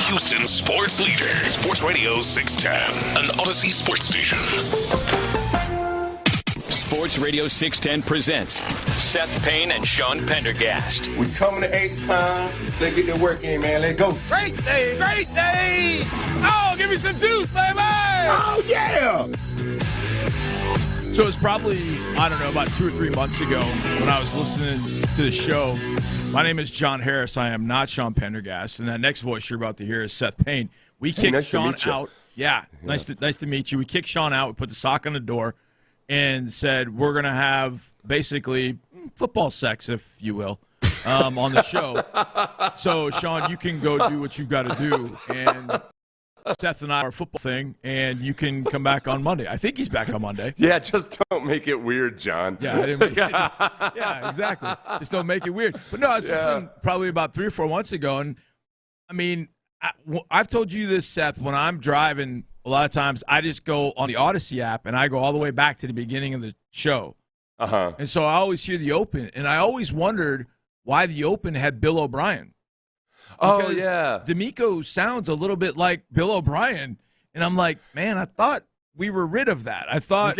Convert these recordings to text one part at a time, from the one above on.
Houston's sports leader. Sports Radio 610, an Odyssey sports station. Sports Radio 610 presents Seth Payne and Sean Pendergast. We coming to H-Town. Let's get the work in, man. Let's go. Great day, great day. Oh, give me some juice, baby. Oh, yeah. So it's probably, I don't know, about 2 or 3 months ago when I was listening to the show. My name is John Harris. I am not Sean Pendergast. And that next voice you're about to hear is Seth Payne. We kicked Sean out. Yeah, nice to meet you. We kicked Sean out. We put the sock on the door and said we're going to have basically football sex, if you will, on the show. So, Sean, you can go do what you've got to do. And Seth and I are a football thing, and you can come back on Monday. I think he's back on Monday. Yeah, just don't make it weird, John. Yeah, I didn't make it. Yeah, exactly. Just don't make it weird. But no, I was listening probably about 3 or 4 months ago, and I mean, I've told you this, Seth. When I'm driving, a lot of times I just go on the Odyssey app and I go all the way back to the beginning of the show. And so I always hear the open, and I always wondered why the open had Bill O'Brien. Because D'Amico sounds a little bit like Bill O'Brien. And I'm like, man, I thought we were rid of that. I thought.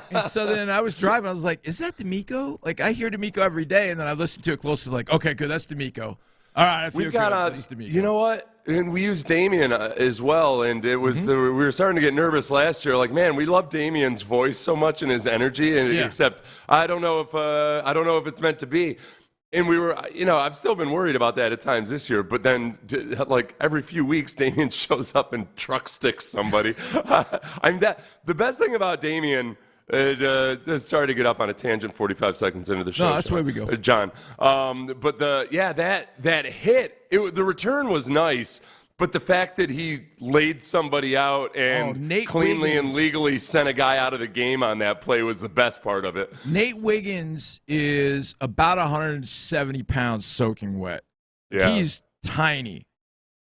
And so then I was driving. I was like, is that D'Amico? Like, I hear D'Amico every day. And then I listened to it closely. Like, okay, good. That's D'Amico. All right. I feel good that he's D'Amico. You know what? And we used Damien as well. And it was we were starting to get nervous last year. Like, man, we love Damien's voice so much and his energy. And except I don't know if it's meant to be. And we were, I've still been worried about that at times this year. But then, like, every few weeks, Damien shows up and truck sticks somebody. The best thing about Damien, sorry to get off on a tangent 45 seconds into the show. No, that's where we go. John. But that hit, the return was nice. But the fact that he laid somebody out and cleanly and legally sent a guy out of the game on that play was the best part of it. Nate Wiggins is about 170 pounds soaking wet. Yeah. He's tiny.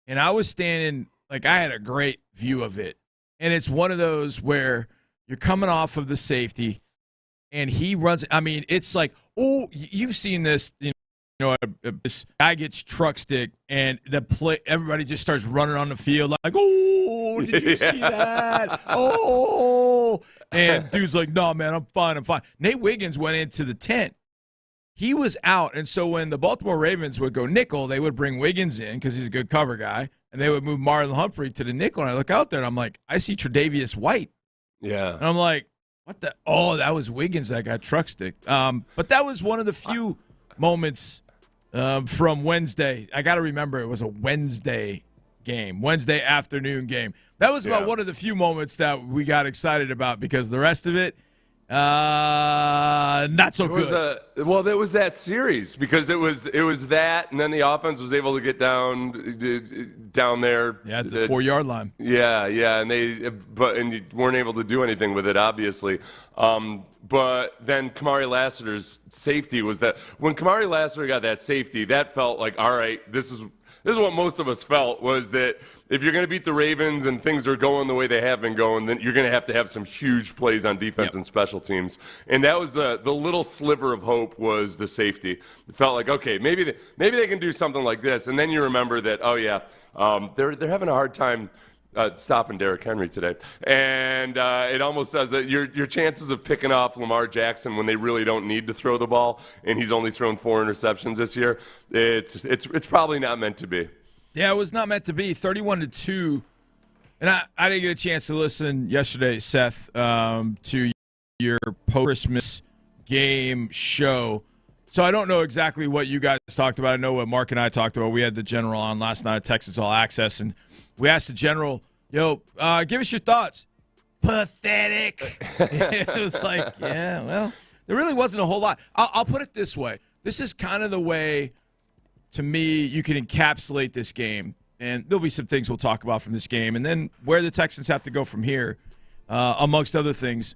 And I was standing, like, I had a great view of it. And it's one of those where you're coming off of the safety and he runs. I mean, it's like, oh, you've seen this, this guy gets truck stick and everybody just starts running on the field like, oh, did you see that? Oh, and dude's like, no, man, I'm fine. Nate Wiggins went into the tent. He was out, and so when the Baltimore Ravens would go nickel, they would bring Wiggins in because he's a good cover guy, and they would move Marlon Humphrey to the nickel, and I look out there, and I'm like, I see Tre'Davious White. Yeah. And I'm like, what the? Oh, that was Wiggins that got truck stick. But that was one of the few moments from Wednesday. I got to remember it was a Wednesday game, Wednesday afternoon game. That was about one of the few moments that we got excited about because the rest of it, not so good. There was that series because it was that, and then the offense was able to get down there. Yeah, at the 4-yard line. Yeah, and you weren't able to do anything with it, obviously. But then Kamari Lassiter's safety was that when Kamari Lassiter got that safety, that felt like, all right, this is what most of us felt, was that if you're going to beat the Ravens and things are going the way they have been going, then you're going to have some huge plays on defense and special teams. And that was the little sliver of hope was the safety. It felt like, okay, maybe they can do something like this. And then you remember that, they're having a hard time stopping Derrick Henry today. And it almost says that your chances of picking off Lamar Jackson when they really don't need to throw the ball, and he's only thrown 4 interceptions this year, it's probably not meant to be. Yeah, it was not meant to be. 31-2. And I didn't get a chance to listen yesterday, Seth, to your post-Christmas game show. So I don't know exactly what you guys talked about. I know what Mark and I talked about. We had the general on last night at Texas All Access, and we asked the general, give us your thoughts. Pathetic. It was like, yeah, well, there really wasn't a whole lot. I'll put it this way. This is kind of the way, to me, you can encapsulate this game. And there'll be some things we'll talk about from this game. And then where the Texans have to go from here, amongst other things.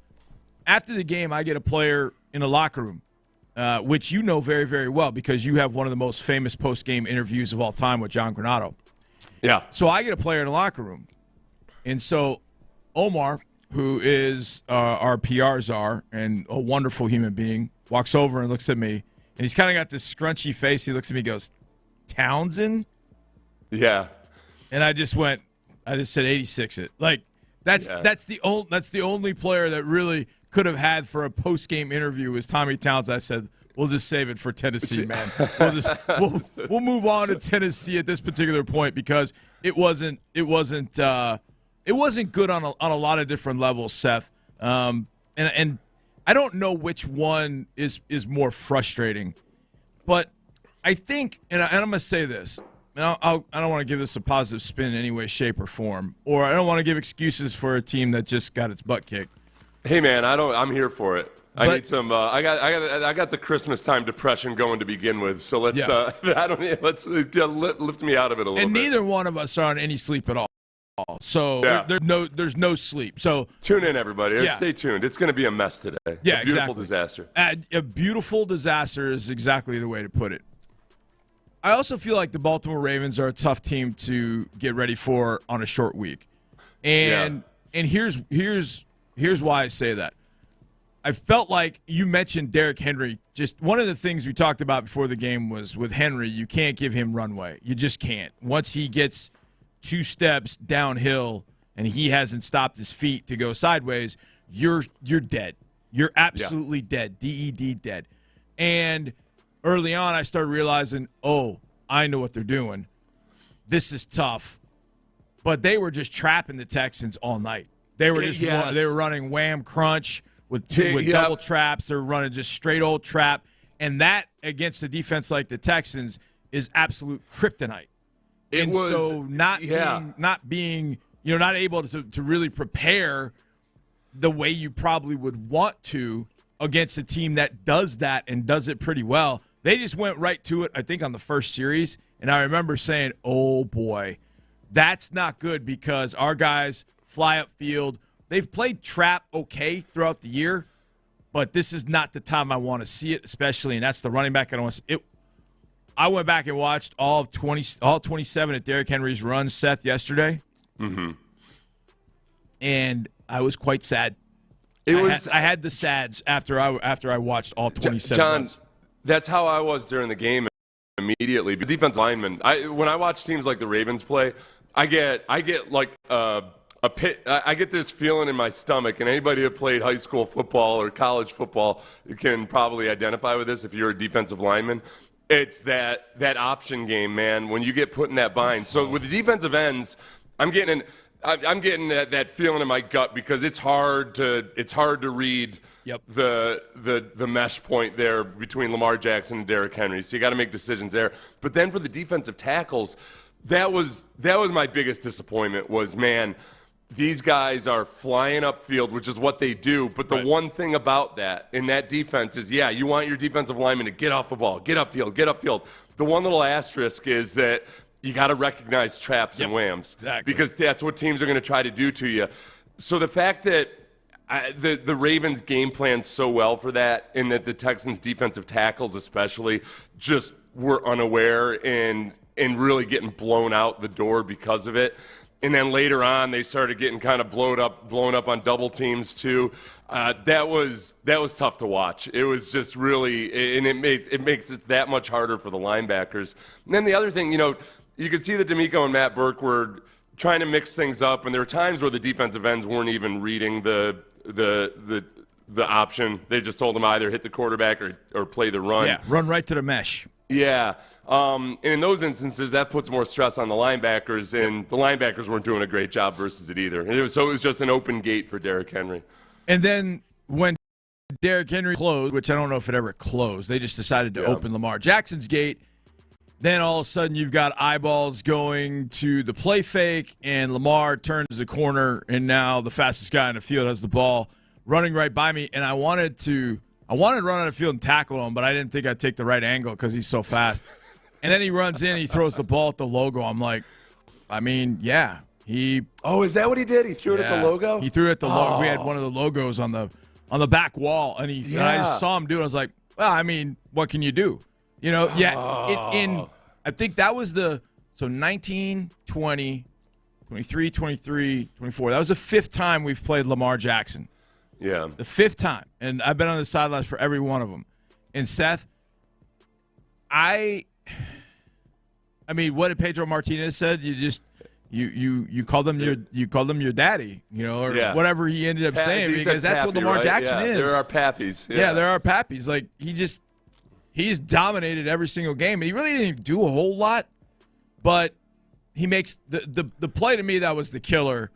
After the game, I get a player in the locker room, which you know very, very well because you have one of the most famous post-game interviews of all time with John Granato. Yeah. So I get a player in the locker room. And so Omar, who is our PR czar and a wonderful human being, walks over and looks at me. And he's kind of got this scrunchy face. He looks at me and goes, Townsend? Yeah. And I just said 86 it. Like that's the only player that really could have had for a post-game interview was Tommy Towns. I said, we'll just save it for Tennessee, man. We'll move on to Tennessee at this particular point because it wasn't good on a lot of different levels, Seth. And I don't know which one is more frustrating, but I think, and I'm going to say this, and I don't want to give this a positive spin in any way, shape, or form, or I don't want to give excuses for a team that just got its butt kicked. Hey man, I'm here for it. I need some. I got the Christmas time depression going to begin with. So let's lift me out of it a little bit. And neither one of us are on any sleep at all. So there's no sleep. So tune in, everybody. Stay tuned. It's going to be a mess today. Yeah, a beautiful disaster. A beautiful disaster is exactly the way to put it. I also feel like the Baltimore Ravens are a tough team to get ready for on a short week, and here's why I say that. I felt like you mentioned Derrick Henry. Just one of the things we talked about before the game was with Henry, you can't give him runway. You just can't. Once he gets 2 steps downhill and he hasn't stopped his feet to go sideways, you're dead. You're absolutely dead. DED dead. And early on, I started realizing, I know what they're doing. This is tough. But they were just trapping the Texans all night. They were just they were running wham crunch with double traps. They're running just straight old trap, and that against a defense like the Texans is absolute kryptonite. Not being not able to really prepare the way you probably would want to against a team that does that and does it pretty well. They just went right to it, I think, on the first series, and I remember saying, "Oh boy, that's not good," because our guys fly upfield. They've played trap okay throughout the year, but this is not the time I want to see it, especially, and that's the running back I don't want to see it. I went back and watched all 27 of Derrick Henry's runs, Seth, yesterday, and I was quite sad. I had the sads after I watched all 27 John, runs. That's how I was during the game immediately. The defensive lineman, when I watch teams like the Ravens play, I get like I get this feeling in my stomach, and anybody who played high school football or college football can probably identify with this if you're a defensive lineman. It's that option game, man, when you get put in that bind. So with the defensive ends, I'm getting that feeling in my gut because it's hard to read the mesh point there between Lamar Jackson and Derrick Henry. So you got to make decisions there. But then for the defensive tackles, that was my biggest disappointment was, man, these guys are flying upfield, which is what they do. But the one thing about that in that defense is, you want your defensive lineman to get off the ball, get upfield. The one little asterisk is that you got to recognize traps and whams. Exactly. Because that's what teams are going to try to do to you. So the fact that the Ravens game planned so well for that, and that the Texans defensive tackles especially just were unaware and really getting blown out the door because of it. And then later on, they started getting kind of blown up on double teams too. That was tough to watch. It was just really, and it makes it that much harder for the linebackers. And then the other thing, you could see that D'Amico and Matt Burke were trying to mix things up, and there were times where the defensive ends weren't even reading the option. They just told them either hit the quarterback or play the run. Yeah, run right to the mesh. Yeah. And in those instances, that puts more stress on the linebackers, and the linebackers weren't doing a great job versus it either. And it was just an open gate for Derrick Henry. And then when Derrick Henry closed, which I don't know if it ever closed, they just decided to open Lamar Jackson's gate. Then all of a sudden you've got eyeballs going to the play fake, and Lamar turns the corner, and now the fastest guy in the field has the ball running right by me. And I wanted to run on the field and tackle him, but I didn't think I'd take the right angle because he's so fast. And then he runs in, he throws the ball at the logo. I'm like, he. Oh, is that what he did? He threw it at the logo? He threw it at the logo. We had one of the logos on the back wall, and and I just saw him do it. I was like, well, what can you do? I think that was 19, 20, 23, 23, 24. That was the 5th time we've played Lamar Jackson. Yeah. The 5th time. And I've been on the sidelines for every one of them. And Seth, what did Pedro Martinez said? You called them your daddy, or whatever he ended up saying, because that's what Lamar Jackson is. There are pappies. Yeah, there are pappies. Like he's dominated every single game, and he really didn't do a whole lot, but he makes the play to me that was the killer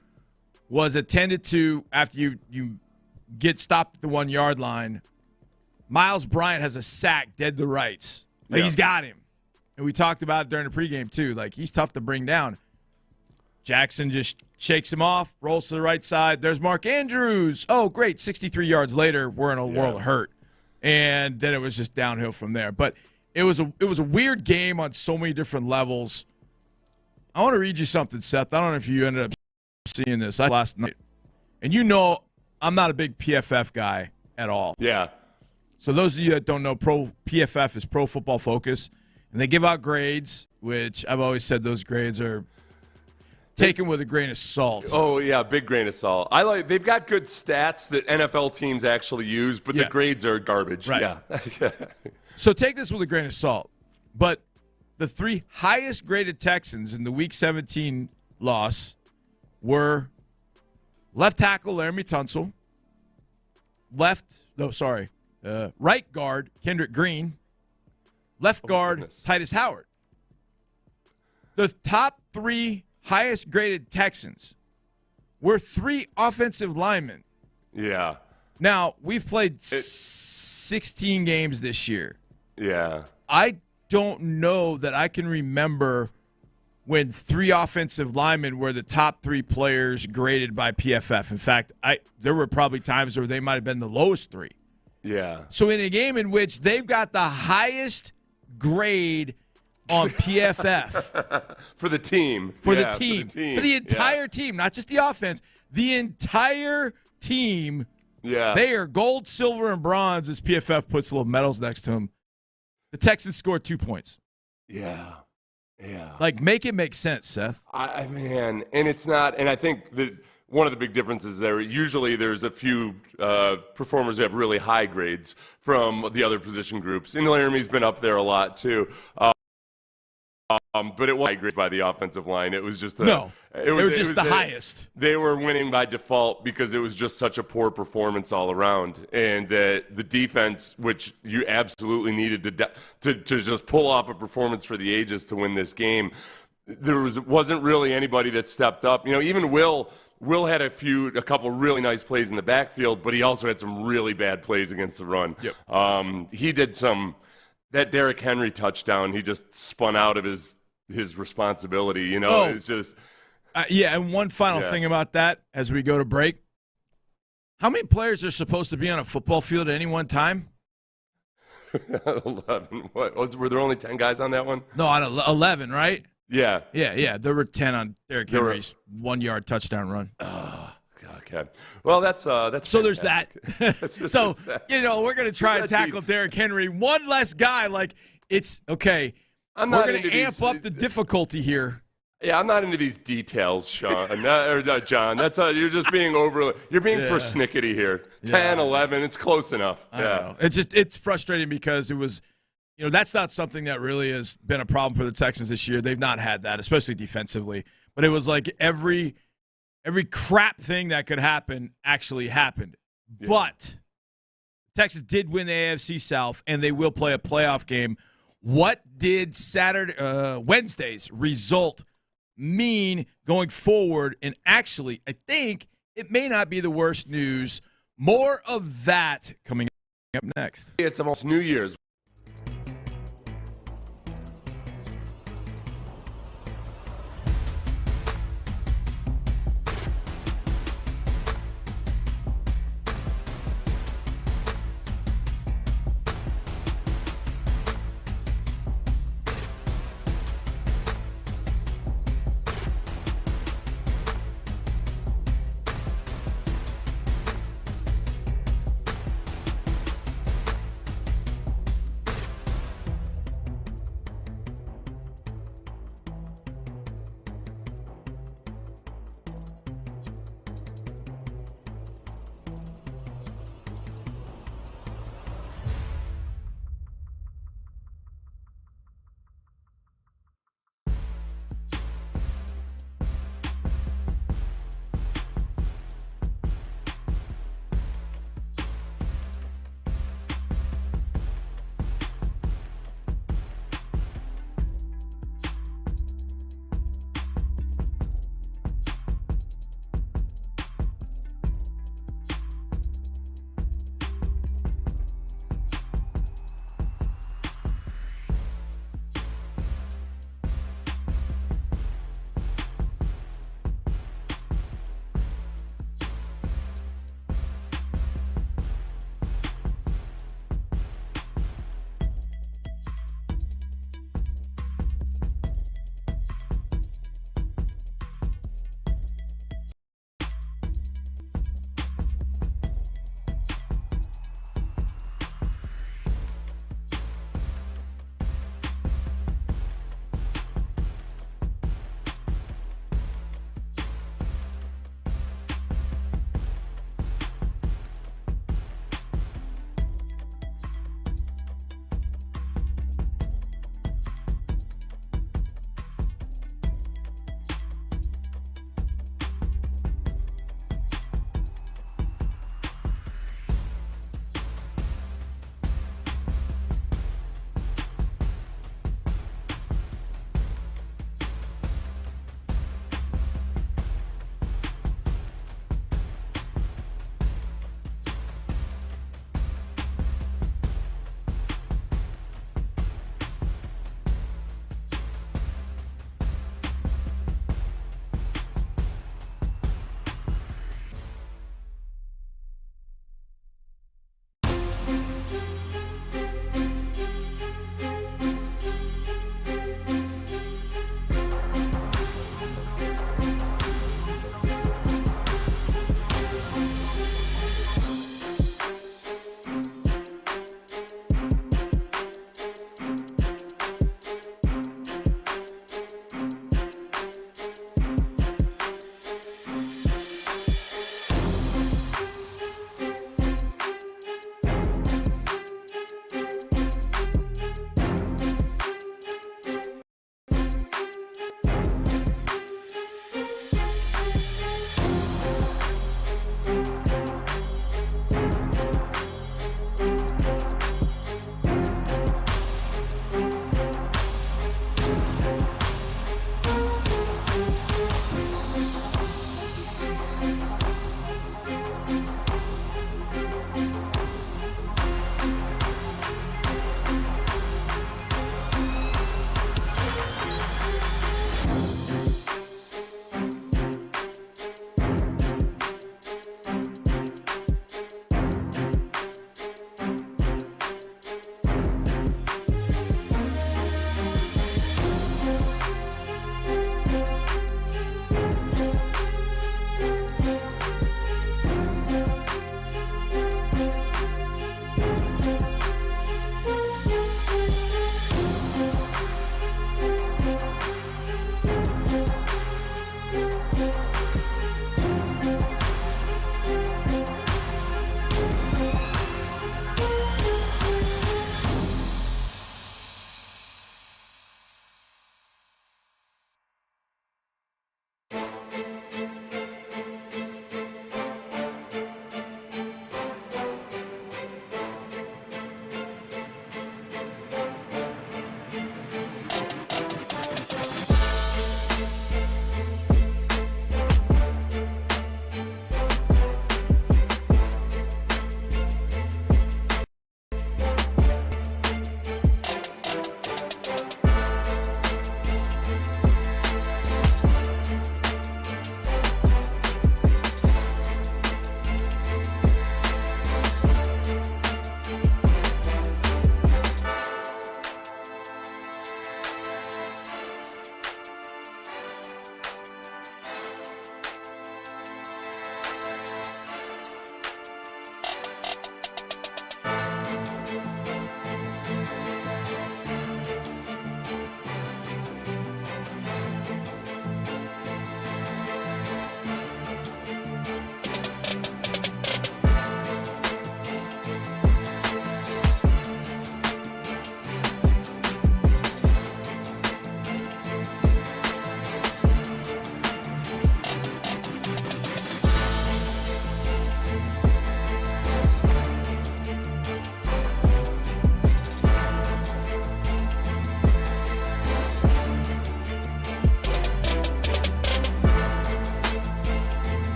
was attended to after you get stopped at the 1 yard line. Miles Bryant has a sack dead to rights. He's got him, and we talked about it during the pregame too. Like he's tough to bring down. Jackson just shakes him off, rolls to the right side. There's Mark Andrews. Oh, great. 63 yards later, we're in a world of hurt. And then it was just downhill from there. But it was a weird game on so many different levels. I want to read you something, Seth. I don't know if you ended up seeing this last night. And I'm not a big PFF guy at all. Yeah. So those of you that don't know, PFF is Pro Football Focus. And they give out grades, which I've always said those grades are taken with a grain of salt. Oh, yeah, big grain of salt. They've got good stats that NFL teams actually use, but the grades are garbage. Right. Yeah. So take this with a grain of salt. But the 3 highest graded Texans in the Week 17 loss were left tackle Laramie Tunsil, right guard Kendrick Green, left guard Titus Howard. The top 3 highest graded Texans were 3 offensive linemen. Yeah. Now, we've played 16 games this year. Yeah. I don't know that I can remember when 3 offensive linemen were the top 3 players graded by PFF. In fact, there were probably times where they might have been the lowest 3. Yeah. So in a game in which they've got the highest grade on PFF. For the team. For the entire team, not just the offense. The entire team. Yeah. They are gold, silver, and bronze as PFF puts little medals next to them. The Texans scored 2 points. Yeah. Yeah. Make it make sense, Seth. And it's not, and I think that one of the big differences there, usually there's a few performers who have really high grades from the other position groups. And Laramie's been up there a lot too. But it wasn't grades by the offensive line. It was just they were just the highest. They were winning by default because it was just such a poor performance all around, and the defense, which you absolutely needed to just pull off a performance for the ages to win this game, wasn't really anybody that stepped up. Even Will had a couple really nice plays in the backfield, but he also had some really bad plays against the run. Yep. He did that Derrick Henry touchdown. He just spun out of his responsibility. It's just and one final thing about that as we go to break. How many players are supposed to be on a football field at any one time? 11. Were there only 10 guys on that one? No, on 11, right? Yeah. There were 10 on Derrick Henry's 1 yard touchdown run. Okay. Well, that's so there's that. So we're gonna try and tackle Derrick Henry. One less guy. It's okay. We're gonna amp up the difficulty here. Yeah, I'm not into these details, Sean or John. That's you're just being you're being persnickety here. 10, 11, it's close enough. I know. It's frustrating because it was, that's not something that really has been a problem for the Texans this year. They've not had that, especially defensively. But it was like every crap thing that could happen actually happened. Yeah. But Texas did win the AFC South, and they will play a playoff game. What did Wednesday's result mean going forward? And actually, I think it may not be the worst news. More of that coming up next. It's almost New Year's.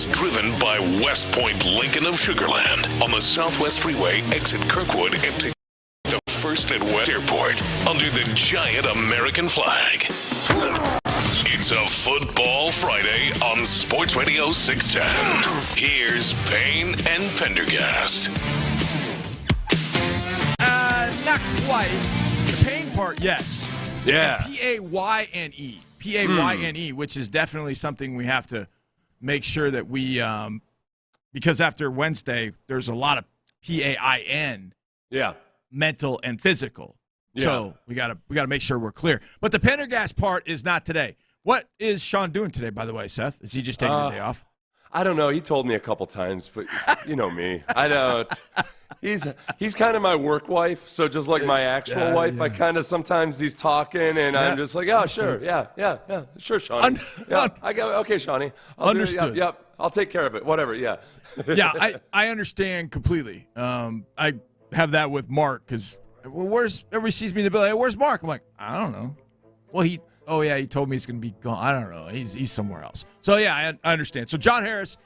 Driven by West Point Lincoln of Sugarland on the Southwest Freeway, exit Kirkwood and to the First and West Airport under the giant American flag. It's a Football Friday on Sports Radio 610. Here's Payne and Pendergast. Not quite. The Payne part, yes. Yeah. Payne. Payne, which is definitely something we have to make sure that we, because after Wednesday, there's a lot of PAIN, mental and physical. Yeah. So we gotta make sure we're clear. But the Pendergast part is not today. What is Sean doing today, by the way, Seth? Is he just taking the day off? I don't know. He told me a couple times, but you know me. I don't. He's kind of my work wife, so just like my actual wife, I kind of sometimes he's talking, and I'm just like, oh, sure, yeah, sure, Shawnee. I go, okay, Shawnee. Understood. Yep, I'll take care of it. Whatever, yeah. Yeah, I understand completely. I have that with Mark because everybody sees me in the building. Hey, where's Mark? I'm like, I don't know. Well, he told me he's going to be gone. I don't know. He's somewhere else. So, yeah, I understand. So, John Harris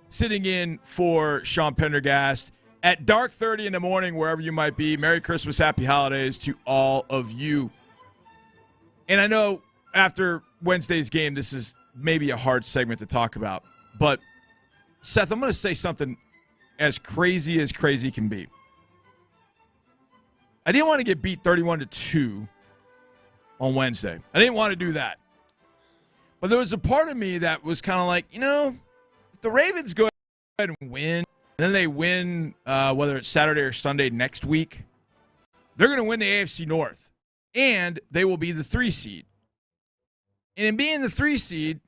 sitting in for Sean Pendergast at dark 30 in the morning, wherever you might be. Merry Christmas, Happy Holidays to all of you. And I know after Wednesday's game, this is maybe a hard segment to talk about. But, Seth, I'm going to say something as crazy can be. I didn't want to get beat 31-2 on Wednesday. I didn't want to do that. But there was a part of me that was kind of like, if the Ravens go ahead and win, and then they win, whether it's Saturday or Sunday next week, they're going to win the AFC North. And they will be the 3 seed. And in being the 3 seed,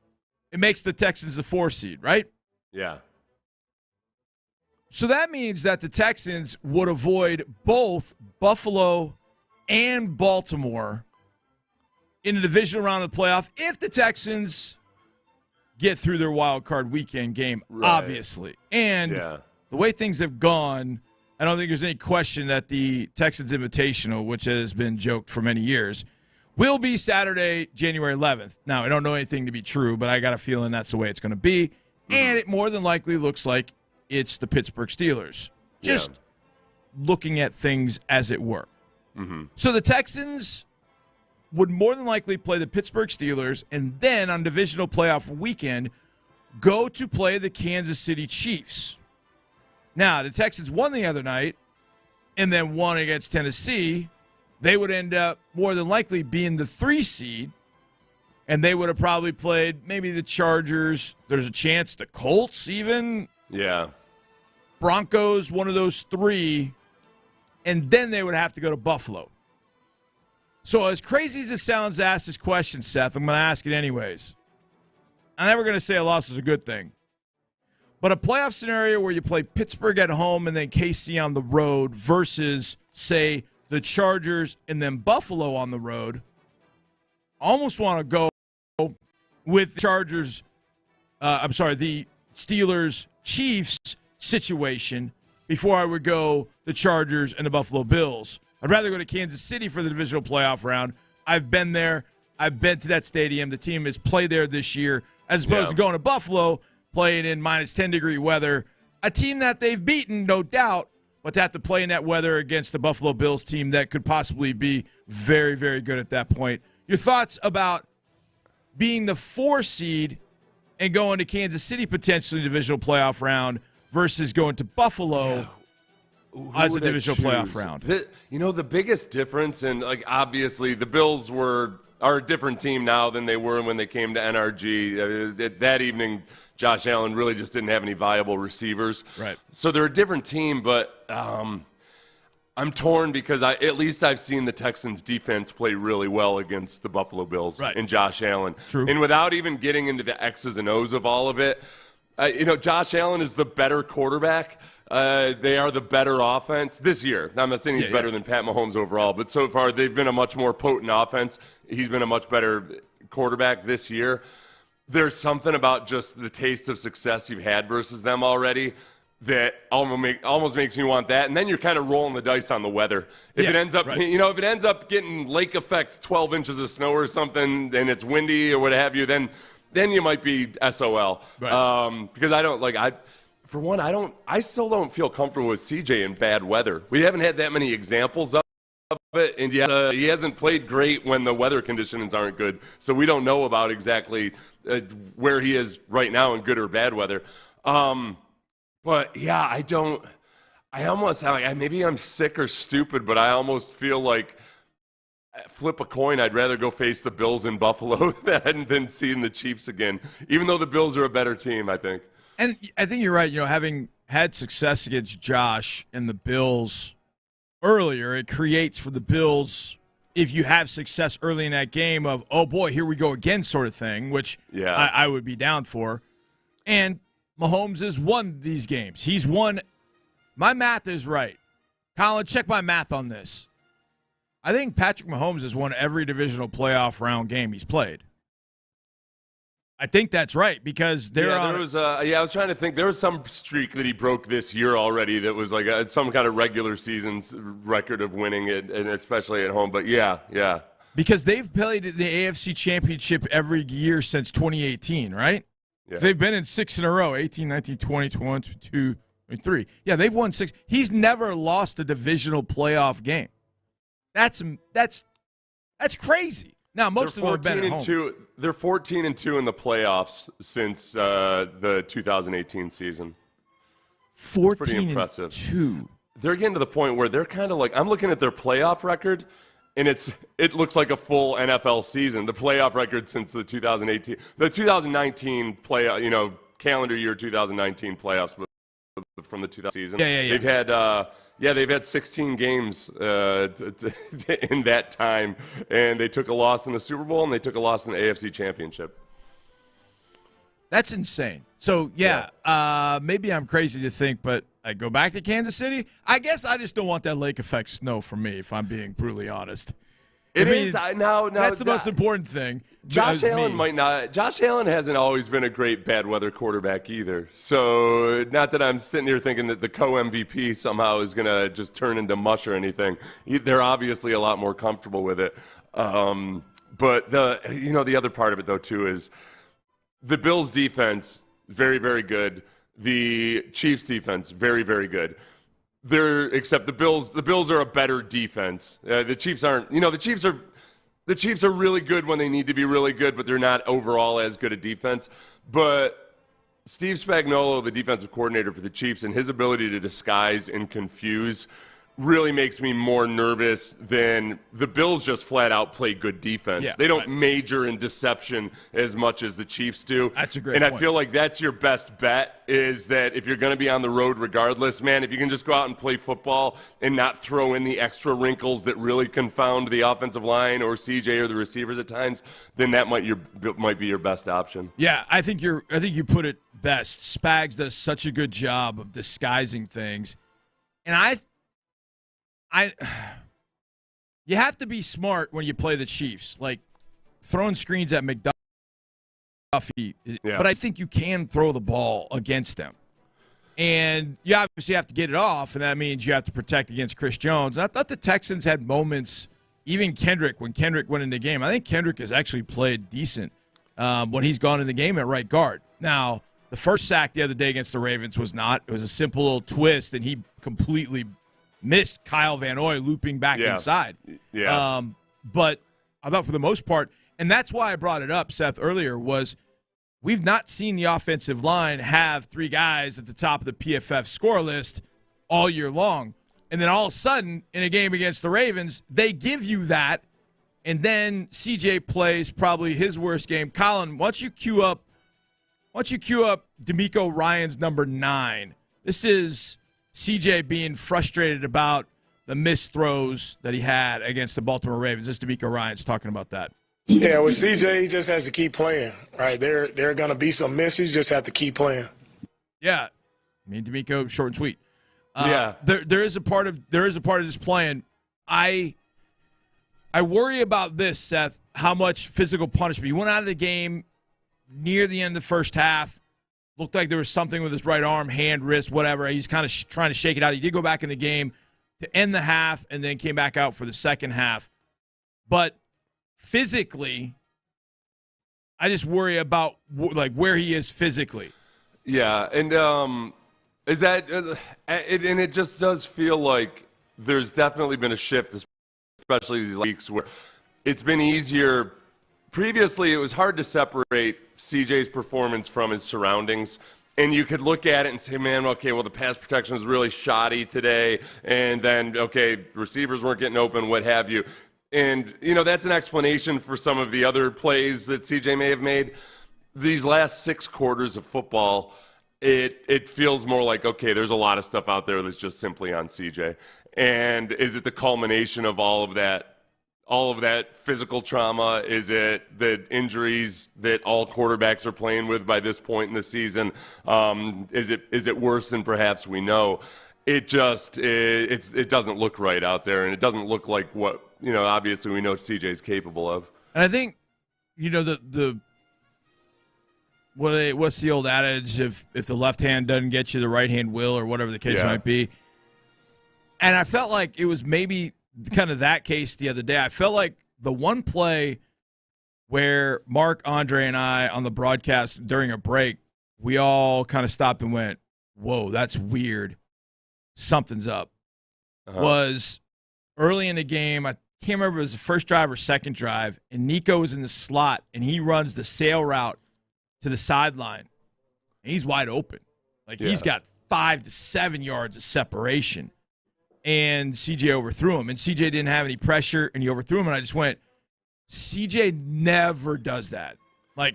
it makes the Texans the 4 seed, right? Yeah. So that means that the Texans would avoid both Buffalo and Baltimore in the divisional round of the playoff if the Texans get through their wild card weekend game, obviously. And the way things have gone, I don't think there's any question that the Texans Invitational, which has been joked for many years, will be Saturday, January 11th. Now, I don't know anything to be true, but I got a feeling that's the way it's going to be. Mm-hmm. And it more than likely looks like it's the Pittsburgh Steelers. Just looking at things as it were. Mm-hmm. So the Texans would more than likely play the Pittsburgh Steelers and then on divisional playoff weekend go to play the Kansas City Chiefs. Now, the Texans won the other night and then won against Tennessee. They would end up more than likely being the 3 seed, and they would have probably played maybe the Chargers. There's a chance the Colts even. Yeah. Broncos, one of those 3, and then they would have to go to Buffalo. So as crazy as it sounds to ask this question, Seth, I'm going to ask it anyways. I'm never going to say a loss is a good thing. But a playoff scenario where you play Pittsburgh at home and then KC on the road versus, say, the Chargers and then Buffalo on the road, I almost want to go with the Chargers, the Steelers-Chiefs situation before I would go the Chargers and the Buffalo Bills. I'd rather go to Kansas City for the divisional playoff round. I've been there. I've been to that stadium. The team has played there this year, as opposed to going to Buffalo, playing in minus 10-degree weather. A team that they've beaten, no doubt, but to have to play in that weather against the Buffalo Bills team that could possibly be very, very good at that point. Your thoughts about being the 4 seed and going to Kansas City potentially divisional playoff round versus going to Buffalo as a divisional playoff round? The biggest difference, and obviously the Bills are a different team now than they were when they came to NRG. That evening, Josh Allen really just didn't have any viable receivers. Right. So they're a different team, but I'm torn because at least I've seen the Texans defense play really well against the Buffalo Bills and Josh Allen. True. And without even getting into the X's and O's of all of it, Josh Allen is the better quarterback. They are the better offense this year. Now, I'm not saying he's better than Pat Mahomes overall, but so far they've been a much more potent offense. He's been a much better quarterback this year. There's something about just the taste of success you've had versus them already that almost makes me want that. And then you're kind of rolling the dice on the weather. If it ends up, if it ends up getting lake effect 12 inches of snow or something, and it's windy or what have you, then then you might be SOL. Right. Because I still don't feel comfortable with CJ in bad weather. We haven't had that many examples of it, and yet he hasn't played great when the weather conditions aren't good. So we don't know about exactly where he is right now in good or bad weather. But yeah, maybe I'm sick or stupid, but I almost feel like flip a coin. I'd rather go face the Bills in Buffalo than seeing the Chiefs again, even though the Bills are a better team, I think. And I think you're right. Having had success against Josh and the Bills earlier, it creates for the Bills, if you have success early in that game, of, oh, boy, here we go again sort of thing, which I would be down for. And Mahomes has won these games. He's won. My math is right. Colin, check my math on this. I think Patrick Mahomes has won every divisional playoff round game he's played. I think that's right because I was trying to think. There was some streak that he broke this year already that was like some kind of regular season's record of winning it, and especially at home. But yeah. Because they've played the AFC Championship every year since 2018, right? Yeah. So they've been in 6 in a row, 18, 19, 20, 21, 22, 23. Yeah, they've won 6. He's never lost a divisional playoff game. That's crazy. Now, most of them have been at home. They're 14-2 in the playoffs since the 2018 season. 14-2. Pretty impressive. They're getting to the point where they're kind of like, I'm looking at their playoff record, and it looks like a full NFL season. The playoff record since the 2019 calendar year 2019 playoffs from the 2000 season. Yeah. They've had 16 games in that time, and they took a loss in the Super Bowl, and they took a loss in the AFC Championship. That's insane. So, maybe I'm crazy to think, but I go back to Kansas City. I guess I just don't want that lake effect snow from me, if I'm being brutally honest. Now that's the most important thing. Josh Allen might not. Josh Allen hasn't always been a great bad weather quarterback either. So not that I'm sitting here thinking that the co-MVP somehow is going to just turn into mush or anything. They're obviously a lot more comfortable with it. But the other part of it though too is the Bills defense very, very good. The Chiefs defense very, very good. Except the Bills are a better defense. The Chiefs aren't. The Chiefs are really good when they need to be really good, but they're not overall as good a defense. But Steve Spagnuolo, the defensive coordinator for the Chiefs, and his ability to disguise and confuse really makes me more nervous than the Bills just flat out play good defense. Yeah, they don't major in deception as much as the Chiefs do. That's a great point. And I feel like that's your best bet is that if you're going to be on the road regardless, man, if you can just go out and play football and not throw in the extra wrinkles that really confound the offensive line or CJ or the receivers at times, then that might be your best option. Yeah, I think you put it best. Spags does such a good job of disguising things. And you have to be smart when you play the Chiefs, like throwing screens at McDuffie. Yeah. But I think you can throw the ball against them. And you obviously have to get it off, and that means you have to protect against Chris Jones. And I thought the Texans had moments, even when Kendrick went in the game. I think Kendrick has actually played decent when he's gone in the game at right guard. Now, the first sack the other day against the Ravens was not. It was a simple little twist, and he completely missed Kyle Van Noy looping back inside. Yeah. But I thought for the most part, and that's why I brought it up, Seth, earlier, was we've not seen the offensive line have 3 guys at the top of the PFF score list all year long. And then all of a sudden, in a game against the Ravens, they give you that, and then CJ plays probably his worst game. Colin, why don't you cue up D'Amico Ryan's number 9? This is CJ being frustrated about the missed throws that he had against the Baltimore Ravens. This is D'Amico Ryan's talking about that. Yeah, with CJ, he just has to keep playing, right? There are going to be some misses. You just have to keep playing. Yeah. I mean, D'Amico, short and sweet. Yeah. There is a part of this playing. I worry about this, Seth, how much physical punishment. He went out of the game near the end of the first half. Looked like there was something with his right arm, hand, wrist, whatever. He's kind of trying to shake it out. He did go back in the game to end the half and then came back out for the second half. But physically, I just worry about where he is physically. Yeah, and is that and it just does feel like there's definitely been a shift, especially these weeks where it's been easier. Previously, it was hard to separate CJ's performance from his surroundings. And you could look at it and say, man, okay, well, the pass protection was really shoddy today. And then, okay, receivers weren't getting open, what have you. And, that's an explanation for some of the other plays that CJ may have made. These last 6 quarters of football, it feels more like, okay, there's a lot of stuff out there that's just simply on CJ. And is it the culmination of all of that physical trauma? Is it the injuries that all quarterbacks are playing with by this point in the season? Is it worse than perhaps we know? It just it doesn't look right out there, and it doesn't look like what obviously we know CJ's capable of. And I think what's the old adage, if the left hand doesn't get you, the right hand will, or whatever the case might be. And I felt like it was maybe kind of that case the other day. I felt like the one play where Mark, Andre, and I on the broadcast during a break, we all kind of stopped and went, whoa, that's weird. Something's up. Was early in the game. I can't remember if it was the first drive or second drive, and Nico was in the slot, and he runs the sail route to the sideline, and he's wide open. He's got 5 to 7 yards of separation. And CJ overthrew him. And CJ didn't have any pressure, and he overthrew him. And I just went, CJ never does that.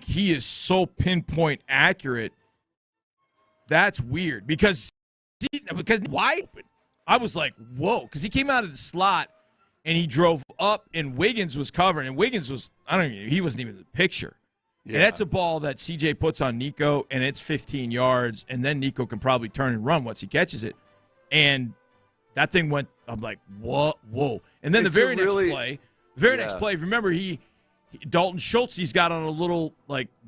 He is so pinpoint accurate. That's weird. Because wide open. I was like, whoa. Because he came out of the slot, and he drove up, and Wiggins was covering. And Wiggins was, he wasn't even in the picture. Yeah. And that's a ball that CJ puts on Nico, and it's 15 yards. And then Nico can probably turn and run once he catches it. And that thing went, I'm like, whoa. And then the very next play, remember, Dalton Schultz, he's got on a little,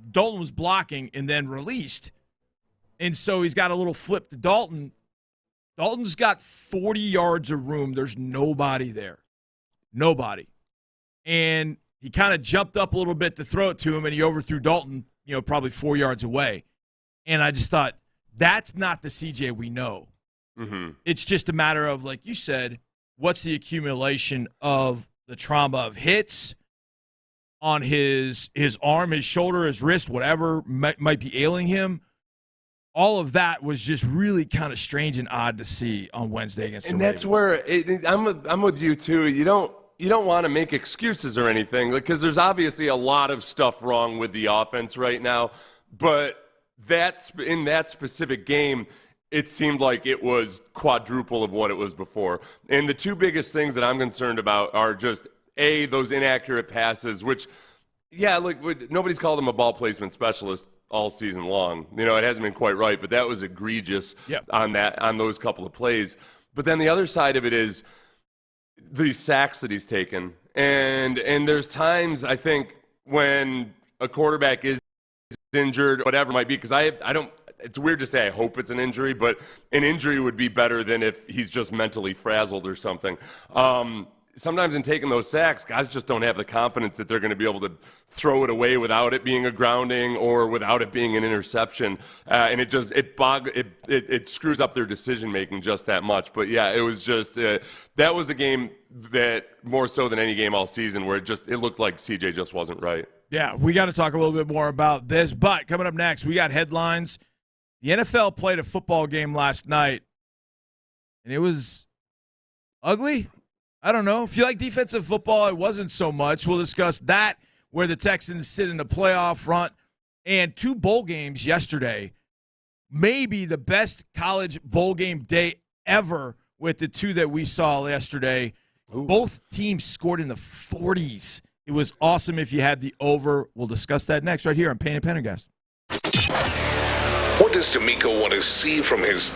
Dalton was blocking and then released. And so he's got a little flip to Dalton. Dalton's got 40 yards of room. There's nobody there. Nobody. And he kind of jumped up a little bit to throw it to him, and he overthrew Dalton, probably 4 yards away. And I just thought, that's not the CJ we know. Mm-hmm. It's just a matter of, like you said, what's the accumulation of the trauma of hits on his arm, his shoulder, his wrist, whatever might be ailing him. All of that was just really kind of strange and odd to see on Wednesday against the Ravens. And that's where I'm with you too. You don't want to make excuses or anything, because there's obviously a lot of stuff wrong with the offense right now. But in that specific game, it seemed like it was quadruple of what it was before. And the two biggest things that I'm concerned about are just, A, those inaccurate passes, which, nobody's called him a ball placement specialist all season long. It hasn't been quite right, but that was egregious on those couple of plays. But then the other side of it is the sacks that he's taken. And there's times, I think, when a quarterback is injured, whatever it might be, because I don't, it's weird to say I hope it's an injury, but an injury would be better than if he's just mentally frazzled or something. Sometimes in taking those sacks, guys just don't have the confidence that they're going to be able to throw it away without it being a grounding or without it being an interception, and it screws up their decision making just that much. But yeah, it was just that was a game that more so than any game all season where it looked like CJ just wasn't right. Yeah, we got to talk a little bit more about this, but coming up next, we got headlines. The NFL played a football game last night, and it was ugly. I don't know. If you like defensive football, it wasn't so much. We'll discuss that, where the Texans sit in the playoff front, and 2 bowl games yesterday. Maybe the best college bowl game day ever with the 2 that we saw yesterday. Ooh. Both teams scored in the 40s. It was awesome if you had the over. We'll discuss that next right here on Payne and Pendergast. What does D'Amico want to see from his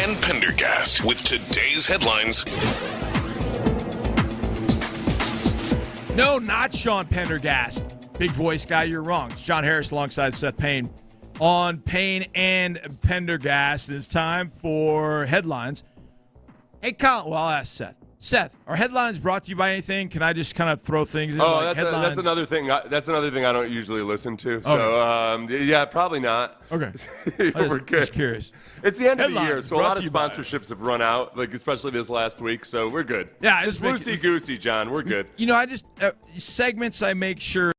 and Pendergast with today's headlines. No, not Sean Pendergast. Big voice guy, you're wrong. It's John Harris alongside Seth Payne on Payne and Pendergast. It's time for headlines. Hey, Colin, well, I'll ask Seth. Seth, are headlines brought to you by anything? Can I just kind of throw things in? That's another thing. That's another thing I don't usually listen to. So, yeah, probably not. Okay. We're good. Just curious. It's the end of the Headlines year, so a brought lot to of you by- sponsorships have run out, like especially this last week. So we're good. Yeah, it's loosey-goosey, John. We're good. You know, I just segments I make sure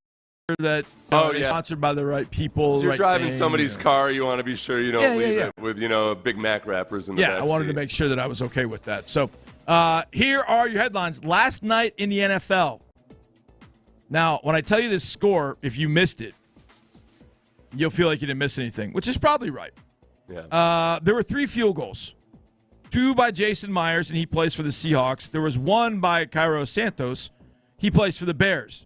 that they're sponsored by the right people. You're right driving thing, somebody's car. You want to be sure you don't leave it with Big Mac wrappers in the back I wanted seat. to make sure that I was okay with that. So here are your headlines. Last night in the NFL. Now, when I tell you this score, if you missed it, you'll feel like you didn't miss anything, which is probably right. Yeah. There were 3 field goals. 2 by Jason Myers, and he plays for the Seahawks. There was 1 by Cairo Santos. He plays for the Bears.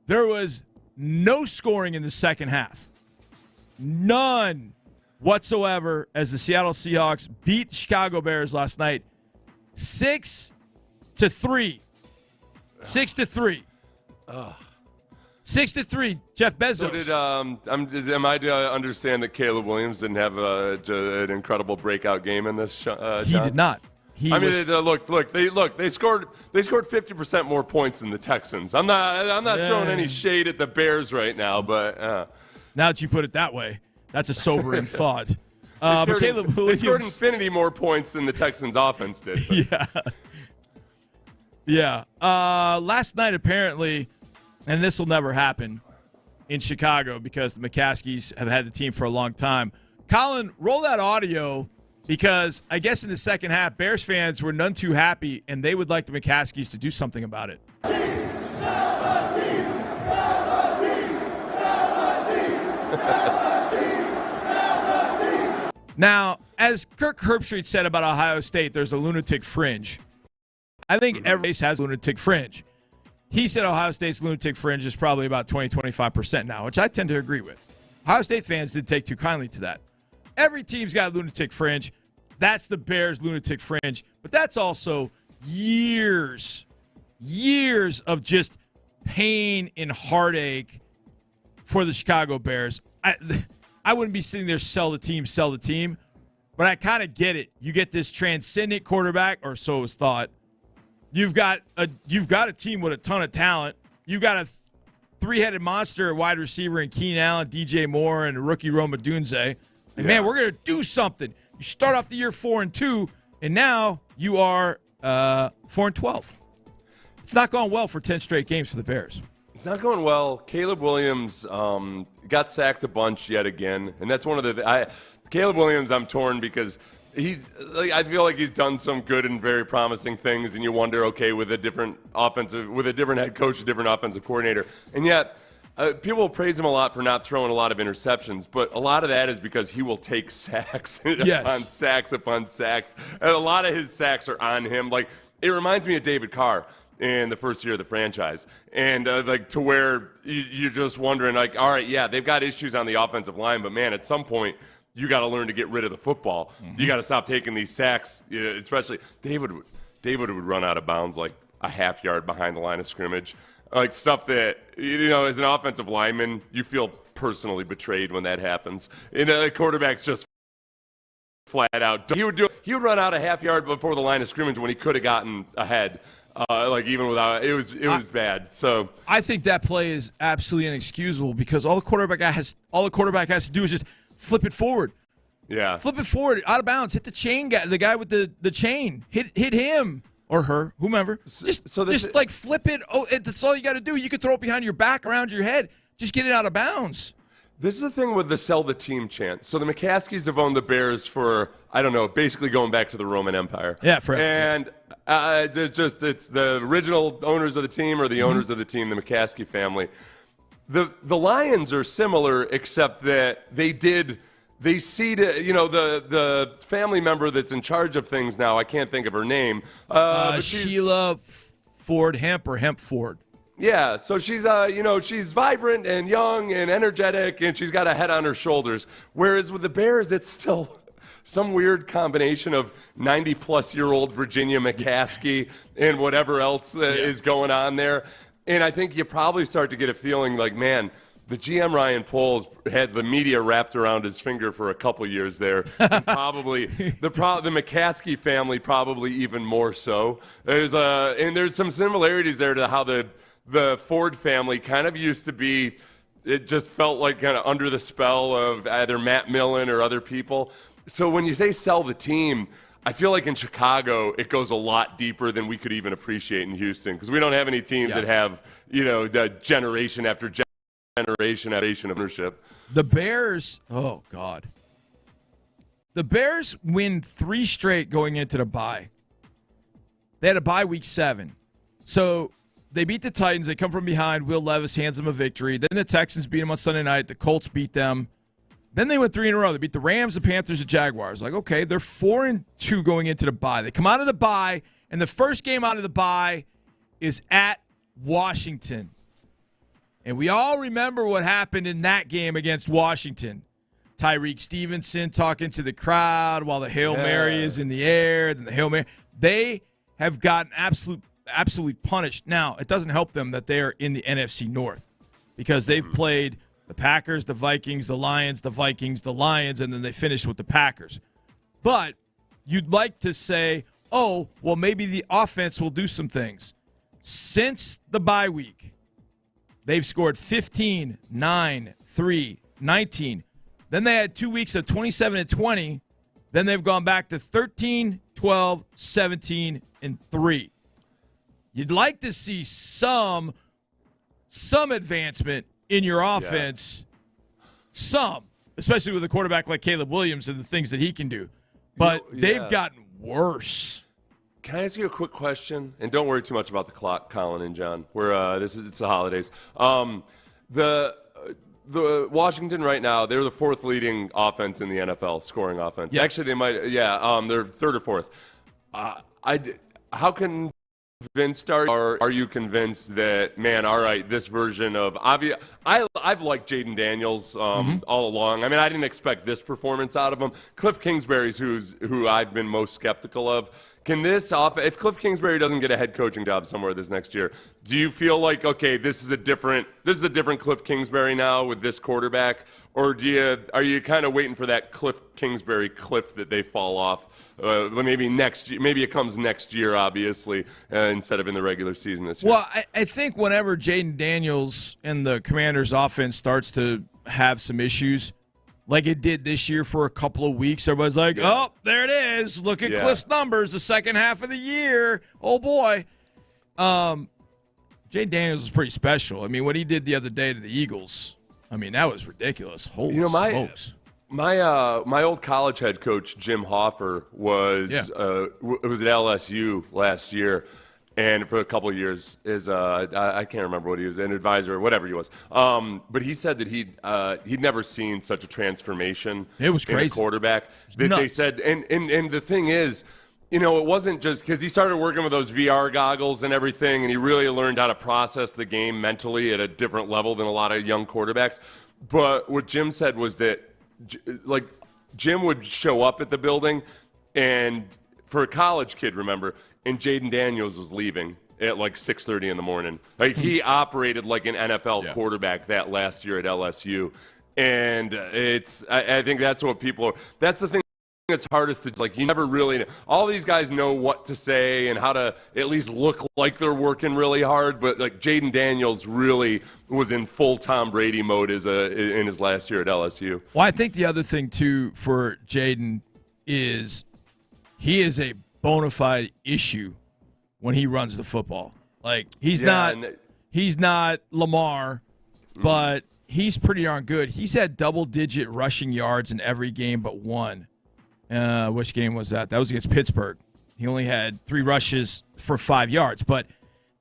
There was no scoring in the second half. None whatsoever as the Seattle Seahawks beat the Chicago Bears last night 6-3. 6-3. 6-3. Jeff Bezos. So am I to understand that Caleb Williams didn't have an incredible breakout game in this? He did not. They scored 50% more points than the Texans. I'm not throwing any shade at the Bears right now, but now that you put it that way, that's a sobering thought. But Caleb Williams, they scored infinity more points than the Texans offense did. Yeah. Last night, apparently, and this will never happen in Chicago because the McCaskies have had the team for a long time. Colin, roll that audio because I guess in the second half, Bears fans were none too happy, and they would like the McCaskies to do something about it. Now, as Kirk Herbstreit said about Ohio State, there's a lunatic fringe. I think every place has a lunatic fringe. He said Ohio State's lunatic fringe is probably about 20-25% now, which I tend to agree with. Ohio State fans didn't take too kindly to that. Every team's got a lunatic fringe. That's the Bears' lunatic fringe. But that's also years of just pain and heartache for the Chicago Bears. I wouldn't be sitting there, sell the team. But I kind of get it. You get this transcendent quarterback, or so it was thought. You've got a team with a ton of talent. You've got a three-headed monster at wide receiver in Keenan Allen, DJ Moore, and rookie Roma Dunze. And man, we're going to do something. You start off the year 4-2, and now you are 4-12. It's not going well for 10 straight games for the Bears. It's not going well. Caleb Williams got sacked a bunch yet again, and that's one of the. Caleb Williams, I'm torn because I feel like he's done some good and very promising things, and you wonder, okay, with a different head coach, a different offensive coordinator, and yet people praise him a lot for not throwing a lot of interceptions, but a lot of that is because he will take sacks upon sacks upon sacks, and a lot of his sacks are on him. Like, it reminds me of David Carr in the first year of the franchise, and to where you're just wondering, like, all right, yeah, they've got issues on the offensive line, but man, at some point, you got to learn to get rid of the football. Mm-hmm. You got to stop taking these sacks, especially David would run out of bounds like a half yard behind the line of scrimmage, like stuff that, as an offensive lineman, you feel personally betrayed when that happens. And the quarterback's just flat out. He would run out a half yard before the line of scrimmage when he could have gotten ahead. Even without it was bad. So I think that play is absolutely inexcusable because all the quarterback has to do is just flip it forward. Yeah. Flip it forward, out of bounds. Hit the chain guy, the guy with the chain. Hit him or her, whomever. Just flip it. Oh, that's all you got to do. You can throw it behind your back, around your head. Just get it out of bounds. This is the thing with the sell the team chant. So the McCaskies have owned the Bears for, I don't know, basically going back to the Roman Empire. Yeah, forever. And it's the original owners of the team or the owners of the team, the McCaskey family. The Lions are similar, except that they seeded, the family member that's in charge of things now. I can't think of her name. Sheila Ford Hemp or Hemp Ford. Yeah, so she's she's vibrant and young and energetic, and she's got a head on her shoulders. Whereas with the Bears, it's still some weird combination of 90-plus-year-old Virginia McCaskey and whatever else is going on there. And I think you probably start to get a feeling like, man, the GM Ryan Poles had the media wrapped around his finger for a couple years there. And probably the McCaskey family probably even more so. There's some similarities there to how the Ford family kind of used to be. It just felt like kind of under the spell of either Matt Millen or other people. So when you say sell the team, I feel like in Chicago, it goes a lot deeper than we could even appreciate in Houston, because we don't have any teams that have, the generation after generation of ownership. The Bears, oh, God. The Bears win 3 straight going into the bye. They had a bye week 7. So they beat the Titans. They come from behind. Will Levis hands them a victory. Then the Texans beat them on Sunday night. The Colts beat them. Then they went 3 in a row. They beat the Rams, the Panthers, the Jaguars. Like, okay, they're 4-2 going into the bye. They come out of the bye, and the first game out of the bye is at Washington. And we all remember what happened in that game against Washington. Tyreek Stevenson talking to the crowd while the Hail Mary is in the air. Then the Hail Mary. They have gotten absolutely punished. Now, it doesn't help them that they are in the NFC North, because they've played the Packers, the Vikings, the Lions, the Vikings, the Lions, and then they finished with the Packers. But you'd like to say, oh, well, maybe the offense will do some things. Since the bye week, they've scored 15, 9, 3, 19. Then they had 2 weeks of 27 and 20. Then they've gone back to 13, 12, 17, and 3. You'd like to see some advancement in your offense, especially with a quarterback like Caleb Williams and the things that he can do. But they've gotten worse. Can I ask you a quick question? And don't worry too much about the clock, Colin and John. It's the holidays. The Washington right now, they're the 4th leading offense in the NFL, scoring offense. Yep. Actually, they might, they're 3rd or 4th. How convinced are you convinced that, man, all right, this version of I've liked Jaden Daniels all along. I mean, I didn't expect this performance out of him. Cliff Kingsbury's who I've been most skeptical of. If Cliff Kingsbury doesn't get a head coaching job somewhere this next year, do you feel like, okay, this is a different Cliff Kingsbury now with this quarterback, or are you kind of waiting for that Cliff Kingsbury cliff that they fall off? Maybe next year. Maybe it comes next year, obviously, instead of in the regular season this year. Well, I think whenever Jaden Daniels and the Commanders' offense starts to have some issues, like it did this year for a couple of weeks, everybody's like, oh, there it is. Look at Cliff's numbers the second half of the year. Oh, boy. Jaden Daniels is pretty special. I mean, what he did the other day to the Eagles, I mean, that was ridiculous. Holy smokes. My old college head coach, Jim Hoffer, was at LSU last year, and for a couple of years I can't remember what he was, an advisor or whatever he was. But he said that he'd never seen such a transformation. It was crazy. In a quarterback. They said, and the thing is, it wasn't just because he started working with those VR goggles and everything, and he really learned how to process the game mentally at a different level than a lot of young quarterbacks. But what Jim said was that, like, Jim would show up at the building, and for a college kid, remember, and Jaden Daniels was leaving at like 6:30 in the morning. Like, he operated like an NFL quarterback that last year at LSU. And I think that's what that's the thing that's hardest to, like, you never really know. All these guys know what to say and how to at least look like they're working really hard, but like Jaden Daniels really was in full Tom Brady mode in his last year at LSU. Well, I think the other thing too for Jaden is he is a bona fide issue when he runs the football. Like, he's not Lamar, but he's pretty darn good. He's had double-digit rushing yards in every game but one. Which game was that? That was against Pittsburgh. He only had 3 rushes for 5 yards, but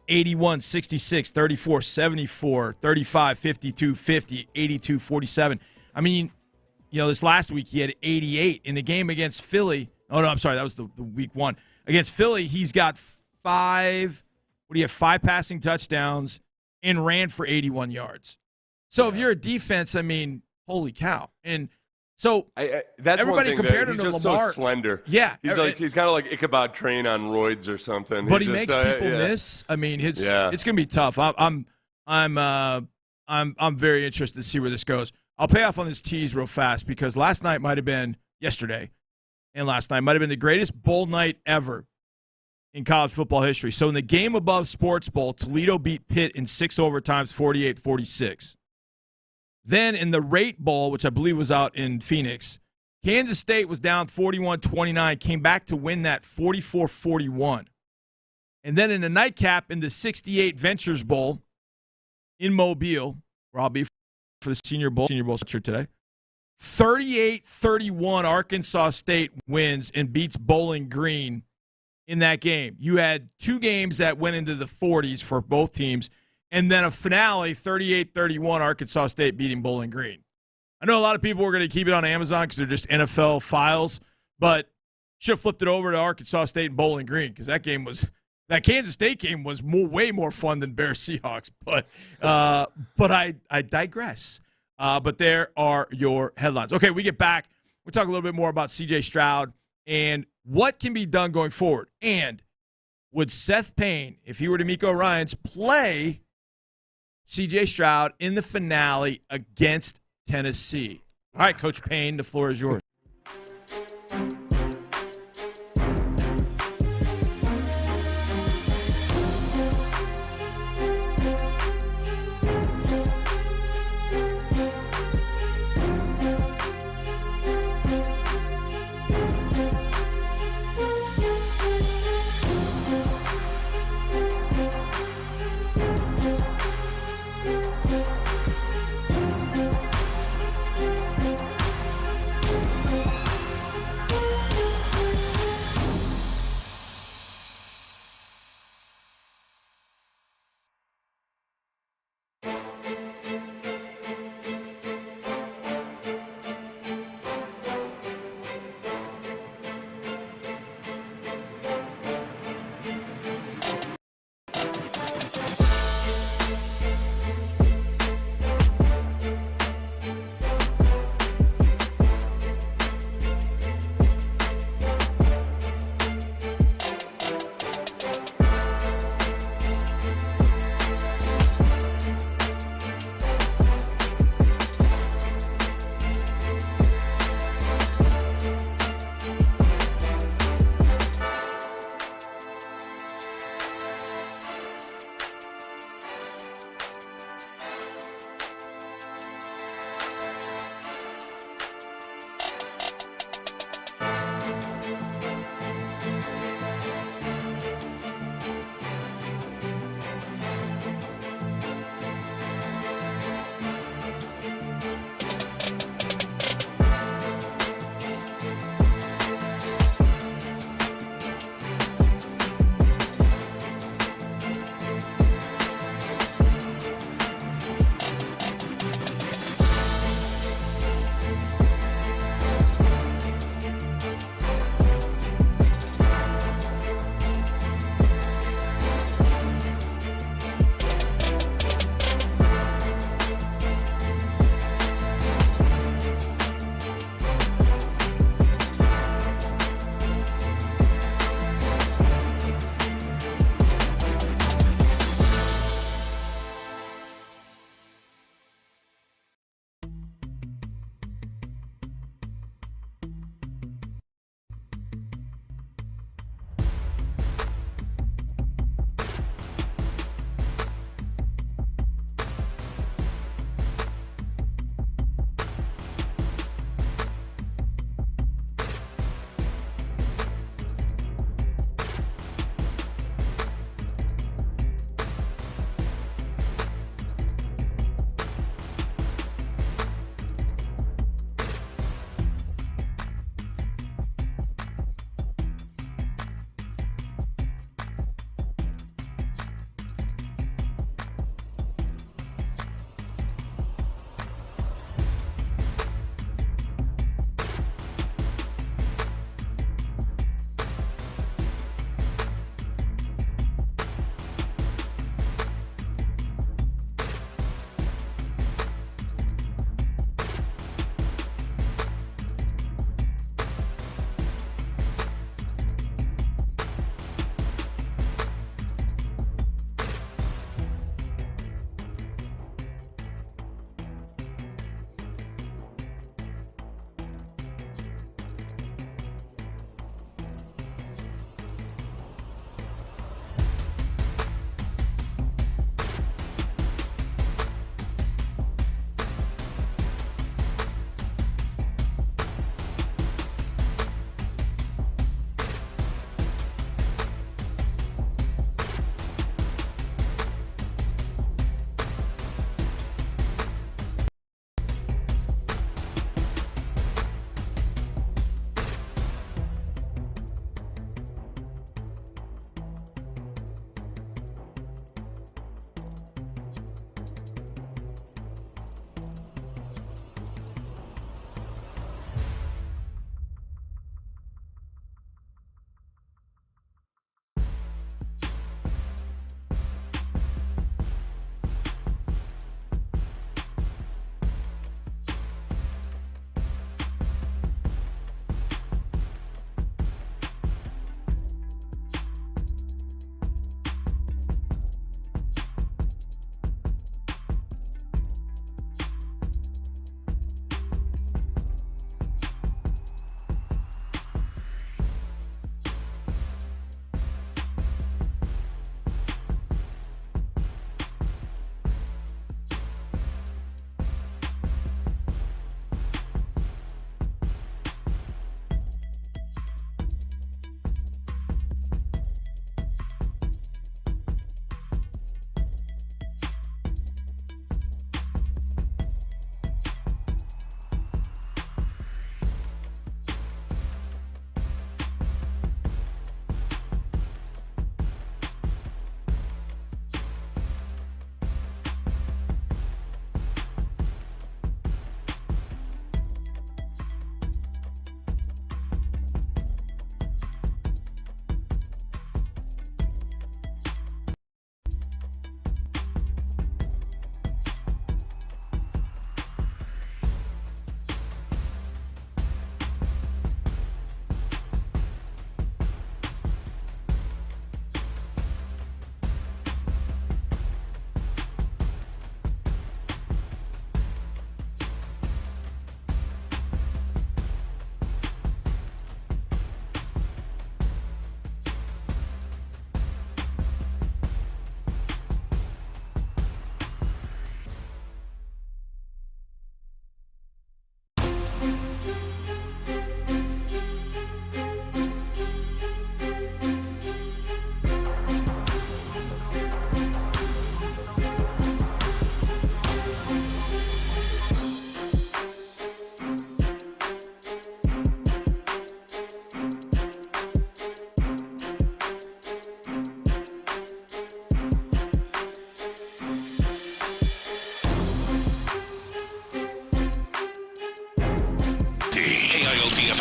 81, 66, 34, 74, 35, 52, 50, 82, 47. I mean, this last week he had 88 in the game against Philly. Oh, no, I'm sorry. That was the week 1. Against Philly, he's got 5 passing touchdowns and ran for 81 yards. So if you're a defense, I mean, holy cow. And So that's everybody compared him to just Lamar. So slender. Yeah, he's kind of like Ichabod Crane on roids or something. But he makes people miss. I mean, it's going to be tough. I'm very interested to see where this goes. I'll pay off on this tease real fast because yesterday and last night might have been the greatest bowl night ever in college football history. So in the game above Sports Bowl, Toledo beat Pitt in 6 overtimes, 48-46. Then in the Rate Bowl, which I believe was out in Phoenix, Kansas State was down 41-29, came back to win that 44-41. And then in the nightcap in the 68 Ventures Bowl in Mobile, where I'll be for the Senior Bowl shirt today, 38-31 Arkansas State wins and beats Bowling Green in that game. You had 2 games that went into the 40s for both teams, and then a finale, 38-31, Arkansas State beating Bowling Green. I know a lot of people were going to keep it on Amazon because they're just NFL files, but should have flipped it over to Arkansas State and Bowling Green because that Kansas State game was way more fun than Bears Seahawks. But I digress. But there are your headlines. Okay, we get back. We'll talk a little bit more about C.J. Stroud and what can be done going forward. And would Seth Payne, if he were D'Amico Ryans, play C.J. Stroud in the finale against Tennessee? All right, Coach Payne, the floor is yours.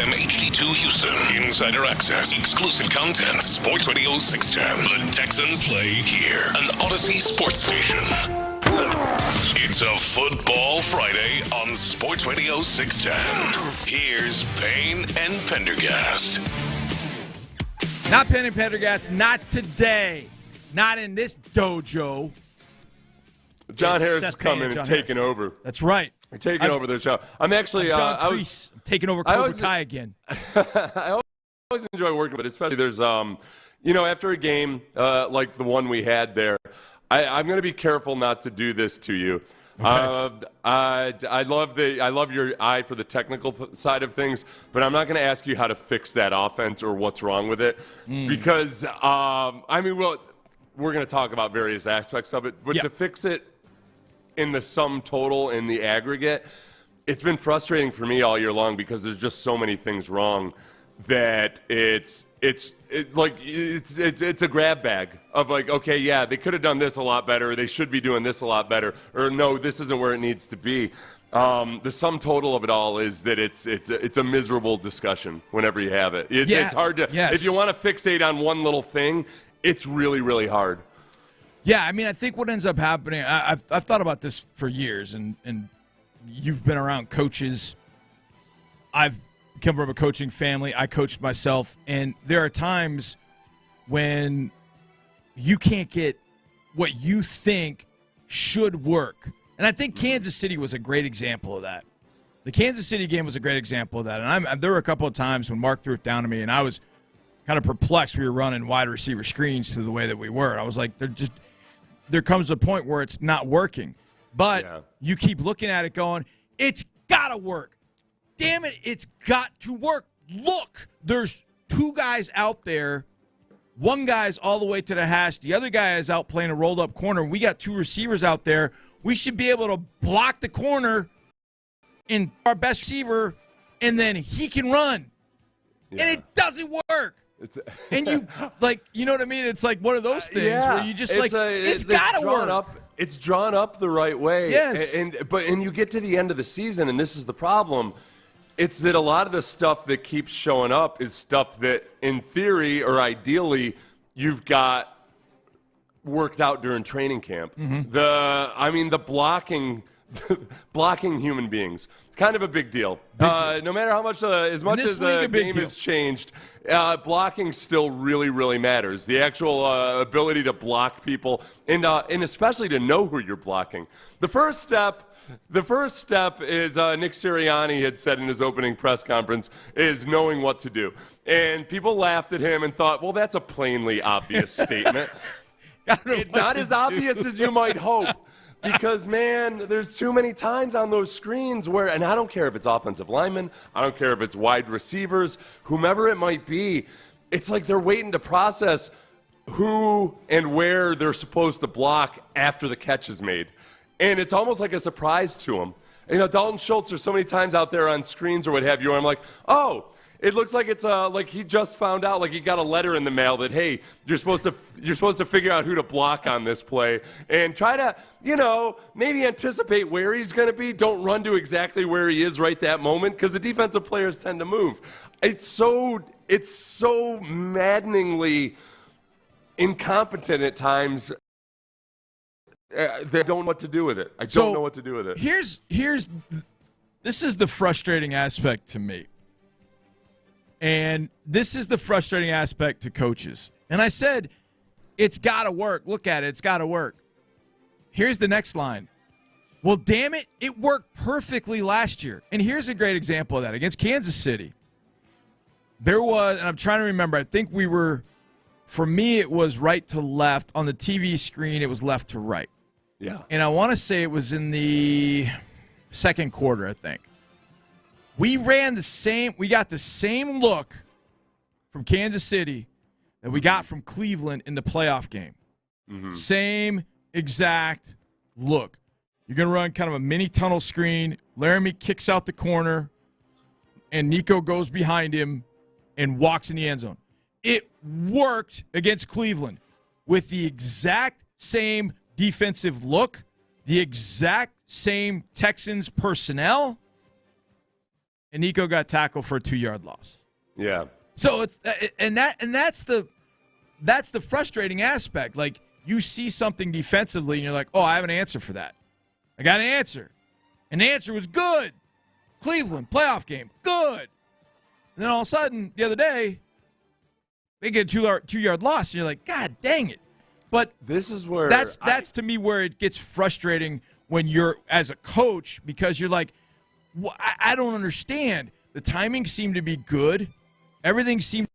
FM HD2 Houston. Insider access, exclusive content. Sports Radio 610. The Texans play here. An Odyssey sports station. It's a Football Friday on Sports Radio 610. Here's Payne and Pendergast. Not Payne and Pendergast, not today. Not in this dojo. John Harris is coming and taking over. That's right. Taking over the show. I'm actually John Kreese. I'm taking over Cobra Kai again. I always enjoy working with it, especially there's after a game like the one we had there. I'm going to be careful not to do this to you. Okay. I love your eye for the technical side of things, but I'm not going to ask you how to fix that offense or what's wrong with it because we're going to talk about various aspects of it, but to fix it in the sum total, in the aggregate, it's been frustrating for me all year long because there's just so many things wrong that it's a grab bag of like, okay, yeah, they could have done this a lot better, or they should be doing this a lot better, or no, this isn't where it needs to be. The sum total of it all is that it's a miserable discussion whenever you have it. It's hard to if you want to fixate on one little thing, it's really, really hard. Yeah, I mean, I think what ends up happening, I've thought about this for years, and you've been around coaches. I've come from a coaching family. I coached myself, and there are times when you can't get what you think should work. And I think Kansas City was a great example of that. The Kansas City game was a great example of that. And there were a couple of times when Mark threw it down to me, and I was kind of perplexed. We were running wide receiver screens to the way that we were. I was like, there comes a point where it's not working. But you keep looking at it going, it's got to work. Damn it, it's got to work. Look, there's two guys out there. One guy's all the way to the hash. The other guy is out playing a rolled-up corner. We got two receivers out there. We should be able to block the corner in our best receiver, and then he can run. Yeah. And it doesn't work. And you know what I mean? It's like one of those things where you just it's got to work. It's drawn up the right way. Yes. And you get to the end of the season, and this is the problem. It's that a lot of the stuff that keeps showing up is stuff that, in theory or ideally, you've got worked out during training camp. Mm-hmm. The blocking human beings. It's kind of a big deal. No matter how much, as much as the game has changed, blocking still really, really matters. The actual ability to block people and especially to know who you're blocking. The first step is Nick Sirianni had said in his opening press conference is knowing what to do. And people laughed at him and thought, well, that's a plainly obvious statement. It's not as obvious as you might hope. Because, man, there's too many times on those screens where, and I don't care if it's offensive linemen, I don't care if it's wide receivers, whomever it might be, it's like they're waiting to process who and where they're supposed to block after the catch is made. And it's almost like a surprise to them. You know, Dalton Schultz, there's so many times out there on screens or what have you, where I'm like, oh, it looks like it's like he just found out, like he got a letter in the mail that, hey, you're supposed to figure out who to block on this play and try to, maybe anticipate where he's going to be. Don't run to exactly where he is right that moment because the defensive players tend to move. It's so maddeningly incompetent at times. They don't know what to do with it. I don't know what to do with it. This is the frustrating aspect to me. And this is the frustrating aspect to coaches. And I said, it's got to work. Look at it. It's got to work. Here's the next line. Well, damn it, it worked perfectly last year. And here's a great example of that. Against Kansas City, there was, and I'm trying to remember, I think for me, it was right to left. On the TV screen, it was left to right. Yeah. And I want to say it was in the second quarter, I think. We got the same look from Kansas City that we got from Cleveland in the playoff game. Mm-hmm. Same exact look. You're going to run kind of a mini tunnel screen. Laramie kicks out the corner, and Nico goes behind him and walks in the end zone. It worked against Cleveland with the exact same defensive look, the exact same Texans personnel. and Nico got tackled for a 2-yard loss. Yeah. So it's that's the frustrating aspect. Like, you see something defensively, and you're like, oh, I have an answer for that. I got an answer. And the answer was good. Cleveland, playoff game, good. And then all of a sudden, the other day, they get a 2-yard loss, and you're like, God dang it. But this is where that's to me where it gets frustrating when you're as a coach, because you're like, I don't understand. The timing seemed to be good. Everything seemed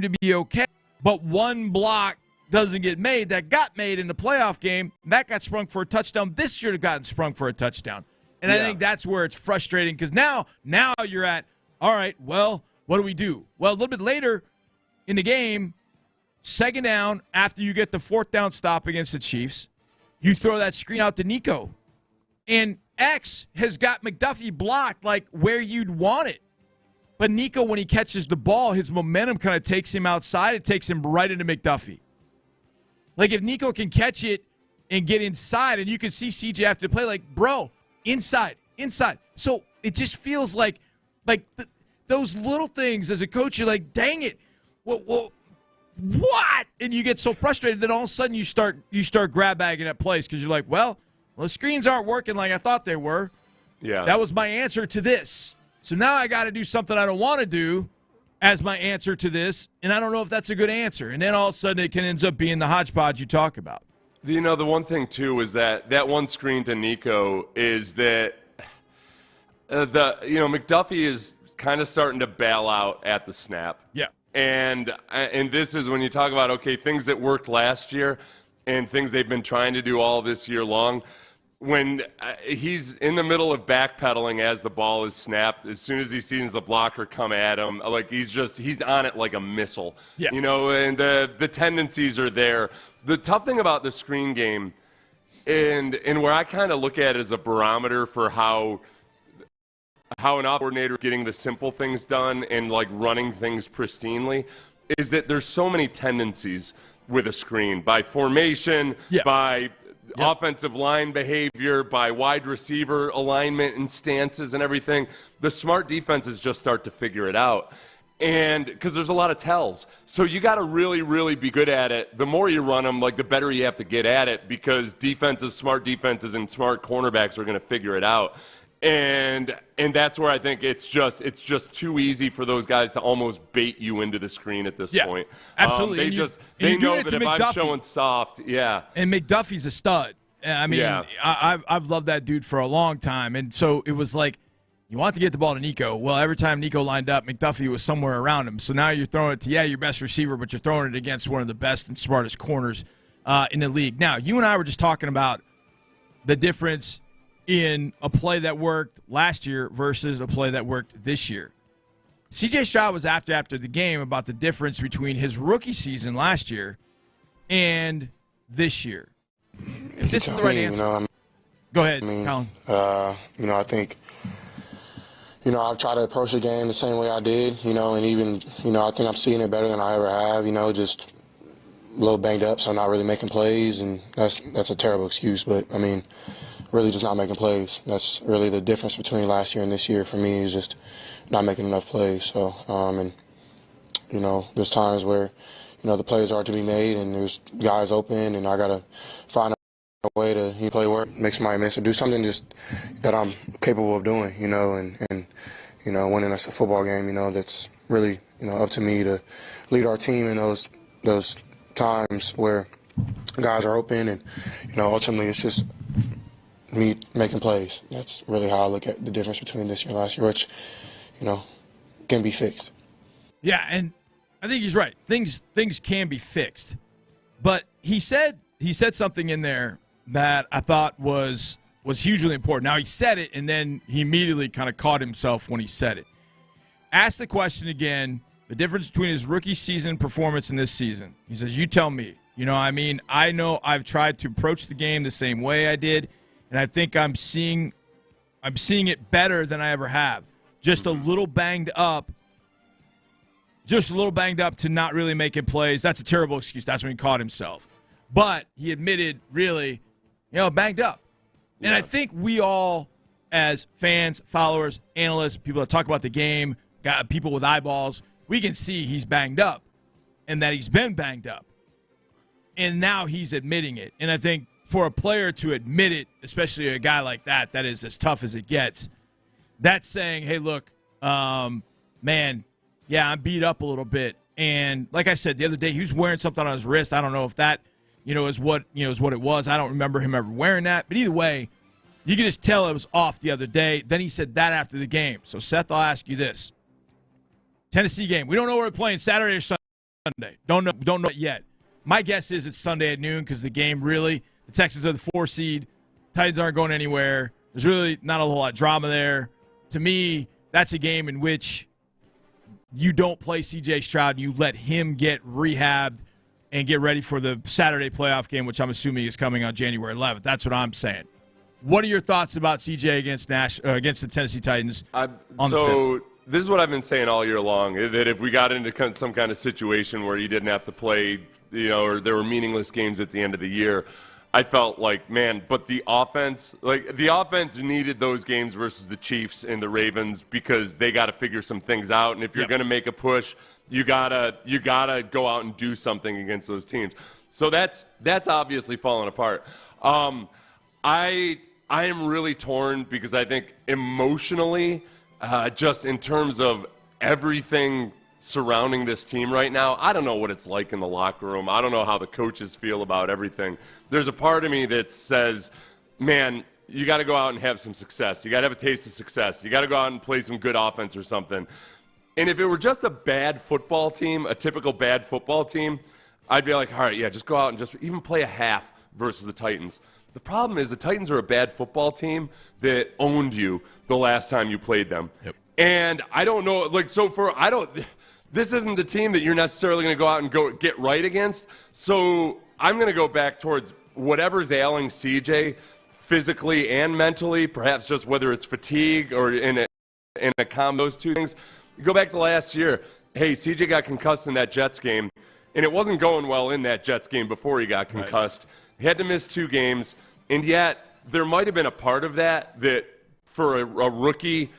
to be okay. But one block doesn't get made that got made in the playoff game. That got sprung for a touchdown. This should have gotten sprung for a touchdown. And I think that's where it's frustrating, because now you're at, all right, well, what do we do? Well, a little bit later in the game, second down, after you get the fourth down stop against the Chiefs, you throw that screen out to Nico. And X has got McDuffie blocked like where you'd want it. But Nico, when he catches the ball, his momentum kind of takes him outside. It takes him right into McDuffie. Like, if Nico can catch it and get inside, and you can see CJ after the play, like, bro, inside. So it just feels like those little things as a coach, you're like, dang it, well, what? And you get so frustrated that all of a sudden you start grab bagging at plays, because you're like, well, the screens aren't working like I thought they were. Yeah. That was my answer to this. So now I got to do something I don't want to do as my answer to this, and I don't know if that's a good answer. And then all of a sudden it can end up being the hodgepodge you talk about. The one thing, too, is that one screen to Nico is that McDuffie is kind of starting to bail out at the snap. Yeah. And this is when you talk about, okay, things that worked last year and things they've been trying to do all this year long. When he's in the middle of backpedaling as the ball is snapped, as soon as he sees the blocker come at him, like he's on it like a missile. Yeah. And the tendencies are there. The tough thing about the screen game, and where I kind of look at it as a barometer for how an offensive coordinator is getting the simple things done and like running things pristinely, is that there's so many tendencies with a screen, by formation, by offensive line behavior, by wide receiver alignment and stances and everything. The smart defenses just start to figure it out. And because there's a lot of tells. So you got to really, really be good at it. The more you run them, like, the better you have to get at it, because smart defenses and smart cornerbacks are going to figure it out. And that's where I think it's just too easy for those guys to almost bait you into the screen at this point. Absolutely. They know that if I'm showing soft, And McDuffie's a stud. I mean, I've loved that dude for a long time. And so it was like, you want to get the ball to Nico. Well, every time Nico lined up, McDuffie was somewhere around him. So now you're throwing it to, your best receiver, but you're throwing it against one of the best and smartest corners in the league. Now, you and I were just talking about the difference in a play that worked last year versus a play that worked this year. CJ Stroud was after the game about the difference between his rookie season last year and this year. If this is the right answer. Go ahead, Colin. I think, I've tried to approach the game the same way I did, and even, I think I'm seeing it better than I ever have, just a little banged up, so I'm not really making plays, and that's a terrible excuse, but, really just not making plays. That's really the difference between last year and this year for me, is just not making enough plays. So, there's times where, the plays are to be made and there's guys open and I got to find a way to play work, make somebody miss, or do something just that I'm capable of doing, and winning us a football game, that's really, up to me to lead our team in those times where guys are open and, ultimately it's just me making plays. That's really how I look at the difference between this year and last year, which, can be fixed. Yeah, and I think he's right. Things can be fixed. But he said something in there that I thought was hugely important. Now, he said it, and then he immediately kind of caught himself when he said it. Ask the question again, the difference between his rookie season performance and this season. He says, you tell me. I know I've tried to approach the game the same way I did, and I think I'm seeing it better than I ever have. Just a little banged up to not really making plays. That's a terrible excuse. That's when he caught himself. But he admitted, really, banged up. Yeah. And I think we all, as fans, followers, analysts, people that talk about the game, people with eyeballs, we can see he's banged up and that he's been banged up. And now he's admitting it. And I think for a player to admit it, especially a guy like that is as tough as it gets, that's saying, hey, look, man, yeah, I'm beat up a little bit. And like I said the other day, he was wearing something on his wrist. I don't know if that, is what it was. I don't remember him ever wearing that. But either way, you can just tell it was off the other day. Then he said that after the game. So, Seth, I'll ask you this. Tennessee game. We don't know where we're playing, Saturday or Sunday. Don't know it yet. My guess is it's Sunday at noon because the game really, the Texans are the 4 seed. Titans aren't going anywhere. There's really not a whole lot of drama there. To me, that's a game in which you don't play C.J. Stroud and you let him get rehabbed and get ready for the Saturday playoff game, which I'm assuming is coming on January 11th. That's what I'm saying. What are your thoughts about C.J. against the Tennessee Titans on the 5th? This is what I've been saying all year long, that if we got into some kind of situation where you didn't have to play, or there were meaningless games at the end of the year, I felt like, man, but the offense needed those games versus the Chiefs and the Ravens because they got to figure some things out. And if you're going to make a push, you gotta go out and do something against those teams. So that's obviously falling apart. I am really torn because I think emotionally, just in terms of everything surrounding this team right now, I don't know what it's like in the locker room. I don't know how the coaches feel about everything. There's a part of me that says, man, you got to go out and have some success. You got to have a taste of success. You got to go out and play some good offense or something. And if it were just a bad football team, a typical bad football team, I'd be like, all right, yeah, just go out and just even play a half versus the Titans. The problem is the Titans are a bad football team that owned you the last time you played them. Yep. And I don't know, this isn't the team that you're necessarily going to go out and go get right against. So I'm going to go back towards whatever's ailing CJ physically and mentally, perhaps just whether it's fatigue or in a combo, those two things. You go back to last year. Hey, CJ got concussed in that Jets game, and it wasn't going well in that Jets game before he got concussed. Right. He had to miss 2 games, and yet there might have been a part of that for a rookie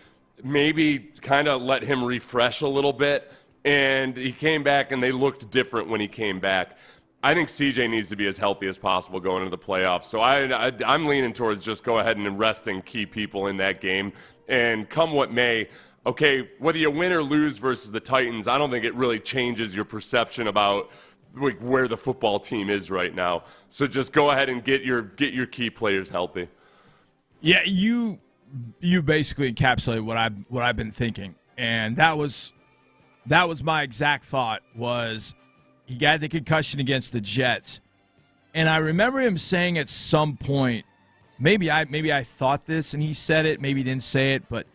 maybe kind of let him refresh a little bit. And he came back, and they looked different when he came back. I think CJ needs to be as healthy as possible going into the playoffs. So I'm leaning towards just go ahead and resting key people in that game. And come what may, okay, whether you win or lose versus the Titans, I don't think it really changes your perception about where the football team is right now. So just go ahead and get your key players healthy. Yeah, you basically encapsulated what I've been thinking, and that was my exact thought. Was he got the concussion against the Jets, and I remember him saying at some point, maybe I thought this and he said it, maybe he didn't say it, but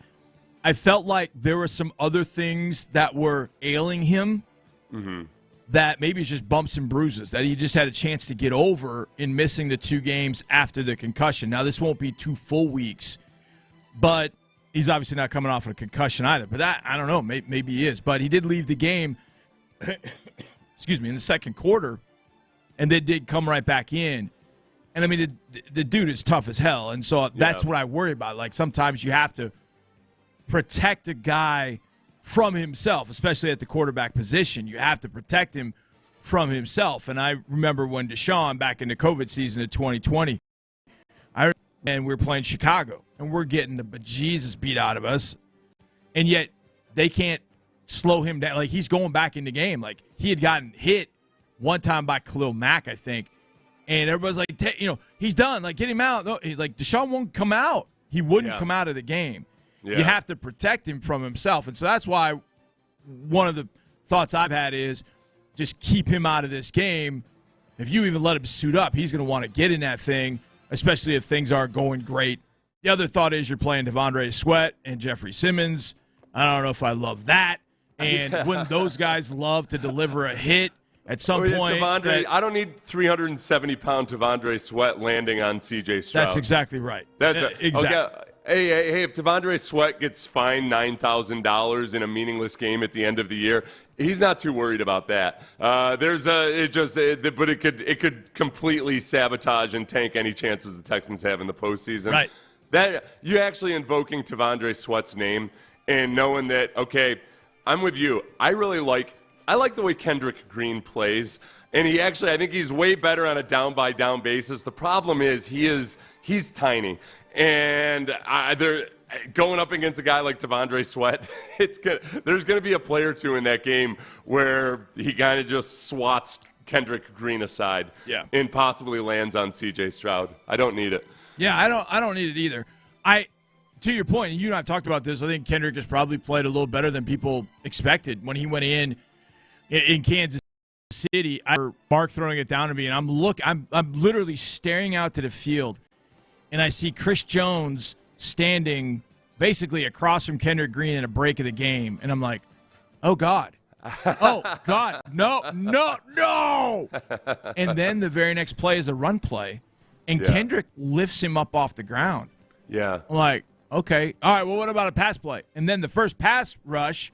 I felt like there were some other things that were ailing him. Mm-hmm. That maybe it's just bumps and bruises that he just had a chance to get over in missing the 2 games after the concussion. Now, this won't be 2 full weeks, but he's obviously not coming off of a concussion either. But that, I don't know, maybe he is. But he did leave the game, in the second quarter, and then did come right back in. And, I mean, the dude is tough as hell. And so that's what I worry about. Like, sometimes you have to protect a guy from himself, especially at the quarterback position. You have to protect him from himself. And I remember when Deshaun, back in the COVID season of 2020, and we were playing Chicago, and we're getting the bejesus beat out of us, and yet they can't slow him down. Like, he's going back in the game. Like, he had gotten hit one time by Khalil Mack, I think, and everybody's like, he's done. Like, get him out. No, like, Deshaun won't come out. He wouldn't come out of the game. Yeah. You have to protect him from himself. And so that's why one of the thoughts I've had is just keep him out of this game. If you even let him suit up, he's going to want to get in that thing, especially if things aren't going great. The other thought is you're playing Devondre Sweat and Jeffrey Simmons. I don't know if I love that. And when those guys love to deliver a hit at some point. I don't need 370-pound Devondre Sweat landing on C.J. Stroud. That's exactly right. Exactly. Okay. Hey, if Devondre Sweat gets fined $9,000 in a meaningless game at the end of the year, he's not too worried about that. But it could completely sabotage and tank any chances the Texans have in the postseason. Right. That you actually invoking T'Vondre Sweat's name and knowing that, okay, I'm with you. I like the way Kendrick Green plays. And I think he's way better on a down-by-down basis. The problem is he's tiny. And they're going up against a guy like T'Vondre Sweat, there's going to be a play or two in that game where he kind of just swats Kendrick Green aside and possibly lands on C.J. Stroud. I don't need it. Yeah, I don't need it either. To your point, and you and I talked about this, I think Kendrick has probably played a little better than people expected when he went in Kansas City. I remember Mark throwing it down to me, and I'm literally staring out to the field, and I see Chris Jones standing basically across from Kendrick Green in a break of the game, and I'm like, oh God, no. And then the very next play is a run play, and Kendrick lifts him up off the ground. Yeah, I'm like, okay, all right. Well, what about a pass play? And then the first pass rush,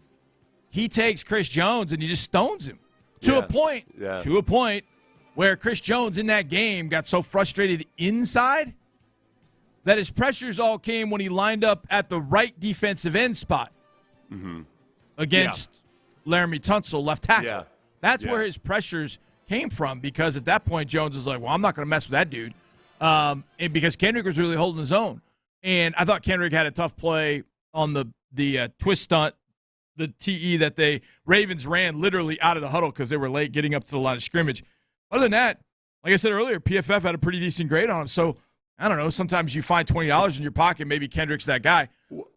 he takes Chris Jones and he just stones him. To a point where Chris Jones in that game got so frustrated inside that his pressures all came when he lined up at the right defensive end spot against Laramie Tunsil, left tackle. Yeah. That's where his pressures came from, because at that point Jones was like, well, I'm not going to mess with that dude, and because Kendrick was really holding his own. And I thought Kendrick had a tough play on the twist stunt, the TE that the Ravens ran literally out of the huddle because they were late getting up to the line of scrimmage. Other than that, like I said earlier, PFF had a pretty decent grade on him. So, I don't know, sometimes you find $20 in your pocket, maybe Kendrick's that guy.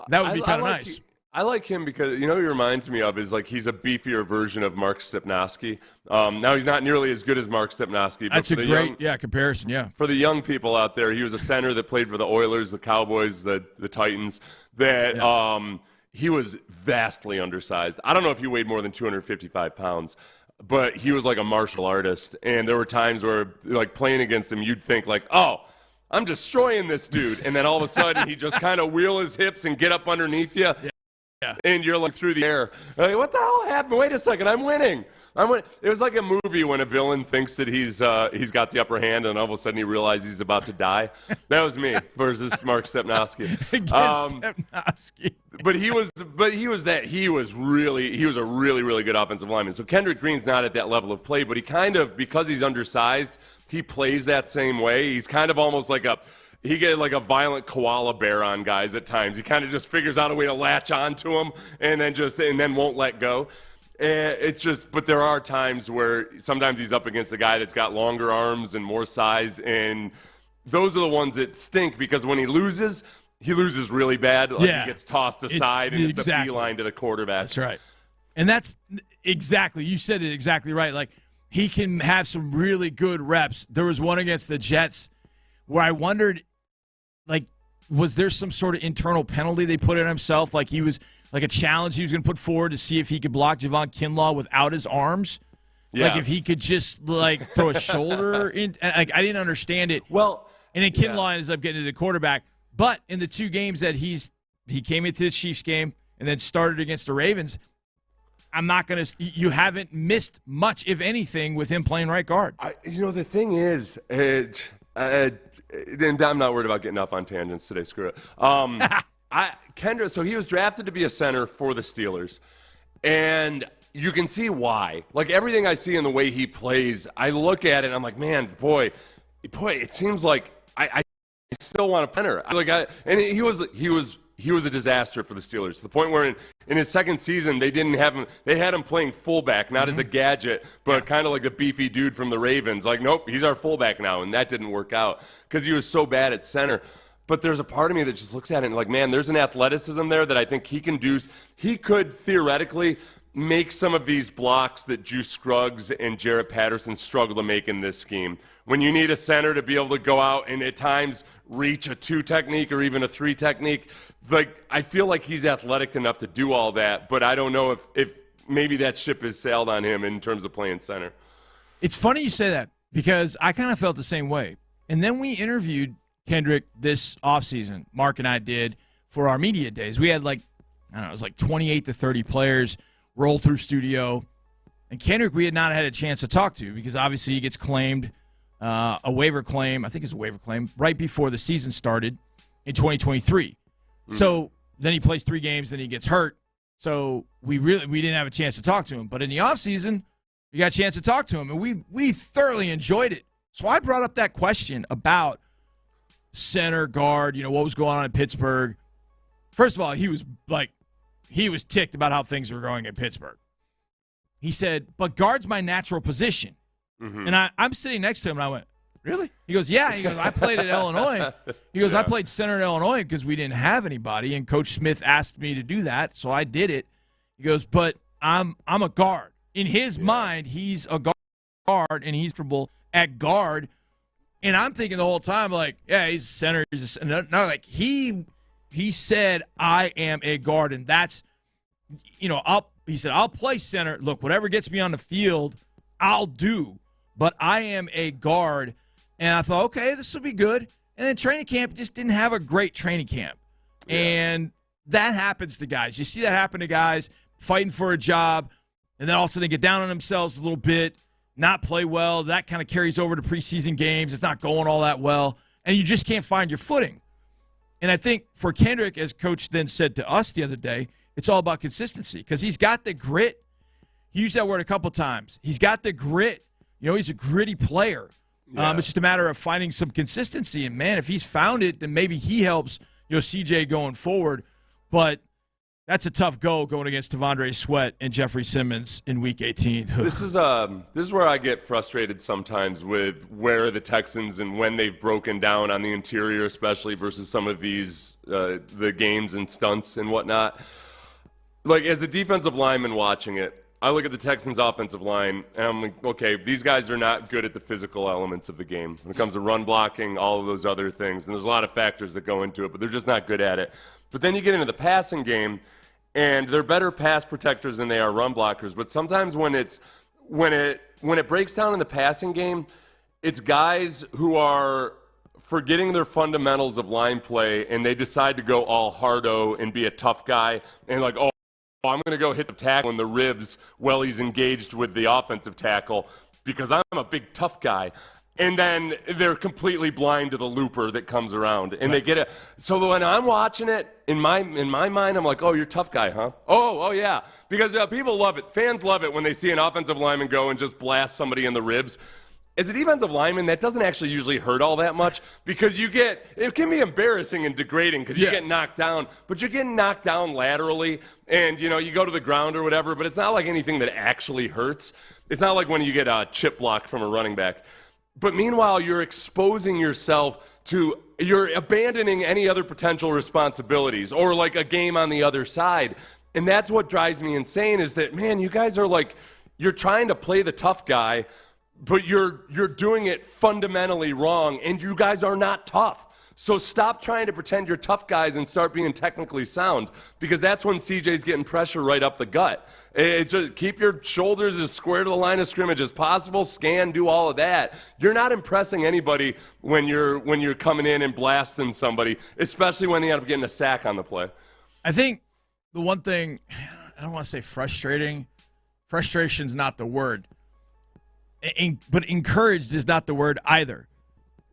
That would be kind of nice. I like him because, he reminds me of is like he's a beefier version of Mark Stepnoski. Now, he's not nearly as good as Mark Stepnoski. But that's a great comparison, For the young people out there, he was a center that played for the Oilers, the Cowboys, the Titans, he was vastly undersized. I don't know if he weighed more than 255 pounds, but he was like a martial artist. And there were times where, like, playing against him, you'd think, like, oh, I'm destroying this dude. And then all of a sudden, he just kind of wheel his hips and get up underneath you. Yeah. And you're like through the air. Like, what the hell happened? Wait a second, I'm winning. It was like a movie when a villain thinks that he's got the upper hand, and all of a sudden he realizes he's about to die. That was me versus Mark Stepnoski. Stepnoski. But he was a really, really good offensive lineman. So Kendrick Green's not at that level of play, but he kind of, because he's undersized, he plays that same way. He's kind of almost like he get like a violent koala bear on guys at times. He kind of just figures out a way to latch onto them and then won't let go. But there are times where sometimes he's up against a guy that's got longer arms and more size, and those are the ones that stink because when he loses really bad. Like he gets tossed aside and it's a beeline to the quarterback. That's right. And that's exactly, you said it exactly right. Like, he can have some really good reps. There was one against the Jets where I wondered, like, was there some sort of internal penalty they put on himself? Like, he was like a challenge he was going to put forward to see if he could block Javon Kinlaw without his arms. Yeah. Like, if he could just, like, throw a shoulder in. Like, I didn't understand it. Well, and then Kinlaw ends up getting to the quarterback. But in the two games that he came into the Chiefs game and then started against the Ravens, you haven't missed much, if anything, with him playing right guard. The thing is, and I'm not worried about getting off on tangents today. Screw it. Kendra, so he was drafted to be a center for the Steelers, and you can see why. Like, everything I see in the way he plays, I look at it and I'm like, man, boy, it seems like I still want a center. And he was a disaster for the Steelers to the point where in his second season they didn't have him. They had him playing fullback, not as a gadget, but kind of like a beefy dude from the Ravens. Like, nope, he's our fullback now, and that didn't work out because he was so bad at center. But there's a part of me that just looks at it and like, man, there's an athleticism there that I think he can do. He could theoretically make some of these blocks that Juice Scruggs and Jarrett Patterson struggle to make in this scheme. When you need a center to be able to go out and at times reach a 2 technique or even a 3 technique, like, I feel like he's athletic enough to do all that, but I don't know if maybe that ship has sailed on him in terms of playing center. It's funny you say that because I kind of felt the same way. And then we interviewed Kendrick this offseason. Mark and I did for our media days. We had it was like 28 to 30 players roll through studio. And Kendrick we had not had a chance to talk to because obviously he gets claimed, a waiver claim, I think it's a waiver claim, right before the season started. in 2023. So then he plays 3 games, then he gets hurt. So we didn't have a chance to talk to him. But in the offseason, we got a chance to talk to him, and we thoroughly enjoyed it. So I brought up that question about center, guard, what was going on in Pittsburgh. First of all, he was ticked about how things were going in Pittsburgh. He said, but guard's my natural position. And I'm sitting next to him, and I went, really? He goes, yeah. He goes, I played at Illinois. He goes, I played center in Illinois because we didn't have anybody, and Coach Smith asked me to do that, so I did it. He goes, but I'm a guard. In his mind, he's a guard, and he's comfortable at guard. And I'm thinking the whole time, like, yeah, he's a center. No, like he said, I am a guard, and that's, he said, I'll play center. Look, whatever gets me on the field, I'll do. But I am a guard. And I thought, okay, this will be good. And then training camp just didn't have a great training camp. Yeah. And that happens to guys. You see that happen to guys fighting for a job, and then all of a sudden they get down on themselves a little bit, not play well. That kind of carries over to preseason games. It's not going all that well. And you just can't find your footing. And I think for Kendrick, as Coach then said to us the other day, it's all about consistency because he's got the grit. He used that word a couple times. He's got the grit. He's a gritty player. Yeah. It's just a matter of finding some consistency. And, man, if he's found it, then maybe he helps, CJ going forward. But that's a tough go going against Tavondre Sweat and Jeffrey Simmons in Week 18. This is where I get frustrated sometimes with where the Texans and when they've broken down on the interior, especially versus some of these the games and stunts and whatnot. Like, as a defensive lineman watching it, I look at the Texans' offensive line, and I'm like, okay, these guys are not good at the physical elements of the game. When it comes to run blocking, all of those other things, and there's a lot of factors that go into it, but they're just not good at it. But then you get into the passing game, and they're better pass protectors than they are run blockers. But sometimes when it breaks down in the passing game, it's guys who are forgetting their fundamentals of line play, and they decide to go all hardo and be a tough guy, and like, I'm going to go hit the tackle in the ribs while he's engaged with the offensive tackle because I'm a big tough guy. And then they're completely blind to the looper that comes around, and they get it. So when I'm watching it, in my mind, I'm like, oh, you're a tough guy, huh? Oh, yeah. Because people love it. Fans love it when they see an offensive lineman go and just blast somebody in the ribs. As a defensive lineman, that doesn't actually usually hurt all that much because it can be embarrassing and degrading because you get knocked down, but you're getting knocked down laterally and, you go to the ground or whatever, but it's not like anything that actually hurts. It's not like when you get a chip block from a running back. But meanwhile, you're exposing yourself you're abandoning any other potential responsibilities or like a game on the other side. And that's what drives me insane is that, man, you guys are like, you're trying to play the tough guy, but you're doing it fundamentally wrong, and you guys are not tough. So stop trying to pretend you're tough guys and start being technically sound, because that's when CJ's getting pressure right up the gut. It's just keep your shoulders as square to the line of scrimmage as possible, scan, do all of that. You're not impressing anybody when you're coming in and blasting somebody, especially when they end up getting a sack on the play. I think the one thing, I don't want to say frustrating. Frustration's not the word. But encouraged is not the word either.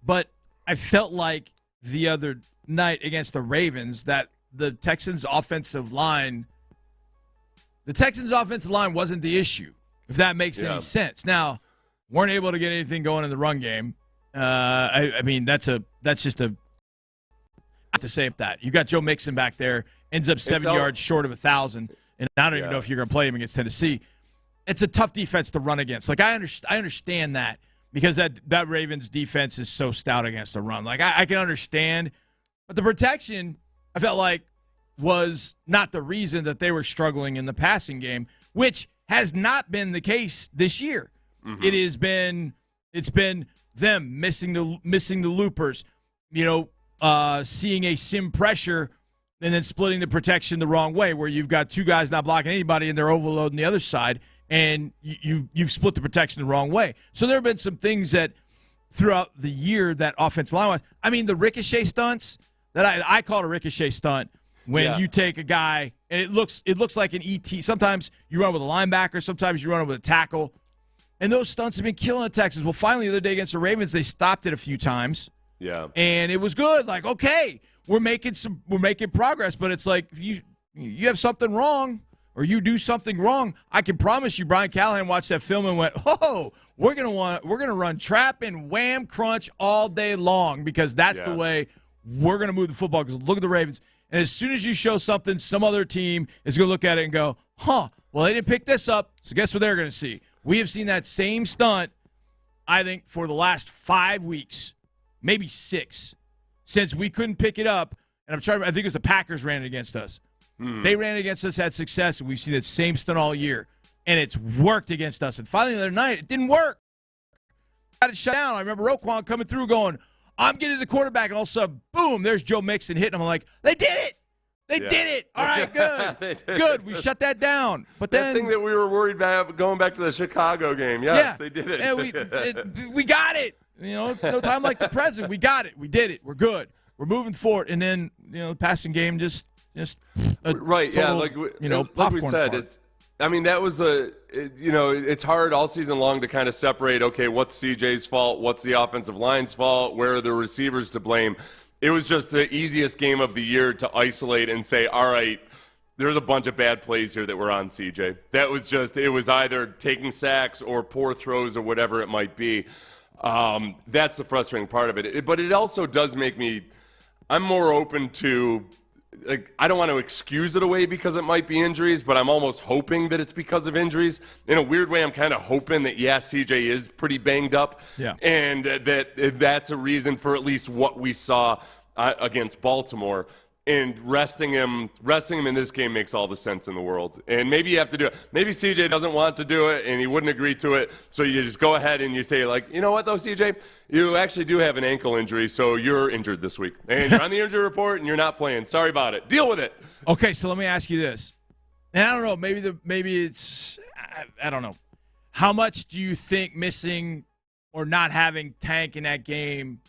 But I felt like the other night against the Ravens that the Texans' offensive line wasn't the issue, if that makes any sense. Now, weren't able to get anything going in the run game. I mean, that's just a not to say that. You got Joe Mixon back there, ends up 7 yards short of 1,000, and I don't even know if you're going to play him against Tennessee. It's a tough defense to run against. Like, I understand that because that Ravens defense is so stout against the run. Like, I can understand. But the protection, I felt like, was not the reason that they were struggling in the passing game, which has not been the case this year. Mm-hmm. It's been them missing the loopers, seeing a sim pressure and then splitting the protection the wrong way, where you've got two guys not blocking anybody and they're overloading the other side. And you've split the protection the wrong way. So there have been some things that throughout the year that offensive line-wise, I mean, the ricochet stunts that I call it a ricochet stunt when you take a guy and it looks like an ET. Sometimes you run with a linebacker, sometimes you run with a tackle, and those stunts have been killing the Texans. Well, finally the other day against the Ravens, they stopped it a few times. Yeah, and it was good. Like, okay, we're making progress, but it's like if you have something wrong or you do something wrong, I can promise you Brian Callahan watched that film and went, "Oh, we're gonna run trap and wham crunch all day long because that's the way we're gonna move the football." Because look at the Ravens, and as soon as you show something, some other team is gonna look at it and go, "Huh, well they didn't pick this up, so guess what they're gonna see." We have seen that same stunt, I think, for the last 5 weeks, maybe 6, since we couldn't pick it up. And I think it was the Packers ran it against us. They ran it against us, had success, and we've seen that same stunt all year. And it's worked against us. And finally, the other night, it didn't work. Got it shut down. I remember Roquan coming through going, "I'm getting the quarterback." And all of a sudden, boom, there's Joe Mixon hitting him. I'm like, they did it. They did it. All right, good. Good. We shut that down. But then that thing that we were worried about going back to the Chicago game. Yes, they did it. And we got it. No time like the present. We got it. We did it. We're good. We're moving forward. And then, the passing game just right. Total, like we said, fart. that was it's hard all season long to kind of separate, okay, what's CJ's fault? What's the offensive line's fault? Where are the receivers to blame? It was just the easiest game of the year to isolate and say, all right, there's a bunch of bad plays here that were on CJ. That was it was either taking sacks or poor throws or whatever it might be. That's the frustrating part of it. But it also does make me, I'm more open to, I don't want to excuse it away because it might be injuries, but I'm almost hoping that it's because of injuries. In a weird way, I'm kind of hoping that, CJ is pretty banged up. Yeah. And that's a reason for at least what we saw against Baltimore. And resting him in this game makes all the sense in the world. And maybe you have to do it. Maybe CJ doesn't want to do it, and he wouldn't agree to it. So you just go ahead and you say, you know what, though, CJ? You actually do have an ankle injury, so you're injured this week. And you're on the injury report, and you're not playing. Sorry about it. Deal with it. Okay, so let me ask you this. And I don't know, maybe it's I don't know. How much do you think missing or not having Tank in that game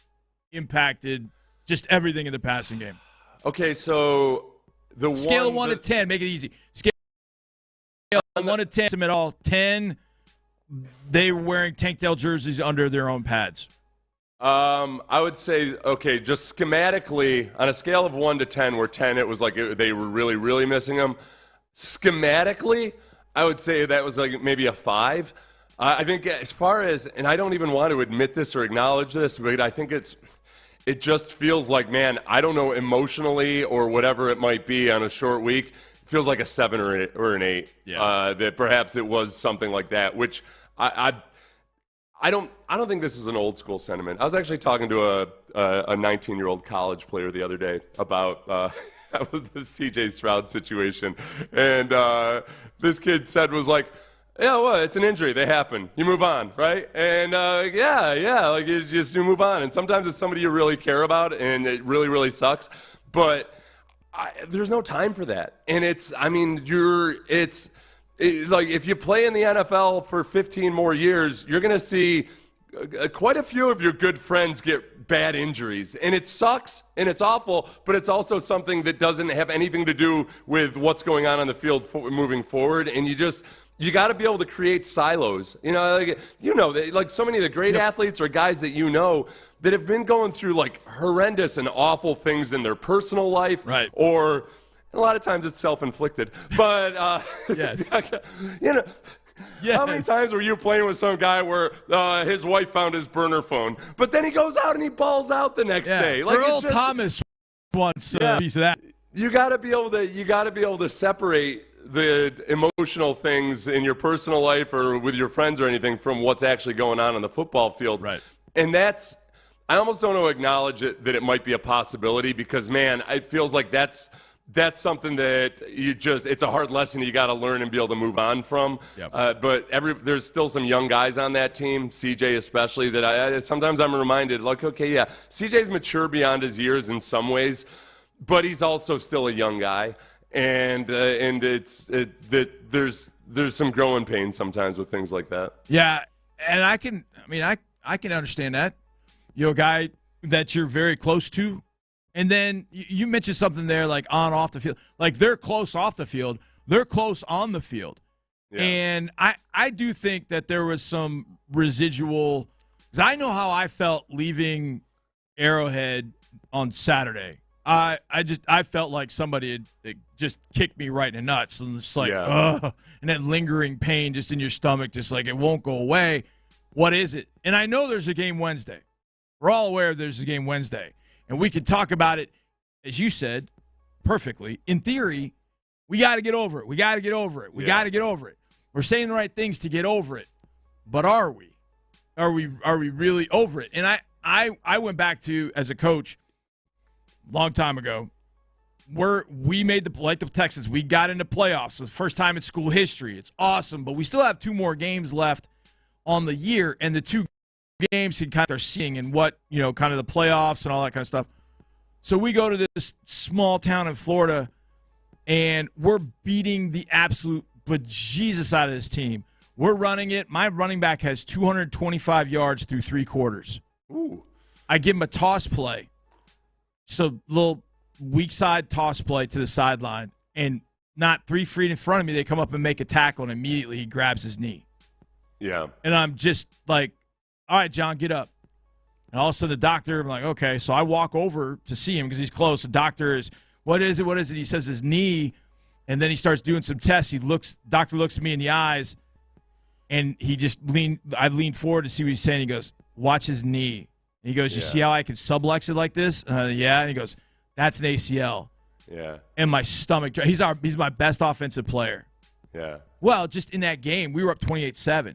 impacted just everything in the passing game? Okay, so the scale of 1 to 10, make it easy. Scale of 1 to 10, submit all 10. They were wearing Tank Dell jerseys under their own pads. I would say, okay, just schematically, on a scale of 1 to 10, where 10 it was like they were really, really missing them. Schematically, I would say that was like maybe a 5. I think as far as, and I don't even want to admit this or acknowledge this, but I think it just feels like, man, I don't know, emotionally or whatever it might be on a short week, it feels like a 7 or an 8. Yeah. That perhaps it was something like that, which I don't think this is an old school sentiment. I was actually talking to a 19-year-old college player the other day about the CJ Stroud situation, and this kid was like, "Yeah, well, it's an injury. They happen. You move on, right?" And you move on. And sometimes it's somebody you really care about, and it really, really sucks. But there's no time for that. And if you play in the NFL for 15 more years, you're going to see quite a few of your good friends get bad injuries. And it sucks, and it's awful, but it's also something that doesn't have anything to do with what's going on the field moving forward. And you got to be able to create silos. So many of the great athletes are guys that that have been going through like horrendous and awful things in their personal life. Right. Or a lot of times it's self-inflicted. But, yes. Yes. How many times were you playing with some guy where his wife found his burner phone, but then he goes out and he balls out the next day? Earl Thomas wants a piece of that. You got to be able to separate the emotional things in your personal life or with your friends or anything from what's actually going on the football field. Right. And I almost don't want to acknowledge that it might be a possibility because, man, it feels like that's something that it's a hard lesson you got to learn and be able to move on from. Yep. But there's still some young guys on that team, CJ especially, that sometimes I'm reminded, CJ's mature beyond his years in some ways, but he's also still a young guy. And there's some growing pains sometimes with things like that. Yeah, and I can understand that. You're a guy that you're very close to, and then you mentioned something there like off the field. Like they're close off the field, they're close on the field, and I do think that there was some residual. Because I know how I felt leaving Arrowhead on Saturday. I felt like somebody had just kicked me right in the nuts, and it's like, ugh, and that lingering pain just in your stomach, just like it won't go away. What is it? And I know there's a game Wednesday. We're all aware there's a game Wednesday, and we can talk about it, as you said, perfectly. In theory, we got to get over it. We got to get over it. We got to get over it. We're saying the right things to get over it, but are we? Are we really over it? And I went back to, as a coach, long time ago, we made like the Texans, we got into playoffs. So the first time in school history. It's awesome, but we still have 2 more games left on the year, and the 2 games can kind of seeing and what, kind of the playoffs and all that kind of stuff. So we go to this small town in Florida, and we're beating the absolute bejesus out of this team. We're running it. My running back has 225 yards through 3 quarters. Ooh. I give him a toss play. So little weak side toss play to the sideline, and not 3 feet in front of me, they come up and make a tackle, and immediately he grabs his knee. Yeah. And I'm just like, all right, John, get up. And all of a sudden the doctor, I'm like, okay. So I walk over to see him because he's close. The doctor is, what is it? What is it? He says his knee, and then he starts doing some tests. Doctor looks at me in the eyes, and I leaned forward to see what he's saying. He goes, watch his knee. And he goes, you see how I can sublux it like this? Yeah. And he goes, that's an ACL. Yeah. And my stomach, he's my best offensive player. Yeah. Well, just in that game, we were up 28-7.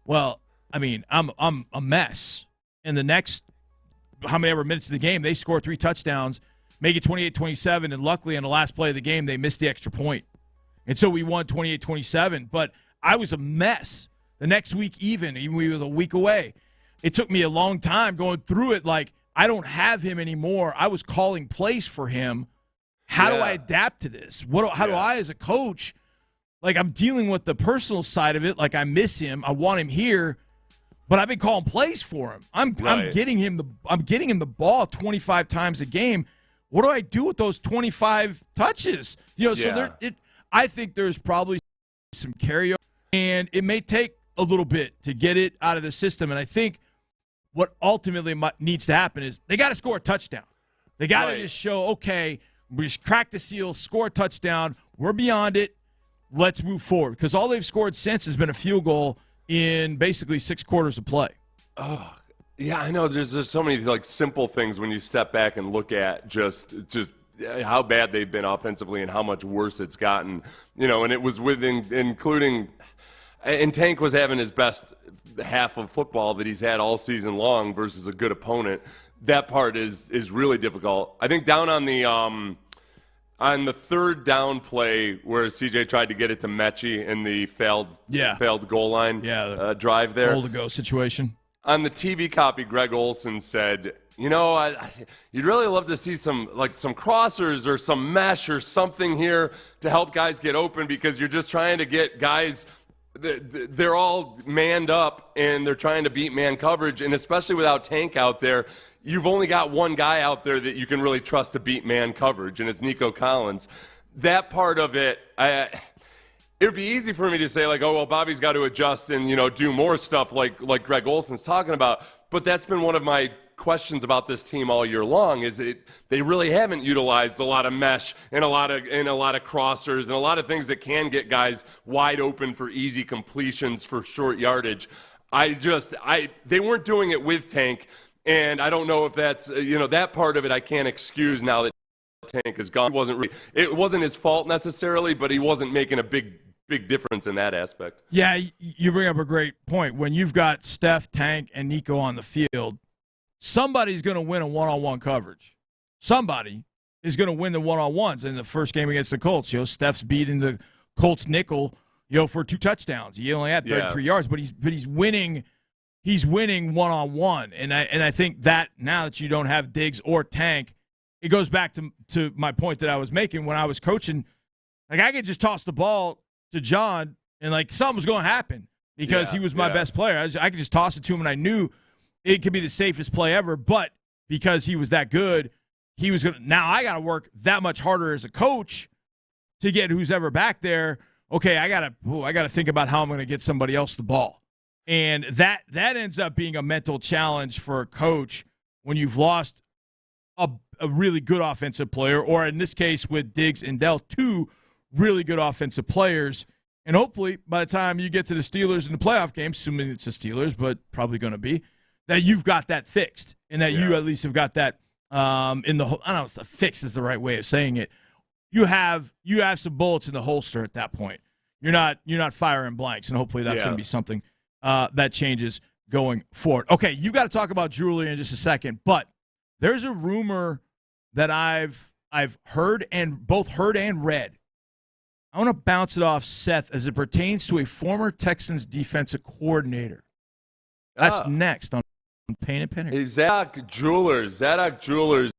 Well, I mean, I'm a mess. In the next how many ever minutes of the game, they score 3 touchdowns, make it 28-27, and luckily in the last play of the game, they missed the extra point. And so we won 28-27. But I was a mess. The next week, even we were a week away. It took me a long time going through it. Like, I don't have him anymore. I was calling plays for him. How do I adapt to this? How do I, as a coach, like, I'm dealing with the personal side of it. Like, I miss him. I want him here, but I've been calling plays for him. I'm getting him the ball 25 times a game. What do I do with those 25 touches? So I think there's probably some carryover, and it may take a little bit to get it out of the system. And I think what ultimately needs to happen is they got to score a touchdown. They got to just show, okay, we just cracked the seal, score a touchdown. We're beyond it. Let's move forward. Because all they've scored since has been a field goal in basically 6 quarters of play. Oh, yeah, I know. There's so many like simple things when you step back and look at just how bad they've been offensively and how much worse it's gotten. And it was including – and Tank was having his best half of football that he's had all season long versus a good opponent. That part is really difficult. I think down on the 3rd down play where CJ tried to get it to Mechie in the failed goal line drive there. Goal to go situation. On the TV copy, Greg Olson said, you'd really love to see some crossers or some mesh or something here to help guys get open, because you're just trying to get guys – they're all manned up and they're trying to beat man coverage, and especially without Tank out there, you've only got one guy out there that you can really trust to beat man coverage, and it's Nico Collins. That part of it, it would be easy for me to say, like, oh, well, Bobby's got to adjust and, do more stuff like Greg Olson's talking about, but that's been one of my questions about this team all year long, is they really haven't utilized a lot of mesh and a lot of crossers and a lot of things that can get guys wide open for easy completions for short yardage. They weren't doing it with Tank, and I don't know if that's that part of it I can't excuse now that Tank is gone. It wasn't his fault necessarily, but he wasn't making a big difference in that aspect. Yeah, you bring up a great point. When you've got Steph, Tank, and Nico on the field, somebody's going to win a one-on-one coverage. Somebody is going to win the one-on-ones. In the first game against the Colts, Steph's beating the Colts nickel, for 2 touchdowns. He only had 33 yards, but he's winning. He's winning one-on-one, and I think that now that you don't have Diggs or Tank, it goes back to my point that I was making when I was coaching. Like, I could just toss the ball to John, and like something was going to happen because he was my best player. I could just toss it to him, and I knew it could be the safest play ever, but because he was that good, he was going to – now I got to work that much harder as a coach to get who's ever back there. Okay, I got to think about how I'm going to get somebody else the ball. And that ends up being a mental challenge for a coach when you've lost a really good offensive player, or in this case with Diggs and Dell, 2 really good offensive players. And hopefully by the time you get to the Steelers in the playoff game, assuming it's the Steelers, but probably going to be, that you've got that fixed and that you at least have got that in the – I don't know if fixed is the right way of saying it. You have some bullets in the holster at that point. You're not firing blanks, and hopefully that's going to be something that changes going forward. Okay, you've got to talk about Julie in just a second, but there's a rumor that I've heard and read. I want to bounce it off Seth as it pertains to a former Texans defensive coordinator. That's next on Payne and Pendergast. Zadok Jewelers.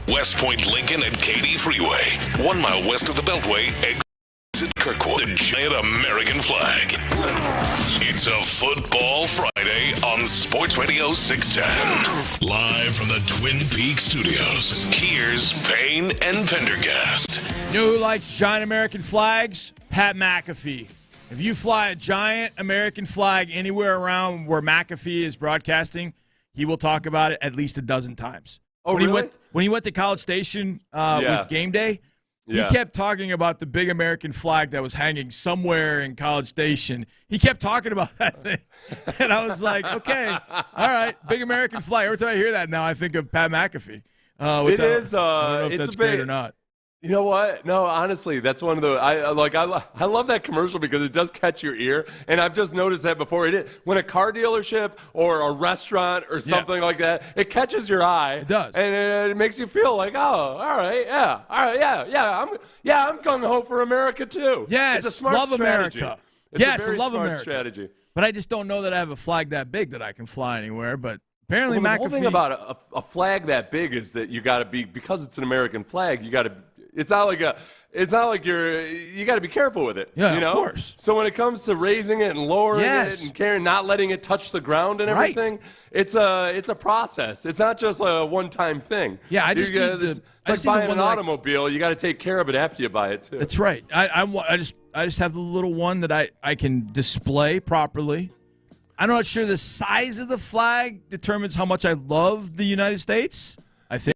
West Point Lincoln and Katy Freeway, 1 mile west of the Beltway, exit Kirkwood, the giant American flag. It's a Football Friday on Sports Radio 610. Live from the Twin Peaks studios, here's Payne and Pendergast. You know who likes giant American flags? Pat McAfee. If you fly a giant American flag anywhere around where McAfee is broadcasting, he will talk about it at least a dozen times. Oh, when he went to College Station with Game Day, he kept talking about the big American flag that was hanging somewhere in College Station. He kept talking about that thing. And I was like, okay, all right, big American flag. Every time I hear that now, I think of Pat McAfee. I don't know if that's great or not. You know what? No, honestly, that's one of the I love that commercial because it does catch your ear, and I've just noticed that before. When a car dealership or a restaurant or something like that, it catches your eye. It does, and it makes you feel like, oh, all right, I'm gung ho for America too. Yes, it's a smart love strategy. America. It's a very love smart America. Strategy. But I just don't know that I have a flag that big that I can fly anywhere. But apparently, the McAfee. whole thing about a flag that big is that you got to be, because it's an American flag. You got to. It's not like you got to be careful with it. Yeah, you know? Of course. So when it comes to raising it and lowering it and not letting it touch the ground and everything, it's a process. It's not just a one-time thing. Yeah, I just need it's like buying an automobile. You got to take care of it after you buy it too. That's right. I just have the little one that I can display properly. I'm not sure the size of the flag determines how much I love the United States. I think.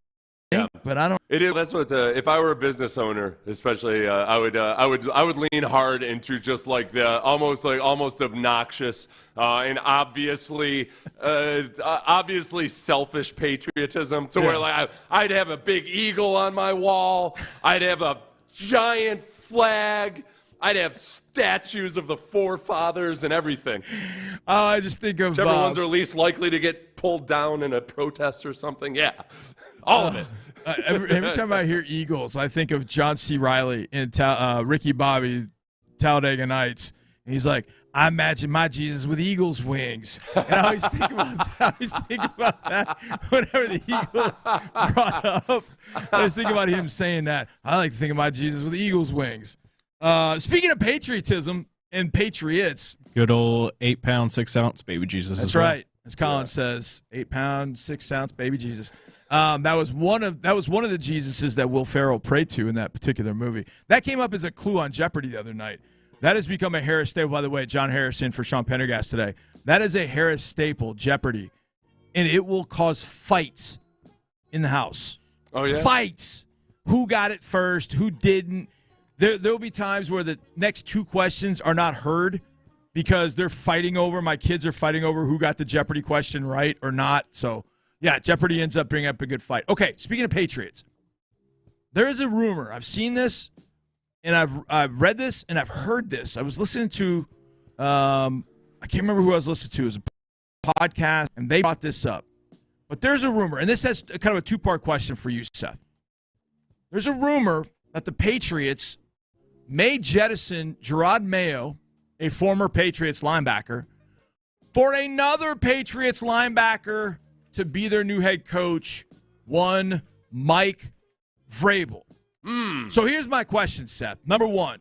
Yeah, but I don't. It is. That's what. If I were a business owner, especially, I would lean hard into just like the almost obnoxious and obviously selfish patriotism. To where like I'd have a big eagle on my wall. I'd have a giant flag. I'd have statues of the forefathers and everything. I just think of whichever ones are least likely to get pulled down in a protest or something. Yeah. All of it. Every time I hear Eagles, I think of John C. Reilly in Ricky Bobby, Talladega Nights. And he's like, I imagine my Jesus with eagle's wings. And I always think about that whenever the Eagles brought up. I always think about him saying that. I like to think of my Jesus with eagle's wings. Speaking of patriotism and patriots. Good old 8 pound, 6 ounce baby Jesus. That's right. As Colin says, 8 pound, 6 ounce baby Jesus. That was one of the Jesuses that Will Ferrell prayed to in that particular movie. That came up as a clue on Jeopardy the other night. That has become a Harris staple. By the way, John Harrison for Sean Pendergast today. That is a Harris staple, Jeopardy, and it will cause fights in the house. Oh yeah, fights. Who got it first? Who didn't? There'll be times where the next two questions are not heard because they're fighting over. My kids are fighting over who got the Jeopardy question right or not. So. Yeah, Jeopardy ends up bringing up a good fight. Okay, speaking of Patriots, there is a rumor. I've seen this, and I've read this, and I've heard this. I was listening to, I can't remember who I was listening to. It was a podcast, and they brought this up. But there's a rumor, and this has kind of a two-part question for you, Seth. There's a rumor that the Patriots may jettison Gerard Mayo, a former Patriots linebacker, for another Patriots linebacker to be their new head coach, one Mike Vrabel. So here's my question, Seth. Number one,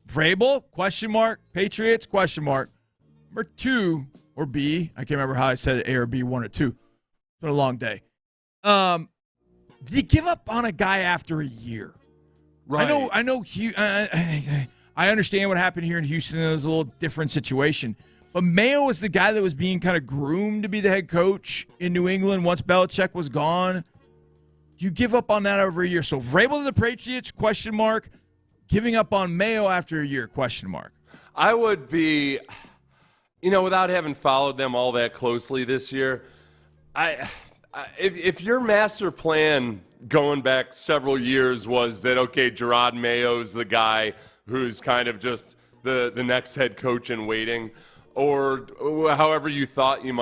Vrabel, question mark, Patriots, question mark. Number two, or B, I can't remember how I said it, A or B, one or two. It's been a long day. Do you give up on a guy after a year? Right. I know. I understand what happened here in Houston. It was a little different situation. But Mayo was the guy that was being kind of groomed to be the head coach in New England once Belichick was gone. You give up on that over a year. So Vrabel to the Patriots, question mark. Giving up on Mayo after a year, question mark. I would be, without having followed them all that closely this year, if your master plan going back several years was that, okay, Gerard Mayo's the guy who's kind of just the next head coach in waiting, or however you thought it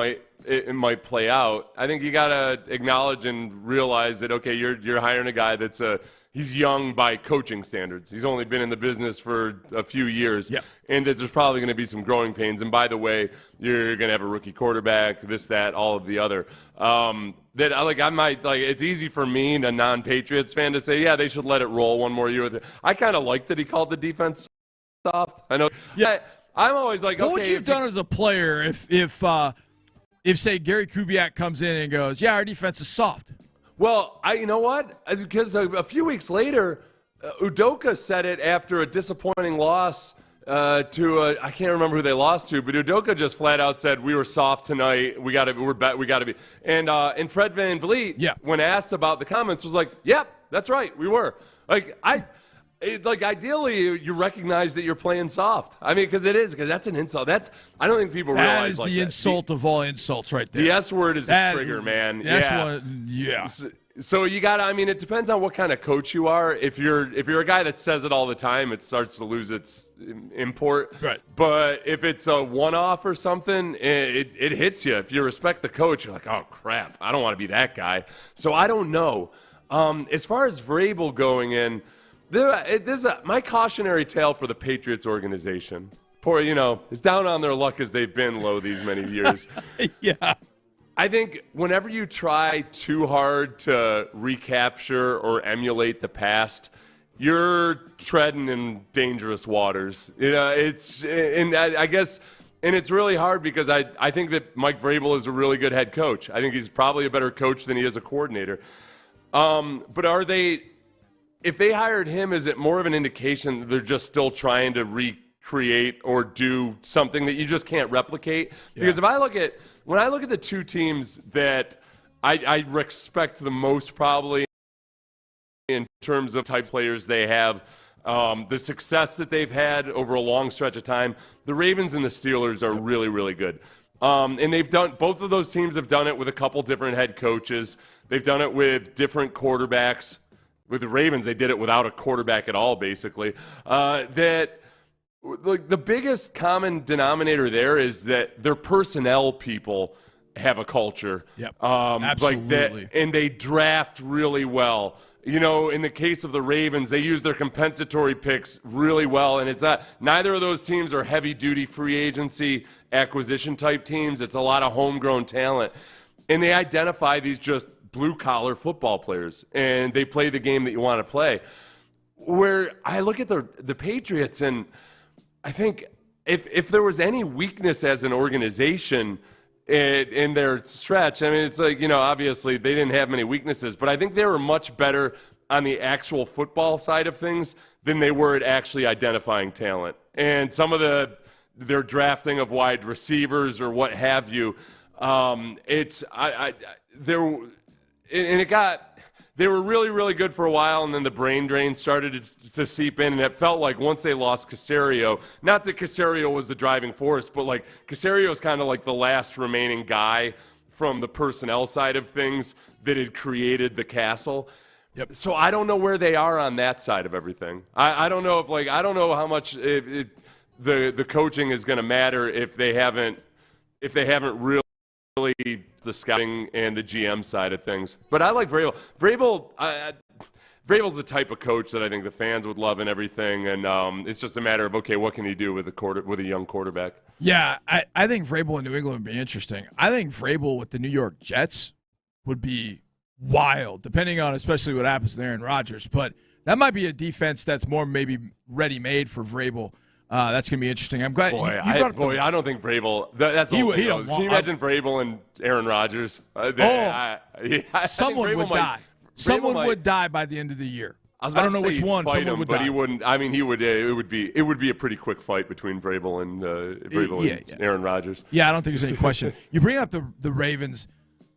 might play out, I think you got to acknowledge and realize that, okay, you're hiring a guy that's he's young by coaching standards. He's only been in the business for a few years, and that there's probably going to be some growing pains. And by the way, you're going to have a rookie quarterback, this, that, all of the other. It's easy for me, a non-Patriots fan, to say, yeah, they should let it roll one more year with it. I kind of like that he called the defense soft. I know. Yeah, I'm always like, what would you have done as a player if say Gary Kubiak comes in and goes, yeah, our defense is soft? Well, you know what? Because a few weeks later, Udoka said it after a disappointing loss to I can't remember who they lost to, but Udoka just flat out said, we were soft tonight. We got to be. And Fred VanVleet, when asked about the comments, was like, yep, that's right, we were. Ideally, you recognize that you're playing soft. I mean, because that's an insult. I don't think people realize that is the insult of all insults right there. The S word is a trigger, man. So you got to, I mean, it depends on what kind of coach you are. If you're a guy that says it all the time, it starts to lose its import. Right. But if it's a one-off or something, it hits you. If you respect the coach, you're like, oh, crap, I don't want to be that guy. So I don't know. As far as Vrabel going in, my cautionary tale for the Patriots organization. Poor, as down on their luck as they've been low these many years. Yeah. I think whenever you try too hard to recapture or emulate the past, you're treading in dangerous waters. I guess it's really hard because I think that Mike Vrabel is a really good head coach. I think he's probably a better coach than he is a coordinator. But if they hired him, is it more of an indication that they're just still trying to recreate or do something that you just can't replicate? Because when I look at the two teams that I respect the most probably in terms of type players they have, the success that they've had over a long stretch of time, the Ravens and the Steelers are really, really good. And both of those teams have done it with a couple different head coaches. They've done it with different quarterbacks. With the Ravens, they did it without a quarterback at all, basically. The biggest common denominator there is that their personnel people have a culture. Yep. Absolutely. And they draft really well. In the case of the Ravens, they use their compensatory picks really well, and neither of those teams are heavy-duty free agency acquisition type teams. It's a lot of homegrown talent. And they identify these just blue-collar football players, and they play the game that you want to play. Where I look at the Patriots, and I think if there was any weakness as an organization in their stretch, I mean, it's like, obviously they didn't have many weaknesses, but I think they were much better on the actual football side of things than they were at actually identifying talent. And some of their drafting of wide receivers or what have you, they were really, really good for a while, and then the brain drain started to seep in, and it felt like once they lost Caserio, not that Caserio was the driving force, but like Caserio is kind of like the last remaining guy from the personnel side of things that had created the castle. Yep. So I don't know where they are on that side of everything. I don't know I don't know how much the coaching is going to matter if they haven't really the scouting and the GM side of things. But I like Vrabel. Vrabel's the type of coach that I think the fans would love and everything, and it's just a matter of, okay, what can he do with a young quarterback? Yeah, I think Vrabel in New England would be interesting. I think Vrabel with the New York Jets would be wild, depending on especially what happens to Aaron Rodgers. But that might be a defense that's more maybe ready-made for Vrabel. That's going to be interesting. I'm glad. I don't think Vrabel. That's Can you imagine Vrabel and Aaron Rodgers? Someone would die. Someone would die by the end of the year. I don't know which one. Someone would die. But he wouldn't. I mean, he would. It would be a pretty quick fight between Vrabel and Aaron Rodgers. Yeah, I don't think there's any question. You bring up the Ravens.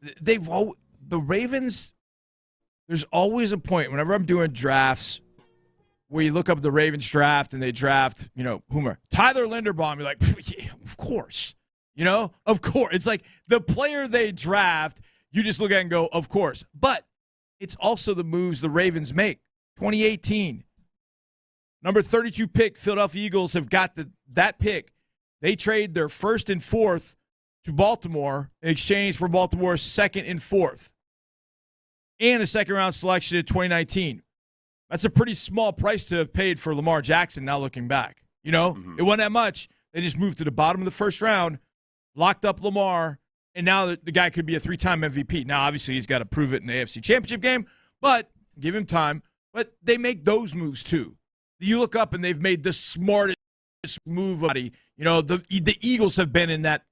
The Ravens. There's always a point whenever I'm doing drafts where you look up the Ravens draft and they draft, Tyler Linderbaum. You're like, yeah, of course. Of course. It's like the player they draft, you just look at it and go, of course. But it's also the moves the Ravens make. 2018, number 32 pick, Philadelphia Eagles have got that pick. They trade their first and fourth to Baltimore in exchange for Baltimore's second and fourth and a second-round selection in 2019. That's a pretty small price to have paid for Lamar Jackson now looking back. You know, It wasn't that much. They just moved to the bottom of the first round, locked up Lamar, and now the guy could be a 3-time MVP. Now, obviously, he's got to prove it in the AFC Championship game, but give him time. But they make those moves, too. You look up, and they've made the smartest move. You know, the Eagles have been in that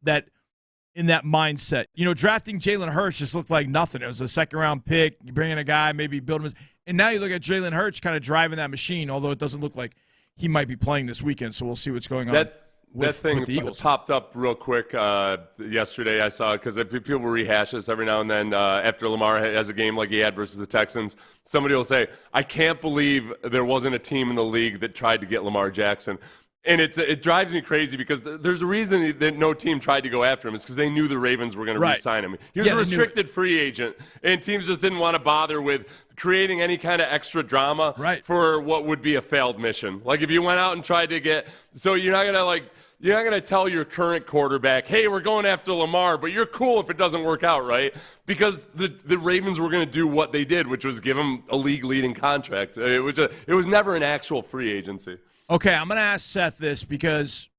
mindset. You know, drafting Jalen Hurts just looked like nothing. It was a second-round pick. You bring in a guy, maybe build him. And now you look at Jalen Hurts kind of driving that machine, although it doesn't look like he might be playing this weekend, so we'll see what's going on. That thing popped up real quick yesterday. I saw it because people will rehash this every now and then after Lamar has a game like he had versus the Texans. Somebody will say, I can't believe there wasn't a team in the league that tried to get Lamar Jackson. And it drives me crazy because there's a reason that no team tried to go after him. It's because they knew the Ravens were going to re-sign him. He was a restricted free agent, and teams just didn't want to bother with creating any kind of extra drama for what would be a failed mission. Like if you went out and tried to get – so you're not going to tell your current quarterback, hey, we're going after Lamar, but you're cool if it doesn't work out, right? Because the Ravens were going to do what they did, which was give him a league-leading contract. It was never an actual free agency. Okay, I'm going to ask Seth this because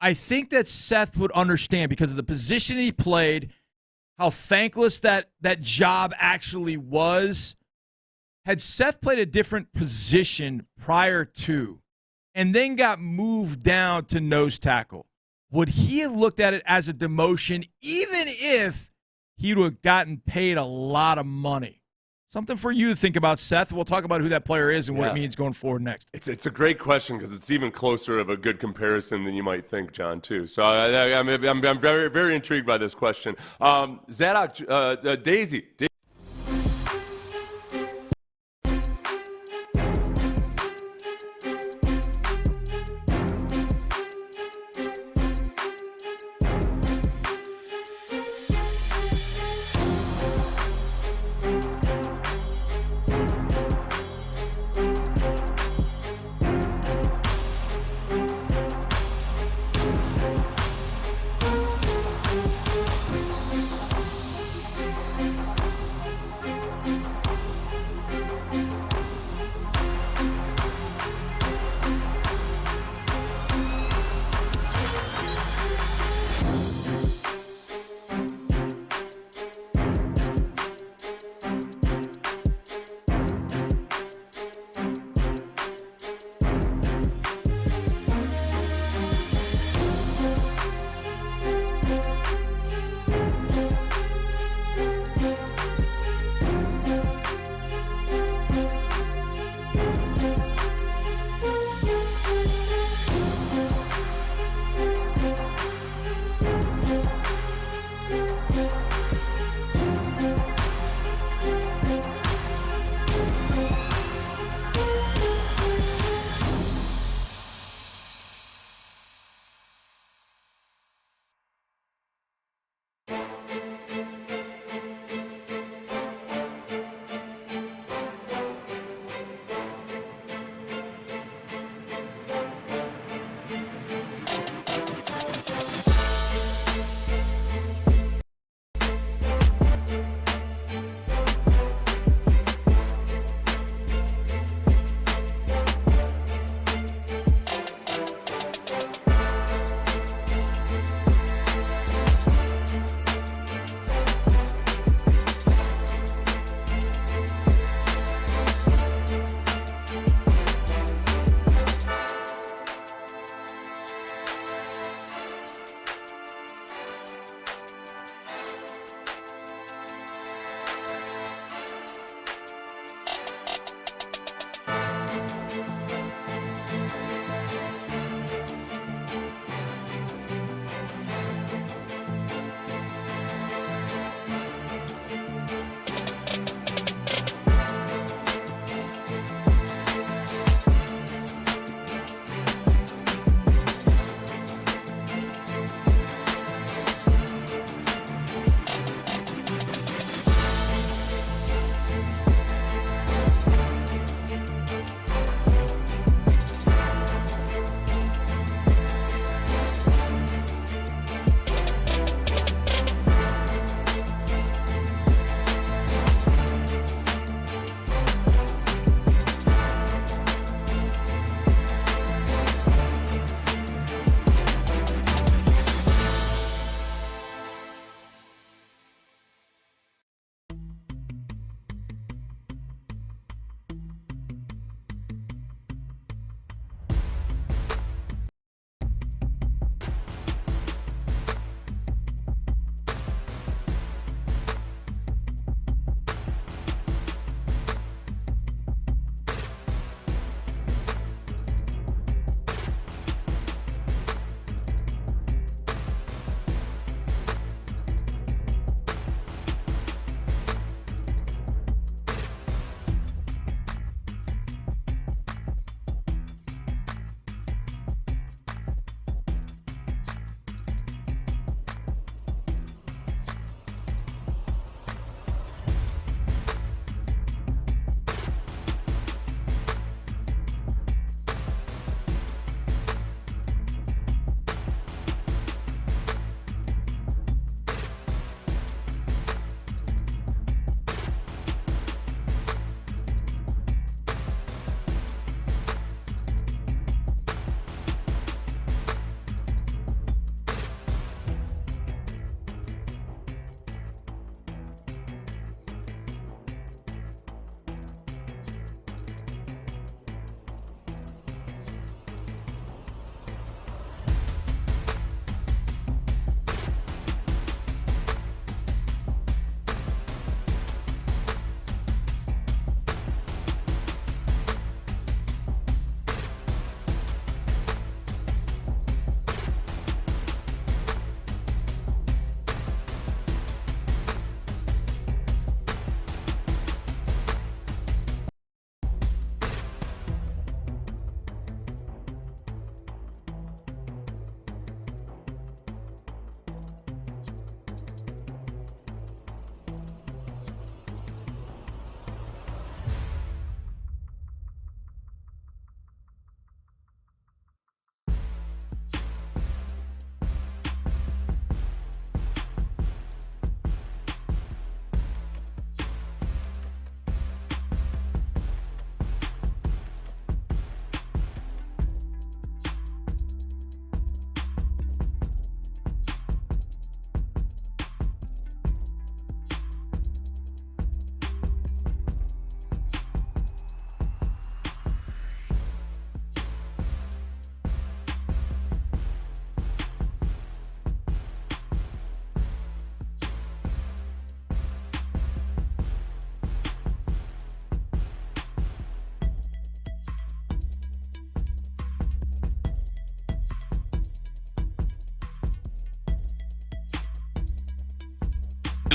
I think that Seth would understand because of the position he played, how thankless that job actually was. Had Seth played a different position prior to and then got moved down to nose tackle, would he have looked at it as a demotion even if he would have gotten paid a lot of money? Something for you to think about, Seth. We'll talk about who that player is and what it means going forward next. It's a great question because it's even closer of a good comparison than you might think, John, too. So I'm very, very intrigued by this question. Zadok, Daisy.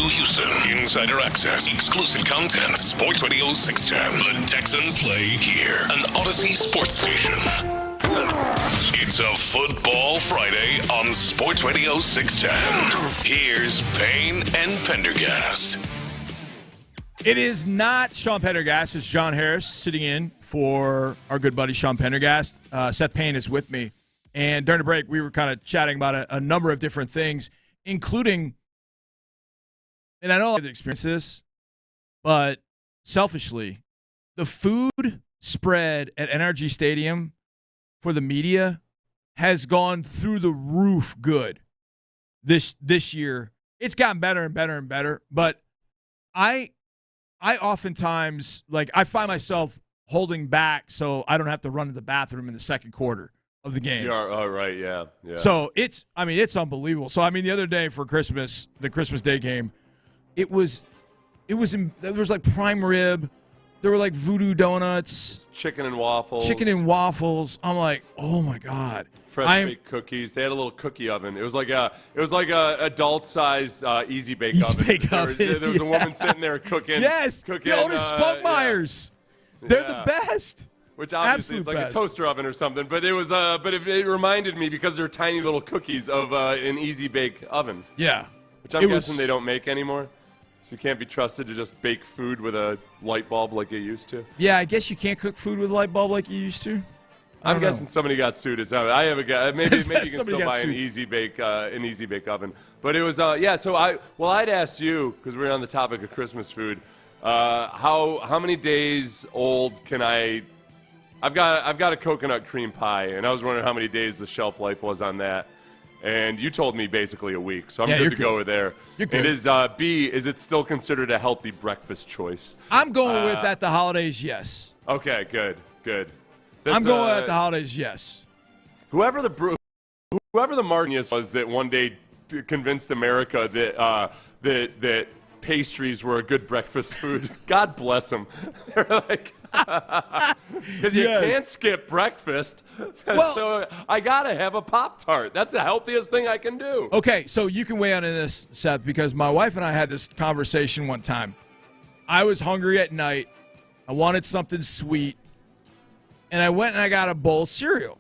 New Houston, insider access, exclusive content. Sports Radio 610. The Texans play here. An Odyssey sports station. It's a Football Friday on Sports Radio 610. Here's Payne and Pendergast. It is not Sean Pendergast. It's John Harris sitting in for our good buddy Sean Pendergast. Seth Payne is with me. And during the break, we were kind of chatting about a number of different things, including, and I know I've experienced this, but selfishly, the food spread at NRG Stadium for the media has gone through the roof good this year. It's gotten better and better and better, but I oftentimes, I find myself holding back so I don't have to run to the bathroom in the second quarter of the game. Right, yeah. So it's unbelievable. So, the other day for Christmas, the Christmas Day game, there was like prime rib. There were like voodoo donuts. Chicken and waffles. I'm like, oh my God. Fresh baked cookies. They had a little cookie oven. It was like a adult size easy bake oven. There was a woman sitting there cooking. Yes. Cooking, Otis Spunkmeyer's. They're the best. Which obviously it's like a toaster oven or something, but it was but it reminded me because they're tiny little cookies of an easy bake oven. Yeah. Which I'm guessing they don't make anymore. So you can't be trusted to just bake food with a light bulb like you used to. Yeah, I guess you can't cook food with a light bulb like you used to. I'm guessing somebody got sued. I have a guy. Maybe you can still buy an easy bake oven. But it was So I'd asked you because we're on the topic of Christmas food. How many days old can I? I've got a coconut cream pie, and I was wondering how many days the shelf life was on that. And you told me basically a week, so I'm good to go there. You're good. It is B. Is it still considered a healthy breakfast choice? I'm going with at the holidays, yes. Okay, good. I'm going at the holidays, yes. Whoever the Martinez was that one day convinced America that pastries were a good breakfast food. God bless them. They're like, because you can't skip breakfast. So I got to have a Pop-Tart. That's the healthiest thing I can do. Okay, so you can weigh in on this, Seth, because my wife and I had this conversation one time. I was hungry at night. I wanted something sweet. And I went and I got a bowl of cereal.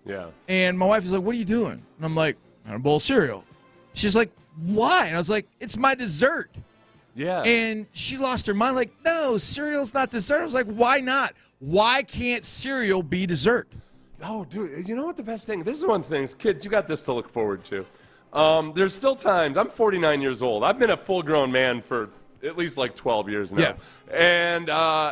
Yeah. And my wife was like, what are you doing? And I'm like, I got a bowl of cereal. She's like, why? And I was like, it's my dessert. Yeah. And she lost her mind, like, no, cereal's not dessert. I was like, why not? Why can't cereal be dessert? Oh, dude, you know what the best thing? This is one thing. Kids, you got this to look forward to. There's still times. I'm 49 years old. I've been a full-grown man for at least like 12 years now. Yeah. And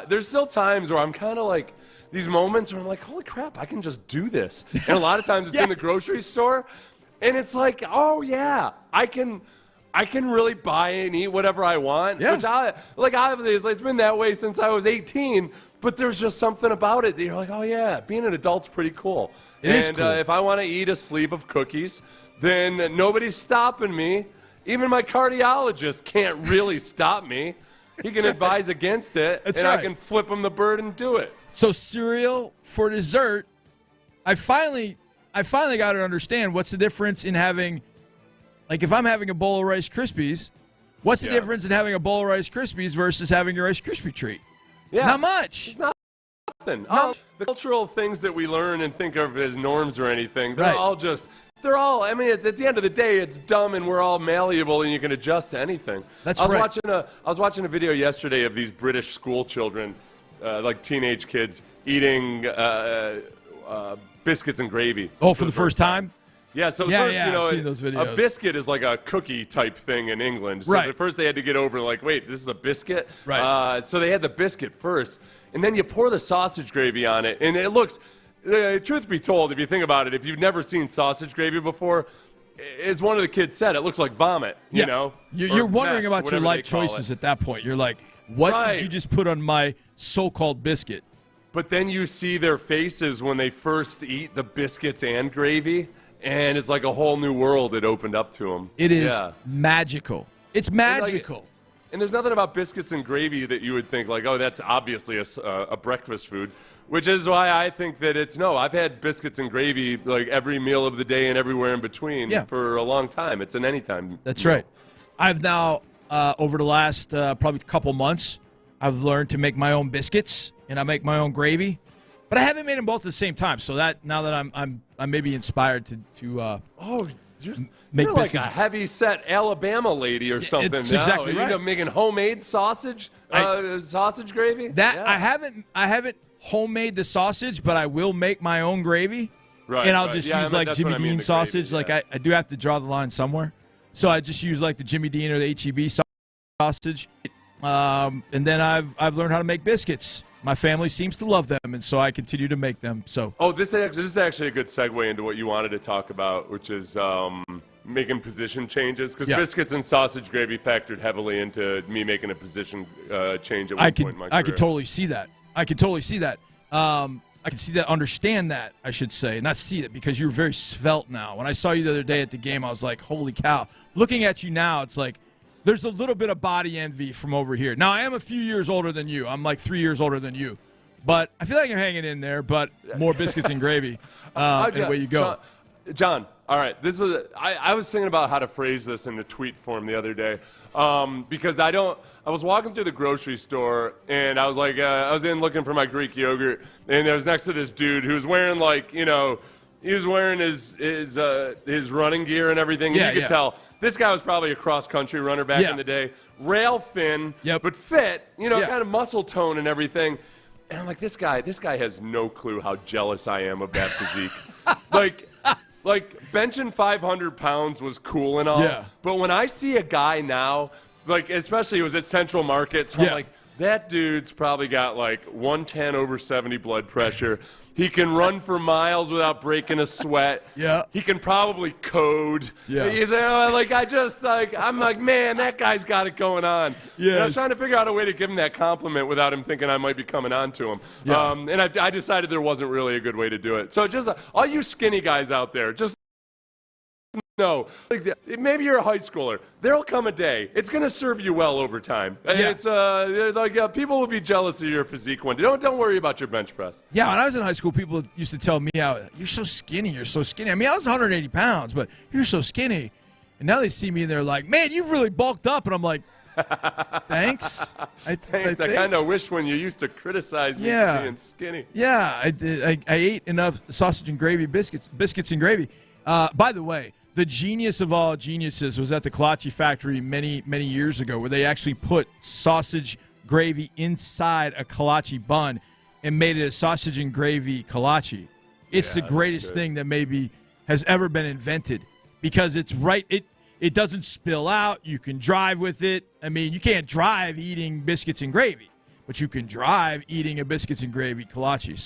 there's still times where I'm kind of like, these moments where I'm like, holy crap, I can just do this. And a lot of times it's in the grocery store. And it's like, oh, yeah, I can really buy and eat whatever I want. Yeah. Which obviously it's been that way since I was 18. But there's just something about it that you're like, oh, yeah, being an adult's pretty cool. It is cool. If I want to eat a sleeve of cookies, then nobody's stopping me. Even my cardiologist can't really stop me. He can advise against it, I can flip him the bird and do it. So cereal for dessert, I finally got to understand what's the difference in having, like if I'm having a bowl of Rice Krispies, what's the difference in having a bowl of Rice Krispies versus having your Rice Krispie treat? Yeah. Not much. It's nothing. All the cultural things that we learn and think of as norms or anything, at the end of the day, it's dumb and we're all malleable and you can adjust to anything. I was watching a video yesterday of these British school children, like teenage kids, eating biscuits and gravy. Oh, for the first time? Yeah, so I've seen those videos. A biscuit is like a cookie type thing in England. So at first they had to get over like, wait, this is a biscuit? Right. So they had the biscuit first, and then you pour the sausage gravy on it, and it looks, truth be told, if you think about it, if you've never seen sausage gravy before, as one of the kids said, it looks like vomit, you know? You're wondering about your life choices at that point. You're like, what did you just put on my so-called biscuit? But then you see their faces when they first eat the biscuits and gravy, and it's like a whole new world that opened up to them. It is magical. It's magical. And there's nothing about biscuits and gravy that you would think like, oh, that's obviously a breakfast food, which is why I think that I've had biscuits and gravy like every meal of the day and everywhere in between for a long time. It's an anytime. That's right. I've now over the last probably couple months, I've learned to make my own biscuits and I make my own gravy, but I haven't made them both at the same time. So that now that I'm maybe inspired to make you're biscuits. Like a heavy set Alabama lady or something. It's now. exactly right. You're making homemade sausage gravy. I haven't homemade the sausage, but I will make my own gravy. Right, and I'll just use like Jimmy Dean sausage. Gravy, Like I do have to draw the line somewhere, so I just use like the Jimmy Dean or the HEB sausage. And then I've learned how to make biscuits. My family seems to love them, and so I continue to make them. So this is actually a good segue into what you wanted to talk about, which is making position changes, because biscuits and sausage gravy factored heavily into me making a position change at one point in my career. I could totally see that. I can see that, understand that, I should say. Not see it, because you're very svelte now. When I saw you the other day at the game, I was like, holy cow. Looking at you now, it's like there's a little bit of body envy from over here. Now, I am a few years older than you. I'm like 3 years older than you. But I feel like you're hanging in there, but more biscuits and gravy. And away you go. John, all right. I was thinking about how to phrase this in a tweet form the other day, because I was walking through the grocery store, and I was like, I was in looking for my Greek yogurt, and I was next to this dude who was wearing he was wearing his running gear and everything. Yeah, you could tell this guy was probably a cross-country runner back in the day. Rail thin, but fit, kind of muscle tone and everything. And I'm like, this guy has no clue how jealous I am of that physique. Like benching 500 pounds was cool and all, but when I see a guy now, like especially it was at Central Market, so I'm like, that dude's probably got like 110 over 70 blood pressure. He can run for miles without breaking a sweat. Yeah. He can probably code. Yeah. I'm like, man, that guy's got it going on. Yeah. And I was trying to figure out a way to give him that compliment without him thinking I might be coming on to him. Yeah. And I decided there wasn't really a good way to do it. So just all you skinny guys out there, just know, maybe you're a high schooler. There'll come a day. It's going to serve you well over time. Yeah. It's people will be jealous of your physique one day. Don't worry about your bench press. Yeah, when I was in high school, people used to tell me, you're so skinny, you're so skinny. I mean, I was 180 pounds, but you're so skinny. And now they see me and they're like, man, you've really bulked up. And I'm like, thanks. I kind of wish when you used to criticize me for being skinny. Yeah, I ate enough sausage and gravy biscuits and gravy. By the way, the genius of all geniuses was at the kolache factory many, many years ago, where they actually put sausage gravy inside a kolache bun and made it a sausage and gravy kolache. It's the greatest thing that maybe has ever been invented, because it's right. It doesn't spill out. You can drive with it. I mean, you can't drive eating biscuits and gravy, but you can drive eating a biscuits and gravy kolache.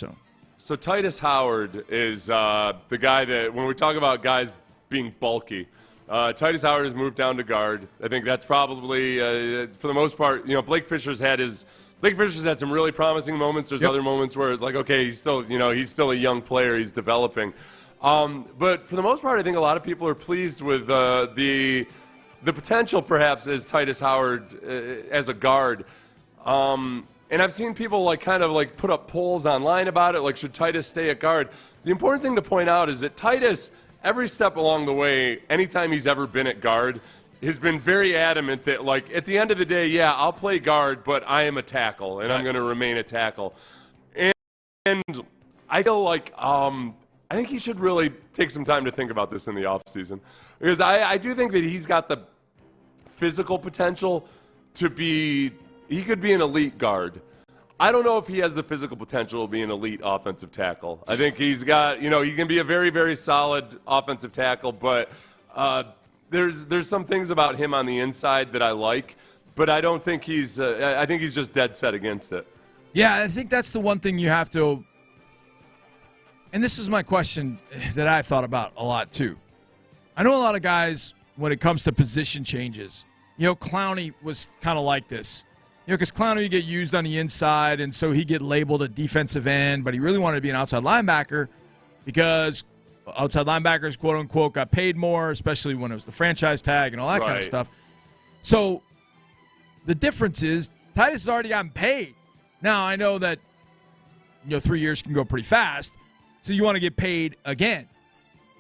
So Titus Howard is the guy that, when we talk about guys being bulky, Titus Howard has moved down to guard. I think that's probably, for the most part, Blake Fisher's had some really promising moments. There's other moments where it's like, okay, he's still a young player. He's developing. But for the most part, I think a lot of people are pleased with the potential, perhaps, as Titus Howard as a guard. And I've seen people kind of put up polls online about it, like, should Titus stay at guard? The important thing to point out is that Titus, every step along the way, anytime he's ever been at guard, has been very adamant that, at the end of the day, I'll play guard, but I am a tackle, and I'm going to remain a tackle. And I feel like I think he should really take some time to think about this in the offseason, because I do think that he's got the physical potential to be – he could be an elite guard. I don't know if he has the physical potential to be an elite offensive tackle. I think he's got, he can be a very, very solid offensive tackle, but there's some things about him on the inside that I like, but I don't think I think he's just dead set against it. Yeah, I think that's the one thing you have to, and this is my question that I thought about a lot too. I know a lot of guys, when it comes to position changes, Clowney was kind of like this. Because Clowney would get used on the inside, and so he'd get labeled a defensive end, but he really wanted to be an outside linebacker because outside linebackers, quote-unquote, got paid more, especially when it was the franchise tag and all that kind of stuff. So the difference is Titus has already gotten paid. Now, I know that 3 years can go pretty fast, so you want to get paid again.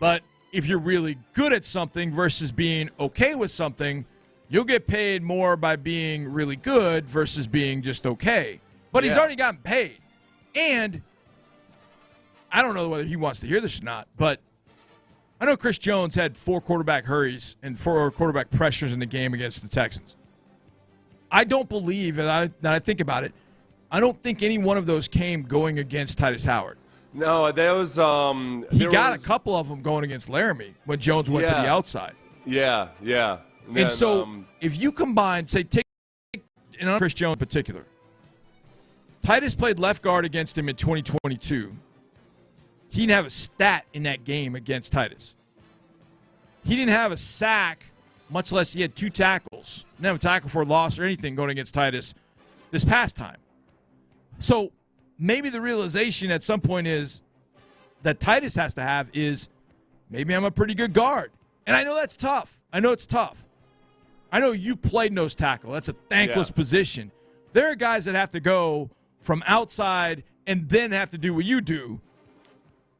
But if you're really good at something versus being okay with something, You'll get paid more by being really good versus being just okay. But he's already gotten paid. And I don't know whether he wants to hear this or not, but I know Chris Jones had 4 quarterback hurries and 4 quarterback pressures in the game against the Texans. I don't believe, and I think about it, I don't think any one of those came going against Titus Howard. No, there was he got a couple of them going against Laramie when Jones went to the outside. Yeah. And so if you combine, say, take Chris Jones in particular, Titus played left guard against him in 2022. He didn't have a stat in that game against Titus. He didn't have a sack, much less he had 2 tackles. Didn't have a tackle for a loss or anything going against Titus this past time. So maybe the realization at some point is that Titus has to have is maybe I'm a pretty good guard. And I know that's tough. I know it's tough. I know you played nose tackle. That's a thankless position. There are guys that have to go from outside and then have to do what you do.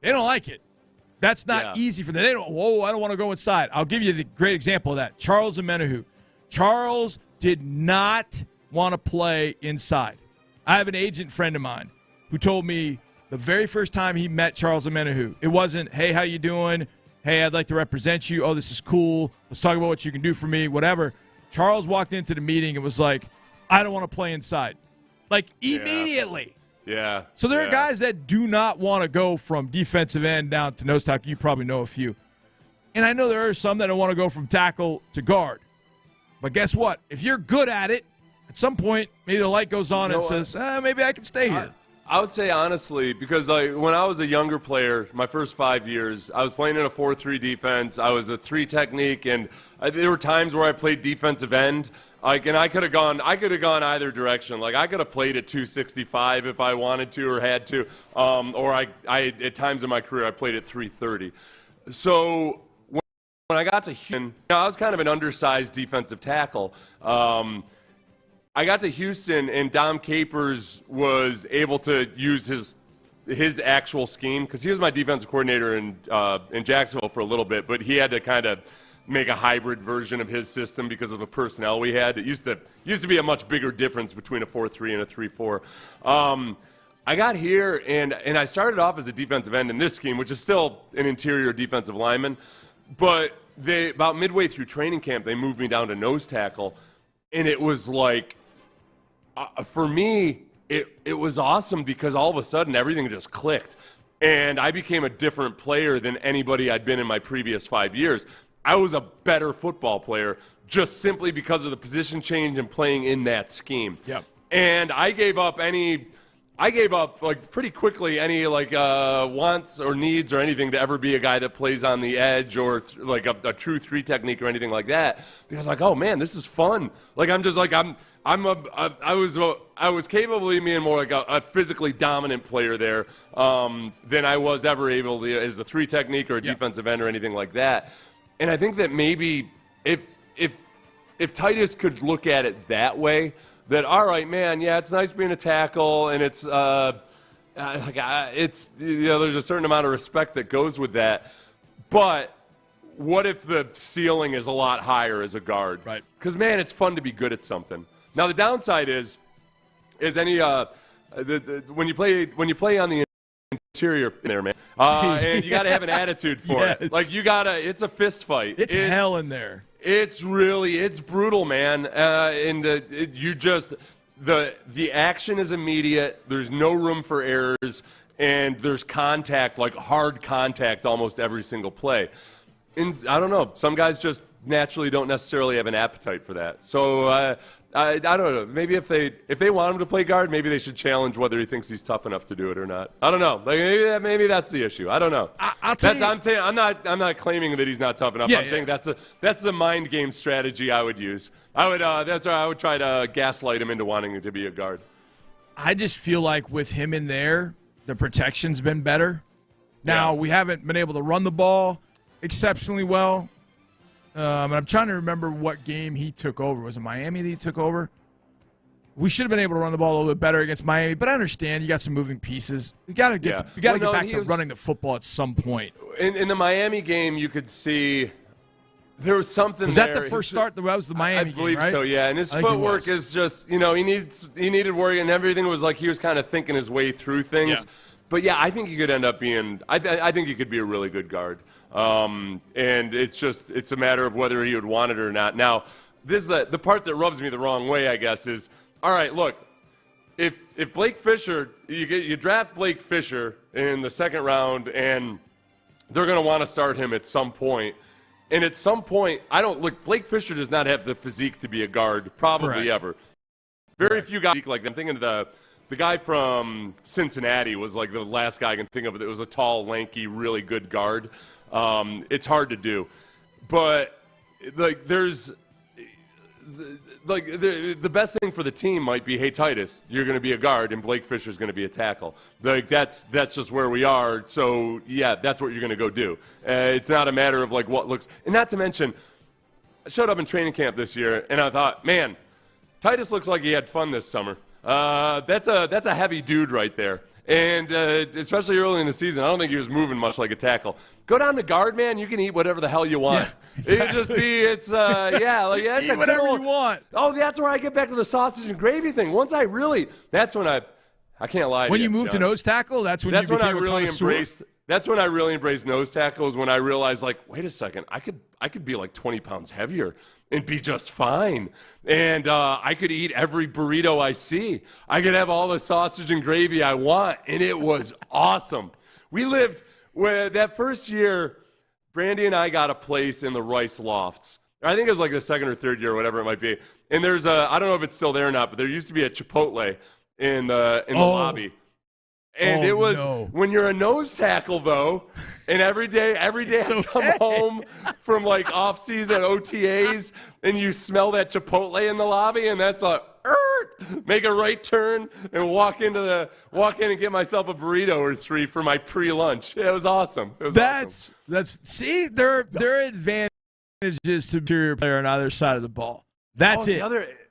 They don't like it. That's not easy for them. They don't, I don't want to go inside. I'll give you the great example of that. Charles Omenihu. Charles did not want to play inside. I have an agent friend of mine who told me the very first time he met Charles Omenihu, it wasn't, hey, how you doing? Hey, I'd like to represent you. Oh, this is cool. Let's talk about what you can do for me, whatever. Charles walked into the meeting and was like, I don't want to play inside. Like, immediately. Yeah. So there are guys that do not want to go from defensive end down to nose tackle. You probably know a few. And I know there are some that don't want to go from tackle to guard. But guess what? If you're good at it, at some point, maybe the light goes on and says, maybe I can stay here. I would say honestly, because when I was a younger player, my first 5 years, I was playing in a 4-3 defense. I was a 3 technique, and there were times where I played defensive end. And I could have gone either direction. Like, I could have played at 265 if I wanted to or had to. Or I at times in my career, I played at 330. So when I got to Houston, I was kind of an undersized defensive tackle. I got to Houston, and Dom Capers was able to use his actual scheme, because he was my defensive coordinator in Jacksonville for a little bit, but he had to kind of make a hybrid version of his system because of the personnel we had. It used to be a much bigger difference between a 4-3 and a 3-4. I got here, and I started off as a defensive end in this scheme, which is still an interior defensive lineman, but about midway through training camp, they moved me down to nose tackle, and it was like, for me, it was awesome because all of a sudden everything just clicked. And I became a different player than anybody I'd been in my previous 5 years. I was a better football player just simply because of the position change and playing in that scheme. Yep. And I gave up like pretty quickly any wants or needs or anything to ever be a guy that plays on the edge or like a true 3 technique or anything like that, because like, oh man, this is fun. Like I was capable of being more like a physically dominant player there than I was ever able to as a 3 technique or a defensive end or anything like that. And I think that maybe if Titus could look at it that way, that, all right, man, yeah, it's nice being a tackle, and it's there's a certain amount of respect that goes with that. But what if the ceiling is a lot higher as a guard? Right. Because, man, it's fun to be good at something. Now the downside is any when you play on the interior there, man, and you got to have an attitude for it. Like it's a fist fight. It's hell in there. It's brutal, man. And the action is immediate. There's no room for errors, and there's contact, like hard contact, almost every single play. And I don't know. Some guys just naturally don't necessarily have an appetite for that. So I don't know. Maybe if they want him to play guard, maybe they should challenge whether he thinks he's tough enough to do it or not. I don't know. Like maybe that's the issue. I don't know. I'll tell you. I'm not claiming that he's not tough enough. I'm saying that's the mind game strategy I would use. I would try to gaslight him into wanting to be a guard. I just feel like with him in there, the protection's been better. Now we haven't been able to run the ball exceptionally well. And I'm trying to remember what game he took over. Was it Miami that he took over? We should have been able to run the ball a little bit better against Miami, but I understand you got some moving pieces. You got to get back to running the football at some point. In the Miami game, you could see There was something. Was that the first start? That was the Miami game, I believe right? so. Yeah, and his footwork is just he needed work, and everything was like he was kind of thinking his way through things. Yeah. But yeah, I think he could end up being. I think he could be a really good guard. And it's a matter of whether he would want it or not. Now, this is the part that rubs me the wrong way, I guess, is all right. Look, if Blake Fisher, you draft Blake Fisher in the second round, and they're going to want to start him at some point. And at some point, Blake Fisher does not have the physique to be a guard, probably ever. Very few guys like that. I'm thinking of the guy from Cincinnati was like the last guy I can think of that was a tall, lanky, really good guard. It's hard to do. But like the best thing for the team might be, hey, Titus, you're going to be a guard, and Blake Fisher's going to be a tackle. Like that's just where we are. So yeah, that's what you're going to go do. It's not a matter of like what looks. And not to mention, I showed up in training camp this year, and I thought, man, Titus looks like he had fun this summer. That's a heavy dude right there. And especially early in the season, I don't think he was moving much like a tackle. Go down to guard, man. You can eat whatever the hell you want. Yeah, exactly. Eat whatever you want. Oh, that's where I get back to the sausage and gravy thing. That's when I can't lie. When you moved to nose tackle, that's when you became a connoisseur? That's when I really embraced nose tackles. When I realized, like, wait a second, I could be like 20 pounds heavier and be just fine. And I could eat every burrito I see. I could have all the sausage and gravy I want, and it was awesome. We lived that first year. Brandy and I got a place in the Rice Lofts. I think it was like the second or third year, or whatever it might be. And there's I don't know if it's still there or not, but there used to be a Chipotle in the lobby. And it was when you're a nose tackle, though, and every day I come home from like off-season OTAs, and you smell that Chipotle in the lobby, and that's make a right turn and walk in and get myself a burrito or three for my pre-lunch. It was awesome. See, their advantage is superior player on either side of the ball. That's it.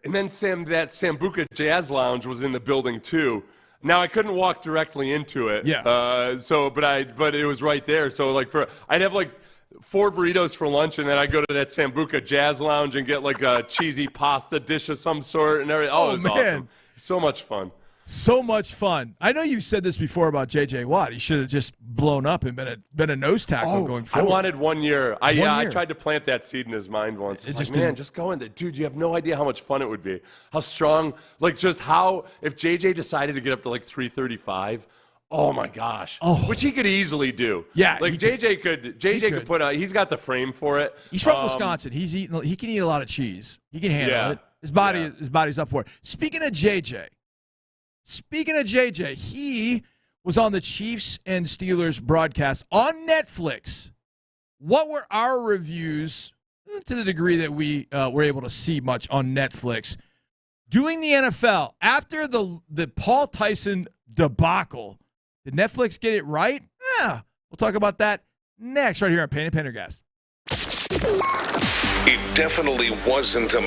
And then that Sambuca Jazz Lounge was in the building too. Now I couldn't walk directly into it. Yeah. But it was right there. So like I'd have like 4 burritos for lunch, and then I'd go to that Sambuca Jazz Lounge and get like a cheesy pasta dish of some sort and everything. Oh, it was awesome. So much fun. So much fun. I know you've said this before about J.J. Watt. He should have just blown up and been a nose tackle going forward. I wanted 1 year. I tried to plant that seed in his mind once. Just go in there. Dude, you have no idea how much fun it would be. How strong, like just how, if J.J. decided to get up to like 335, oh my gosh. Which he could easily do. Yeah. Like J.J. could put out, he's got the frame for it. He from Wisconsin. He can eat a lot of cheese. He can handle it. His body's up for it. Speaking of JJ, he was on the Chiefs and Steelers broadcast on Netflix. What were our reviews, to the degree that we were able to see much on Netflix, doing the NFL after the Paul Tyson debacle? Did Netflix get it right? Yeah. We'll talk about that next right here on Payne and Pendergast. It definitely wasn't a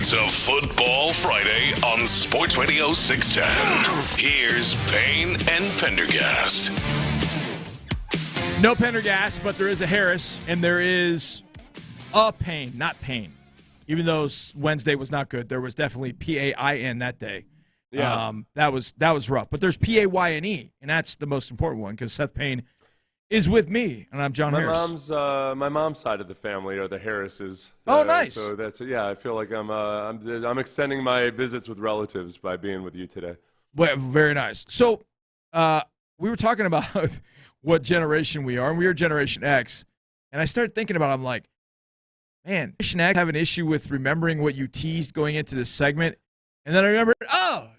It's a Football Friday on Sports Radio 610. Here's Payne and Pendergast. No Pendergast, but there is a Harris, and there is a Payne, not Payne. Even though Wednesday was not good, there was definitely P-A-I-N that day. Yeah. That was rough. But there's P-A-Y-N-E, and that's the most important one because Seth Payne is with me, and I'm John Harris. My mom's side of the family are the Harrises. Oh, nice. So that's I feel like I'm extending my visits with relatives by being with you today. Well, very nice. So we were talking about what generation we are, and we are Generation X. And I started thinking about it. I'm like, man, Generation X have an issue with remembering what you teased going into this segment. And then I remembered, I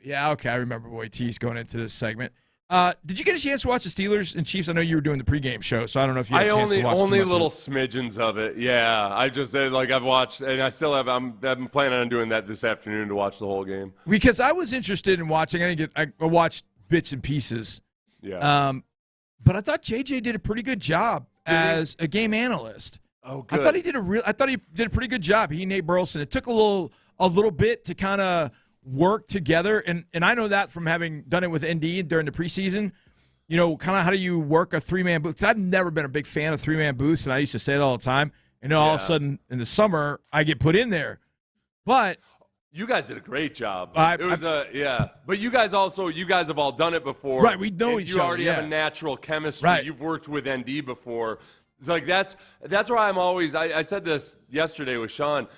remember what you teased going into this segment. Did you get a chance to watch the Steelers and Chiefs? I know you were doing the pregame show, so I don't know if you had a chance to watch only little smidgens of it. Yeah, I just I've watched, and I still have. I'm planning on doing that this afternoon to watch the whole game because I was interested in watching. I watched bits and pieces. Yeah. But I thought JJ did a pretty good job as a game analyst. Oh, good. I thought he did a pretty good job. He and Nate Burleson. It took a little bit to kind of work together, and I know that from having done it with ND during the preseason. You know, kind of how do you work a three-man booth? 'Cause I've never been a big fan of three-man booths, and I used to say it all the time. And then all of a sudden, in the summer, I get put in there. But you guys did a great job. But you guys have all done it before. Right, we know each other. You already have a natural chemistry. Right. You've worked with ND before. It's like that's why I'm always. I said this yesterday with Sean.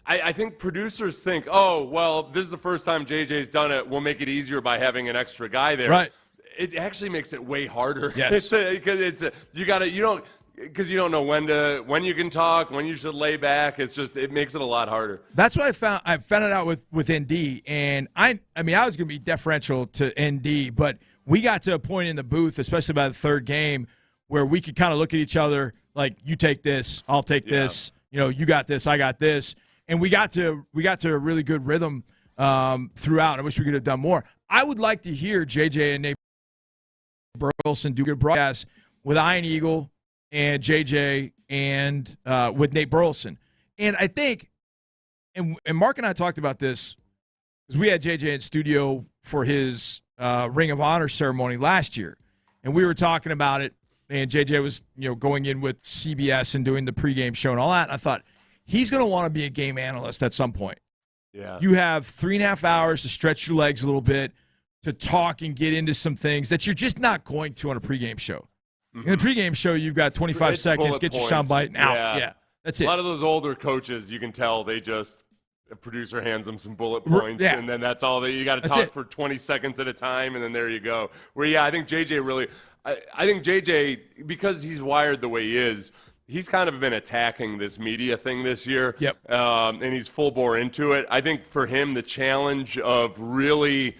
I think producers think, oh, well, this is the first time JJ's done it. We'll make it easier by having an extra guy there. Right. It actually makes it way harder. Yes. Because you don't know when you can talk, when you should lay back. It makes it a lot harder. That's what I found it out with ND, and I was going to be deferential to ND, but we got to a point in the booth, especially by the third game, where we could kind of look at each other like, you take this, I'll take this. You know, you got this, I got this. And we got to a really good rhythm throughout. I wish we could have done more. I would like to hear JJ and Nate Burleson do good broadcasts with Iron Eagle and JJ and with Nate Burleson. And I think, and Mark and I talked about this, because we had JJ in studio for his Ring of Honor ceremony last year. And we were talking about it, and JJ was going in with CBS and doing the pregame show and all that. And I thought, he's going to want to be a game analyst at some point. Yeah. You have 3.5 hours to stretch your legs a little bit, to talk and get into some things that you're just not going to on a pregame show. Mm-hmm. In the pregame show, you've got 25 seconds, get your soundbite, and out. Yeah, that's it. A lot of those older coaches, you can tell a producer hands them some bullet points, and then that's all that you got to talk for 20 seconds at a time, and then there you go. Where, I think JJ really – I think JJ, because he's wired the way he is – he's kind of been attacking this media thing this year. Yep. And he's full bore into it. I think for him, the challenge of really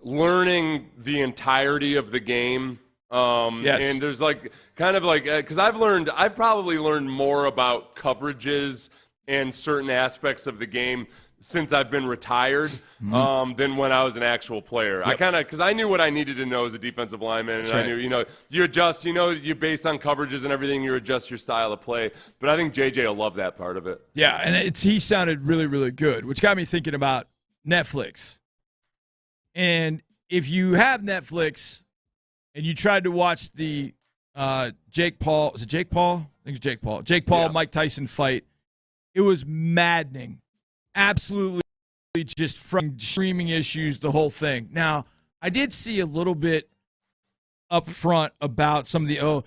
learning the entirety of the game. Yes. And there's because I've probably learned more about coverages and certain aspects of the game since I've been retired than when I was an actual player. Yep. Because I knew what I needed to know as a defensive lineman, and I knew, you adjust, you based on coverages and everything, you adjust your style of play. But I think JJ will love that part of it. Yeah, and he sounded really, really good, which got me thinking about Netflix. And if you have Netflix and you tried to watch the Jake Paul, is it Jake Paul? I think it's Jake Paul. Jake Paul, Mike Tyson fight, it was maddening. Absolutely just from streaming issues, the whole thing. Now, I did see a little bit up front about some of the,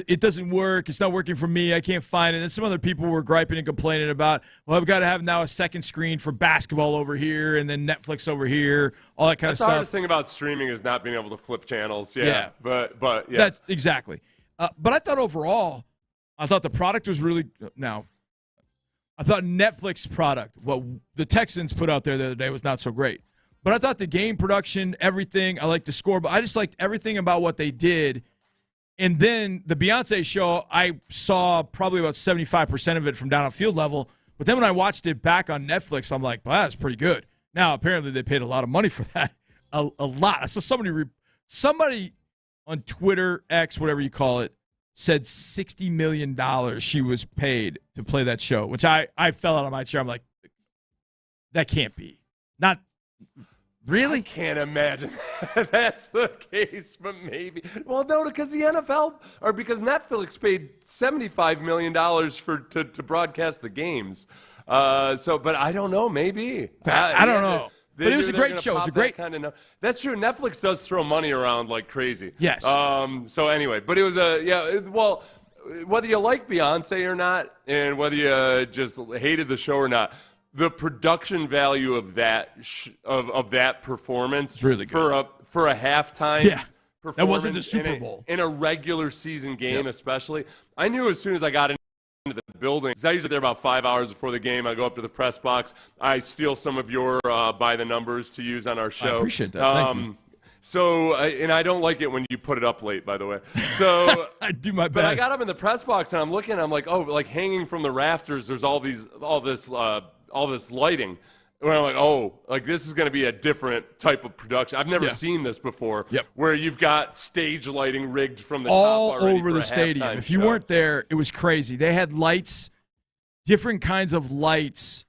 it doesn't work. It's not working for me. I can't find it. And some other people were griping and complaining about, well, I've got to have now a second screen for basketball over here and then Netflix over here, all that kind of stuff. The hardest thing about streaming is not being able to flip channels. Yeah. But yeah. That's exactly. But I thought overall, the product was really, I thought Netflix product, what the Texans put out there the other day, was not so great. But I thought the game production, everything, I liked the score, but I just liked everything about what they did. And then the Beyonce show, I saw probably about 75% of it from down on field level. But then when I watched it back on Netflix, I'm like, wow, that's pretty good. Now, apparently they paid a lot of money for that. A lot. I saw somebody on Twitter, X, whatever you call it, said $60 million she was paid to play that show, which I fell out of my chair. I'm like, that can't be. Not really? I can't imagine that's the case, but maybe. Well, no, because the NFL or because Netflix paid $75 million to broadcast the games. But I don't know. Maybe I don't know. But it was a great show. It was a great kind of. That's true. Netflix does throw money around like crazy. Yes. So anyway, but it was well, whether you like Beyonce or not, and whether you just hated the show or not, the production value of that of that performance it's really good. for a halftime. Yeah. Performance that wasn't the Super Bowl in a regular season game, especially. I knew as soon as I got into the building, because I usually there about 5 hours before the game. I go up to the press box. I steal some of your by the numbers to use on our show. I appreciate that. Thank you. So, and I don't like it when you put it up late, by the way. So I do my best. But I got up in the press box and I'm looking. I'm like, oh, like hanging from the rafters. There's all this lighting. Where I'm like, oh, like this is going to be a different type of production. I've never seen this before. Yep. Where you've got stage lighting rigged from the all top already over for the a stadium. halftime If you show. weren't there, it was crazy. They had lights, different kinds of lights,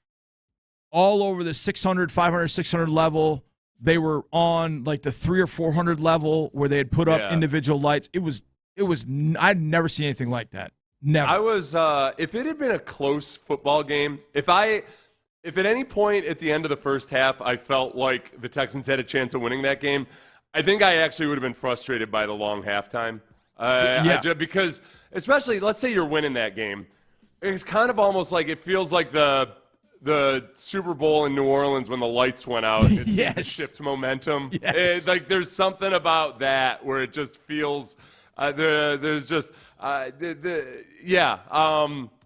all over the 600, 500, 600 level. They were on like the 300 or 400 level where they had put up individual lights. It was. I'd never seen anything like that. Never. I was. If it had been a close football game, if at any point at the end of the first half I felt like the Texans had a chance of winning that game, I think I actually would have been frustrated by the long halftime. Because especially, let's say you're winning that game, it's kind of almost like it feels like the Super Bowl in New Orleans when the lights went out. It shift momentum. Yes. It's like there's something about that where it just feels there's just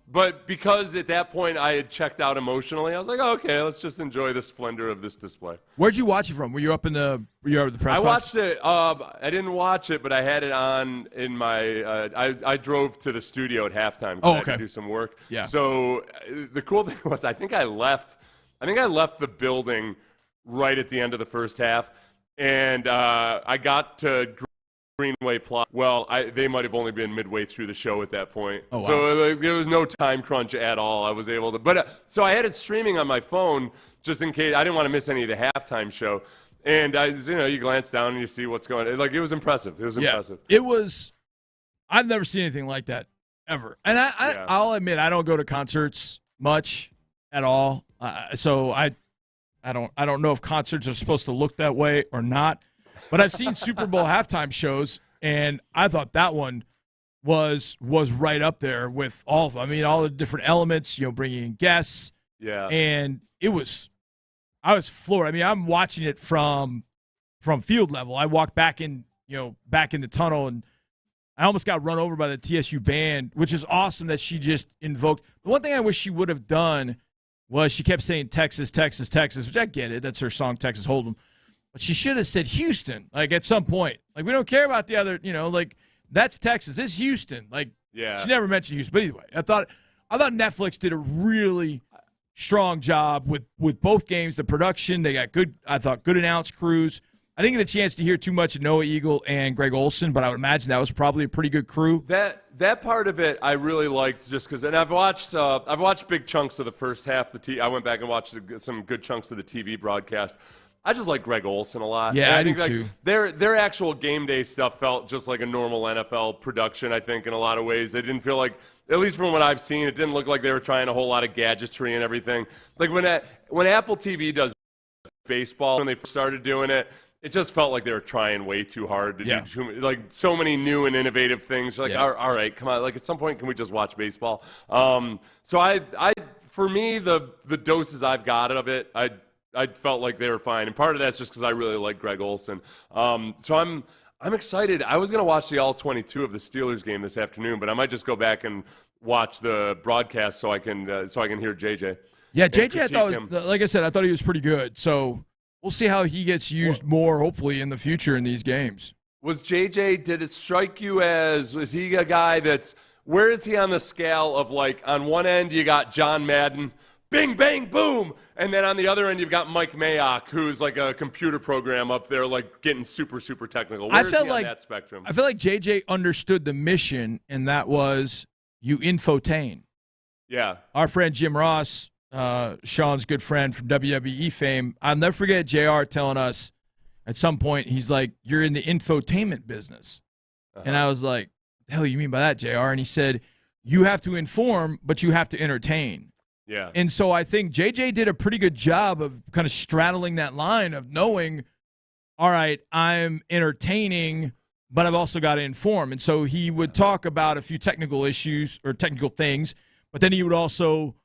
But because at that point I had checked out emotionally, I was like, oh, okay, let's just enjoy the splendor of this display. Where'd you watch it from? Were you up in the press box? I watched it. I didn't watch it, but I had it on in my. I drove to the studio at halftime. Oh, I okay. had to do some work. Yeah. So the cool thing was, I think I left the building right at the end of the first half, and I got to Greenway Plaza. Well, they might have only been midway through the show at that point. Oh, wow. So there was no time crunch at all. I was able to, but so I had it streaming on my phone just in case. I didn't want to miss any of the halftime show. And you glance down and you see what's going on. Like, it was impressive. It was impressive. It was. I've never seen anything like that ever. And I'll admit I don't go to concerts much at all. So I don't know if concerts are supposed to look that way or not. But I've seen Super Bowl halftime shows, and I thought that one was right up there with all of them. I mean, all the different elements, bringing in guests. Yeah. And I was floored. I mean, I'm watching it from field level. I walked back in the tunnel, and I almost got run over by the TSU band, which is awesome that she just invoked. The one thing I wish she would have done was she kept saying Texas, Texas, Texas, which I get it. That's her song, Texas Hold'em. But she should have said Houston, like, at some point. Like, we don't care about the other, like, that's Texas. This is Houston. Like, she never mentioned Houston. But anyway, I thought Netflix did a really strong job with both games. The production, they got good announce crews. I didn't get a chance to hear too much of Noah Eagle and Greg Olson, but I would imagine that was probably a pretty good crew. That part of it I really liked, just because, and I've watched big chunks of the first half. I went back and watched some good chunks of the TV broadcast. I just like Greg Olson a lot. Yeah, I think do too. Their actual game day stuff felt just like a normal NFL production, I think, in a lot of ways. It didn't feel like, at least from what I've seen, it didn't look like they were trying a whole lot of gadgetry and everything. Like when Apple TV does baseball, when they first started doing it, it just felt like they were trying way too hard to do like so many new and innovative things. You're like, all right, come on. Like, at some point, can we just watch baseball? So I for me, the doses I've got of it, I felt like they were fine, and part of that's just because I really like Greg Olson. So I'm excited. I was going to watch the all-22 of the Steelers game this afternoon, but I might just go back and watch the broadcast so I can hear JJ. Yeah, JJ, I thought like I said, I thought he was pretty good. So we'll see how he gets used more, hopefully, in the future in these games. Did it strike you as, is he a guy where is he on the scale of, like, on one end you got John Madden, bing, bang, boom. And then on the other end, you've got Mike Mayock, who's like a computer program up there, like getting super, super technical. Where is he on that spectrum? I feel like JJ understood the mission, and that was you infotain. Yeah. Our friend Jim Ross, Sean's good friend from WWE fame, I'll never forget JR telling us at some point, he's like, you're in the infotainment business. And I was like, the hell you mean by that, JR? And he said, you have to inform, but you have to entertain. Yeah. And so I think JJ did a pretty good job of kind of straddling that line of knowing, all right, I'm entertaining, but I've also got to inform. And so he would talk about a few technical issues or technical things, but then he would also,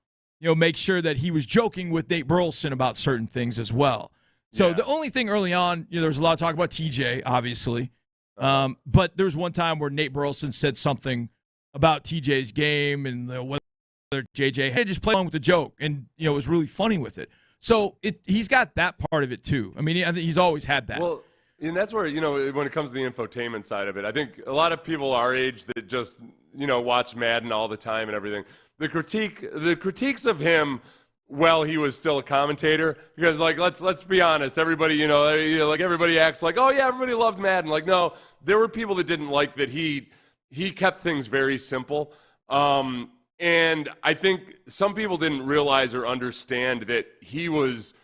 make sure that he was joking with Nate Burleson about certain things as well. So the only thing early on, there was a lot of talk about TJ, obviously. But there was one time where Nate Burleson said something about TJ's game and whether JJ had just played along with the joke and, was really funny with it. So he's got that part of it too. I mean, I think he's always had that. Well, and that's where, when it comes to the infotainment side of it, I think a lot of people our age that just, watch Madden all the time and everything, the critiques of him while he was still a commentator, because let's be honest, everybody everybody acts like, oh yeah, everybody loved Madden. Like, no, there were people that didn't like that he kept things very simple. And I think some people didn't realize or understand that he was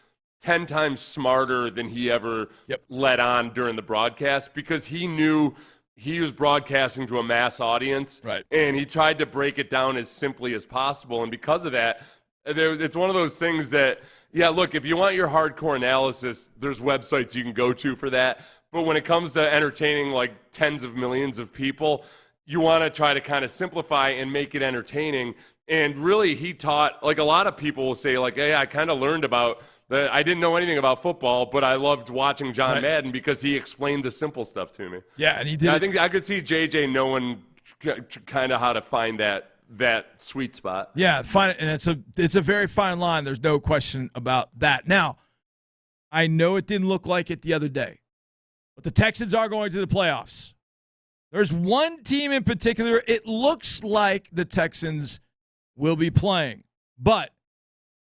10 times smarter than he ever let on during the broadcast, because he knew he was broadcasting to a mass audience, right? And he tried to break it down as simply as possible. And because of that, it's one of those things that, look, if you want your hardcore analysis, there's websites you can go to for that. But when it comes to entertaining like tens of millions of people, you want to try to kind of simplify and make it entertaining. And really, he taught, like a lot of people will say, like, hey, I kind of learned about that. I didn't know anything about football, but I loved watching John Madden because he explained the simple stuff to me. Yeah, and he did. And I think I could see JJ knowing kind of how to find that sweet spot. Yeah, fine, and it's a very fine line. There's no question about that. Now, I know it didn't look like it the other day, but the Texans are going to the playoffs. There's one team in particular, it looks like the Texans will be playing, but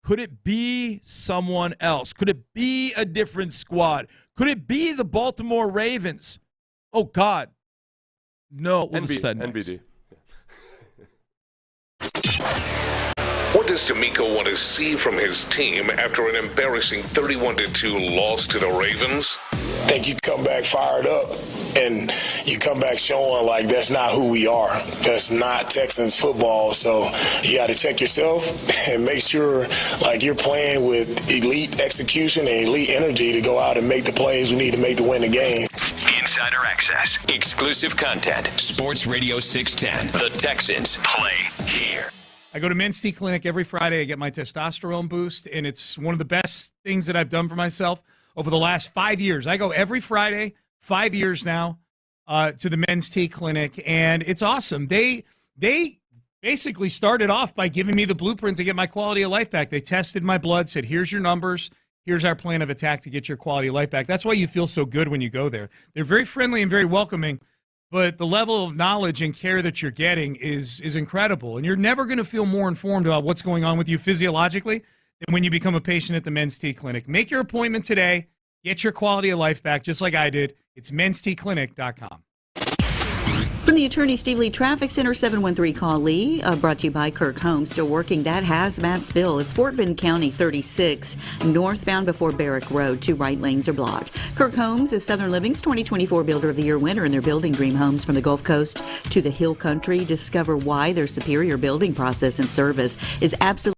could it be someone else? Could it be a different squad? Could it be the Baltimore Ravens? Oh, God. No. NBD. What does D'Amico want to see from his team after an embarrassing 31-2 loss to the Ravens? I think you come back fired up and you come back showing like that's not who we are. That's not Texans football. So you got to check yourself and make sure like you're playing with elite execution and elite energy to go out and make the plays we need to make to win the game. Insider access, exclusive content, Sports Radio 610. The Texans play here. I go to Men's T Clinic every Friday. I get my testosterone boost, and it's one of the best things that I've done for myself over the last 5 years. I go every Friday, 5 years now, to the Men's T Clinic, and it's awesome. They basically started off by giving me the blueprint to get my quality of life back. They tested my blood, said, here's your numbers, here's our plan of attack to get your quality of life back. That's why you feel so good when you go there. They're very friendly and very welcoming. But the level of knowledge and care that you're getting is incredible. And you're never going to feel more informed about what's going on with you physiologically than when you become a patient at the Men's T Clinic. Make your appointment today. Get your quality of life back just like I did. It's mensteclinic.com. From the Attorney Steve Lee Traffic Center, 713 Call Lee, brought to you by Kirk Holmes. Still working that hazmat spill. It's Fort Bend County 36, northbound before Barrack Road. 2 right lanes are blocked. Kirk Holmes is Southern Living's 2024 Builder of the Year winner, and they're building dream homes from the Gulf Coast to the Hill Country. Discover why their superior building process and service is absolutely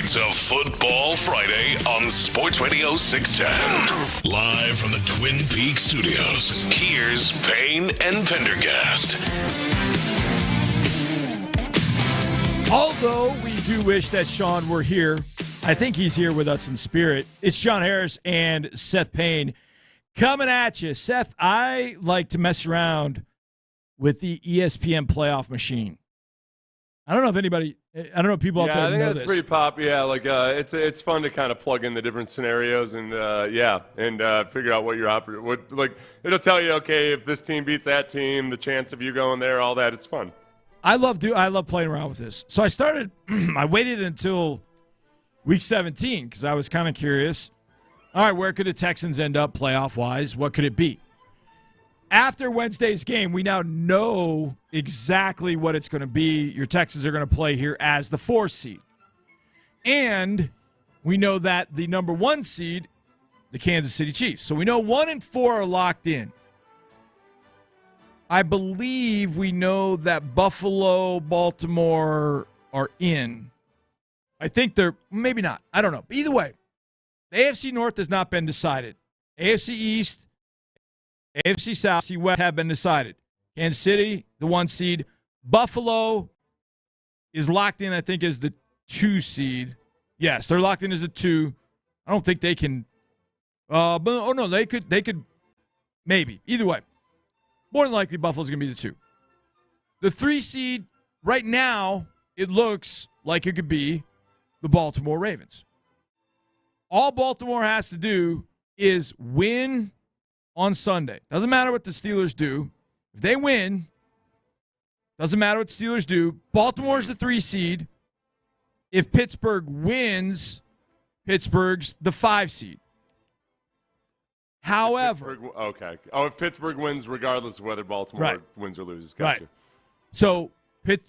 It's a Football Friday on Sports Radio 610. Live from the Twin Peaks studios, here's Payne and Pendergast. Although we do wish that Sean were here, I think he's here with us in spirit. It's John Harris and Seth Payne coming at you. Seth, I like to mess around with the ESPN playoff machine. I don't know if people out there know this. Yeah, I think that's pretty pop. Yeah, like it's fun to kind of plug in the different scenarios and figure out what you're it'll tell you, okay, if this team beats that team, the chance of you going there, all that. It's fun. I love playing around with this. So I waited until week 17 because I was kind of curious. All right, where could the Texans end up playoff-wise? What could it be? After Wednesday's game, we now know exactly what it's going to be. Your Texans are going to play here as the 4th seed. And we know that the number 1 seed, the Kansas City Chiefs. So we know 1 and 4 are locked in. I believe we know that Buffalo, Baltimore are in. I think they're maybe not. I don't know. But either way, the AFC North has not been decided. AFC East, AFC South, AFC West have been decided. Kansas City, the 1 seed. Buffalo is locked in, I think, as the 2 seed. Yes, they're locked in as a 2. I don't think they can. They could maybe. Either way, more than likely, Buffalo's going to be the 2. The 3 seed, right now, it looks like it could be the Baltimore Ravens. All Baltimore has to do is win on Sunday. Doesn't matter what the Steelers do. If they win, doesn't matter what the Steelers do. Baltimore's the 3 seed. If Pittsburgh wins, Pittsburgh's the 5 seed. However, if Pittsburgh wins, regardless of whether Baltimore wins or loses, gotcha. Right. So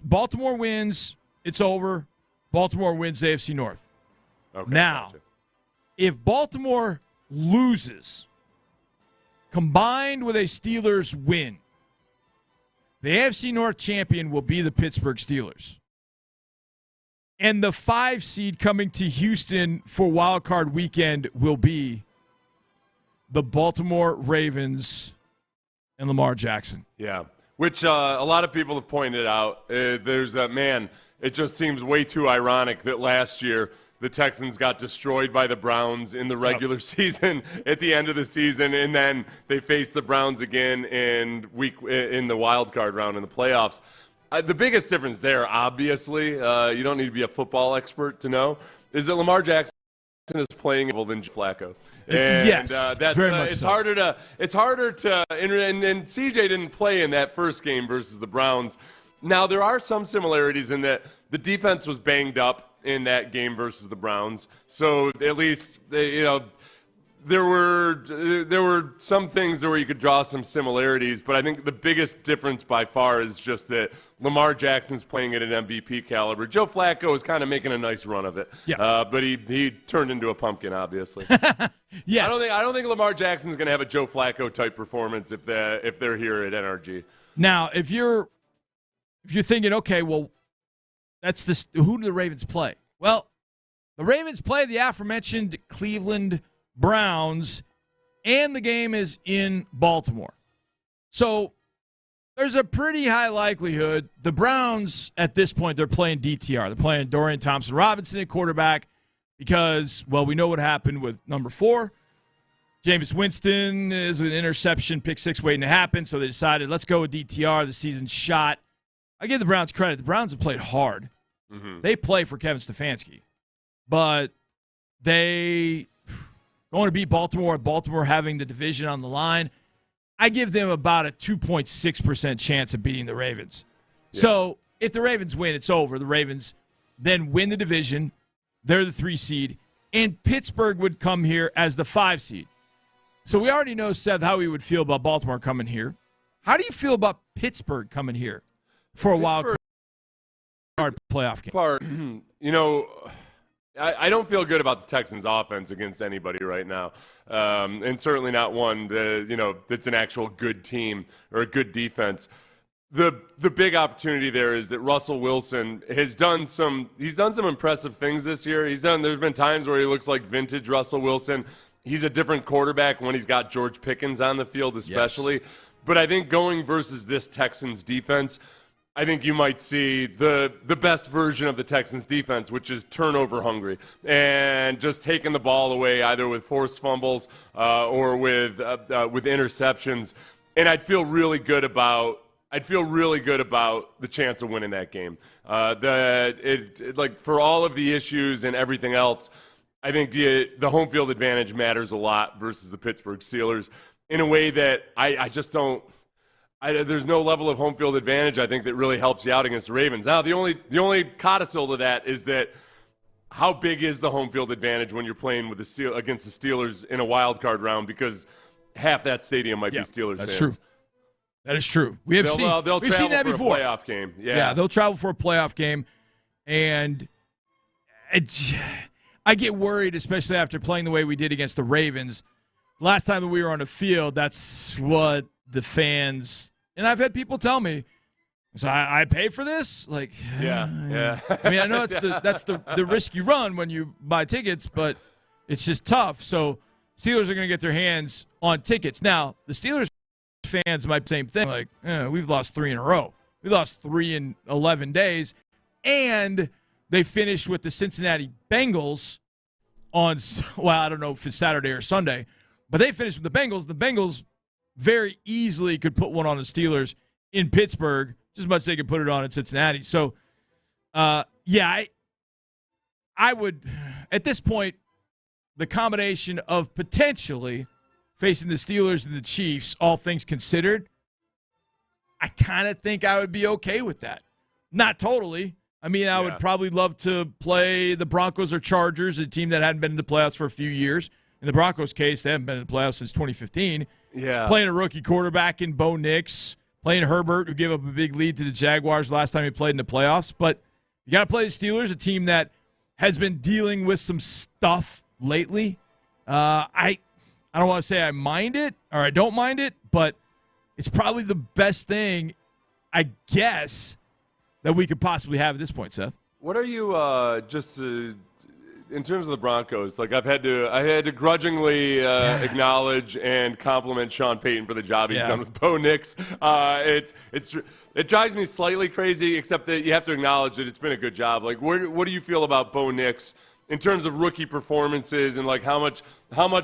Baltimore wins, it's over. Baltimore wins the AFC North. Okay, now, gotcha. If Baltimore loses, combined with a Steelers win, the AFC North champion will be the Pittsburgh Steelers. And the 5 seed coming to Houston for Wild Card Weekend will be the Baltimore Ravens and Lamar Jackson. Yeah, which a lot of people have pointed out. It just seems way too ironic that last year the Texans got destroyed by the Browns in the regular season at the end of the season, and then they faced the Browns again in the wild card round in the playoffs. The biggest difference there, obviously, you don't need to be a football expert to know, is that Lamar Jackson is playing than Flacco. And, yes, very much it's so. harder to. And CJ didn't play in that first game versus the Browns. Now there are some similarities in that the defense was banged up in that game versus the Browns, so at least there were some things where you could draw some similarities. But I think the biggest difference by far is just that Lamar Jackson's playing at an MVP caliber. Joe Flacco is kind of making a nice run of it, but he turned into a pumpkin, obviously. Yes, I don't think Lamar Jackson's going to have a Joe Flacco type performance if they're here at NRG. Now, if you're thinking, okay, well, who do the Ravens play? Well, the Ravens play the aforementioned Cleveland Browns, and the game is in Baltimore. So there's a pretty high likelihood the Browns, at this point, they're playing DTR. They're playing Dorian Thompson-Robinson at quarterback because, well, we know what happened with number 4. Jameis Winston is an interception, pick 6 waiting to happen, so they decided, let's go with DTR. The season's shot. I give the Browns credit. The Browns have played hard. Mm-hmm. They play for Kevin Stefanski. But they going to beat Baltimore, Baltimore having the division on the line. I give them about a 2.6% chance of beating the Ravens. Yeah. So if the Ravens win, it's over. The Ravens then win the division. They're the 3 seed. And Pittsburgh would come here as the 5 seed. So we already know, Seth, how we would feel about Baltimore coming here. How do you feel about Pittsburgh coming here for a wild card playoff game? I don't feel good about the Texans' offense against anybody right now, and certainly not one that's an actual good team or a good defense. the big opportunity there is that Russell Wilson has done some impressive things this year. There's been times where he looks like vintage Russell Wilson. He's a different quarterback when he's got George Pickens on the field, especially. Yes. But I think going versus this Texans defense, I think you might see the best version of the Texans defense, which is turnover hungry and just taking the ball away either with forced fumbles or with interceptions. And I'd feel really good about the chance of winning that game. For all of the issues and everything else, I think the home field advantage matters a lot versus the Pittsburgh Steelers in a way that I just don't. There's no level of home field advantage, I think, that really helps you out against the Ravens. Now, the only codicil to that is that how big is the home field advantage when you're playing with against the Steelers in a wild card round, because half that stadium might be Steelers that's fans. True. That is true. We've seen that before. A playoff game. Yeah, they'll travel for a playoff game, and I get worried, especially after playing the way we did against the Ravens. Last time that we were on the field, that's what the fans, and I've had people tell me, so I pay for this? Like, yeah. I mean, I know that's the risk you run when you buy tickets, but it's just tough. So Steelers are going to get their hands on tickets. Now, the Steelers fans might same thing. Like, we've lost 3 in a row. We lost 3 in 11 days, and they finished with the Cincinnati Bengals on, well, I don't know if it's Saturday or Sunday, but they finished with the Bengals. The Bengals very easily could put one on the Steelers in Pittsburgh, just as much as they could put it on in Cincinnati. So, I would, at this point, the combination of potentially facing the Steelers and the Chiefs, all things considered, I kind of think I would be okay with that. Not totally. I mean, I would probably love to play the Broncos or Chargers, a team that hadn't been in the playoffs for a few years. In the Broncos' case, they haven't been in the playoffs since 2015. Yeah. Playing a rookie quarterback in Bo Nix, playing Herbert, who gave up a big lead to the Jaguars last time he played in the playoffs. But you got to play the Steelers, a team that has been dealing with some stuff lately. I don't want to say I mind it or I don't mind it, but it's probably the best thing, I guess, that we could possibly have at this point, Seth. What are you in terms of the Broncos? Like, I had to grudgingly acknowledge and compliment Sean Payton for the job he's done with Bo Nix. It drives me slightly crazy, except that you have to acknowledge that it's been a good job. Like, what do you feel about Bo Nix in terms of rookie performances, and like how much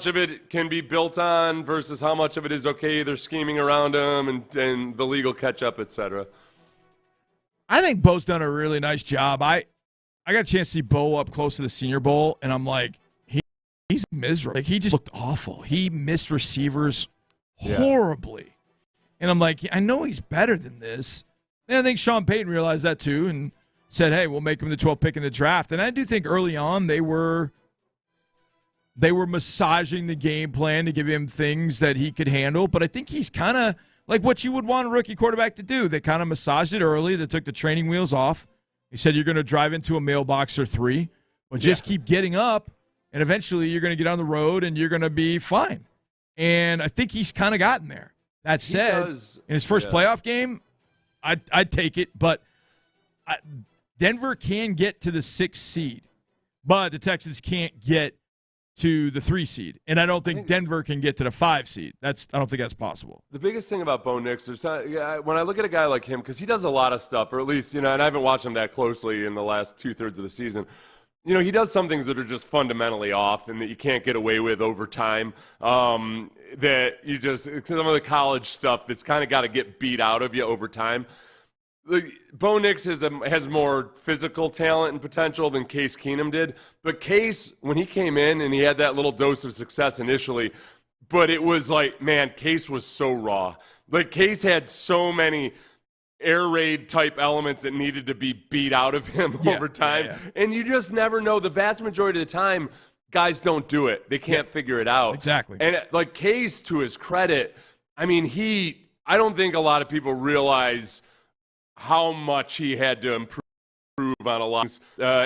of it can be built on versus how much of it is okay, they're scheming around him and the legal catch up, etc. I think Bo's done a really nice job. I got a chance to see Bo up close to the Senior Bowl, and I'm like, he's miserable. Like, he just looked awful. He missed receivers horribly. And I'm like, I know he's better than this. And I think Sean Payton realized that too and said, hey, we'll make him the 12th pick in the draft. And I do think early on they were massaging the game plan to give him things that he could handle. But I think he's kind of like what you would want a rookie quarterback to do. They kind of massaged it early. They took the training wheels off. He said, you're going to drive into a mailbox or 3, but just keep getting up, and eventually you're going to get on the road and you're going to be fine. And I think he's kind of gotten there. That said, in his first playoff game, I'd take it, but Denver can get to the 6th seed, but the Texans can't get to the 3 seed, and I don't think Denver can get to the 5 seed. I don't think that's possible. The biggest thing about Bo Nix, when I look at a guy like him, because he does a lot of stuff, or at least, and I haven't watched him that closely in the last 2/3 of the season. He does some things that are just fundamentally off and that you can't get away with over time. That you just, some of the college stuff that's kind of got to get beat out of you over time. Bo Nix has more physical talent and potential than Case Keenum did. But Case, when he came in and he had that little dose of success initially, but it was like, man, Case was so raw. Like, Case had so many air raid type elements that needed to be beat out of him over time. Yeah. And you just never know. The vast majority of the time, guys don't do it. They can't figure it out. Exactly. And like Case, to his credit, I mean, I don't think a lot of people realize how much he had to improve on a lot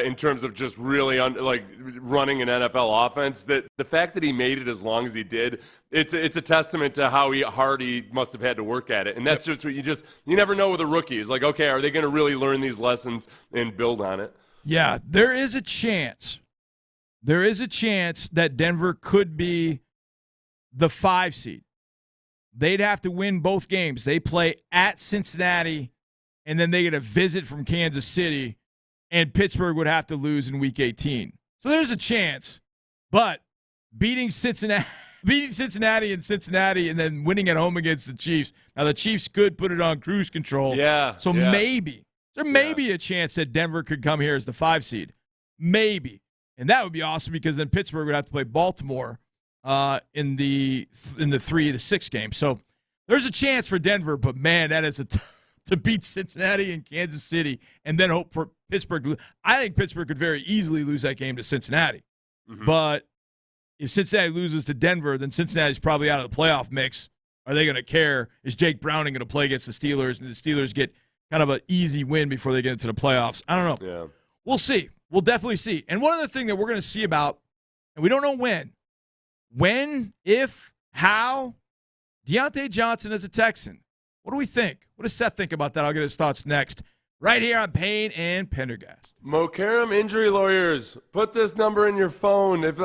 in terms of just really running an NFL offense. That the fact that he made it as long as he did, it's a testament to how hard he must have had to work at it. And that's just what you never know with a rookie. It's like, okay, are they going to really learn these lessons and build on it? Yeah, there is a chance. There is a chance that Denver could be the 5 seed. They'd have to win both games. They play at Cincinnati, and then they get a visit from Kansas City, and Pittsburgh would have to lose in Week 18. So there's a chance. But beating Cincinnati in Cincinnati and then winning at home against the Chiefs. Now, the Chiefs could put it on cruise control. Yeah. So maybe. There may be a chance that Denver could come here as the 5 seed. Maybe. And that would be awesome because then Pittsburgh would have to play Baltimore in the 3-6 game. So there's a chance for Denver, but, man, that is to beat Cincinnati and Kansas City and then hope for Pittsburgh. I think Pittsburgh could very easily lose that game to Cincinnati. Mm-hmm. But if Cincinnati loses to Denver, then Cincinnati's probably out of the playoff mix. Are they going to care? Is Jake Browning going to play against the Steelers, and the Steelers get kind of an easy win before they get into the playoffs? I don't know. Yeah. We'll see. We'll definitely see. And one other thing that we're going to see about, and we don't know when, if, how, Deontay Johnson as a Texan. What do we think? What does Seth think about that? I'll get his thoughts next. Right here on Payne and Pendergast. Mokaram Injury Lawyers. Put this number in your phone. If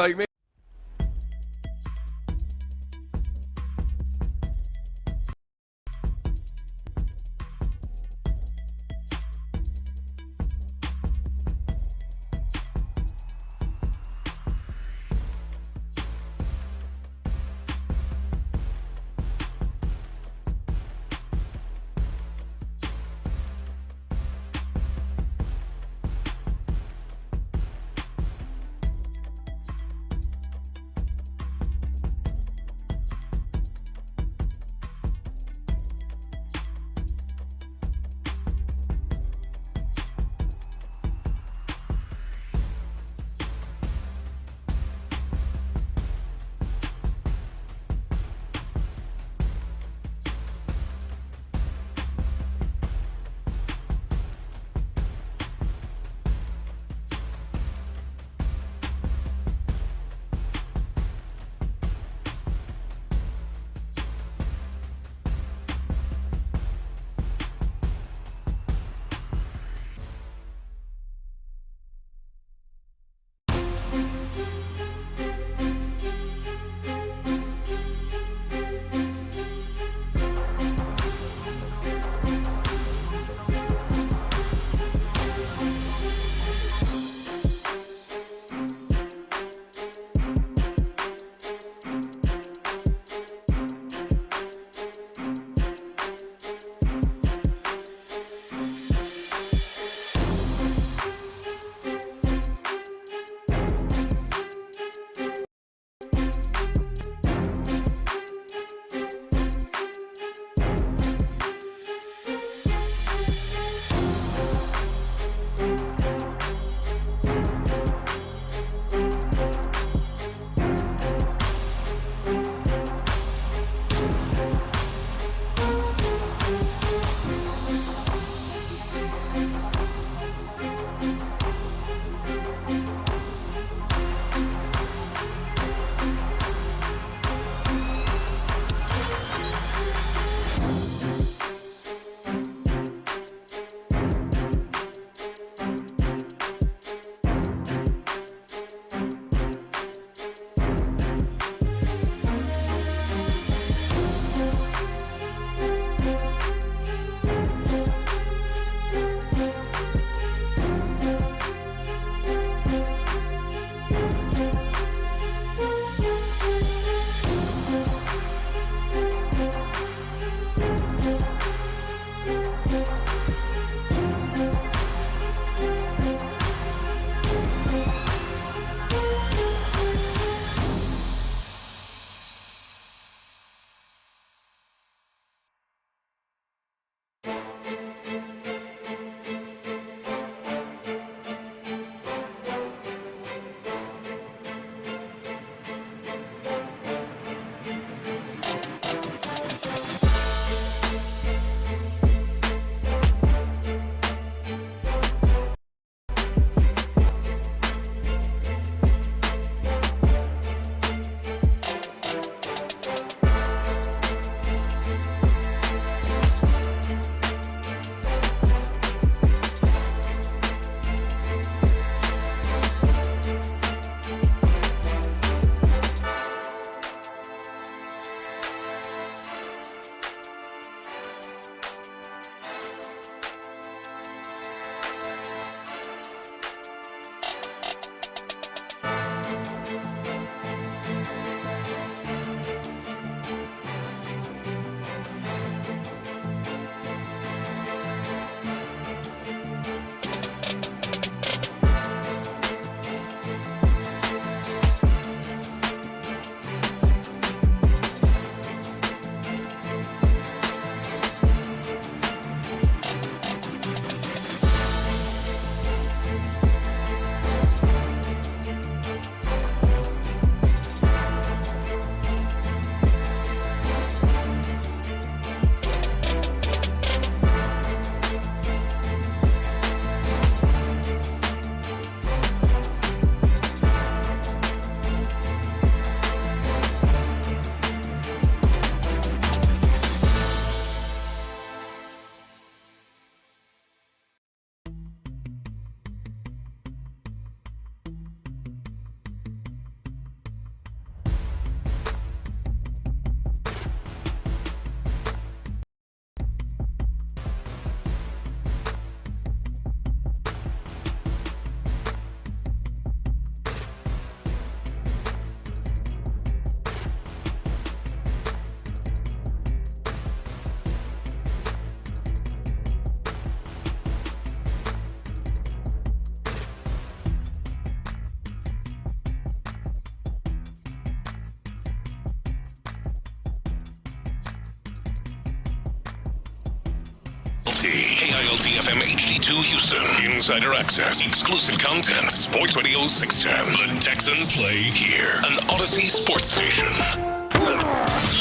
KILT FM HD2 Houston. Insider access. Exclusive content. Sports Radio 610. The Texans play here. An Odyssey sports station.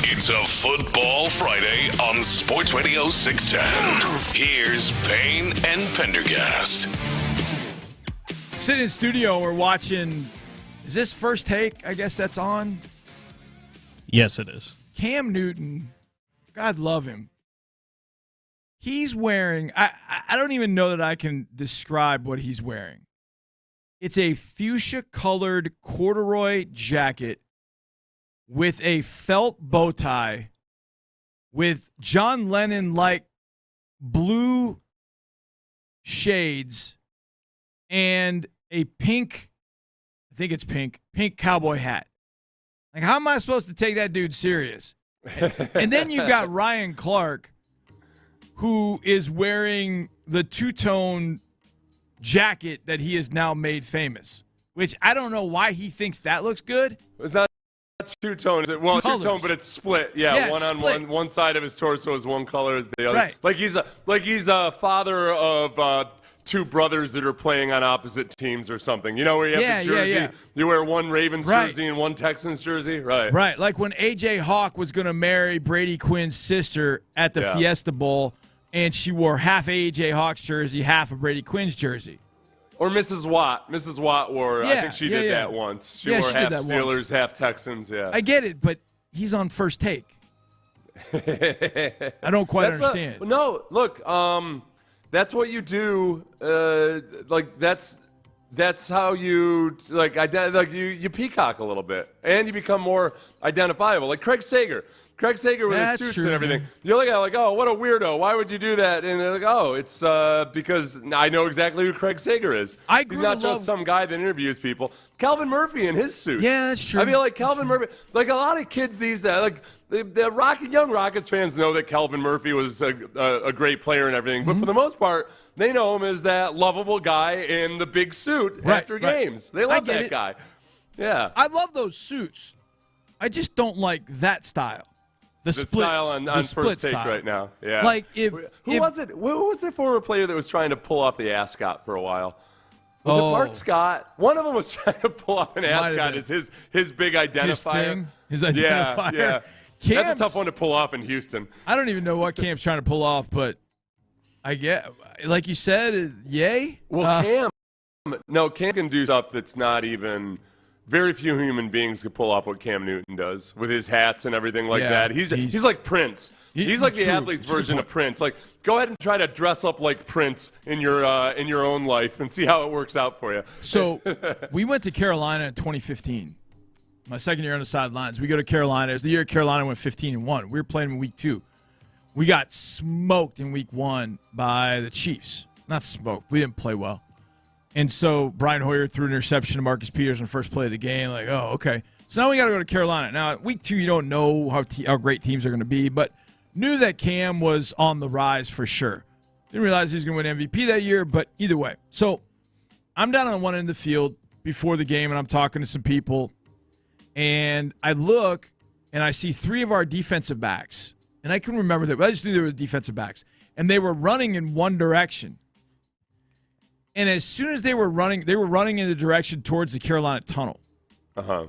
It's a Football Friday on Sports Radio 610. Here's Payne and Pendergast. Sitting in studio, we're watching. Is this First Take? I guess that's on. Yes, it is. Cam Newton, God love him. He's wearing, I don't even know that I can describe what he's wearing. It's a fuchsia-colored corduroy jacket with a felt bow tie with John Lennon-like blue shades and a pink, I think it's pink cowboy hat. Like, how am I supposed to take that dude serious? And then you got Ryan Clark, who is wearing the two-tone jacket that he has now made famous, which I don't know why he thinks that looks good. It's not two-tone. Well, two-tone, but it's split. Yeah, one on split. one side of his torso is one color, the other. Right. Like he's a father of two brothers that are playing on opposite teams or something. You know, where you have the jersey, you wear one Ravens jersey and one Texans jersey. Right. Right. Like when A.J. Hawk was going to marry Brady Quinn's sister at the Fiesta Bowl, and she wore half A.J. Hawk's jersey, half of Brady Quinn's jersey. Or Mrs. Watt. Mrs. Watt wore, I think she did that once. She wore half Steelers, half Texans, I get it, but he's on First Take. I don't quite understand. No, look, that's what you do. That's how you you peacock a little bit, and you become more identifiable. Like Craig Sager. Craig Sager with his suits and everything. You look at it like, oh, what a weirdo. Why would you do that? And they're like, oh, it's because I know exactly who Craig Sager is. He's not just some guy that interviews people. Calvin Murphy in his suit. Yeah, that's true. I mean, like Calvin Murphy, like a lot of kids these days, like the young Rockets fans know that Calvin Murphy was a great player and everything. But for the most part, they know him as that lovable guy in the big suit after games. They love that guy. Yeah. I love those suits. I just don't like that style. The style on First Take right now. Yeah. Like who was it? Who was the former player that was trying to pull off the ascot for a while? Was it Bart Scott? One of them was trying to pull off an ascot as his big identifier. His identifier. Yeah. That's a tough one to pull off in Houston. I don't even know what Cam's trying to pull off, but I get, like you said, yay. Well, Cam can do stuff that's not even. Very few human beings could pull off what Cam Newton does with his hats and everything like that. He's like Prince. He's like the athlete's version of Prince. Like, go ahead and try to dress up like Prince in your own life and see how it works out for you. So we went to Carolina in 2015. My second year on the sidelines. We go to Carolina. It was the year Carolina went 15-1. We were playing in week 2. We got smoked in week 1 by the Chiefs. Not smoked. We didn't play well. And so Brian Hoyer threw an interception to Marcus Peters on the first play of the game. Like, oh, okay. So now we got to go to Carolina. Now, week 2, you don't know how great teams are going to be, but knew that Cam was on the rise for sure. Didn't realize he was going to win MVP that year, but either way. So I'm down on one end of the field before the game, and I'm talking to some people. And I look, and I see 3 of our defensive backs. And I can remember that. I just knew they were the defensive backs. And they were running in one direction. And as soon as they were running in the direction towards the Carolina tunnel. Uh-huh.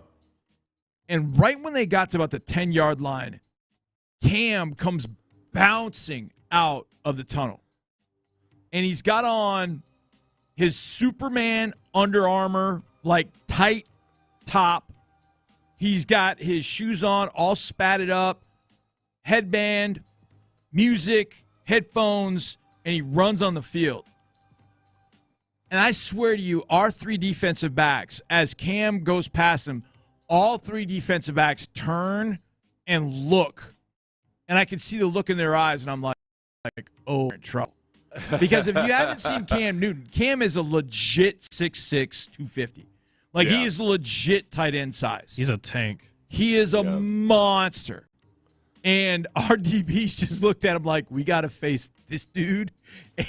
And right when they got to about the 10-yard line, Cam comes bouncing out of the tunnel. And he's got on his Superman Under Armour, like tight top. He's got his shoes on, all spatted up, headband, music, headphones, and he runs on the field. And I swear to you, our 3 defensive backs, as Cam goes past them, all 3 defensive backs turn and look. And I can see the look in their eyes, and I'm like, oh, we're in trouble. Because if you haven't seen Cam Newton, Cam is a legit 6'6", 250. Like, he is legit tight end size. He's a tank. He is a monster. And our DBs just looked at him like, we got to face this dude.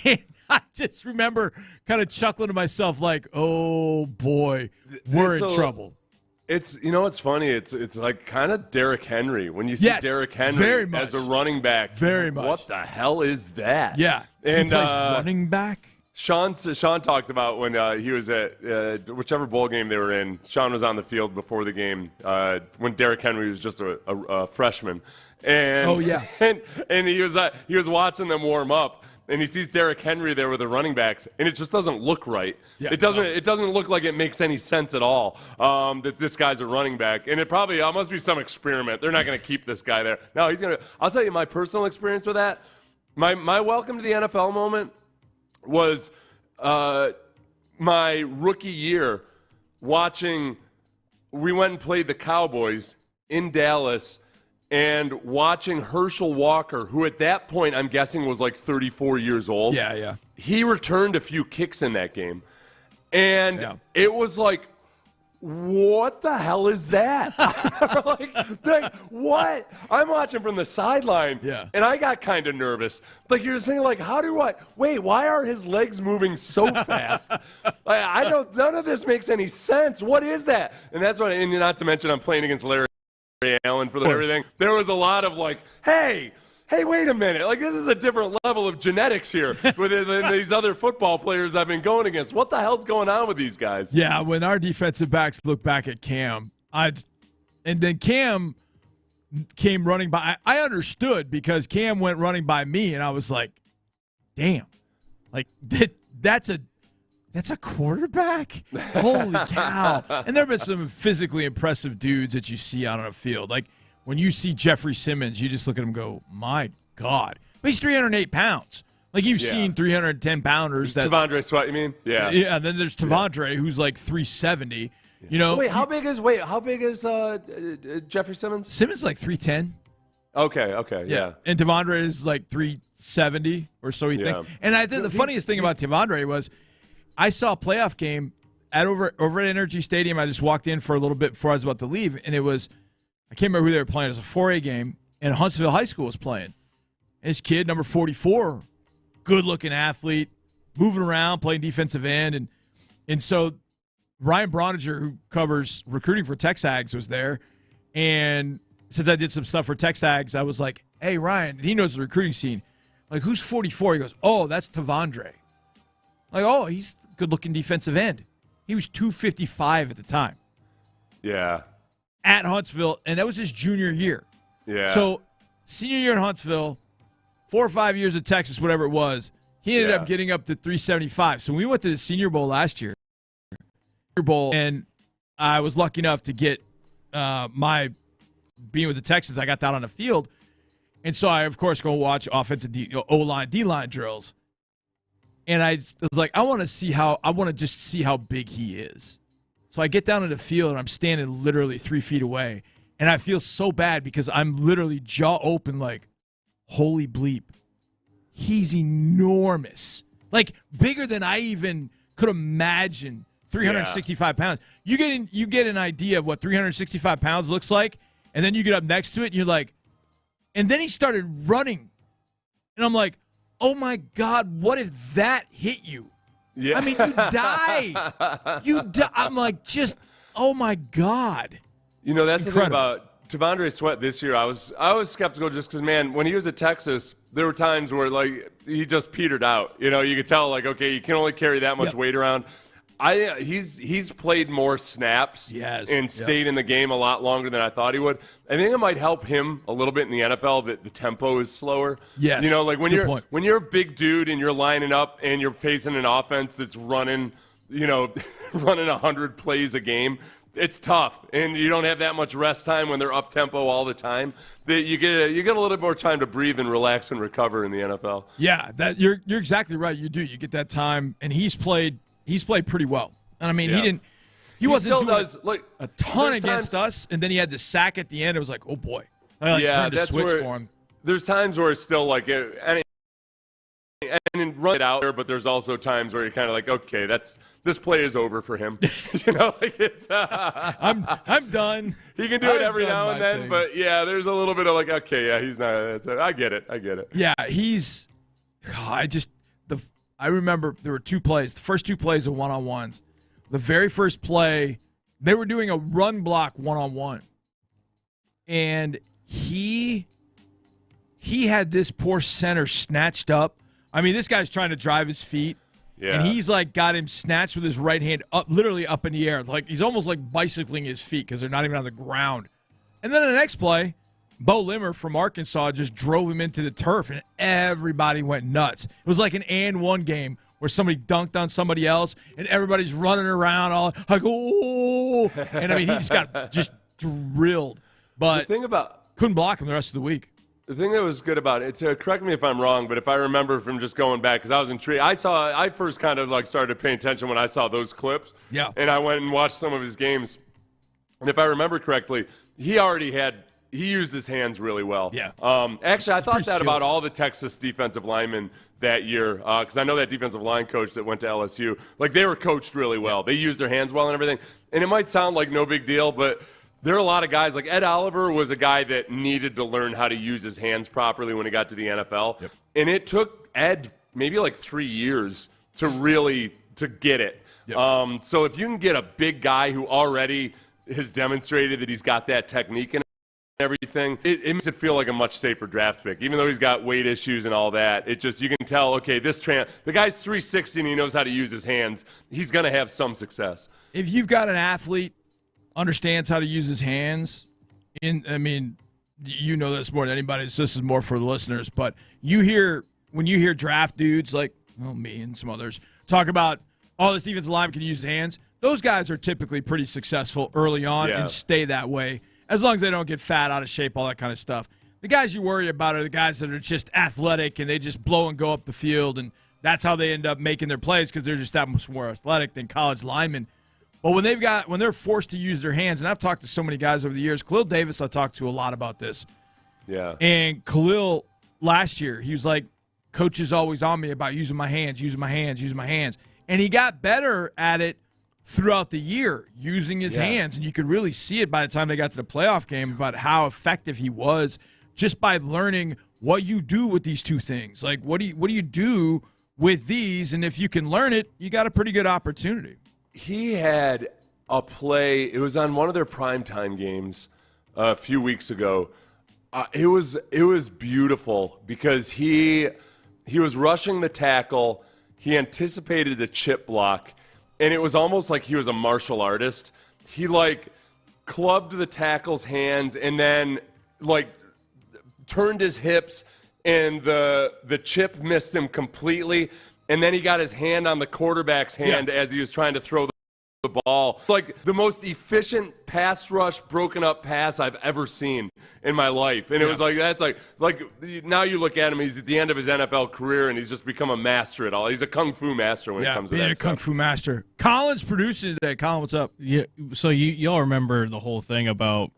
And I just remember kind of chuckling to myself like, oh, boy, we're in trouble. It's it's funny. It's like kind of Derrick Henry when you see Derrick Henry as a running back. Very much. What the hell is that? Yeah, and he plays running back. Sean talked about when he was at whichever bowl game they were in. Sean was on the field before the game when Derrick Henry was just a freshman. And and he was watching them warm up. And he sees Derrick Henry there with the running backs, and it just doesn't look right. Yeah, it doesn't look like it makes any sense at all that this guy's a running back. And it must be some experiment. They're not going to keep this guy there. No, he's going to. I'll tell you my personal experience with that. My welcome to the NFL moment was my rookie year watching. We went and played the Cowboys in Dallas. And watching Herschel Walker, who at that point I'm guessing was like 34 years old. Yeah. He returned a few kicks in that game. And it was like, what the hell is that? like, what? I'm watching from the sideline. Yeah. And I got kind of nervous. Like, you're saying, like, why are his legs moving so fast? None of this makes any sense. What is that? And that's what, and not to mention I'm playing against Larry Allen for everything. There was a lot of like, hey, wait a minute. Like, this is a different level of genetics here than these other football players I've been going against. What the hell's going on with these guys? Yeah, when our defensive backs look back at Cam, and then Cam came running by. I understood because Cam went running by me, and I was like, damn. Like, that's a quarterback? Holy cow. And there have been some physically impressive dudes that you see out on a field. Like when you see Jeffrey Simmons, you just look at him and go, my God. But he's 308 pounds. Like you've seen 310-pounders. Tavondre Sweat, you mean? Yeah. Yeah, and then there's Tavondre, who's like 370. You know. How big is Jeffrey Simmons? Simmons is like 310. Okay, yeah. And Tavondre is like 370 or so you think. And I think the funniest thing about Tavondre was I saw a playoff game over at Energy Stadium. I just walked in for a little bit before I was about to leave, and it was I can't remember who they were playing. It was a 4A game, and Huntsville High School was playing. And this kid, number 44, good-looking athlete, moving around, playing defensive end, and so Ryan Broniger, who covers recruiting for Texags, was there, and since I did some stuff for Texags, I was like, "Hey, Ryan," and he knows the recruiting scene. Like, who's 44? He goes, "Oh, that's Tavondre." Like, oh, he's good-looking defensive end. He was 255 at the time. Yeah. At Huntsville, and that was his junior year. Yeah. So, senior year in Huntsville, 4 or 5 years at Texas, whatever it was, he ended up getting up to 375. So, we went to the Senior Bowl last year. And I was lucky enough to get my being with the Texans. I got down on the field. And so, I, of course, go watch offensive O-line, D-line drills. And I was like, I want to just see how big he is. So I get down in the field, and I'm standing literally 3 feet away. And I feel so bad because I'm literally jaw open like, holy bleep. He's enormous. Like, bigger than I even could imagine 365 pounds. You get an idea of what 365 pounds looks like, and then you get up next to it, and you're like, and then he started running. And I'm like, oh, my God, what if that hit you? Yeah. I mean, you die. I'm like, just, oh, my God. You know, that's incredible. The thing about Tavondre Sweat this year. I was skeptical just because, man, when he was at Texas, there were times where, like, he just petered out. You know, you could tell, like, okay, you can only carry that much weight around. He's played more snaps and stayed in the game a lot longer than I thought he would. I think it might help him a little bit in the NFL that the tempo is slower. Yes, you know, like when you're a big dude and you're lining up and you're facing an offense that's running 100 plays a game, it's tough, and you don't have that much rest time when they're up tempo all the time. That you get a little bit more time to breathe and relax and recover in the NFL. Yeah, that you're exactly right. You do. You get that time, and he's played pretty well. And I mean, he wasn't doing a ton against us, and then he had the sack at the end. It was like, oh boy, I turned the switch for him. There's times where it's still like, and run it out there, but there's also times where you're kind of like, okay, this play is over for him. You know, like it's I'm done. He can do it every now and then, but yeah, there's a little bit of like, okay, yeah, he's not. I get it. Yeah, I remember there were 2 plays. The first 2 plays of one-on-ones. The very first play, They were doing a run block one-on-one. And he had this poor center snatched up. I mean, this guy's trying to drive his feet. Yeah. And he's like got him snatched with his right hand up, literally up in the air. Like he's almost like bicycling his feet because they're not even on the ground. And then the next play, Bo Limmer from Arkansas just drove him into the turf, and everybody went nuts. It was like an and one game where somebody dunked on somebody else, and everybody's running around all like, oh. And I mean, he just got just drilled. But the thing about couldn't block him the rest of the week. The thing that was good about it, correct me if I'm wrong, but if I remember from just going back, because I was intrigued, I first kind of like started paying attention when I saw those clips. Yeah. And I went and watched some of his games. And if I remember correctly, he used his hands really well. Yeah. Actually, I thought that skilled about all the Texas defensive linemen that year, because I know that defensive line coach that went to LSU. Like, they were coached really well. They used their hands well and everything. And it might sound like no big deal, but there are a lot of guys, like Ed Oliver was a guy that needed to learn how to use his hands properly when he got to the NFL. Yep. And it took Ed maybe like 3 years to get it. Yep. So if you can get a big guy who already has demonstrated that he's got that technique and everything, it makes it feel like a much safer draft pick. Even though he's got weight issues and all that, it just, you can tell, okay, the guy's 360 and he knows how to use his hands. He's going to have some success. If you've got an athlete understands how to use his hands, I mean, you know this more than anybody, so this is more for the listeners, but when you hear draft dudes like me and some others talk about, this defensive line can use his hands, those guys are typically pretty successful early on and stay that way, as long as they don't get fat, out of shape, all that kind of stuff. The guys you worry about are the guys that are just athletic and they just blow and go up the field, and that's how they end up making their plays because they're just that much more athletic than college linemen. But when they're forced to use their hands, and I've talked to so many guys over the years, Khalil Davis I talked to a lot about this. Yeah. And Khalil last year, he was like, coach is always on me about using my hands. And he got better at it throughout the year, using his hands. And you could really see it by the time they got to the playoff game about how effective he was just by learning what you do with these two things. Like, what do you do with these? And if you can learn it, you got a pretty good opportunity. He had a play. It was on one of their primetime games a few weeks ago. It was beautiful because he was rushing the tackle. He anticipated the chip block, and it was almost like he was a martial artist. He like clubbed the tackle's hands and then like turned his hips, and the chip missed him completely. And then he got his hand on the quarterback's hand as he was trying to throw the ball. Like the most efficient pass rush, broken up pass I've ever seen in my life. And it was like, that's like now you look at him, he's at the end of his NFL career and he's just become a master at all. He's a kung fu master when it comes to that. Yeah, kung fu master. Colin's producing today. Colin, what's up? Yeah. So y'all remember the whole thing about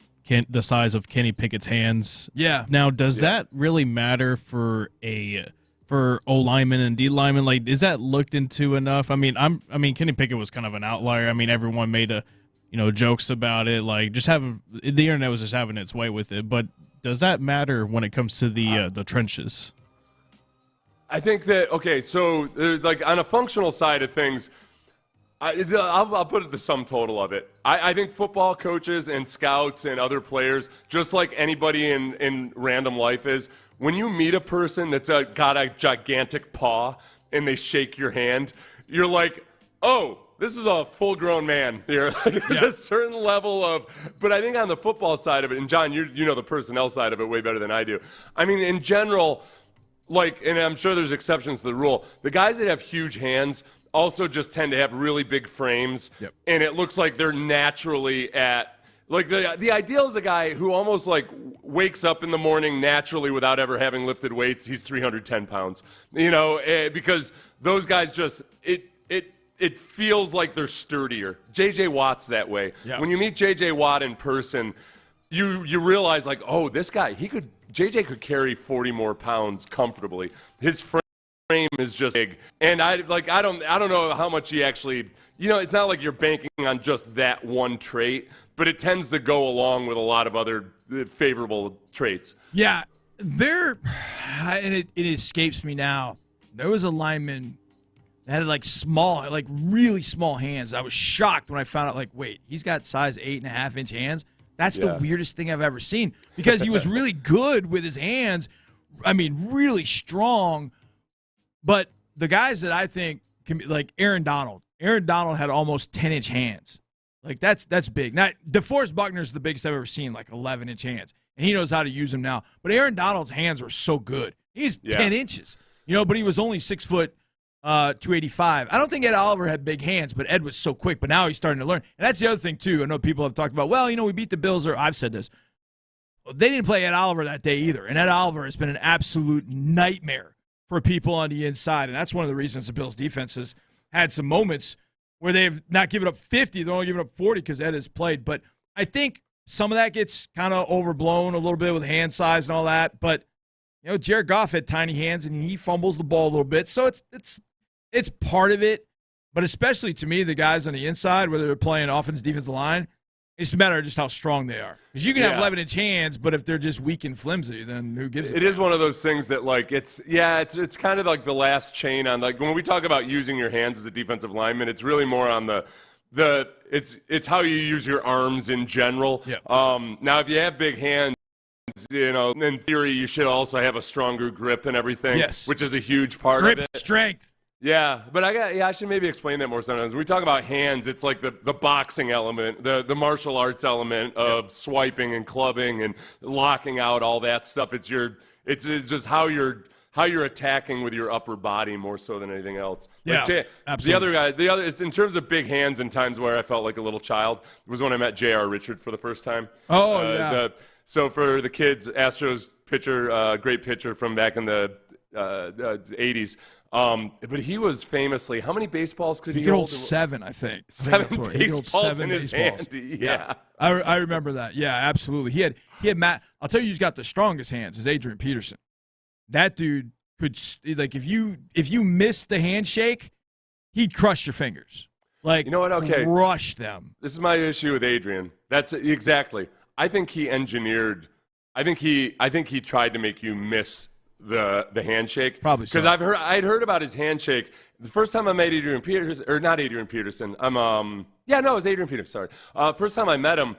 the size of Kenny Pickett's hands? Yeah. Now, does that really matter for O lineman and D lineman? Like, is that looked into enough? I mean, Kenny Pickett was kind of an outlier. I mean, everyone made jokes about it. Like, just the internet was just having its way with it. But does that matter when it comes to the trenches? I think that so like on a functional side of things, I'll put it the sum total of it. I think football coaches and scouts and other players, just like anybody in random life is, when you meet a person that's got a gigantic paw and they shake your hand, you're like, oh, this is a full-grown man here. There's a certain level of – but I think on the football side of it, and John, you know the personnel side of it way better than I do. I mean, in general, and I'm sure there's exceptions to the rule, the guys that have huge hands – also just tend to have really big frames, and it looks like they're naturally at like the ideal is a guy who almost like wakes up in the morning naturally without ever having lifted weights. He's 310 pounds, because those guys just it feels like they're sturdier. J.J. Watt's that way. Yeah. When you meet J.J. Watt in person, you realize like, oh, this guy J.J. could carry 40 more pounds comfortably. His frame is just big, and I don't know how much he actually, it's not like you're banking on just that one trait, but it tends to go along with a lot of other favorable traits. Yeah, and it escapes me now. There was a lineman had really small hands. I was shocked when I found out, like, wait, he's got size 8.5-inch hands. That's the weirdest thing I've ever seen, because he was really good with his hands. I mean, really strong. But the guys that I think can be, like Aaron Donald had almost 10-inch hands. Like, that's big. Now, DeForest Buckner's the biggest I've ever seen, like 11-inch hands. And he knows how to use them now. But Aaron Donald's hands were so good. He's 10 inches, but he was only 6 foot 285. I don't think Ed Oliver had big hands, but Ed was so quick. But now he's starting to learn. And that's the other thing, too. I know people have talked about, we beat the Bills, or I've said this. They didn't play Ed Oliver that day either. And Ed Oliver has been an absolute nightmare for people on the inside. And that's one of the reasons the Bills' defense has had some moments where they've not given up 50. They're only giving up 40 because Ed has played. But I think some of that gets kind of overblown a little bit with hand size and all that. But, Jared Goff had tiny hands, and he fumbles the ball a little bit. So it's part of it. But especially to me, the guys on the inside, whether they're playing offense, defensive line, it's a matter of just how strong they are. Because you can have 11-inch hands, but if they're just weak and flimsy, then who gives a It is one of those things that, like, it's kind of like the last chain on, like, when we talk about using your hands as a defensive lineman, it's really more on it's how you use your arms in general. Yeah. Now, if you have big hands, in theory, you should also have a stronger grip and everything. Yes. Which is a huge part grip of it. Strength. Yeah, but I should maybe explain that more sometimes. When we talk about hands, it's like the boxing element, the martial arts element of swiping and clubbing and locking out, all that stuff. It's just how you're attacking with your upper body more so than anything else. Yeah, absolutely. The other is in terms of big hands and times where I felt like a little child was when I met J.R. Richard for the first time. Oh, yeah. So for the kids, Astros pitcher, great pitcher from back in the 80s. But he was famousely, how many baseballs could he hold? 7, I think. 7 baseballs. He could 7 in his hand. Yeah. I remember that. Yeah, absolutely. He had Matt. I'll tell you who's got the strongest hands is Adrian Peterson. That dude could, like, if you missed the handshake, he'd crush your fingers. Like, you know what? Okay. Crush them. This is my issue with Adrian. That's exactly. I think he tried to make you miss the handshake. Probably so. Because I'd heard about his handshake the first time I met Adrian Peterson, or not Adrian Peterson. It was Adrian Peterson. Sorry. First time I met him,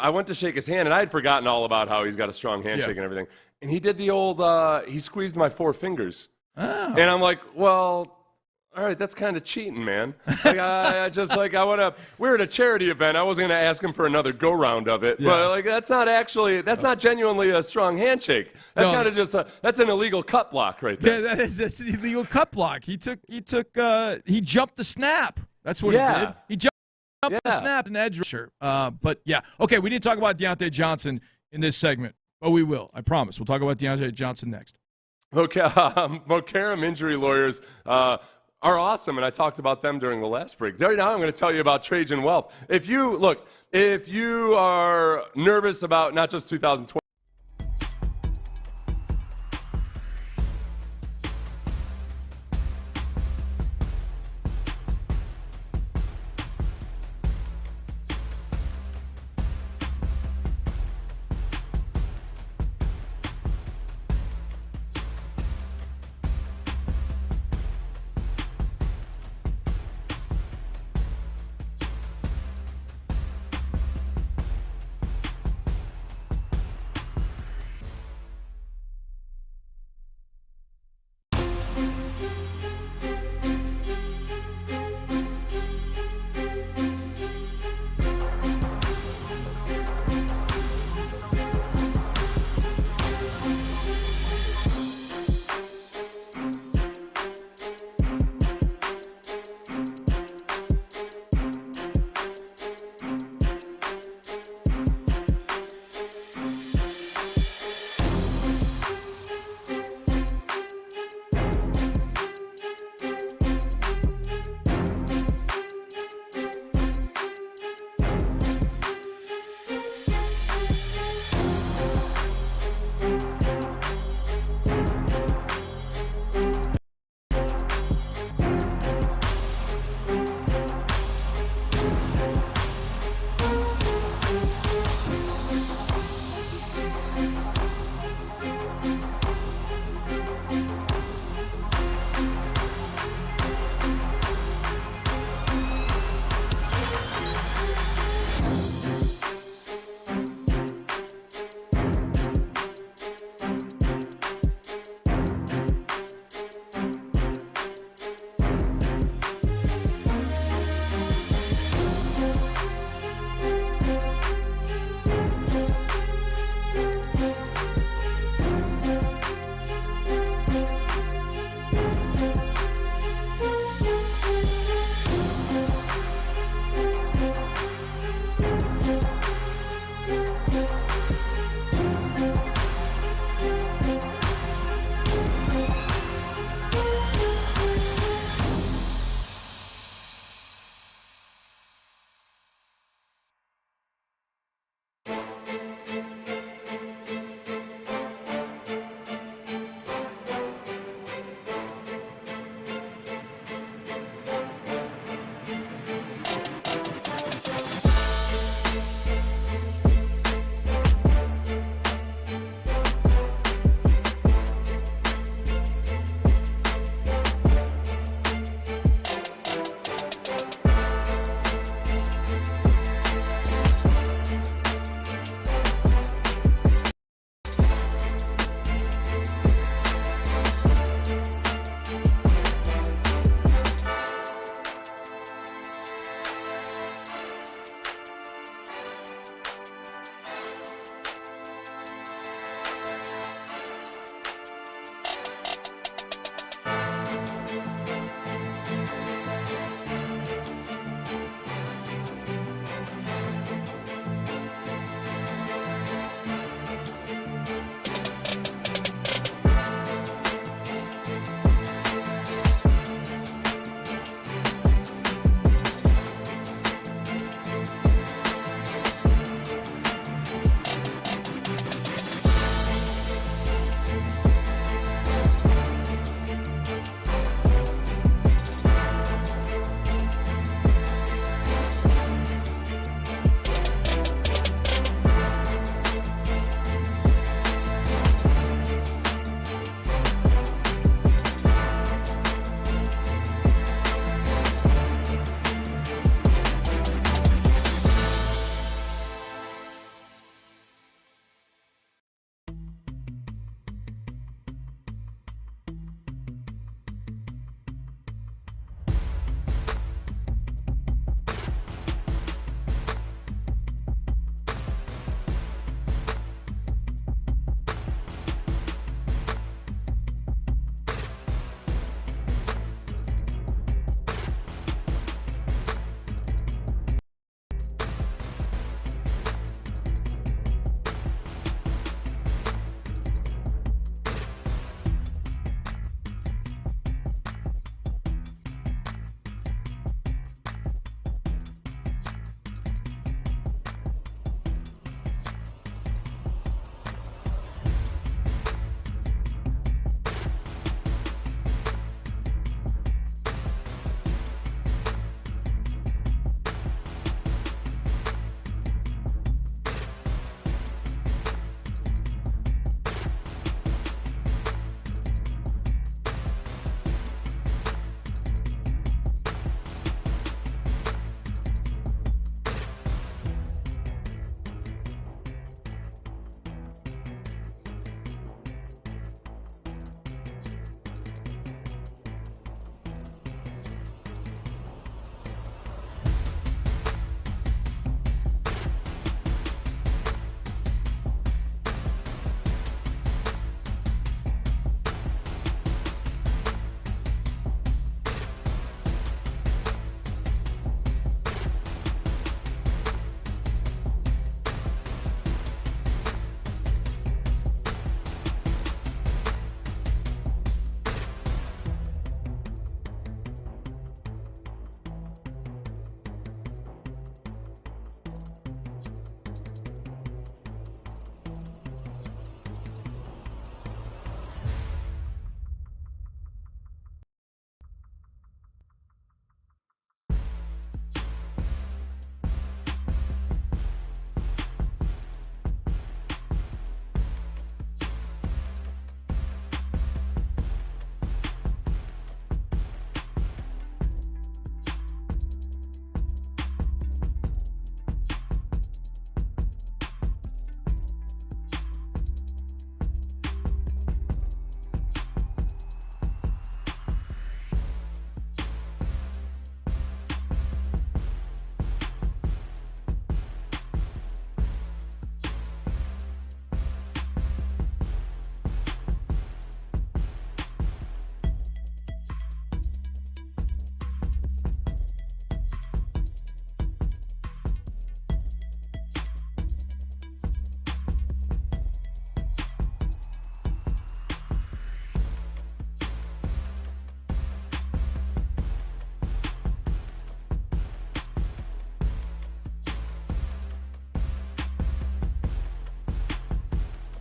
I went to shake his hand, and I had forgotten all about how he's got a strong handshake and everything. And he did the old, he squeezed my 4 fingers. Oh. And I'm like, well, all right, that's kind of cheating, man. Like, we're at a charity event. I wasn't going to ask him for another go-round of it. Yeah. But, like, that's not genuinely a strong handshake. That's kind of just that's an illegal cut block right there. Yeah, that's an illegal cut block. He jumped the snap. That's what he did. He jumped the snap and edge rusher. But, yeah. Okay, we didn't talk about Deontay Johnson in this segment. But we will. I promise. We'll talk about Deontay Johnson next. Okay. Mokaram injury lawyers are awesome, and I talked about them during the last break. Right now I'm going to tell you about Trajan Wealth. If you are nervous about not just 2020,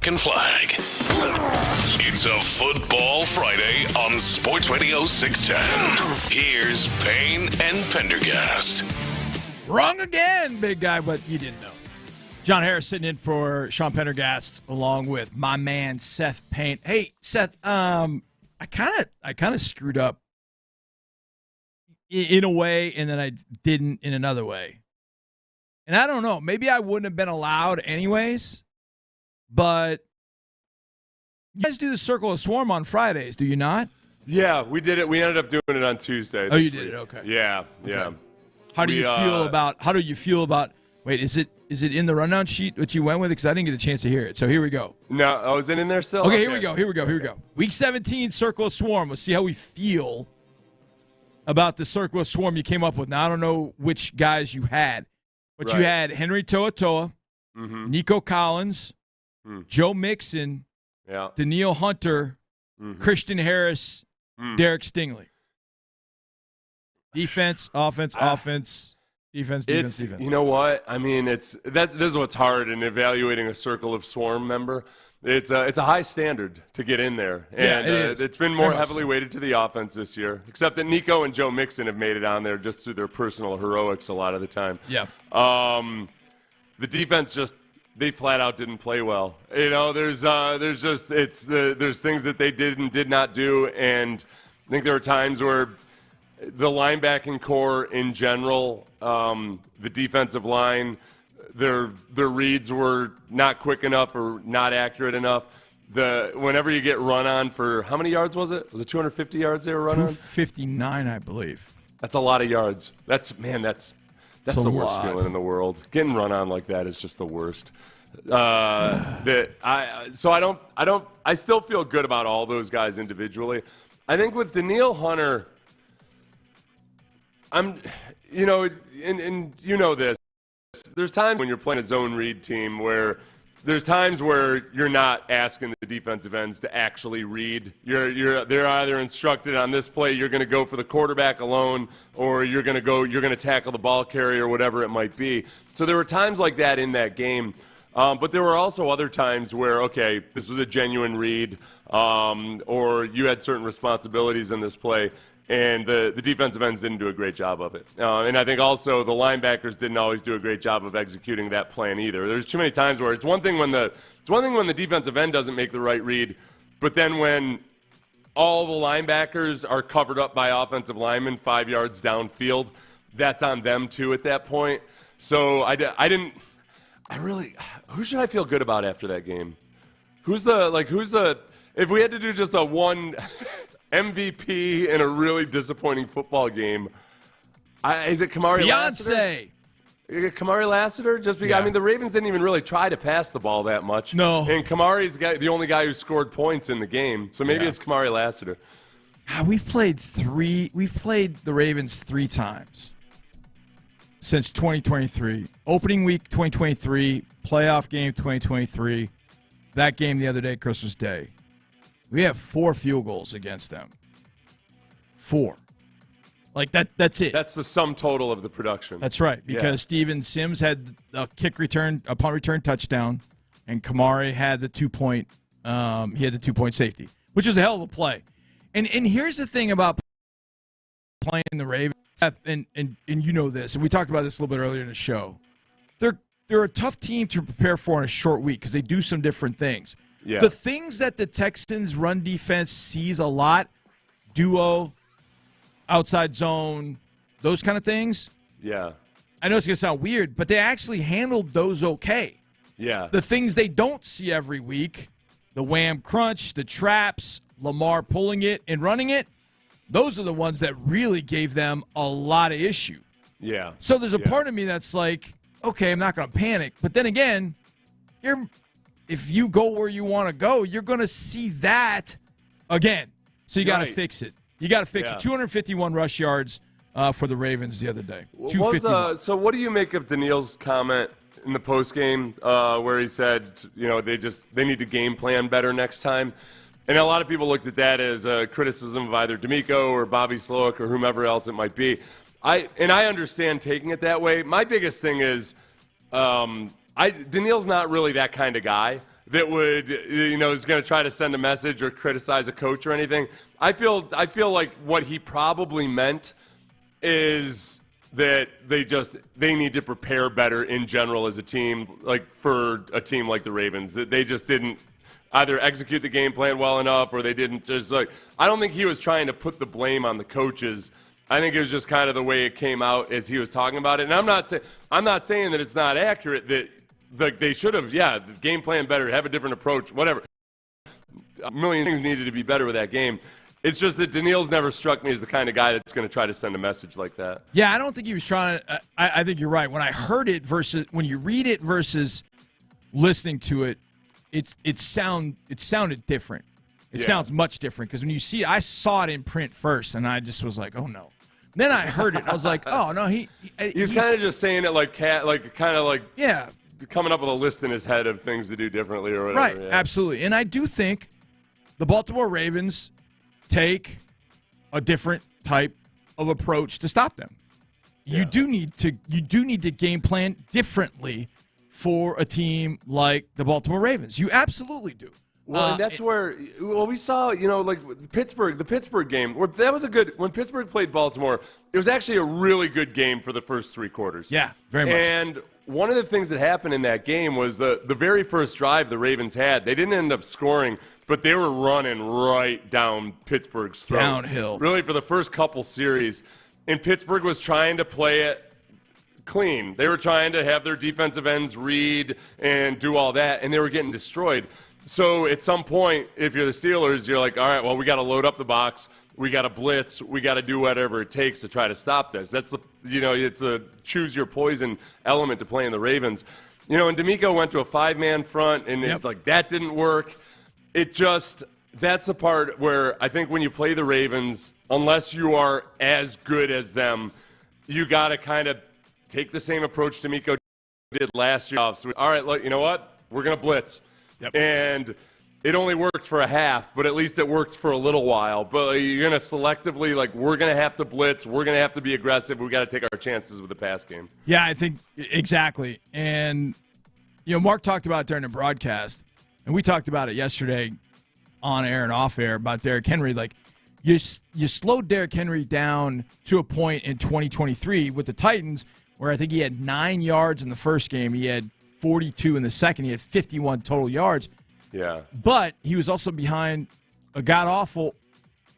American flag. It's a football Friday on Sports Radio 610. Here's Payne and Pendergast. Wrong again, big guy, but you didn't know. John Harris sitting in for Sean Pendergast along with my man Seth Payne. Hey, Seth, I kind of screwed up in a way, and then I didn't in another way. And I don't know. Maybe I wouldn't have been allowed anyways, but you guys do the Circle of Swarm on Fridays, do you not? Yeah, we did it. We ended up doing it on Tuesday. Oh, you did it? Okay. Yeah. How do you feel about? Wait, is it in the rundown sheet that you went with? Because I didn't get a chance to hear it. So here we go. No, is it in there still? Okay, here we go. Week 17, Circle of Swarm. Let's see how we feel about the Circle of Swarm you came up with. Now, I don't know which guys you had, but you had Henry To'oTo'o, Nico Collins, Joe Mixon, Daniil Hunter, Christian Harris, Derek Stingley. Defense, offense. Defense. You know what? I mean, this is what's hard in evaluating a Circle of Swarm member. It's a high standard to get in there, and it's been more heavily weighted to the offense this year. Except that Nico and Joe Mixon have made it on there just through their personal heroics a lot of the time. Yeah. The defense they flat out didn't play well. You know, there's things that they did and did not do, and I think there were times where the linebacking core in general, the defensive line, their reads were not quick enough or not accurate enough. Whenever you get run on for, how many yards was it? Was it 250 yards they were running on? 259, I believe. That's a lot of yards. That's the worst feeling in the world. Getting run on like that is just the worst. I still feel good about all those guys individually. I think with Daniil Hunter, and you know this. There's times when you're playing a zone read team where there's times where you're not asking the defensive ends to actually read. They're either instructed on this play you're going to go for the quarterback alone, or you're going to tackle the ball carrier or whatever it might be. So there were times like that in that game. But there were also other times where, okay, this was a genuine read, or you had certain responsibilities in this play, and the defensive ends didn't do a great job of it. And I think also the linebackers didn't always do a great job of executing that plan either. There's too many times where it's one thing when the defensive end doesn't make the right read, but then when all the linebackers are covered up by offensive linemen 5 yards downfield, that's on them too at that point. So who should I feel good about after that game? If we had to do just a one MVP in a really disappointing football game, is it Kamari Lassiter? Kamari Lassiter? Just because, I mean, the Ravens didn't even really try to pass the ball that much. No. And Kamari's the only guy who scored points in the game, so maybe it's Kamari Lassiter. We've played the Ravens 3 times since 2023. Opening week 2023, playoff game 2023, that game the other day, Christmas Day. We have 4 field goals against them. 4. Like that's it. That's the sum total of the production. That's right, because Steven Sims had a punt return touchdown, and Kamari had the 2-point safety, which was a hell of a play. And here's the thing about playing the Ravens, and you know this, and we talked about this a little bit earlier in the show. They're a tough team to prepare for in a short week because they do some different things. Yeah. The things that the Texans' run defense sees a lot, duo, outside zone, those kind of things. Yeah. I know it's going to sound weird, but they actually handled those okay. Yeah. The things they don't see every week, the wham crunch, the traps, Lamar pulling it and running it, those are the ones that really gave them a lot of issue. Yeah. So there's a part of me that's like, okay, I'm not going to panic. But then again, if you go where you want to go, you're going to see that again. So you got to fix it. You got to fix it. 251 rush yards for the Ravens the other day. 251. So what do you make of Daniil's comment in the postgame where he said, they need to game plan better next time? And a lot of people looked at that as a criticism of either D'Amico or Bobby Slowick or whomever else it might be. I understand taking it that way. My biggest thing is Daniil's not really that kind of guy. that would, is going to try to send a message or criticize a coach or anything. I feel like what he probably meant is that they need to prepare better in general as a team, like for a team like the Ravens. That they just didn't either execute the game plan well enough, or they didn't just I don't think he was trying to put the blame on the coaches. I think it was just kind of the way it came out as he was talking about it. And I'm not saying that it's not accurate that they should have, the game plan better, have a different approach, whatever. A million things needed to be better with that game. It's just that Daniil's never struck me as the kind of guy that's going to try to send a message like that. Yeah, I don't think he was trying to. I think you're right. When I heard it versus when you read it versus listening to it, it sounded different. It sounds much different because when you see, I saw it in print first, and I just was like, oh no. Then I heard it. I was like, oh no, he's kind of just saying it like coming up with a list in his head of things to do differently or whatever. Right, absolutely. And I do think the Baltimore Ravens take a different type of approach to stop them. You do need to game plan differently for a team like the Baltimore Ravens. You absolutely do. Well, and that's where we saw, like the Pittsburgh game. That was when Pittsburgh played Baltimore, it was actually a really good game for the first three quarters. Yeah, very much. And one of the things that happened in that game was the very first drive the Ravens had, they didn't end up scoring, but they were running right down Pittsburgh's throat. Downhill. Really, for the first couple series. And Pittsburgh was trying to play it clean. They were trying to have their defensive ends read and do all that, and they were getting destroyed. So at some point, if you're the Steelers, you're like, all right, well, we got to load up the box. We got to blitz. We got to do whatever it takes to try to stop this. That's it's a choose your poison element to playing the Ravens. And D'Amico went to a 5-man front, and that didn't work. That's the part where I think when you play the Ravens, unless you are as good as them, you got to kind of take the same approach D'Amico did last year. So, all right, look, you know what? We're going to blitz. Yep. And it only worked for a half, but at least it worked for a little while. But you're going to selectively, we're going to have to blitz. We're going to have to be aggressive. We got to take our chances with the pass game. Yeah, I think exactly. And, Mark talked about it during the broadcast, and we talked about it yesterday on air and off air about Derrick Henry. You slowed Derrick Henry down to a point in 2023 with the Titans where I think he had 9 yards in the first game. He had 42 in the second. He had 51 total yards. Yeah. But he was also behind a god-awful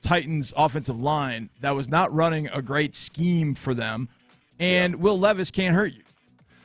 Titans offensive line that was not running a great scheme for them. And Will Levis can't hurt you.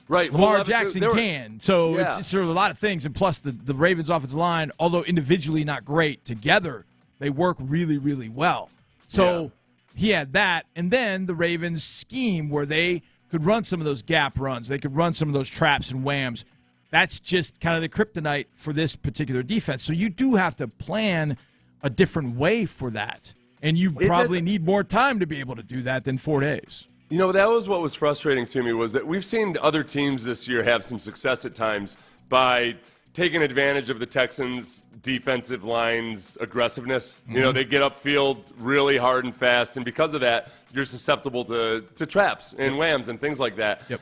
Right. Lamar Jackson can. So it's sort of a lot of things. And plus the Ravens offensive line, although individually not great, together they work really, really well. So he had that. And then the Ravens scheme where they could run some of those gap runs. They could run some of those traps and whams. That's just kind of the kryptonite for this particular defense. So you do have to plan a different way for that. And you probably need more time to be able to do that than 4 days. That was what was frustrating to me was that we've seen other teams this year have some success at times by taking advantage of the Texans' defensive line's aggressiveness. Mm-hmm. They get upfield really hard and fast, and because of that, you're susceptible to traps and whams and things like that. Yep.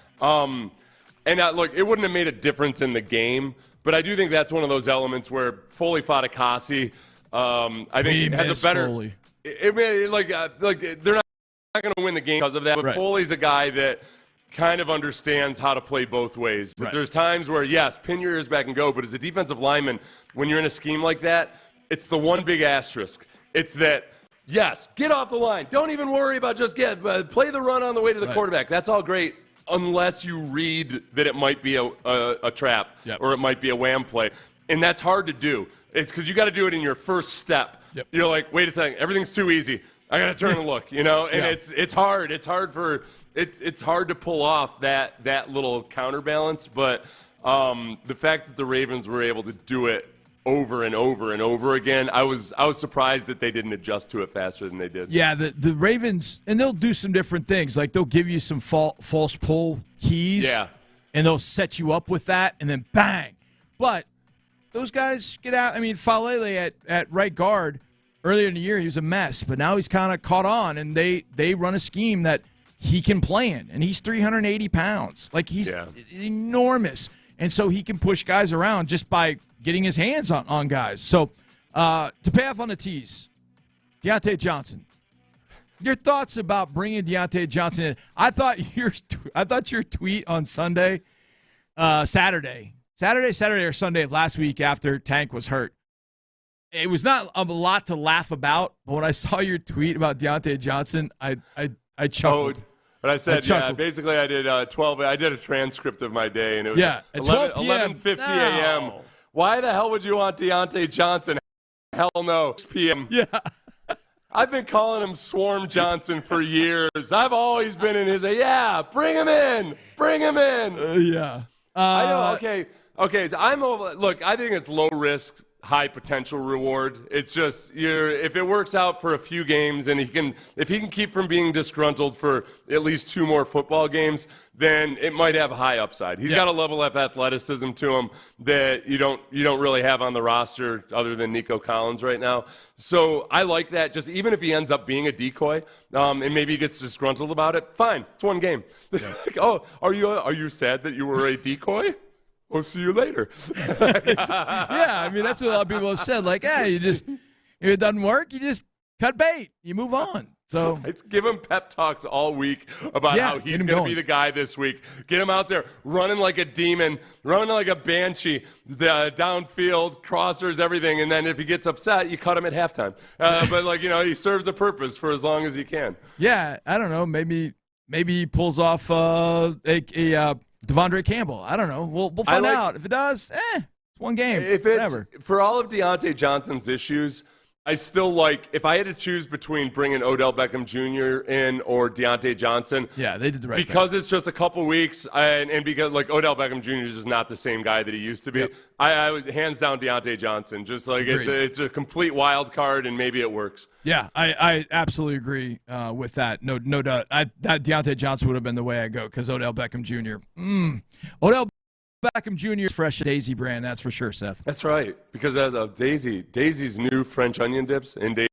And look, it wouldn't have made a difference in the game, but I do think that's one of those elements where Foley Fatukasi, I think has a better. Foley. They're not going to win the game because of that. But Foley's a guy that kind of understands how to play both ways. Right. There's times where, yes, pin your ears back and go, but as a defensive lineman, when you're in a scheme like that, it's the one big asterisk. It's that, yes, get off the line. Don't even worry about play the run on the way to the quarterback. That's all great unless you read that it might be a trap or it might be a wham play. And that's hard to do. It's because you got to do it in your first step. Yep. You're like, wait a second, everything's too easy. I got to turn and look, and it's hard. It's hard to pull off that little counterbalance. But the fact that the Ravens were able to do it over and over and over again, I was surprised that they didn't adjust to it faster than they did. Yeah, the Ravens, and they'll do some different things. Like they'll give you some false pull keys, and they'll set you up with that, and then bang. But those guys get out. I mean, Falele at right guard. Earlier in the year, he was a mess, but now he's kind of caught on, and they run a scheme that he can play in, and he's 380 pounds. He's enormous, and so he can push guys around just by getting his hands on guys. So to pay off on the tease, Deontay Johnson. Your thoughts about bringing Deontay Johnson in? I thought your tweet on Saturday or Sunday of last week after Tank was hurt. It was not a lot to laugh about, but when I saw your tweet about Deontay Johnson, I chuckled. But I said, basically I did 12. I did a transcript of my day, and it was at 11:50 a.m. Why the hell would you want Deontay Johnson? Hell no. 6 p.m. Yeah. I've been calling him Swarm Johnson for years. I've always been in his, bring him in. I know, okay. So I think it's low risk, high potential reward. It's just if it works out for a few games and if he can keep from being disgruntled for at least 2 more football games, then it might have a high upside. He's got a level of athleticism to him that you don't really have on the roster other than Nico Collins right now. So I like that. Just even if he ends up being a decoy, and maybe he gets disgruntled about it, fine. It's one game. Yeah. Are you sad that you were a decoy? We'll see you later. I mean, that's what a lot of people have said. Like, if it doesn't work, you just cut bait. You move on. So let's give him pep talks all week about how he's going to be the guy this week. Get him out there running like a demon, running like a banshee, downfield, crossers, everything. And then if he gets upset, you cut him at halftime. But he serves a purpose for as long as he can. Yeah, I don't know. Maybe he pulls off Devondre Campbell. I don't know. We'll find out. If it does, it's one game. Whatever. For all of Deontay Johnson's issues, I still if I had to choose between bringing Odell Beckham Jr. in or Deontay Johnson. Yeah, they did the right thing. Because it's just a couple weeks, and because Odell Beckham Jr. is just not the same guy that he used to be. Yep. I would hands down Deontay Johnson. Just it's a complete wild card, and maybe it works. Yeah, I absolutely agree with that. No doubt. That Deontay Johnson would have been the way I go because Odell Beckham Jr. Odell Beckham Jr. is fresh Daisy brand, that's for sure, Seth. That's right, because of Daisy's new French onion dips and Daisy.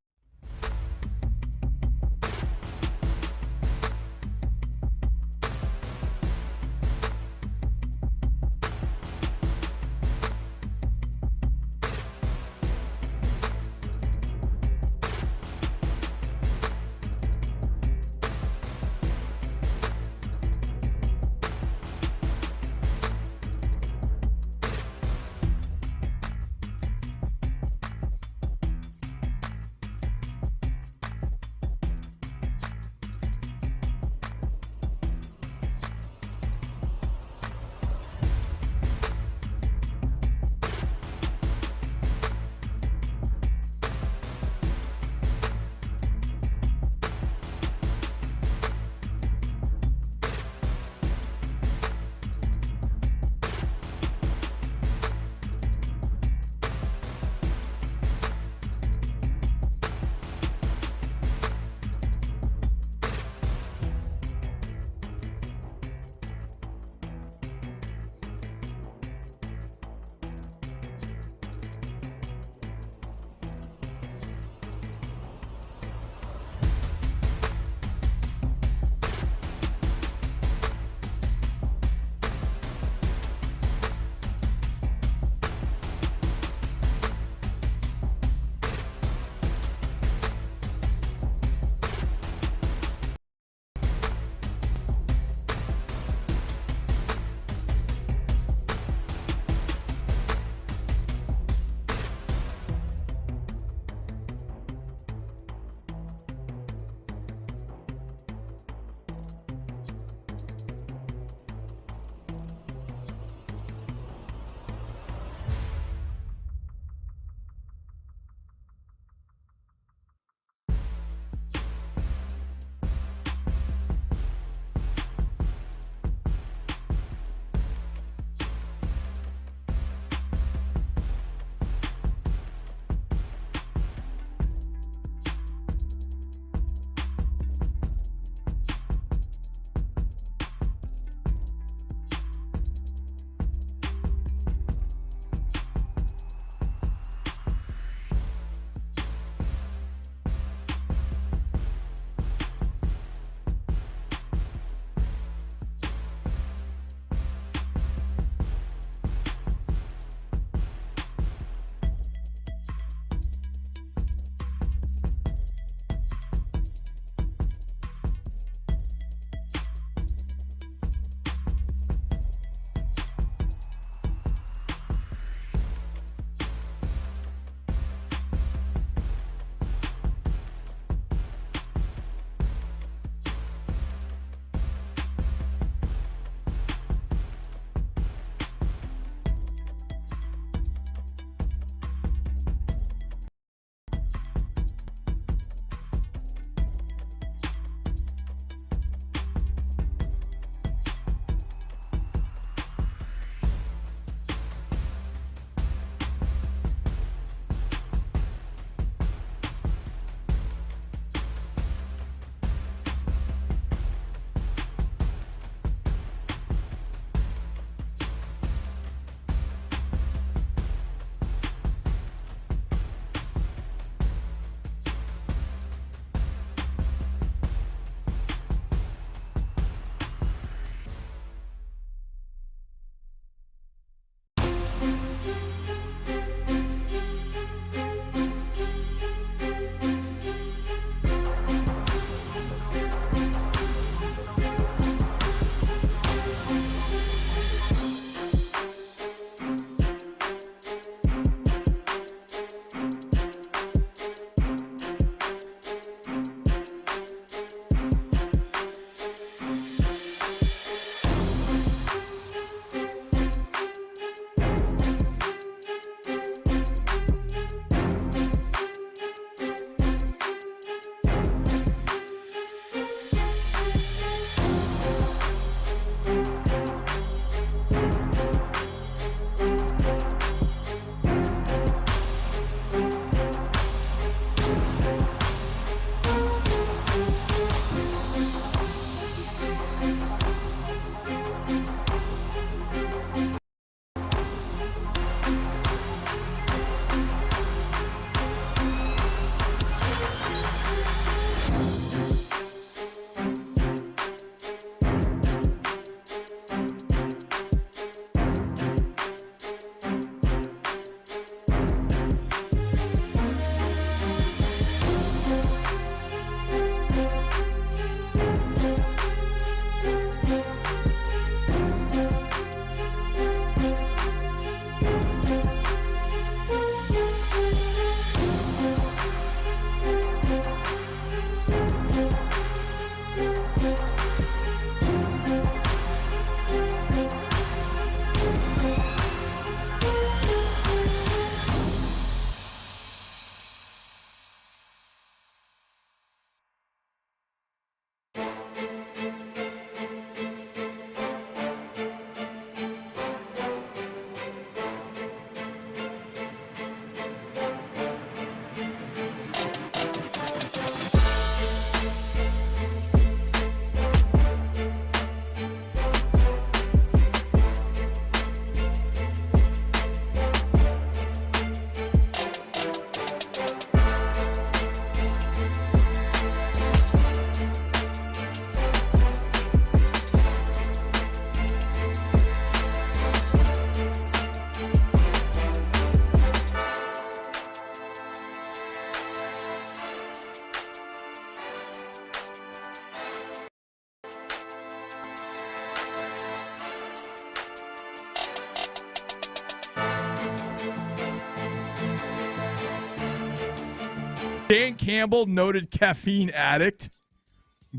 Dan Campbell, noted caffeine addict.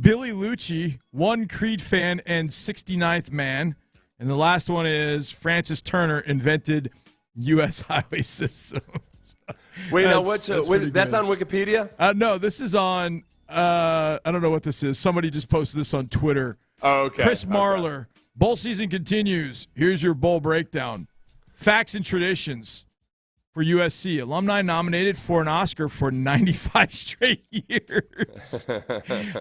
Billy Lucci, one Creed fan and 69th man. And the last one is Francis Turner invented U.S. highway systems. Wait, now that's on Wikipedia? No, this is on, I don't know what this is. Somebody just posted this on Twitter. Oh, okay. Chris Marler, bowl season continues. Here's your bowl breakdown. Facts and traditions for USC. Alumni nominated for an Oscar for 95 straight years.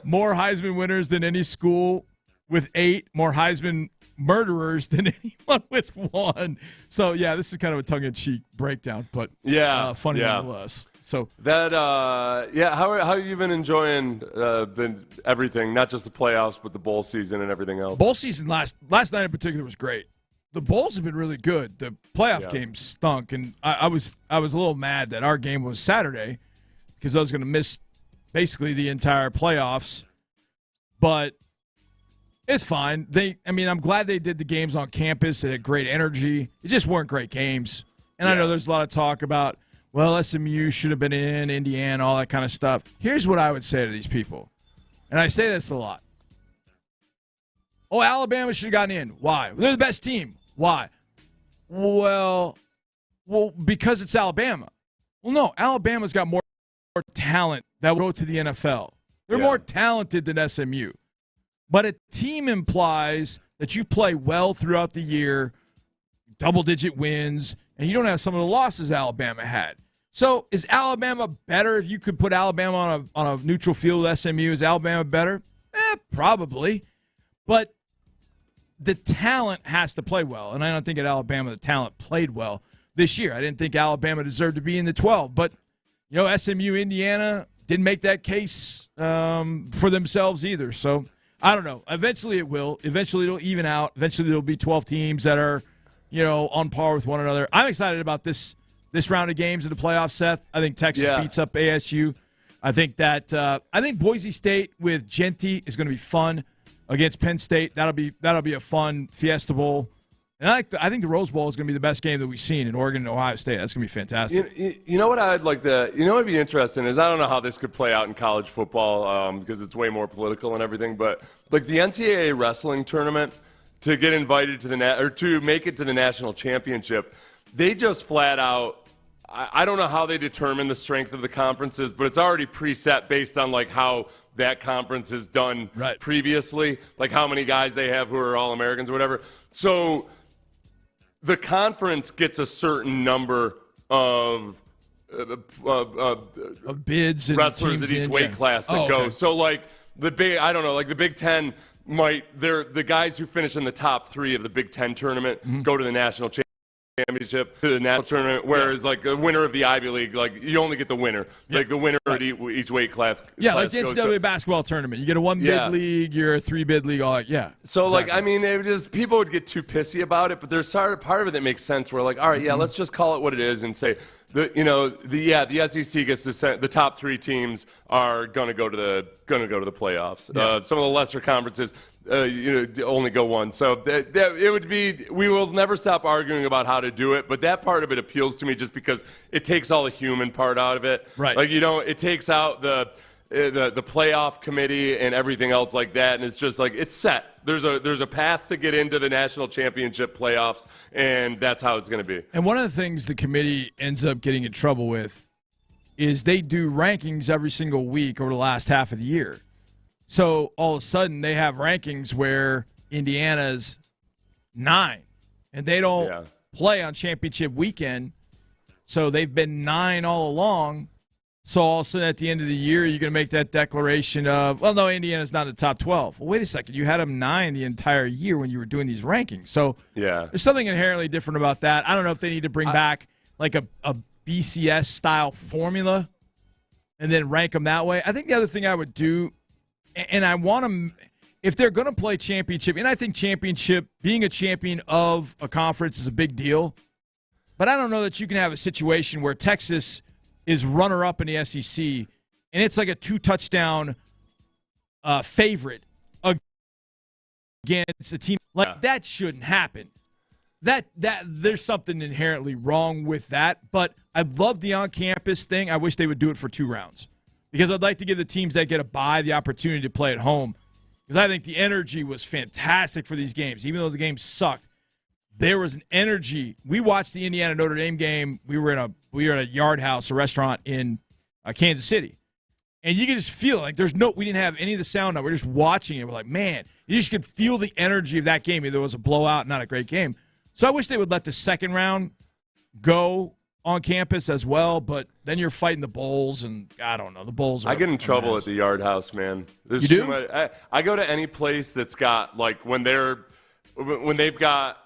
More Heisman winners than any school with 8. More Heisman murderers than anyone with 1. So, yeah, this is kind of a tongue-in-cheek breakdown, but funny nonetheless. So that, how have you been enjoying everything, not just the playoffs, but the bowl season and everything else? Bowl season last night in particular was great. The bowls have been really good. The playoff games stunk, and I was a little mad that our game was Saturday because I was going to miss basically the entire playoffs. But it's fine. I'm glad they did the games on campus. It had great energy. It just weren't great games. And I know there's a lot of talk about, well, SMU should have been in, Indiana, all that kind of stuff. Here's what I would say to these people, and I say this a lot. Oh, Alabama should have gotten in. Why? They're the best team. Why? Well, because it's Alabama. Well, no, Alabama's got more talent that will go to the NFL. They're more talented than SMU. But a team implies that you play well throughout the year, double-digit wins, and you don't have some of the losses Alabama had. So is Alabama better if you could put Alabama on a neutral field with SMU? Is Alabama better? Probably. But the talent has to play well, and I don't think at Alabama the talent played well this year. I didn't think Alabama deserved to be in the 12, but SMU, Indiana didn't make that case for themselves either. So I don't know. Eventually it will. Eventually it'll even out. Eventually there'll be 12 teams that are on par with one another. I'm excited about this round of games in the playoffs, Seth. I think Texas beats up ASU. I think Boise State with Genty is going to be fun against Penn State. That'll be a fun Fiesta Bowl. And I think the Rose Bowl is going to be the best game that we've seen in Oregon and Ohio State. That's going to be fantastic. You know what I'd like to – you know what would be interesting is I don't know how this could play out in college football because it's way more political and everything, but like the NCAA wrestling tournament to get invited to or to make it to the national championship, they just flat out – I don't know how they determine the strength of the conferences, but it's already preset based on like how that conference has done previously, like how many guys they have who are All-Americans or whatever. So – the conference gets a certain number of bids and wrestlers at each weight class that go. So, like the Big Ten the guys who finish in the top 3 of the Big Ten tournament go to the national championship, to the national tournament. Whereas, like the winner of the Ivy League, like you only get the winner, like the winner at each weight class. Yeah, like the NCAA basketball tournament, you get a 1-bid league, you're a 3-bid league. All So, like, I mean, it just people would get too pissy about it, but there's part of it that makes sense. Where like, all right, let's just call it what it is and say the SEC gets the top 3 teams are gonna go to the playoffs. Some of the lesser conferences only go one. So it would be. We will never stop arguing about how to do it, but that part of it appeals to me just because it takes all the human part out of it. Right. Like it takes out the playoff committee and everything else like that, and it's just like it's set. There's a path to get into the national championship playoffs, and that's how it's going to be. And one of the things the committee ends up getting in trouble with is they do rankings every single week over the last half of the year. So all of a sudden they have rankings where Indiana's 9, and they don't play on championship weekend, so they've been 9 all along. So all of a sudden at the end of the year, you're going to make that declaration of, well, no, Indiana's not in the top 12. Well, wait a second. You had them 9 the entire year when you were doing these rankings. So there's something inherently different about that. I don't know if they need to bring back like a BCS-style formula and then rank them that way. I think the other thing I would do, and I want them, if they're going to play championship, and I think championship, being a champion of a conference is a big deal, but I don't know that you can have a situation where Texas – is runner-up in the SEC, and it's like a 2-touchdown favorite against a team. That shouldn't happen. That there's something inherently wrong with that, but I love the on-campus thing. I wish they would do it for 2 rounds because I'd like to give the teams that get a bye the opportunity to play at home because I think the energy was fantastic for these games. Even though the game sucked, there was an energy. We watched the Indiana-Notre Dame game. We were in a Yard House, a restaurant in Kansas City. And you could just feel like we didn't have any of the sound on. We're just watching it. We're like, man, you just could feel the energy of that game. Either it was a blowout, not a great game. So I wish they would let the second round go on campus as well, but then you're fighting the bowls, and I don't know. The bowls are I get in trouble at the Yard House, man. You do? Too much, I go to any place that's got, like, when they've got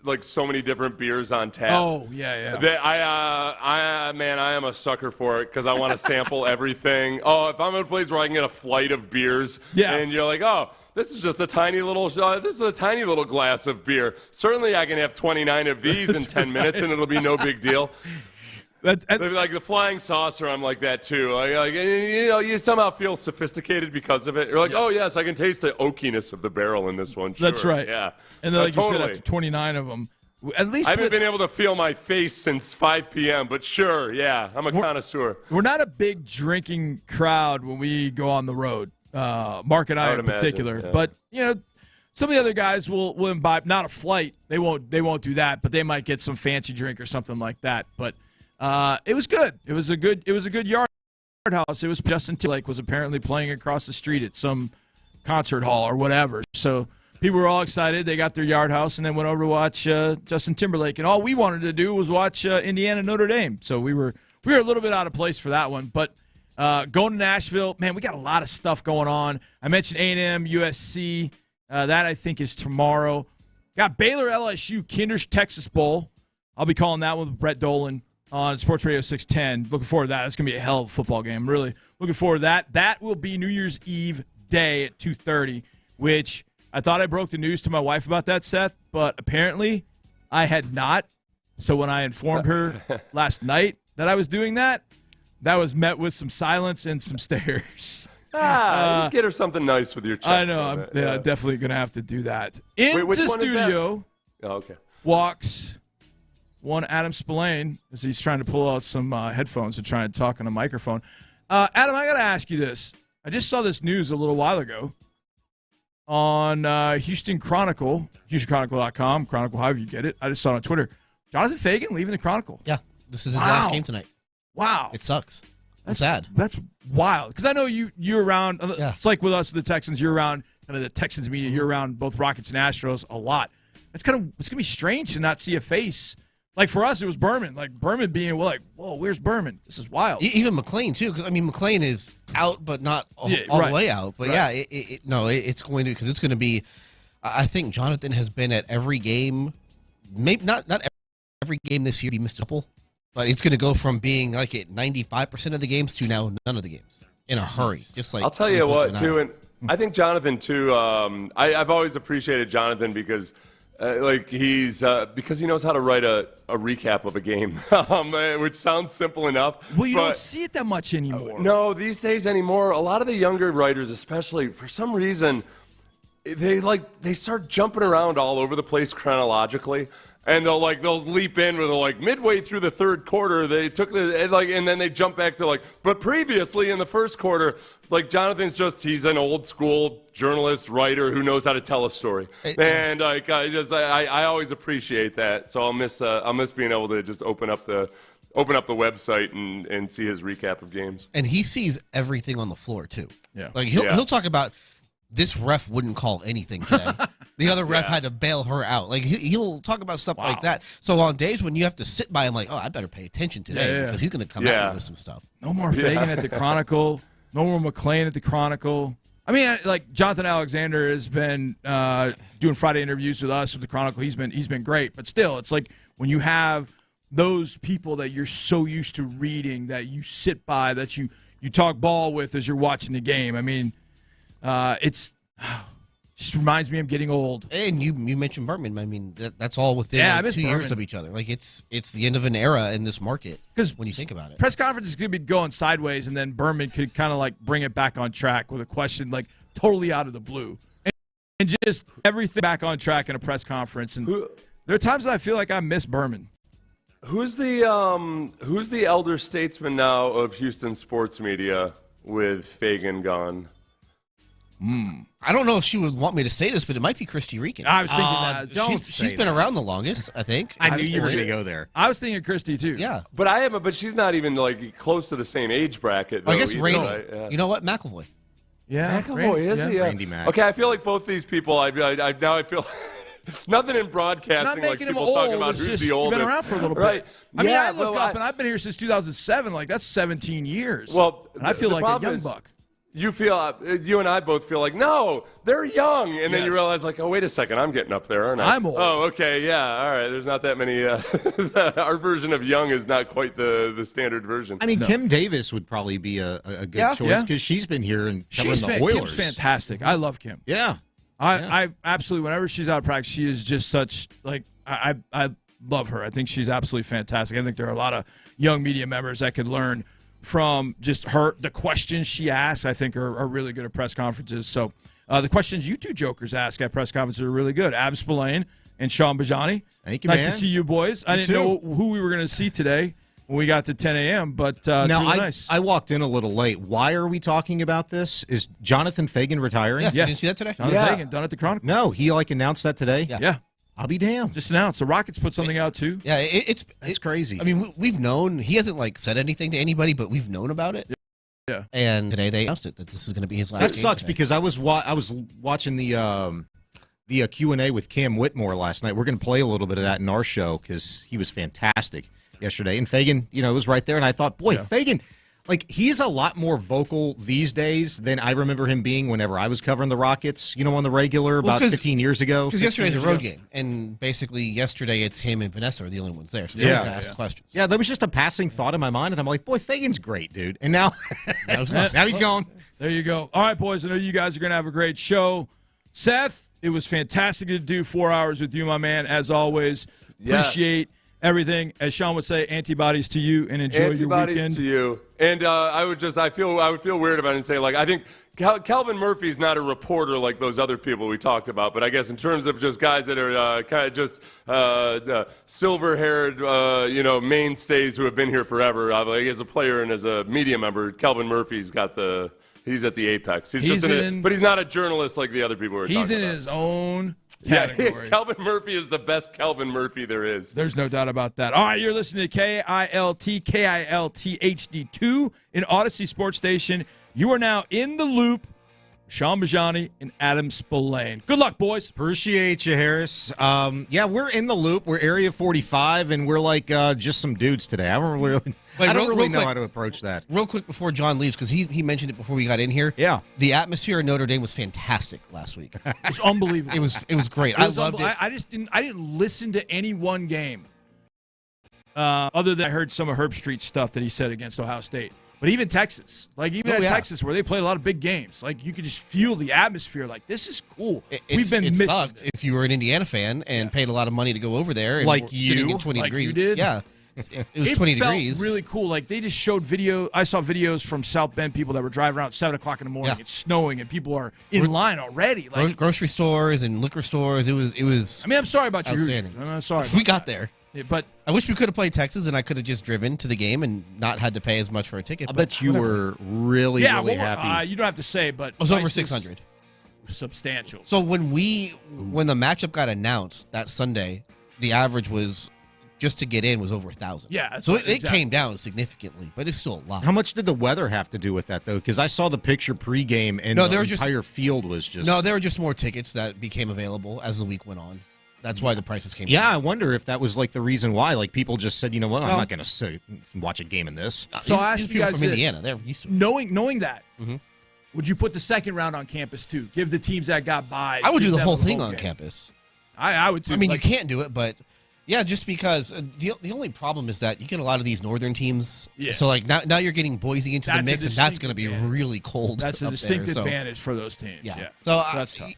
like so many different beers on tap. Oh, yeah. I am a sucker for it because I want to sample everything. Oh, if I'm in a place where I can get a flight of beers, and you're like, oh, this is just a tiny little glass of beer. Certainly, I can have 29 of these in 10 minutes, and it'll be no big deal. Like the flying saucer, I'm like that too. Like you somehow feel sophisticated because of it. You're like, oh yes, I can taste the oakiness of the barrel in this one. Sure. That's right. Yeah, and then like you said, after 29 of them, at least I haven't been able to feel my face since 5 p.m. But sure, yeah, I'm a connoisseur. We're not a big drinking crowd when we go on the road. Mark and I in particular, but some of the other guys will imbibe. Not a flight. They won't do that, but they might get some fancy drink or something like that. But it was good. It was a good Yard House. It was Justin Timberlake was apparently playing across the street at some concert hall or whatever. So people were all excited. They got their Yard House and then went over to watch Justin Timberlake. And all we wanted to do was watch Indiana Notre Dame. So we were a little bit out of place for that one. But going to Nashville, man, we got a lot of stuff going on. I mentioned A&M, USC. That I think is tomorrow. Got Baylor LSU Kinder's Texas Bowl. I'll be calling that one with Brett Dolan on Sports Radio 610. Looking forward to that. It's going to be a hell of a football game. Really looking forward to that. That will be New Year's Eve day at 2:30, which I thought I broke the news to my wife about that, Seth, but apparently I had not. So when I informed her last night that I was doing that, that was met with some silence and some stares. You get her something nice with your check. I know. I'm definitely going to have to do that. Into studio. Oh, okay. Walks one Adam Spillane as he's trying to pull out some headphones and try and talk on a microphone. Adam, I got to ask you this. I just saw this news a little while ago on Houston Chronicle, HoustonChronicle.com, Chronicle, however you get it. I just saw it on Twitter. Jonathan Fagan leaving the Chronicle. Yeah, this is his last game tonight. Wow. It sucks. That's sad. That's wild. Because I know you're around. Yeah. It's like with us, the Texans, you're around kind of the Texans media. You're around both Rockets and Astros a lot. It's going to be strange to not see a face. Like for us, it was Berman. Like Berman being like, whoa, where's Berman? This is wild. Even McClain, too. I mean, McClain is out, but not all the way out. But it's going to, because it's going to be, I think Jonathan has been at every game, maybe not every game this year. He missed a couple, but it's going to go from being like at 95% of the games to now none of the games in a hurry. Just like I'll tell you what, too, and I think Jonathan, too, I've always appreciated Jonathan because because he knows how to write a recap of a game, which sounds simple enough. Well, you don't see it that much anymore. No, these days anymore. A lot of the younger writers, especially, for some reason, they start jumping around all over the place chronologically. And they'll leap in with midway through the third quarter they took and then they jump back to but previously in the first quarter, Jonathan's he's an old school journalist writer who knows how to tell a story, and I always appreciate that. So I'll miss being able to just open up the website and see his recap of games. And he sees everything on the floor too. Yeah, he'll talk about. This ref wouldn't call anything today. The other ref had to bail her out. He'll talk about stuff like that. So on days when you have to sit by him, I better pay attention today because he's going to come at me with some stuff. No more Fagan at the Chronicle. No more McClain at the Chronicle. I mean, Jonathan Alexander has been doing Friday interviews with us with the Chronicle. He's been great, but still, it's like when you have those people that you're so used to reading that you sit by, that you talk ball with as you're watching the game. I mean. It just reminds me of getting old. And you mentioned Berman. I mean, that's all within 2 years of each other. It's the end of an era in this market when you think about it. Press conference is going to be going sideways, and then Berman could kind of bring it back on track with a question totally out of the blue. And just everything back on track in a press conference. And there are times that I feel like I miss Berman. Who's the elder statesman now of Houston sports media with Fagan gone? I don't know if she would want me to say this, but it might be Christy Reekin. I was thinking that. She's been around the longest, I think. I knew you were going to go there. I was thinking Christy too. Yeah, but she's not even close to the same age bracket. Though, I guess Randy. Right? Yeah. You know what, McElvoy. Yeah, McElvoy is he? Randy Mac. Okay, I feel like both these people. I feel. Nothing in broadcasting not making people him old, talking about who's the oldest. You've been around for a little bit. Right. I mean, I look up and I've been here since 2007. That's 17 years. Well, and I feel like a young buck. You and I both feel no, they're young. And then you realize oh, wait a second, I'm getting up there, aren't I? I'm old. Oh, okay, yeah, all right. There's not that many. Our version of young is not quite the standard version. I mean, Kim Davis would probably be a good choice because she's been here and covering the Oilers. Kim's fantastic. I love Kim. Yeah. I absolutely, whenever she's out of practice, she is just such, I love her. I think she's absolutely fantastic. I think there are a lot of young media members that could learn from just her. The questions she asks, I think, are really good at press conferences. So the questions you two jokers ask at press conferences are really good. Ab Spillane and Sean Bijani. Thank you, nice man. to see you boys. I didn't know who we were going to see today when we got to 10 a.m., but it's really nice. I walked in a little late. Why are we talking about this? Is Jonathan Fagan retiring? Yeah, you didn't see that today? Jonathan Fagan, done at the Chronicle. No, he announced that today? Yeah. I'll be damned. Just announced. The Rockets put something out, too. Yeah, it's crazy. I mean, we've known. He hasn't, said anything to anybody, but we've known about it. Yeah. And today they announced it, that this is going to be his last game. That sucks today. because I was watching the Q&A with Cam Whitmore last night. We're going to play a little bit of that in our show because he was fantastic yesterday. And Fagan, was right there. And I thought, Fagan, he is a lot more vocal these days than I remember him being whenever I was covering the Rockets, on the regular about 15 years ago. Because yesterday's a road game. And basically yesterday it's him and Vanessa are the only ones there. So someone's going to ask questions. Yeah, that was just a passing thought in my mind. And I'm like, Fagan's great, dude. And now, now he's gone. There you go. All right, boys. I know you guys are going to have a great show. Seth, it was fantastic to do 4 hours with you, my man, as always. Appreciate everything. As Sean would say, antibodies to you, and enjoy your weekend. Antibodies to you. And I would feel weird about it and say, like, I think Calvin Murphy's not a reporter like those other people we talked about, but I guess in terms of just guys that are kind of just silver-haired, mainstays who have been here forever, like as a player and as a media member, Calvin Murphy's he's at the apex. But he's not a journalist like the other people we're talking about. He's in his own category. Calvin Murphy is the best Calvin Murphy there is. There's no doubt about that. All right, you're listening to KILT HD2 in Odyssey Sports Station. You are now in the loop. Sean Bijani and Adam Spillane. Good luck, boys. Appreciate you, Harris. We're in the loop. We're Area 45, and we're like just some dudes today. I don't really know how to approach that. Real quick before John leaves, because he mentioned it before we got in here. Yeah. The atmosphere in Notre Dame was fantastic last week. It was unbelievable. It was great. I loved it. I didn't listen to any one game other than I heard some of Herb Street's stuff that he said against Ohio State. But even Texas, Texas, where they played a lot of big games, like you could just feel the atmosphere. Like, this is cool. It sucked if you were an Indiana fan and paid a lot of money to go over there, and like sitting in 20 degrees. You did? Yeah, it was 20 degrees. Really cool. Like, they just showed video. I saw videos from South Bend people that were driving around at 7 o'clock in the morning. Yeah. It's snowing and people are in line already. Like grocery stores and liquor stores. It was. I mean, I'm sorry about you. I'm sorry. We got there. But I wish we could have played Texas, and I could have just driven to the game and not had to pay as much for a ticket. I bet you were really happy. You don't have to say, but it was over 600. Substantial. So when the matchup got announced that Sunday, the average was just to get in was over 1,000. Yeah. So it came down significantly, but it's still a lot. How much did the weather have to do with that, though? Because I saw the picture pregame, and the entire field was just. No, there were just more tickets that became available as the week went on. That's why the prices came down. Yeah, I wonder if that was like the reason why. Like, people just said, I'm not going to sit and watch a game in this. So I asked you guys from Indiana. They're used to it. Knowing that, would you put the second round on campus too? Give the teams that got buys. I would do the whole thing on campus. I would too. I mean, you can't do it, but yeah, just because the only problem is that you get a lot of these northern teams. Yeah. So like now you're getting Boise into the mix, and that's going to be really cold. That's a distinct advantage for those teams. Yeah. So that's tough.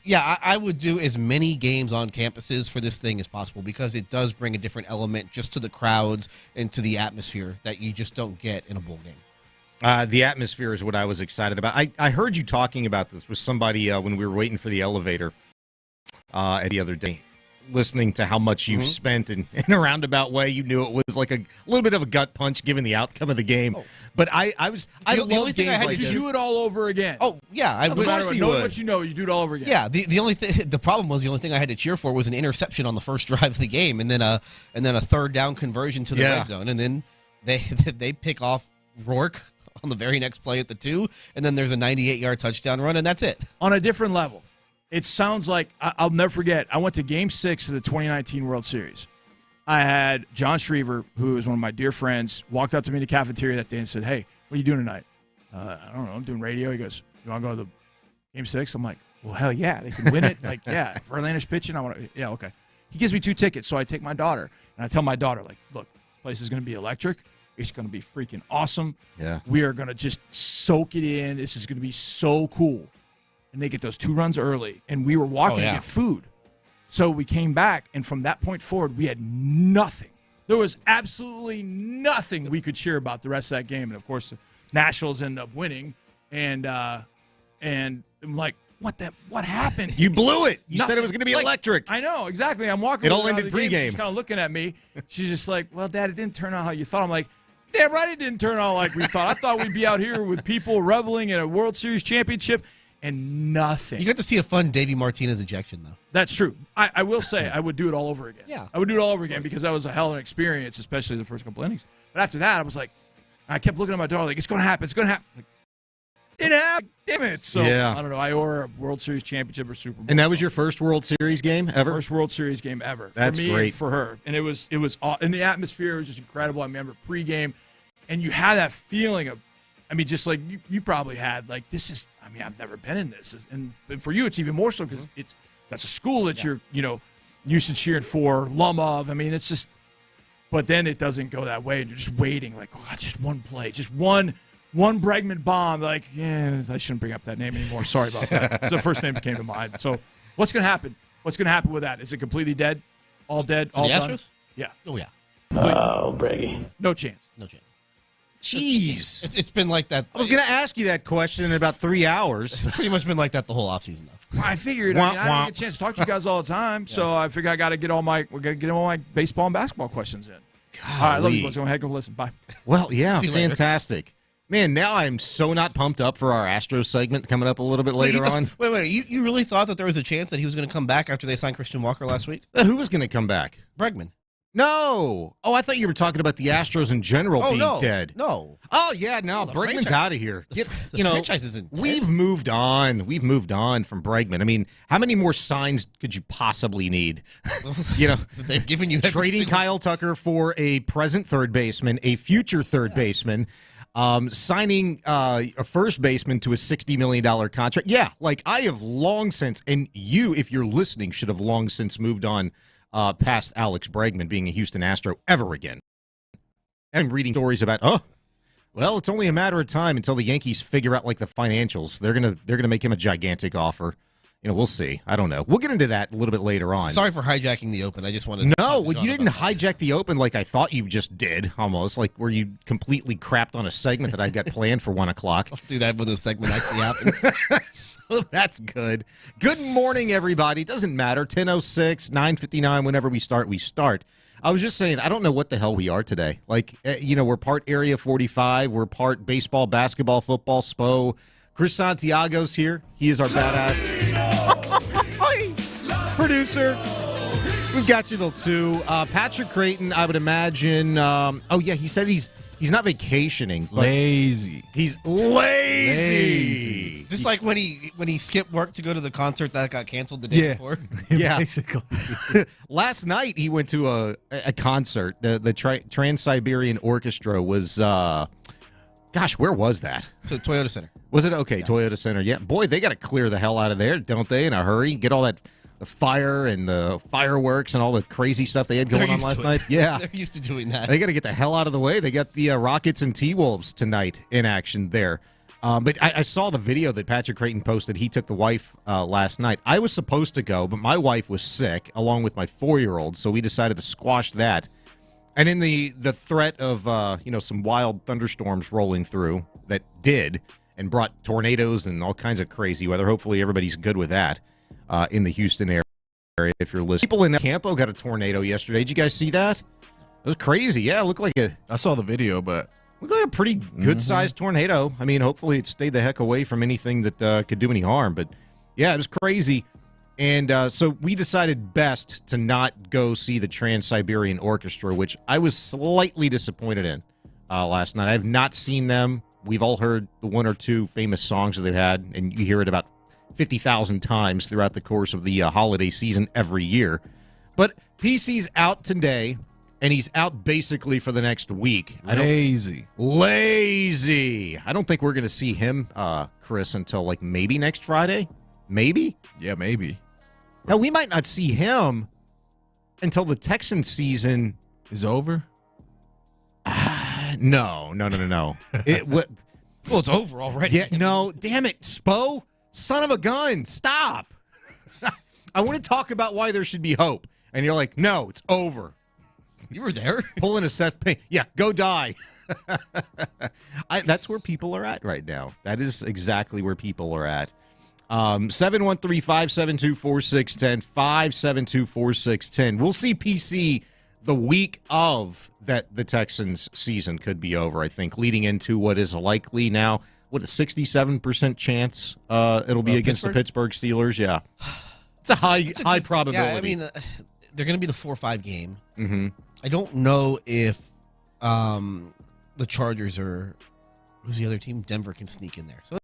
I would do as many games on campuses for this thing as possible, because it does bring a different element just to the crowds and to the atmosphere that you just don't get in a bowl game. The atmosphere is what I was excited about. I heard you talking about this with somebody when we were waiting for the elevator the other day, listening to how much you spent in a roundabout way. You knew it was like a little bit of a gut punch given the outcome of the game. But I love games like this. You do it all over again. Oh, yeah. No matter what you know, you do it all over again. Yeah, the problem was the only thing I had to cheer for was an interception on the first drive of the game, and then a third down conversion to the red zone, and then they pick off Rourke on the very next play at the 2, and then there's a 98-yard touchdown run, and that's it. On a different level. It sounds like, I'll never forget, I went to Game 6 of the 2019 World Series. I had John Schriever, who is one of my dear friends, walked up to me in the cafeteria that day and said, "Hey, what are you doing tonight?" I don't know, I'm doing radio. He goes, "You want to go to the Game 6? I'm like, "Well, hell yeah, they can win it." Like, yeah, if Verlander's pitching, I want to, yeah, okay. He gives me 2 tickets, so I take my daughter, and I tell my daughter, like, "Look, this place is going to be electric. It's going to be freaking awesome. Yeah. We are going to just soak it in. This is going to be so cool." And they get those 2 runs early, and we were walking to get food. So we came back, and from that point forward, we had nothing. There was absolutely nothing we could cheer about the rest of that game. And, of course, the Nationals ended up winning. And I'm like, what happened? You blew it. You said it was going to be electric. I know, exactly. I'm walking. It all ended pregame. She's kind of looking at me. She's just like, "Well, Dad, it didn't turn out how you thought." I'm like, "Damn right it didn't turn out like we thought. I thought we'd be out here with people reveling in a World Series championship." And nothing. You got to see a fun Davey Martinez ejection, though. That's true. I will say I would do it all over again. Yeah. I would do it all over again because that was a hell of an experience, especially the first couple innings. But after that, I was like, I kept looking at my daughter like, "It's going to happen. It's going to happen." Like, it happened. Damn it. So, I don't know. I owe her a World Series championship or Super Bowl. And that was your first World Series game ever? First World Series game ever. That's for me, great. For her. And it was and the atmosphere was just incredible. I remember pregame, and you had that feeling of, I mean, just like you probably had, like, this is, I mean, I've never been in this. And for you, it's even more so because that's a school that you're, used to cheering for, love of. I mean, it's just, but then it doesn't go that way. And you're just waiting, like, oh, God, just one play, just one Bregman bomb. Like, yeah, I shouldn't bring up that name anymore. Sorry about that. It's the first name that came to mind. So what's going to happen? What's going to happen with that? Is it completely dead? All dead? All the done? Astros? Yeah. Oh, yeah. Oh, Brady. No chance. No chance. Jeez. It's been like that. I was going to ask you that question in about 3 hours. It's pretty much been like that the whole offseason, though. Well, I figured I don't get a chance to talk to you guys all the time, so I figured I got to get all my baseball and basketball questions in. All right, love you. Let's go ahead and go listen. Bye. Well, yeah, See you fantastic. Man, now I'm so not pumped up for our Astros segment coming up a little bit later on. Wait. You really thought that there was a chance that he was going to come back after they signed Christian Walker last week? Who was going to come back? Bregman. No. Oh, I thought you were talking about the Astros in general being dead. No. Oh, yeah, no. Bregman's out of here. The franchise isn't dead. We've moved on. We've moved on from Bregman. I mean, how many more signs could you possibly need? They've given you trading Kyle Tucker for a present third baseman, a future third baseman, signing a first baseman to a $60 million contract. Yeah, like I have long since, and you, if you're listening, should have long since moved on past Alex Bregman being a Houston Astro ever again. I'm reading stories about, it's only a matter of time until the Yankees figure out like the financials. They're gonna make him a gigantic offer. We'll see. I don't know. We'll get into that a little bit later on. Sorry for hijacking the Open. I just wanted to No, you didn't hijack the Open like I thought you just did, almost. Like where you completely crapped on a segment that I've got planned for 1 o'clock. I'll do that when the segment actually happens. So that's good. Good morning, everybody. It doesn't matter. 10:06, 9:59, whenever we start, we start. I was just saying, I don't know what the hell we are today. Like, we're part Area 45. We're part baseball, basketball, football, SPO. Chris Santiago's here. He is our badass producer. We've got you till 2. Patrick Creighton, I would imagine. He said he's not vacationing. But lazy. He's lazy. Just like when he skipped work to go to the concert that got canceled the day before. Yeah, basically. Last night he went to a concert. The Trans-Siberian Orchestra was. Where was that? So Toyota Center. Was it? Okay, yeah. Toyota Center. Yeah. Boy, they got to clear the hell out of there, don't they, in a hurry? Get all that the fire and the fireworks and all the crazy stuff they had going on last night. Yeah. They're used to doing that. They got to get the hell out of the way. They got the Rockets and T-Wolves tonight in action there. But I saw the video that Patrick Creighton posted. He took the wife last night. I was supposed to go, but my wife was sick along with my 4-year-old, so we decided to squash that. And in the threat of some wild thunderstorms rolling through that did and brought tornadoes and all kinds of crazy weather. Hopefully everybody's good with that in the Houston area if you're listening. People in Campo got a tornado yesterday. Did you guys see that? It was crazy. Yeah, it looked like I saw the video, but looked like a pretty good-sized tornado. I mean, hopefully it stayed the heck away from anything that could do any harm. But yeah, it was crazy. And so we decided best to not go see the Trans-Siberian Orchestra, which I was slightly disappointed in last night. I have not seen them. We've all heard the 1 or 2 famous songs that they've had, and you hear it about 50,000 times throughout the course of the holiday season every year. But PC's out today, and he's out basically for the next week. Lazy. I don't think we're going to see him, Chris, until like maybe next Friday. Maybe? Yeah, maybe. Now, we might not see him until the Texans season is over. No. It's over already. Yeah, no, damn it, Spo, son of a gun, stop. I want to talk about why there should be hope, and you're like, no, it's over. You were there. Pulling a Seth Payne. Yeah, go die. That's where people are at right now. That is exactly where people are at. 713-572-4610, 572-4610. We'll see PC the week of that the Texans season could be over, I think, leading into what is likely now, a 67% chance it'll be against the Pittsburgh Steelers. Yeah. It's a high probability. Yeah, I mean, they're going to be the 4-5 game. Mm-hmm. I don't know if the Chargers or who's the other team? Denver can sneak in there. So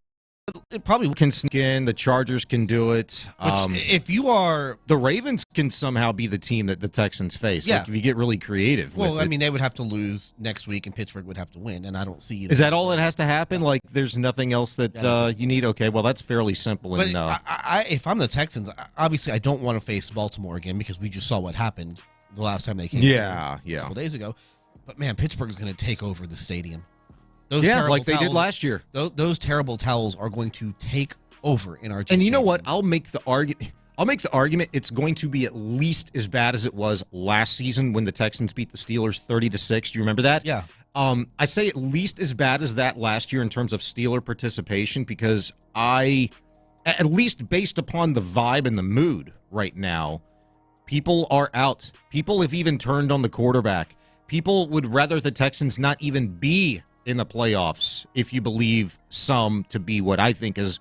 it probably can sneak in. The Chargers can do it. If you are... The Ravens can somehow be the team that the Texans face. Yeah. Like if you get really creative. Well, I mean, they would have to lose next week and Pittsburgh would have to win, and I don't see... Is that all that has to happen? Like there's nothing else that you need? Okay, well, that's fairly simple. But and if I'm the Texans, obviously I don't want to face Baltimore again because we just saw what happened the last time they came a couple days ago. But, man, Pittsburgh is going to take over the stadium. Like they did last year. Those terrible towels are going to take over in our And you know what? I'll make the argument. I'll make the argument it's going to be at least as bad as it was last season when the Texans beat the Steelers 30-6. Do you remember that? Yeah. I say at least as bad as that last year in terms of Steeler participation because at least based upon the vibe and the mood right now, people are out. People have even turned on the quarterback. People would rather the Texans not even be in the playoffs if you believe some to be what I think is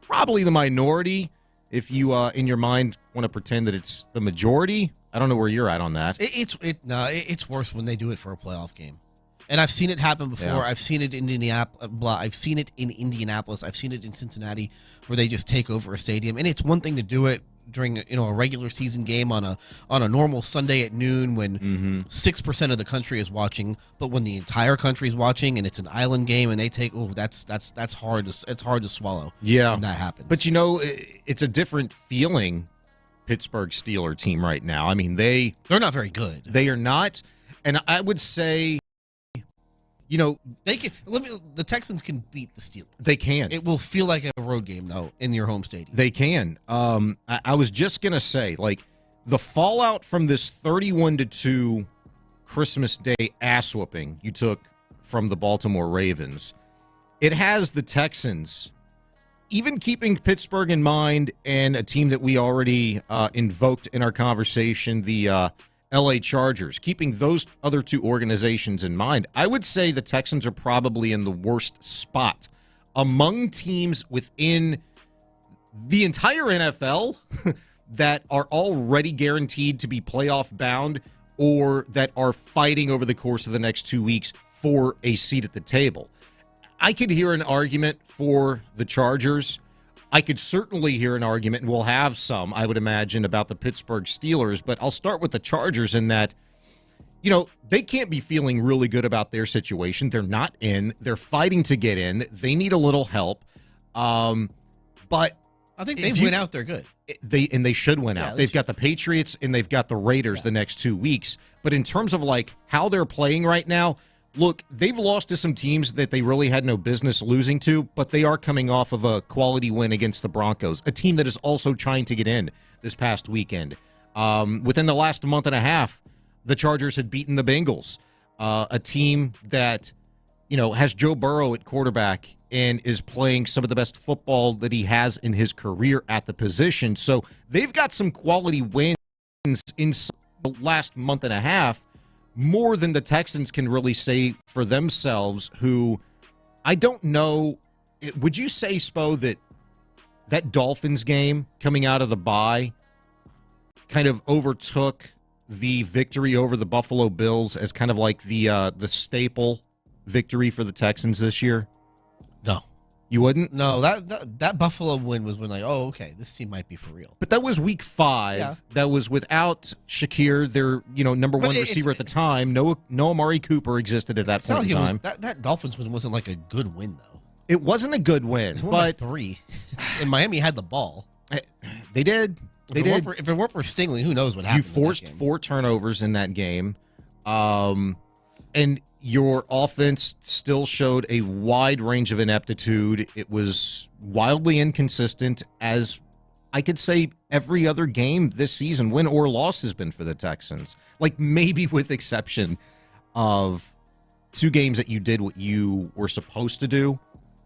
probably the minority. If you, in your mind, want to pretend that it's the majority, I don't know where you're at on that. It's worse when they do it for a playoff game, and I've seen it happen before. Yeah. I've seen it in Indianapolis. I've seen it in Indianapolis. I've seen it in Cincinnati, where they just take over a stadium. And it's one thing to do it during a regular season game on a normal Sunday at noon when 6% of the country is watching, but when the entire country is watching and it's an island game and they take that's hard to swallow. Yeah, when that happens. But it's a different feeling. Pittsburgh Steelers team right now. I mean, they're not very good. They are not, and I would say, they can. The Texans can beat the Steelers. They can. It will feel like a road game though in your home stadium. They can. I was just gonna say, like, the fallout from this 31-2 Christmas Day ass whooping you took from the Baltimore Ravens, it has the Texans, even keeping Pittsburgh in mind and a team that we already invoked in our conversation, the LA Chargers, keeping those other two organizations in mind, I would say the Texans are probably in the worst spot among teams within the entire NFL that are already guaranteed to be playoff bound or that are fighting over the course of the next 2 weeks for a seat at the table. I could hear an argument for the Chargers. I could certainly hear an argument, and we'll have some, I would imagine, about the Pittsburgh Steelers, but I'll start with the Chargers in that, they can't be feeling really good about their situation. They're not in. They're fighting to get in. They need a little help. But I think they win out, they're good. They should win out. They've got the Patriots and they've got the Raiders the next 2 weeks. But in terms of how they're playing right now, look, they've lost to some teams that they really had no business losing to, but they are coming off of a quality win against the Broncos, a team that is also trying to get in this past weekend. Within the last month and a half, the Chargers had beaten the Bengals, a team that, has Joe Burrow at quarterback and is playing some of the best football that he has in his career at the position. So they've got some quality wins in the last month and a half, more than the Texans can really say for themselves, who I don't know. Would you say, Spo, that Dolphins game coming out of the bye kind of overtook the victory over the Buffalo Bills as kind of like the staple victory for the Texans this year? No. You wouldn't? No, that Buffalo win was when okay, this team might be for real. But that was week 5. Yeah. That was without Shakir, their number one receiver at the time. No Amari Cooper existed at that point in time. That Dolphins win wasn't like a good win though. It wasn't a good win, but 3. And Miami had the ball. They did. If it weren't for Stingley, who knows what happened? You forced 4 turnovers in that game. And your offense still showed a wide range of ineptitude. It was wildly inconsistent, as I could say every other game this season, win or loss, has been for the Texans. Maybe with exception of 2 games that you did what you were supposed to do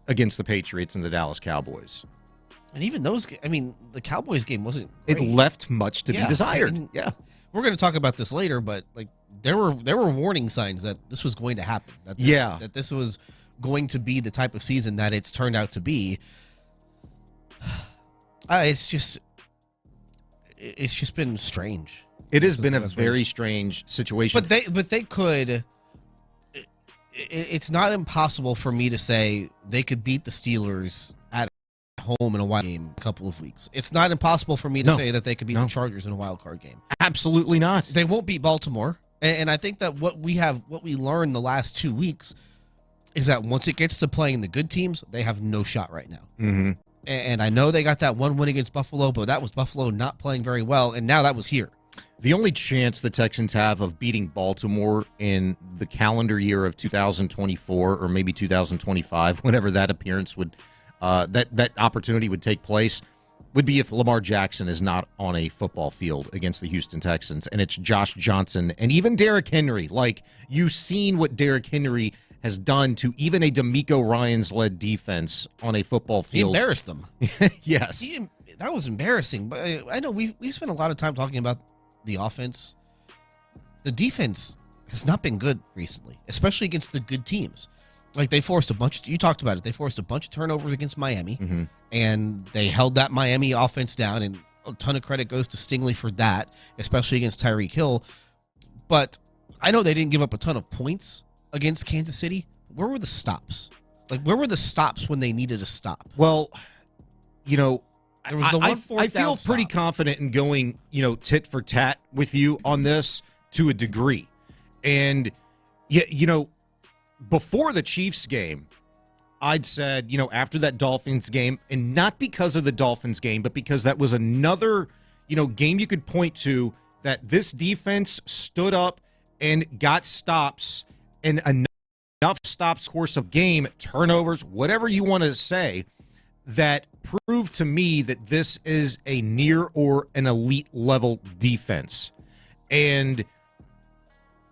against the Patriots and the Dallas Cowboys. And even those, the Cowboys game wasn't great. It left much to be desired. We're going to talk about this later, but there were warning signs that this was going to happen. That this was going to be the type of season that it's turned out to be. It's just been strange. It has been a very strange situation. But they could. It's not impossible for me to say they could beat the Steelers at home in a wild game in a couple of weeks. It's not impossible for me to say that they could beat the Chargers in a wild card game. Absolutely not. They won't beat Baltimore. And I think that what we learned the last 2 weeks is that once it gets to playing the good teams, they have no shot right now. Mm-hmm. And I know they got that one win against Buffalo, but that was Buffalo not playing very well, and now that was here. The only chance the Texans have of beating Baltimore in the calendar year of 2024 or maybe 2025, whenever that appearance would, that opportunity would take place, would be if Lamar Jackson is not on a football field against the Houston Texans, and it's Josh Johnson and even Derrick Henry. Like, you've seen what Derrick Henry has done to even a DeMeco Ryans-led defense on a football field. He embarrassed them. Yes. That was embarrassing. But I know we spent a lot of time talking about the offense. The defense has not been good recently, especially against the good teams. Like, they forced you talked about it, they forced a bunch of turnovers against Miami, and they held that Miami offense down, and a ton of credit goes to Stingley for that, especially against Tyreek Hill. But I know they didn't give up a ton of points against Kansas City. Where were the stops? Like, where were the stops when they needed to stop? Well, there was the one I feel pretty confident in going, tit for tat with you on this to a degree. And, before the Chiefs game, I'd said, after that Dolphins game, and not because of the Dolphins game, but because that was another, game you could point to that this defense stood up and got stops, and enough stops course of game, turnovers, whatever you want to say, that proved to me that this is a near or an elite level defense. And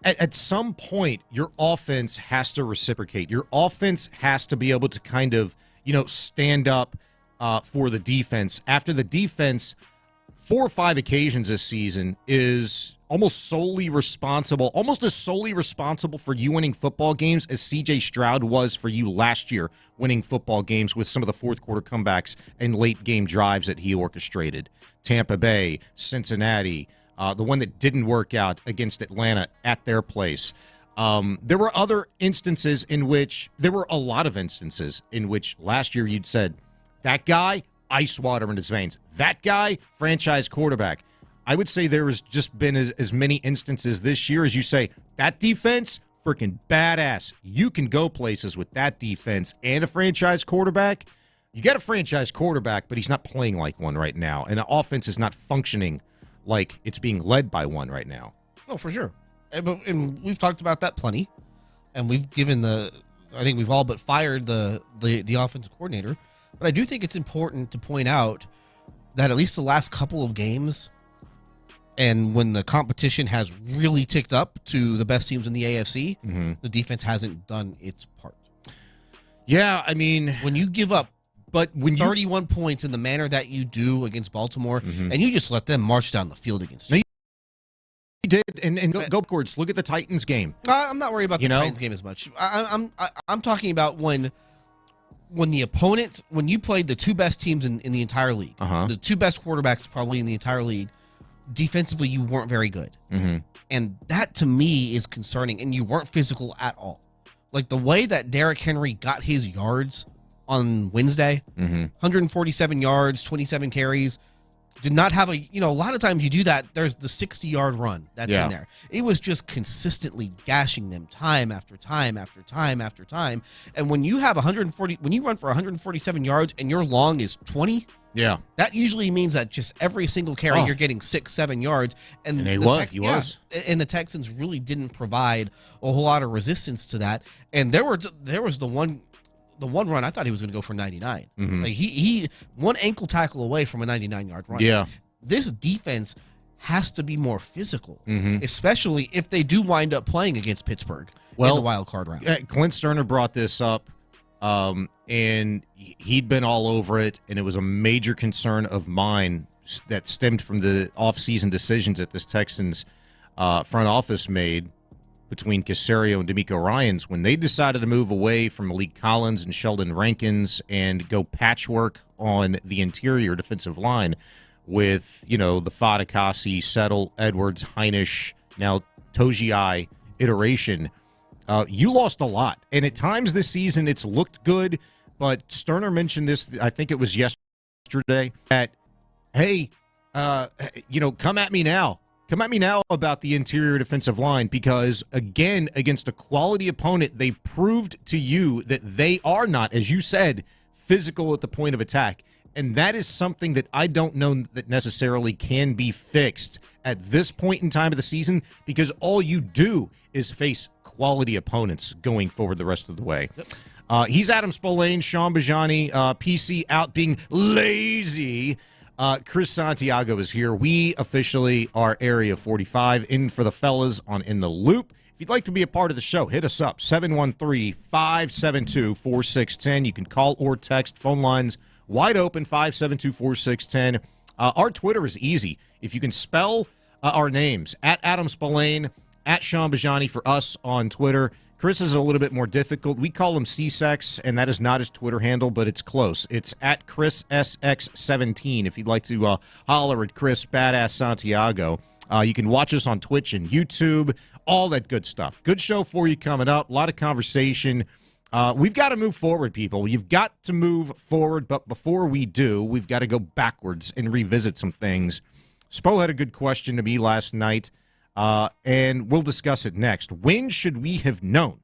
at some point, your offense has to reciprocate. Your offense has to be able to kind of, stand up for the defense. After the defense, 4 or 5 occasions this season is almost as solely responsible for you winning football games as C.J. Stroud was for you last year winning football games with some of the fourth quarter comebacks and late game drives that he orchestrated. Tampa Bay, Cincinnati, the one that didn't work out against Atlanta at their place. There were a lot of instances in which last year you'd said, that guy, ice water in his veins. That guy, franchise quarterback. I would say there has just been as many instances this year as you say, that defense, freaking badass. You can go places with that defense and a franchise quarterback. You got a franchise quarterback, but he's not playing like one right now. And the offense is not functioning like it's being led by one right now. Oh, for sure. And we've talked about that plenty. And we've given I think we've all but fired the offensive coordinator. But I do think it's important to point out that at least the last couple of games, and when the competition has really ticked up to the best teams in the AFC, the defense hasn't done its part. Yeah, I mean, when you give up 31 points in the manner that you do against Baltimore, and you just let them march down the field against you. You did, and go backwards. Look at the Titans game. I'm not worried about the Titans game as much. I'm talking about when the opponent, when you played the 2 best teams in the entire league, the 2 best quarterbacks probably in the entire league, defensively you weren't very good. And that to me is concerning, and you weren't physical at all. Like the way that Derrick Henry got his yards on Wednesday, 147 yards, 27 carries, did not have a lot of times you do that, there's the 60-yard run that's in there. It was just consistently gashing them time after time after time after time. And when you have when you run for 147 yards and your long is 20, that usually means that just every single carry you're getting 6-7 yards. And he was. And the Texans really didn't provide a whole lot of resistance to that. And there was the one run, I thought he was going to go for 99. Like he one ankle tackle away from a 99-yard run. Yeah. This defense has to be more physical, especially if they do wind up playing against Pittsburgh in the wild card round. Clint Stoerner brought this up, and he'd been all over it, and it was a major concern of mine that stemmed from the offseason decisions that this Texans front office made between Caserio and DeMeco Ryans when they decided to move away from Malik Collins and Sheldon Rankins and go patchwork on the interior defensive line with, the Fadakasi, Settle, Edwards, Heinisch, now Togiai iteration. You lost a lot. And at times this season it's looked good, but Stoerner mentioned this, I think it was yesterday, that, hey, come at me now. Come at me now about the interior defensive line because, again, against a quality opponent, they proved to you that they are not, as you said, physical at the point of attack. And that is something that I don't know that necessarily can be fixed at this point in time of the season because all you do is face quality opponents going forward the rest of the way. He's Adam Spillane, Sean Bijani, PC out being lazy. Chris Santiago is here. We officially are Area 45 in for the fellas on In the Loop. If you'd like to be a part of the show, hit us up, 713-572-4610. You can call or text. Phone lines wide open, 572-4610. Our Twitter is easy. If you can spell our names, at Adam Spillane, at Sean Bijani for us on Twitter. Chris is a little bit more difficult. We call him C-Sex, and that is not his Twitter handle, but it's close. It's at ChrisSX17 if you'd like to holler at Chris Badass Santiago. You can watch us on Twitch and YouTube, all that good stuff. Good show for you coming up. A lot of conversation. We've got to move forward, people. You've got to move forward, but before we do, we've got to go backwards and revisit some things. Spo had a good question to me last night, and we'll discuss it next. When should we have known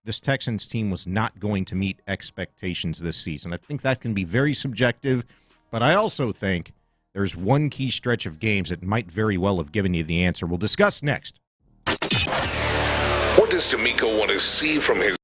this Texans team was not going to meet expectations this season? I think that can be very subjective, but I also think there's one key stretch of games that might very well have given you the answer. We'll discuss next. What does D'Amico want to see from his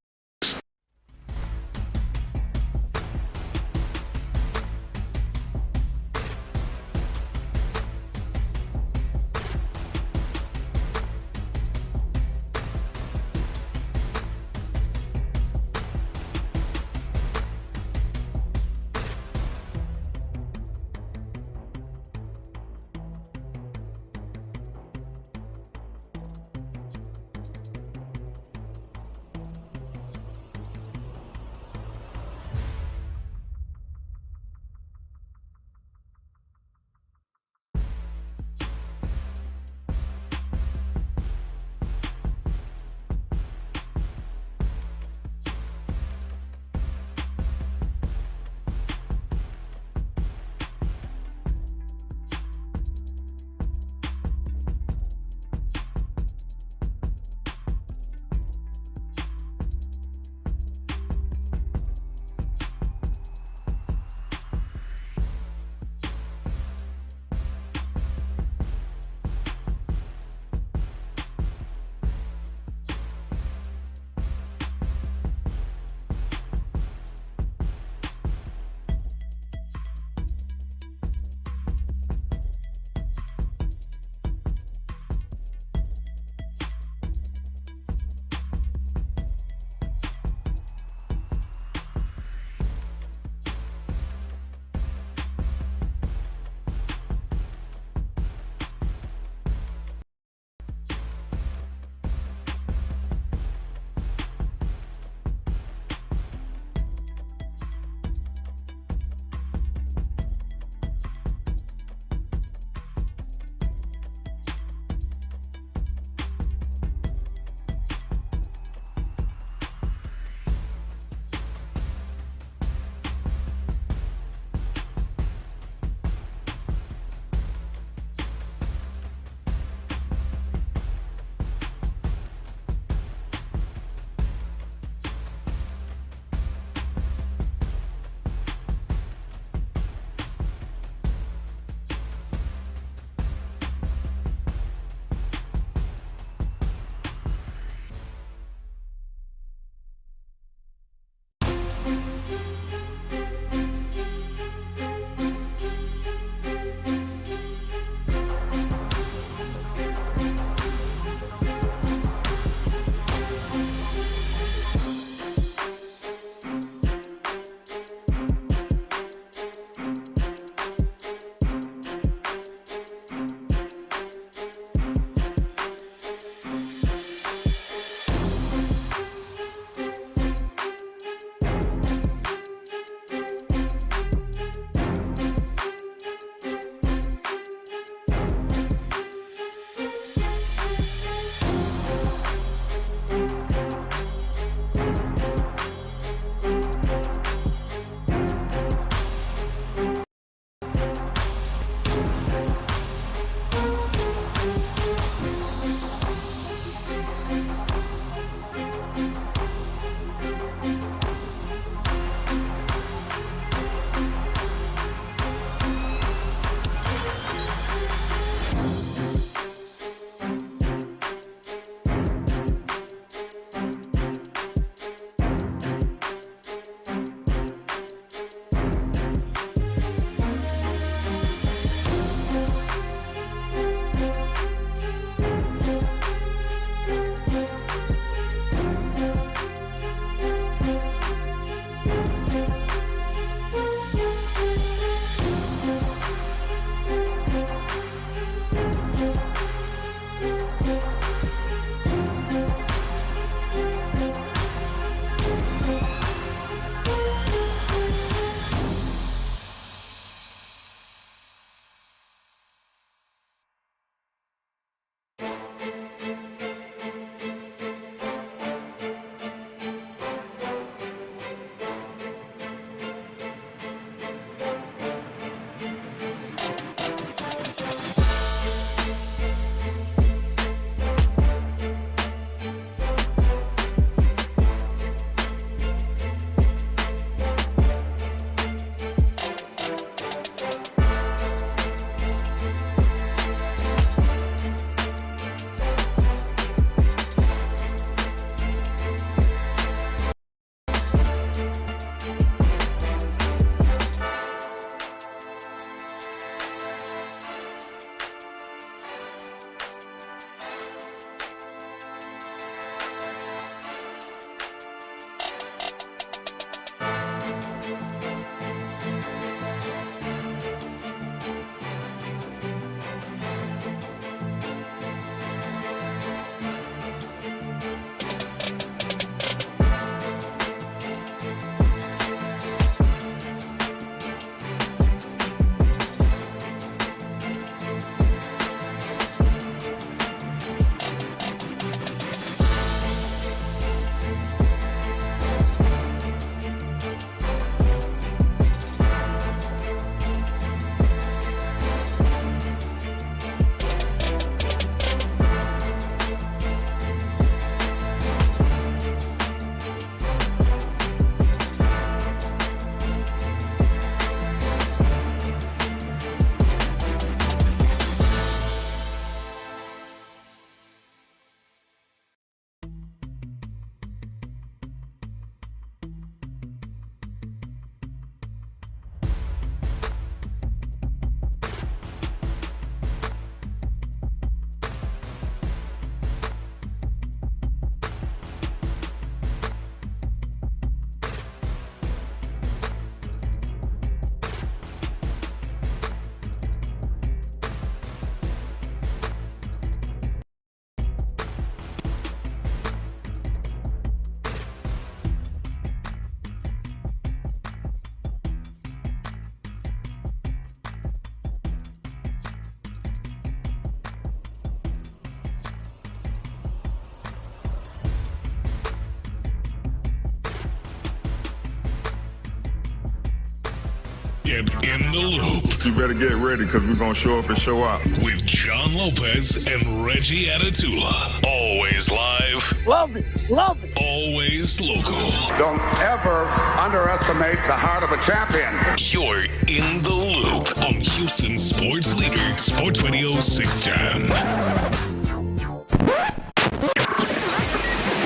Get in the loop. You better get ready because we're going to show up and show out. With John Lopez and Reggie Atatula. Always live. Love it. Love it. Always local. Don't ever underestimate the heart of a champion. You're in the loop on Houston Sports Leader, Sports Radio 610.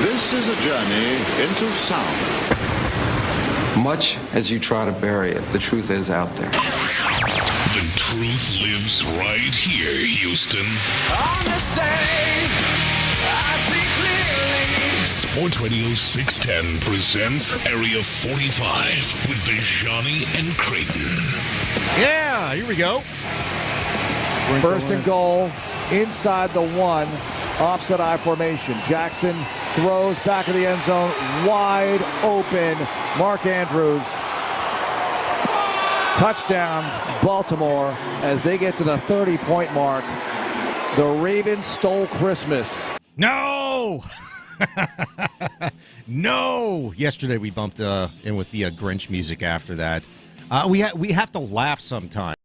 This is a journey into sound. Much as you try to bury it, the truth is out there. The truth lives right here, Houston. On this day, I see clearly. Sports Radio 610 presents Area 45 with Bijani and Creighton. Yeah, here we go. First and goal, inside the 1, offset I formation. Jackson throws back of the end zone, wide open. Mark Andrews. Touchdown, Baltimore, as they get to the 30-point mark. The Ravens stole Christmas. No! No! Yesterday we bumped in with the Grinch music after that. We have to laugh sometimes.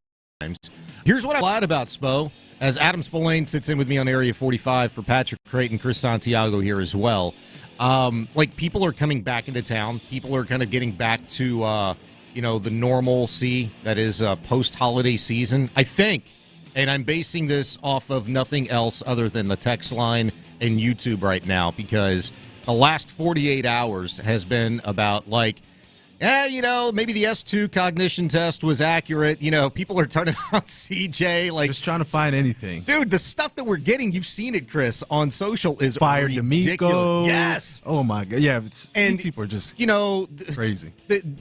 Here's what I'm glad about, Spo. As Adam Spillane sits in with me on Area 45 for Patrick Creighton, Chris Santiago here as well. People are coming back into town. People are kind of getting back to, the normalcy that is post-holiday season. I think, and I'm basing this off of nothing else other than the text line and YouTube right now, because the last 48 hours has been about maybe the S2 cognition test was accurate. People are turning on CJ. Just trying to find anything. Dude, the stuff that we're getting, you've seen it, Chris, on social is Fired ridiculous. D'Amico. Yes. Oh, my God. Yeah, these people are just crazy.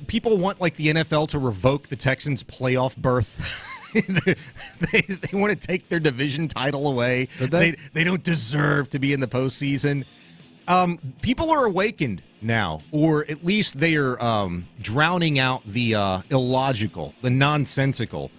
People want, the NFL to revoke the Texans' playoff berth. they want to take their division title away. They don't deserve to be in the postseason. People are awakened now, or at least they are drowning out the illogical, the nonsensical.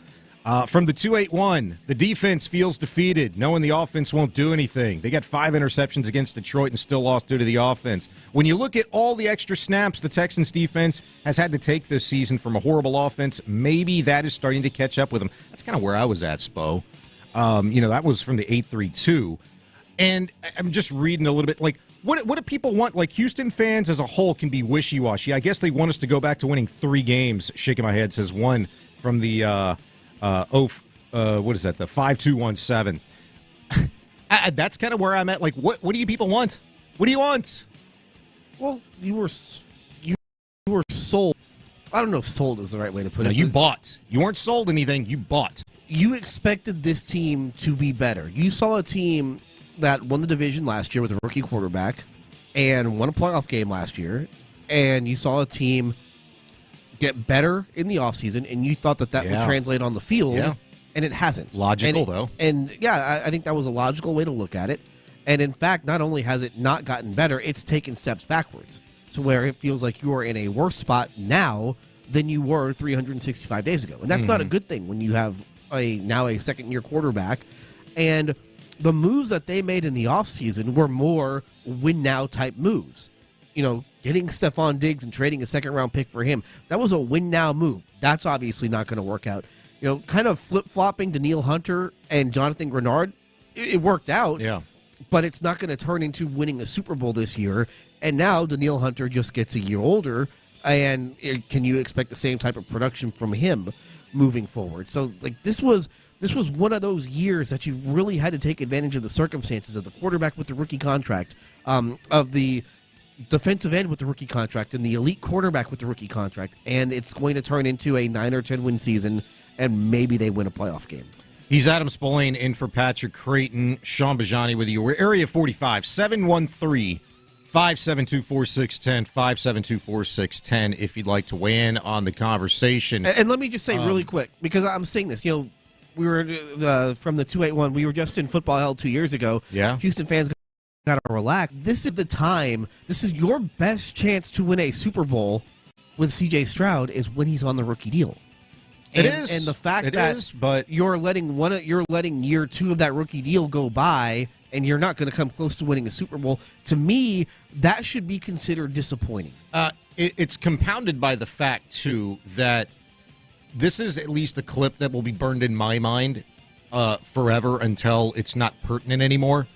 From the 281, the defense feels defeated, knowing the offense won't do anything. They got 5 interceptions against Detroit and still lost due to the offense. When you look at all the extra snaps the Texans defense has had to take this season from a horrible offense, maybe that is starting to catch up with them. That's kind of where I was at, Spo. That was from the 832. And I'm just reading a little bit, what do people want? Houston fans as a whole can be wishy-washy. I guess they want us to go back to winning 3 games. Shaking my head says one from the what is that? The 5217. That's kind of where I'm at. What do you people want? What do you want? Well, you were sold. I don't know if sold is the right way to put it. No, you bought. You weren't sold anything. You bought. You expected this team to be better. You saw a team that won the division last year with a rookie quarterback and won a playoff game last year, and you saw a team get better in the offseason, and you thought that would translate on the field, and it hasn't. Logical, though. And, I think that was a logical way to look at it. And, in fact, not only has it not gotten better, it's taken steps backwards to where it feels like you are in a worse spot now than you were 365 days ago. And that's not a good thing when you have now a second-year quarterback. And the moves that they made in the offseason were more win-now type moves. Getting Stephon Diggs and trading a second-round pick for him, that was a win-now move. That's obviously not going to work out. Kind of flip-flopping Danielle Hunter and Jonathan Grenard, it worked out. Yeah. But it's not going to turn into winning a Super Bowl this year. And now Danielle Hunter just gets a year older, and can you expect the same type of production from him moving forward? So, this was one of those years that you really had to take advantage of the circumstances of the quarterback with the rookie contract, of the defensive end with the rookie contract, and the elite quarterback with the rookie contract. And it's going to turn into a 9 or 10 win season, and maybe they win a playoff game. He's Adam Spillane in for Patrick Creighton. Sean Bijani with you. We're Area 45, 713-572-4610, 572-4610 if you'd like to weigh in on the conversation. And let me just say really quick, because I'm saying this, we were from the 281, we were just in Football Hell 2 years ago. Yeah. Houston fans got to relax. This is the time. This is your best chance to win a Super Bowl with C.J. Stroud is when he's on the rookie deal. And the fact that you're letting year 2 of that rookie deal go by, and you're not going to come close to winning a Super Bowl, to me, that should be considered disappointing. It's compounded by the fact, too, that this is at least a clip that will be burned in my mind forever until it's not pertinent anymore.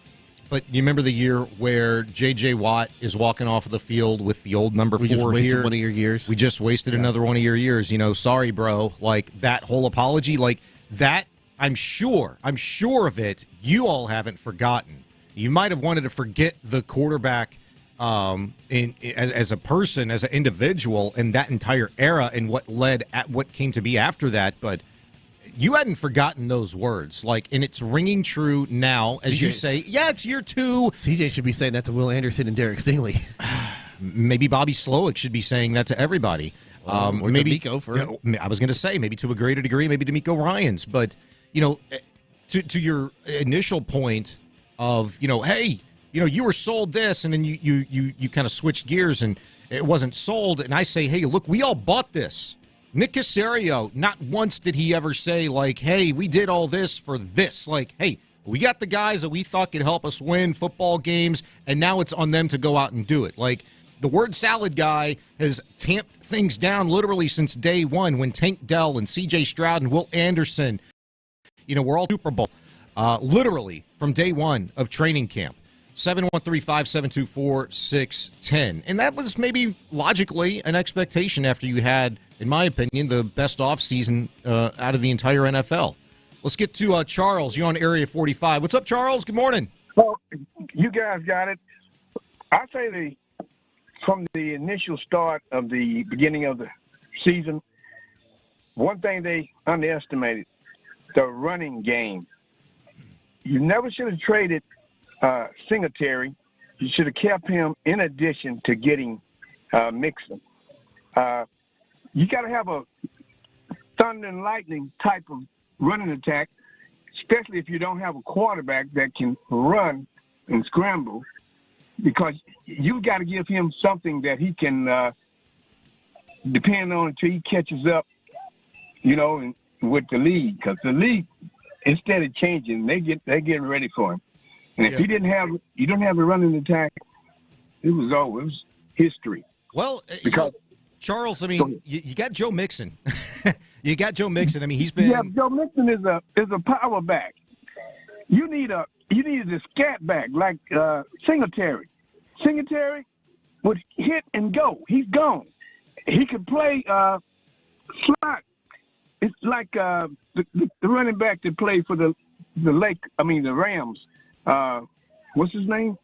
But you remember the year where J.J. Watt is walking off of the field with the old number 4 We just wasted here. one of your years. We just wasted another one of your years. Sorry, bro. Like, that whole apology, like, that, I'm sure of it, you all haven't forgotten. You might have wanted to forget the quarterback as a person, as an individual, and that entire era and what came to be after that, but you hadn't forgotten those words, and it's ringing true now, as you say. Yeah, it's year 2. CJ should be saying that to Will Anderson and Derek Stingley. Maybe Bobby Slowick should be saying that to everybody. Or maybe DeMeco I was going to say maybe to a greater degree, maybe DeMeco Ryans, but to your initial point of hey, you were sold this, and then you kind of switched gears and it wasn't sold, and I say, hey, look, we all bought this. Nick Caserio, not once did he ever say, hey, we did all this for this. Hey, we got the guys that we thought could help us win football games, and now it's on them to go out and do it. The word salad guy has tamped things down literally since day one when Tank Dell and C.J. Stroud and Will Anderson, we're all Super Bowl, literally from day one of training camp. 713-572-4610. And that was maybe logically an expectation after you had, in my opinion, the best offseason out of the entire NFL. Let's get to Charles. You're on Area 45. What's up, Charles? Good morning. Well, you guys got it. I say from the initial start of the beginning of the season, one thing they underestimated, the running game. You never should have traded Singletary. You should have kept him in addition to getting Mixon. You got to have a thunder and lightning type of running attack, especially if you don't have a quarterback that can run and scramble, because you got to give him something that he can depend on until he catches up, with the league, because the league, instead of changing, they get ready for him. And if you don't have a running attack, it was over. It was history. Well, Charles, I mean, you got Joe Mixon. You got Joe Mixon. I mean, he's been. Yeah, Joe Mixon is a power back. You need a scat back like Singletary. Singletary would hit and go. He's gone. He could play slot. It's like the running back that played for the Rams. What's his name?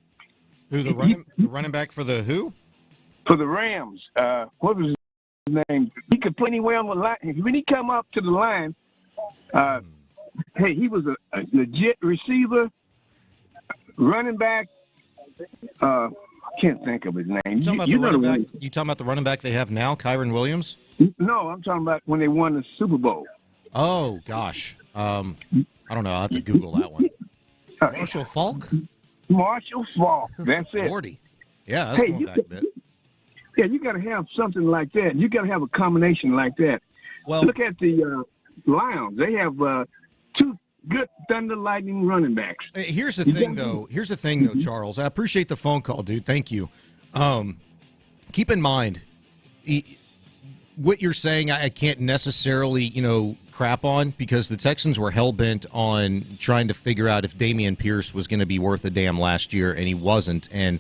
Who the running back for the who? For the Rams. What was his name? He could play anywhere on the line. When he come up to the line, he was a legit receiver, running back. I can't think of his name. You talking about the running back they have now, Kyron Williams? No, I'm talking about when they won the Super Bowl. Oh gosh, I don't know. I'll have to Google that one. Marshall Faulk? Marshall Faulk. That's it. 40. Yeah, that's going back a bit. Yeah, you got to have something like that. You got to have a combination like that. Well, look at the Lions. They have 2 good thunder lightning running backs. Here's the thing, though, Charles. I appreciate the phone call, dude. Thank you. Keep in mind, what you're saying, I can't necessarily, crap on, because the Texans were hell-bent on trying to figure out if Dameon Pierce was going to be worth a damn last year, and he wasn't. And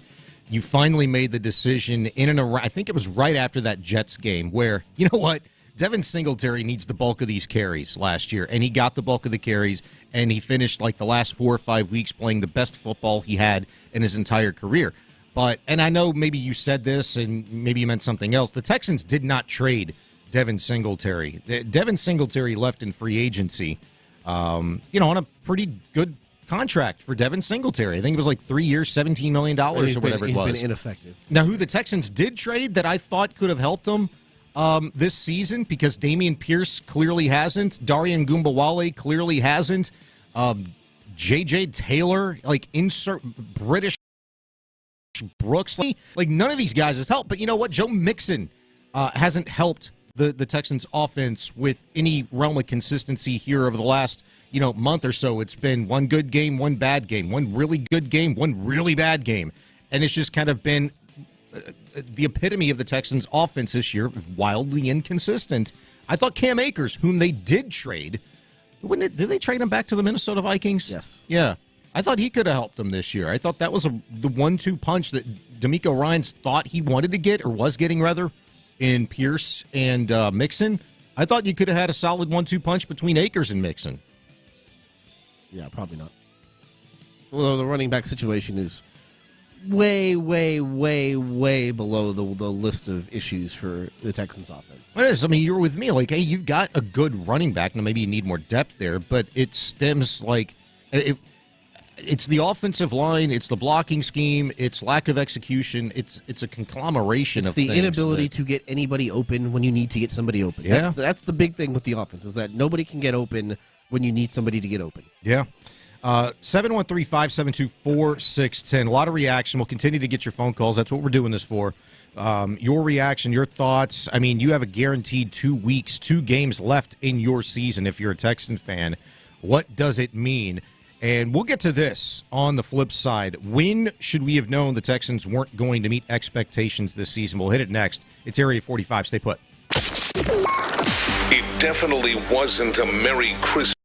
you finally made the decision in and around, I think it was right after that Jets game, where, you know what, Devin Singletary needs the bulk of these carries last year, and he got the bulk of the carries, and he finished the last 4 or 5 weeks playing the best football he had in his entire career. And I know maybe you said this and maybe you meant something else. The Texans did not trade Devin Singletary. Devin Singletary left in free agency, on a pretty good contract for Devin Singletary. I think it was 3 years, $17 million or whatever it was. He's been ineffective. Now, who the Texans did trade that I thought could have helped them this season, because Dameon Pierce clearly hasn't, Darian Gumbawale clearly hasn't, J.J. Taylor, insert British Brooks, none of these guys has helped. But you know what? Joe Mixon hasn't helped the Texans offense with any realm of consistency here over the last month or so. It's been one good game, one bad game, one really good game, one really bad game, and it's just kind of been the epitome of the Texans' offense this year, wildly inconsistent. I thought Cam Akers, whom they did trade, did they trade him back to the Minnesota Vikings? Yes. Yeah. I thought he could have helped them this year. I thought that was the 1-2 punch that D'Amico Ryans thought he wanted to get, or was getting rather, in Pierce and Mixon. I thought you could have had a solid 1-2 punch between Akers and Mixon. Yeah, probably not. Although the running back situation is way, way, way, way below the list of issues for the Texans offense. It is. I mean, you're with me. Like, hey, you've got a good running back. Now, maybe you need more depth there, but it stems like it's the offensive line, it's the blocking scheme, it's lack of execution, it's a conglomeration of things. It's the inability to get anybody open when you need to get somebody open. Yeah. That's the big thing with the offense, is that nobody can get open when you need somebody to get open. Yeah. 713-572-4610. A lot of reaction. We'll continue to get your phone calls. That's what we're doing this for. Your reaction, your thoughts. I mean, you have a guaranteed 2 weeks, 2 games left in your season if you're a Texan fan. What does it mean? And we'll get to this on the flip side. When should we have known the Texans weren't going to meet expectations this season? We'll hit it next. It's Area 45. Stay put. It definitely wasn't a Merry Christmas.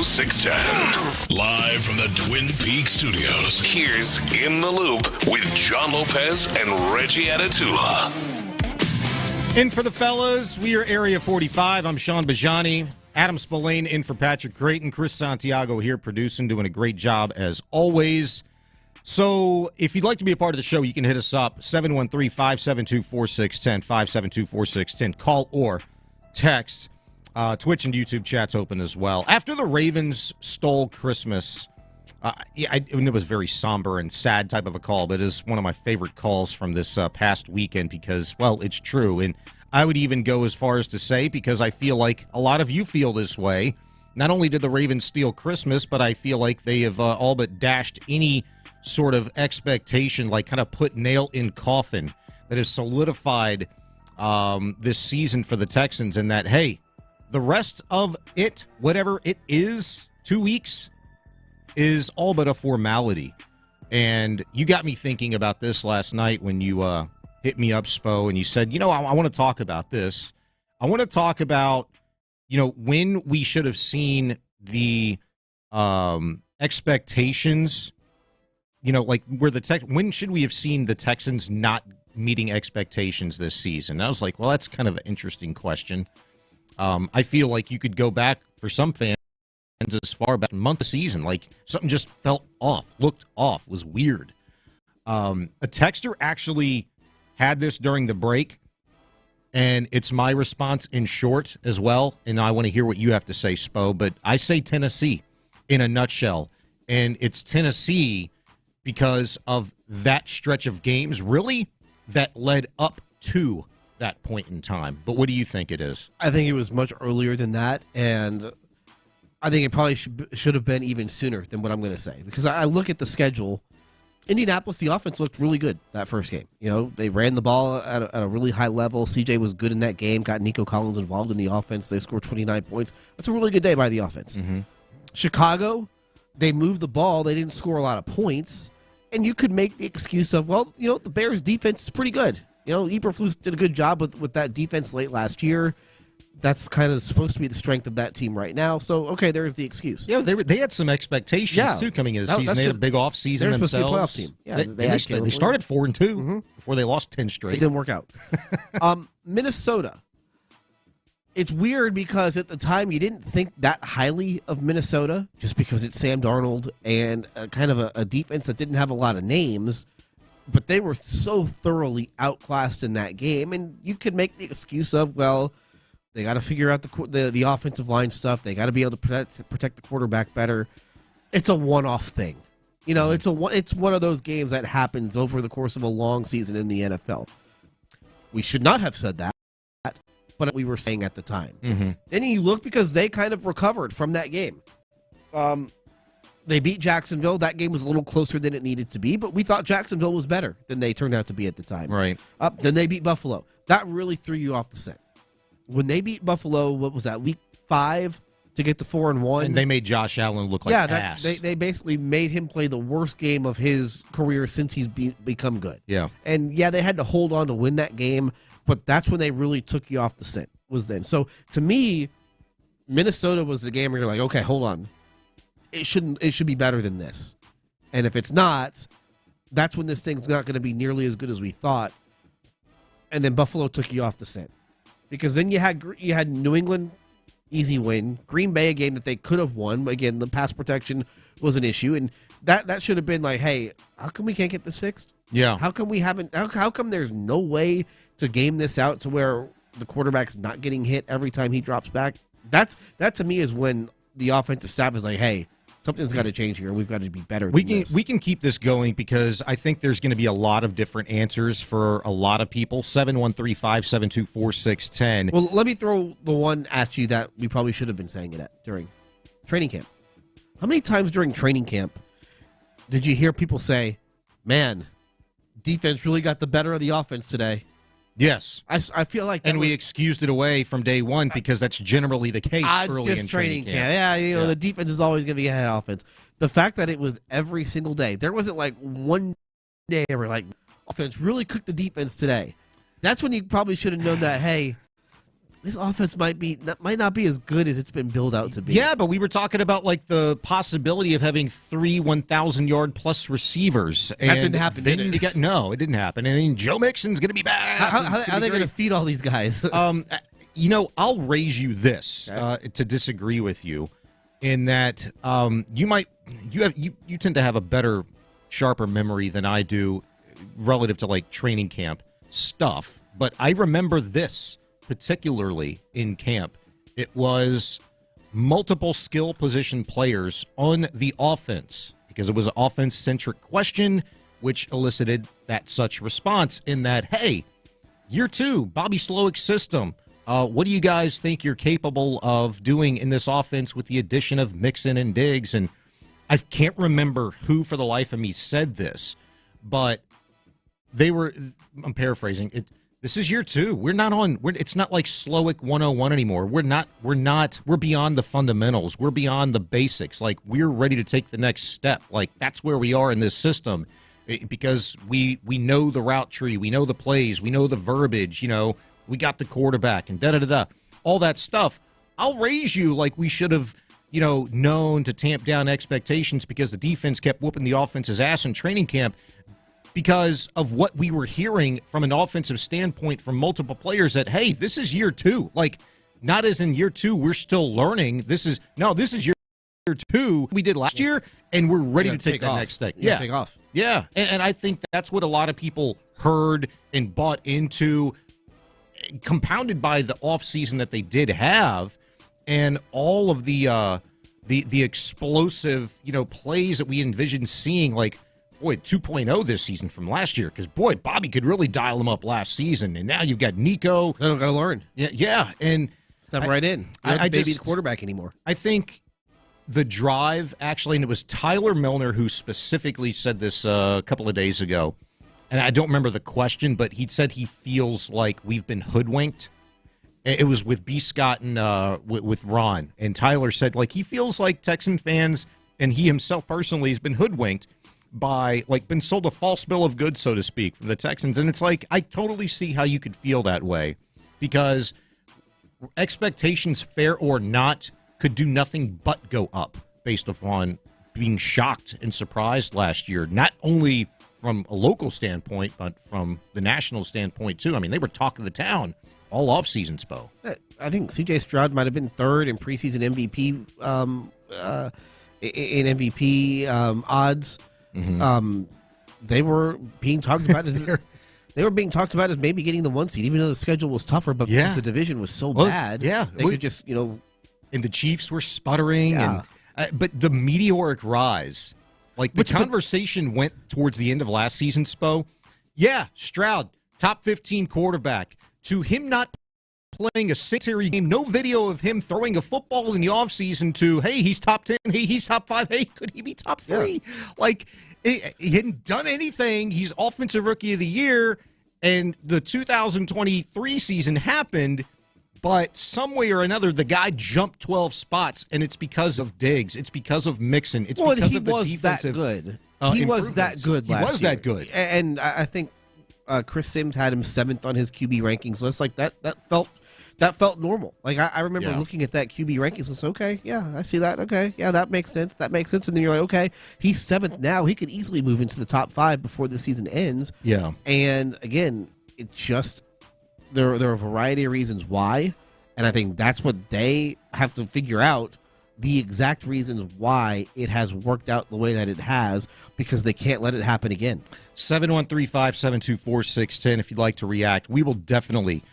610. Live from the Twin Peaks studios, here's In the Loop with John Lopez and Reggie Atatula. In for the fellas, we are Area 45. I'm Sean Bijani. Adam Spillane in for Patrick Creighton. Chris Santiago here producing, doing a great job as always. So if you'd like to be a part of the show, you can hit us up, 713-572-4610, 572-4610. Call or text. Twitch and YouTube chat's open as well. After the Ravens stole Christmas, it was very somber and sad type of a call, but it's one of my favorite calls from this past weekend because, well, it's true. And I would even go as far as to say, because I feel like a lot of you feel this way, not only did the Ravens steal Christmas, but I feel like they have all but dashed any sort of expectation, like kind of put nail in coffin that has solidified this season for the Texans, and that, hey, the rest of it, whatever it is, 2 weeks, is all but a formality. And you got me thinking about this last night when you hit me up, Spo, and you said, I want to talk about this. I want to talk about, when we should have seen the expectations, like where when should we have seen the Texans not meeting expectations this season? And I was like, well, that's kind of an interesting question. I feel like you could go back for some fans as far back month of season, like something just felt off, looked off, was weird. A texter actually had this during the break, and it's my response in short as well, and I want to hear what you have to say, Spo, but I say Tennessee in a nutshell, and it's Tennessee because of that stretch of games, really, that led up to that point in time. But what do you think it is? I think it was much earlier than that, and I think it probably should have been even sooner than what I'm going to say, because I look at the schedule. Indianapolis, the offense looked really good that first game. They ran the ball at a really high level. CJ was good in that game, got Nico Collins involved in the offense. They scored 29 points. That's a really good day by the offense. Mm-hmm. Chicago, they moved the ball. They didn't score a lot of points, and you could make the excuse of, well, the Bears' defense is pretty good. Eberflus did a good job with that defense late last year. That's kind of supposed to be the strength of that team right now. So, okay, there's the excuse. Yeah, they had some expectations, too, coming into the season. They had a big offseason themselves. They're supposed to be a playoff team. Yeah, they started 4-2 before they lost 10 straight. It didn't work out. Minnesota. It's weird because at the time you didn't think that highly of Minnesota just because it's Sam Darnold and kind of a defense that didn't have a lot of names. But they were so thoroughly outclassed in that game, and you could make the excuse of, well, they got to figure out the offensive line stuff. They got to be able to protect the quarterback better. It's a one-off thing. It's one of those games that happens over the course of a long season in the NFL. We should not have said that, but we were saying at the time. Mm-hmm. Then you look because they kind of recovered from that game. They beat Jacksonville. That game was a little closer than it needed to be, but we thought Jacksonville was better than they turned out to be at the time. Right. Then they beat Buffalo. That really threw you off the scent. When they beat Buffalo, what was that, week 5 to get to 4-1? And they made Josh Allen look like ass. They basically made him play the worst game of his career since he's become good. Yeah. And, they had to hold on to win that game, but that's when they really took you off the scent, was then. So, to me, Minnesota was the game where you're like, okay, hold on. It should be better than this. And if it's not, that's when this thing's not going to be nearly as good as we thought. And then Buffalo took you off the scent. Because then you had New England, easy win. Green Bay, a game that they could have won. Again, the pass protection was an issue. And that should have been like, hey, how come we can't get this fixed? Yeah. How come we haven't? How come there's no way to game this out to where the quarterback's not getting hit every time he drops back? That to me is when the offensive staff is like, hey, something's got to change here, and we've got to be better. We can keep this going because I think there's going to be a lot of different answers for a lot of people. 713-572-4610. Well, let me throw the one at you that we probably should have been saying it at during training camp. How many times during training camp did you hear people say, man, defense really got the better of the offense today? Yes. I feel like we excused it away from day one because that's generally the case early in training camp. Yeah, the defense is always going to be ahead of offense. The fact that it was every single day, there wasn't like one day where offense really cooked the defense today. That's when you probably should have known that, hey, this offense might not be as good as it's been built out to be. Yeah, but we were talking about like the possibility of having 3 1,000-yard plus receivers. And that didn't happen, did it? No, it didn't happen. And then Joe Mixon's going to be badass. How are they going to feed all these guys? I'll raise you this to disagree with you, in that you tend to have a better, sharper memory than I do relative to like training camp stuff. But I remember this particularly in camp. It was multiple skill position players on the offense, because it was an offense-centric question, which elicited that such response in that, hey, year 2, Bobby Slowick's system. What do you guys think you're capable of doing in this offense with the addition of Mixon and Diggs? And I can't remember who for the life of me said this, but I'm paraphrasing it. This is year 2. It's not like Slowick 101 anymore. We're beyond the fundamentals. We're beyond the basics. Like, we're ready to take the next step. Like, that's where we are in this system, because we know the route tree. We know the plays. We know the verbiage. We got the quarterback and da-da-da-da. All that stuff. I'll raise you like we should have, known to tamp down expectations, because the defense kept whooping the offense's ass in training camp, because of what we were hearing from an offensive standpoint from multiple players that, hey, this is year 2. Like, not as in year 2, we're still learning. This is year 2 we did last year, and we're ready to take that next step. Yeah, take off. Yeah, and I think that's what a lot of people heard and bought into, compounded by the offseason that they did have, and all of the explosive, plays that we envisioned seeing, like, boy, 2.0 this season from last year, because, boy, Bobby could really dial him up last season, and now you've got Nico. They don't got to learn. Yeah, and step right in. I baby the quarterback anymore. I think the drive, actually, and it was Tyler Milner who specifically said this a couple of days ago, and I don't remember the question, but he said he feels like we've been hoodwinked. It was with B. Scott and with Ron, and Tyler said, like, he feels like Texan fans, and he himself personally has been hoodwinked by, like, been sold a false bill of goods, so to speak, from the Texans. And it's like, I totally see how you could feel that way, because expectations, fair or not, could do nothing but go up based upon being shocked and surprised last year, not only from a local standpoint, but from the national standpoint too. I mean, they were talk of the town all offseason, Spo. I think C.J. Stroud might have been 3rd in preseason MVP odds. Mm-hmm. They were being talked about as maybe getting the 1 seed, even though the schedule was tougher. But because the division was so bad, they could just and the Chiefs were sputtering. Yeah. And but the meteoric rise, like the conversation went towards the end of last season, Spo. Yeah, Stroud, top 15 quarterback, to him not playing a 6-series game, no video of him throwing a football in the offseason, to, hey, he's top 10, hey, he's top 5, hey, could he be top 3? Yeah. Like, he hadn't done anything. He's Offensive Rookie of the Year, and the 2023 season happened, but some way or another, the guy jumped 12 spots, and it's because of Diggs. It's because of Mixon. It's because of the defensive he was that good last year. He was that good. And I think Chris Sims had him 7th on his QB rankings list. Like, that felt normal. Like, I remember looking at that QB rankings list. Okay, yeah, I see that. Okay, yeah, that makes sense. And then you're like, okay, he's 7th now. He could easily move into the top 5 before the season ends. Yeah. And again, it's just there are a variety of reasons why, and I think that's what they have to figure out, the exact reasons why it has worked out the way that it has, because they can't let it happen again. 713-572-4610 if you'd like to react. We will definitely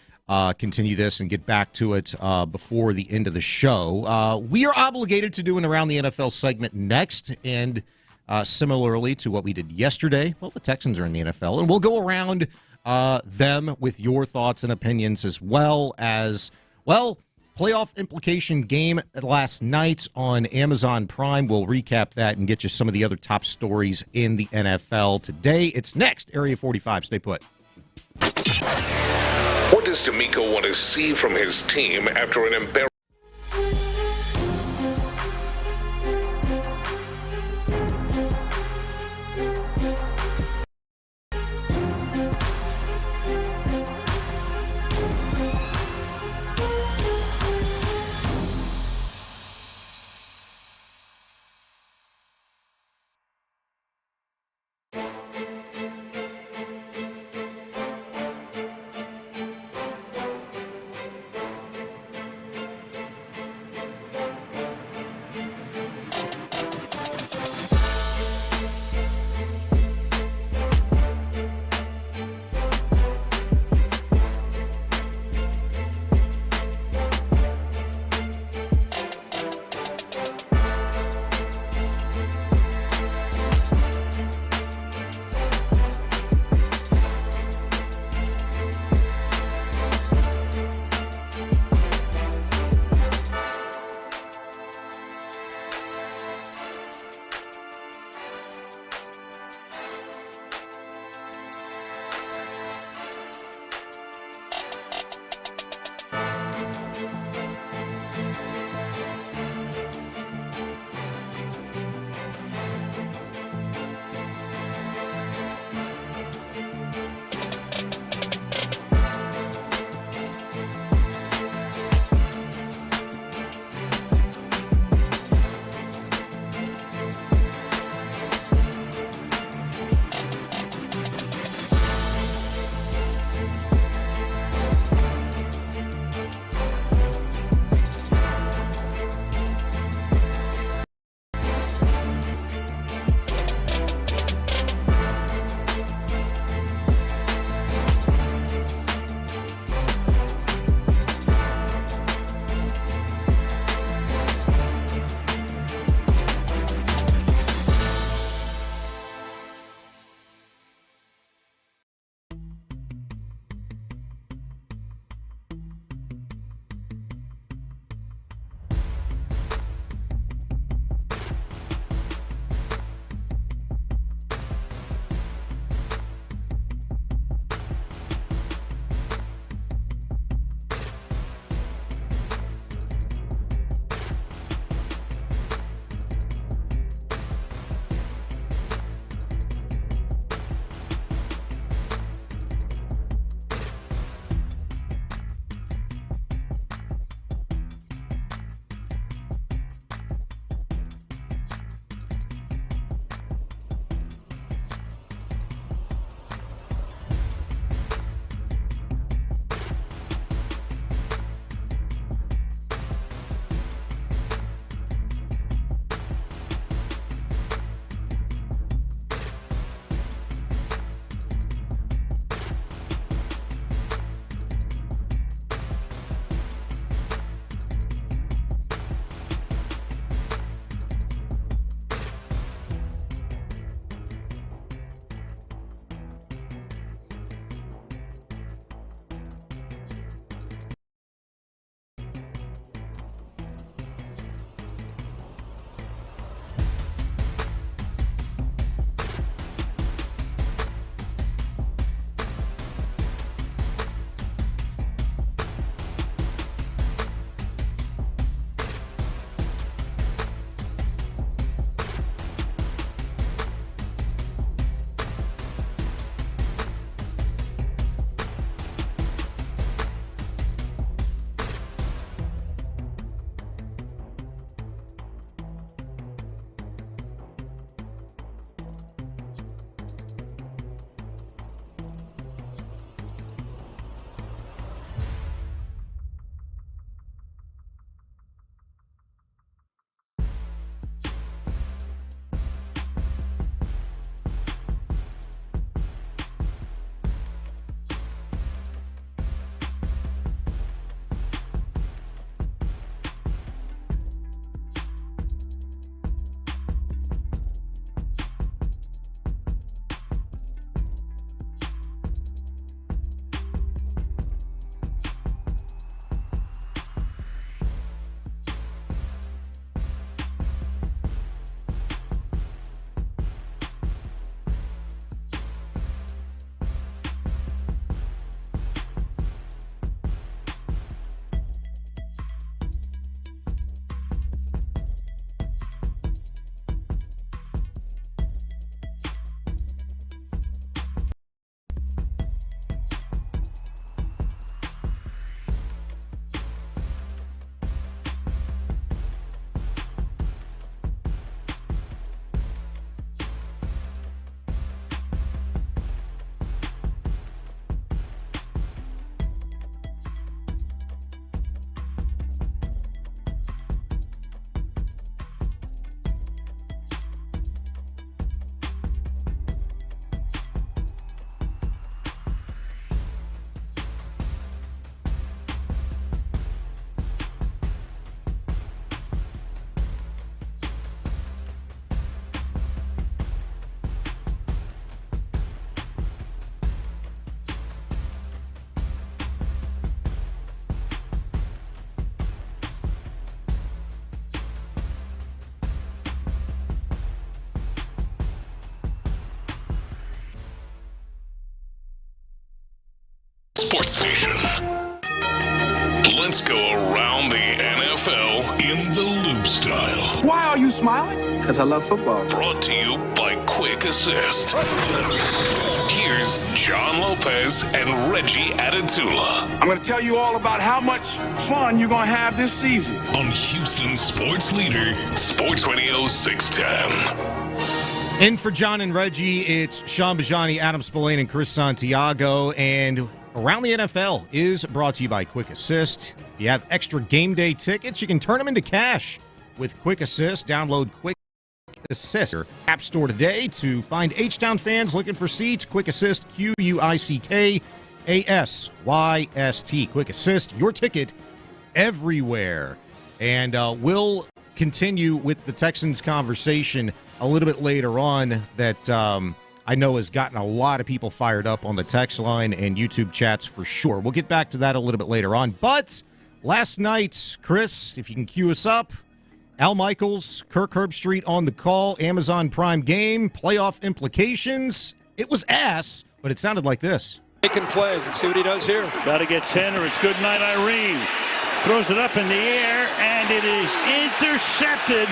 continue this and get back to it before the end of the show. We are obligated to do an Around the NFL segment next, and similarly to what we did yesterday, well, the Texans are in the NFL, and we'll go around them with your thoughts and opinions, as well as, well, playoff implication game last night on Amazon Prime. We'll recap that and get you some of the other top stories in the NFL today. It's next, Area 45. Stay put. What does D'Amico want to see from his team after an embarrassing... sports station. Let's go around the NFL in the loop style. Why are you smiling? Because I love football. Brought to you by Quick Assist. Here's John Lopez and Reggie Adetula. I'm going to tell you all about how much fun you're going to have this season. On Houston Sports Leader, Sports Radio 610. In for John and Reggie, it's Sean Bijani, Adam Spillane, and Chris Santiago. And Around the NFL is brought to you by Quick Assist. If you have extra game day tickets, you can turn them into cash with Quick Assist. Download Quick Assist your app store today to find H-Town fans looking for seats. Quick Assist, QUICKASYST. Quick Assist, your ticket everywhere. And we'll continue with the Texans conversation a little bit later on that I know has gotten a lot of people fired up on the text line and YouTube chats for sure. We'll get back to that a little bit later on. But last night, Chris, if you can cue us up, Al Michaels, Kirk Herbstreit on the call, Amazon Prime game, playoff implications. It was ass, but it sounded like this. Making plays. Let's see what he does here. Got to get 10 or it's good night, Irene. Throws it up in the air, and it is intercepted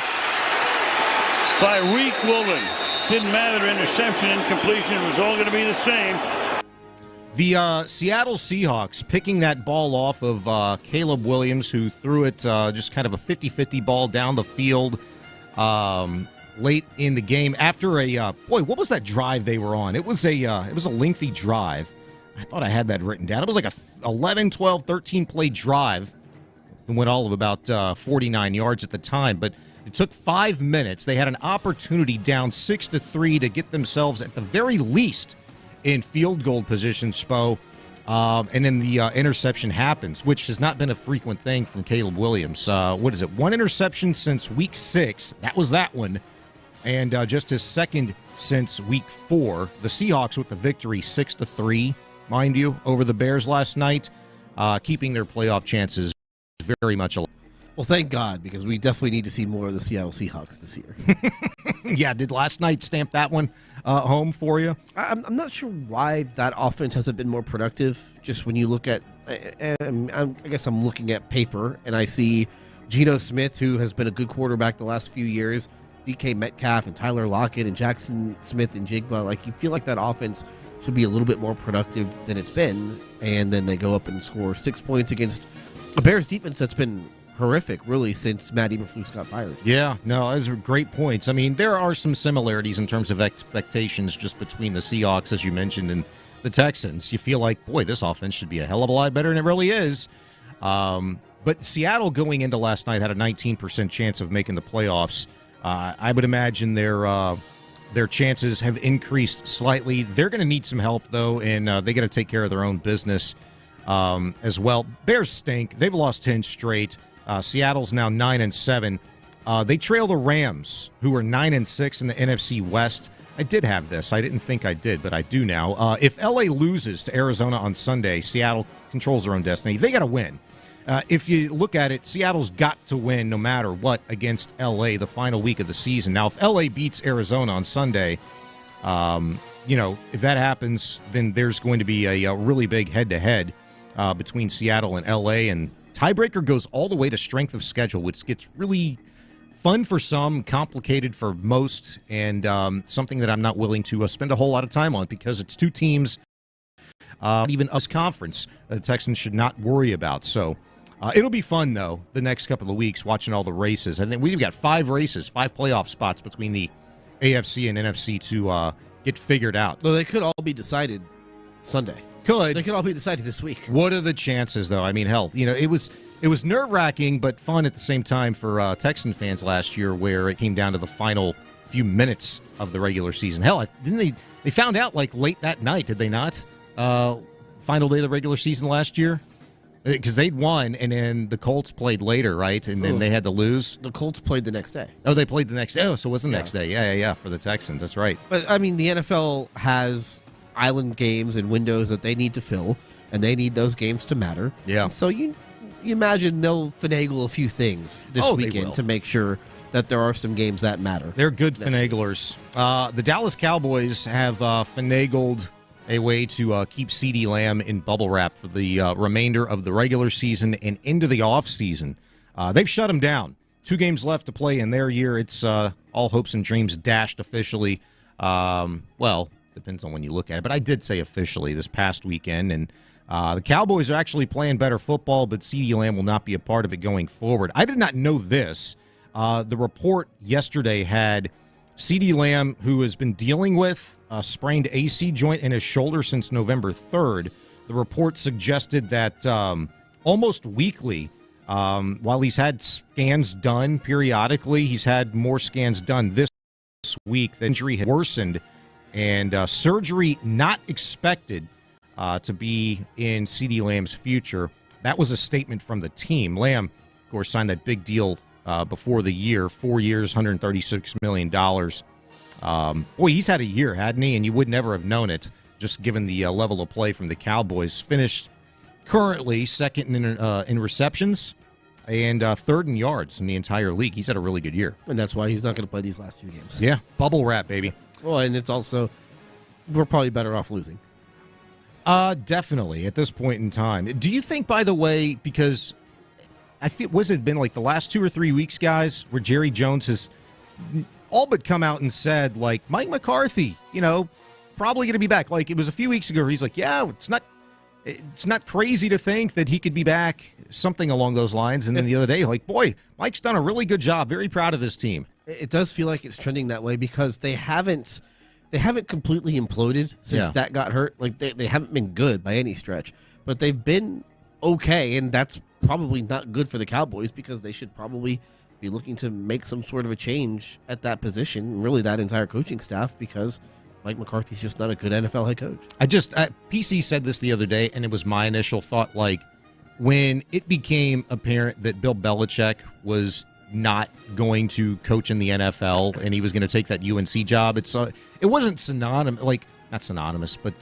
by Reek Woolen. Didn't matter, interception, incompletion. It was all going to be the same. The Seattle Seahawks picking that ball off of Caleb Williams, who threw it just kind of a 50-50 ball down the field late in the game. After a what was that drive they were on? It was a lengthy drive. I thought I had that written down. It was like a 11, 12, 13 play drive. It went all of about 49 yards at the time, but it took 5 minutes. They had an opportunity down 6-3 to get themselves at the very least in field goal position, Spo. And then the interception happens, which has not been a frequent thing from Caleb Williams. What is it? One interception since week 6. That was that one. And just his second since week 4. The Seahawks with the victory 6-3, mind you, over the Bears last night, keeping their playoff chances very much alive. Well, thank God, because we definitely need to see more of the Seattle Seahawks this year. Yeah, did last night stamp that one home for you? I'm not sure why that offense hasn't been more productive. Just when you look at, I guess I'm looking at paper, and I see Geno Smith, who has been a good quarterback the last few years, DK Metcalf and Tyler Lockett and Jackson Smith and Jigba. Like, you feel like that offense should be a little bit more productive than it's been, and then they go up and score 6 points against a Bears defense that's been horrific, really, since Matt Eberflus got fired. Yeah, no, those are great points. I mean, there are some similarities in terms of expectations just between the Seahawks, as you mentioned, and the Texans. You feel like, boy, this offense should be a hell of a lot better, and it really is. But Seattle going into last night had a 19% chance of making the playoffs. I would imagine their chances have increased slightly. They're going to need some help, though, and they got to take care of their own business as well. Bears stink. They've lost 10 straight. Seattle's now 9-7. They trail the Rams, who are 9-6 in the NFC West. I did have this. I didn't think I did, but I do now. If LA loses to Arizona on Sunday, Seattle controls their own destiny. They got to win. If you look at it, Seattle's got to win no matter what against LA the final week of the season. Now, if LA beats Arizona on Sunday, if that happens, then there's going to be a really big head-to-head between Seattle and LA, and tiebreaker goes all the way to strength of schedule, which gets really fun for some, complicated for most, and something that I'm not willing to spend a whole lot of time on because it's two teams, even us conference, the Texans should not worry about. So it'll be fun, though, the next couple of weeks watching all the races. And then we've got 5 races, 5 playoff spots between the AFC and NFC to get figured out. Well, they could all be decided Sunday. They could all be decided this week. What are the chances, though? I mean, hell, it was nerve-wracking but fun at the same time for Texan fans last year, where it came down to the final few minutes of the regular season. Hell, didn't they found out like late that night? Did they not? Final day of the regular season last year, because they'd won, and then the Colts played later, right? And then they had to lose. The Colts played the next day. Oh, they played the next day. Oh, so it was the next day. Yeah, for the Texans. That's right. But I mean, the NFL has island games and windows that they need to fill, and they need those games to matter. Yeah. And so you imagine they'll finagle a few things this weekend to make sure that there are some games that matter. They're good finaglers. The Dallas Cowboys have finagled a way to keep CeeDee Lamb in bubble wrap for the remainder of the regular season and into the offseason. They've shut him down. 2 games left to play in their year. It's all hopes and dreams dashed officially. Well, depends on when you look at it, but I did say officially this past weekend. And the Cowboys are actually playing better football, but CeeDee Lamb will not be a part of it going forward. I did not know this. The report yesterday had CeeDee Lamb, who has been dealing with a sprained AC joint in his shoulder since November 3rd. The report suggested that almost weekly, while he's had scans done periodically, he's had more scans done this week. The injury had worsened, and surgery not expected to be in CeeDee Lamb's future. That was a statement from the team. Lamb, of course, signed that big deal before the year, 4 years, $136 million. Boy, he's had a year, hadn't he? And you would never have known it, just given the level of play from the Cowboys. Finished currently second in receptions and third in yards in the entire league. He's had a really good year. And that's why he's not going to play these last 2 games. Yeah, bubble wrap, baby. Well, and it's also, we're probably better off losing. Definitely, at this point in time. Do you think, by the way, because I feel, it been like the last 2 or 3 weeks, guys, where Jerry Jones has all but come out and said, like, Mike McCarthy, probably going to be back. Like, it was a few weeks ago where he's like, yeah, it's not crazy to think that he could be back, something along those lines. And then the other day, like, boy, Mike's done a really good job. Very proud of this team. It does feel like it's trending that way because they haven't completely imploded since Dak got hurt. Like, they haven't been good by any stretch, but they've been okay, and that's probably not good for the Cowboys because they should probably be looking to make some sort of a change at that position, really that entire coaching staff, because Mike McCarthy's just not a good NFL head coach. PC said this the other day, and it was my initial thought, like, when it became apparent that Bill Belichick was not going to coach in the NFL and he was going to take that UNC job, it wasn't synonymous, like, not synonymous, but,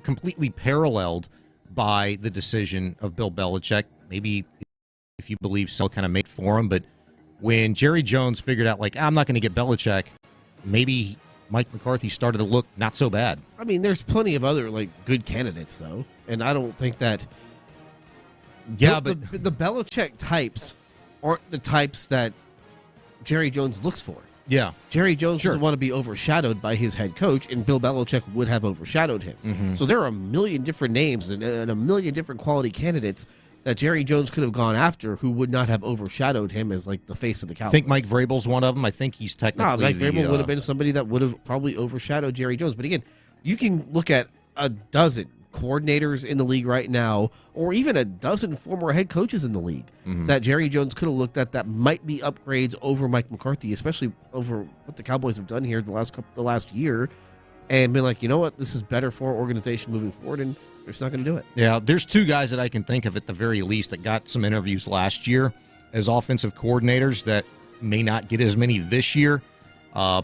completely paralleled by the decision of Bill Belichick. Maybe if you believe so, kind of made for him. But when Jerry Jones figured out, like, I'm not going to get Belichick, maybe Mike McCarthy started to look not so bad. I mean, there's plenty of other, like, good candidates, though. And I don't think that... Yeah, but the Belichick types aren't the types that Jerry Jones looks for. Yeah. Jerry Jones doesn't want to be overshadowed by his head coach, and Bill Belichick would have overshadowed him. Mm-hmm. So there are a million different names and a million different quality candidates that Jerry Jones could have gone after who would not have overshadowed him as, like, the face of the Cowboys. I think Mike Vrabel's one of them. I think he's technically Mike Vrabel would have been somebody that would have probably overshadowed Jerry Jones. But again, you can look at a dozen coordinators in the league right now, or even a dozen former head coaches in the league that Jerry Jones could have looked at that might be upgrades over Mike McCarthy, especially over what the Cowboys have done here the last year, and been like, you know what, this is better for our organization moving forward, and they're just not going to do it. Yeah, there's 2 guys that I can think of at the very least that got some interviews last year as offensive coordinators that may not get as many this year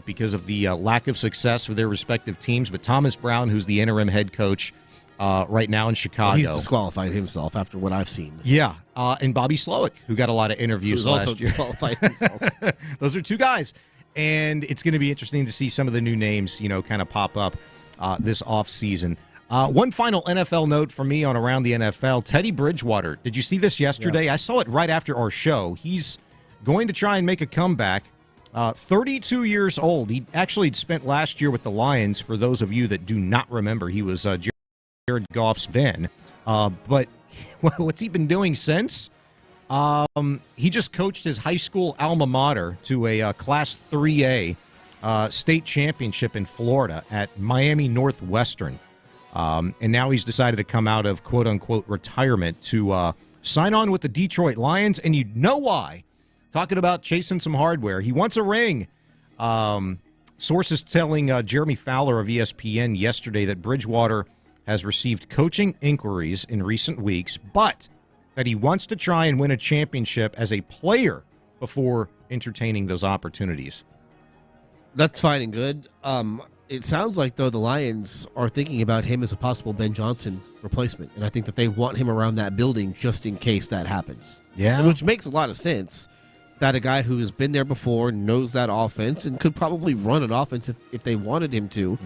because of the lack of success for their respective teams. But Thomas Brown, who's the interim head coach right now in Chicago. Well, he's disqualified himself after what I've seen. Yeah, and Bobby Slowick, who got a lot of interviews last year. Who's also disqualified himself. Those are 2 guys. And it's going to be interesting to see some of the new names, kind of pop up this offseason. One final NFL note from me on Around the NFL. Teddy Bridgewater. Did you see this yesterday? Yeah. I saw it right after our show. He's going to try and make a comeback. 32 years old. He actually had spent last year with the Lions. For those of you that do not remember, he was Jared Goff's then. But what's he been doing since? He just coached his high school alma mater to a Class 3A state championship in Florida at Miami Northwestern. And now he's decided to come out of quote-unquote retirement to sign on with the Detroit Lions. And you know why. Talking about chasing some hardware. He wants a ring. Sources telling Jeremy Fowler of ESPN yesterday that Bridgewater has received coaching inquiries in recent weeks, but that he wants to try and win a championship as a player before entertaining those opportunities. That's fine and good. It sounds like, though, the Lions are thinking about him as a possible Ben Johnson replacement, and I think that they want him around that building just in case that happens. Yeah. Which makes a lot of sense, that a guy who has been there before, knows that offense, and could probably run an offense if they wanted him to,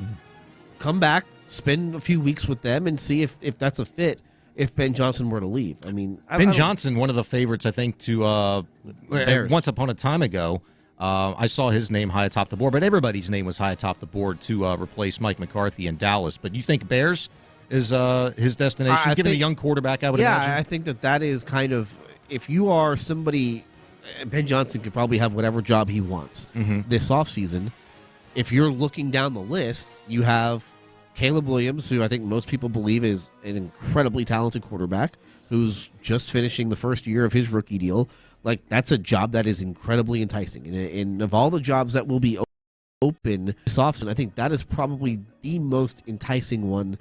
come back, spend a few weeks with them and see if that's a fit. If Ben Johnson were to leave, I mean, Ben Johnson, one of the favorites, I think, to once upon a time ago. I saw his name high atop the board, but everybody's name was high atop the board to replace Mike McCarthy in Dallas. But you think Bears is his destination, given a young quarterback, I would imagine? Yeah, I think that is kind of, if you are somebody, Ben Johnson could probably have whatever job he wants this offseason. If you're looking down the list, you have Caleb Williams, who I think most people believe is an incredibly talented quarterback, who's just finishing the first year of his rookie deal. Like, that's a job that is incredibly enticing. And of all the jobs that will be open this offseason, I think that is probably the most enticing one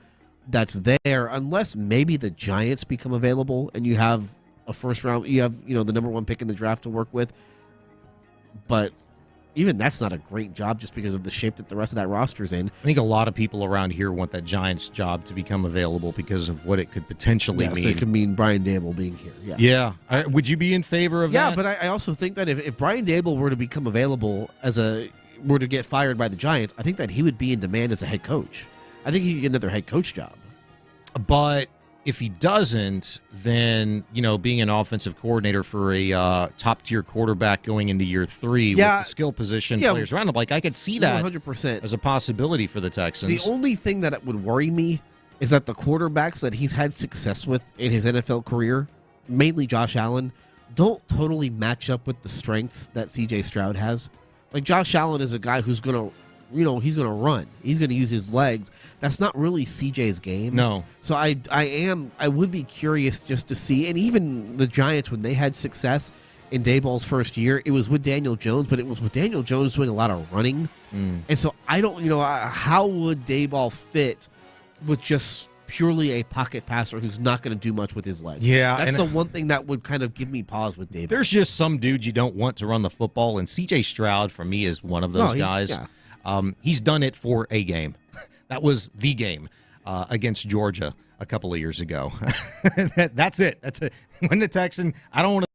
that's there, unless maybe the Giants become available and you have a first round, you have, the number one pick in the draft to work with. But even that's not a great job just because of the shape that the rest of that roster's in. I think a lot of people around here want that Giants job to become available because of what it could potentially mean. So it could mean Brian Daboll being here. Yeah. Would you be in favor of that? Yeah, but I also think that if Brian Daboll were to become available were to get fired by the Giants, I think that he would be in demand as a head coach. I think he could get another head coach job. But if he doesn't, then, being an offensive coordinator for a top-tier quarterback going into year 3 with the skill position players around him, I could see that 100% as a possibility for the Texans. The only thing that would worry me is that the quarterbacks that he's had success with in his NFL career, mainly Josh Allen, don't totally match up with the strengths that C.J. Stroud has. Like, Josh Allen is a guy who's going to he's going to run. He's going to use his legs. That's not really CJ's game. No. So I would be curious just to see, and even the Giants, when they had success in Daboll's first year, it was with Daniel Jones, but it was with Daniel Jones doing a lot of running. And so I don't, how would Daboll fit with just purely a pocket passer who's not going to do much with his legs? Yeah. That's the one thing that would kind of give me pause with Daboll. There's just some dudes you don't want to run the football, and CJ Stroud, for me, is one of those guys. Yeah. He's done it for a game. That was the game against Georgia a couple of years ago. That's it. That's it. When the Texan, I don't want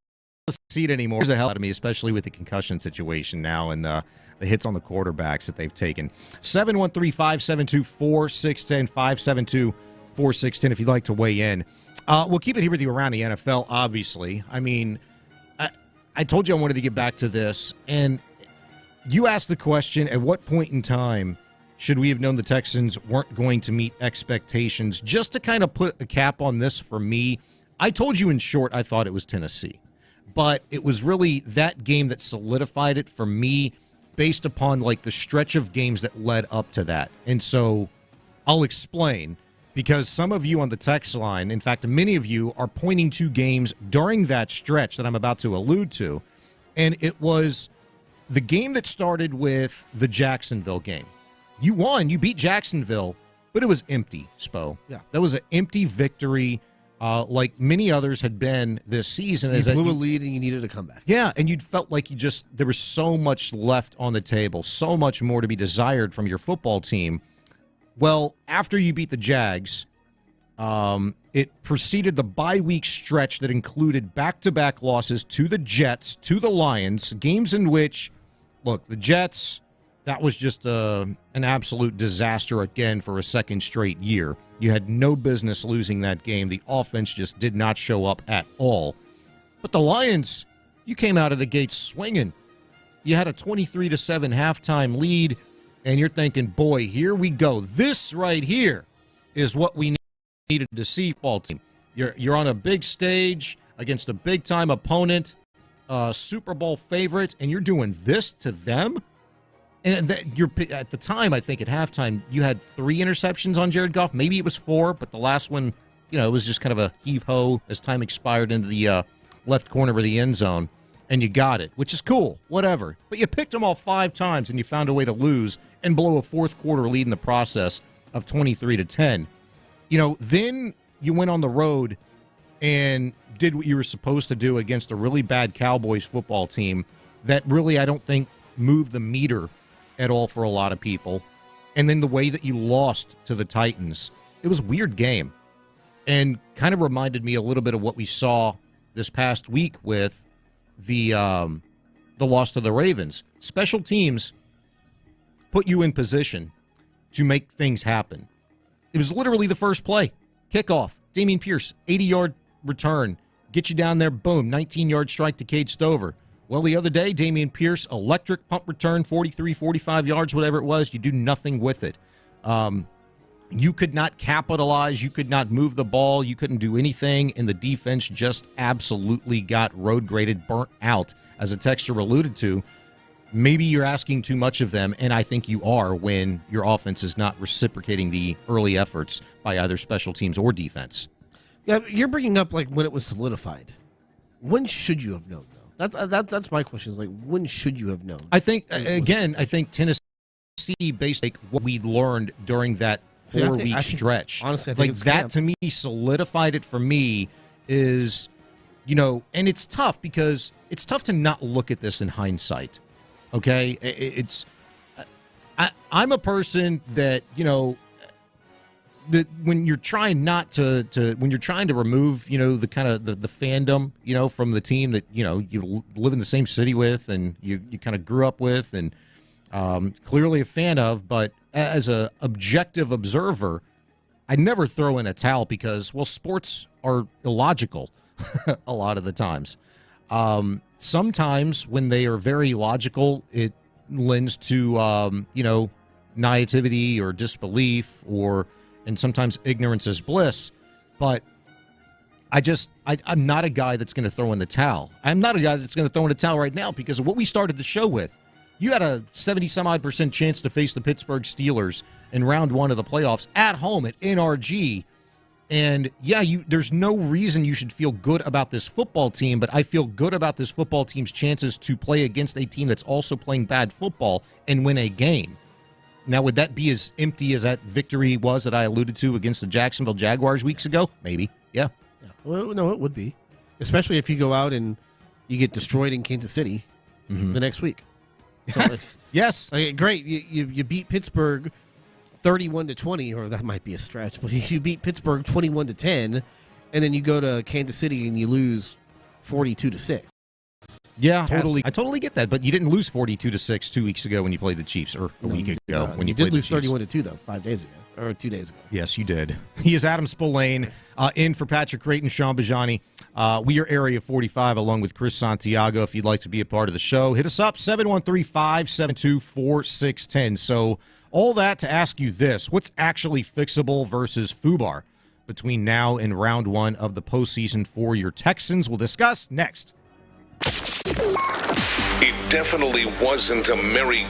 to see it anymore. There's a hell out of me, especially with the concussion situation now and the hits on the quarterbacks that they've taken. 713-572-4610, 572-4610 if you'd like to weigh in. We'll keep it here with you around the NFL, obviously. I mean, I told you I wanted to get back to this, and you asked the question, at what point in time should we have known the Texans weren't going to meet expectations? Just to kind of put a cap on this for me, I told you in short I thought it was Tennessee. But it was really that game that solidified it for me based upon the stretch of games that led up to that. And so I'll explain, because some of you on the text line, in fact, many of you are pointing to games during that stretch that I'm about to allude to. And it was the game that started with the Jacksonville game. You won. You beat Jacksonville, but it was empty, Spo. Yeah. That was an empty victory like many others had been this season. You blew a lead and you needed a comeback. Yeah, and you felt like there was so much left on the table, so much more to be desired from your football team. Well, after you beat the Jags, it preceded the bye-week stretch that included back-to-back losses to the Jets, to the Lions, games in which, look, the Jets, that was just an absolute disaster again for a second straight year. You had no business losing that game. The offense just did not show up at all. But the Lions, you came out of the gate swinging. You had a 23-7 halftime lead, and you're thinking, boy, here we go. This right here is what we needed to see, football team. You're on a big stage against a big-time opponent, Super Bowl favorite, and you're doing this to them? And at the time, I think at halftime, you had 3 interceptions on Jared Goff. Maybe it was 4, but the last one, it was just kind of a heave-ho as time expired into the left corner of the end zone, and you got it, which is cool, whatever. But you picked them all 5 times, and you found a way to lose and blow a fourth-quarter lead in the process of 23-10. Then you went on the road and did what you were supposed to do against a really bad Cowboys football team that really, I don't think, moved the meter at all for a lot of people. And then the way that you lost to the Titans, it was a weird game and kind of reminded me a little bit of what we saw this past week with the loss to the Ravens. Special teams put you in position to make things happen. It was literally the first play. Kickoff. Dameon Pierce, 80-yard return. Get you down there, boom, 19-yard strike to Cade Stover. Well, the other day, Dameon Pierce, electric pump return, 43, 45 yards, whatever it was. You do nothing with it. You could not capitalize. You could not move the ball. You couldn't do anything, and the defense just absolutely got road graded, burnt out. As a texter alluded to, maybe you're asking too much of them, and I think you are when your offense is not reciprocating the early efforts by either special teams or defense. Yeah, you're bringing up like when it was solidified. When should you have known, though? That's my question. Is like, when should you have known? I think Tennessee, based like what we learned during that 4-week stretch, honestly, I think like that to me solidified it for me. Is, and it's tough because it's tough to not look at this in hindsight. Okay, I'm a person that that when you're trying not to when you're trying to remove the kind of the fandom from the team that you live in the same city with and you kind of grew up with and clearly a fan of, but as a objective observer, I never throw in a towel because sports are illogical a lot of the times. Sometimes when they are very logical, it lends to naivety or disbelief and sometimes ignorance is bliss. But I'm not a guy that's going to throw in the towel. I'm not a guy that's going to throw in the towel right now because of what we started the show with. You had a 70-some-odd% chance to face the Pittsburgh Steelers in round 1 of the playoffs at home at NRG. And, there's no reason you should feel good about this football team, but I feel good about this football team's chances to play against a team that's also playing bad football and win a game. Now, would that be as empty as that victory was that I alluded to against the Jacksonville Jaguars weeks ago? Maybe, yeah. Well, no, it would be. Especially if you go out and you get destroyed in Kansas City the next week. So, yes. Great. You beat Pittsburgh 31-20, or that might be a stretch, but you beat Pittsburgh 21-10, and then you go to Kansas City and you lose 42-6. Yeah, totally. I totally get that, but you didn't lose 42-6 2 weeks ago when you played the Chiefs, or a week ago when you did played the lose Chiefs. 31-2 though, 5 days ago or 2 days ago. Yes, you did. He is Adam Spillane, in for Patrick Creighton, Sean Bijani. We are Area 45 along with Chris Santiago. If you'd like to be a part of the show, hit us up 713-572-4610. So all that to ask you this: what's actually fixable versus FUBAR between now and round 1 of the postseason for your Texans? We'll discuss next. It definitely wasn't a merry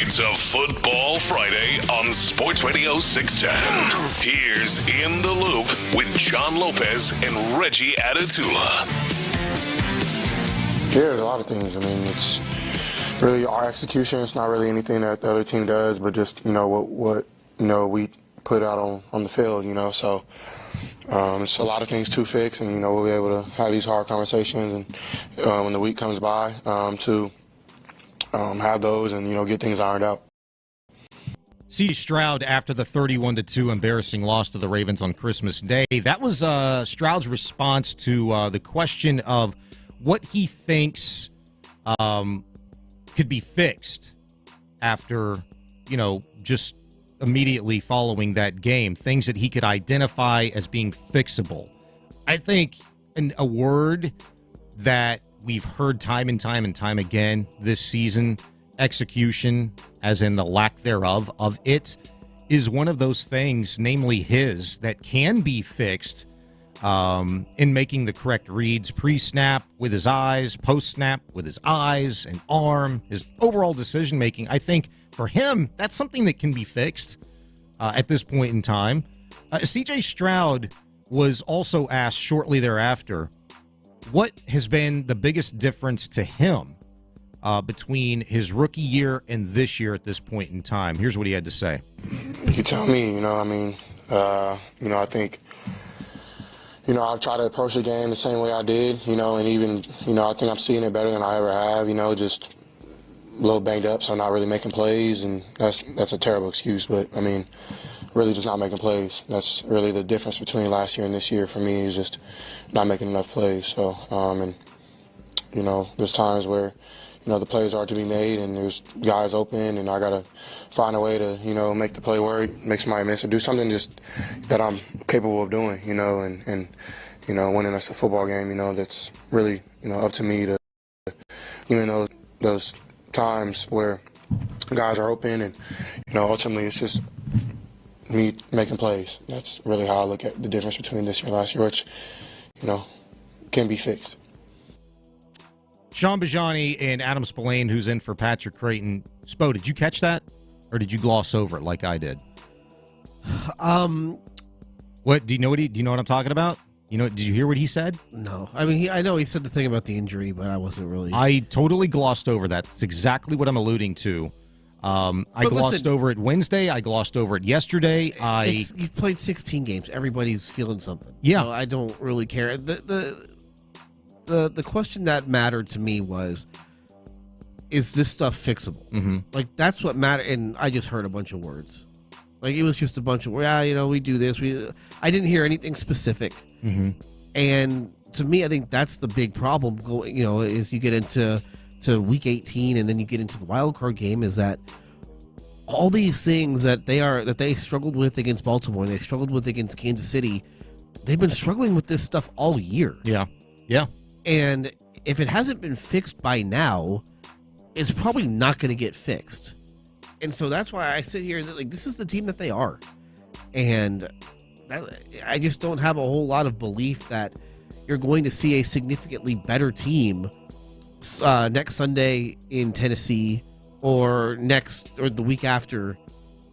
It's a Football Friday on Sports Radio 610. Here's In the Loop with John Lopez and Reggie Atatula. Yeah, there's a lot of things. I mean, it's really our execution. It's not really anything that the other team does, but just, what we put out on the field, So it's a lot of things to fix, and, we'll be able to have these hard conversations and when the week comes by to have those and, get things ironed out. C. Stroud after the 31-2 embarrassing loss to the Ravens on Christmas Day. That was Stroud's response to the question of what he thinks could be fixed after, just immediately following that game. Things that he could identify as being fixable. I think a word that we've heard time and time and time again this season, execution, as in the lack thereof of it, is one of those things, namely his, that can be fixed in making the correct reads pre-snap with his eyes, post-snap with his eyes and arm, his overall decision-making. I think for him, that's something that can be fixed at this point in time. C.J. Stroud was also asked shortly thereafter what has been the biggest difference to him between his rookie year and this year at this point in time. Here's what he had to say. You tell me, I think, I've tried to approach the game the same way I did, and even, I think I'm seeing it better than I ever have, just a little banged up, so I'm not really making plays, and that's a terrible excuse, but, really just not making plays. That's really the difference between last year and this year for me, is just not making enough plays. So, there's times where, the plays are to be made and there's guys open and I got to find a way to, make the play work, make somebody miss, or do something just that I'm capable of doing, and winning us a football game, that's really, up to me to, those times where guys are open and, ultimately it's just me making plays. That's really how I look at the difference between this year and last year, which, can be fixed. Sean Bijani and Adam Spillane, who's in for Patrick Creighton. Spo, did you catch that, or did you gloss over it like I did? What do you know? Do you know what I'm talking about? Did you hear what he said? No, I know he said the thing about the injury, but I wasn't really. I totally glossed over that. That's exactly what I'm alluding to. I glossed over it Wednesday. I glossed over it yesterday. You've played 16 games. Everybody's feeling something. Yeah, so I don't really care. The question that mattered to me was, is this stuff fixable? Mm-hmm. Like, that's what mattered. And I just heard a bunch of words. Like, it was just a bunch of, we do this. I didn't hear anything specific. Mm-hmm. And to me, I think that's the big problem going, is you get into week 18 and then you get into the wild card game, is that all these things that they struggled with against Baltimore, they struggled with against Kansas City, they've been struggling with this stuff all year. Yeah. And if it hasn't been fixed by now, it's probably not going to get fixed. And so that's why I sit here, like, this is the team that they are. And I just don't have a whole lot of belief that you're going to see a significantly better team next Sunday in Tennessee or the week after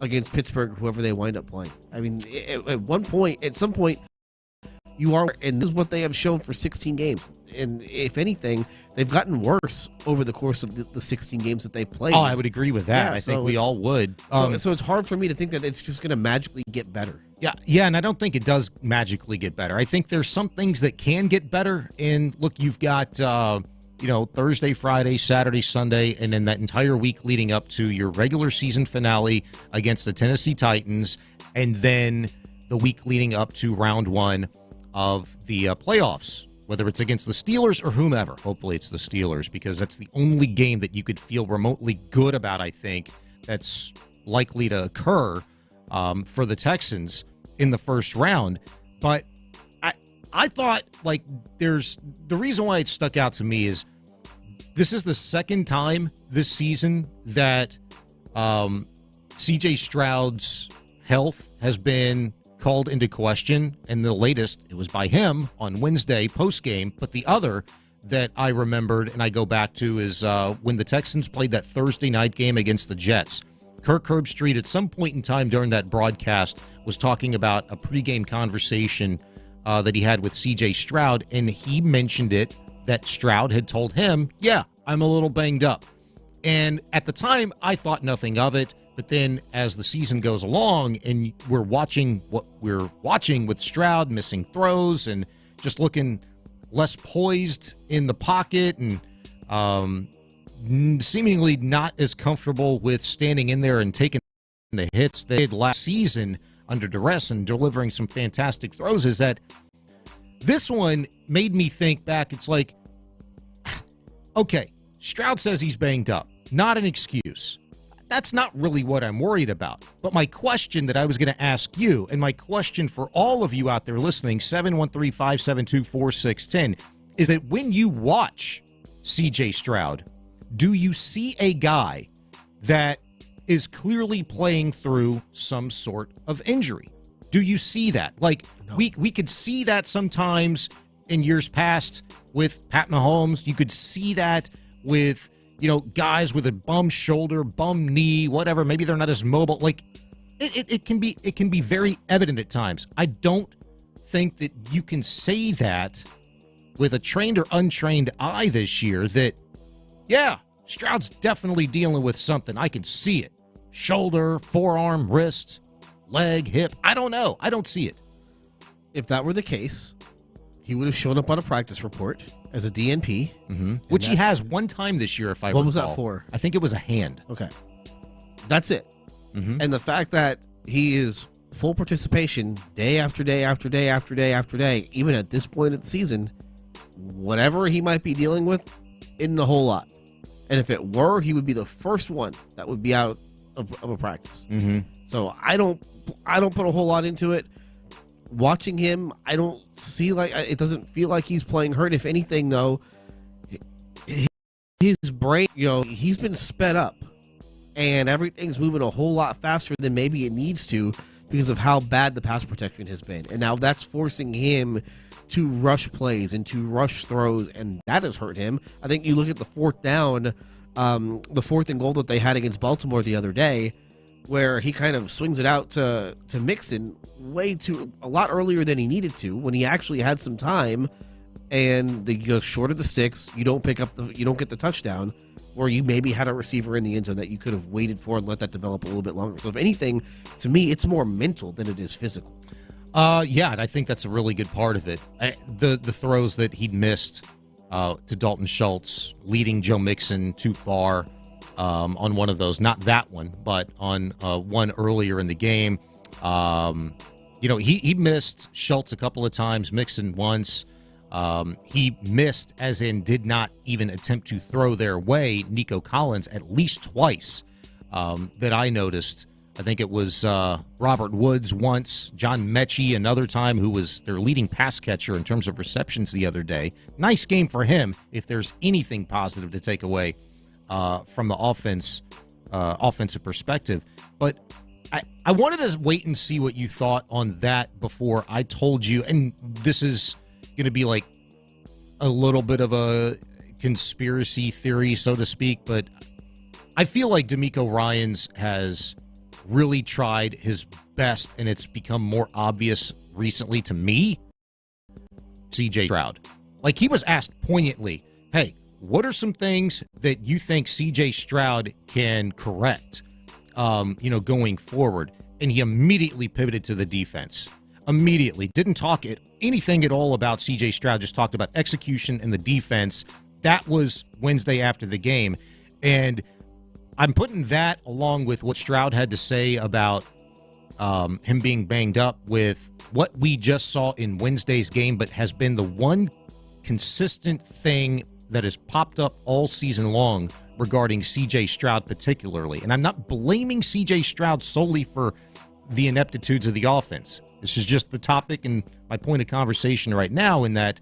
against Pittsburgh, whoever they wind up playing. At some point, you are, and this is what they have shown for 16 games. And if anything, they've gotten worse over the course of the 16 games that they played. Oh, I would agree with that. Yeah, I think we all would. So it's hard for me to think that it's just going to magically get better. Yeah, and I don't think it does magically get better. I think there's some things that can get better. And look, you've got Thursday, Friday, Saturday, Sunday, and then that entire week leading up to your regular season finale against the Tennessee Titans, and then the week leading up to round one of the playoffs, whether it's against the Steelers or whomever. Hopefully it's the Steelers, because that's the only game that you could feel remotely good about, I think, that's likely to occur for the Texans in the first round. But I thought, like, the reason why it stuck out to me is this is the second time this season that C.J. Stroud's health has been called into question, and the latest, it was by him on Wednesday postgame, but the other that I remembered and I go back to is when the Texans played that Thursday night game against the Jets. Kirk Herbstreit, at some point in time during that broadcast, was talking about a pregame conversation that he had with C.J. Stroud, and he mentioned it that Stroud had told him, yeah, I'm a little banged up. And at the time, I thought nothing of it, but then as the season goes along and we're watching what we're watching with Stroud missing throws and just looking less poised in the pocket and seemingly not as comfortable with standing in there and taking the hits they did last season under duress and delivering some fantastic throws, is that this one made me think back. It's like, okay, Stroud says he's banged up. Not an excuse. That's not really what I'm worried about. But my question that I was going to ask you, and my question for all of you out there listening, 713-572-4610, is that when you watch C.J. Stroud, do you see a guy that is clearly playing through some sort of injury? Do you see that? Like, no. we could see that sometimes in years past with Pat Mahomes. You could see that with, guys with a bum shoulder, bum knee, whatever. Maybe they're not as mobile. Like, it can be very evident at times. I don't think that you can say that with a trained or untrained eye this year that, yeah, Stroud's definitely dealing with something. I can see it. Shoulder, forearm, wrist, leg, hip. I don't know. I don't see it. If that were the case, he would have shown up on a practice report as a DNP. Which he has one time this year, if I recall. What was that for? I think it was a hand. Okay. That's it. And the fact that he is full participation day after day after day after day after day, even at this point of the season, whatever he might be dealing with, isn't a whole lot. And if it were, he would be the first one that would be out of a practice. So I don't put a whole lot into it. Watching him, I don't see it doesn't feel like he's playing hurt. If anything, though, his brain, he's been sped up, and everything's moving a whole lot faster than maybe it needs to because of how bad the pass protection has been, and now that's forcing him to rush plays and to rush throws, and that has hurt him. I think you look at the fourth down, the fourth and goal that they had against Baltimore the other day, where he kind of swings it out to Mixon a lot earlier than he needed to, when he actually had some time, and you go short of the sticks, you don't get the touchdown, or you maybe had a receiver in the end zone that you could have waited for and let that develop a little bit longer. So if anything, to me, it's more mental than it is physical. Yeah, and I think that's a really good part of it. The throws that he'd missed to Dalton Schultz, leading Joe Mixon too far on one of those. Not that one, but on one earlier in the game. He missed Schultz a couple of times, Mixon once. He missed, as in did not even attempt to throw their way, Nico Collins at least twice that I noticed. I think it was Robert Woods once, John Mechie another time, who was their leading pass catcher in terms of receptions the other day. Nice game for him, if there's anything positive to take away from the offensive perspective. But I wanted to wait and see what you thought on that before I told you, and this is going to be like a little bit of a conspiracy theory, so to speak, but I feel like D'Amico Ryans has really tried his best, and it's become more obvious recently to me, C.J. Stroud. Like, he was asked poignantly, hey, what are some things that you think C.J. Stroud can correct, going forward? And he immediately pivoted to the defense. Immediately. Didn't talk anything at all about C.J. Stroud, just talked about execution and the defense. That was Wednesday after the game. And I'm putting that along with what Stroud had to say about him being banged up with what we just saw in Wednesday's game, but has been the one consistent thing that has popped up all season long regarding C.J. Stroud particularly. And I'm not blaming C.J. Stroud solely for the ineptitudes of the offense. This is just the topic and my point of conversation right now, in that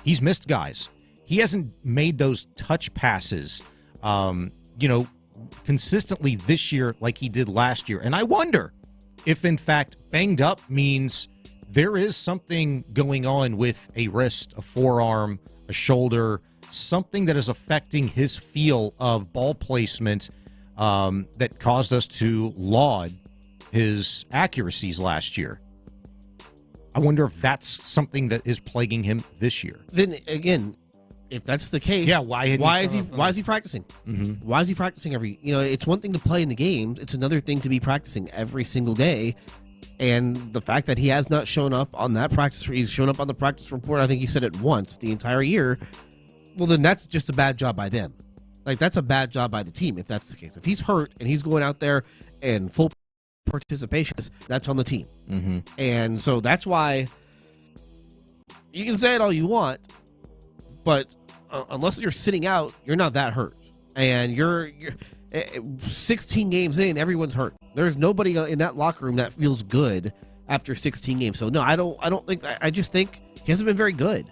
he's missed guys. He hasn't made those touch passes, consistently this year like he did last year. And I wonder if, in fact, banged up means there is something going on with a wrist, a forearm, a shoulder, something that is affecting his feel of ball placement that caused us to laud his accuracies last year. I wonder if that's something that is plaguing him this year. Then again, if that's the case, why is he practicing? Mm-hmm. Why is he practicing every? It's one thing to play in the games; it's another thing to be practicing every single day. And the fact that he has not shown up on that practice, he's shown up on the practice report. I think he said it once the entire year. Well, then that's just a bad job by them. Like, that's a bad job by the team if that's the case. If he's hurt and he's going out there and full participation, that's on the team. Mm-hmm. And so that's why you can say it all you want, but unless you're sitting out, you're not that hurt. And you're 16 games in, everyone's hurt. There's nobody in that locker room that feels good after 16 games. So no, I don't think that. I just think he hasn't been very good.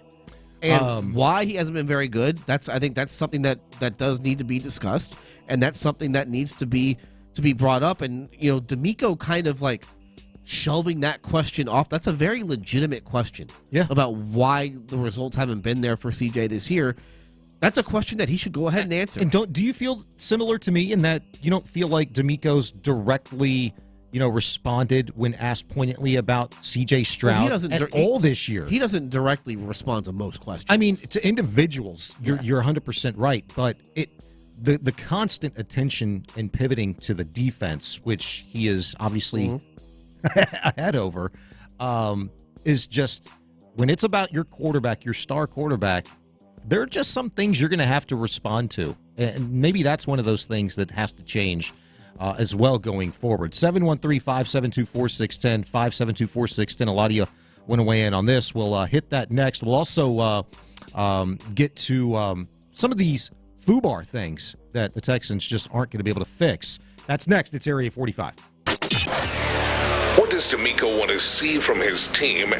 And why he hasn't been very good, I think that's something that does need to be discussed, and that's something that needs to be brought up. And D'Amico kind of like shelving that question off. That's a very legitimate question. Yeah. About why the results haven't been there for CJ this year. That's a question that he should go ahead and answer. And do you feel similar to me in that you don't feel like D'Amico's directly responded when asked pointedly about C.J. Stroud at all this year? He doesn't directly respond to most questions. I mean, to individuals, you're 100% right, but the constant attention and pivoting to the defense, which he is obviously ahead over, is just when it's about your quarterback, your star quarterback, there are just some things you're going to have to respond to, and maybe that's one of those things that has to change as well going forward. 713-572-4610, 572-4610. A lot of you want to weigh in on this. We'll hit that next. We'll also get to some of these FUBAR things that the Texans just aren't going to be able to fix. That's next. It's Area 45. What does D'Amico want to see from his team?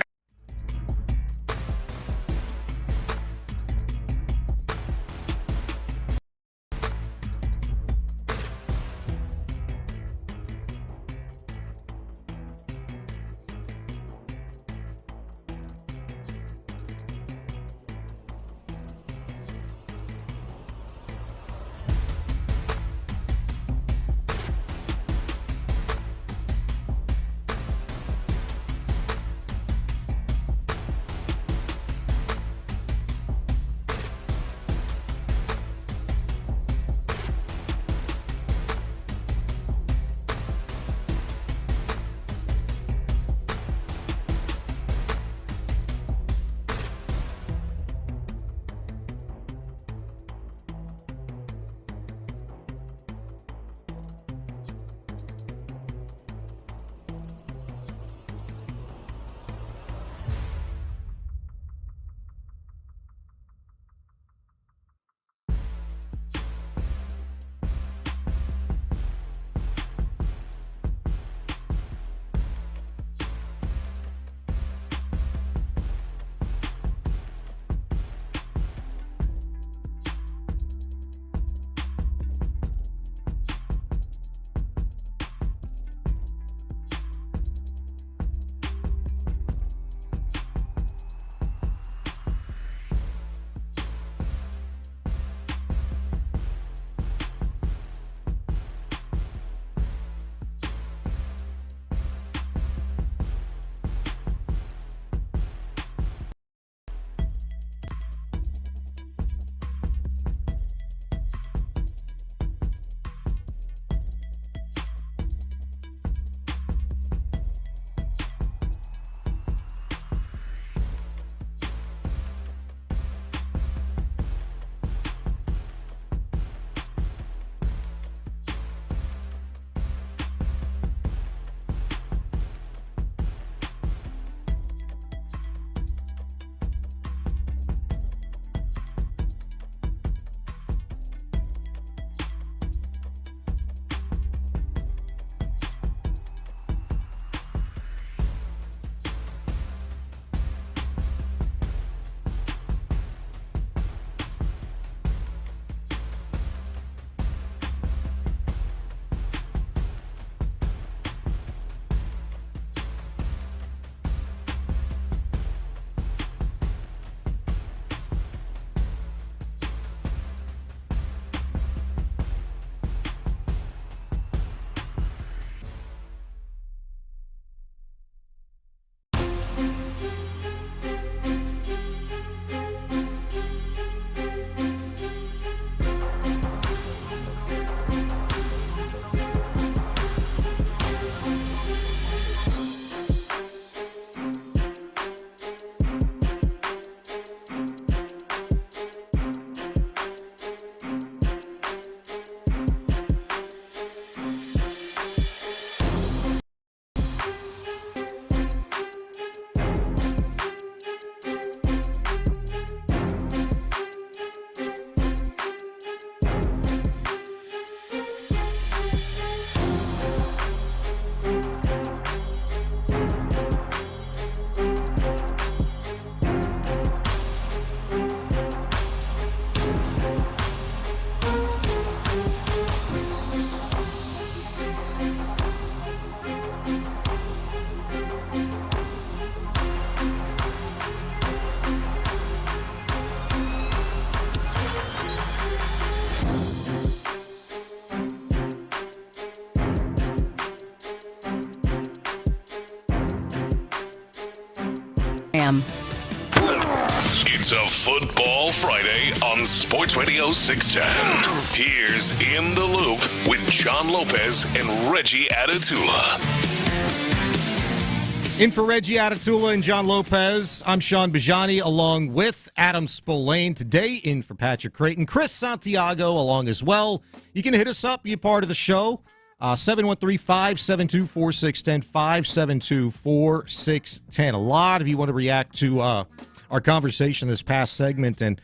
a.m. It's a Football Friday on Sports Radio 610. Here's In the Loop with John Lopez and Reggie Atatula. In for Reggie Atatula and John Lopez, I'm Sean Bijani along with Adam Spillane. Today in for Patrick Creighton, Chris Santiago along as well. You can hit us up, be a part of the show. 713-572-4610, 572-4610. A lot of you want to react to our conversation this past segment, and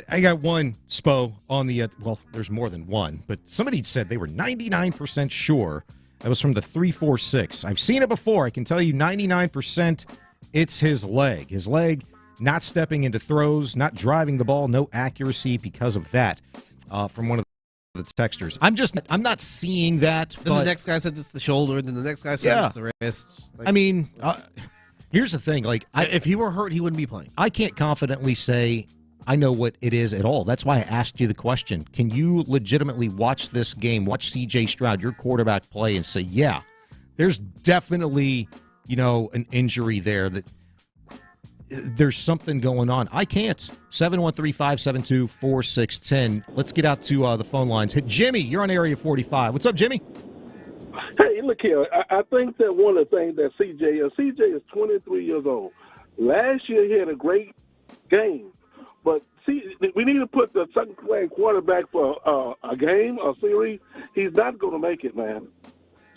I got one Spo on the, well, there's more than one, but somebody said they were 99% sure. That was from the 346. I've seen it before. I can tell you 99% it's his leg. His leg not stepping into throws, not driving the ball, no accuracy because of that from one of the texters. I'm not seeing that. Then the next guy said it's the shoulder, and then the next guy said it's the wrist. I mean, here's the thing. If he were hurt, he wouldn't be playing. I can't confidently say I know what it is at all. That's why I asked you the question. Can you legitimately watch this game, watch C.J. Stroud, your quarterback, play and say, yeah, there's definitely, an injury there, that there's something going on? I can't. 713-572-4610. Let's get out to the phone lines. Hit Jimmy, you're on Area 45. What's up, Jimmy? Hey, look here. I think that one of the things that CJ is 23 years old. Last year he had a great game. But see, we need to put the second-playing quarterback for a game, a series. He's not going to make it, man.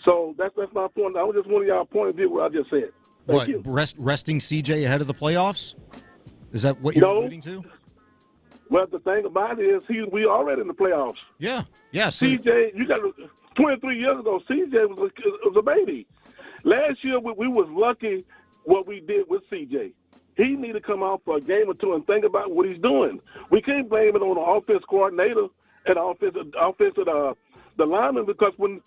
So that's my point. I was just one of y'all point of view what I just said. Thank you. Resting CJ ahead of the playoffs? Is that what you're alluding to? Well, the thing about it is we already in the playoffs. Yeah. So CJ, you got 23 years ago, CJ was a baby. Last year we was lucky what we did with CJ. He need to come out for a game or two and think about what he's doing. We can't blame it on the offense coordinator and the lineman, because when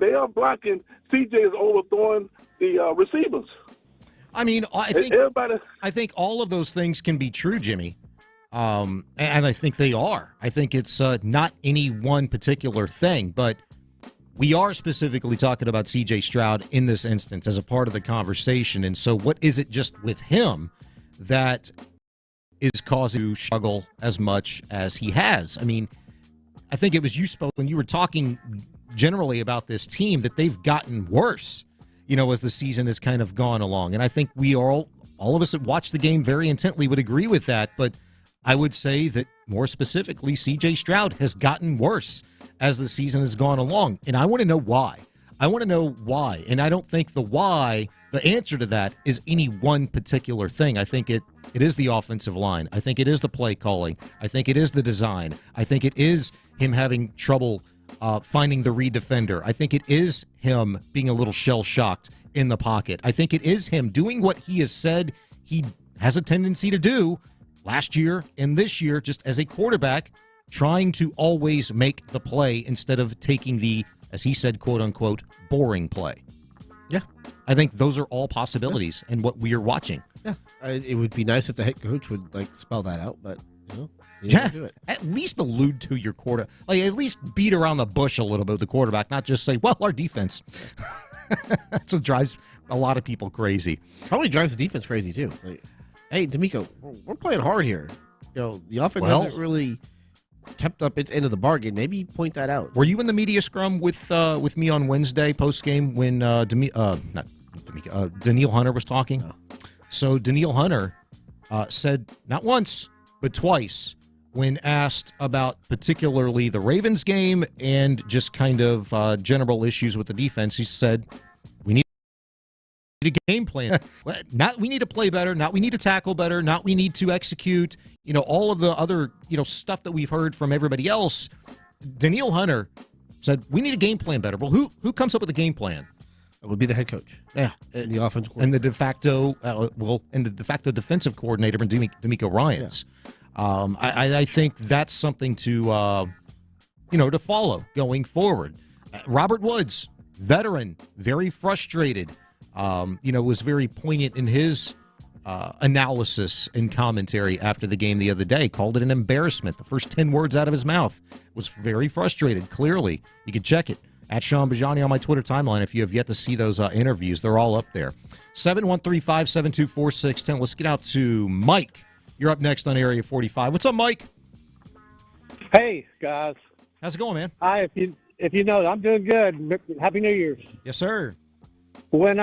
they are blocking, CJ is overthrowing the receivers. I mean, I think all of those things can be true, Jimmy, and I think they are. I think it's not any one particular thing, but we are specifically talking about C.J. Stroud in this instance as a part of the conversation. And so what is it just with him that is causing you to struggle as much as he has? I mean, I think it was you spoke when you were talking generally about this team that they've gotten worse, as the season has kind of gone along. And I think we all of us that watch the game very intently would agree with that. But I would say that more specifically, C.J. Stroud has gotten worse as the season has gone along. And I want to know why. And I don't think the answer to that is any one particular thing. I think it is the offensive line. I think it is the play calling. I think it is the design. I think it is him having trouble finding the read defender. I think it is him being a little shell-shocked in the pocket. I think it is him doing what he has said he has a tendency to do last year and this year, just as a quarterback, trying to always make the play instead of taking the, as he said, quote-unquote, boring play. Yeah. I think those are all possibilities in what we are watching. Yeah. It would be nice if the head coach would, spell that out, but, you do it. At least allude to your quarter. At least beat around the bush a little bit with the quarterback, not just say, well, our defense. That's what drives a lot of people crazy. Probably drives the defense crazy, too. Hey, D'Amico, we're playing hard here. The offense hasn't really kept up its end of the bargain. Maybe point that out. Were you in the media scrum with me on Wednesday post-game when Daniil Hunter was talking? No. So Daniil Hunter said not once, but twice, when asked about particularly the Ravens game and just kind of general issues with the defense, he said, we need a game plan. Not we need to play better, not we need to tackle better, not we need to execute, all of the other, stuff that we've heard from everybody else. Daniil Hunter said, we need a game plan better. Well, who comes up with a game plan? It would be the head coach. Yeah. And the offensive coordinator. And the de facto defensive coordinator, D'Amico Ryans. Yeah. I think that's something to, to follow going forward. Robert Woods, veteran, very frustrated, was very poignant in his analysis and commentary after the game the other day. Called it an embarrassment. The first 10 words out of his mouth was very frustrated, clearly. You can check it at Sean Bijani on my Twitter timeline. If you have yet to see those interviews, they're all up there. 713-572-4610. Let's get out to Mike. You're up next on Area 45. What's up, Mike? Hey, guys. How's it going, man? Hi, if you know, I'm doing good. Happy New Year's. Yes, sir. When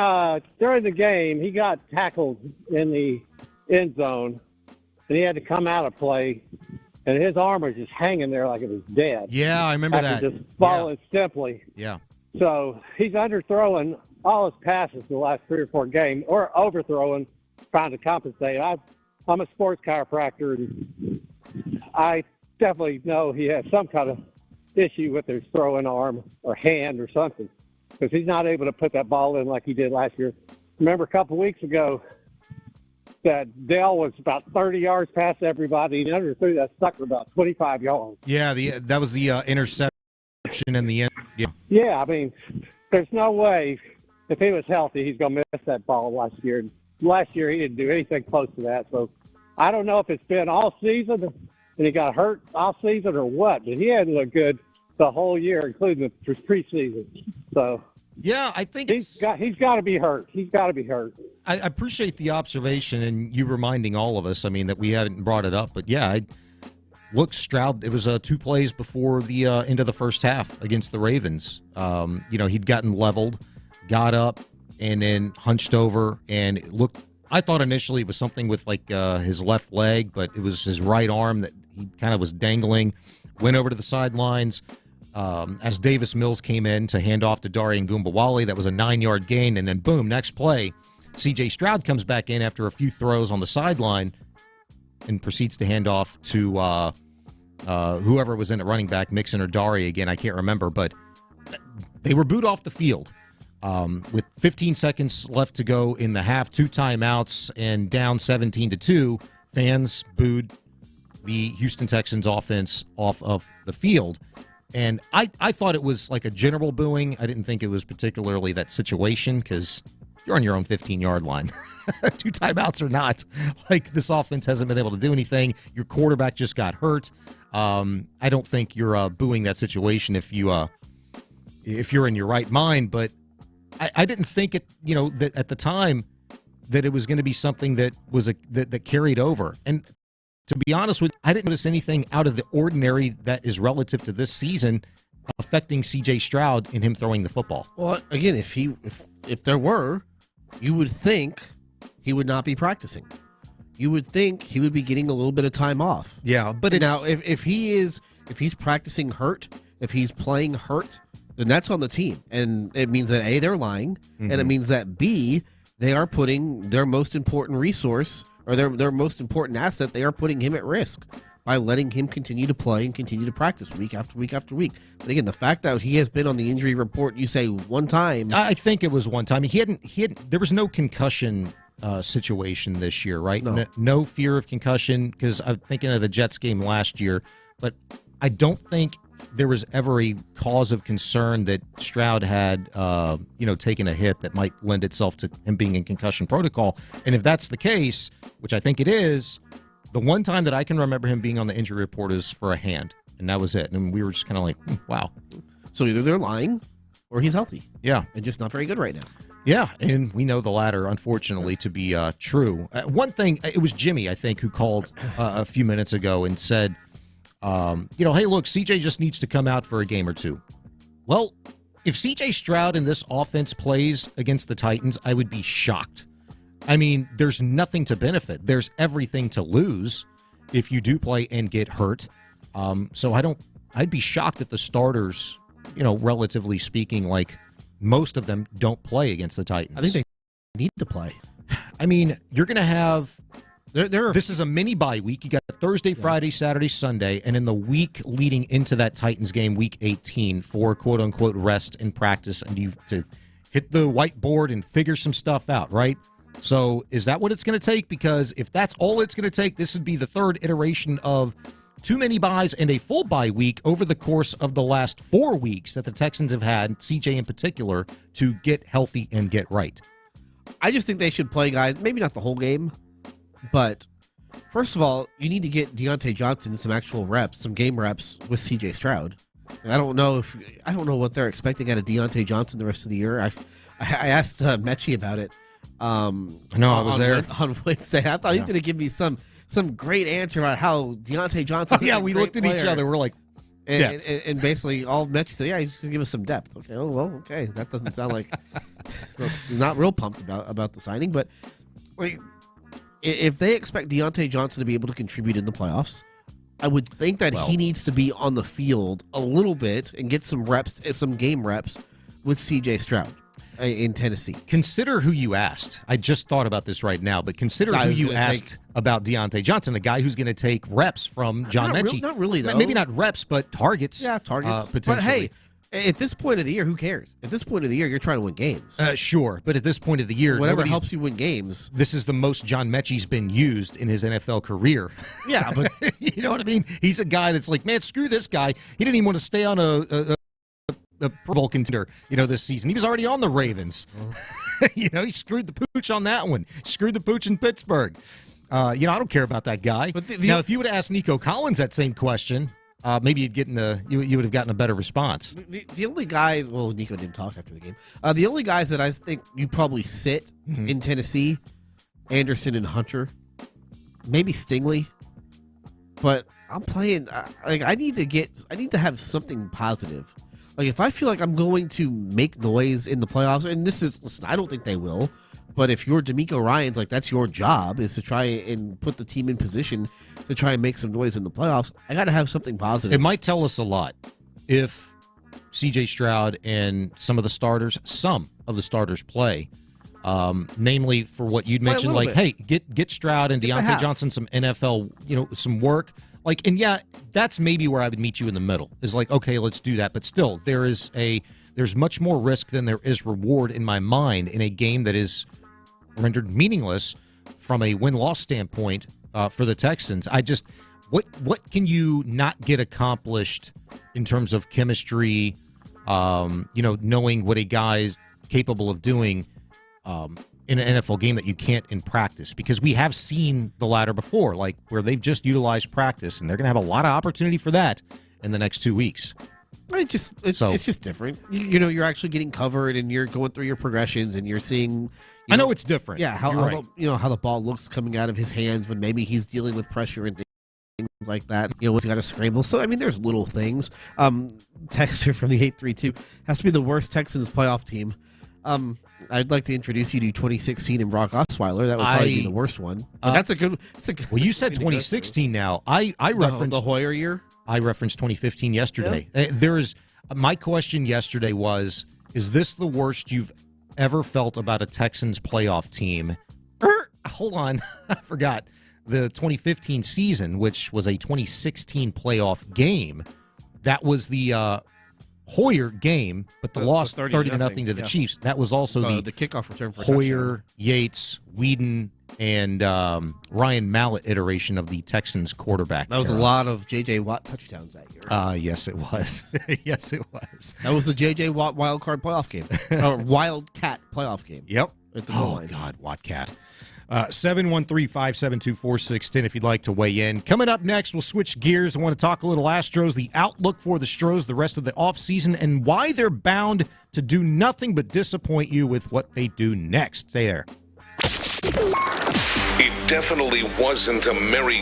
during the game, he got tackled in the end zone, and he had to come out of play, and his arm was just hanging there like it was dead. Yeah, I remember that. Just falling simply. Yeah. So he's underthrowing all his passes the last 3 or 4 games, or overthrowing, trying to compensate. I'm a sports chiropractor, and I definitely know he has some kind of issue with his throwing arm or hand or something, because he's not able to put that ball in like he did last year. Remember a couple weeks ago that Dell was about 30 yards past everybody and underthrew that sucker about 25 yards. Yeah, that was the interception in the end. Yeah, I mean, there's no way if he was healthy he's going to miss that ball last year. Last year he didn't do anything close to that. So I don't know if it's been all season and he got hurt all season or what, but he hadn't looked good the whole year, including the preseason. So yeah, I think he's got to be hurt. He's got to be hurt. I appreciate the observation and you reminding all of us. I mean, that we haven't brought it up, but yeah, look, Stroud. It was 2 plays before the end of the first half against the Ravens. He'd gotten leveled, got up, and then hunched over, and it looked. I thought initially it was something with like his left leg, but it was his right arm that he kind of was dangling. Went over to the sidelines. As Davis Mills came in to hand off to Darian Goombawale, that was a 9-yard gain, and then boom, next play, C.J. Stroud comes back in after a few throws on the sideline and proceeds to hand off to whoever was in at running back, Mixon or Dari again, I can't remember, but they were booed off the field with 15 seconds left to go in the half, 2 timeouts, and down 17-2. Fans booed the Houston Texans offense off of the field. And I thought it was like a general booing. I didn't think it was particularly that situation because you're on your own 15-yard line. 2 timeouts or not. Like, this offense hasn't been able to do anything. Your quarterback just got hurt. I don't think you're booing that situation if you're in your right mind. But I didn't think that at the time that it was going to be something that was that carried over. And to be honest with you, I didn't notice anything out of the ordinary that is relative to this season affecting C.J. Stroud in him throwing the football. Well, again, if there were, you would think he would not be practicing. You would think he would be getting a little bit of time off. Yeah, but now if he's practicing hurt, if he's playing hurt, then that's on the team, and it means that A, they're lying, and it means that B, they are putting their most important resource or their most important asset, they are putting him at risk by letting him continue to play and continue to practice week after week after week. But again, the fact that he has been on the injury report, you say one time. I think it was one time. He hadn't. There was no concussion situation this year, right? No fear of concussion, because I'm thinking of the Jets game last year, but I don't think there was ever a cause of concern that Stroud had, taken a hit that might lend itself to him being in concussion protocol. And if that's the case, which I think it is, the one time that I can remember him being on the injury report is for a hand, and that was it. And we were just kind of like, wow. So either they're lying or he's healthy. Yeah. And just not very good right now. Yeah, and we know the latter, unfortunately, to be true. One thing, it was Jimmy, I think, who called a few minutes ago and said, hey, look, CJ just needs to come out for a game or 2. Well, if CJ Stroud in this offense plays against the Titans, I would be shocked. I mean, there's nothing to benefit. There's everything to lose if you do play and get hurt. So I'd be shocked that the starters, relatively speaking, like most of them don't play against the Titans. I think they need to play. I mean, you're going to have... This is a mini bye week. You got Thursday, Friday, Saturday, Sunday, and in the week leading into that Titans game, week 18, for quote-unquote rest and practice, and you to hit the whiteboard and figure some stuff out, right? So is that what it's going to take? Because if that's all it's going to take, this would be the 3rd iteration of 2 mini buys and a full bye week over the course of the last 4 weeks that the Texans have had, CJ in particular, to get healthy and get right. I just think they should play guys, maybe not the whole game, but first of all, you need to get Deontay Johnson some actual reps, some game reps with C.J. Stroud. I don't know what they're expecting out of Deontay Johnson the rest of the year. I asked Mechie about it. I was there on Wednesday. I thought he was going to give me some great answer about how Deontay Johnson. We looked at each other. We're like, and basically all Mechie said, yeah, he's going to give us some depth. Okay, okay. That doesn't sound like he's not real pumped about the signing. But if they expect Deontay Johnson to be able to contribute in the playoffs, I would think that he needs to be on the field a little bit and get some game reps with C.J. Stroud in Tennessee. Consider who you asked. I just thought about this right now, but consider who you asked about Deontay Johnson, the guy who's going to take reps from John Mechie. Not really, though. Maybe not reps, but targets. Yeah, targets. Potentially. But hey, at this point of the year, who cares? At this point of the year, you're trying to win games. Sure, but at this point of the year, whatever helps you win games. This is the most John Mechie's been used in his NFL career. Yeah, but you know what I mean? He's a guy that's like, man, screw this guy. He didn't even want to stay on a Pro Bowl contender, this season. He was already on the Ravens. He screwed the pooch on that one. Screwed the pooch in Pittsburgh. I don't care about that guy. But now, if you would have asked Nico Collins that same question, maybe you would have gotten a better response. The only guys, Nico didn't talk after the game. The only guys that I think you probably sit in Tennessee, Anderson and Hunter, maybe Stingley. But I'm playing. I need to have something positive. Like, if I feel like I'm going to make noise in the playoffs, and listen, I don't think they will. But if you're DeMeco Ryans, that's your job, is to try and put the team in position to try and make some noise in the playoffs. I got to have something positive. It might tell us a lot if C.J. Stroud and some of the starters play. Namely, for what you'd mentioned, hey, get Stroud and Deontay Johnson some NFL, some work. That's maybe where I would meet you in the middle. Is okay, let's do that. But still, there's much more risk than there is reward in my mind in a game that is rendered meaningless from a win-loss standpoint for the Texans. What can you not get accomplished in terms of chemistry, knowing what a guy is capable of doing in an NFL game that you can't in practice? Because we have seen the latter before, where they've just utilized practice, and they're going to have a lot of opportunity for that in the next 2 weeks. It's just different. You're actually getting covered, and you're going through your progressions, and you're seeing. I know it's different. Yeah, how the ball looks coming out of his hands when maybe he's dealing with pressure and things like that. He's got to scramble. So there's little things. Texter from the 832 has to be the worst Texans playoff team. I'd like to introduce you to 2016 and Brock Osweiler. That would probably be the worst one. That's a good. Well, you said 2016. Now I referenced the Hoyer year. I referenced 2015 yesterday. Yeah. My question yesterday was: is this the worst you've ever felt about a Texans playoff team? Hold on, I forgot the 2015 season, which was a 2016 playoff game. That was the Hoyer game, but the loss 30-0 to the Chiefs. That was also the kickoff return for Hoyer, Yates, Whedon, and Ryan Mallett iteration of the Texans quarterback. That was a lot of J.J. Watt touchdowns that year. Yes, it was. Yes, it was. That was the J.J. Watt wild card playoff game. Or Wildcat playoff game. Yep. At the goal line. God, Wattcat. 713-572-4610 if you'd like to weigh in. Coming up next, we'll switch gears. I want to talk a little Astros, the outlook for the Astros the rest of the offseason, and why they're bound to do nothing but disappoint you with what they do next. Stay there. It definitely wasn't a merry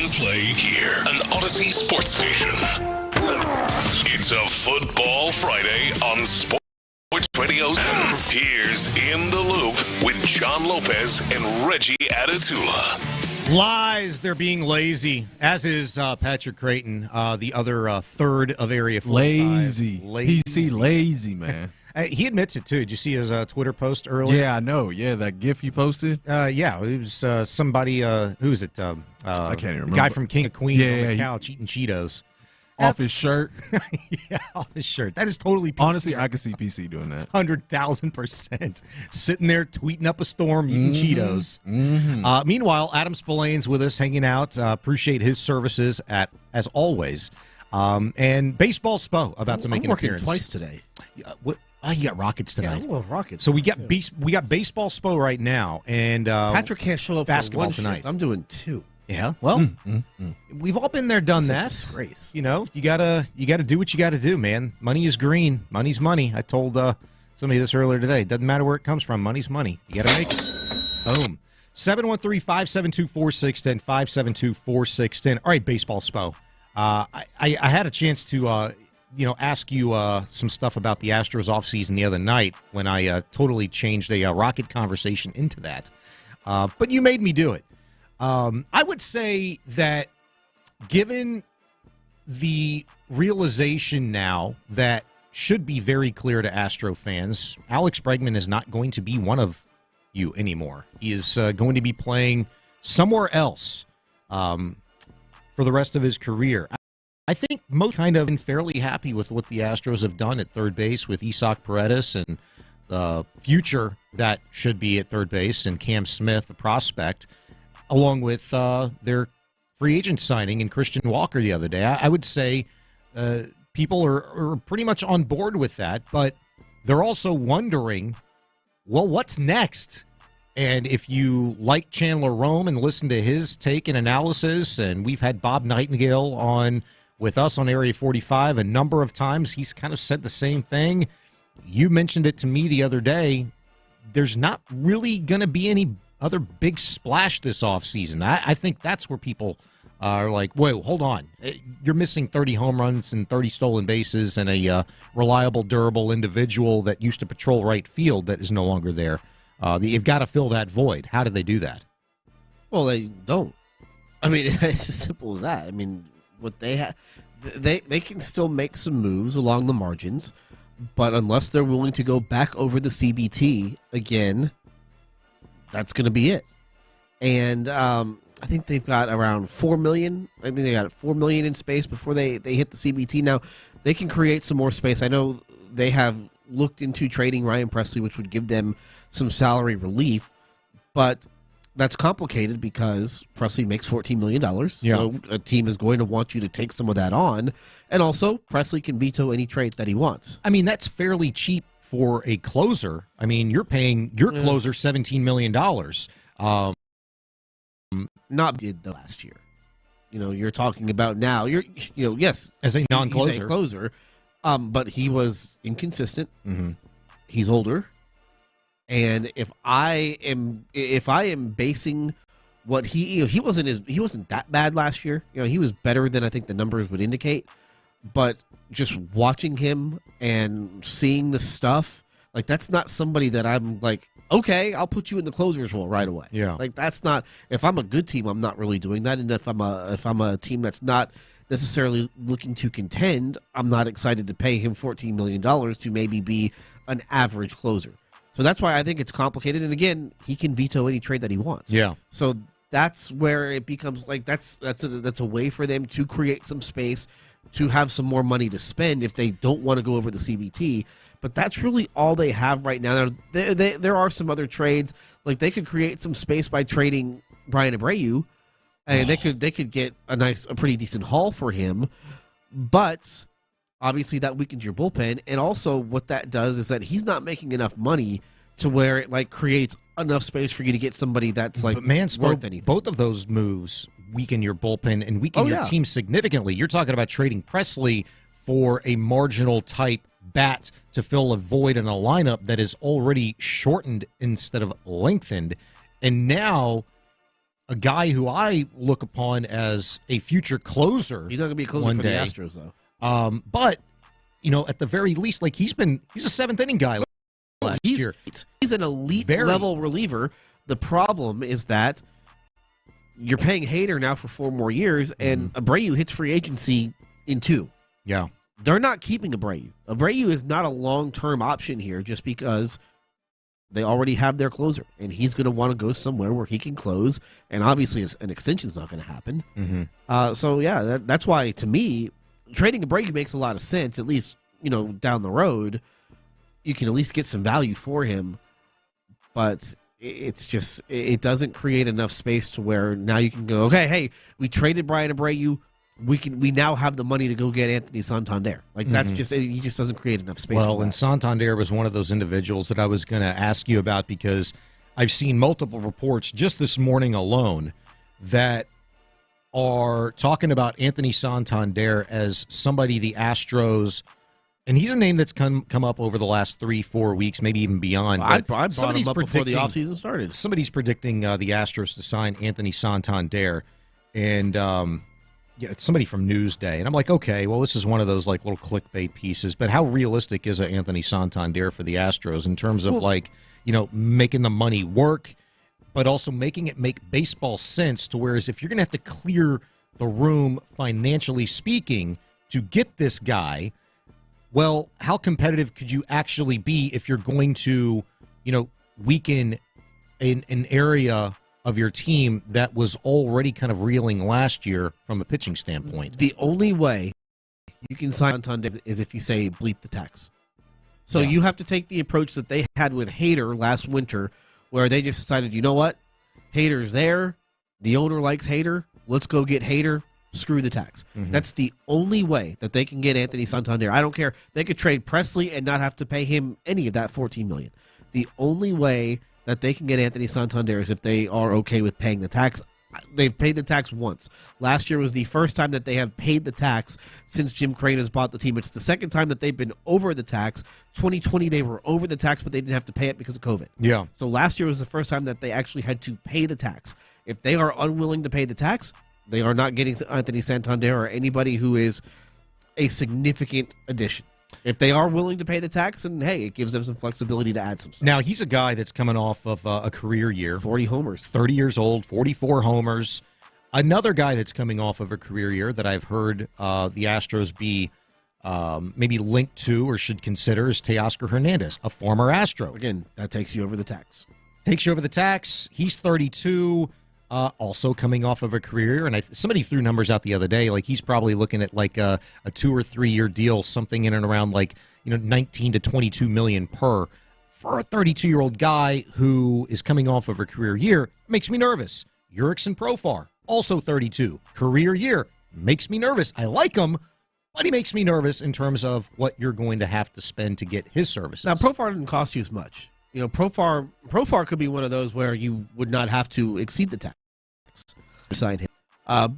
Play here, an Odyssey sports station. It's a Football Friday on Sports Radio. Here's In the Loop with John Lopez and Reggie Adatula. Lies, they're being lazy, as is Patrick Creighton, the other third of Area 45. Lazy. PC lazy, man. He admits it, too. Did you see his Twitter post earlier? Yeah, I know. Yeah, that GIF you posted? Yeah, it was somebody, who is it? I can't even remember. Guy from King of Queens on the he, couch eating Cheetos. Off his shirt. Yeah, off his shirt. That is totally PC. Honestly, I could see PC doing that. 100,000%. Sitting there tweeting up a storm, eating Cheetos. Mm-hmm. Meanwhile, Adam Spillane's with us, hanging out. Appreciate his services as always. And Baseball Spo about to make an appearance. Twice today. You got Rockets tonight. Yeah, well, Rockets. So we got Baseball Spo right now, and Patrick can't show up basketball for one tonight. Shift. I'm doing two. Yeah, well, we've all been there, done that. It's a disgrace. You know, you gotta do what you gotta do, man. Money is green. Money's money. I told somebody this earlier today. Doesn't matter where it comes from. Money's money. You gotta make it. Boom. 713-572-4610. 572-4610. All right, Baseball Spo. I had a chance to ask you some stuff about the Astros offseason the other night when I totally changed a Rocket conversation into that. But you made me do it. I would say that given the realization now that should be very clear to Astro fans, Alex Bregman is not going to be one of you anymore. He is going to be playing somewhere else for the rest of his career. I think most kind of been fairly happy with what the Astros have done at third base with Isaac Paredes and the future that should be at third base and Cam Smith, the prospect, along with their free agent signing and Christian Walker the other day. I would say people are pretty much on board with that, but they're also wondering, well, what's next? And if you like Chandler Rome and listen to his take and analysis, and we've had Bob Nightingale on with us on Area 45 a number of times, he's kind of said the same thing. You mentioned it to me the other day. There's not really going to be any other big splash this offseason. I think that's where people are like, wait, hold on. You're missing 30 home runs and 30 stolen bases and a reliable, durable individual that used to patrol right field that is no longer there. You've got to fill that void. How do they do that? Well, they don't. I mean, it's as simple as that. I mean, what they have, they can still make some moves along the margins, but unless they're willing to go back over the CBT again, that's going to be it. And I think they've got around $4 million. I think they got $4 million in space before they hit the CBT. Now, they can create some more space. I know they have looked into trading Ryan Presley, which would give them some salary relief, but that's complicated because Presley makes $14 million. Yeah. So a team is going to want you to take some of that on. And also, Presley can veto any trade that he wants. I mean, that's fairly cheap for a closer. I mean, you're paying your closer $17 million. Not did the last year. You're talking about now. Yes, as a non-closer. He's a closer, but he was inconsistent. Mm-hmm. He's older. And if I am basing what he wasn't that bad last year. He was better than I think the numbers would indicate. But just watching him and seeing the stuff, like that's not somebody that I'm like, okay, I'll put you in the closer's role right away. Yeah, like that's not. If I'm a good team, I'm not really doing that. And if I'm a team that's not necessarily looking to contend, I'm not excited to pay him $14 million to maybe be an average closer. So that's why I think it's complicated. And again, he can veto any trade that he wants. Yeah. So that's where it becomes like that's a way for them to create some space to have some more money to spend if they don't want to go over the CBT. But that's really all they have right now. There are some other trades. Like they could create some space by trading Brian Abreu, and they could get a pretty decent haul for him. But obviously that weakens your bullpen, and also what that does is that he's not making enough money to where it like creates enough space for you to get somebody that's like worth anything. Both of those moves weaken your bullpen and weaken your team significantly. You're talking about trading Presley for a marginal type bat to fill a void in a lineup that is already shortened instead of lengthened. And now a guy who I look upon as a future closer. He's not going to be a closer for the Astros, though. But, at the very least, like he's a seventh inning guy last year. He's an elite level reliever. The problem is that you're paying Hader now for 4 more years, and Abreu hits free agency in 2. Yeah. They're not keeping Abreu. Abreu is not a long-term option here just because they already have their closer, and he's going to want to go somewhere where he can close, and obviously an extension is not going to happen. Mm-hmm. That's why, to me, trading Abreu makes a lot of sense, at least, down the road. You can at least get some value for him, but it's just, it doesn't create enough space to where now you can go, okay, hey, we traded Brian Abreu, we now have the money to go get Anthony Santander. Like, that's just, he just doesn't create enough space. Well, and Santander was one of those individuals that I was going to ask you about, because I've seen multiple reports just this morning alone that are talking about Anthony Santander as somebody the Astros, and he's a name that's come up over the last 3-4 weeks, maybe even beyond. I brought him up before the offseason started. Somebody's predicting the Astros to sign Anthony Santander, and it's somebody from Newsday. And I'm like, okay, well, this is one of those like little clickbait pieces, but how realistic is a Anthony Santander for the Astros in terms of making the money work, but also making it make baseball sense, to whereas if you're going to have to clear the room financially speaking to get this guy, well, how competitive could you actually be if you're going to, weaken an area of your team that was already kind of reeling last year from a pitching standpoint? The only way you can sign Santander is if you say bleep the tax. So you have to take the approach that they had with Hader last winter, where they just decided, you know what? Hader's there. The owner likes Hader. Let's go get Hader. Screw the tax. That's the only way that they can get Anthony Santander. I don't care. They could trade Presley and not have to pay him any of that $14 million. The only way that they can get Anthony Santander is if they are okay with paying the tax. They've paid the tax once. Last year was the first time that they have paid the tax since Jim Crane has bought the team. It's the second time that they've been over the tax. 2020, they were over the tax, but they didn't have to pay it because of COVID. Yeah. So last year was the first time that they actually had to pay the tax. If they are unwilling to pay the tax, they are not getting Anthony Santander or anybody who is a significant addition. If they are willing to pay the tax, and hey, it gives them some flexibility to add some stuff. Now, he's a guy that's coming off of a career year. 40 homers. 30 years old, 44 homers. Another guy that's coming off of a career year that I've heard the Astros be maybe linked to or should consider is Teoscar Hernandez, a former Astro. Again, that takes you over the tax. Takes you over the tax. He's 32. Also coming off of a career, and somebody threw numbers out the other day. Like he's probably looking at like a 2 or 3 year deal, something in and around like 19 to 22 million per. For a 32-year-old guy who is coming off of a career year, makes me nervous. Jurickson Profar, also 32, career year, makes me nervous. I like him, but he makes me nervous in terms of what you're going to have to spend to get his services. Now, Profar didn't cost you as much. Profar could be one of those where you would not have to exceed the tax. Sign him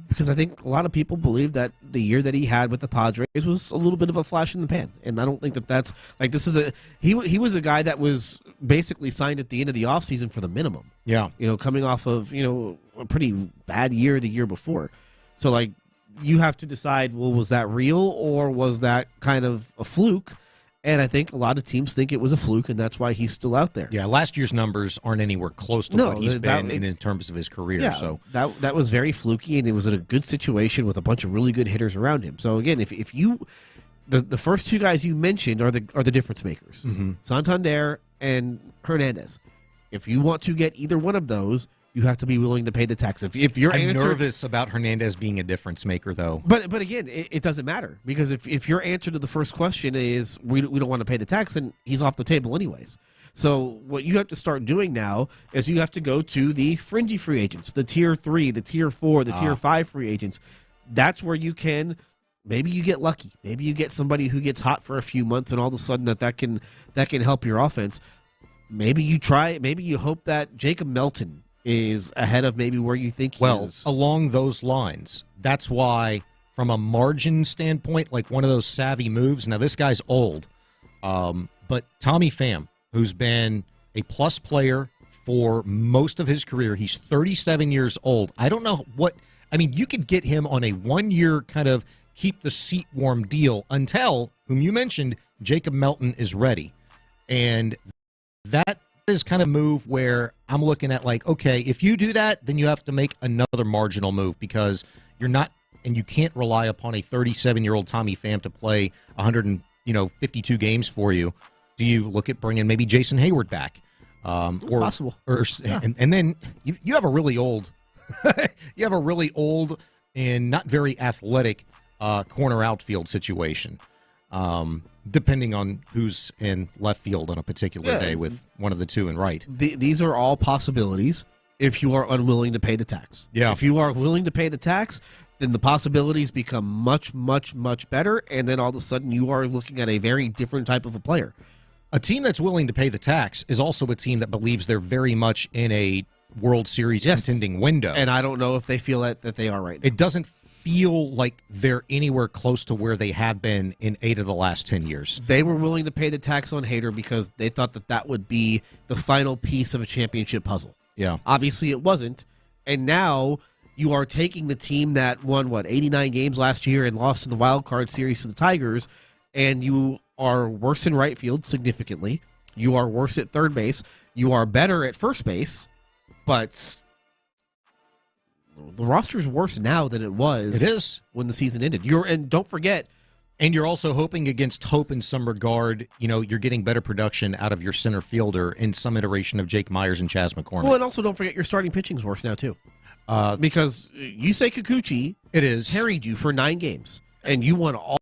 because I think a lot of people believe that the year that he had with the Padres was a little bit of a flash in the pan, and I don't think that's like this is he was a guy that was basically signed at the end of the offseason for the minimum. Yeah, coming off of a pretty bad year the year before, so like you have to decide, well, was that real or was that kind of a fluke? And I think a lot of teams think it was a fluke, and that's why he's still out there. Yeah, last year's numbers aren't anywhere close to what he's been in terms of his career. Yeah, so that was very fluky, and it was in a good situation with a bunch of really good hitters around him. So again, if you the first two guys you mentioned are the difference makers, Santander and Hernandez. If you want to get either one of those, you have to be willing to pay the tax. If you're nervous about Hernandez being a difference maker, though. But again, it doesn't matter because if your answer to the first question is we don't want to pay the tax, then he's off the table anyways. So what you have to start doing now is you have to go to the fringy free agents, the tier 3, the tier 4, the tier 5 free agents. That's where you can. Maybe you get lucky. Maybe you get somebody who gets hot for a few months, and all of a sudden that can help your offense. Maybe you try. Maybe you hope that Jacob Melton is ahead of maybe where you think he is. Along those lines, that's why, from a margin standpoint, like one of those savvy moves. Now, this guy's old, but Tommy Pham, who's been a plus player for most of his career. He's 37 years old. I don't know what – I mean, you could get him on a one-year kind of keep the seat warm deal until, whom you mentioned, Jacob Melton is ready. And that is kind of move where I'm looking at like, okay, if you do that, then you have to make another marginal move because you're not – and you can't rely upon a 37-year-old Tommy Pham to play 152 games for you. Do you look at bringing maybe Jason Hayward back? Or possible. And then you have a really old you have a really old and not very athletic corner outfield situation. Depending on who's in left field on a particular day with one of the two in right. These are all possibilities if you are unwilling to pay the tax. Yeah. If you are willing to pay the tax, then the possibilities become much, much, much better, and then all of a sudden you are looking at a very different type of a player. A team that's willing to pay the tax is also a team that believes they're very much in a World Series contending window. And I don't know if they feel that they are right now. It doesn't feel like they're anywhere close to where they have been in 8 of the last 10 years. They were willing to pay the tax on Hader because they thought that would be the final piece of a championship puzzle. Yeah. Obviously it wasn't. And now you are taking the team that won, 89 games last year and lost in the wild card series to the Tigers, and you are worse in right field significantly. You are worse at third base. You are better at first base, but the roster is worse now than it was. It is when the season ended. And don't forget, and you're also hoping against hope in some regard. You're getting better production out of your center fielder in some iteration of Jake Myers and Chas McCormick. Well, and also don't forget your starting pitching's worse now too, because Yusei Kikuchi carried you for 9 games, and you won all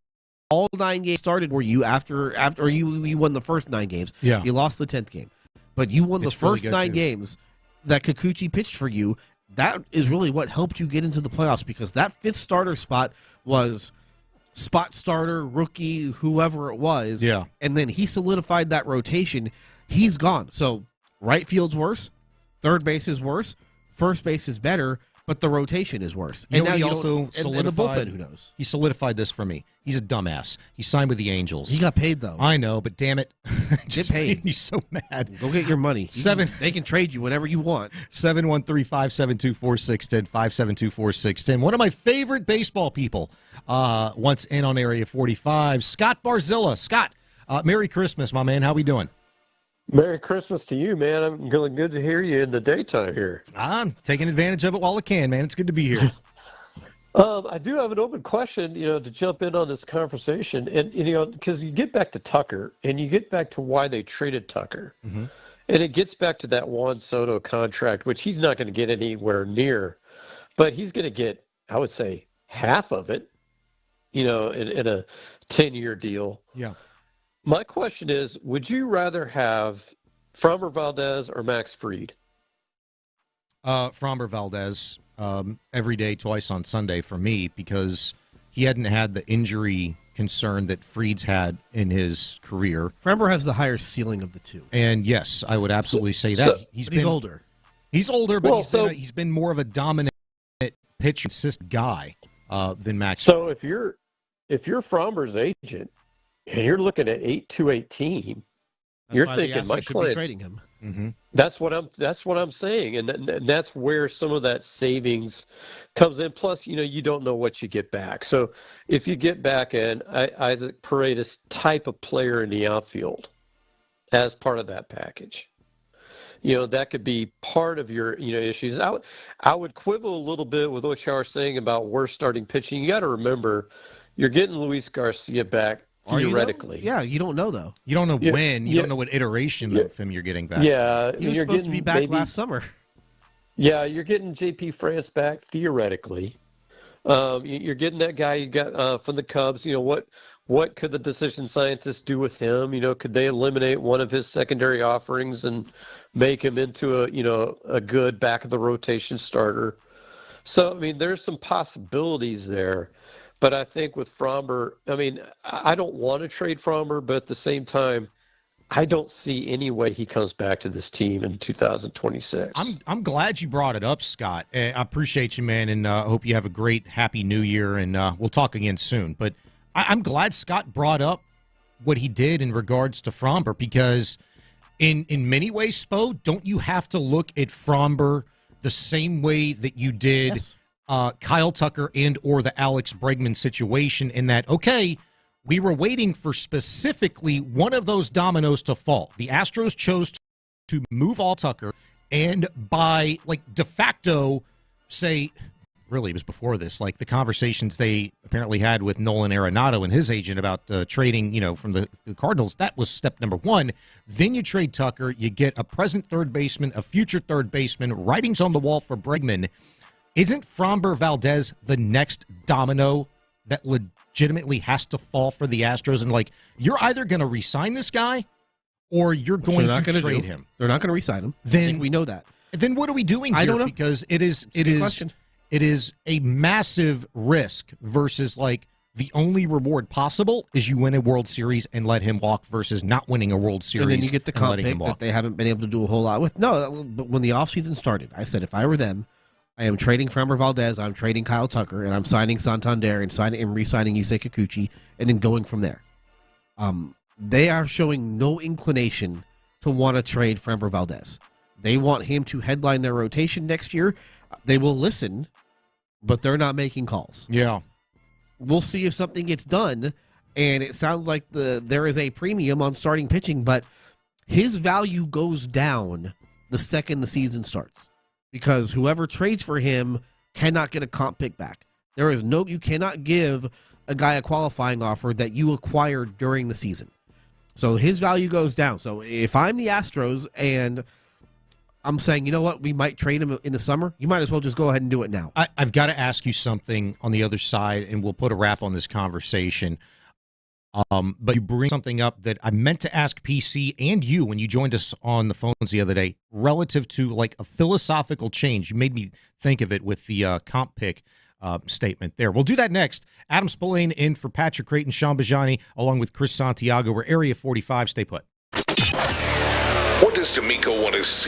9 games started were you after you won the first 9 games. Yeah. You lost the 10th game. But you won the first 9 games that Kikuchi pitched for you. That is really what helped you get into the playoffs because that 5th starter spot was spot starter, rookie, whoever it was. Yeah. And then he solidified that rotation. He's gone. So right field's worse, third base is worse, first base is better, but the rotation is worse. And now he also solidified. And the bullpen, who knows? He solidified this for me. He's a dumbass. He signed with the Angels. He got paid though. I know, but damn it, get paid. He's so mad. Go get your money. They can trade you whenever you want. 713-572-4610, 572-4610. One of my favorite baseball people once in on Area 45, Scott Barzilla. Scott, Merry Christmas, my man. How we doing? Merry Christmas to you, man. I'm really good to hear you in the daytime here. I'm taking advantage of it while I can, man. It's good to be here. I do have an open question, to jump in on this conversation. And, because you get back to Tucker and you get back to why they traded Tucker. Mm-hmm. And it gets back to that Juan Soto contract, which he's not going to get anywhere near. But he's going to get, I would say, half of it, in a 10-year deal. Yeah. My question is, would you rather have Framber Valdez or Max Fried? Framber Valdez, every day, twice on Sunday for me, because he hadn't had the injury concern that Fried's had in his career. Framber has the higher ceiling of the two. And yes, I would absolutely say that. He's older. He's older, but he's been more of a dominant pitch assist guy than Max. So if you're Framber's agent, and you're looking at 8-2-18. You're thinking my client trading him. Mm-hmm. That's what I'm saying, and that's where some of that savings comes in. Plus, you don't know what you get back. So if you get back an Isaac Paredes type of player in the outfield as part of that package, that could be part of your issues. I would quibble a little bit with what you are saying about worse starting pitching. You got to remember, you're getting Luis Garcia back. Theoretically. You don't know, though. You don't know when. You don't know what iteration of him you're getting back. Yeah. He was supposed to be back last summer. Yeah, you're getting J.P. France back, theoretically. You're getting that guy you got from the Cubs. What could the decision scientists do with him? Could they eliminate one of his secondary offerings and make him into a good back-of-the-rotation starter? So, there's some possibilities there. But I think with Framber, I don't want to trade Framber, but at the same time, I don't see any way he comes back to this team in 2026. I'm glad you brought it up, Scott. I appreciate you, man, and I hope you have a great, happy New Year, and we'll talk again soon. But I'm glad Scott brought up what he did in regards to Framber, because In many ways, Spo, don't you have to look at Fromber the same way that you did Kyle Tucker and or the Alex Bregman situation, in that, okay, we were waiting for specifically one of those dominoes to fall. The Astros chose to move all Tucker and by, like, de facto say, really, it was before this, like the conversations they apparently had with Nolan Arenado and his agent about trading, from the Cardinals. That was step number one. Then you trade Tucker. You get a present third baseman, a future third baseman, writings on the wall for Bregman. Isn't Framber Valdez the next domino that legitimately has to fall for the Astros? And, like, you're either going to re-sign this guy or you're going to trade him. They're not going to re-sign him. Then, I think we know that. Then what are we doing here? I don't know. Because it is a massive risk versus, like, the only reward possible is you win a World Series and let him walk versus not winning a World Series and then you get the comp pick that they haven't been able to do a whole lot with. No, but when the offseason started, I said if I were them, I am trading Framber Valdez, I'm trading Kyle Tucker, and I'm signing Santander and re-signing Yusei Kikuchi, and then going from there. They are showing no inclination to want to trade Framber Valdez. They want him to headline their rotation next year. They will listen, but they're not making calls. Yeah. We'll see if something gets done, and it sounds like there is a premium on starting pitching, but his value goes down the second the season starts because whoever trades for him cannot get a comp pick back. You cannot give a guy a qualifying offer that you acquired during the season. So his value goes down. So if I'm the Astros and I'm saying, you know what, we might trade him in the summer, you might as well just go ahead and do it now. I've got to ask you something on the other side, and we'll put a wrap on this conversation. But you bring something up that I meant to ask PC and you when you joined us on the phones the other day, relative to, like, a philosophical change. You made me think of it with the comp pick statement there. We'll do that next. Adam Spillane in for Patrick Creighton, Sean Bijani, along with Chris Santiago. We're Area 45. Stay put. What does D'Amico want to see?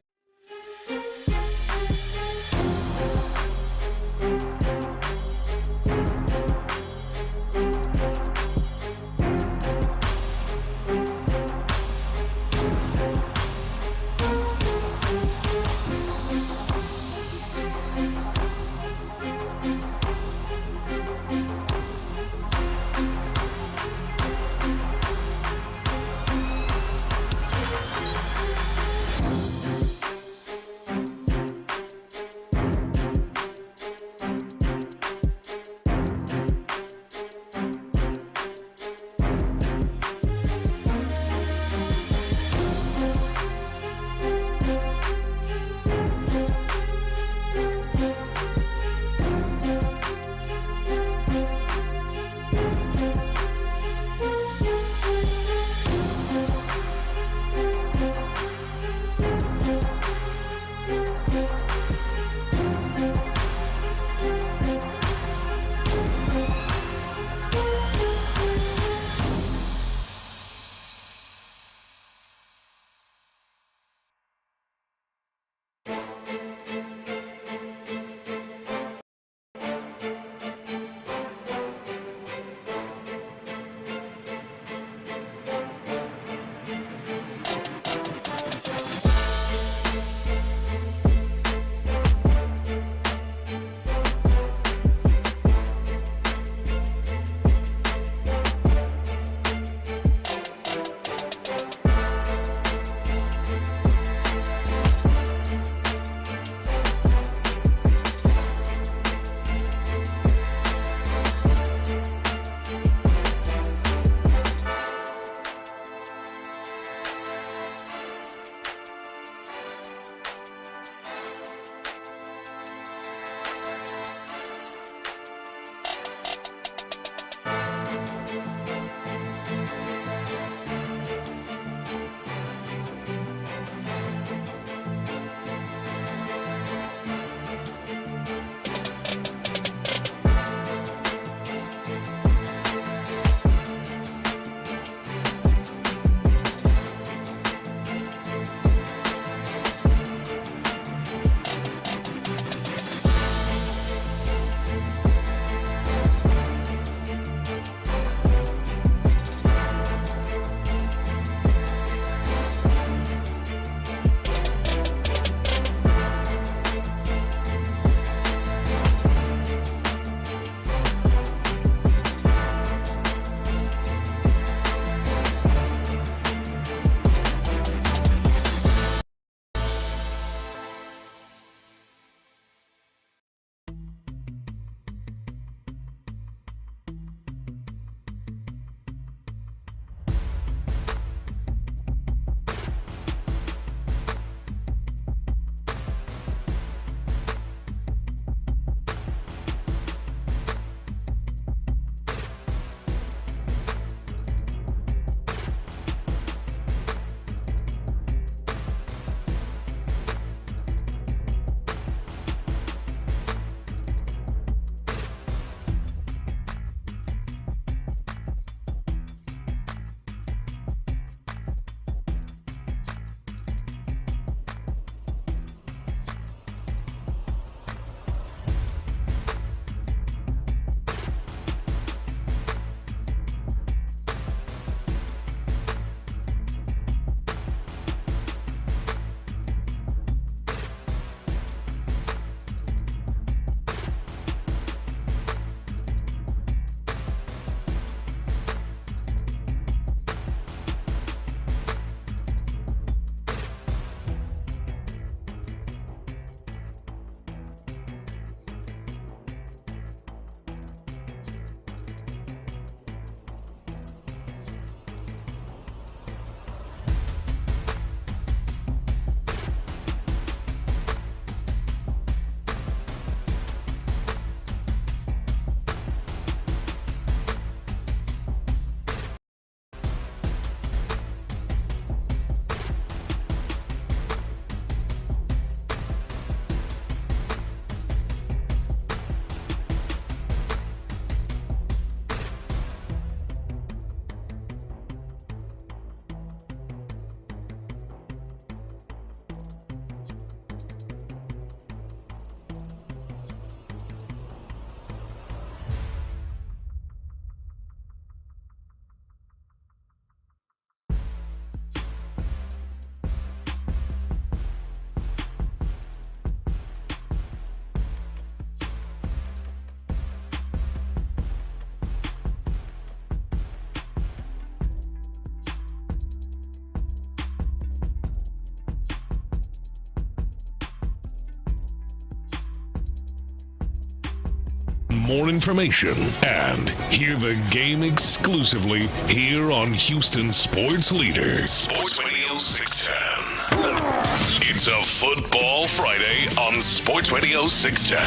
More information and hear the game exclusively here on Houston Sports Leader, Sports Radio 610. It's a football Friday on Sports Radio 610.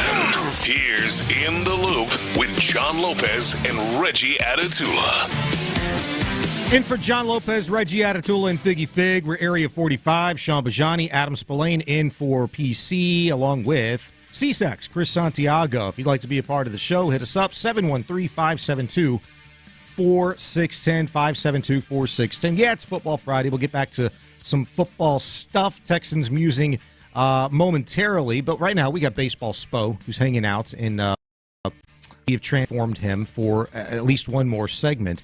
Here's In the Loop with John Lopez and Reggie Atatula. In for John Lopez, Reggie Atatula, and Figgy Fig. We're Area 45. Sean Bijani, Adam Spillane in for PC, along with C-Sex, Chris Santiago. If you'd like to be a part of the show, hit us up, 713-572-4610, 572-4610. Yeah, it's Football Friday. We'll get back to some football stuff, Texans musing momentarily. But right now, we got Baseball Spo, who's hanging out, and we have transformed him for at least one more segment.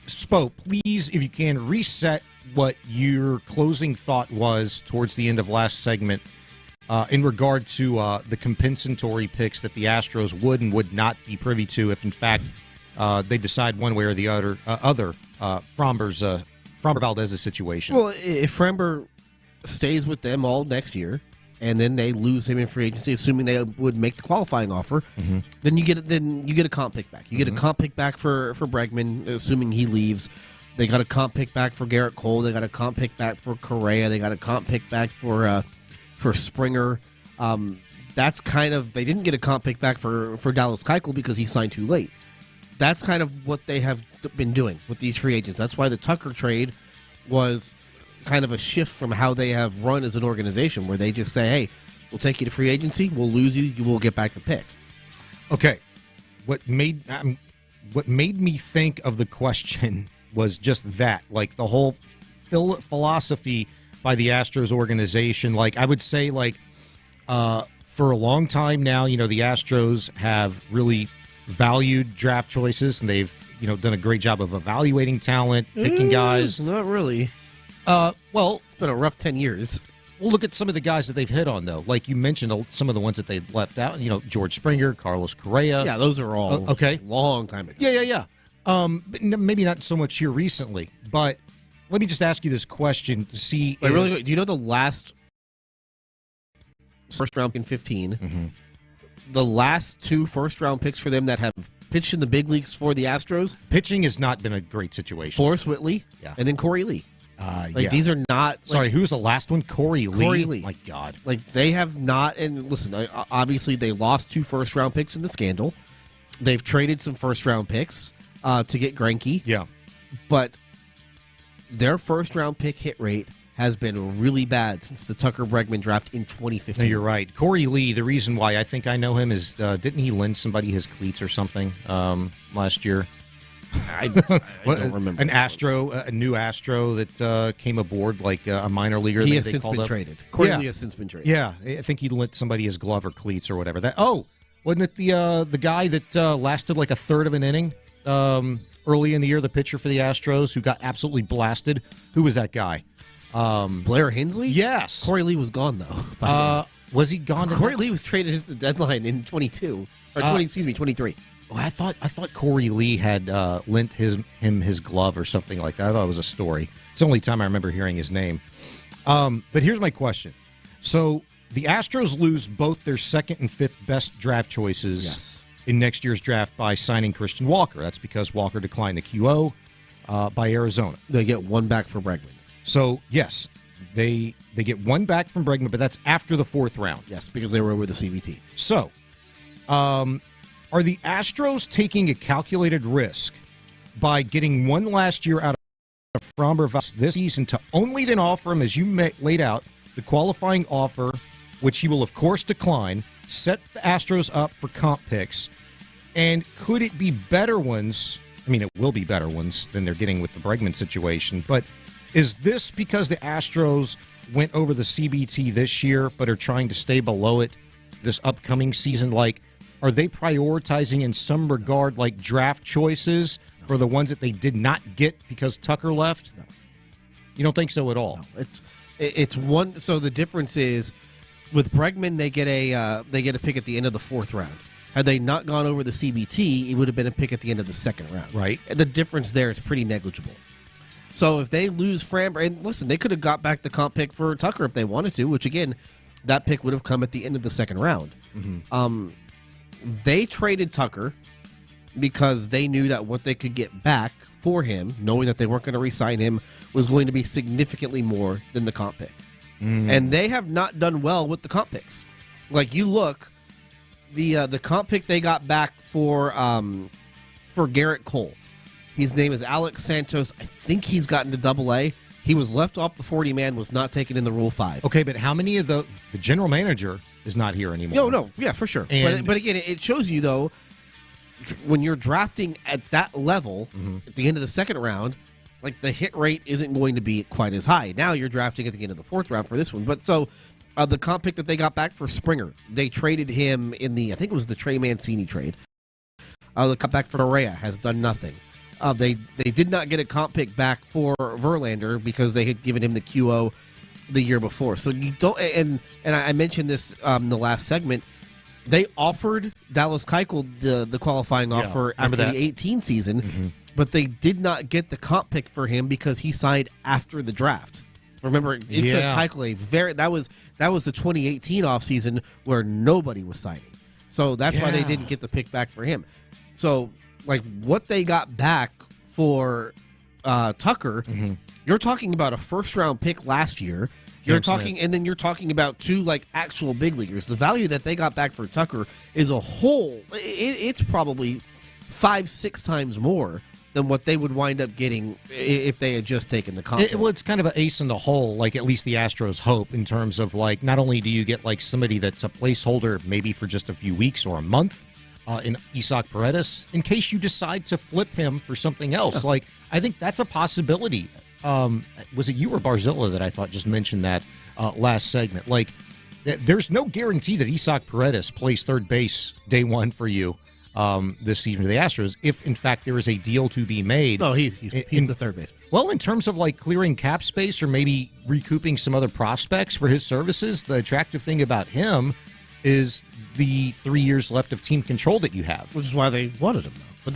Spo, please, if you can, reset what your closing thought was towards the end of last segment in regard to the compensatory picks that the Astros would and would not be privy to if, in fact, they decide one way or the other Framber Valdez's situation. Well, if Framber stays with them all next year, and then they lose him in free agency, assuming they would make the qualifying offer, then you get a comp pick back. You get a comp pick back for Bregman, assuming he leaves. They got a comp pick back for Garrett Cole. They got a comp pick back for Correa. They got a comp pick back for Springer. That's kind of, they didn't get a comp pick back for Dallas Keuchel because he signed too late. That's kind of what they have been doing with these free agents. That's why the Tucker trade was kind of a shift from how they have run as an organization, where they just say, hey, we'll take you to free agency, we'll lose you, you will get back the pick. Okay. What made me think of the question was just that, like the whole philosophy by the Astros organization. Like, I would say, like, for a long time now, the Astros have really valued draft choices, and they've, done a great job of evaluating talent, picking guys. Not really. Well, it's been a rough 10 years. Well, look at some of the guys that they've hit on, though. Like you mentioned, some of the ones that they left out. George Springer, Carlos Correa. Yeah, those are all okay. Long time ago. Yeah. But maybe not so much here recently. But let me just ask you this question to see. Wait, really, do you know the last first round in 15? The last two first round picks for them that have pitched in the big leagues for the Astros? Pitching has not been a great situation. Forrest Whitley, and then Corey Lee. These are not. Sorry, who's the last one? Corey Lee. Corey Lee. My God. They have not. And listen, obviously they lost 2 first round picks in the scandal. They've traded some first round picks to get Greinke. Yeah. But their first round pick hit rate has been really bad since the Tucker Bregman draft in 2015. No, you're right. Corey Lee, the reason why I think I know him is didn't he lend somebody his cleats or something last year? I don't remember. A new Astro that came aboard, like a minor leaguer. He has since been traded. Corey Lee has since been traded. Yeah, I think he lent somebody his glove or cleats or whatever. Wasn't it the guy that lasted like a third of an inning early in the year, the pitcher for the Astros who got absolutely blasted? Who was that guy? Blair Hensley? Yes. Corey Lee was gone, though. Was he gone? Corey Lee was traded at the deadline in 23. Oh, I thought Corey Lee had lent him his glove or something like that. I thought it was a story. It's the only time I remember hearing his name. But here's my question. So the Astros lose both their second and fifth best draft choices in next year's draft by signing Christian Walker. That's because Walker declined the QO by Arizona. They get one back for Bregman. So, yes, they get one back from Bregman, but that's after the 4th round. Yes, because they were over the CBT. So, are the Astros taking a calculated risk by getting one last year out of Framber this season to only then offer him, as you laid out, the qualifying offer, which he will, of course, decline, set the Astros up for comp picks, and could it be better ones? I mean, it will be better ones than they're getting with the Bregman situation, but is this because the Astros went over the CBT this year but are trying to stay below it this upcoming season? Like, are they prioritizing in some regard like draft choices for the ones that they did not get because Tucker left? No. You don't think so at all? No. It's one. So the difference is with Bregman, they get a pick at the end of the 4th round. Had they not gone over the CBT, it would have been a pick at the end of the 2nd round. Right. And the difference there is pretty negligible. So if they lose Framber, and listen, they could have got back the comp pick for Tucker if they wanted to, which again, that pick would have come at the end of the 2nd round. they traded Tucker because they knew that what they could get back for him, knowing that they weren't going to re-sign him, was going to be significantly more than the comp pick. And they have not done well with the comp picks. Like, you look, the comp pick they got back for Garrett Cole. His name is Alex Santos. I think he's gotten to Double-A. He was left off the 40-man, was not taken in the Rule 5. Okay, but how many of the general manager is not here anymore? No, yeah, for sure. But again, it shows you, though, when you're drafting at that level at the end of the second round, like, the hit rate isn't going to be quite as high. Now you're drafting at the end of the fourth round for this one. But so the comp pick that they got back for Springer, they traded him in I think it was the Trey Mancini trade. The comp back for Correa has done nothing. They did not get a comp pick back for Verlander because they had given him the QO the year before. So you don't, and I mentioned this in the last segment. They offered Dallas Keuchel the qualifying offer after the 2018 season, but they did not get the comp pick for him because he signed after the draft. Remember, it took Keuchel that was the 2018 offseason where nobody was signing. So that's why they didn't get the pick back for him. So, like, what they got back for Tucker, you're talking about a first-round pick last year. You're talking, and then you're talking about two, like, actual big leaguers. The value that they got back for Tucker is a whole. It's probably 5-6 times more than what they would wind up getting if they had just taken the comp. Well, it's kind of an ace in the hole, like at least the Astros hope, in terms of, like, not only do you get, like, somebody that's a placeholder maybe for just a few weeks or a month in Isaac Paredes, in case you decide to flip him for something else. Like, I think that's a possibility. Was it you or Barzilla that I thought just mentioned that last segment? Like, there's no guarantee that Isaac Paredes plays third base day one for you this season for the Astros, if in fact there is a deal to be made. No, he's the third baseman. Well, in terms of, like, clearing cap space or maybe recouping some other prospects for his services, the attractive thing about him is the 3 years left of team control that you have, which is why they wanted him, though. But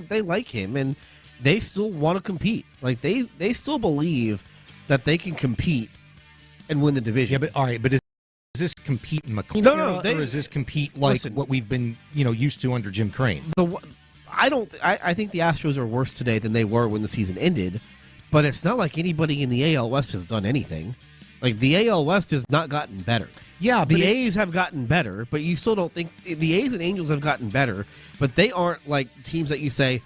they like him, and they still want to compete. Like, they still believe that they can compete and win the division. Yeah, but all right, but is this compete in McLean or is this compete like what we've been used to under Jim Crane? I think the Astros are worse today than they were when the season ended, but it's not like anybody in the AL West has done anything. Like, the AL West has not gotten better. Yeah, the A's have gotten better, but you still don't think the A's and Angels have gotten better, but they aren't like teams that you say,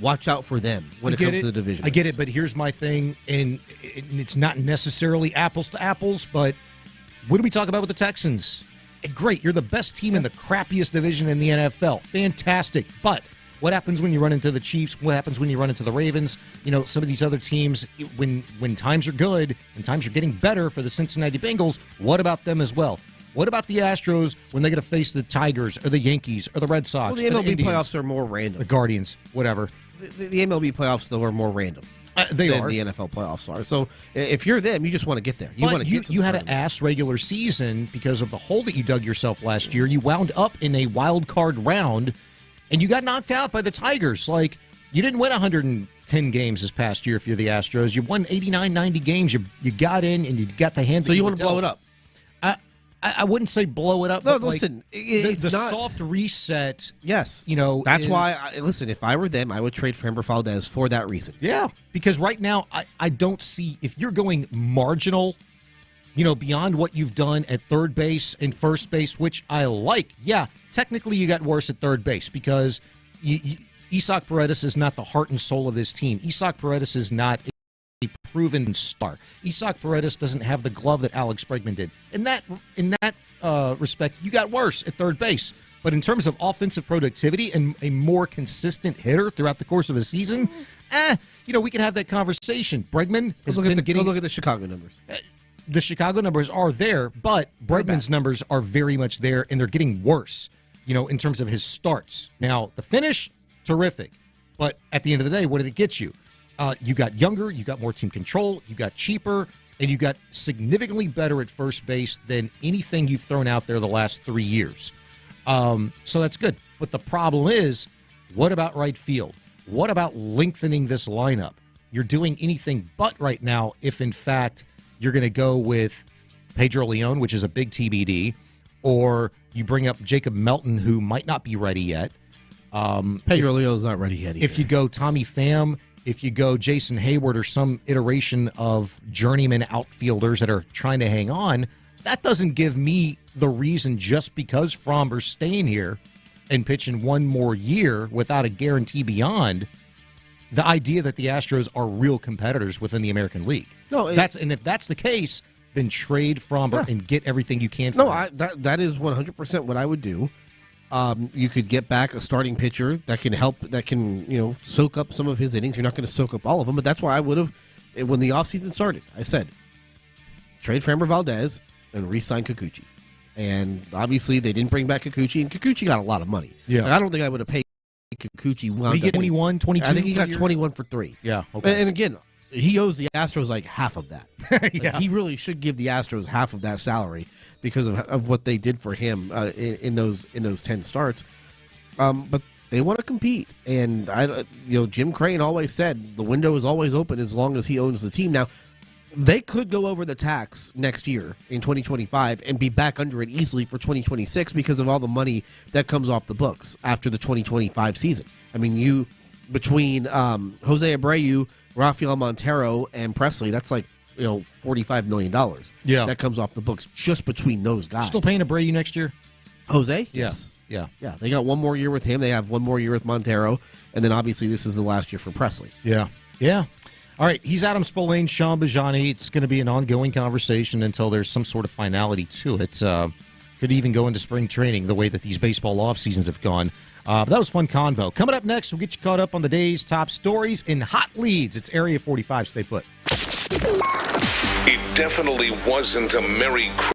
watch out for them when it comes to the division. I get it, but here's my thing, and it's not necessarily apples to apples, but what do we talk about with the Texans? Great, you're the best team in the crappiest division in the NFL. Fantastic, but what happens when you run into the Chiefs? What happens when you run into the Ravens? Some of these other teams, when times are good and times are getting better for the Cincinnati Bengals, what about them as well? What about the Astros when they got to face the Tigers or the Yankees or the Red Sox? Well, the MLB Indians, playoffs are more random. The Guardians, whatever. The MLB playoffs, though, are more random. They than are. The NFL playoffs are. So if you're them, you just want to get there. You had an ass regular season because of the hole that you dug yourself last year. You wound up in a wild card round, and you got knocked out by the Tigers. Like, you didn't win 110 games this past year if you're the Astros. You won 89, 90 games. You got in, and you got the hands. So you want to blow it up? I wouldn't say blow it up. No, but listen, it's the soft reset. Yes, that's why. Listen, if I were them, I would trade Framber Valdez for that reason. Yeah, because right now I don't see, if you're going marginal, beyond what you've done at third base and first base, which I like. Yeah, technically you got worse at third base because Isaac Paredes is not the heart and soul of this team. Isaac Paredes is not a proven star. Isaac Paredes doesn't have the glove that Alex Bregman did. In that respect, you got worse at third base. But in terms of offensive productivity and a more consistent hitter throughout the course of a season, we can have that conversation. Bregman has Go look at the Chicago numbers. The Chicago numbers are there, but Bregman's numbers are very much there, and they're getting worse, in terms of his starts. Now, the finish, terrific. But at the end of the day, what did it get you? You got younger, you got more team control, you got cheaper, and you got significantly better at first base than anything you've thrown out there the last 3 years. So that's good. But the problem is, what about right field? What about lengthening this lineup? You're doing anything but right now if, in fact, you're going to go with Pedro Leon, which is a big TBD, or you bring up Jacob Melton, who might not be ready yet. Pedro Leo's not ready yet either. If you go Tommy Pham, if you go Jason Hayward or some iteration of journeyman outfielders that are trying to hang on, that doesn't give me the reason just because Fromber's staying here and pitching one more year without a guarantee beyond the idea that the Astros are real competitors within the American League. No, and if that's the case, then trade Fromber and get everything you can for him. That is 100% what I would do. You could get back a starting pitcher that can help, that can, soak up some of his innings. You're not going to soak up all of them, but that's why I would have, when the offseason started, I said, trade Framber Valdez and re-sign Kikuchi. And obviously they didn't bring back Kikuchi, and Kikuchi got a lot of money. Yeah. Like, I don't think I would have paid Kikuchi. Did he get 21, 22? I think he got 21 for 3. Yeah, okay. And again, he owes the Astros like half of that. He really should give the Astros half of that salary because of what they did for him in those 10 starts. But they want to compete, and Jim Creighton always said the window is always open as long as he owns the team. Now, they could go over the tax next year in 2025 and be back under it easily for 2026 because of all the money that comes off the books after the 2025 season. I mean, between Jose Abreu, Rafael Montero, and Presley, that's like $45 million. Yeah, that comes off the books just between those guys. Still paying Abreu next year? Jose? Yes. Yeah. They got one more year with him. They have one more year with Montero, and then obviously this is the last year for Presley. Yeah. All right, he's Adam Spillane, Sean Bijani. It's going to be an ongoing conversation until there's some sort of finality to it. Could even go into spring training the way that these baseball off seasons have gone. But that was fun convo. Coming up next, we'll get you caught up on the day's top stories and hot leads. It's Area 45. Stay put. It definitely wasn't a Merry Christmas.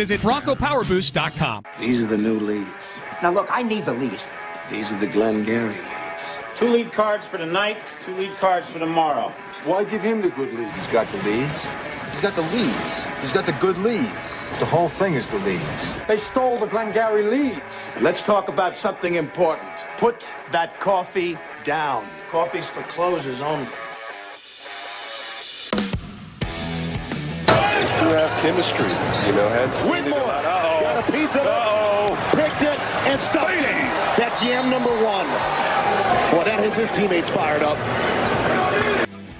visit BroncoPowerBoost.com. These are the new leads. Now, look, I need the leads. These are the Glengarry leads. 2 lead cards for tonight, 2 lead cards for tomorrow. Why give him the good leads? He's got the leads. He's got the leads. He's got the good leads. The whole thing is the leads. They stole the Glengarry leads. Let's talk about something important. Put that coffee down. Coffee's for closers only. These two have chemistry, Whitmore got a piece of it, picked it, and stuffed it. That's Yam number 1. Well, that has his teammates fired up.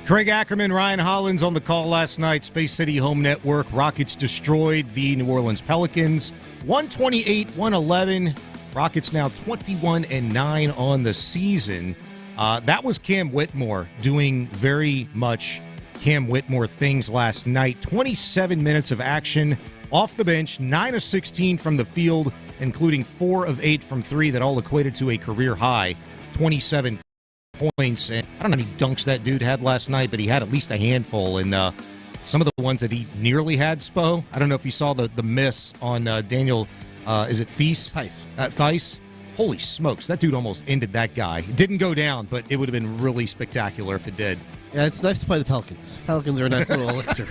Craig Ackerman, Ryan Hollins on the call last night. Space City Home Network. Rockets destroyed the New Orleans Pelicans. 128-111. Rockets now 21-9 on the season. That was Cam Whitmore doing very much Cam Whitmore things last night. 27 minutes of action off the bench, 9 of 16 from the field, including 4 of 8 from 3. That all equated to a career high 27 points. And I don't know how many dunks that dude had last night, but he had at least a handful. And some of the ones that he nearly had, Spo, I don't know if you saw the miss on Daniel, is it Theis? Theis. Holy smokes, that dude almost ended that guy. It didn't go down, but it would have been really spectacular if it did. Yeah, it's nice to play the Pelicans. Pelicans are a nice little elixir.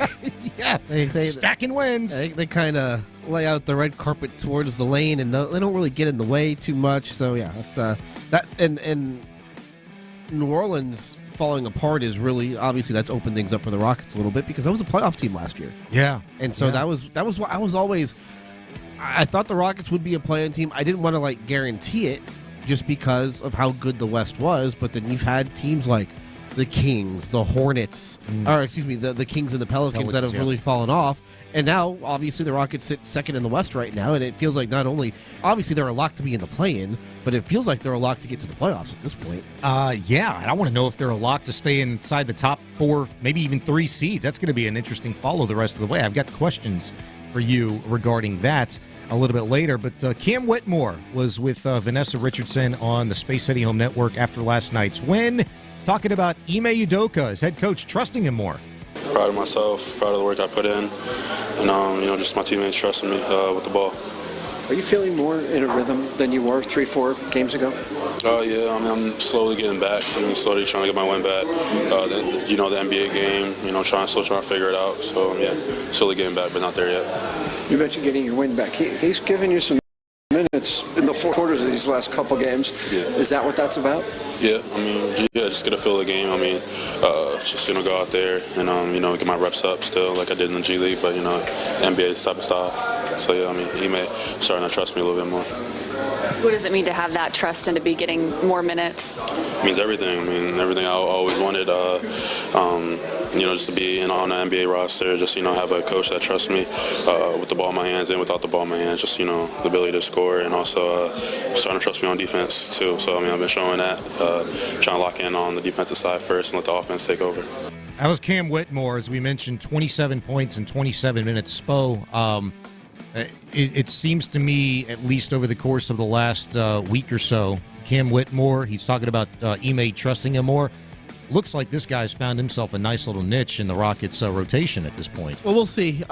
Yeah, they stacking wins. They kind of lay out the red carpet towards the lane, and they don't really get in the way too much. So yeah, it's that and New Orleans falling apart is really obviously that's opened things up for the Rockets a little bit because that was a playoff team last year. Yeah, and so that was what I was always. I thought the Rockets would be a play-in team. I didn't want to guarantee it just because of how good the West was. But then you've had teams like the Kings, the Hornets, or excuse me, the Kings and the Pelicans that have really fallen off. And now, obviously, the Rockets sit second in the West right now, and it feels like not only, obviously, they're a lock to be in the play-in, but it feels like they're a lock to get to the playoffs at this point. Yeah, and I want to know if they're a lock to stay inside the top 4, maybe even 3 seeds. That's going to be an interesting follow the rest of the way. I've got questions for you regarding that a little bit later. But Cam Whitmore was with Vanessa Richardson on the Space City Home Network after last night's win, talking about Ime Udoka, his head coach, trusting him more. Proud of myself, proud of the work I put in, and just my teammates trusting me with the ball. Are you feeling more in a rhythm than you were 3-4 games ago? Yeah, I'm slowly getting back. Slowly trying to get my win back. The NBA game, still trying to figure it out. So, yeah, slowly getting back, but not there yet. You mentioned getting your win back. He's given you some minutes in the 4 quarters of these last couple games. Yeah. Is that what that's about? Yeah, just get a feel of the game. Just go out there and get my reps up still like I did in the G League, but NBA type of style. So yeah, Ime starting to trust me a little bit more. What does it mean to have that trust and to be getting more minutes? It means everything. Everything I always wanted. Just to be on the NBA roster, just have a coach that trusts me with the ball in my hands and without the ball in my hands. Just the ability to score, and also starting to trust me on defense too. So I've been showing that, trying to lock in on the defensive side first and let the offense take over. That was Cam Whitmore, as we mentioned, 27 points in 27 minutes. Spo, it seems to me, at least over the course of the last week or so, Cam Whitmore, he's talking about Ime trusting him more. Looks like this guy's found himself a nice little niche in the Rockets' rotation at this point. Well, we'll see.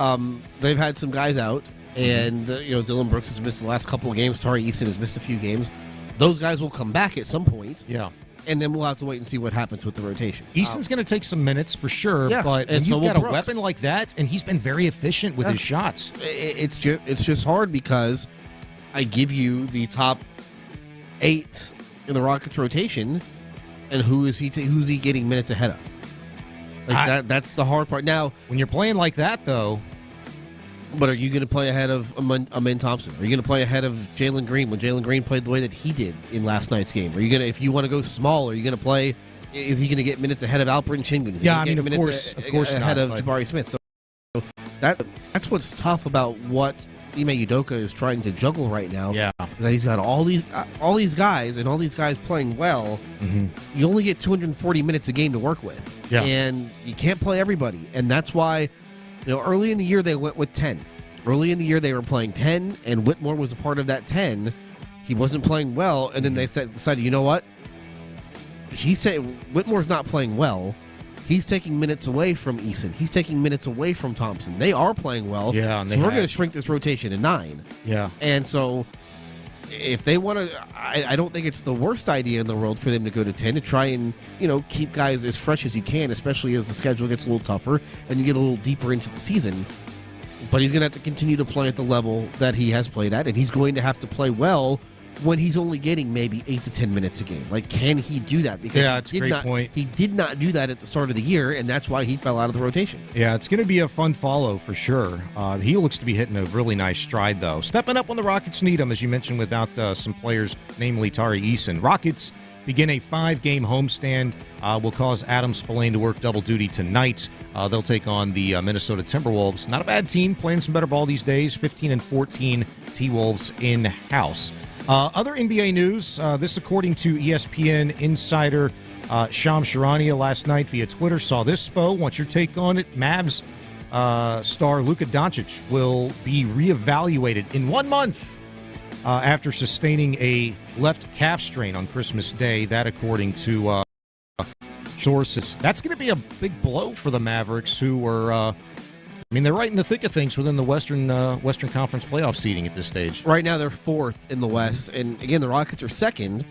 They've had some guys out, and Dylan Brooks has missed the last couple of games. Tari Eason has missed a few games. Those guys will come back at some point. Yeah. And then we'll have to wait and see what happens with the rotation. Easton's going to take some minutes for sure, but when you've got a weapon like that, and he's been very efficient with his shots. It's just hard because I give you the top 8 in the Rockets rotation, and who's he getting minutes ahead of? That's the hard part. Now, when you're playing like that, though. But are you going to play ahead of Amen Thompson? Are you going to play ahead of Jalen Green when Jalen Green played the way that he did in last night's game? Are you going to, if you want to go small, are you going to play? Is he going to get minutes ahead of Alperen Şengün? Of course, ahead not, of Jabari Smith. So that's what's tough about what Ime Udoka is trying to juggle right now. Yeah, that he's got all these guys and all these guys playing well. Mm-hmm. You only get 240 minutes a game to work with, and you can't play everybody, and that's why. Early in the year, they went with 10. Early in the year, they were playing 10, and Whitmore was a part of that 10. He wasn't playing well, and then they decided, you know what? He said Whitmore's not playing well. He's taking minutes away from Eason. He's taking minutes away from Thompson. They are playing well. Yeah, and so we're going to shrink this rotation to 9. Yeah. And so if they want to, I don't think it's the worst idea in the world for them to go to 10 to try and, keep guys as fresh as you can, especially as the schedule gets a little tougher and you get a little deeper into the season. But he's going to have to continue to play at the level that he has played at, and he's going to have to play well when he's only getting maybe 8 to 10 minutes a game. Like, can he do that? Because that's a great point. He did not do that at the start of the year, and that's why he fell out of the rotation. Yeah, it's going to be a fun follow for sure. He looks to be hitting a really nice stride, though. Stepping up when the Rockets need him, as you mentioned, without some players, namely Tari Eason. Rockets begin a 5-game homestand. Will cause Adam Spillane to work double duty tonight. They'll take on the Minnesota Timberwolves. Not a bad team, playing some better ball these days. 15-14 T-Wolves in-house. Other NBA news, this according to ESPN insider Shams Charania last night via Twitter. Saw this, Spo. What's your take on it? Mavs star Luka Doncic will be reevaluated in 1 month after sustaining a left calf strain on Christmas Day. That according to sources. That's going to be a big blow for the Mavericks, who were... they're right in the thick of things within the Western Conference playoff seeding at this stage. Right now, they're 4th in the West. And, again, the Rockets are 2nd.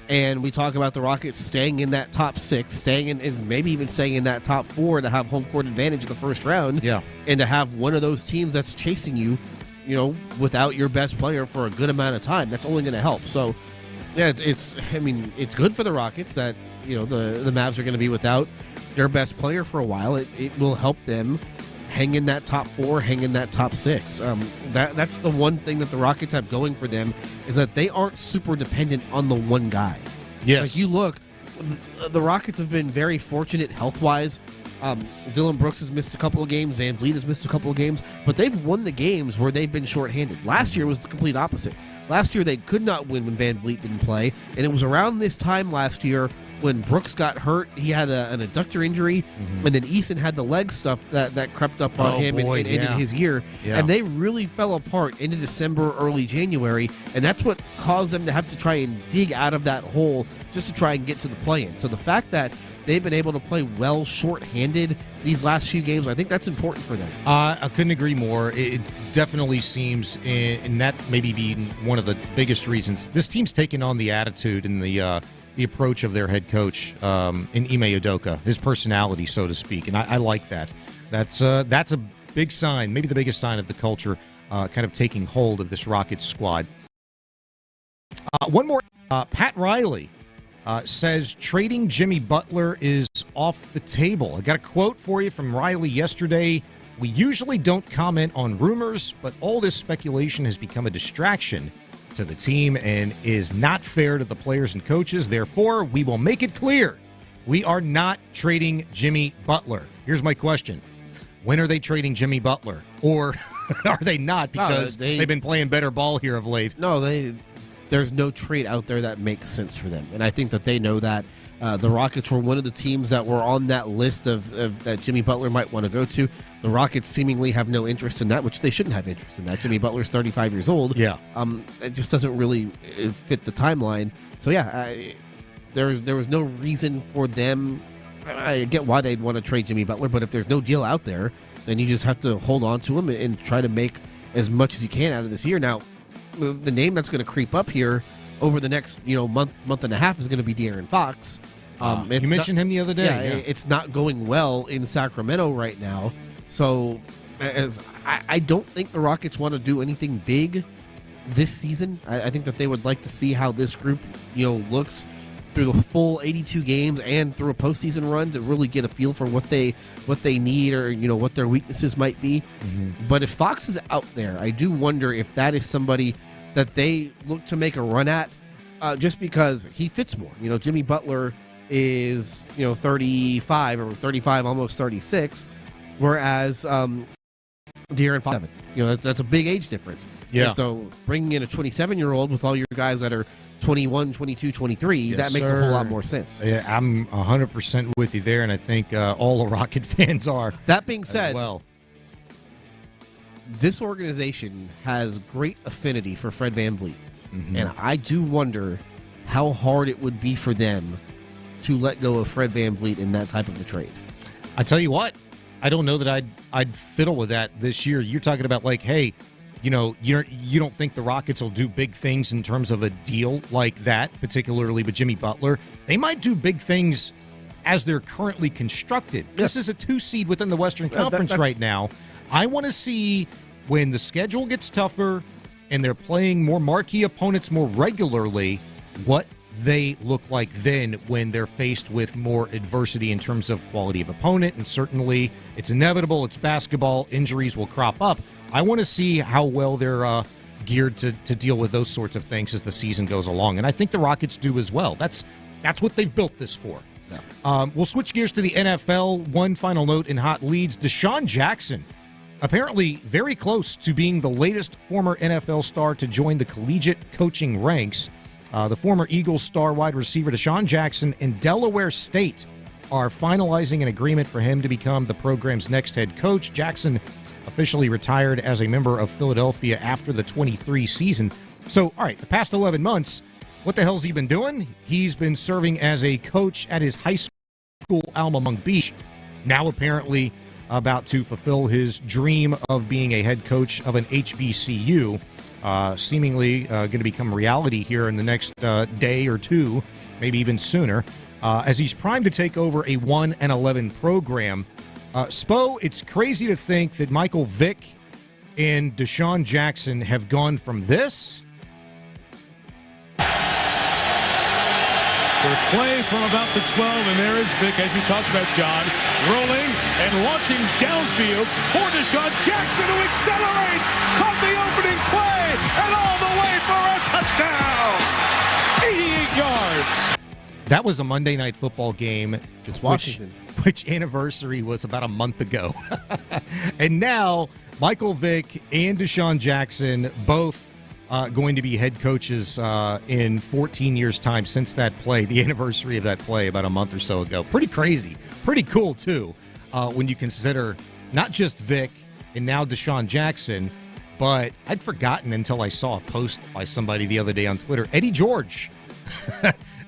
And we talk about the Rockets staying in that top 6, staying in, and maybe even staying in that top 4 to have home court advantage in the first round. Yeah. And to have one of those teams that's chasing you, without your best player for a good amount of time. That's only going to help. So, yeah, it's good for the Rockets that, the Mavs are going to be without their best player for a while. It will help them hang in that top 4, hang in that top 6. That's the one thing that the Rockets have going for them, is that they aren't super dependent on the one guy. Yes. Like, you look, the Rockets have been very fortunate health-wise. Dylan Brooks has missed a couple of games. Van Vliet has missed a couple of games. But they've won the games where they've been shorthanded. Last year was the complete opposite. Last year they could not win when Van Vliet didn't play. And it was around this time last year when Brooks got hurt. He had an adductor injury. Mm-hmm. And then Eason had the leg stuff that crept up on him and ended his year. Yeah. And they really fell apart into December, early January. And that's what caused them to have to try and dig out of that hole just to try and get to the play-in. So the fact that they've been able to play well short-handed these last few games, I think that's important for them. I couldn't agree more. It definitely seems, and that maybe being one of the biggest reasons, this team's taken on the attitude and the approach of their head coach in Ime Udoka, his personality, so to speak, and I like that. That's a big sign, maybe the biggest sign of the culture kind of taking hold of this Rockets squad. One more, Pat Riley says trading Jimmy Butler is off the table. I got a quote for you from Riley yesterday. We usually don't comment on rumors, but all this speculation has become a distraction to the team and is not fair to the players and coaches. Therefore, we will make it clear we are not trading Jimmy Butler. Here's my question. When are they trading Jimmy Butler? Or are they not, because they've been playing better ball here of late? No, there's no trade out there that makes sense for them. And I think that they know that. The Rockets were one of the teams that were on that list of that Jimmy Butler might want to go to. The Rockets seemingly have no interest in that, which they shouldn't have interest in that. Jimmy Butler's 35 years old. Yeah. It just doesn't really fit the timeline. So, yeah, there was no reason for them. I get why they'd want to trade Jimmy Butler, but if there's no deal out there, then you just have to hold on to him and try to make as much as you can out of this year. Now, the name that's going to creep up here over the next month and a half is going to be De'Aaron Fox. You mentioned him the other day. Yeah, it's not going well in Sacramento right now. So, I don't think the Rockets want to do anything big this season. I think that they would like to see how this group looks through the full 82 games and through a postseason run to really get a feel for what they need or what their weaknesses might be. Mm-hmm. But if Fox is out there, I do wonder if that is somebody that they look to make a run at, just because he fits more. Jimmy Butler is 35 or 35, almost 36, whereas De'Aaron Fox, that's a big age difference. Yeah. And so bringing in a 27-year-old with all your guys that are 21, 22, 23, that makes a whole lot more sense. Yeah, I'm 100% with you there, and I think all the Rocket fans are. That being said, this organization has great affinity for Fred VanVleet, and I do wonder how hard it would be for them to let go of Fred VanVleet in that type of a trade. I tell you what, I don't know that I'd fiddle with that this year. You're talking about like, hey, you don't think the Rockets will do big things in terms of a deal like that, particularly with Jimmy Butler. They might do big things as they're currently constructed. Yeah. This is a 2 seed within the Western Conference right now. I want to see when the schedule gets tougher and they're playing more marquee opponents more regularly, what they look like then when they're faced with more adversity in terms of quality of opponent. And certainly it's inevitable. It's basketball. Injuries will crop up. I want to see how well they're geared to deal with those sorts of things as the season goes along. And I think the Rockets do as well. That's what they've built this for. Yeah. We'll switch gears to the NFL. One final note in hot leads. Deshaun Jackson, apparently very close to being the latest former NFL star to join the collegiate coaching ranks. The former Eagles star wide receiver Deshaun Jackson and Delaware State are finalizing an agreement for him to become the program's next head coach. Jackson officially retired as a member of Philadelphia after the 23 season. So, all right, the past 11 months, what the hell's he been doing? He's been serving as a coach at his high school alma Long Beach, now apparently about to fulfill his dream of being a head coach of an HBCU. Seemingly going to become reality here in the next day or two, maybe even sooner, as he's primed to take over a 1-11 program. Spo, it's crazy to think that Michael Vick and Deshaun Jackson have gone from this. First play from about the 12, and there is Vick, as you talked about, John, rolling and launching downfield for Deshaun Jackson, who accelerates, caught the opening play, and all the way for a touchdown! 88 yards! That was a Monday Night Football game, which anniversary was about a month ago. And now, Michael Vick and Deshaun Jackson both going to be head coaches in 14 years' time since that play, the anniversary of that play about a month or so ago. Pretty crazy. Pretty cool, too, when you consider not just Vic and now Deshaun Jackson, but I'd forgotten until I saw a post by somebody the other day on Twitter. Eddie George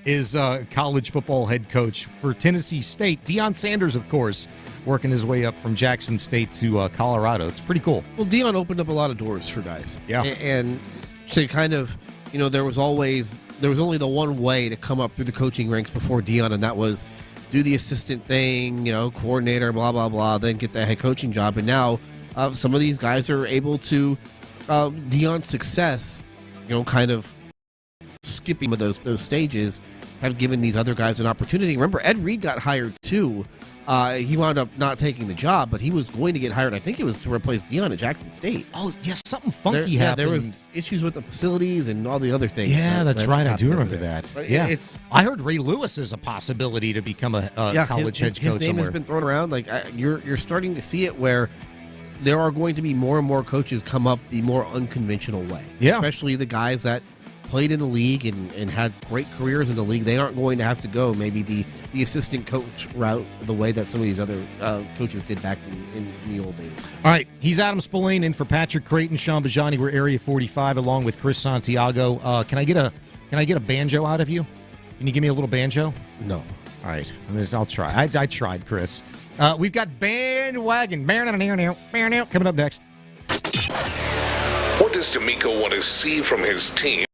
is college football head coach for Tennessee State. Deion Sanders, of course, working his way up from Jackson State to Colorado. It's pretty cool. Well, Deion opened up a lot of doors for guys. Yeah. And so kind of, there was only the one way to come up through the coaching ranks before Deion, and that was do the assistant thing, coordinator, blah, blah, blah, then get the head coaching job. And now some of these guys are able to, Deion's success, kind of skipping with those stages, have given these other guys an opportunity. Remember, Ed Reed got hired too. He wound up not taking the job, but he was going to get hired. I think it was to replace Deion at Jackson State. Oh, yes, something funky happened. There was issues with the facilities and all the other things. Yeah, that's right. I do remember that. Yeah, I heard Ray Lewis is a possibility to become a college head coach. His name has been thrown around. Like you're starting to see it where there are going to be more and more coaches come up the more unconventional way. Yeah, especially the guys that played in the league and had great careers in the league. They aren't going to have to go maybe the assistant coach route the way that some of these other coaches did back in the old days. All right, he's Adam Spillane in for Patrick Creighton, Sean Bijani. We're Area 45 along with Chris Santiago. Can I get a banjo out of you? Can you give me a little banjo? No. All right, I'll try. I tried, Chris. We've got Bandwagon coming up next. What does D'Amico want to see from his team?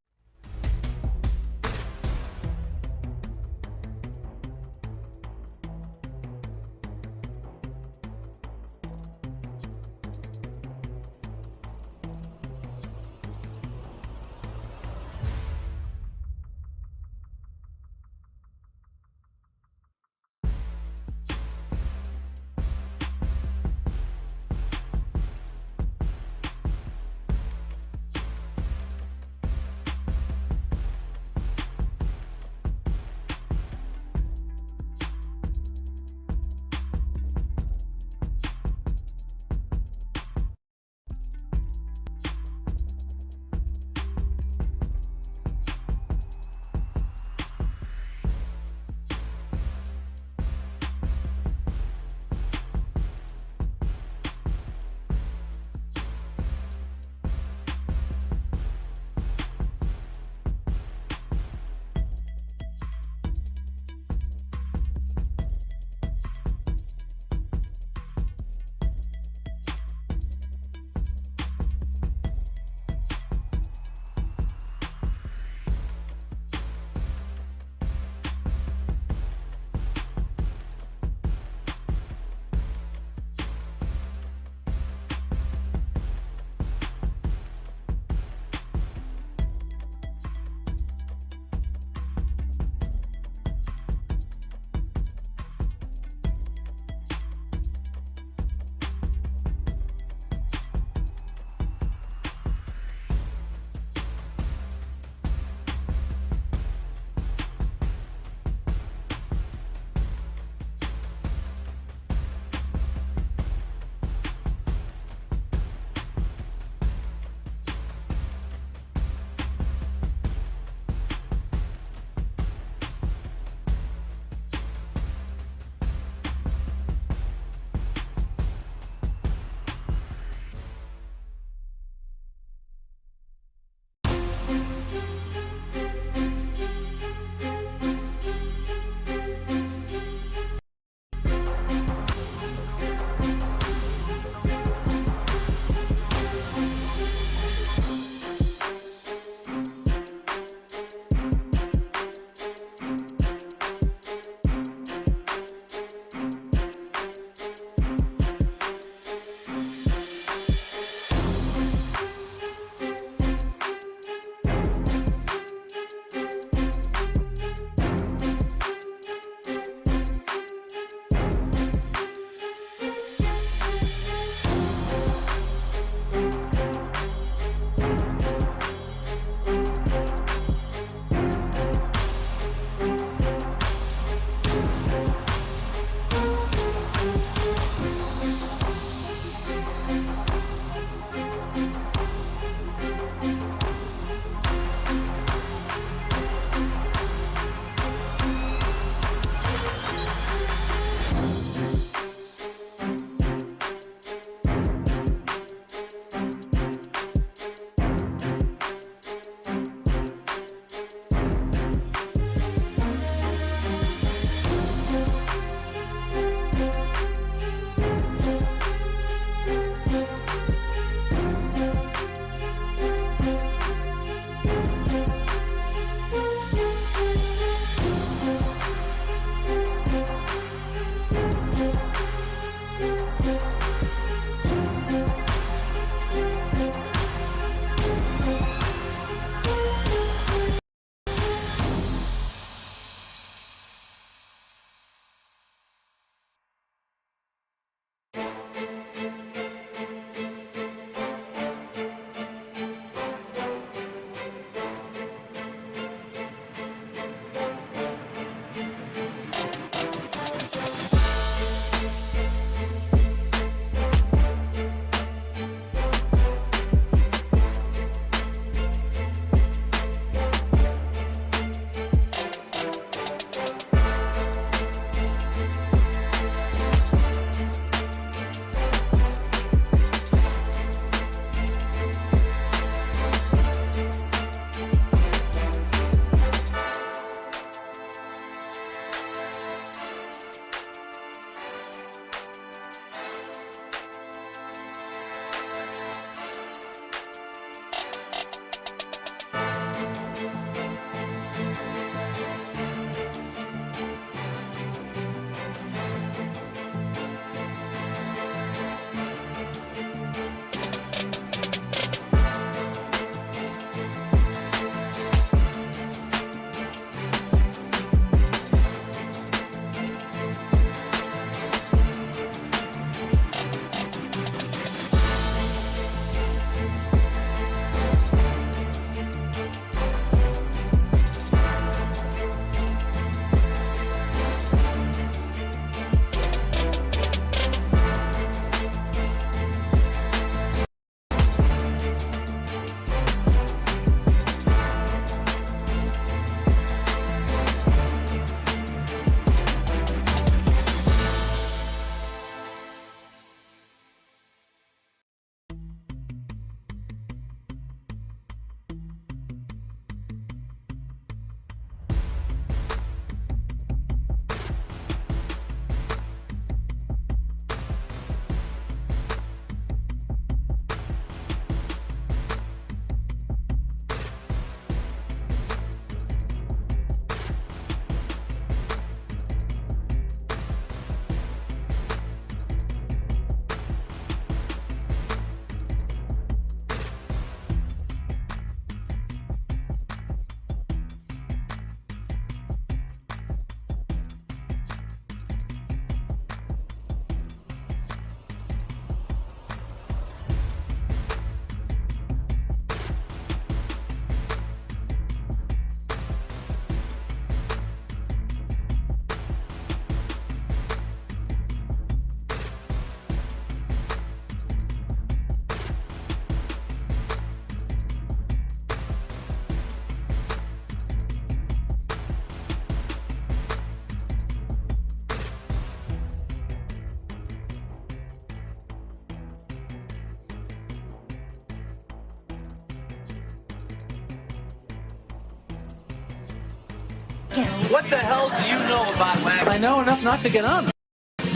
What the hell do you know about wagons? I know enough not to get on them.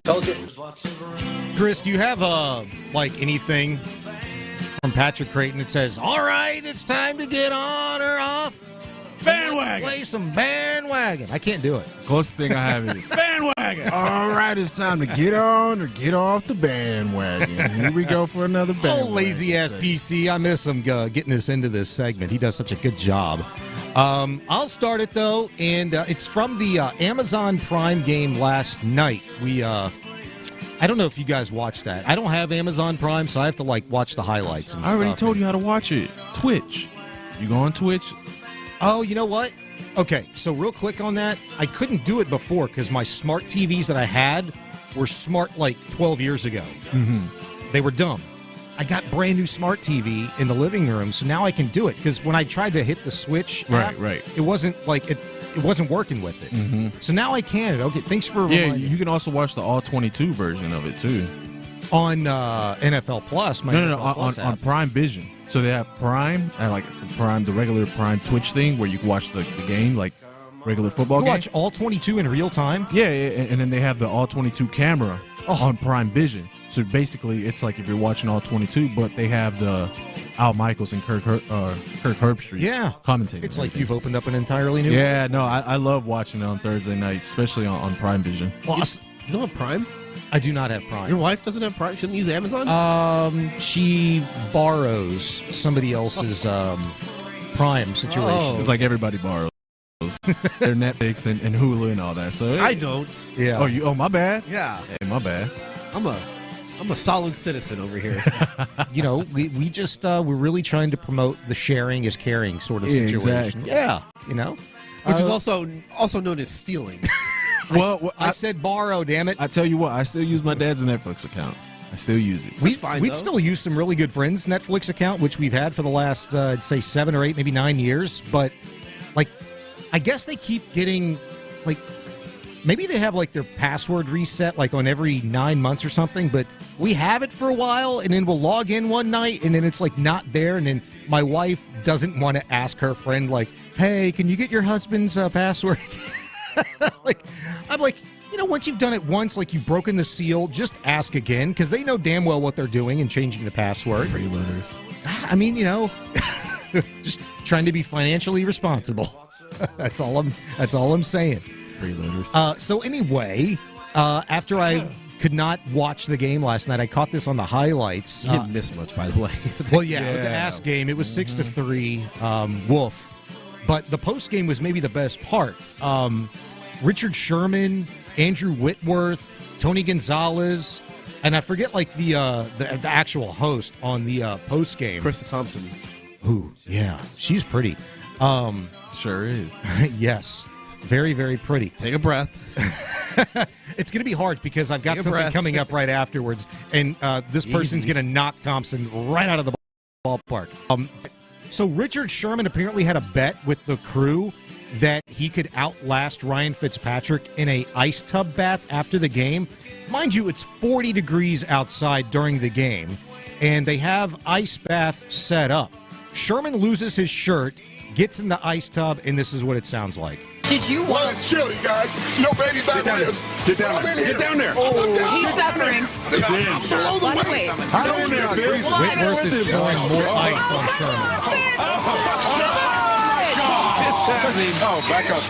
Told you. Chris, do you have anything from Patrick Creighton that says, all right, it's time to get on or off? Bandwagon. Play some bandwagon. I can't do it. Closest thing I have is bandwagon. All right, it's time to get on or get off the bandwagon. Here we go for another bandwagon. Oh, lazy-ass PC. I miss him getting us into this segment. He does such a good job. I'll start it, though, and it's from the Amazon Prime game last night. I don't know if you guys watched that. I don't have Amazon Prime, so I have to, watch the highlights and I stuff. already told you how to watch it. Twitch. You go on Twitch? Oh, you know what? Okay, so real quick on that, I couldn't do it before because my smart TVs that I had were smart 12 years ago. Mm-hmm. They were dumb. I got brand new smart TV in the living room, so now I can do it. Because when I tried to hit the switch app, it wasn't it wasn't working with it. Mm-hmm. So now I can. Okay, thanks for reminding. You can also watch the all 22 version of it too on NFL Plus. On Prime Vision. So they have Prime and the regular Prime Twitch thing where you can watch the game regular football game. Watch all 22 in real time. Yeah, and then they have the all 22 camera on Prime Vision. So basically, it's like if you're watching all 22, but they have the Al Michaels and Kirk Herbstreit commentating. It's like you've opened up an entirely new. Yeah, no, I love watching it on Thursday nights, especially on Prime Vision. Well, you don't have Prime? I do not have Prime. Your wife doesn't have Prime? She doesn't use Amazon? She borrows somebody else's Prime situation. Oh. It's like everybody borrows. Their Netflix and Hulu and all that. So I don't. Yeah. Oh, my bad. Yeah. Hey, my bad. I'm a solid citizen over here. We just we're really trying to promote the sharing is caring sort of situation. Exactly. Yeah, which is also known as stealing. Well, I said borrow, damn it. I tell you what, I still use my dad's Netflix account. I still use it. We'd still use some really good friends' Netflix account, which we've had for the last, I'd say 7 or 8, maybe 9 years. But, I guess they keep getting, maybe they have, their password reset, on every 9 months or something. But we have it for a while, and then we'll log in one night, and then it's, not there. And then my wife doesn't want to ask her friend, hey, can you get your husband's password? I'm like, once you've done it once, you've broken the seal, just ask again, because they know damn well what they're doing and changing the password. Freeloaders. I mean, just trying to be financially responsible. That's all I'm saying. Freeloaders. So anyway, after I could not watch the game last night, I caught this on the highlights. You didn't miss much, by the way. Well, yeah, it was an ass game. It was 6-3. Wolf. But the post game was maybe the best part. Richard Sherman, Andrew Whitworth, Tony Gonzalez, and I forget the actual host on the post game. Krista Thompson. Ooh, yeah, she's pretty. Sure is. Yes, very, very pretty. Take a breath. It's going to be hard because I've got something coming up right afterwards, and this person's going to knock Thompson right out of the ballpark. So Richard Sherman apparently had a bet with the crew that he could outlast Ryan Fitzpatrick in a ice tub bath after the game. Mind you, it's 40 degrees outside during the game, and they have ice bath set up. Sherman loses his shirt, gets in the ice tub, and this is what it sounds like. Did you Well, it's chilly, guys. No baby back ribs. Get down there. Get down there. He's suffering. Get in, sure. Wait. How in there, Fitz? Whitworth is pouring more ice on Sherman. Oh, back up.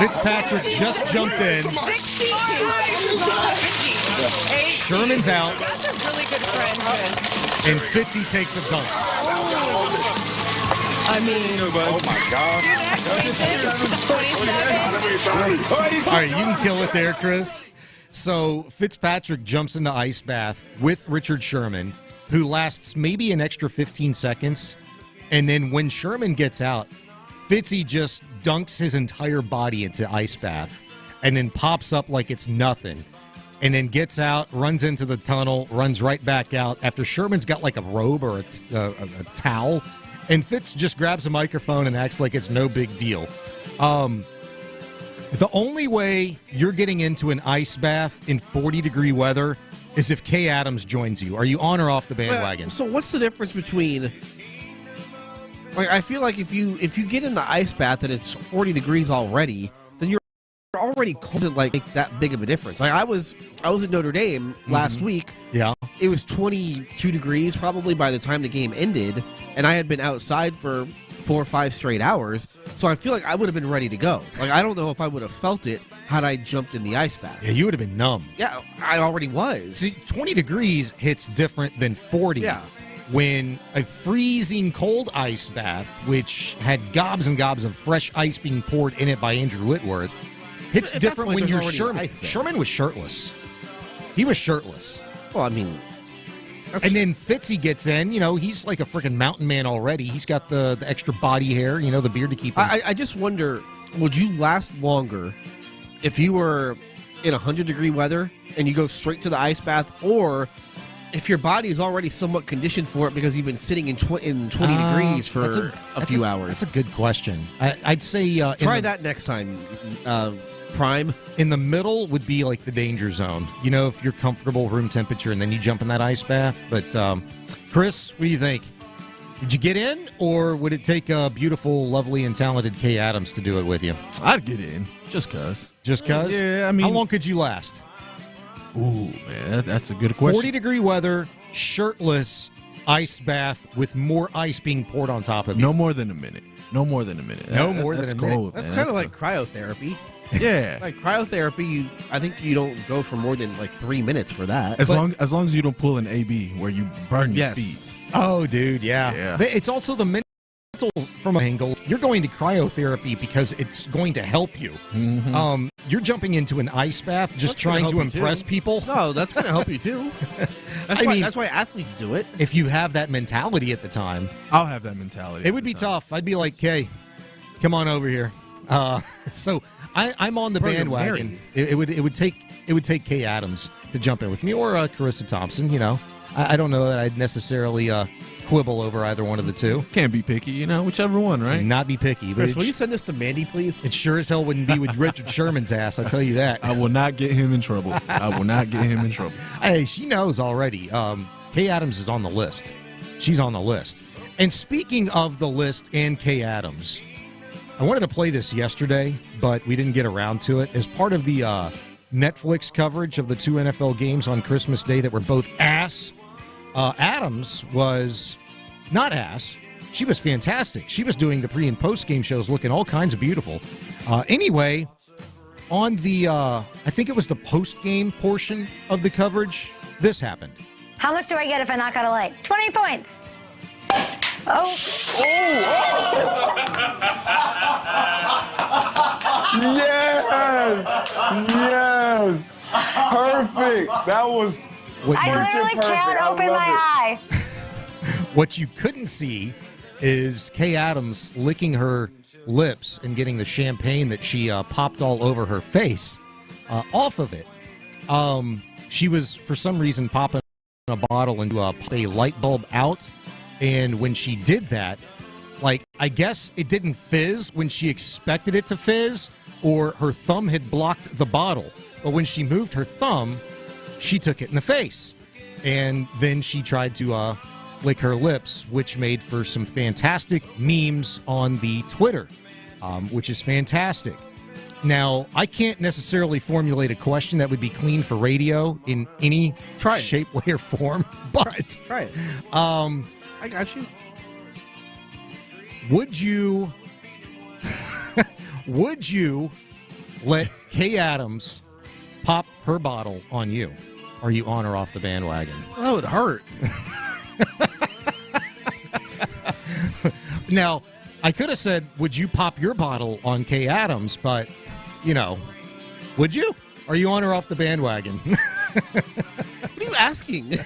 Fitzpatrick just jumped in. Sherman's out. That's a really good friend, Chris. And Fitzy takes a dunk. I mean, Oh, my God. All right, you can kill it there, Chris. So Fitzpatrick jumps in the ice bath with Richard Sherman, who lasts maybe an extra 15 seconds. And then when Sherman gets out, Fitzy just dunks his entire body into ice bath and then pops up like it's nothing. And then gets out, runs into the tunnel, runs right back out after Sherman's got a robe or a towel. And Fitz just grabs a microphone and acts like it's no big deal. The only way you're getting into an ice bath in 40-degree weather is if Kay Adams joins you. Are you on or off the bandwagon? So what's the difference between Like, I feel like if you get in the ice bath and it's 40 degrees already, then you're already doesn't like make that big of a difference. Like I was at Notre Dame last week. Yeah. It was 22 degrees probably by the time the game ended, and I had been outside for 4 or 5 straight hours. So I feel like I would have been ready to go. Like I don't know if I would have felt it had I jumped in the ice bath. Yeah, you would have been numb. Yeah, I already was. See, 20 degrees hits different than 40. Yeah. When a freezing cold ice bath, which had gobs and gobs of fresh ice being poured in it by Andrew Whitworth, hits different when you're Sherman. Sherman was shirtless. He was shirtless. Well, I mean... And then Fitzy gets in. You know, he's like a freaking mountain man already. He's got the extra body hair, you know, the beard to keep him. I just wonder, would you last longer if you were in 100-degree weather and you go straight to the ice bath, or if your body is already somewhat conditioned for it because you've been sitting in 20 degrees for a few hours? That's a good question. I'd say... try that next time, Prime. In the middle would be like the danger zone. You know, if you're comfortable room temperature and then you jump in that ice bath. But, Chris, what do you think? Would you get in, or would it take a beautiful, lovely, and talented Kay Adams to do it with you? I'd get in, just cause. Just cause? Yeah, I mean... How long could you last? Ooh, man, that's a good question. 40-degree weather, shirtless, ice bath with more ice being poured on top of you. No more than a minute. No more than a minute. That's cold. That's kind of like cryotherapy. Yeah. Like cryotherapy, I think you don't go for more than like 3 minutes for that. As long as you don't pull an AB where you burn your feet. Oh, dude, yeah. But it's also the mental from an angle. You're going to cryotherapy because it's going to help you. Mm-hmm. You're jumping into an ice bath just trying to impress people. No, that's going to help you too. That's why athletes do it. If you have that mentality at the time. I'll have that mentality. It would be tough. I'd be like, Kay, come on over here. So I'm on the bandwagon. It would take Kay Adams to jump in with me, or Carissa Thompson. You know, I don't know that I'd necessarily quibble over either one of the two. Can't be picky, you know, whichever one, right? Not be picky. Chris, will you send this to Mandy, please? It sure as hell wouldn't be with Richard Sherman's ass. I tell you that. I will not get him in trouble. Hey, she knows already. Kay Adams is on the list. She's on the list. And speaking of the list and Kay Adams, I wanted to play this yesterday, but we didn't get around to it. As part of the Netflix coverage of the 2 NFL games on Christmas Day that were both ass, Adams was not ass. She was fantastic. She was doing the pre- and post-game shows looking all kinds of beautiful. Anyway, on the, I think it was the post-game portion of the coverage, this happened. How much do I get if I knock out a leg? 20 points. Yes. Perfect. That was I literally can't open my eye. What you couldn't see is Kay Adams licking her lips and getting the champagne that she popped all over her face off of it. She was, for some reason, popping a bottle into a light bulb out. And when she did that, like, I guess it didn't fizz when she expected it to fizz, or her thumb had blocked the bottle. But when she moved her thumb, she took it in the face. And then she tried to lick her lips, which made for some fantastic memes on the Twitter, which is fantastic. Now, I can't necessarily formulate a question that would be clean for radio in any shape, way, or form, but... Try it. I got you. Would you let Kay Adams pop her bottle on you? Are you on or off the bandwagon? That would hurt. Now, I could have said, would you pop your bottle on Kay Adams? But, you know, would you? Are you on or off the bandwagon? What are you asking?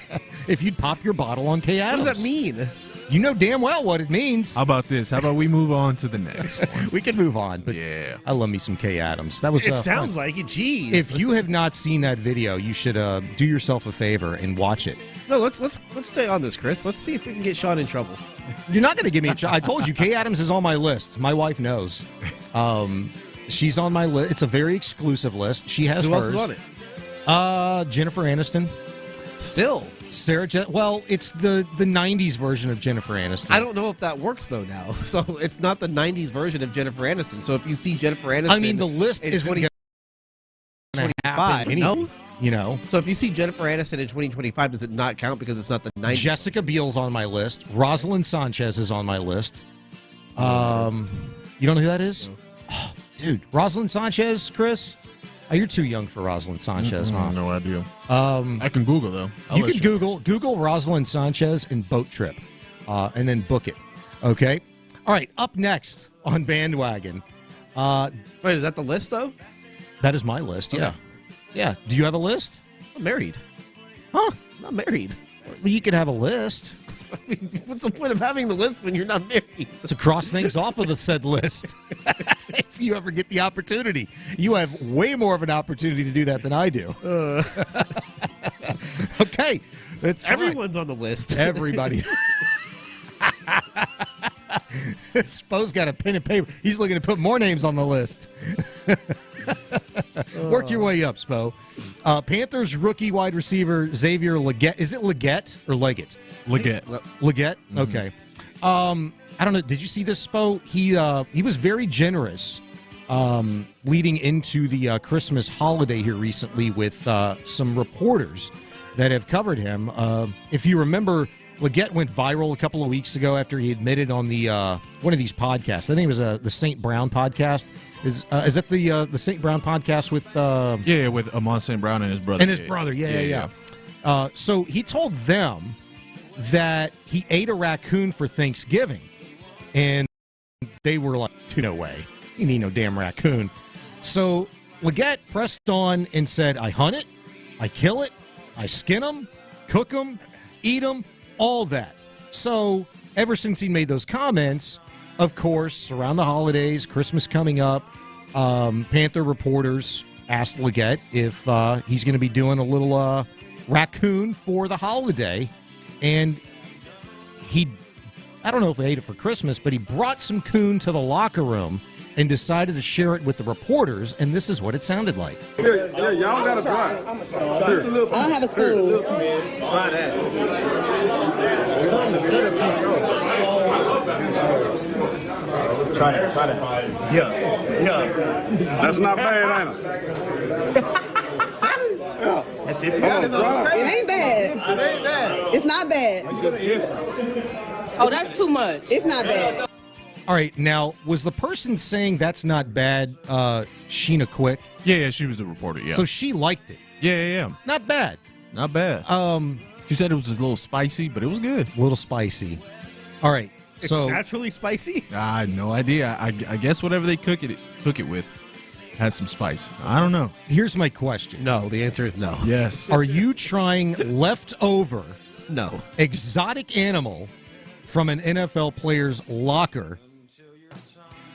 If you'd pop your bottle on Kay Adams. What does that mean? You know damn well what it means. How about this? How about we move on to the next one? We can move on, but yeah, I love me some Kay Adams. That was. It sounds like it. Jeez. If you have not seen that video, you should do yourself a favor and watch it. No, let's stay on this, Chris. Let's see if we can get Sean in trouble. You're not going to get me in trouble. I told you, Kay Adams is on my list. My wife knows. She's on my list. It's a very exclusive list. She has Who hers. else is on it? Jennifer Aniston. Still. Sarah, well, it's the 90s version of Jennifer Aniston. I don't know if that works, though, now. So it's not the 90s version of Jennifer Aniston. So if you see Jennifer Aniston... I mean, the list is 2025 anyway. No? So if you see Jennifer Aniston in 2025, does it not count because it's not the 90s? Jessica Biel's on my list. Rosalind Sanchez is on my list. You don't know who that is? No. Oh, dude, Rosalind Sanchez, Chris? Oh, you're too young for Rosalind Sanchez, huh? No idea. I can Google, though. You can Google Rosalind Sanchez and boat trip, and then book it. Okay? All right, up next on Bandwagon. Wait, is that the list, though? That is my list, yeah. Okay. Yeah. Do you have a list? I'm married. Huh? I'm not married. Well, you could have a list. I mean, what's the point of having the list when you're not married? To cross things off of the said list. If you ever get the opportunity. You have way more of an opportunity to do that than I do. Okay. Everyone's on the list. Everybody. Spo's got a pen and paper. He's looking to put more names on the list. Work your way up, Spo. Panthers rookie wide receiver Xavier Legette. Is it Legette or Leggett? Legette. Mm-hmm. Okay. I don't know. Did you see this, Spo? He was very generous leading into the Christmas holiday here recently with some reporters that have covered him. If you remember, Legette went viral a couple of weeks ago after he admitted on the one of these podcasts. I think it was the St. Brown podcast. Is that the St. Brown podcast with with Amon St. Brown and his brother? And his brother, yeah. So he told them that he ate a raccoon for Thanksgiving, and they were like, "No way, you need no damn raccoon." So Legette pressed on and said, "I hunt it, I kill it, I skin them, cook them, eat them, all that." So ever since he made those comments, of course, around the holidays, Christmas coming up, Panther reporters asked Legette if he's going to be doing a little raccoon for the holiday. And I don't know if he ate it for Christmas, but he brought some coon to the locker room and decided to share it with the reporters, and this is what it sounded like. Here, y'all got to try. I don't have a spoon. Try that. Something to cut a piece off. Try that. Yeah. That's not bad, ain't it? That's it. It ain't bad. It's not bad. Oh, that's too much. It's not bad. All right, now, was the person saying that's not bad Sheena Quick? Yeah, she was a reporter, yeah. So she liked it? Yeah. Not bad. Not bad. She said it was just a little spicy, but it was good. A little spicy. All right. It's naturally spicy? I had no idea. I guess whatever they cook it with had some spice. I don't know. Here's my question. No, the answer is no. Yes. Are you trying leftover no exotic animal from an NFL player's locker?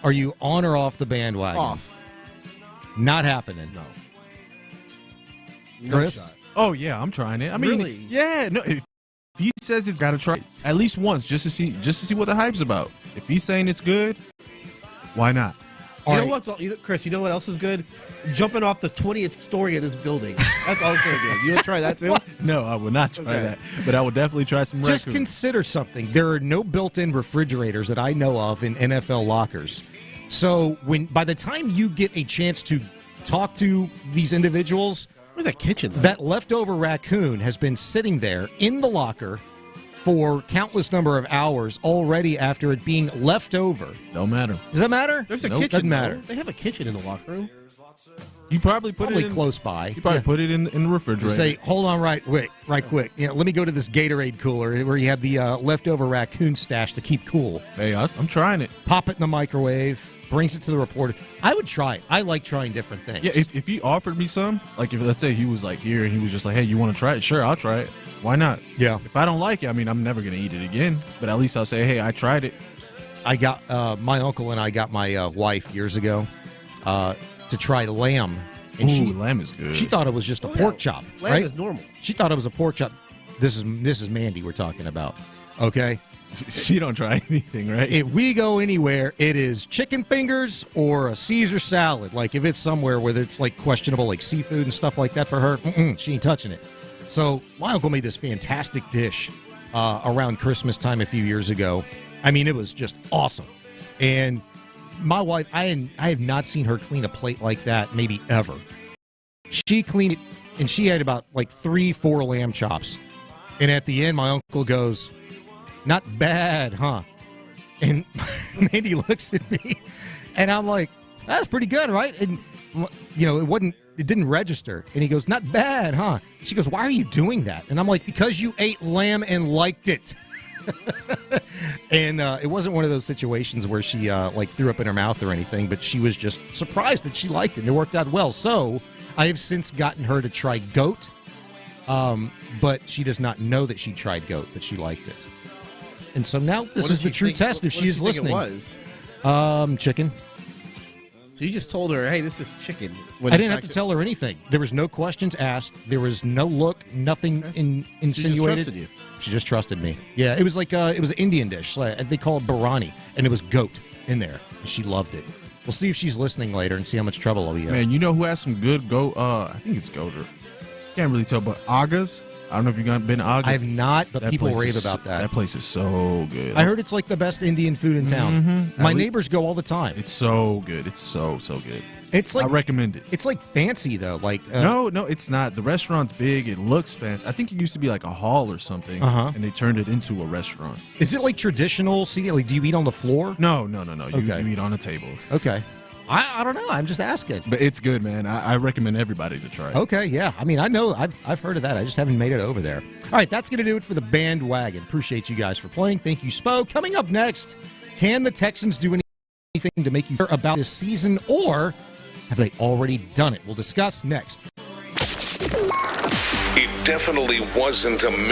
Are you on or off the bandwagon? Off. Not happening. No. Chris? Oh, yeah, I'm trying it. I mean, really? Yeah, no, if he says it's got to try it at least once just to see what the hype's about. If he's saying it's good, why not? Chris, you know what else is good? Jumping off the 20th story of this building. That's also good. You want to try that too? No, I will not try that. But I will definitely try some raccoon. Just consider something. There are no built-in refrigerators that I know of in NFL lockers. So by the time you get a chance to talk to these individuals, where's that kitchen? That leftover raccoon has been sitting there in the locker for countless number of hours already after it being left over. Don't matter. Does that matter? There's a kitchen. Doesn't matter. They have a kitchen in the locker room. You probably put it close by. You probably put it in the refrigerator. Say, hold on, right quick. Let me go to this Gatorade cooler where you have the leftover raccoon stash to keep cool. Hey, I'm trying it. Pop it in the microwave. Brings it to the reporter. I would try it. I like trying different things. Yeah, if he offered me some, like if let's say he was like here and he was just like, hey, you want to try it? Sure, I'll try it. Why not? Yeah. If I don't like it, I mean, I'm never gonna eat it again. But at least I'll say, hey, I tried it. I got my uncle and I got my wife years ago to try lamb. And lamb is good. She thought it was just a pork chop. Lamb is normal. She thought it was a pork chop. This is Mandy we're talking about. Okay. She don't try anything, right? If we go anywhere, it is chicken fingers or a Caesar salad. Like if it's somewhere where it's like questionable, like seafood and stuff like that for her, she ain't touching it. So my uncle made this fantastic dish around Christmas time a few years ago. I mean, it was just awesome. And my wife, I have not seen her clean a plate like that maybe ever. She cleaned it, and she had about like 3-4 lamb chops. And at the end, my uncle goes, "Not bad, huh?" And Mandy looks at me, and I'm like, "That's pretty good, right?" And it didn't register. And he goes, "Not bad, huh?" She goes, "Why are you doing that?" And I'm like, "Because you ate lamb and liked it." And it wasn't one of those situations where she threw up in her mouth or anything, but she was just surprised that she liked it, and it worked out well. So I have since gotten her to try goat, but she does not know that she tried goat, that she liked it. And so now this is the true test if she is listening. What was? Chicken. So you just told her, "Hey, this is chicken." I didn't have to tell her anything. There was no questions asked. There was no look, nothing insinuated. She just trusted you. She just trusted me. Yeah, it was like it was an Indian dish. They call it biryani, and it was goat in there, and she loved it. We'll see if she's listening later and see how much trouble I'll be in. Man, you know who has some good goat? I think it's goat. Can't really tell, but Aga's. I don't know if you've been to Aga's. I have not, but people rave about that. That place is so good. I heard it's like the best Indian food in town. Mm-hmm. My neighbors go all the time. It's so good. It's so good. It's like, I recommend it. It's like fancy though. No, it's not. The restaurant's big. It looks fancy. I think it used to be like a hall or something, and they turned it into a restaurant. Is it like traditional seating? Like, do you eat on the floor? No. You eat on a table. Okay. I don't know. I'm just asking. But it's good, man. I recommend everybody to try it. Okay, yeah. I mean, I know. I've heard of that. I just haven't made it over there. All right, that's going to do it for the bandwagon. Appreciate you guys for playing. Thank you, Spo. Coming up next, can the Texans do anything to make you fear about this season, or have they already done it? We'll discuss next. It definitely wasn't a...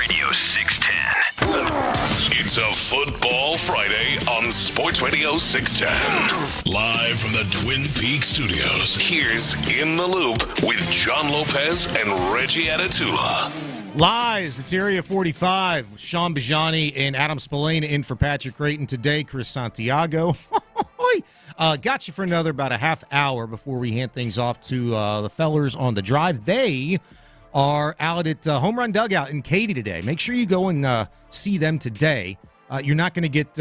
Radio 610. It's a football Friday on Sports Radio 610. Live from the Twin Peaks studios, here's In the Loop with John Lopez and Reggie Atatula. Lies, it's Area 45. Sean Bijani and Adam Spillane in for Patrick Creighton today. Chris Santiago. Got you for another about a half hour before we hand things off to the fellers on the drive. They are out at Home Run Dugout in Katy today. Make sure you go and see them today. You're not going to get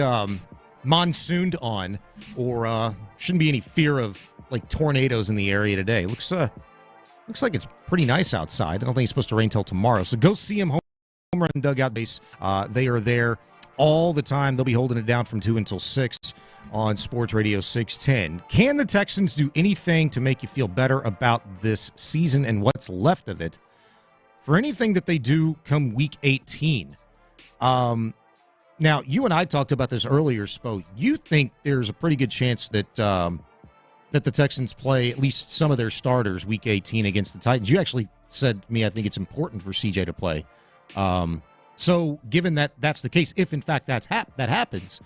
monsooned on, or shouldn't be any fear of like tornadoes in the area today. Looks like it's pretty nice outside. I don't think it's supposed to rain till tomorrow. So go see them. Home Run Dugout base. They are there all the time. They'll be holding it down from 2 until 6 on Sports Radio 610. Can the Texans do anything to make you feel better about this season and what's left of it for anything that they do come Week 18? Now, you and I talked about this earlier, Spo. You think there's a pretty good chance that that the Texans play at least some of their starters Week 18 against the Titans. You actually said to me, I think it's important for CJ to play. So given that that's the case, if in fact that happens,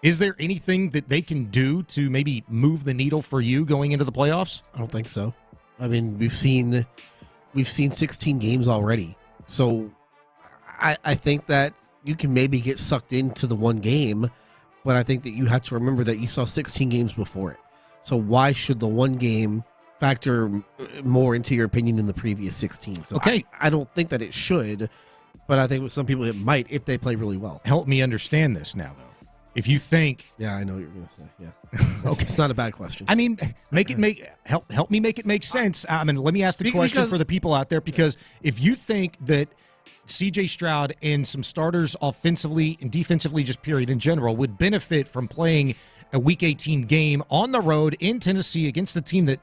is there anything that they can do to maybe move the needle for you going into the playoffs? I don't think so. I mean, we've seen 16 games already. So I think that you can maybe get sucked into the one game, but I think that you have to remember that you saw 16 games before it. So why should the one game factor more into your opinion than the previous 16? So okay. I don't think that it should, but I think with some people it might if they play really well. Help me understand this now, though. If you think, yeah, I know what you're going to say. Yeah, okay, it's not a bad question. I mean, help me make it make sense. I mean, let me ask the question for the people out there, because if you think that CJ Stroud and some starters offensively and defensively, just period in general, would benefit from playing a Week 18 game on the road in Tennessee against the team that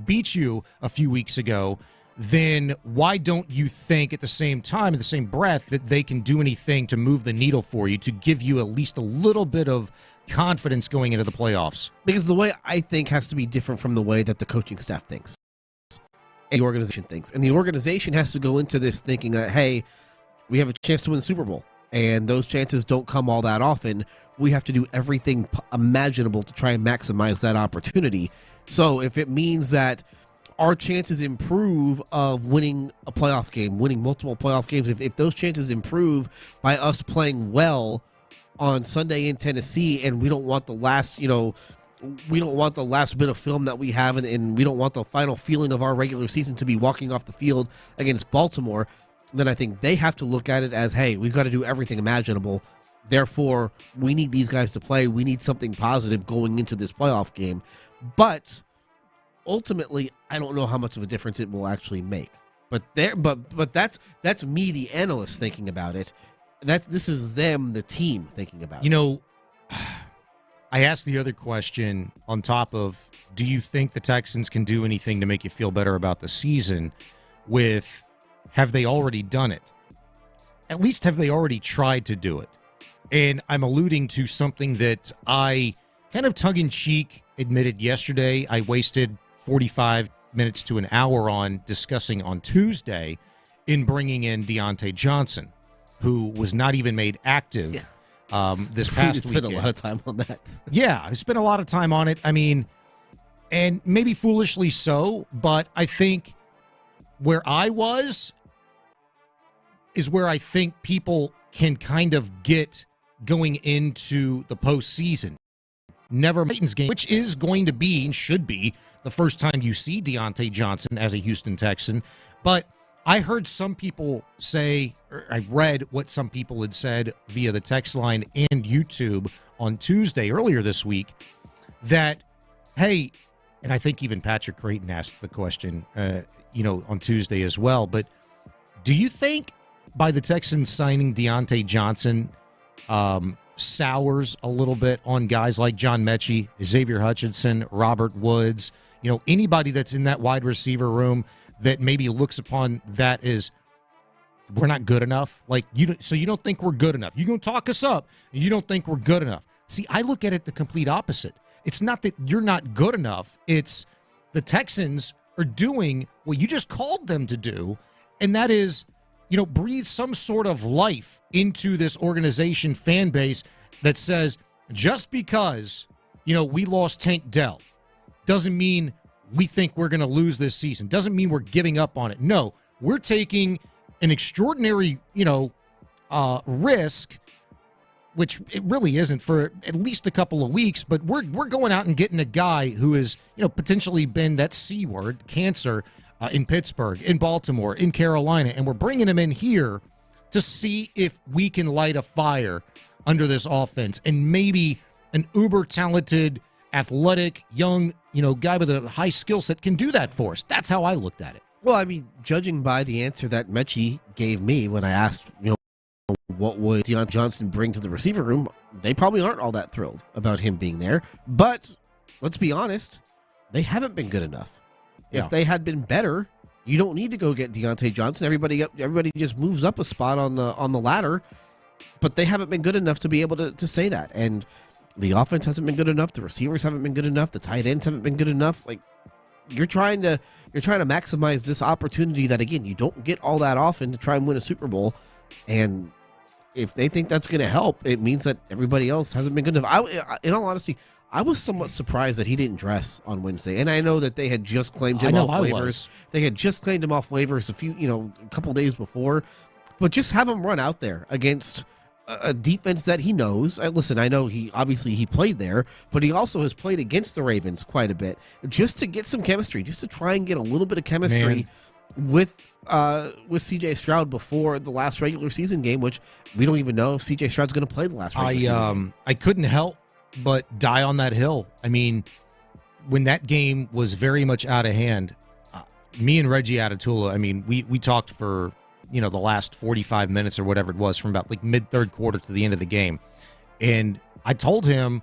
beat you a few weeks ago, then why don't you think at the same time, in the same breath, that they can do anything to move the needle for you, to give you at least a little bit of confidence going into the playoffs? Because the way I think has to be different from the way that the coaching staff thinks and the organization thinks. And the organization has to go into this thinking that, hey, we have a chance to win the Super Bowl, and those chances don't come all that often. We have to do everything imaginable to try and maximize that opportunity. So if it means that our chances improve of winning a playoff game, winning multiple playoff games, if those chances improve by us playing well on Sunday in Tennessee, and we don't want the last, we don't want the last bit of film that we have, and we don't want the final feeling of our regular season to be walking off the field against Baltimore, then I think they have to look at it as, hey, we've got to do everything imaginable. Therefore, we need these guys to play. We need something positive going into this playoff game. But ultimately, I don't know how much of a difference it will actually make. But that's me, the analyst, thinking about it. This is them, the team, thinking about it. I asked the other question on top of, do you think the Texans can do anything to make you feel better about the season, with, have they already done it? At least have they already tried to do it? And I'm alluding to something that I kind of tongue-in-cheek admitted yesterday. I wasted 45 minutes to an hour on discussing on Tuesday in bringing in Deontay Johnson, who was not even made active this past weekend. Spent a lot of time on that. Yeah, I spent a lot of time on it. I mean, and maybe foolishly so, but I think where I was is where I think people can kind of get going into the postseason. Never Titans game, which is going to be and should be the first time you see Deontay Johnson as a Houston Texan. But I heard some people say, or I read what some people had said via the text line and YouTube on Tuesday earlier this week, that, hey, and I think even Patrick Creighton asked the question, on Tuesday as well, but do you think by the Texans signing Deontay Johnson sours a little bit on guys like John Mechie, Xavier Hutchinson, Robert Woods, anybody that's in that wide receiver room that maybe looks upon that as, we're not good enough? So you don't think we're good enough. You're going to talk us up, and you don't think we're good enough. See, I look at it the complete opposite. It's not that you're not good enough. It's the Texans are doing what you just called them to do, and that is breathe some sort of life into this organization fan base that says just because, we lost Tank Dell doesn't mean we think we're going to lose this season. Doesn't mean we're giving up on it. No, we're taking an extraordinary, risk, which it really isn't for at least a couple of weeks, but we're going out and getting a guy who has, potentially been that C word, cancer, in Pittsburgh, in Baltimore, in Carolina, and we're bringing him in here to see if we can light a fire under this offense, and maybe an uber-talented, athletic, young, guy with a high skill set can do that for us. That's how I looked at it. Well, I mean, judging by the answer that Mechie gave me when I asked, what would Deontay Johnson bring to the receiver room, they probably aren't all that thrilled about him being there. But let's be honest, they haven't been good enough. If they had been better, you don't need to go get Deontay Johnson. Everybody just moves up a spot on the ladder. But they haven't been good enough to be able to say that. And the offense hasn't been good enough. The receivers haven't been good enough. The tight ends haven't been good enough. Like, you're trying to maximize this opportunity that, again, you don't get all that often to try and win a Super Bowl. And if they think that's going to help, it means that everybody else hasn't been good enough. In all honesty, I was somewhat surprised that he didn't dress on Wednesday. And I know that they had just claimed him off waivers. They had just claimed him off waivers a couple days before. But just have him run out there against a defense that he knows. Listen, I know he played there, but he also has played against the Ravens quite a bit, just to get some chemistry, just to try and get a little bit of chemistry with C.J. Stroud before the last regular season game, which we don't even know if C.J. Stroud's going to play the last regular season game. I couldn't help but die on that hill. I mean, when that game was very much out of hand, me and Reggie Atatula, I mean, we talked for the last 45 minutes or whatever it was, from about like mid-third quarter to the end of the game. And I told him,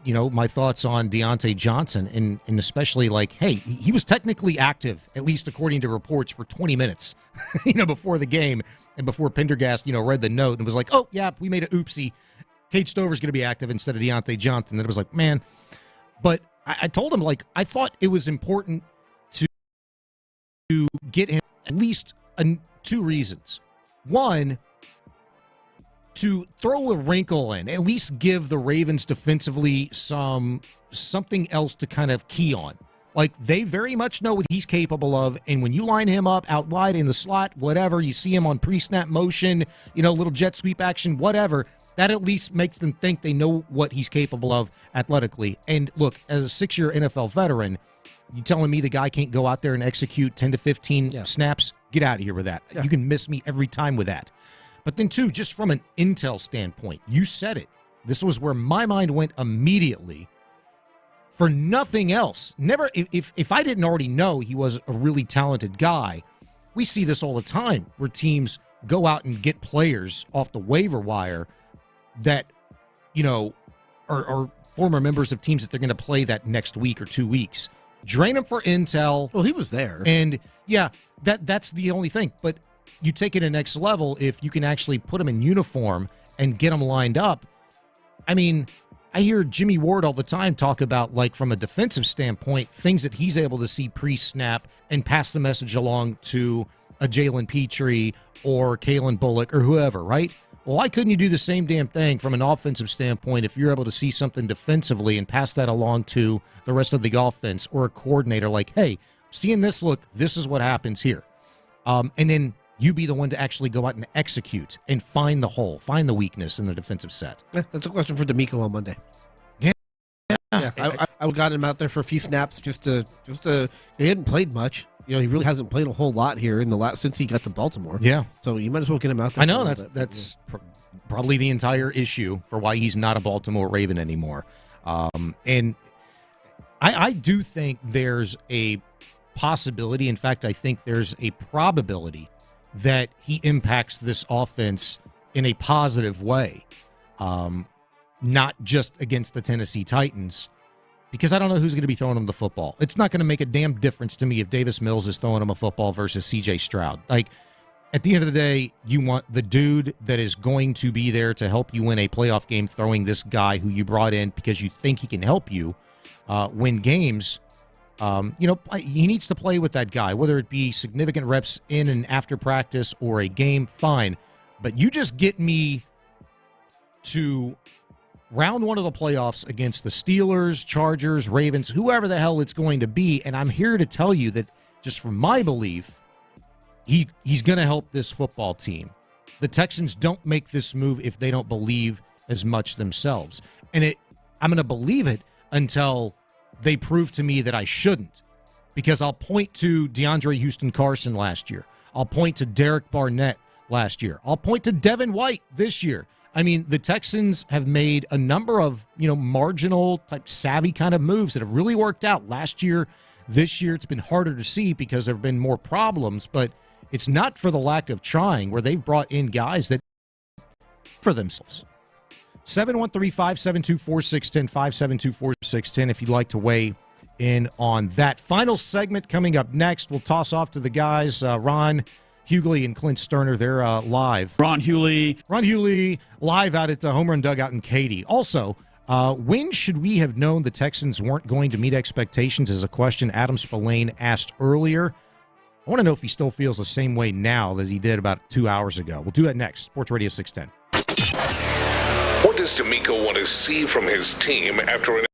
my thoughts on Deontay Johnson, and especially hey, he was technically active, at least according to reports, for 20 minutes, before the game, and before Pendergast, read the note and was like, oh, yeah, we made an oopsie. Cade Stover's going to be active instead of Deontay Johnson. And it was like, man. But I told him, I thought it was important to get him at least two reasons. One, to throw a wrinkle in, at least give the Ravens defensively something else to kind of key on. They very much know what he's capable of, and when you line him up out wide in the slot, whatever, you see him on pre-snap motion, little jet sweep action, whatever, that at least makes them think they know what he's capable of athletically. And look, as a 6-year NFL veteran, you telling me the guy can't go out there and execute 10 to 15 snaps? Get out of here with that. You can miss me every time with that. But then, too, just from an intel standpoint, you said it. This was where my mind went immediately. For nothing else, never. If I didn't already know he was a really talented guy, we see this all the time where teams go out and get players off the waiver wire that, are former members of teams that they're going to play that next week or 2 weeks. Drain him for intel. Well, he was there. And, yeah, that's the only thing. But you take it a next level if you can actually put him in uniform and get him lined up. I mean, I hear Jimmy Ward all the time talk about, from a defensive standpoint, things that he's able to see pre-snap and pass the message along to a Jalen Petrie or Kalen Bullock or whoever, right? Well, why couldn't you do the same damn thing from an offensive standpoint if you're able to see something defensively and pass that along to the rest of the offense or a coordinator hey, seeing this look, this is what happens here. And then you be the one to actually go out and execute and find the hole, find the weakness in the defensive set. Yeah, that's a question for D'Amico on Monday. Yeah. I got him out there for a few snaps just to he hadn't played much. He really hasn't played a whole lot here since he got to Baltimore. Yeah. So you might as well get him out there. I know that's probably the entire issue for why he's not a Baltimore Raven anymore. And I do think there's a possibility. In fact, I think there's a probability that he impacts this offense in a positive way. Not just against the Tennessee Titans, because I don't know who's going to be throwing him the football. It's not going to make a damn difference to me if Davis Mills is throwing him a football versus C.J. Stroud. At the end of the day, you want the dude that is going to be there to help you win a playoff game throwing this guy who you brought in because you think he can help you win games. He needs to play with that guy, whether it be significant reps in and after practice or a game, fine. But you just get me to round one of the playoffs against the Steelers, Chargers, Ravens, whoever the hell it's going to be, and I'm here to tell you that just from my belief, he's going to help this football team. The Texans don't make this move if they don't believe as much themselves. And I'm going to believe it until they prove to me that I shouldn't. Because I'll point to DeAndre Houston-Carson last year. I'll point to Derek Barnett last year. I'll point to Devin White this year. I mean, the Texans have made a number of, marginal type savvy kind of moves that have really worked out last year. This year, it's been harder to see because there have been more problems, but it's not for the lack of trying where they've brought in guys that for themselves. 713-572-4610, 572-4610 if you'd like to weigh in on that. Final segment coming up next. We'll toss off to the guys, Ron Hughley and Clint Stoerner. They're live. Ron Hughley live out at the Home Run Dugout in Katy. Also, when should we have known the Texans weren't going to meet expectations is a question Adam Spillane asked earlier. I want to know if he still feels the same way now that he did about 2 hours ago. We'll do that next. Sports Radio 610. What does D'Amico want to see from his team after an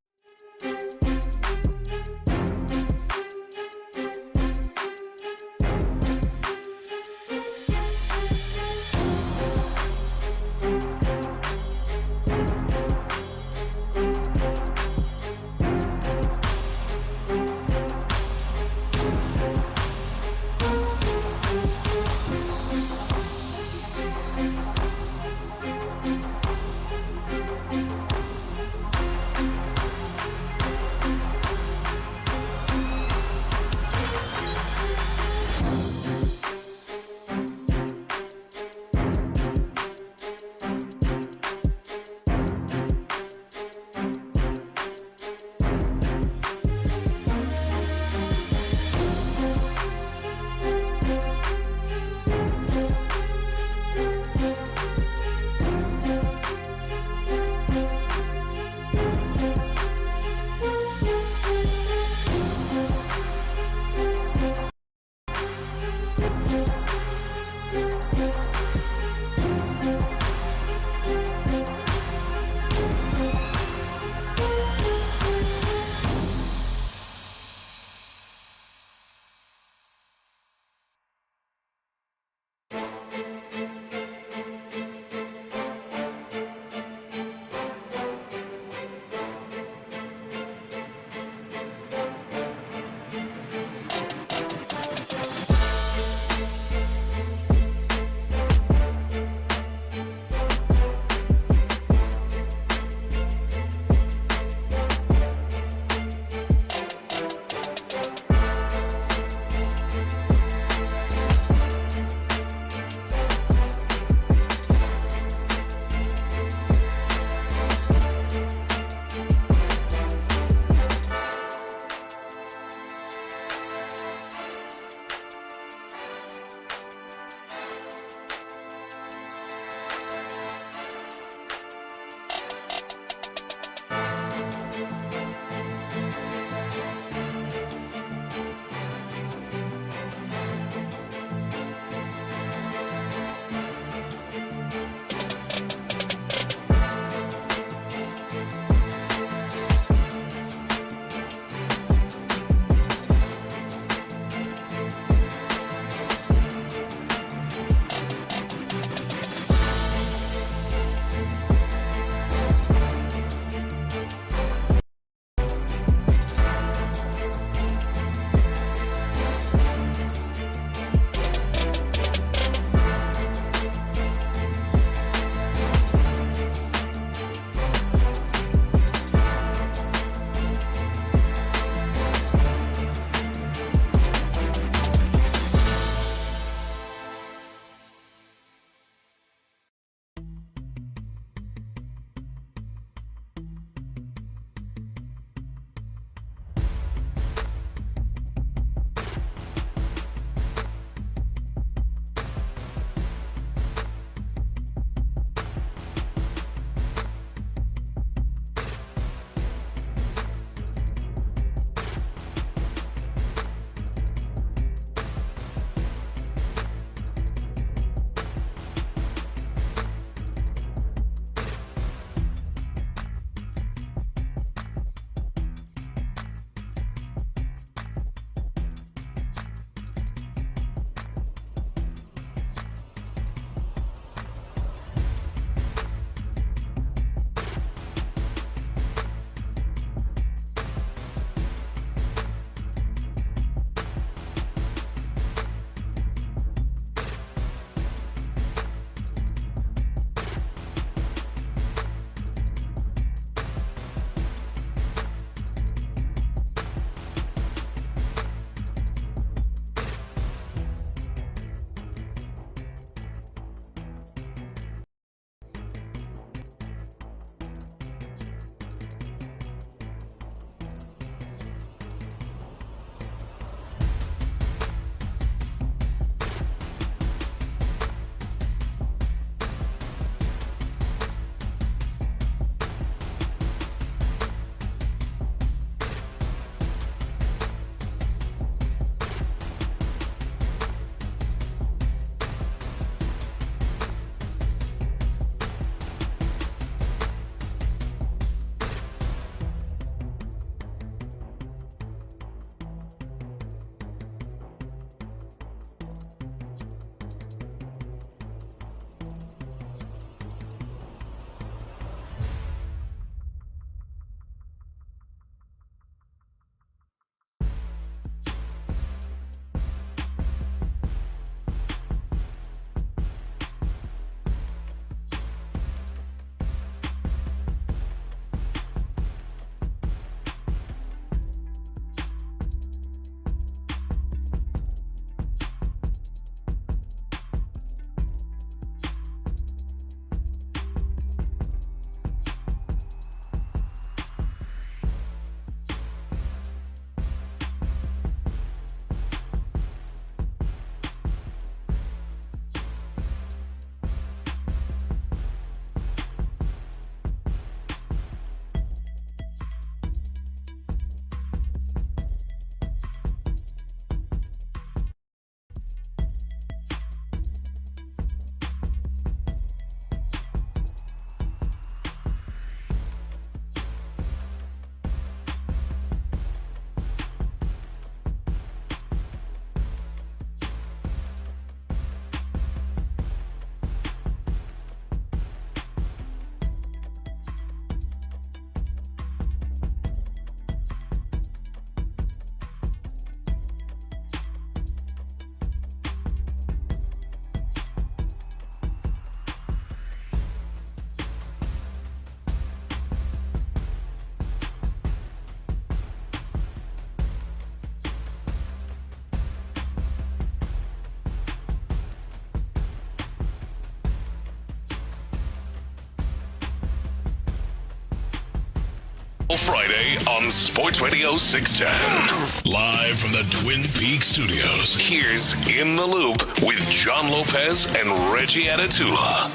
Friday on Sports Radio 610. Live from the Twin Peaks studios, here's In the Loop with John Lopez and Reggie Atatula.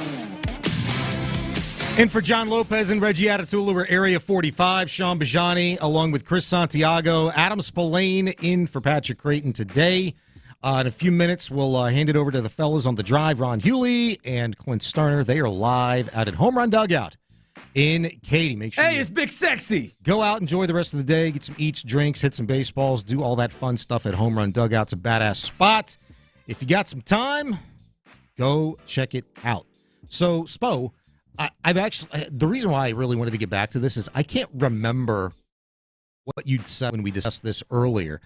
In for John Lopez and Reggie Atatula, we're Area 45. Sean Bijani along with Chris Santiago. Adam Spillane in for Patrick Creighton today. In a few minutes, we'll hand it over to the fellas on the drive, Ron Hughley and Clint Stoerner. They are live out at Home Run Dugout in Katy. Make sure it's Big Sexy. Go out, enjoy the rest of the day, get some eats, drinks, hit some baseballs, do all that fun stuff at Home Run Dugout. It's a badass spot. If you got some time, go check it out. So, Spo, I've actually, the reason why I really wanted to get back to this is I can't remember what you'd said when we discussed this earlier.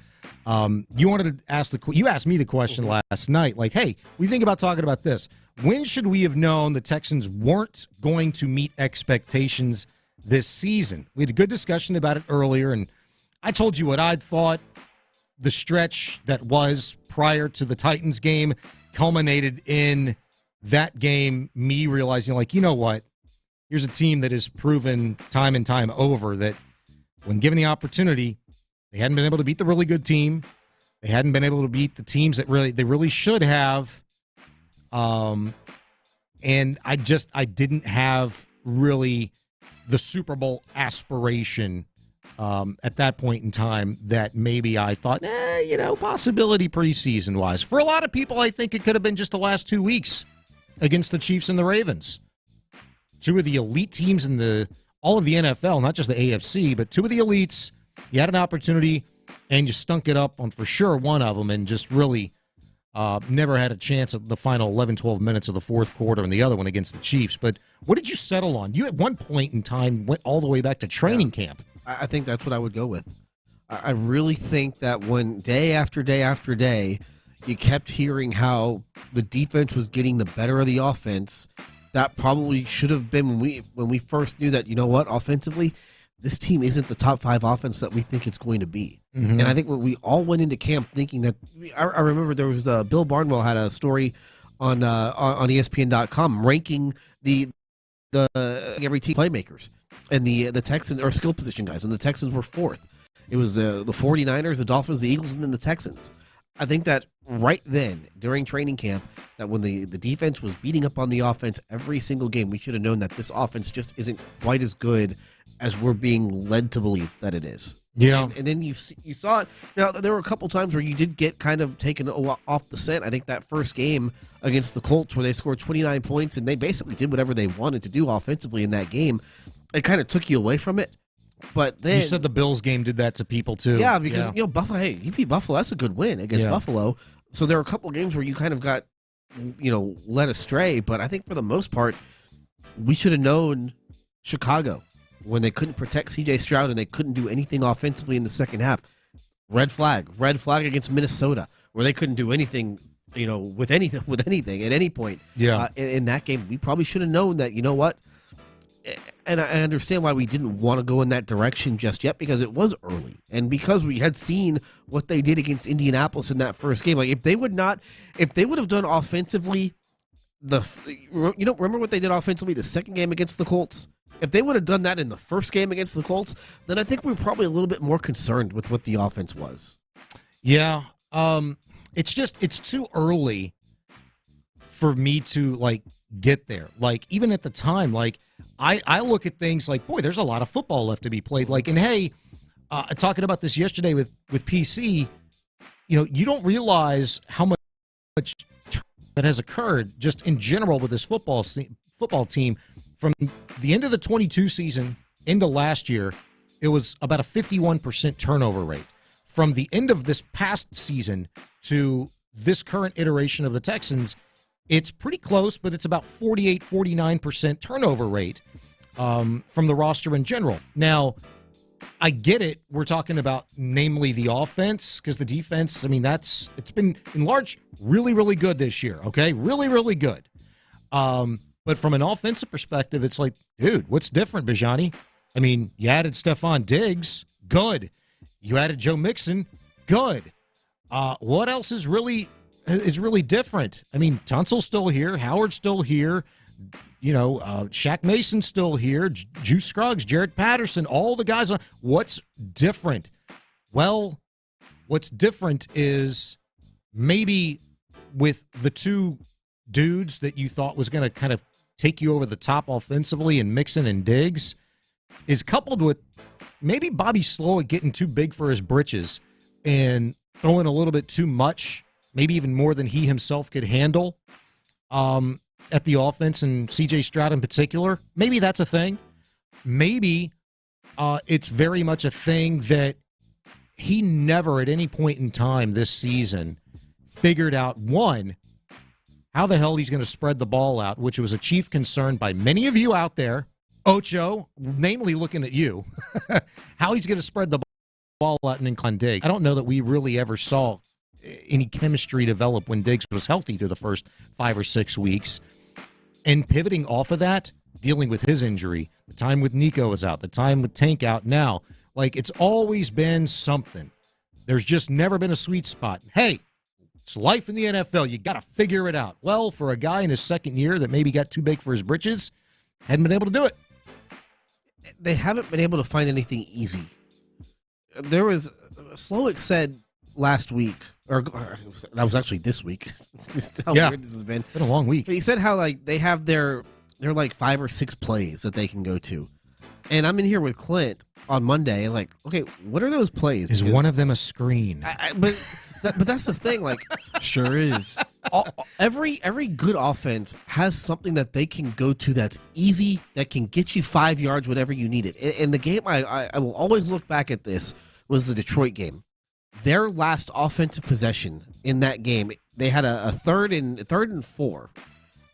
You wanted to ask you asked me the question last night, like, hey, we think about talking about this. When should we have known the Texans weren't going to meet expectations this season? We had a good discussion about it earlier, and I told you what I'd thought. The stretch that was prior to the Titans game culminated in that game, me realizing, like, you know what? Here's a team that has proven time and time over that when given the opportunity, they hadn't been able to beat the really good team. They hadn't been able to beat the teams that they really should have. And I didn't have really the Super Bowl aspiration at that point in time that maybe I thought, possibility preseason-wise. For a lot of people, I think it could have been just the last 2 weeks against the Chiefs and the Ravens. Two of the elite teams in all of the NFL, not just the AFC, but two of the elites. You had an opportunity, and you stunk it up on for sure one of them and just really never had a chance at the final 11, 12 minutes of the fourth quarter and the other one against the Chiefs. But what did you settle on? You, at one point in time, went all the way back to training camp. I think that's what I would go with. I really think that when day after day after day, you kept hearing how the defense was getting the better of the offense, that probably should have been when we first knew that, you know what, offensively, this team isn't the top 5 offense that we think it's going to be. Mm-hmm. And I think we all went into camp thinking that I remember there was Bill Barnwell had a story on ESPN.com ranking the every team playmakers, and the Texans or skill position guys, and the Texans were 4th. It was the 49ers, the Dolphins, the Eagles, and then the Texans. I think that right then, during training camp, that when the defense was beating up on the offense every single game, we should have known that this offense just isn't quite as good as we're being led to believe that it is. Yeah. And then you saw it. Now, there were a couple times where you did get kind of taken off the scent. I think that first game against the Colts where they scored 29 points and they basically did whatever they wanted to do offensively in that game, it kind of took you away from it. But then, you said the Bills game did that to people too. Yeah, because Buffalo. Hey, you beat Buffalo. That's a good win against Buffalo. So there were a couple of games where you kind of got, led astray. But I think for the most part, we should have known Chicago when they couldn't protect C.J. Stroud and they couldn't do anything offensively in the second half. Red flag against Minnesota, where they couldn't do anything, with anything at any point. Yeah, in that game, we probably should have known that. You know what? And I understand why we didn't want to go in that direction just yet, because it was early, and because we had seen what they did against Indianapolis in that first game. Like if they would have done offensively, remember what they did offensively the second game against the Colts. If they would have done that in the first game against the Colts, then I think we were probably a little bit more concerned with what the offense was. Yeah, it's too early for me to get there. Even at the time, I look at things like, boy, there's a lot of football left to be played. And hey, talking about this yesterday with PC, you don't realize how much that has occurred just in general with this football team. From the end of the 22 season into last year, it was about a 51% turnover rate. From the end of this past season to this current iteration of the Texans, it's pretty close, but it's about 48-49% turnover rate from the roster in general. Now, I get it. We're talking about namely the offense, because the defense, it's been in large really, really good this year, okay? Really, really good. But from an offensive perspective, it's like, dude, what's different, Bijani? You added Stephon Diggs, good. You added Joe Mixon, good. What else is really different? Tunsil's still here. Howard's still here. Shaq Mason's still here, Juice Scruggs, Jared Patterson, all the guys. What's different? Well, what's different is maybe with the two dudes that you thought was going to kind of take you over the top offensively and Mixon and Diggs is coupled with maybe Bobby Slowick getting too big for his britches and throwing a little bit too much, maybe even more than he himself could handle at the offense, and C.J. Stroud in particular. Maybe that's a thing. Maybe it's very much a thing that he never at any point in time this season figured out, one, how the hell he's going to spread the ball out, which was a chief concern by many of you out there. Ocho, namely looking at you, how he's going to spread the ball out and incline Diggs. I don't know that we really ever saw any chemistry develop when Diggs was healthy through the first 5 or 6 weeks. And pivoting off of that, dealing with his injury, the time with Nico is out, the time with Tank out now, it's always been something. There's just never been a sweet spot. Hey, it's life in the NFL. You got to figure it out. Well, for a guy in his second year that maybe got too big for his britches, hadn't been able to do it. They haven't been able to find anything easy. There was, Slowick said last week, or that was actually this week. How weird this has been. It's been a long week. But he said how they have their 5 or 6 plays that they can go to. And I'm in here with Clint on Monday and okay, what are those plays? Is one of them a screen? But that's the thing, sure is. Every good offense has something that they can go to that's easy, that can get you 5 yards whenever you need it. And the game I will always look back at this was the Detroit game. Their last offensive possession in that game, they had a third and 4,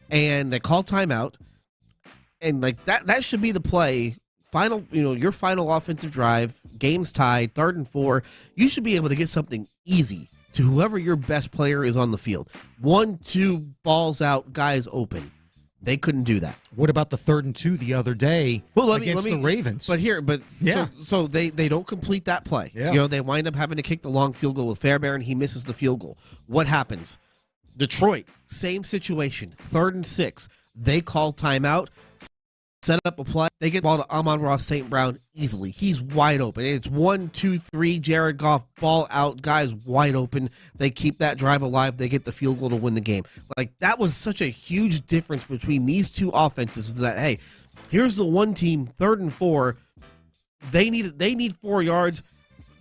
and they called timeout, and that should be the play. Final, your final offensive drive, game's tied, 3rd and 4. You should be able to get something easy to whoever your best player is on the field. 1, 2 balls out, guys open. They couldn't do that. What about the 3rd and 2 the other day against the Ravens? So they don't complete that play. Yeah. They wind up having to kick the long field goal with Fairbairn. He misses the field goal. What happens? Detroit, same situation. 3rd and 6. They call timeout, set up a play. They get the ball to Amon-Ra St. Brown easily. He's wide open. It's 1, 2, 3. Jared Goff, ball out. Guys wide open. They keep that drive alive. They get the field goal to win the game. That was such a huge difference between these two offenses. Is that, hey, here's the one team, 3rd and 4. They need 4 yards.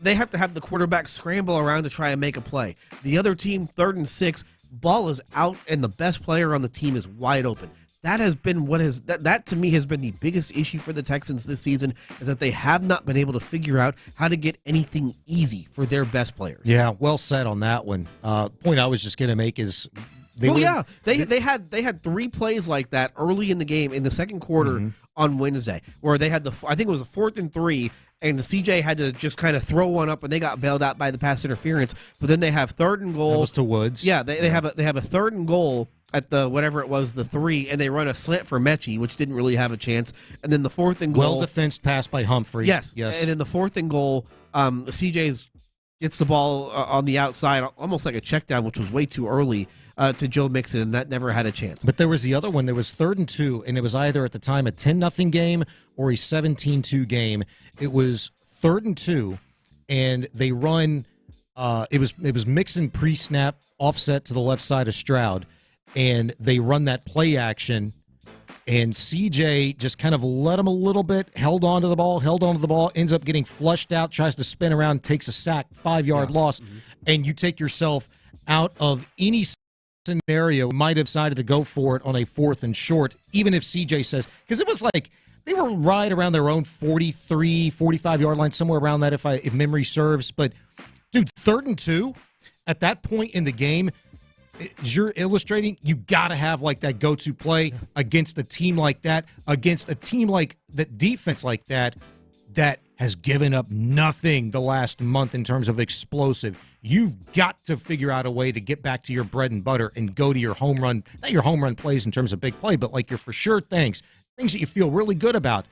They have to have the quarterback scramble around to try and make a play. The other team, 3rd and 6. Ball is out, and the best player on the team is wide open. That has been that to me has been the biggest issue for the Texans this season, is that they have not been able to figure out how to get anything easy for their best players. Yeah, well said on that one. Point I was just going to make is they had 3 plays like that early in the game in the second quarter on Wednesday, where they had I think it was a 4th and 3, and the CJ had to just kind of throw one up, and they got bailed out by the pass interference. But then they have 3rd and goal. That was to Woods. Yeah, they have a 3rd and goal at the whatever it was, the 3, and they run a slant for Mechie, which didn't really have a chance. And then the 4th and goal, well-defensed pass by Humphrey. Yes. And then the 4th and goal, CJ's gets the ball on the outside, almost like a check down, which was way too early to Joe Mixon, and that never had a chance. But there was the other one. There was 3rd and 2, and it was either at the time a 10-0 game or a 17-2 game. It was 3rd and 2, and they run. It was Mixon pre-snap offset to the left side of Stroud. And they run that play action, and CJ just kind of let him a little bit, held on to the ball, ends up getting flushed out, tries to spin around, takes a sack, 5-yard loss, and you take yourself out of any scenario. Might have decided to go for it on a 4th and short, even if CJ says, because it was they were right around their own 43, 45-yard line, somewhere around that if memory serves. But, dude, 3rd and 2, at that point in the game, as you're illustrating, you got to have that go-to play against a team like that, against a team like that, defense like that has given up nothing the last month in terms of explosive. You've got to figure out a way to get back to your bread and butter and go to your home run, not your home run plays in terms of big play, but your for sure things that you feel really good about,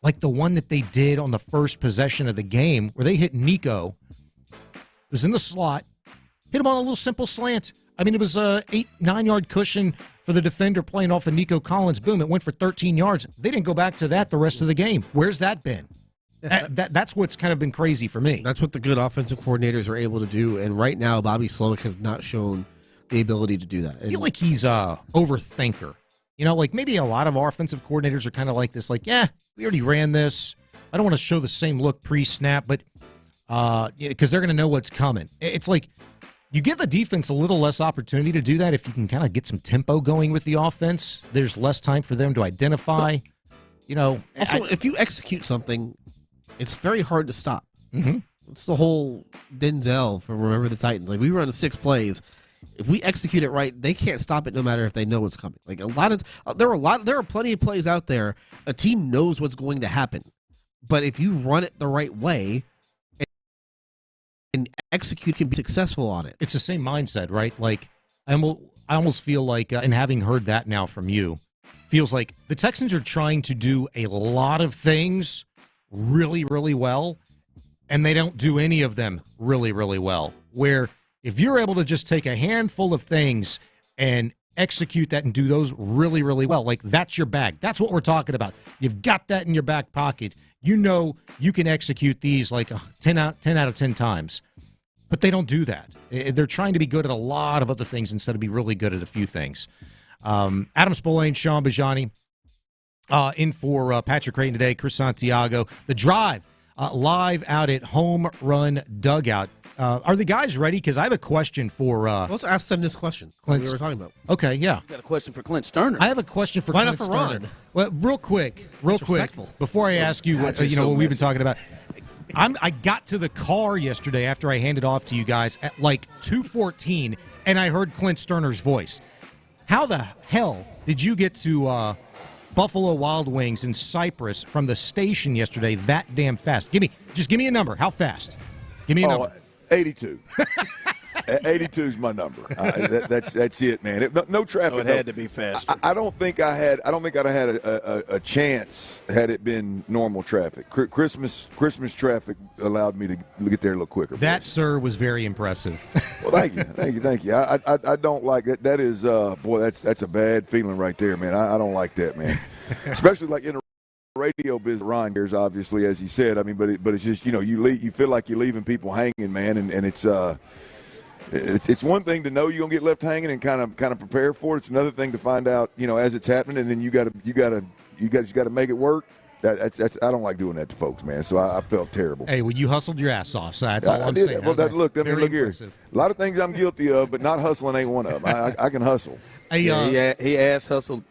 like the one that they did on the first possession of the game where they hit Nico. It was in the slot, hit him on a little simple slant. I mean, it was a 8-9 yard cushion for the defender playing off of Nico Collins. Boom, it went for 13 yards. They didn't go back to that the rest of the game. Where's that been? That's what's kind of been crazy for me. That's what the good offensive coordinators are able to do. And right now, Bobby Slowick has not shown the ability to do that. I feel like he's a overthinker. You know, like maybe a lot of our offensive coordinators are kind of like this, like, yeah, we already ran this. I don't want to show the same look pre-snap, but because they're going to know what's coming. It's like you give the defense a little less opportunity to do that if you can kind of get some tempo going with the offense. There's less time for them to identify. You know, also, if you execute something, it's very hard to stop. Mm-hmm. It's the whole Denzel from Remember the Titans. Like, we run 6 plays. If we execute it right, they can't stop it no matter if they know what's coming. Like, there are plenty of plays out there. A team knows what's going to happen. But if you run it the right way and execute, can be successful on it. It's the same mindset, right? Like, I almost feel like, and having heard that now from you, feels like the Texans are trying to do a lot of things really, really well, and they don't do any of them really, really well. Where if you're able to just take a handful of things and execute that and do those really, really well, like that's your bag. That's what we're talking about. You've got that in your back pocket. You know you can execute these like 10 out of 10 times. But they don't do that. They're trying to be good at a lot of other things instead of be really good at a few things. Adam Spillane, Sean Bijani, in for Patrick Creighton today, Chris Santiago. The Drive, live out at Home Run Dugout. Are the guys ready? Because I have a question for... let's ask them this question. Clint, we were talking about. Okay, yeah. You got a question for Clint Stoerner. I have a question for Why Clint not for Stoerner. Ron? Well, real quick, before I ask you what we've been talking about. I got to the car yesterday after I handed off to you guys at like 2:14, and I heard Clint Stoerner's voice. How the hell did you get to Buffalo Wild Wings in Cyprus from the station yesterday that damn fast? Give me a number. How fast? Give me a number. 82. 82 is my number. That's it, man. No traffic. So it had to be faster. I don't think I'd have had a chance had it been normal traffic. Christmas traffic allowed me to get there a little quicker. That, sir, was very impressive. Well, thank you. I don't like it. That is, that's a bad feeling right there, man. I don't like that, man. Especially like in a radio business, Ron here's obviously, as he said. I mean, but it's just, you feel like you're leaving people hanging, man, and it's one thing to know you're gonna get left hanging and kind of prepare for it. It's another thing to find out, as it's happening, and then you got to make it work. That's I don't like doing that to folks, man. So I felt terrible. Hey, well, you hustled your ass off. So that's all I'm saying. Well, look here. A lot of things I'm guilty of, but not hustling ain't one of them. I can hustle. He hustled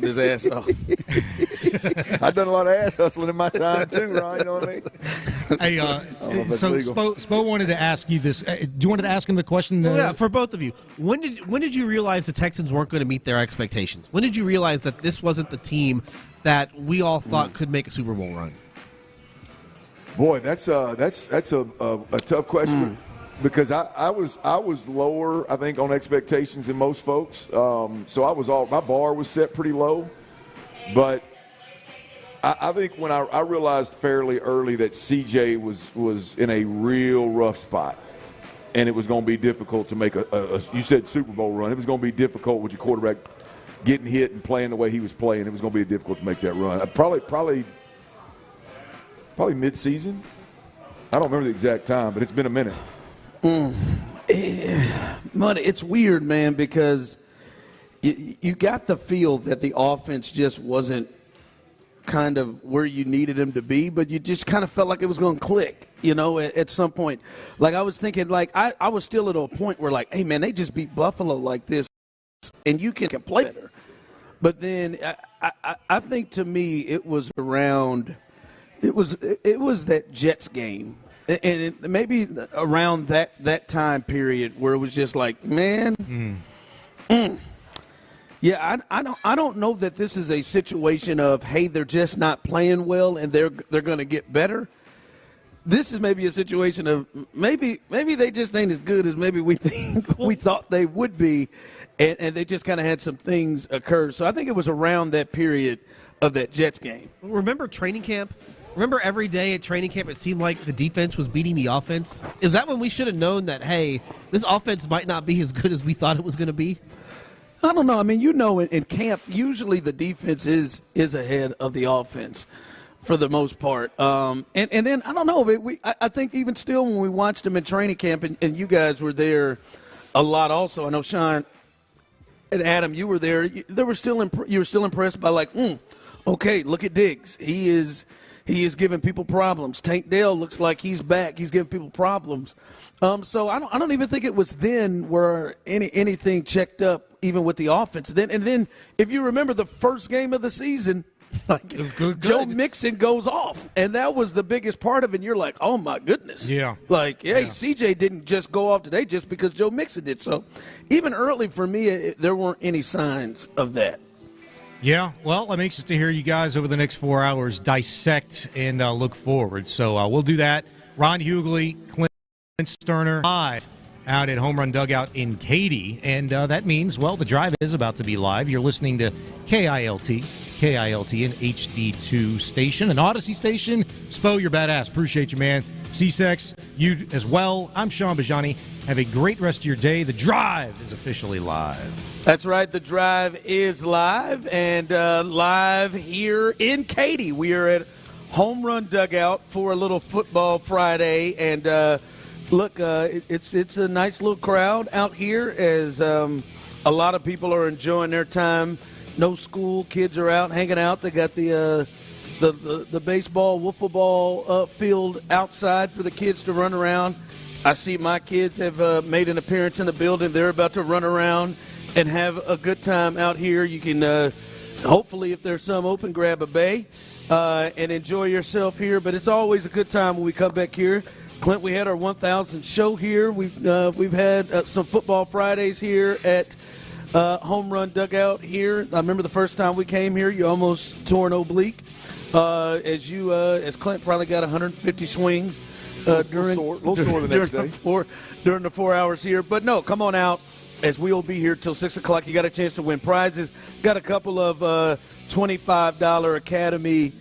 his ass off. I've done a lot of ass hustling in my time too, Ron. You know what I mean? Hey, so Spo wanted to ask you this. Do you want to ask him the question? Yeah, for both of you. When did you realize the Texans weren't going to meet their expectations? When did you realize that this wasn't the team that we all thought could make a Super Bowl run? Boy, that's a tough question. Because I was lower, I think, on expectations than most folks. So my bar was set pretty low. But I think when I realized fairly early that CJ was in a real rough spot, and it was going to be difficult to make you said Super Bowl run. It was going to be difficult with your quarterback getting hit and playing the way he was playing. It was going to be difficult to make that run. Probably mid-season. I don't remember the exact time, but it's been a minute. Money, it's weird, man, because you got the feel that the offense just wasn't kind of where you needed him to be, but you just kind of felt like it was going to click, at some point. Like, I was thinking, like, I was still at a point where, like, hey, man, they just beat Buffalo like this, and you can play better. But then I think, to me, it was around – it was that Jets game. And maybe around that time period where it was just like, man, yeah, I don't know that this is a situation of, hey, they're just not playing well and they're going to get better. This is maybe a situation of maybe they just ain't as good as maybe we thought they would be, and they just kind of had some things occur. So I think it was around that period of that Jets game. Remember training camp? Remember every day at training camp it seemed like the defense was beating the offense? Is that when we should have known that, hey, this offense might not be as good as we thought it was going to be? I don't know. I mean, in camp, usually the defense is ahead of the offense for the most part. And then, I don't know, I think even still when we watched them in training camp, and you guys were there a lot also. I know, Sean and Adam, you were there. You were still impressed by, like, okay, look at Diggs. He is giving people problems. Tank Dell looks like he's back. He's giving people problems. So I don't even think it was then where anything checked up, even with the offense. Then if you remember the first game of the season, like, it was good. Joe Mixon goes off, and that was the biggest part of it. And you're like, oh my goodness, yeah. Like, hey, CJ didn't just go off today just because Joe Mixon did. So even early for me, there weren't any signs of that. Yeah, well, I'm anxious to hear you guys over the next 4 hours dissect and look forward. So we'll do that. Ron Hughley, Clint Stoerner, live out at Home Run Dugout in Katy. And that means, well, the drive is about to be live. You're listening to KILT, an HD2 station, an Odyssey station. Spo, you're badass. Appreciate you, man. C-Sex, you as well. I'm Sean Bijani. Have a great rest of your day. The drive is officially live. That's right. The drive is live, and live here in Katy. We are at Home Run Dugout for a little football Friday, and look, it's a nice little crowd out here as a lot of people are enjoying their time. No school, kids are out hanging out. They got the baseball, wiffle ball field outside for the kids to run around. I see my kids have made an appearance in the building. They're about to run around and have a good time out here. You can hopefully, if there's some open, grab a bay and enjoy yourself here. But it's always a good time when we come back here. Clint, we had our 1,000th show here. We've had some football Fridays here at Home Run Dugout here. I remember the first time we came here, you almost tore an oblique. As Clint probably got 150 swings during the 4 hours here. But no, come on out, as we will be here till 6 o'clock. You got a chance to win prizes. Got a couple of $25 Academy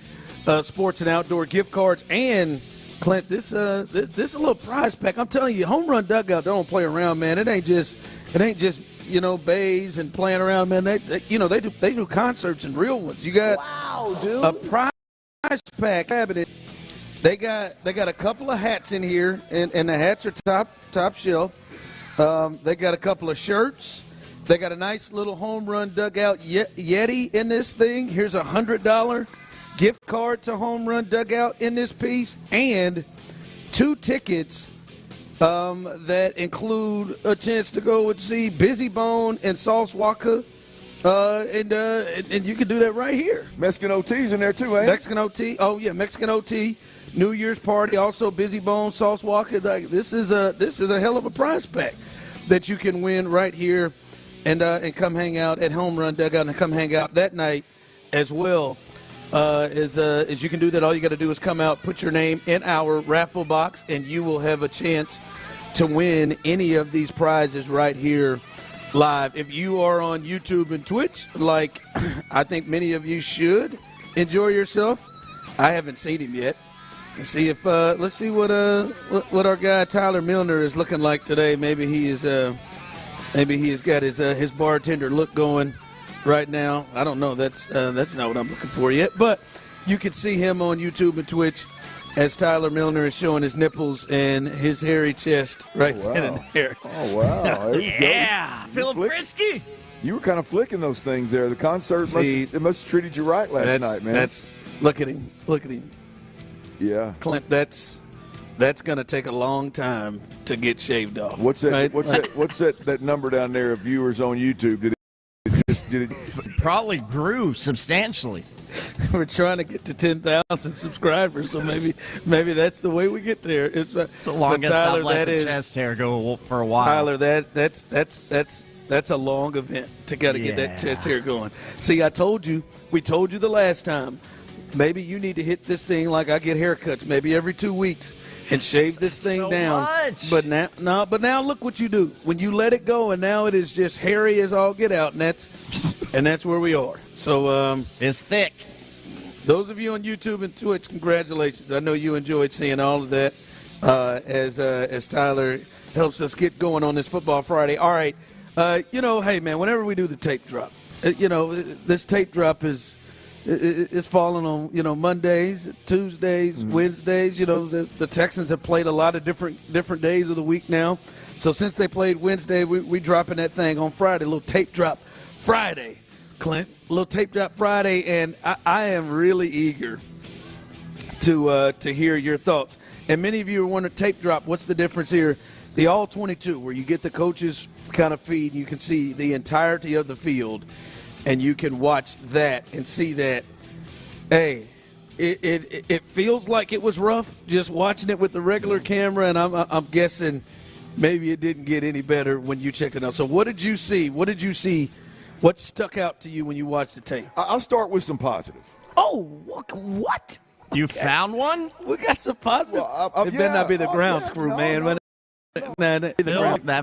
sports and outdoor gift cards. And Clint, this a little prize pack. I'm telling you, Home Run Dugout don't play around, man. It ain't just bays and playing around, man. They do concerts and real ones. You got a prize pack. They got a couple of hats in here, and the hats are top shelf. They got a couple of shirts. They got a nice little Home Run Dugout Yeti in this thing. Here's a $100 gift card to Home Run Dugout in this piece, and 2 tickets that include a chance to go and see Busy Bone and Sauce Walker. And you can do that right here. Mexican OT's in there too, eh? Mexican OT. Oh yeah, Mexican OT. New Year's party. Also Busy Bone, Sauce Walker. This is a hell of a prize pack that you can win right here, and come hang out at Home Run Dugout and come hang out that night as well. As you can do that, all you got to do is come out, put your name in our raffle box, and you will have a chance to win any of these prizes right here live. If you are on YouTube and Twitch, like I think many of you should, enjoy yourself. I haven't seen him yet. Let's see what our guy Tyler Milner is looking like today. Maybe he has got his bartender look going right now. I don't know. That's not what I'm looking for yet. But you can see him on YouTube and Twitch as Tyler Milner is showing his nipples and his hairy chest right then and there. Oh, wow. Yeah. Feeling frisky. You were kind of flicking those things there. The concert must have treated you right last night, man. Look at him. Yeah. Clint, that's going to take a long time to get shaved off. What's that? Right? What's that number down there of viewers on YouTube? Did it probably grew substantially. We're trying to get to 10,000 subscribers, so maybe that's the way we get there. It's the longest I've let the chest hair go for a while. Tyler, that's a long event to get that chest hair going. See, we told you the last time. Maybe you need to hit this thing like I get haircuts, maybe every 2 weeks, and shave this thing so down. Much. But now look what you do. When you let it go, and now it is just hairy as all get out, and that's where we are. So it's thick. Those of you on YouTube and Twitch, congratulations. I know you enjoyed seeing all of that as Tyler helps us get going on this Football Friday. All right. Hey, man, whenever we do the tape drop, this tape drop is falling on, Mondays, Tuesdays, Wednesdays. The Texans have played a lot of different days of the week now. So since they played Wednesday, we dropping that thing on Friday, a little tape drop Friday, Clint. A little tape drop Friday, and I am really eager to hear your thoughts. And many of you want to tape drop. What's the difference here? The All-22, where you get the coaches kind of feed, you can see the entirety of the field, and you can watch that and see that. Hey, it feels like it was rough just watching it with the regular camera, and I'm guessing maybe it didn't get any better when you checked it out. So what did you see? What stuck out to you when you watched the tape? I'll start with some positive. Oh, what? You found one? We got some positive. Well, it better not be the grounds crew, man. That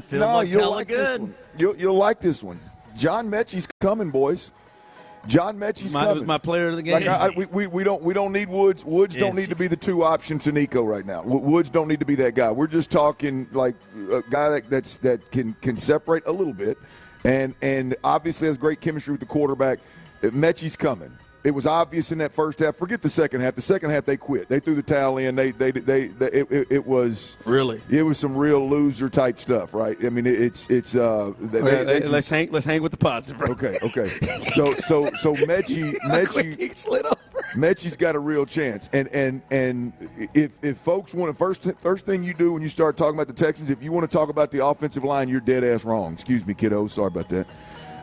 feels like hella good. You'll like this one. John Mechie's coming, boys. John Mechie's coming. It was my player of the game. We don't need Woods. Woods don't need to be the two option to Nico right now. Woods don't need to be that guy. We're just talking like a guy that can separate a little bit, and obviously has great chemistry with the quarterback. Mechie's coming. It was obvious in that first half. Forget the second half. The second half they quit. They threw the towel in. It was some real loser type stuff, right? I mean, let's hang with the positive. Right? Okay. So Mechie's got a real chance. And if folks want to first thing you do when you start talking about the Texans, if you want to talk about the offensive line, you're dead ass wrong. Excuse me, kiddo. Sorry about that.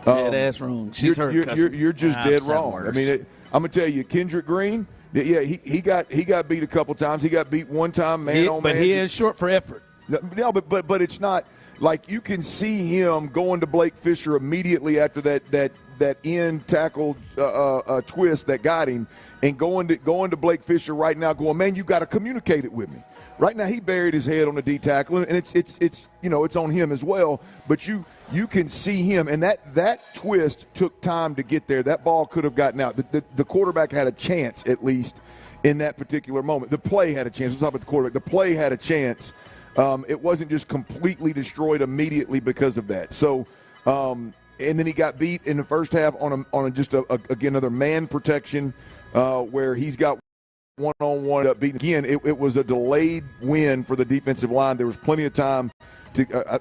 Dead ass wrong. She's hurt. You're just dead wrong. I mean, I'm gonna tell you, Kendrick Green. Yeah, he got beat a couple times. He got beat one time, man on man. But he is short for effort. No, but it's not like you can see him going to Blake Fisher immediately after that end tackle twist that got him, and going to Blake Fisher right now, going, man, you got to communicate it with me. Right now, he buried his head on the D tackle, and it's on him as well. But you can see him, and that twist took time to get there. That ball could have gotten out. The quarterback had a chance, at least in that particular moment. The play had a chance. Let's talk about the quarterback. The play had a chance. It wasn't just completely destroyed immediately because of that. So, and then he got beat in the first half on another man protection where he's got one-on-one beaten. Again, it was a delayed win for the defensive line. There was plenty of time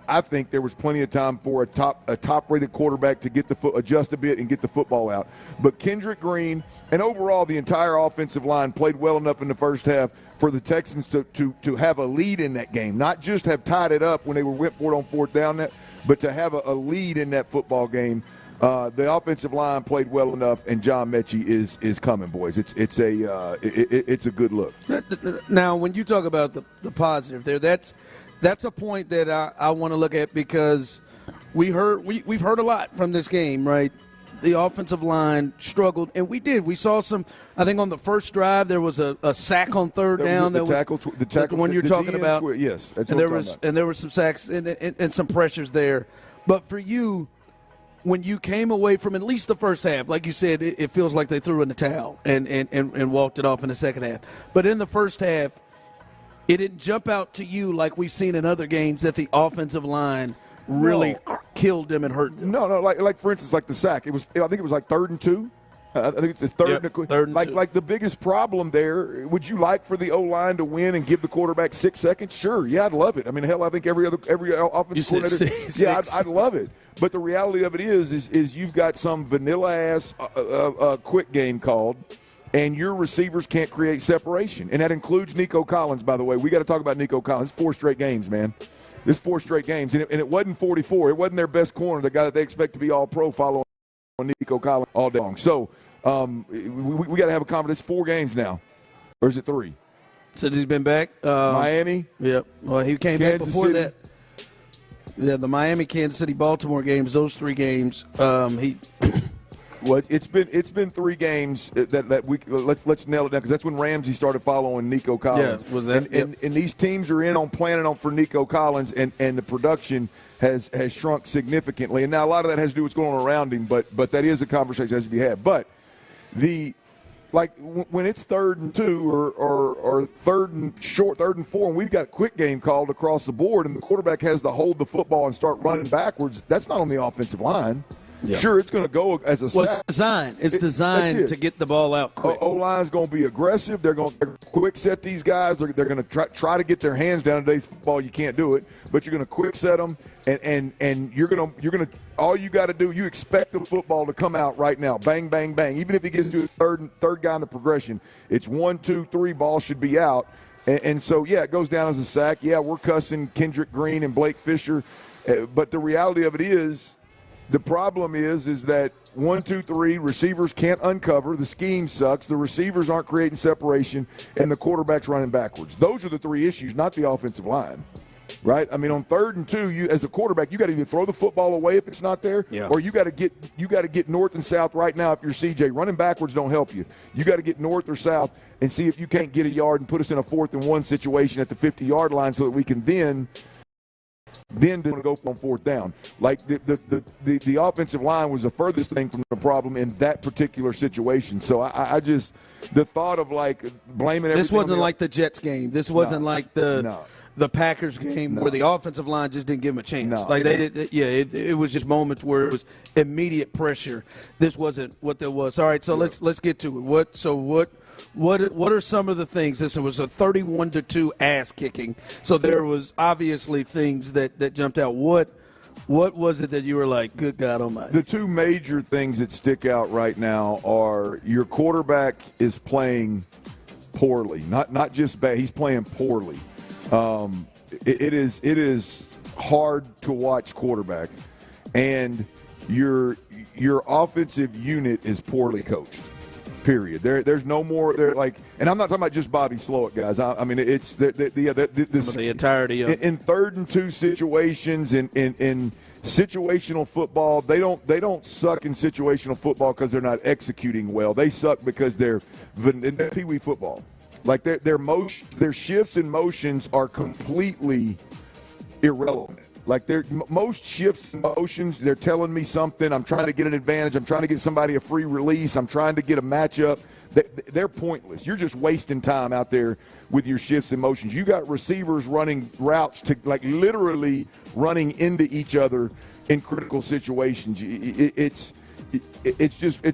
I think there was plenty of time for a top-rated quarterback to get adjust a bit and get the football out. But Kendrick Green and overall the entire offensive line played well enough in the first half for the Texans to have a lead in that game, not just have tied it up when they went for it on fourth down, but to have a lead in that football game. The offensive line played well enough, and John Mechie is coming, boys. It's a good look. Now, when you talk about the positive there, that's a point that I want to look at because we've heard a lot from this game, right? The offensive line struggled, and we saw some. I think on the first drive there was a sack on third down. The tackle one you're talking about. Yes, that's and what I'm talking about. And there were some sacks and some pressures there. But for you, when you came away from at least the first half, like you said, it feels like they threw in the towel and walked it off in the second half. But in the first half, it didn't jump out to you like we've seen in other games that the offensive line really killed them and hurt them. No, like for instance, like the sack. I think it was like 3rd and 2. I think it's the third and 2. Like the biggest problem there. Would you like for the O-line to win and give the quarterback 6 seconds? Sure, yeah, I'd love it. I mean, hell, I think every offensive coordinator. I'd love it. But the reality of it is you've got some vanilla-ass quick game called, and your receivers can't create separation. And that includes Nico Collins, by the way. We got to talk about Nico Collins. 4 straight games, man. This 4 straight games. And it wasn't 44. It wasn't their best corner, the guy that they expect to be all-pro following Nico Collins all day long. So we got to have a conversation. It's 4 games now. Or is it 3? Since he's been back? Miami? Yep. Well, he came back before that. Yeah, the Miami, Kansas City, Baltimore games, those 3 games, Well, it's been 3 games that we let's nail it down because that's when Ramsey started following Nico Collins. Yeah, was that? And these teams are in on planning on for Nico Collins, and the production has shrunk significantly. And now a lot of that has to do with what's going on around him, but that is a conversation that has to be had. But like when it's 3rd and 2 or 3rd and 4, and we've got a quick game called across the board, and the quarterback has to hold the football and start running backwards, that's not on the offensive line. Yeah. Sure, it's going to go as a sack. It's designed. It's designed to get the ball out quick. O-line's going to be aggressive. They're going to quick set these guys. They're going to try to get their hands down. In today's football, you can't do it, but you're going to quick set them, and you're going to all you got to do. You expect the football to come out right now, bang, bang, bang. Even if he gets to his third guy in the progression, it's 1, 2, 3. Ball should be out, and so yeah, it goes down as a sack. Yeah, we're cussing Kendrick Green and Blake Fisher, but the reality of it is. The problem is that 1, 2, 3, receivers can't uncover. The scheme sucks. The receivers aren't creating separation, and the quarterback's running backwards. Those are the 3 issues, not the offensive line, right? I mean, on 3rd and 2, you as a quarterback, you got to either throw the football away if it's not there, or you got to get north and south right now. If you're CJ, running backwards don't help you. You got to get north or south and see if you can't get a yard and put us in a 4th and 1 situation at the 50-yard line, so that we can then to go on 4th down. Like the offensive line was the furthest thing from the problem in that particular situation. So I just the thought of like blaming everything. This wasn't like the Jets game. This wasn't like the Packers game where the offensive line just didn't give them a chance. Like they did. Yeah, it was just moments where it was immediate pressure. This wasn't what there was. All right, so let's get to it. What are some of the things? This was a 31-2 ass kicking, so there was obviously things that jumped out. What was it that you were like, good God Almighty? The 2 major things that stick out right now are your quarterback is playing poorly, not just bad. He's playing poorly. It is hard to watch quarterback, and your offensive unit is poorly coached. Period. There's no more. They're like, and I'm not talking about just Bobby Slowik, guys. I mean, it's the entirety of in 3rd and 2 situations in situational football. They don't suck in situational football because they're not executing well. They suck because they're pee-wee football. Like their shifts and motions are completely irrelevant. Like most shifts and motions, they're telling me something. I'm trying to get an advantage. I'm trying to get somebody a free release. I'm trying to get a matchup. They're pointless. You're just wasting time out there with your shifts and motions. You got receivers running routes to like literally running into each other in critical situations.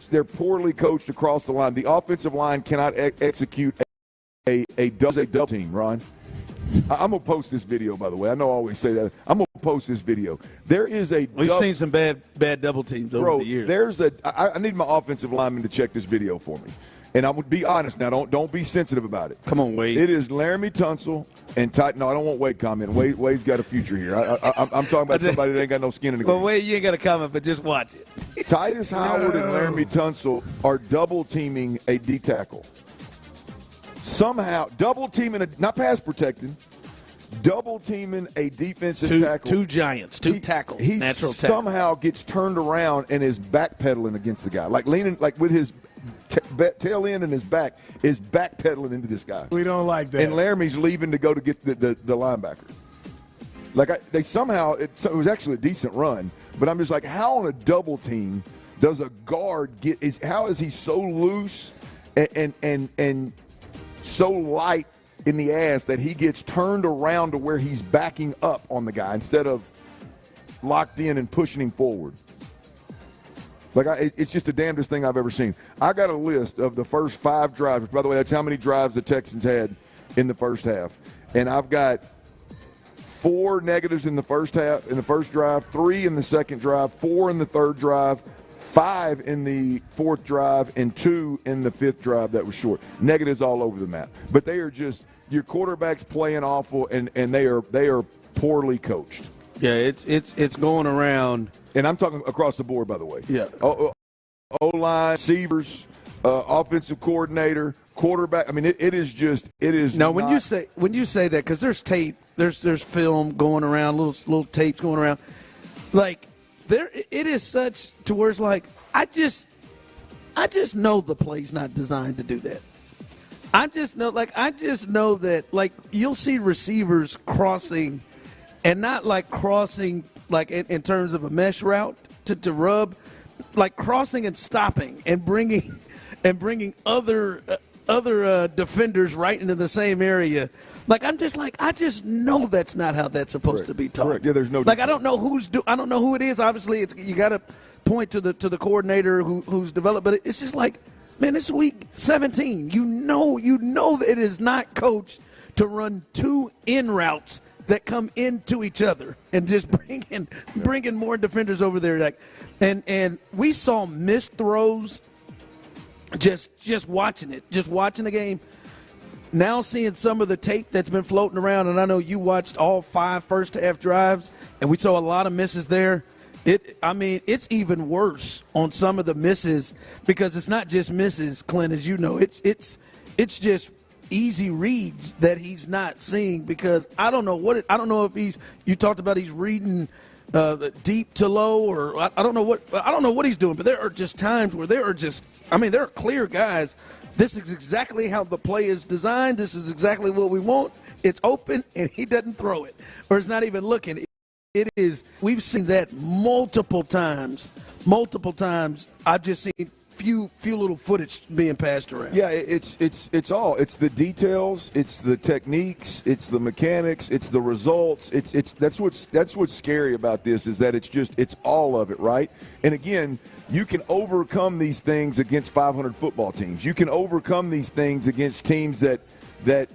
They're poorly coached across the line. The offensive line cannot execute a double team, Ron. I'm going to post this video, by the way. I know I always say that. I'm going to post this video. There is a We've seen some bad double teams over the years. I need my offensive lineman to check this video for me. And I'm going to be honest now. Don't be sensitive about it. Come on, Wade. It is Laramie Tunsil and No, I don't want Wade comment. Wade's got a future here. I'm talking about somebody that ain't got no skin in the game. Well, Wade, you ain't got a comment, but just watch it. Titus Howard and Laramie Tunsil are double-teaming a D-tackle. Somehow, double-teaming, not pass protecting, double-teaming a defensive tackle. 2 giants, 2 tackles, natural tackle. Somehow gets turned around and is backpedaling against the guy. Like leaning, like with his tail end and his back, is backpedaling into this guy. We don't like that. And Laramie's leaving to go to get the linebacker. Like they somehow, it was actually a decent run, but I'm just like, how on a double team does a guard how is he so loose and so light in the ass that he gets turned around to where he's backing up on the guy instead of locked in and pushing him forward? Like, it's just the damnedest thing I've ever seen. I got a list of the first 5 drives. By the way, that's how many drives the Texans had in the first half. And I've got 4 negatives in the first half, in the first drive, 3 in the second drive, 4 in the third drive, 5 in the fourth drive, and 2 in the fifth drive that was short. Negatives all over the map. But they are just, your quarterback's playing awful, and they are poorly coached. Yeah, it's going around. And I'm talking across the board, by the way. Yeah. O-line, receivers, offensive coordinator, quarterback. I mean, it is. Now, when you say that, because there's tape, there's film going around, little tapes going around, like it is such to where it's like I just know the play's not designed to do that. I just know that like you'll see receivers crossing, and not like crossing like in terms of a mesh route to rub, like crossing and stopping and bringing and bringing other defenders right into the same area. Like, I just know that's not how that's supposed to be taught. Correct. Yeah, there's no. Like, I don't know who it is. Obviously, you got to point to the coordinator who's developed, but it's just like, man, it's week 17. You know that it is not coached to run two in routes that come into each other and just bringing more defenders over there. Like, and we saw missed throws just watching the game. Now seeing some of the tape that's been floating around, and I know you watched all 5 first-half drives, and we saw a lot of misses there. It's even worse on some of the misses because it's not just misses, Clint, as you know. It's just easy reads that he's not seeing because I don't know if you talked about he's reading deep to low, or I don't know what he's doing, but there are just times where there are clear guys. This is exactly how the play is designed. This is exactly what we want. It's open, and he doesn't throw it, or is not even looking. It is. We've seen that multiple times. I've just seen few little footage being passed around. Yeah, it's the details, it's the techniques, it's the mechanics, it's the results. That's what's scary about this is that it's all of it, right? And again, you can overcome these things against 500 football teams. You can overcome these things against teams that don't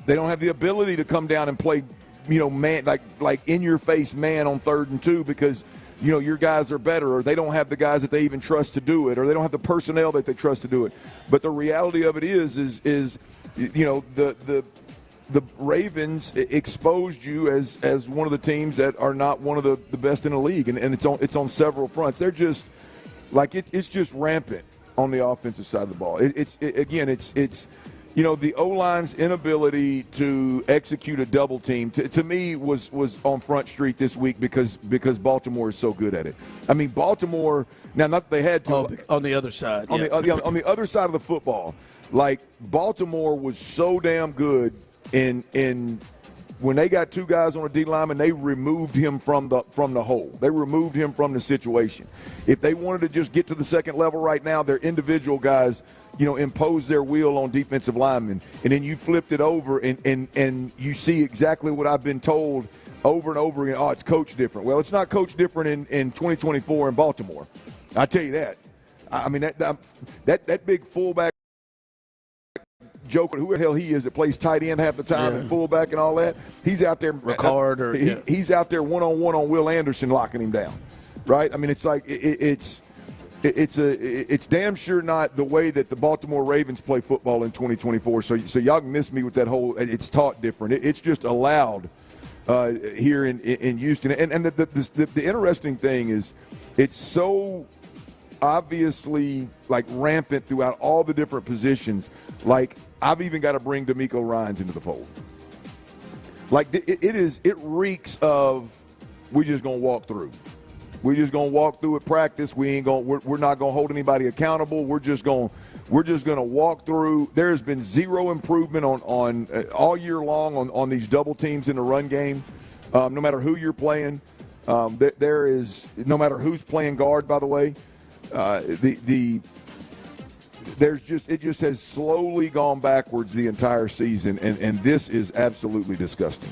they don't have the ability to come down and play, man, like in your face man on 3rd and 2 because your guys are better, or they don't have the guys that they even trust to do it, or they don't have the personnel that they trust to do it. But the reality of it is the Ravens exposed you as one of the teams that are not one of the best in the league, and it's on several fronts. They're just like it's just rampant on the offensive side of the ball. It's the O-line's inability to execute a double team to me was on Front Street this week because Baltimore is so good at it. I mean, Baltimore now not that they had to on the other side on the other side of the football. Like Baltimore was so damn good in when they got 2 guys on a D lineman, they removed him from the hole. They removed him from the situation. If they wanted to just get to the second level right now, their individual guys, impose their will on defensive linemen. And then you flipped it over and you see exactly what I've been told over and over again. Oh, it's coached different. Well, it's not coached different in 2024 in Baltimore. I tell you that. I mean, that big fullback joker, who the hell he is that plays tight end half the time and fullback and all that, he's out there. Ricard he's out there one-on-one on Will Anderson locking him down, right? I mean, it's like it's damn sure not the way that the Baltimore Ravens play football in 2024. So y'all can miss me with that whole. It's taught different. It's just allowed here in Houston. And the interesting thing is, it's so obviously like rampant throughout all the different positions. Like I've even got to bring D'Amico Ryans into the fold. Like it reeks of we're just gonna walk through. We're just gonna walk through at practice. We're not gonna hold anybody accountable. We're just gonna walk through. There has been zero improvement on all year long on these double teams in the run game. No matter who you're playing, there is no matter who's playing guard. By the way, it just has slowly gone backwards the entire season, and this is absolutely disgusting.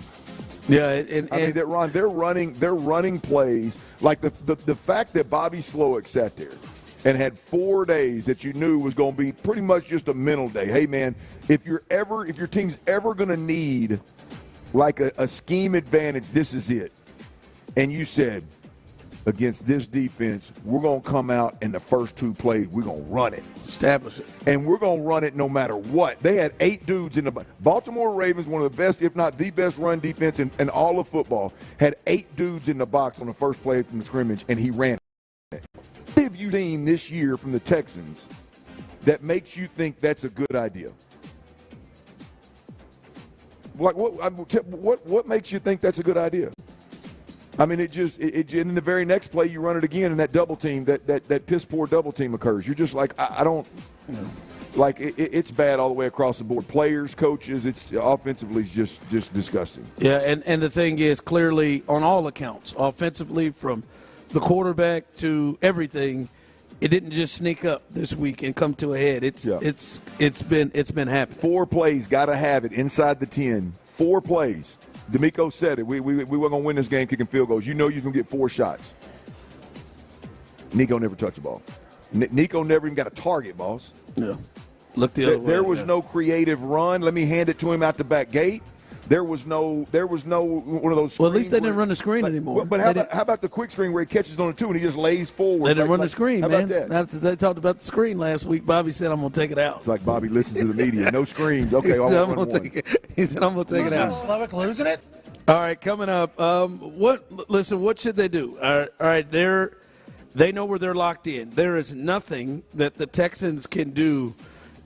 Yeah, I mean, they're running plays like the fact that Bobby Slowick sat there and had 4 days that you knew was going to be pretty much just a mental day. Hey man, if your team's ever going to need like a scheme advantage, this is it. And you said, against this defense, we're going to come out in the first 2 plays, we're going to run it. Establish it. And we're going to run it no matter what. They had 8 dudes in the – Baltimore Ravens, one of the best, if not the best run defense in all of football, had 8 dudes in the box on the first play from the scrimmage, and he ran it. What have you seen this year from the Texans that makes you think that's a good idea? Like what makes you think that's a good idea? I mean, in the very next play, you run it again, and that double team, that piss poor double team occurs. You're just like, I don't, like it's bad all the way across the board. Players, coaches, it's offensively just disgusting. Yeah, and the thing is, clearly on all accounts, offensively from the quarterback to everything, It didn't just sneak up this week and come to a head. It's been happening. 4 plays, got to have it inside the 10. 4 plays. D'Amico said it. We were going to win this game kicking field goals. You know you're going to get 4 shots. Nico never touched the ball. Nico never even got a target, boss. Yeah. Look the other way. There was no creative run. Let me hand it to him out the back gate. There was no one of those. Well, at least they didn't run the screen anymore. But how about the quick screen where he catches on the 2 and he just lays forward? They didn't run the screen, how man. About that? They talked about the screen last week. Bobby said, "I'm going to take it out." It's like Bobby listens to the media. No screens. Okay, He said, I'm going to take it out. Slovic losing it? All right, coming up. What should they do? All right, they know where they're locked in. There is nothing that the Texans can do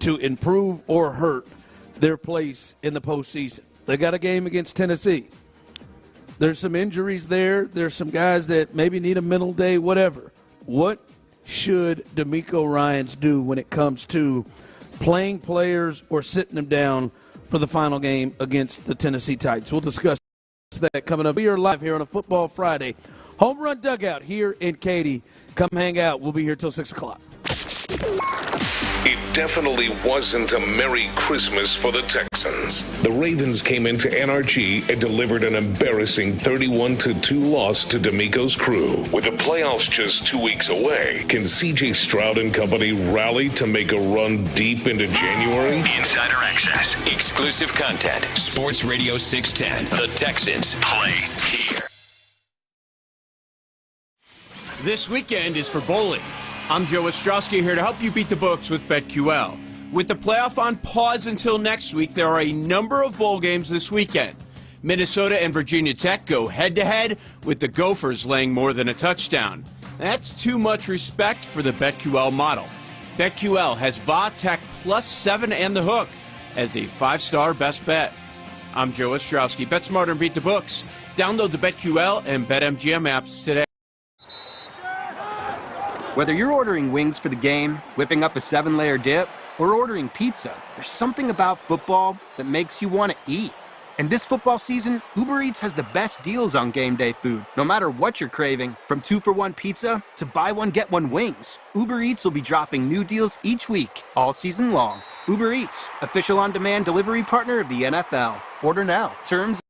to improve or hurt their place in the postseason. They got a game against Tennessee. There's some injuries there. There's some guys that maybe need a mental day, whatever. What should D'Amico Ryans do when it comes to playing players or sitting them down for the final game against the Tennessee Titans? We'll discuss that coming up. We are live here on a Football Friday. Home Run Dugout here in Katy. Come hang out. We'll be here till 6 o'clock. It definitely wasn't a Merry Christmas for the Texans. The Ravens came into NRG and delivered an embarrassing 31-2 loss to D'Amico's crew. With the playoffs just 2 weeks away, can C.J. Stroud and company rally to make a run deep into January? Insider access, exclusive content, Sports Radio 610. The Texans play here. This weekend is for bowling. I'm Joe Ostrowski here to help you beat the books with BetQL. With the playoff on pause until next week, there are a number of bowl games this weekend. Minnesota and Virginia Tech go head-to-head with the Gophers laying more than a touchdown. That's too much respect for the BetQL model. BetQL has Va Tech +7 and the hook as a 5-star best bet. I'm Joe Ostrowski. Bet smarter and beat the books. Download the BetQL and BetMGM apps today. Whether you're ordering wings for the game, whipping up a 7-layer dip, or ordering pizza, there's something about football that makes you want to eat. And this football season, Uber Eats has the best deals on game day food. No matter what you're craving, from 2-for-1 pizza to buy one, get one wings, Uber Eats will be dropping new deals each week, all season long. Uber Eats, official on-demand delivery partner of the NFL. Order now. Terms.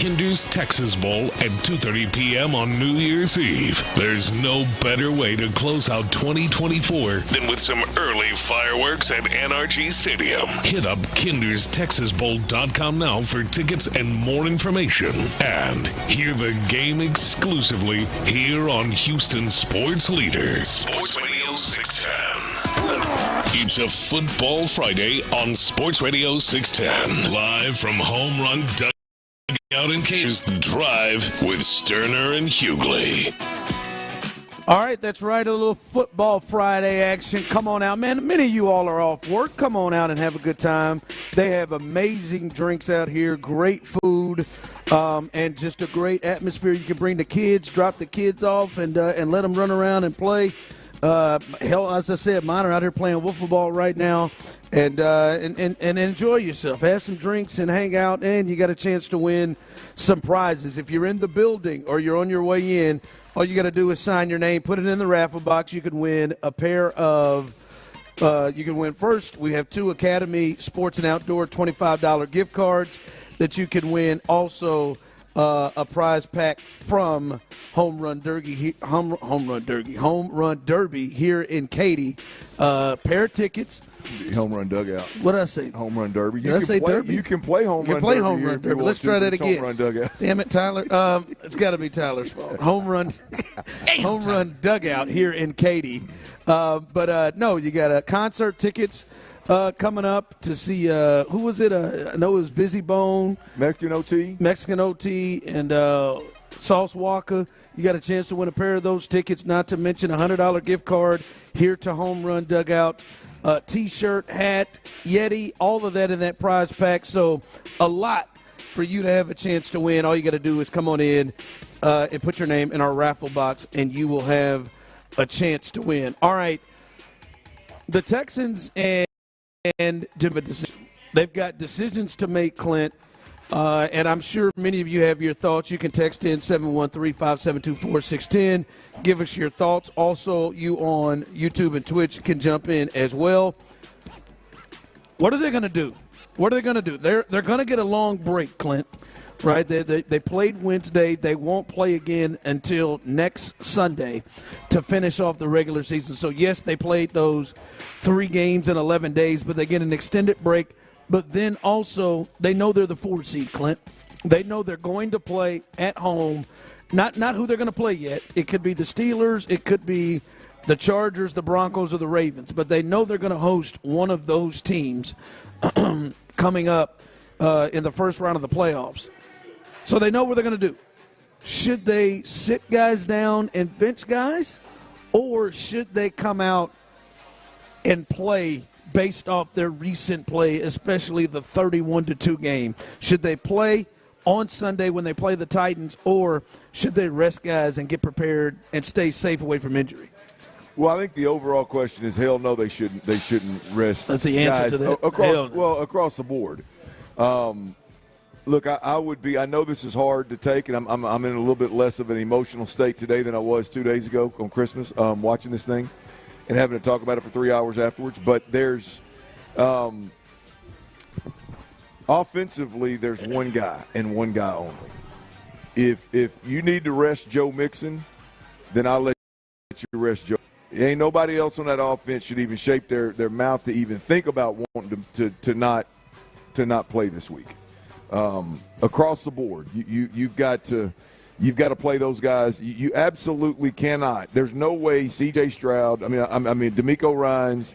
Kinder's Texas Bowl at 2:30 p.m. on New Year's Eve. There's no better way to close out 2024 than with some early fireworks at NRG Stadium. Hit up kinderstexasbowl.com now for tickets and more information. And hear the game exclusively here on Houston Sports Leader, Sports Radio 610. It's a Football Friday on Sports Radio 610. Live from Home Run Dugout in Cater's The Drive with Stoerner and Hughley. All right, that's right. A little Football Friday action. Come on out, man. Many of you all are off work. Come on out and have a good time. They have amazing drinks out here, great food, and just a great atmosphere. You can bring the kids, drop the kids off, and let them run around and play. Hell, as I said, mine are out here playing wiffle ball right now, and enjoy yourself. Have some drinks and hang out, and you got a chance to win some prizes. If you're in the building or you're on your way in, all you got to do is sign your name, put it in the raffle box. You can win a pair of you can win first. We have 2 Academy Sports and Outdoor $25 gift cards that you can win. Also, a prize pack from Home Run Derby here in Katy. Pair of tickets. Home Run Dugout. What did I say? Home Run Derby. Did I say Derby? You can play Home Run Derby. Home Run Derby. Let's try that again. Home Run Dugout. Damn it, Tyler. It's got to be Tyler's fault. Home Run Dugout here in Katy. But no, you got concert tickets coming up to see, who was it? I know it was Busy Bone. Mexican OT, and Sauce Walker. You got a chance to win a pair of those tickets, not to mention a $100 gift card here to Home Run Dugout. T-shirt, hat, Yeti, all of that in that prize pack. So a lot for you to have a chance to win. All you got to do is come on in and put your name in our raffle box, and you will have a chance to win. All right, the Texans and they've got decisions to make, Clint. And I'm sure many of you have your thoughts. You can text in 713-572-4610. Give us your thoughts. Also, you on YouTube and Twitch can jump in as well. What are they going to do? They're going to get a long break, Clint, right? They played Wednesday. They won't play again until next Sunday to finish off the regular season. So, yes, they played those 3 games in 11 days, but they get an extended break. But then also, they know they're the 4 seed, Clint. They know they're going to play at home. Not who they're going to play yet. It could be the Steelers. It could be the Chargers, the Broncos, or the Ravens. But they know they're going to host one of those teams coming up in the first round of the playoffs. So they know what they're going to do. Should they sit guys down and bench guys? Or should they come out and play based off their recent play, especially the 31-2 game? Should they play on Sunday when they play the Titans, or should they rest guys and get prepared and stay safe away from injury? Well, I think the overall question is, hell no, they shouldn't rest. That's the answer guys to that. Across the board. Look, I would be. I know this is hard to take, and I'm in a little bit less of an emotional state today than I was 2 days ago on Christmas, watching this thing and having to talk about it for 3 hours afterwards. But there's offensively, there's one guy and one guy only. If you need to rest Joe Mixon, then I'll let you rest Joe. Ain't nobody else on that offense should even shape their mouth to even think about wanting to not play this week. Across the board, you've got to play those guys. You absolutely cannot. There's no way C.J. Stroud. I mean, D'Amico Ryans,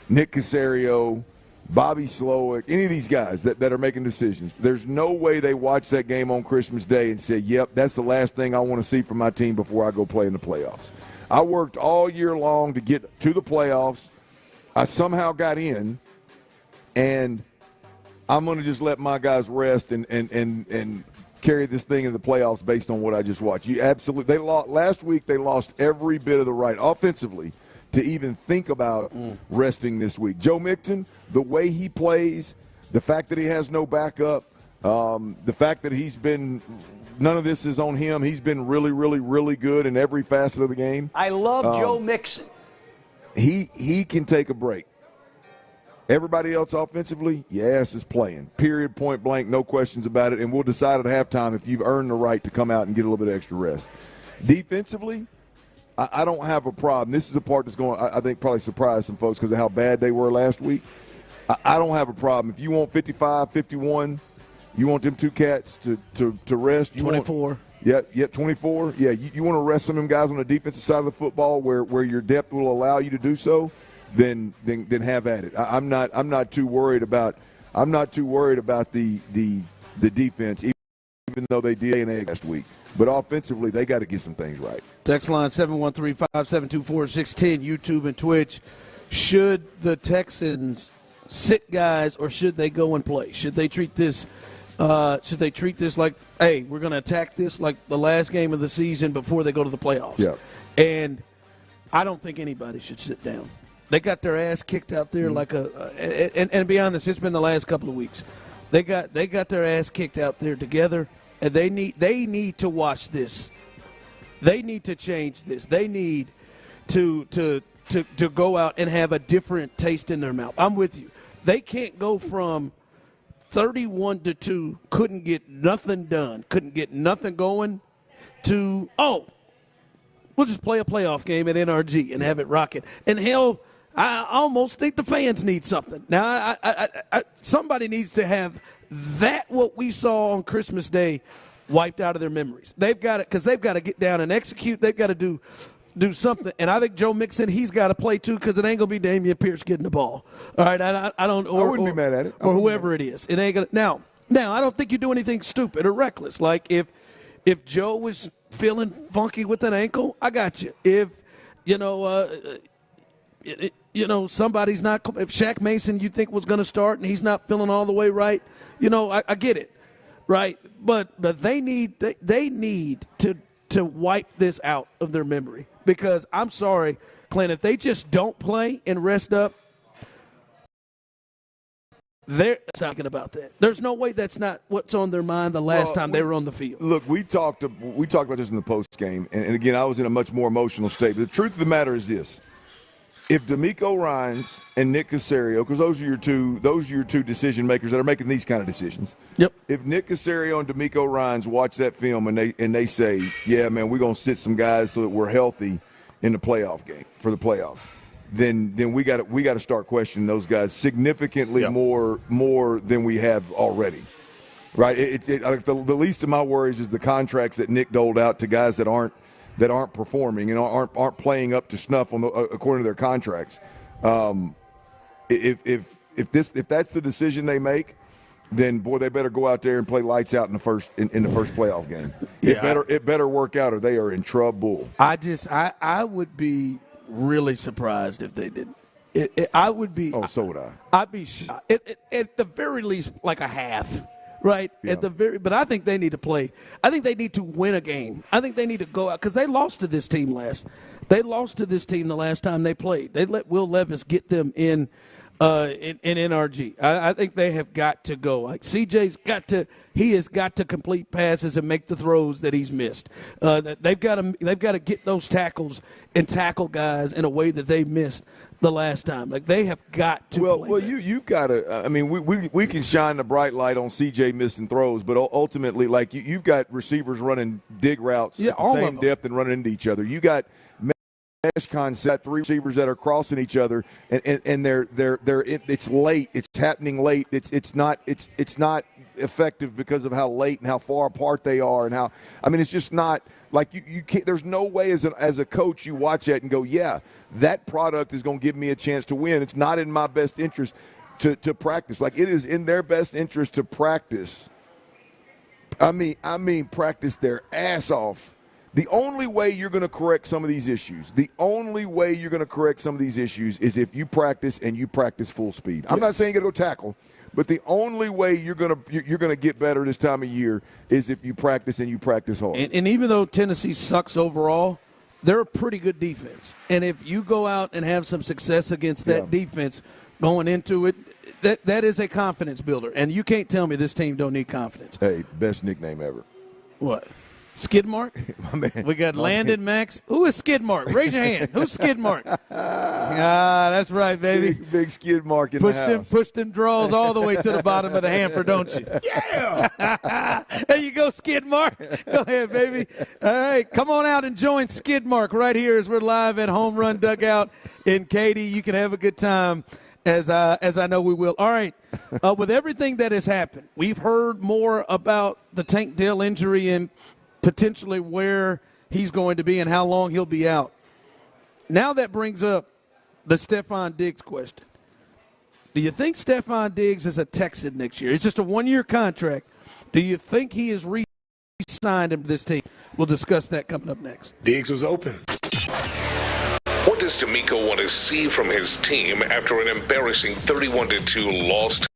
Nick Caserio, Bobby Slowick, any of these guys that are making decisions. There's no way they watch that game on Christmas Day and say, "Yep, that's the last thing I want to see from my team before I go play in the playoffs." I worked all year long to get to the playoffs. I somehow got in, and I'm going to just let my guys rest and carry this thing into the playoffs based on what I just watched. They lost last week. They lost every bit of the right offensively to even think about resting this week. Joe Mixon, the way he plays, the fact that he has no backup, the fact that none of this is on him. He's been really, really, really good in every facet of the game. I love Joe Mixon. He can take a break. Everybody else offensively, your ass is playing. Period, point blank, no questions about it. And we'll decide at halftime if you've earned the right to come out and get a little bit of extra rest. Defensively, I don't have a problem. This is the part that's going to, I think, probably surprise some folks because of how bad they were last week. I don't have a problem. If you want 55, 51, you want them two cats to rest. 24. 24. Yeah, you want to rest some of them guys on the defensive side of the football where your depth will allow you to do so. Then have at it. I'm not too worried about the defense, even though they did an egg last week. But offensively, they got to get some things right. Text line 713-572-4610, YouTube and Twitch. Should the Texans sit guys or should they go and play? Should they treat this like, hey, we're going to attack this like the last game of the season before they go to the playoffs? Yeah. And I don't think anybody should sit down. They got their ass kicked out there and to be honest, it's been the last couple of weeks. They got their ass kicked out there together, and they need to watch this. They need to change this. They need to go out and have a different taste in their mouth. I'm with you. They can't go from 31-2, couldn't get nothing done, couldn't get nothing going, to we'll just play a playoff game at NRG and have it rocking. And hell, I almost think the fans need something. Now, somebody needs to have that what we saw on Christmas Day wiped out of their memories. They've got it because they've got to get down and execute. They've got to do something. And I think Joe Mixon, he's got to play too because it ain't going to be Dameon Pierce getting the ball. All right, I wouldn't be mad at it. Or whoever it is. It ain't gonna, now, I don't think you do anything stupid or reckless. Like if Joe was feeling funky with an ankle, I got you. If, somebody's not – if Shaq Mason you think was going to start and he's not feeling all the way right, I get it, right? But they need to wipe this out of their memory because I'm sorry, Clint, if they just don't play and rest up, they're talking about that. There's no way that's not what's on their mind the last time they were on the field. Look, we talked about this in the post game, and again, I was in a much more emotional state. But the truth of the matter is this: if DeMeco Ryans and Nick Caserio, because those are your two decision makers that are making these kind of decisions. Yep. If Nick Caserio and DeMeco Ryans watch that film and they say, "Yeah, man, we're gonna sit some guys so that we're healthy in the playoff game for the playoffs," then we got to start questioning those guys significantly more than we have already. Right? The least of my worries is the contracts that Nick doled out to guys that aren't performing and aren't playing up to snuff according to their contracts. If that's the decision they make, then boy, they better go out there and play lights out in the first playoff game. It better work out or they are in trouble. I would be really surprised if they didn't. I would be. Oh, so would I. I'd be shocked. At the very least, like a half. Right? Yeah. But I think they need to play. I think they need to win a game. I think they need to go out because they lost to this team They lost to this team the last time they played. They let Will Levis get them in NRG. I think they have got to go. Like CJ's has got to complete passes and make the throws that he's missed. They've got to get those tackles and tackle guys in a way that they missed the last time. Like they have got to. Well, you've got to. I mean, we can shine the bright light on CJ missing throws, but ultimately, like you've got receivers running dig routes at the same depth and running into each other. You got mesh concept, three receivers that are crossing each other, and they're it's late. It's happening late. It's not effective because of how late and how far apart they are, and how it's just not like you can't. There's no way as a coach you watch that and go, yeah, that product is going to give me a chance to win. It's not in my best interest to practice. Like it is in their best interest to practice. I mean practice their ass off. The only way you're going to correct some of these issues, is if you practice and you practice full speed. I'm not saying you got to go tackle, but the only way you're going to get better this time of year is if you practice and you practice hard. And even though Tennessee sucks overall, they're a pretty good defense. And if you go out and have some success against that defense going into it, that is a confidence builder. And you can't tell me this team don't need confidence. Hey, best nickname ever. What? Skidmark? My man. We got Landon, Max. Who is Skidmark? Raise your hand. Who's Skidmark? That's right, baby. Big Skidmark in the house. Push them draws all the way to the bottom of the hamper, don't you? Yeah! There you go, Skidmark. Go ahead, baby. All right, come on out and join Skidmark right here as we're live at Home Run Dugout in Katy. You can have a good time, as I know we will. All right, with everything that has happened, we've heard more about the Tank Dell injury and potentially where he's going to be and how long he'll be out. Now that brings up the Stephon Diggs question. Do you think Stephon Diggs is a Texan next year? It's just a one-year contract. Do you think he is re-signed into this team? We'll discuss that coming up next. Diggs was open. What does D'Amico want to see from his team after an embarrassing 31-2 loss?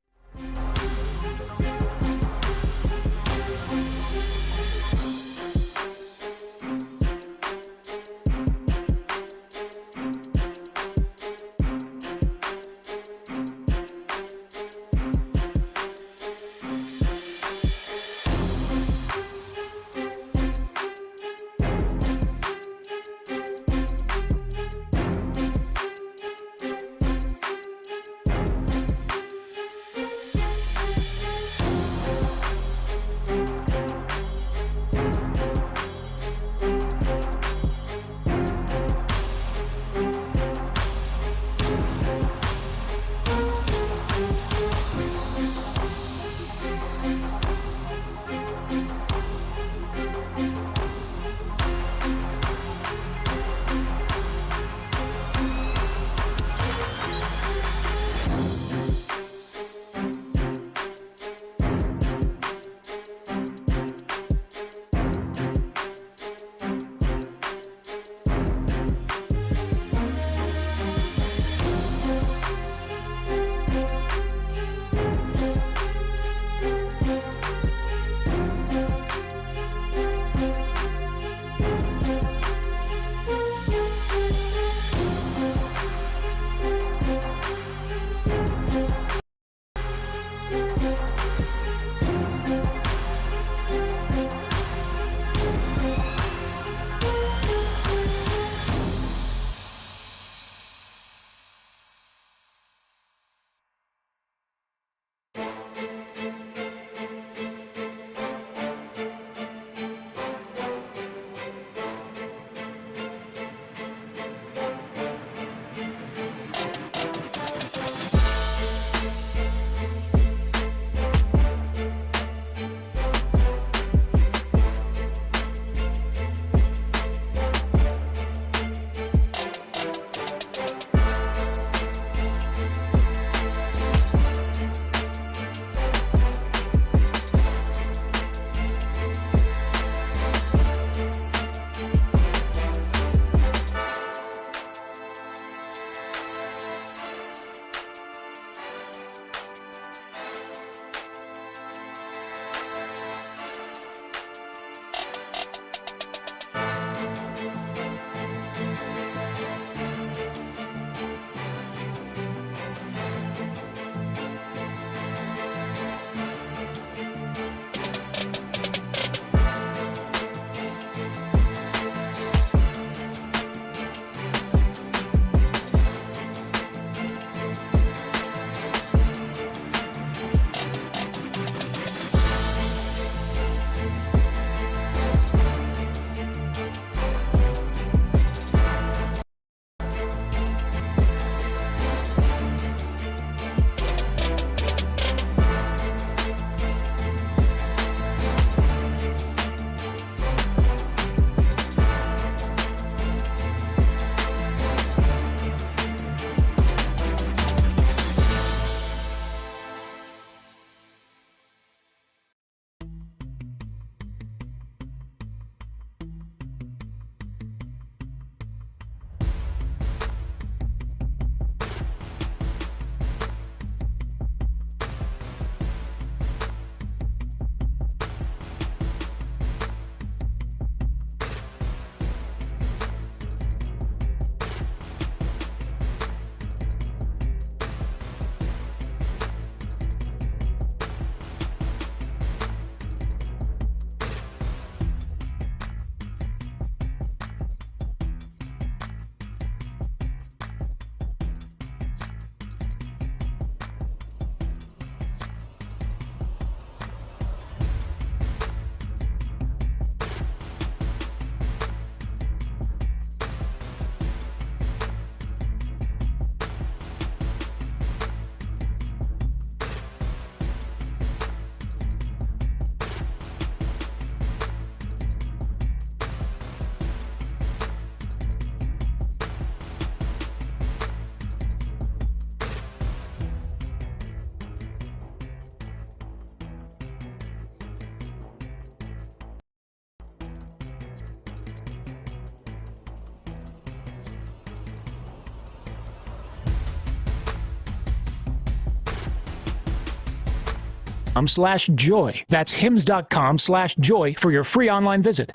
hims.com/joy. That's hims.com/joy for your free online visit.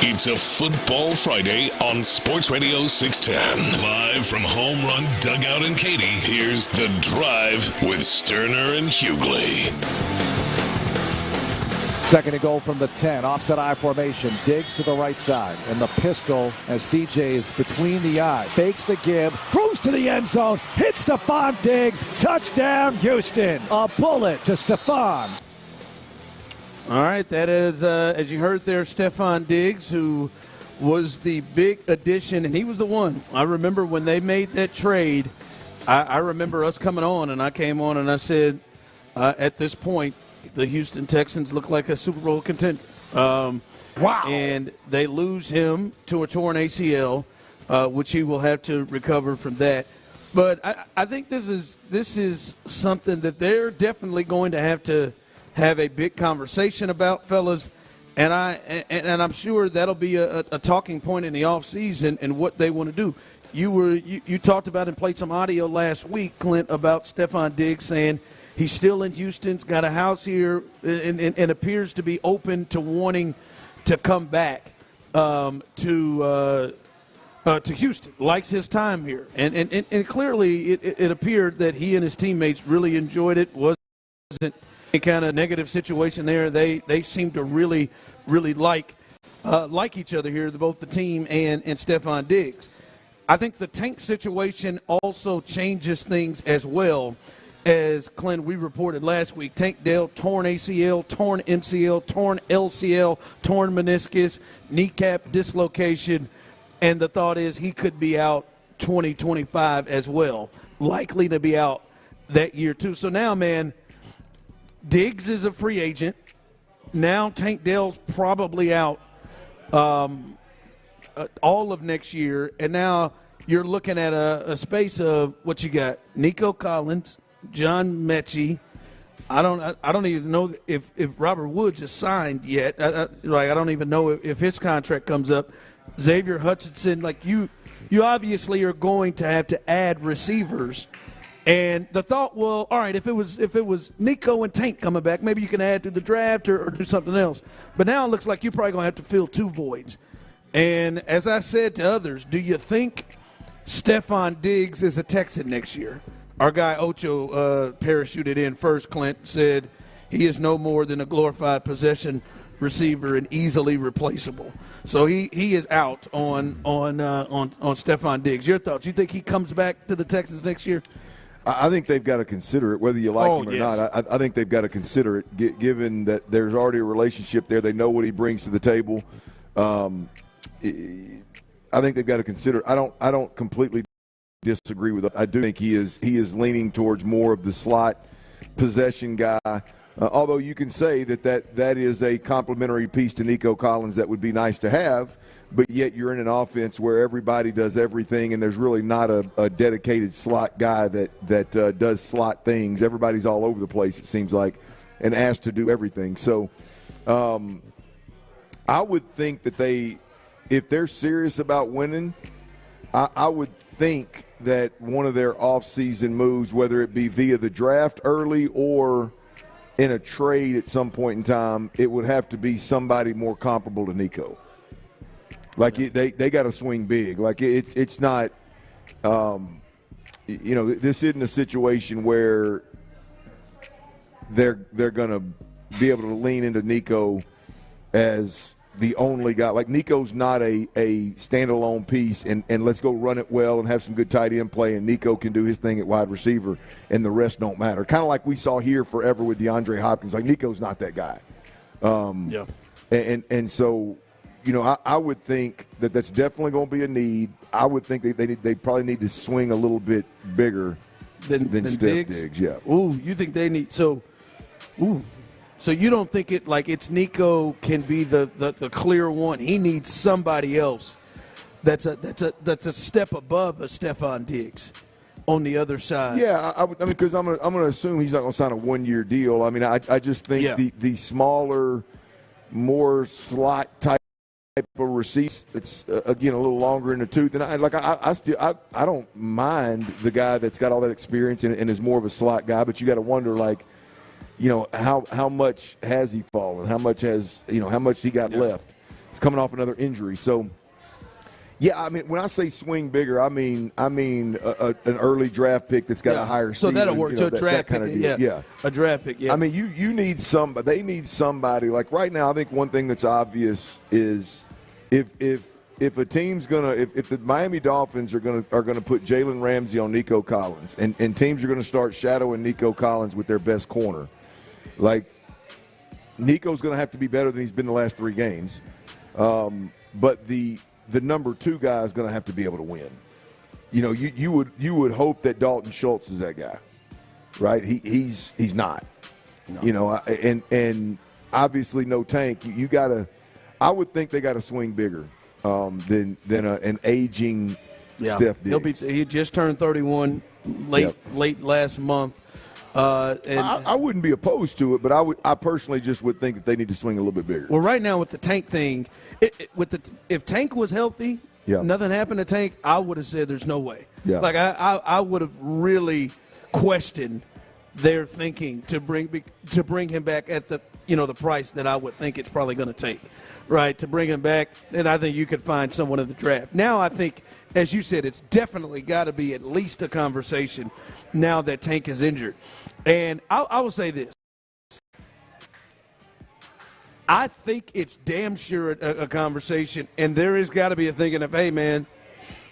It's a Football Friday on Sports Radio 610. Live from Home Run Dugout in Katy, here's The Drive with Stoerner and Hughley. Second and goal from the 10. Offset I formation. Diggs to the right side. And the pistol as CJ is between the eye. Fakes the give. Throws to the end zone. Hits Stephon Diggs. Touchdown, Houston. A bullet to Stephon. All right, that is, as you heard there, Stephon Diggs, who was the big addition, and he was the one. I remember when they made that trade, I remember us coming on, and I came on and I said, at this point, the Houston Texans look like a Super Bowl contender. Wow. And they lose him to a torn ACL, which he will have to recover from that. But I think this is something that they're definitely going to have a big conversation about, fellas. And I'm sure that'll be a talking point in the offseason and what they want to do. You talked about and played some audio last week, Clint, about Stephon Diggs saying he's still in Houston's got a house here and appears to be open to wanting to come back to Houston. Likes his time here. And clearly it appeared that he and his teammates really enjoyed it. Wasn't any kind of negative situation there. They seem to really like each other here, both the team and Stephon Diggs. I think the Tank situation also changes things as well. As Clint, we reported last week, Tank Dell, torn ACL, torn MCL, torn LCL, torn meniscus, kneecap dislocation, and the thought is he could be out 2025 as well, likely to be out that year too. So now, man, Diggs is a free agent. Now Tank Dell's probably out all of next year, and now you're looking at a space of what you got: Nico Collins, John Mechie. I don't even know if Robert Woods is signed yet. I don't even know if his contract comes up. Xavier Hutchinson, like you obviously are going to have to add receivers. And the thought, well, all right, if it was Nico and Tank coming back, maybe you can add to the draft or do something else. But now it looks like you're probably going to have to fill two voids. And as I said to others, do you think Stephon Diggs is a Texan next year? Our guy Ocho parachuted in first. Clint said he is no more than a glorified possession receiver and easily replaceable. So he is out on Stephon Diggs. Your thoughts? You think he comes back to the Texans next year? I think they've got to consider it, whether you like him or not. I think they've got to consider it, given that there's already a relationship there. They know what he brings to the table. I think they've got to consider it. I don't completely disagree with it. I do think he is leaning towards more of the slot possession guy. Although you can say that is a complementary piece to Nico Collins that would be nice to have, but yet you're in an offense where everybody does everything and there's really not a dedicated slot guy that does slot things. Everybody's all over the place, it seems like, and asked to do everything. So I would think that if they're serious about winning, I would think that one of their offseason moves, whether it be via the draft early or in a trade at some point in time, it would have to be somebody more comparable to Nico. Like they got to swing big. Like it's not, this isn't a situation where they're going to be able to lean into Nico as the only guy. Like Nico's not a standalone piece and let's go run it well and have some good tight end play, and Nico can do his thing at wide receiver and the rest don't matter. Kind of like we saw here forever with DeAndre Hopkins. Like Nico's not that guy. And so, I would think that's definitely going to be a need. I would think they probably need to swing a little bit bigger than Diggs. Yeah. Ooh, you think they need so you don't think it's Nico can be the clear one? He needs somebody else that's a step above a Stephon Diggs on the other side. Yeah, because I'm gonna assume he's not gonna sign a 1-year deal. I mean, I just think the smaller, more slot type of receiver that's again a little longer in the tooth. And I don't mind the guy that's got all that experience and is more of a slot guy, but you got to wonder how much has he fallen? How much he got left? He's coming off another injury. So, yeah, I mean, when I say swing bigger, I mean an early draft pick that's got a higher so ceiling. that'll work. That draft kind pick, of deal. A draft pick, yeah. I mean, you need somebody. They need somebody. Like right now, I think one thing that's obvious is if a team's if the Miami Dolphins are gonna put Jalen Ramsey on Nico Collins, and teams are gonna start shadowing Nico Collins with their best corner, like Nico's gonna have to be better than he's been the last 3 games, but the number 2 guy is going to have to be able to win. You would hope that Dalton Schultz is that guy, right? He's not. No. And obviously no Tank. You got to. I would think they got to swing bigger than an aging Steph Diggs. He just turned 31 late last month. And I wouldn't be opposed to it, but I personally just would think that they need to swing a little bit bigger. Well, right now with the Tank thing, if Tank was healthy, nothing happened to Tank, I would have said there's no way. Yeah. Like I would have really questioned their thinking to bring him back at the price that I would think it's probably going to take, right? To bring him back, and I think you could find someone in the draft. Now I think, as you said, it's definitely got to be at least a conversation now that Tank is injured. And I will say this. I think it's damn sure a conversation, and there has got to be a thinking of, hey, man,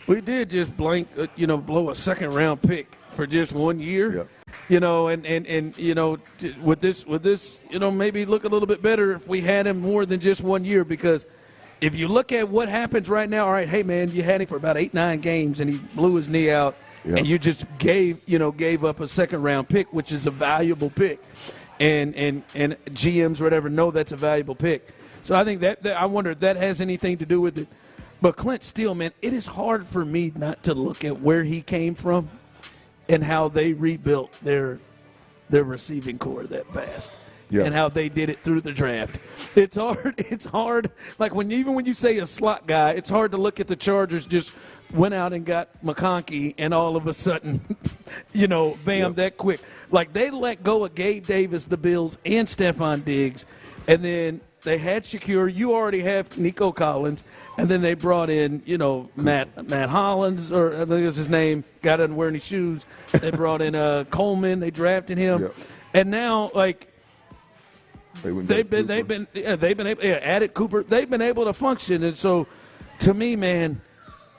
we did just blow a second-round pick for just 1 year. And with this, maybe look a little bit better if we had him more than just 1 year, because if you look at what happens right now, all right, hey, man, you had him for about 8-9 games, and he blew his knee out, and you just gave up a second-round pick, which is a valuable pick. And GMs or whatever know that's a valuable pick. So I think that I wonder if that has anything to do with it. But Clint Steele, man, it is hard for me not to look at where he came from and how they rebuilt their receiving core that fast. Yeah. And how they did it through the draft. It's hard. It's hard. Like even when you say a slot guy, it's hard to look at the Chargers just went out and got McConkey, and all of a sudden, bam, that quick. Like they let go of Gabe Davis, the Bills, and Stephon Diggs, and then they had Shakir. You already have Nico Collins, and then they brought in, Matt Hollins, or I think that's his name. Guy doesn't wear any shoes. They brought in Coleman. They drafted him, and now they've been able, added Cooper. They've been able to function, and so to me, man,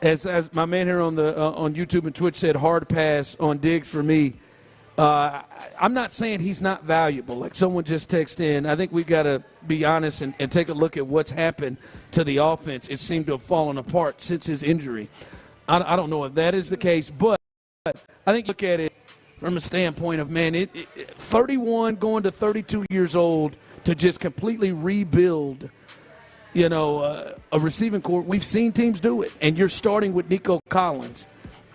as my man here on YouTube and Twitch said, hard pass on Diggs for me. I'm not saying he's not valuable. Like someone just texted in, I think we got to be honest and take a look at what's happened to the offense. It seemed to have fallen apart since his injury. I don't know if that is the case, but I think look at it from a standpoint of, man, 31 going to 32 years old to just completely rebuild, a receiving core. We've seen teams do it, and you're starting with Nico Collins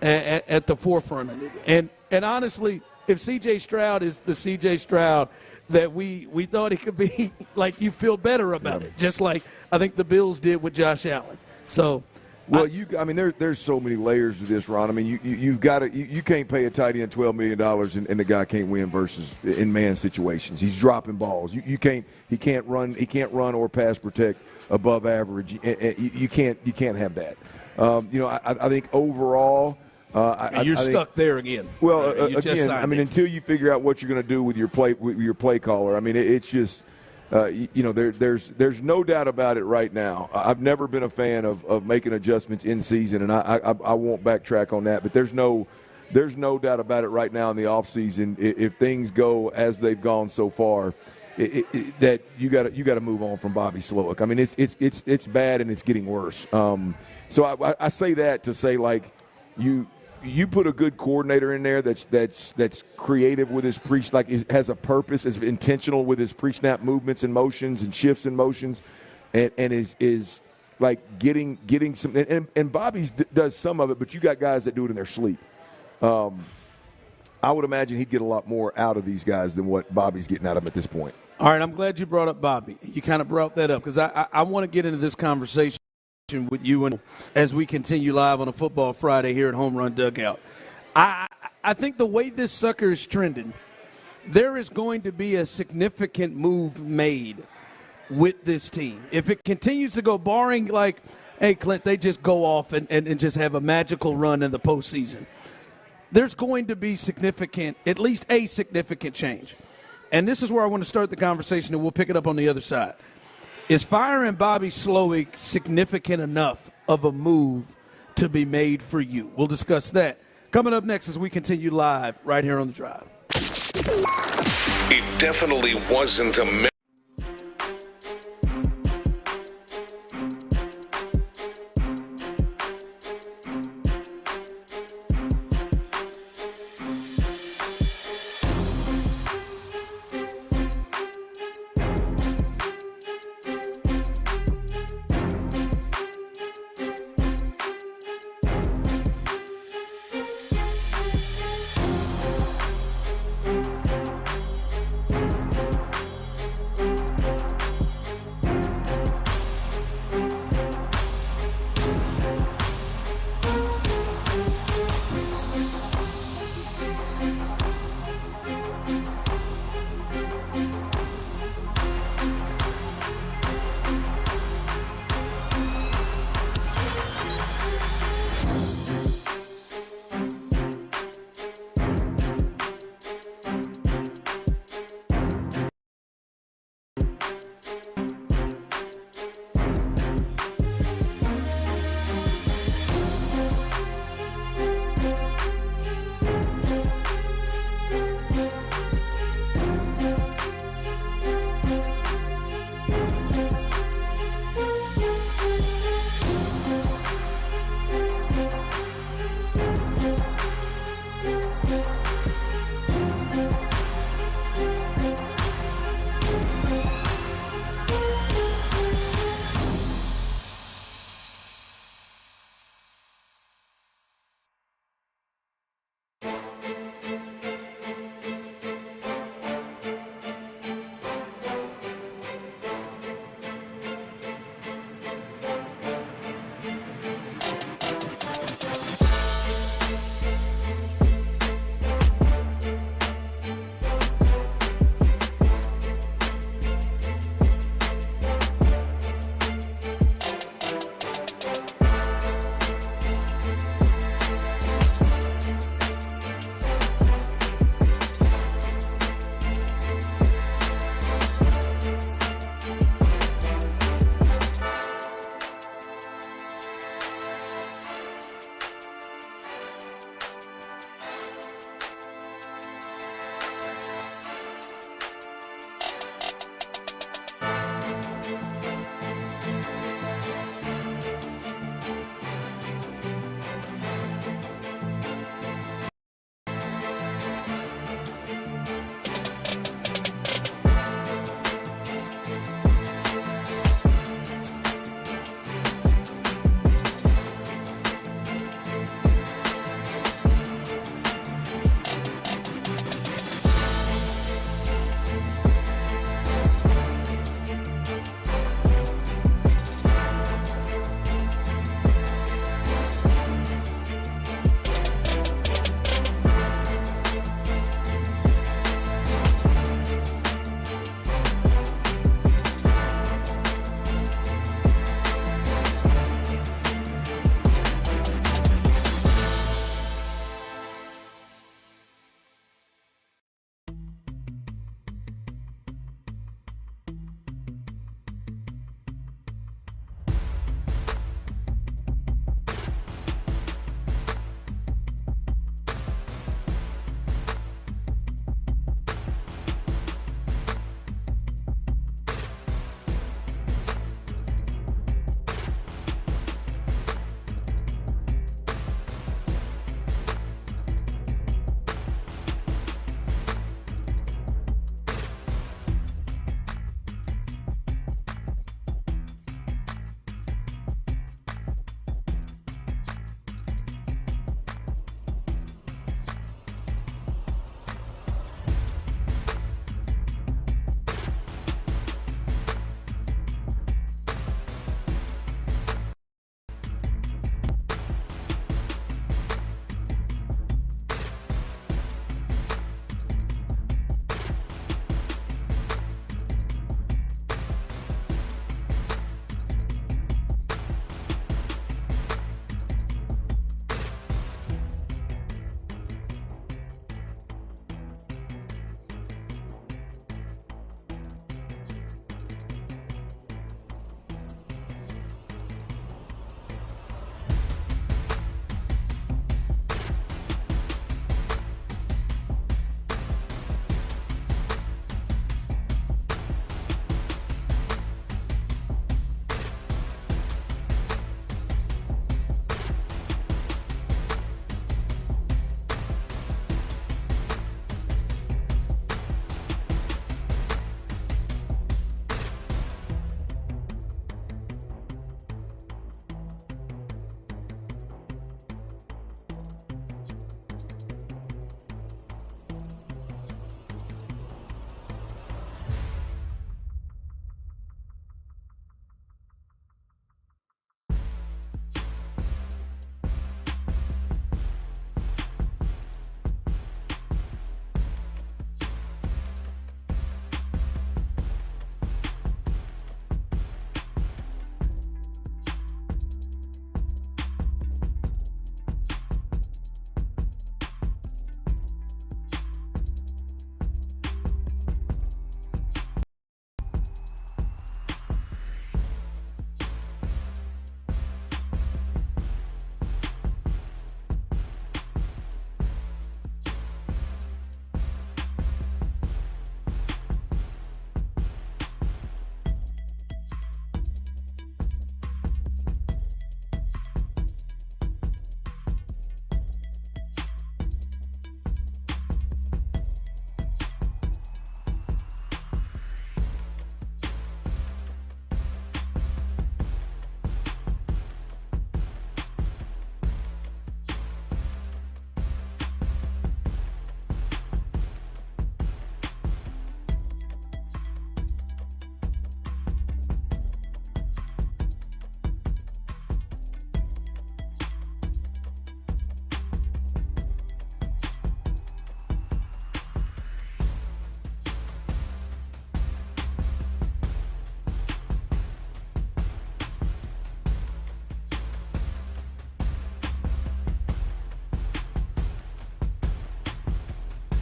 at the forefront of it. And honestly, if C.J. Stroud is the C.J. Stroud that we thought he could be, like, you feel better about it, just like I think the Bills did with Josh Allen. So, well, there's so many layers to this, Ron. I mean, you can't pay a tight end $12 million and the guy can't win versus in man situations. He's dropping balls. He can't run or pass protect above average. You can't have that. I think overall. You're stuck there again. Well, until you figure out what you're going to do with your play caller, I mean, it's just, there's no doubt about it right now. I've never been a fan of making adjustments in season, and I won't backtrack on that. But there's no doubt about it right now in the offseason. If things go as they've gone so far, that you got to move on from Bobby Slowick. I mean, it's bad and it's getting worse. So I say that to say, like, you put a good coordinator in there that's creative with his has a purpose, is intentional with his pre-snap movements and motions and shifts and motions, and is like getting some. And Bobby's does some of it, but you got guys that do it in their sleep. I would imagine he'd get a lot more out of these guys than what Bobby's getting out of them at this point. All right, I'm glad you brought up Bobby. You kind of brought that up because I want to get into this conversation with you and as we continue live on a Football Friday here at Home Run Dugout. I think the way this sucker is trending, there is going to be a significant move made with this team. If it continues to go, barring like, hey, Clint, they just go off and just have a magical run in the postseason, there's going to be significant, at least a significant change. And this is where I want to start the conversation, and we'll pick it up on the other side. Is firing Bobby Slowick significant enough of a move to be made for you? We'll discuss that coming up next as we continue live right here on The Drive. It definitely wasn't a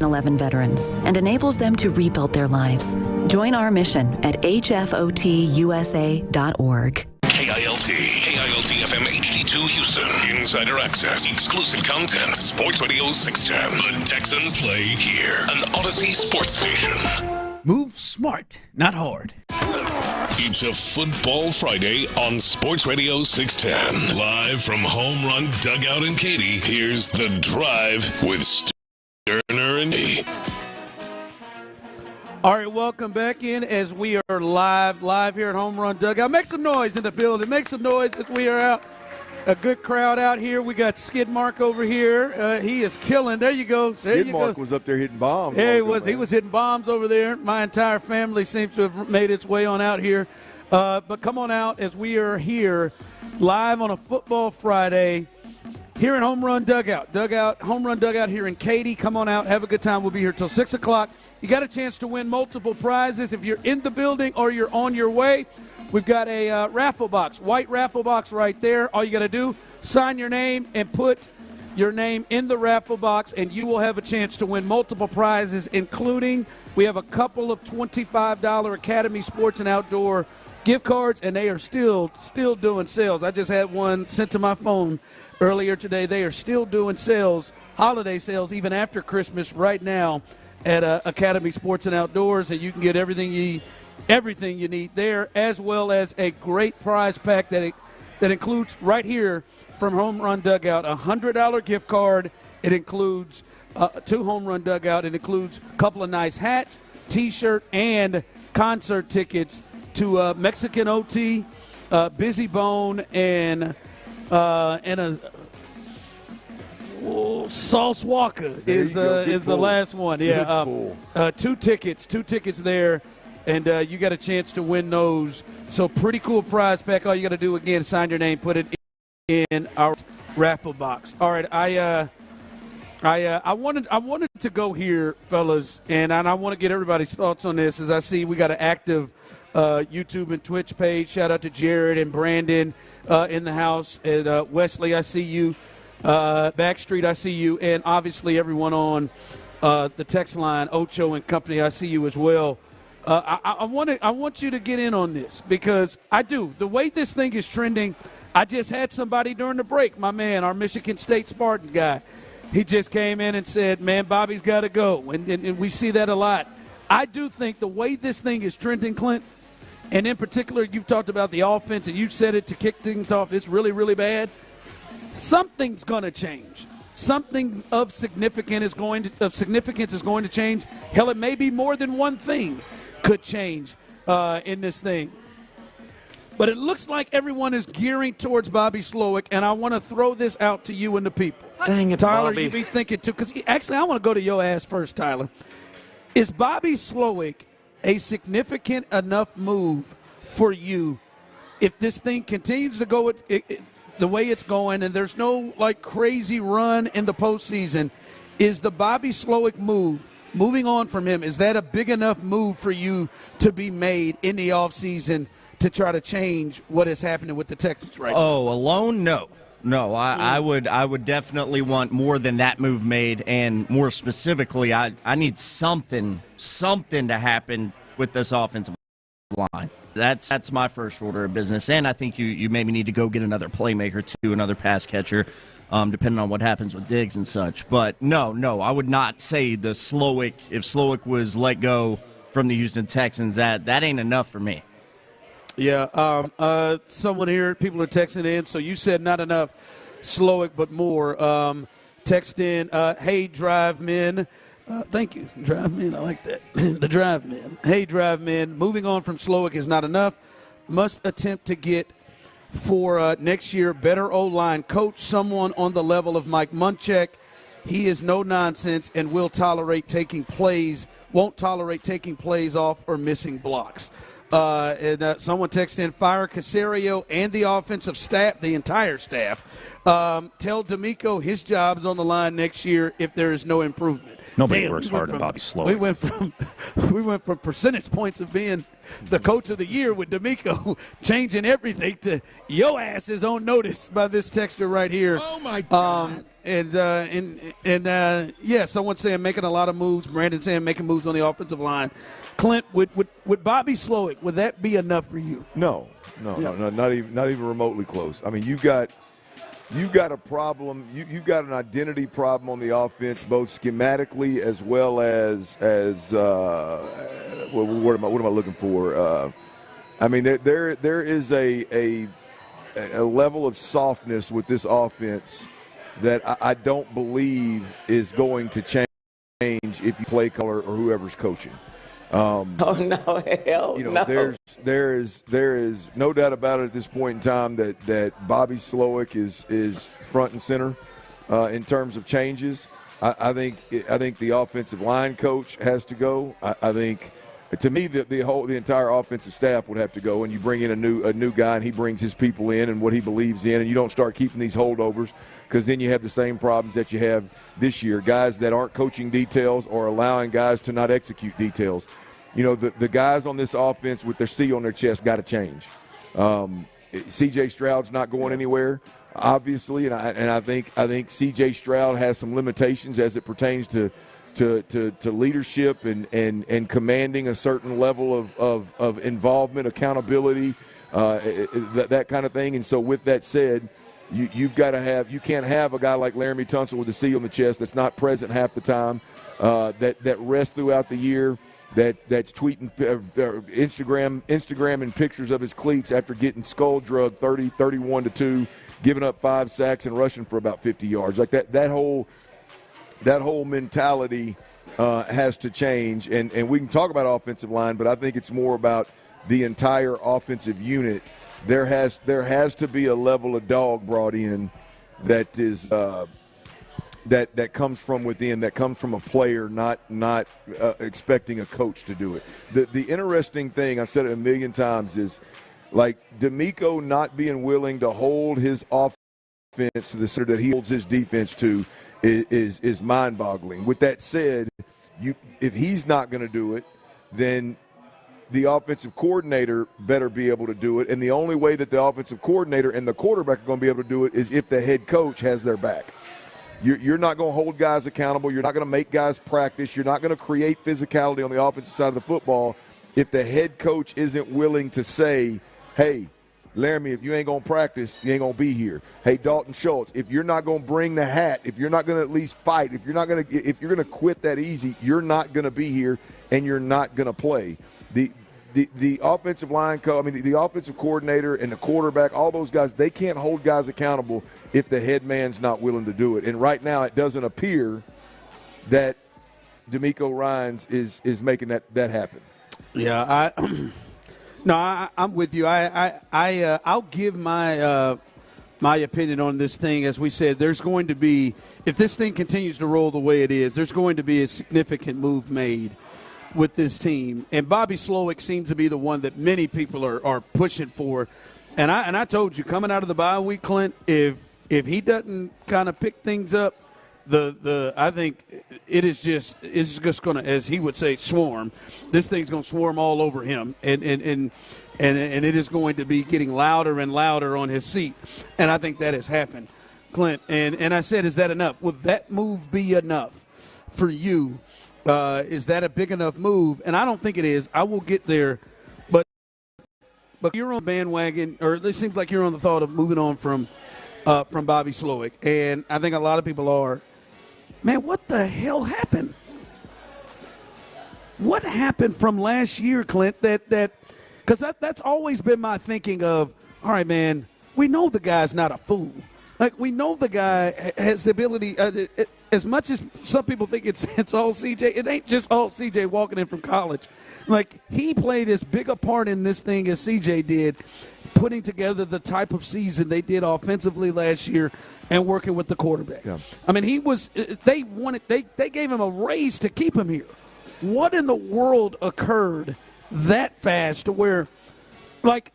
9/11 veterans and enables them to rebuild their lives. Join our mission at hfotusa.org. KILT FM HD2 Houston. Insider access, exclusive content. Sports Radio 610. The Texans play here. An Odyssey sports station. Move smart, not hard. It's a Football Friday on Sports Radio 610. Live from Home Run Dugout in Katy, here's The Drive with Stoerner and Hughley. All right, welcome back in as we are live here at Home Run Dugout. Make some noise in the building. Make some noise as we are out. A good crowd out here. We got Skid Mark over here. He is killing. There you go. Skid Mark was up there hitting bombs. There he was. He was hitting bombs over there. My entire family seems to have made its way on out here. But come on out as we are here live on a Football Friday here in Home Run Dugout. Home Run Dugout here in Katy. Come on out. Have a good time. We'll be here till 6 o'clock. You got a chance to win multiple prizes if you're in the building or you're on your way. We've got a raffle box, white raffle box right there. All you got to do, sign your name and put your name in the raffle box, and you will have a chance to win multiple prizes, including we have a couple of $25 Academy Sports and Outdoor gift cards, and they are still doing sales. I just had one sent to my phone earlier today. They are still doing sales, holiday sales, even after Christmas right now at Academy Sports and Outdoors, and you can get everything you need there, as well as a great prize pack that includes right here from Home Run Dugout, a $100 gift card. It includes 2 Home Run Dugout. It includes a couple of nice hats, T-shirt, and concert tickets to Mexican OT, Busy Bone, and a Sauce Walker is the last one. Yeah, 2 tickets there. And you got a chance to win those. So pretty cool prize pack. All you got to do, again, sign your name, put it in our raffle box. All right, I wanted to go here, fellas, and I want to get everybody's thoughts on this. As I see, we got an active YouTube and Twitch page. Shout out to Jared and Brandon in the house, and Wesley, I see you. Backstreet, I see you, and obviously everyone on the text line, Ocho and company, I see you as well. I want you to get in on this because I do. The way this thing is trending, I just had somebody during the break, my man, our Michigan State Spartan guy. He just came in and said, man, Bobby's got to go, and we see that a lot. I do think the way this thing is trending, Clint, and in particular you've talked about the offense and you said it to kick things off, it's really, really bad. Something's going to change. Something of significance is going to change. Hell, it may be more than one thing could change in this thing. But it looks like everyone is gearing towards Bobby Slowick, and I want to throw this out to you and the people. Dang it, Tyler, Bobby. you be thinking too, because actually I want to go to your ass first, Tyler. Is Bobby Slowick a significant enough move for you if this thing continues to go the way it's going and there's no crazy run in the postseason? Is the Bobby Slowick moving on from him, is that a big enough move for you to be made in the offseason to try to change what is happening with the Texans right now? Oh, alone? No. No, I would definitely want more than that move made, and more specifically, I need something to happen with this offensive line. That's my first order of business, and I think you maybe need to go get another playmaker too, another pass catcher, depending on what happens with Diggs and such. But no, I would not say if Slowick was let go from the Houston Texans, that ain't enough for me. Yeah, someone here, people are texting in, so you said not enough Slowick, but more. Text in, hey, Drive Men. Thank you, Drive Men. I like that. The Drive Men. Hey, Drive Men. Moving on from Slowick is not enough. Must attempt to get for next year better O-line coach, someone on the level of Mike Munchak. He is no nonsense and won't tolerate taking plays off or missing blocks. And someone texted in, fire Caserio and the offensive staff, the entire staff. Tell D'Amico his job's on the line next year if there is no improvement. Nobody works harder than Bobby Slowick. We went from percentage points of being the coach of the year with D'Amico changing everything to your ass is on notice by this texter right here. Oh, my God. someone saying making a lot of moves. Brandon saying making moves on the offensive line. Clint, would Bobby Slowick, would that be enough for you? No, not even remotely close. I mean, you've got a problem. You've got an identity problem on the offense, both schematically as well as what am I looking for? I mean, there is a level of softness with this offense that I don't believe is going to change if you play color or whoever's coaching. Oh no, hell no. There is no doubt about it at this point in time that Bobby Slowick is front and center in terms of changes. I think the offensive line coach has to go. I think, to me, the entire offensive staff would have to go, and you bring in a new guy, and he brings his people in and what he believes in, and you don't start keeping these holdovers, because then you have the same problems that you have this year. Guys that aren't coaching details or allowing guys to not execute details. You know, the guys on this offense with their C on their chest got to change. C.J. Stroud's not going anywhere, obviously, and I think C.J. Stroud has some limitations as it pertains to leadership and commanding a certain level of involvement, accountability, that kind of thing. And so, with that said, you can't have a guy like Laramie Tunsil with a C on the chest that's not present half the time, that rests throughout the year. That's tweeting Instagramming pictures of his cleats after getting skull drugged 31-2, giving up 5 sacks and rushing for about 50 yards. Like that whole mentality has to change. And we can talk about offensive line, but I think it's more about the entire offensive unit. There has to be a level of dog brought in that is that comes from within, that comes from a player, not expecting a coach to do it. The interesting thing, I've said it a million times, is like DeMeco not being willing to hold his offense to the center that he holds his defense to is mind-boggling. With that said, if he's not going to do it, then the offensive coordinator better be able to do it. And the only way that the offensive coordinator and the quarterback are going to be able to do it is if the head coach has their back. You're not going to hold guys accountable. You're not going to make guys practice. You're not going to create physicality on the offensive side of the football if the head coach isn't willing to say, hey, Laramie, if you ain't going to practice, you ain't going to be here. Hey, Dalton Schultz, if you're not going to bring the hat, if you're not going to at least fight, if you're going to quit that easy, you're not going to be here and you're not going to play. The offensive line the offensive coordinator and the quarterback, all those guys, they can't hold guys accountable if the head man's not willing to do it. And right now it doesn't appear that DeMeco Ryans is making that happen. Yeah, I'm with you. I'll give my opinion on this thing. As we said, there's going to be, if this thing continues to roll the way it is, there's going to be a significant move made with this team. And Bobby Slowick seems to be the one that many people are pushing for. And I told you, coming out of the bye week, Clint, if he doesn't kind of pick things up, I think it's just going to, as he would say, swarm. This thing's going to swarm all over him, and it is going to be getting louder and louder on his seat. And I think that has happened, Clint. And I said, is that enough? Would that move be enough for you? Is that a big enough move? And I don't think it is. I will get there. But you're on bandwagon, or it seems like you're on the thought of moving on from Bobby Slowick. And I think a lot of people are. Man, what the hell happened? What happened from last year, Clint? Because that's always been my thinking of, all right, man, we know the guy's not a fool. Like, we know the guy has the ability, as much as some people think it's all CJ, it ain't just all CJ walking in from college. Like, he played as big a part in this thing as CJ did, putting together the type of season they did offensively last year and working with the quarterback. Yeah. I mean, they gave him a raise to keep him here. What in the world occurred that fast to where, like,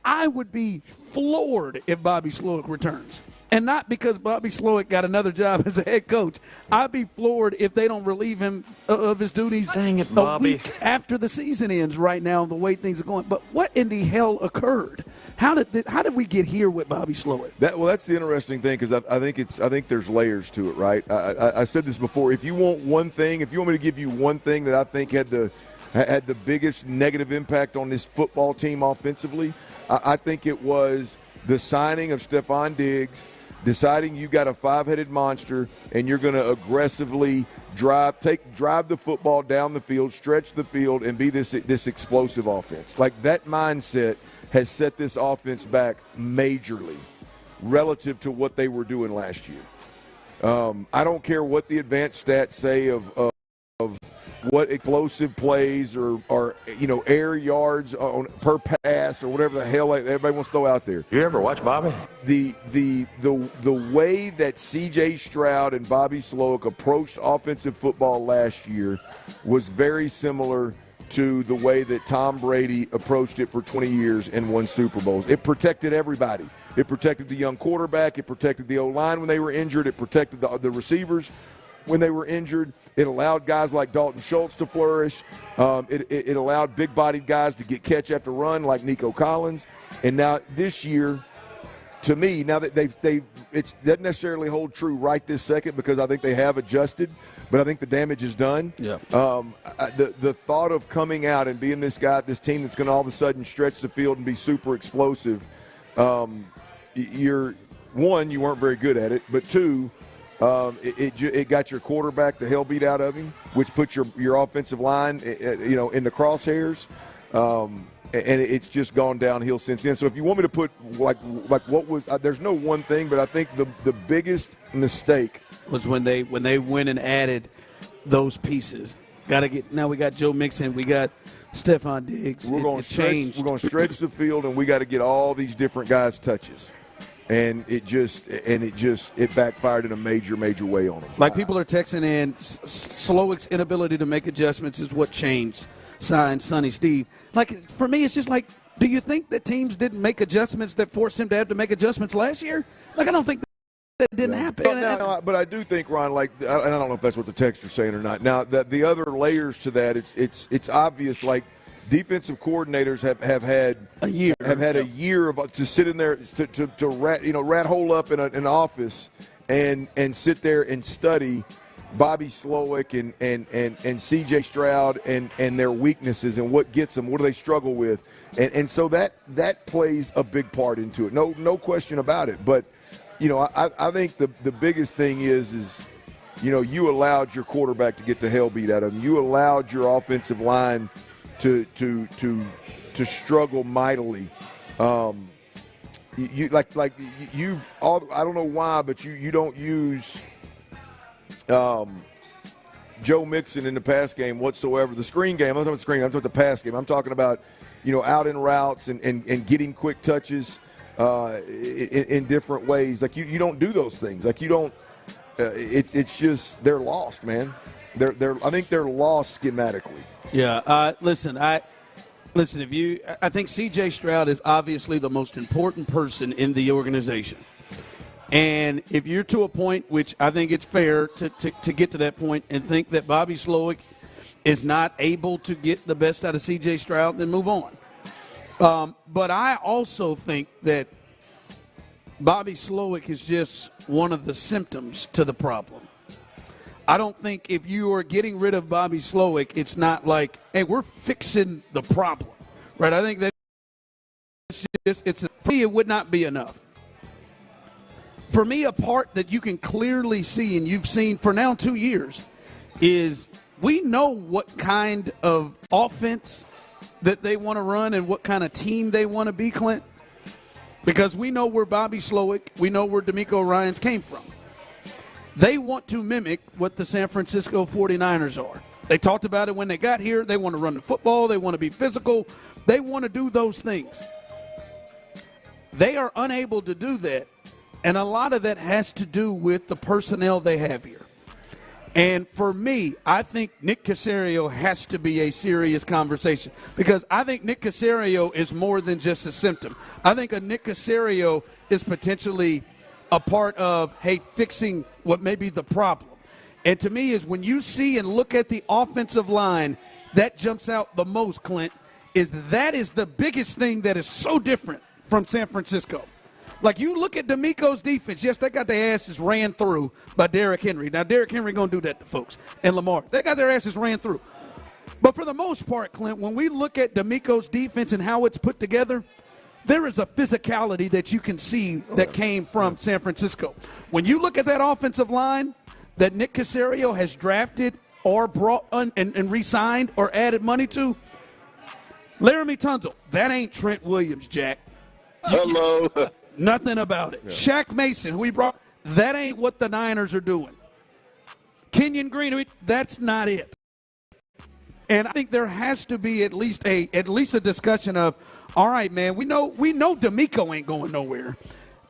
I would be floored if Bobby Slowick returns. And not because Bobby Slowick got another job as a head coach. I'd be floored if they don't relieve him of his duties a week after the season ends right now, the way things are going. But what in the hell occurred? How did we get here with Bobby Slowick? That's the interesting thing, because I think there's layers to it, right? I said this before. If you want one thing, if you want me to give you one thing that I think had the biggest negative impact on this football team offensively, I think it was the signing of Stephon Diggs, deciding you got a five-headed monster and you're going to aggressively drive the football down the field, stretch the field, and be this explosive offense. Like, that mindset has set this offense back majorly relative to what they were doing last year. I don't care what the advanced stats say of what explosive plays or air yards per pass or whatever the hell everybody wants to throw out there. You ever watch Bobby? The way that C.J. Stroud and Bobby Slowick approached offensive football last year was very similar to the way that Tom Brady approached it for 20 years and won Super Bowls. It protected everybody. It protected the young quarterback. It protected the O-line when they were injured. It protected the receivers when they were injured. It allowed guys like Dalton Schultz to flourish. It allowed big-bodied guys to get catch after run like Nico Collins. And now this year, to me, now that it doesn't necessarily hold true right this second, because I think they have adjusted, but I think the damage is done. Yeah. The thought of coming out and being this team that's going to all of a sudden stretch the field and be super explosive, you weren't very good at it, but two, it got your quarterback the hell beat out of him, which puts your offensive line, in the crosshairs, and it's just gone downhill since then. So if you want me to put like what was, there's no one thing, but I think the biggest mistake was when they went and added those pieces. Now we got Joe Mixon, we got Stephon Diggs. We're going to stretch the field, and we got to get all these different guys touches. And it backfired in a major way on them. Like, people are texting in, Slowick's inability to make adjustments is what changed. Signed Sonny Steve. Like, for me, it's just like, do you think that teams didn't make adjustments that forced him to have to make adjustments last year? Like, I don't think that didn't happen. But I do think, Ron, and I don't know if that's what the text are saying or not. Now, the other layers to that, it's obvious. Like, defensive coordinators have had a year to sit in there to rat hole up in an office and sit there and study Bobby Slowick and C.J. Stroud and their weaknesses and what gets them, what do they struggle with, and so that plays a big part into it. No question about it. But I think the biggest thing is you allowed your quarterback to get the hell beat out of him. You allowed your offensive line to struggle mightily. I don't know why, but you don't use Joe Mixon in the pass game whatsoever. The screen game, I'm talking about the screen. I'm talking about the pass game. I'm talking about out in routes and getting quick touches in different ways. Like you don't do those things. Like you don't. It's just they're lost, man. I think they're lost schematically. Yeah. Listen. I think C.J. Stroud is obviously the most important person in the organization. And if you're to a point, which I think it's fair to get to that point and think that Bobby Slowick is not able to get the best out of C.J. Stroud, then move on. But I also think that Bobby Slowick is just one of the symptoms to the problem. I don't think if you are getting rid of Bobby Slowick, it's not like, hey, we're fixing the problem, right? I think that for me, it would not be enough. For me, a part that you can clearly see, and you've seen for now 2 years, is we know what kind of offense that they want to run and what kind of team they want to be, Clint, because we know where Bobby Slowick, we know where DeMeco Ryans came from. They want to mimic what the San Francisco 49ers are. They talked about it when they got here. They want to run the football. They want to be physical. They want to do those things. They are unable to do that, and a lot of that has to do with the personnel they have here. And for me, I think Nick Caserio has to be a serious conversation because I think Nick Caserio is more than just a symptom. I think a Nick Caserio is potentially a part of, hey, fixing what may be the problem. And to me is when you see and look at the offensive line, that jumps out the most, Clint, is the biggest thing that is so different from San Francisco. Like, you look at D'Amico's defense. Yes, they got their asses ran through by Derrick Henry. Now, Derrick Henry going to do that to folks. And Lamar. They got their asses ran through. But for the most part, Clint, when we look at D'Amico's defense and how it's put together, there is a physicality that you can see that came from San Francisco. When you look at that offensive line that Nick Caserio has drafted or brought and re-signed or added money to, Laramie Tunsil, that ain't Trent Williams, Jack. Hello. Nothing about it. Yeah. Shaq Mason, who he brought, that ain't what the Niners are doing. Kenyon Green, that's not it. And I think there has to be at least a discussion of, all right, man, we know D'Amico ain't going nowhere,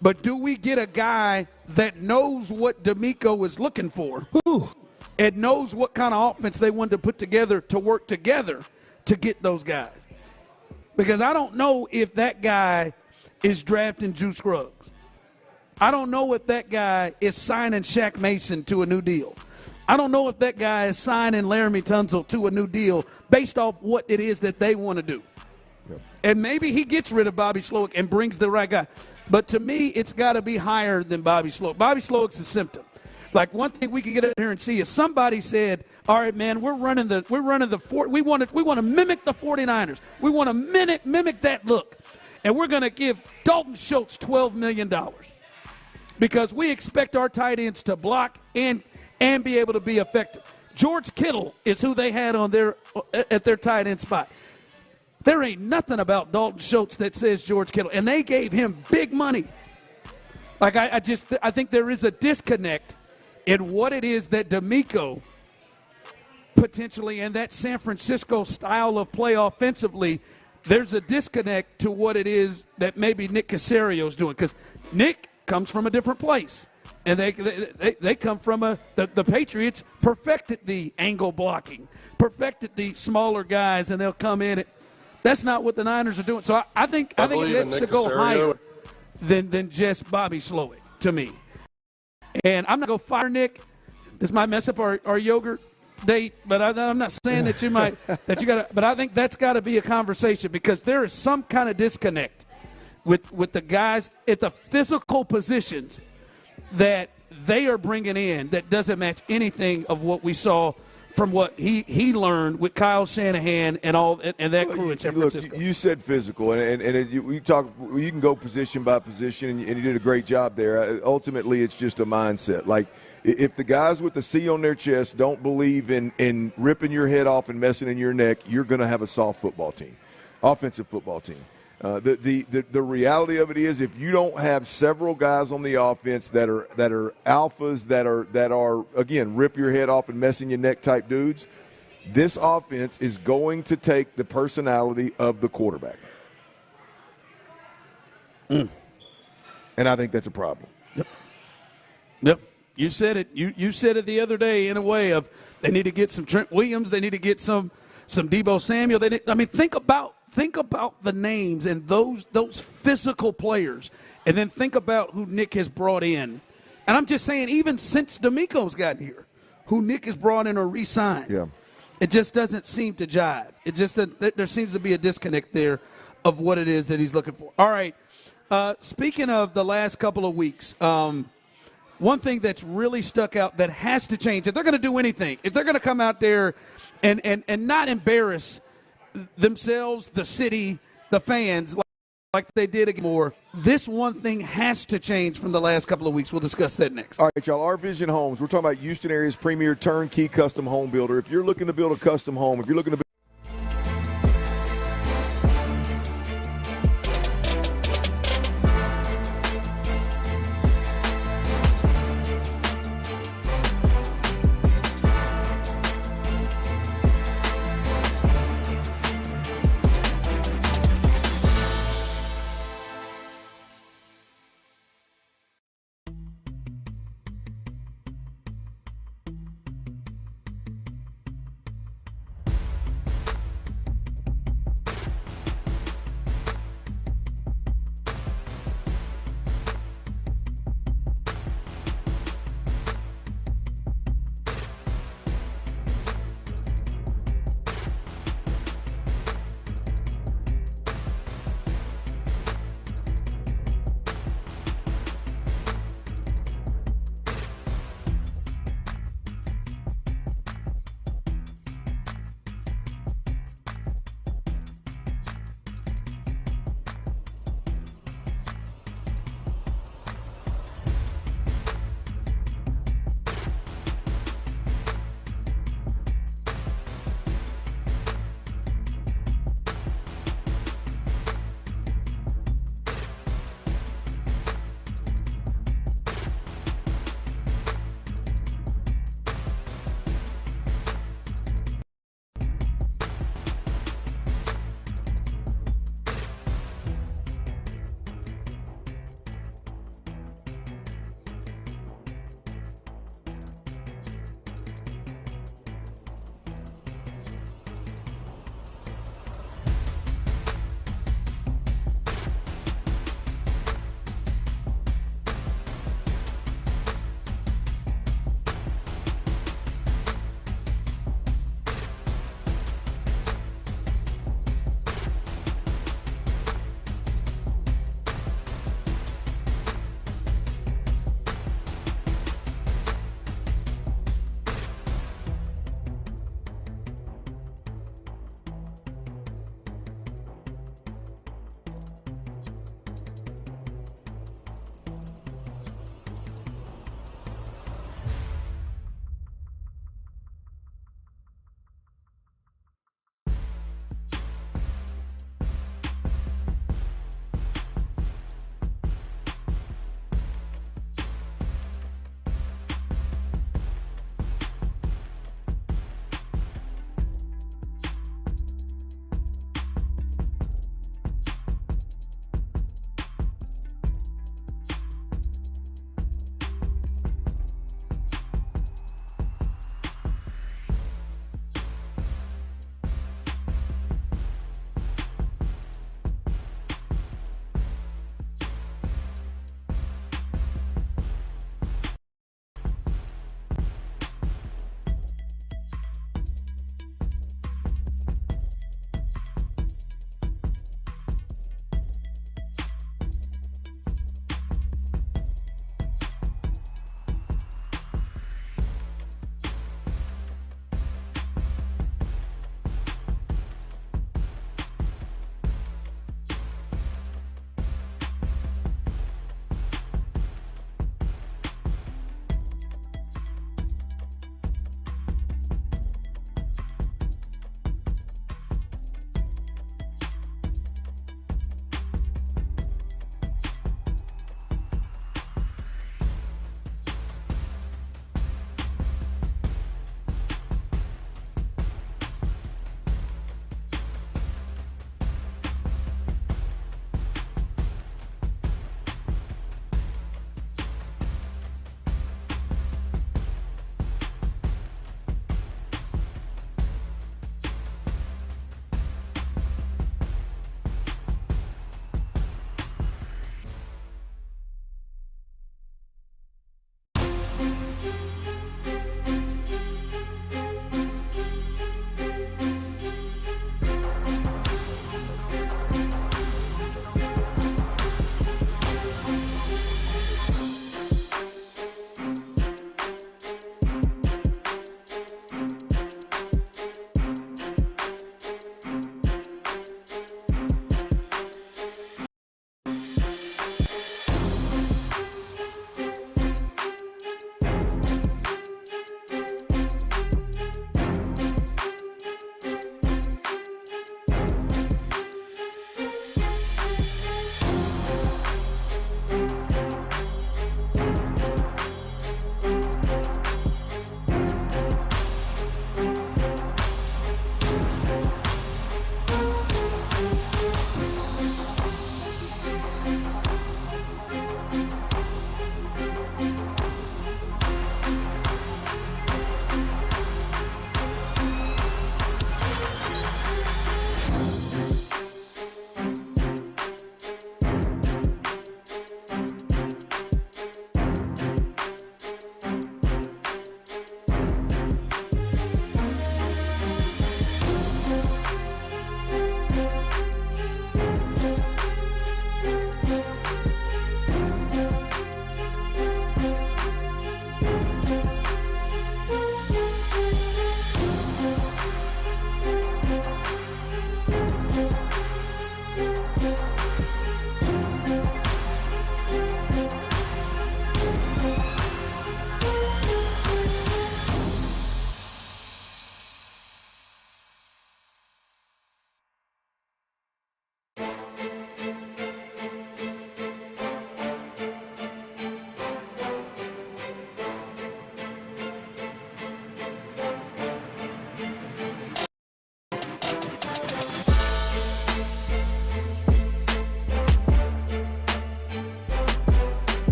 but do we get a guy that knows what D'Amico is looking for and knows what kind of offense they wanted to put together to work together to get those guys? Because I don't know if that guy is drafting Juice Scruggs. I don't know if that guy is signing Shaq Mason to a new deal. I don't know if that guy is signing Laramie Tunsil to a new deal based off what it is that they want to do. Yep. And maybe he gets rid of Bobby Slowick and brings the right guy. But to me, it's got to be higher than Bobby Slowick. Bobby Slowick's a symptom. Like, one thing we can get out here and see is somebody said, all right, man, we want to mimic the 49ers. We want to mimic that look. And we're going to give Dalton Schultz $12 million because we expect our tight ends to block and be able to be effective. George Kittle is who they had at their tight end spot. There ain't nothing about Dalton Schultz that says George Kittle, and they gave him big money. Like, I think there is a disconnect in what it is that D'Amico potentially and that San Francisco style of play offensively, there's a disconnect to what it is that maybe Nick Caserio is doing, because Nick comes from a different place. And they come from the Patriots perfected the angle blocking, perfected the smaller guys, and they'll come in. That's not what the Niners are doing. So I think it needs to go higher than just Bobby Slowick to me. And I'm not going to fire Nick. This might mess up our yogurt date, but I'm not saying that you got to. But I think that's got to be a conversation, because there is some kind of disconnect with the guys at the physical positions that they are bringing in that doesn't match anything of what we saw from what he learned with Kyle Shanahan and that crew in San Francisco. Look, you said physical, and you can go position by position, and you did a great job there. Ultimately, it's just a mindset. Like, if the guys with the C on their chest don't believe in ripping your head off and messing in your neck, you're going to have a soft football team, offensive football team. The reality of it is, if you don't have several guys on the offense that are alphas, that are again, rip your head off and mess in your neck type dudes, this offense is going to take the personality of the quarterback. And I think that's a problem. Yep. You said it. You said it the other day in a way of they need to get some Trent Williams. They need to get some Deebo Samuel. Think about the names and those physical players, and then think about who Nick has brought in. And I'm just saying, even since D'Amico's gotten here, who Nick has brought in or re-signed, it just doesn't seem to jive. It just there seems to be a disconnect there of what it is that he's looking for. All right. Speaking of the last couple of weeks, one thing that's really stuck out that has to change, if they're going to do anything, if they're going to come out there and not embarrass themselves, the city, the fans, like they did again more, this one thing has to change from the last couple of weeks. We'll discuss that next. All right, y'all, Our Vision Homes. We're talking about Houston area's premier turnkey custom home builder. If you're looking to build a custom home, if you're looking to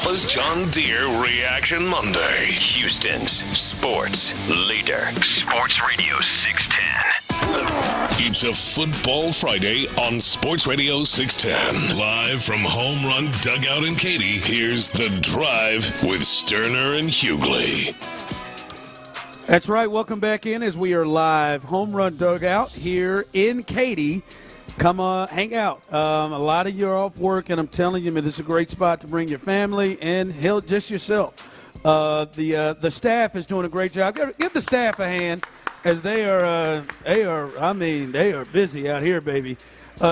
Papa's John Deere Reaction Monday. Houston's sports leader. Sports Radio 610. It's a Football Friday on Sports Radio 610. Live from Home Run Dugout in Katy, here's The Drive with Stoerner and Hughley. That's right. Welcome back in as we are live. Home Run Dugout here in Katy. Come hang out. A lot of you are off work, and I'm telling you, man, this is a great spot to bring your family and hell, just yourself. The staff is doing a great job. Give the staff a hand, as they are busy out here, baby.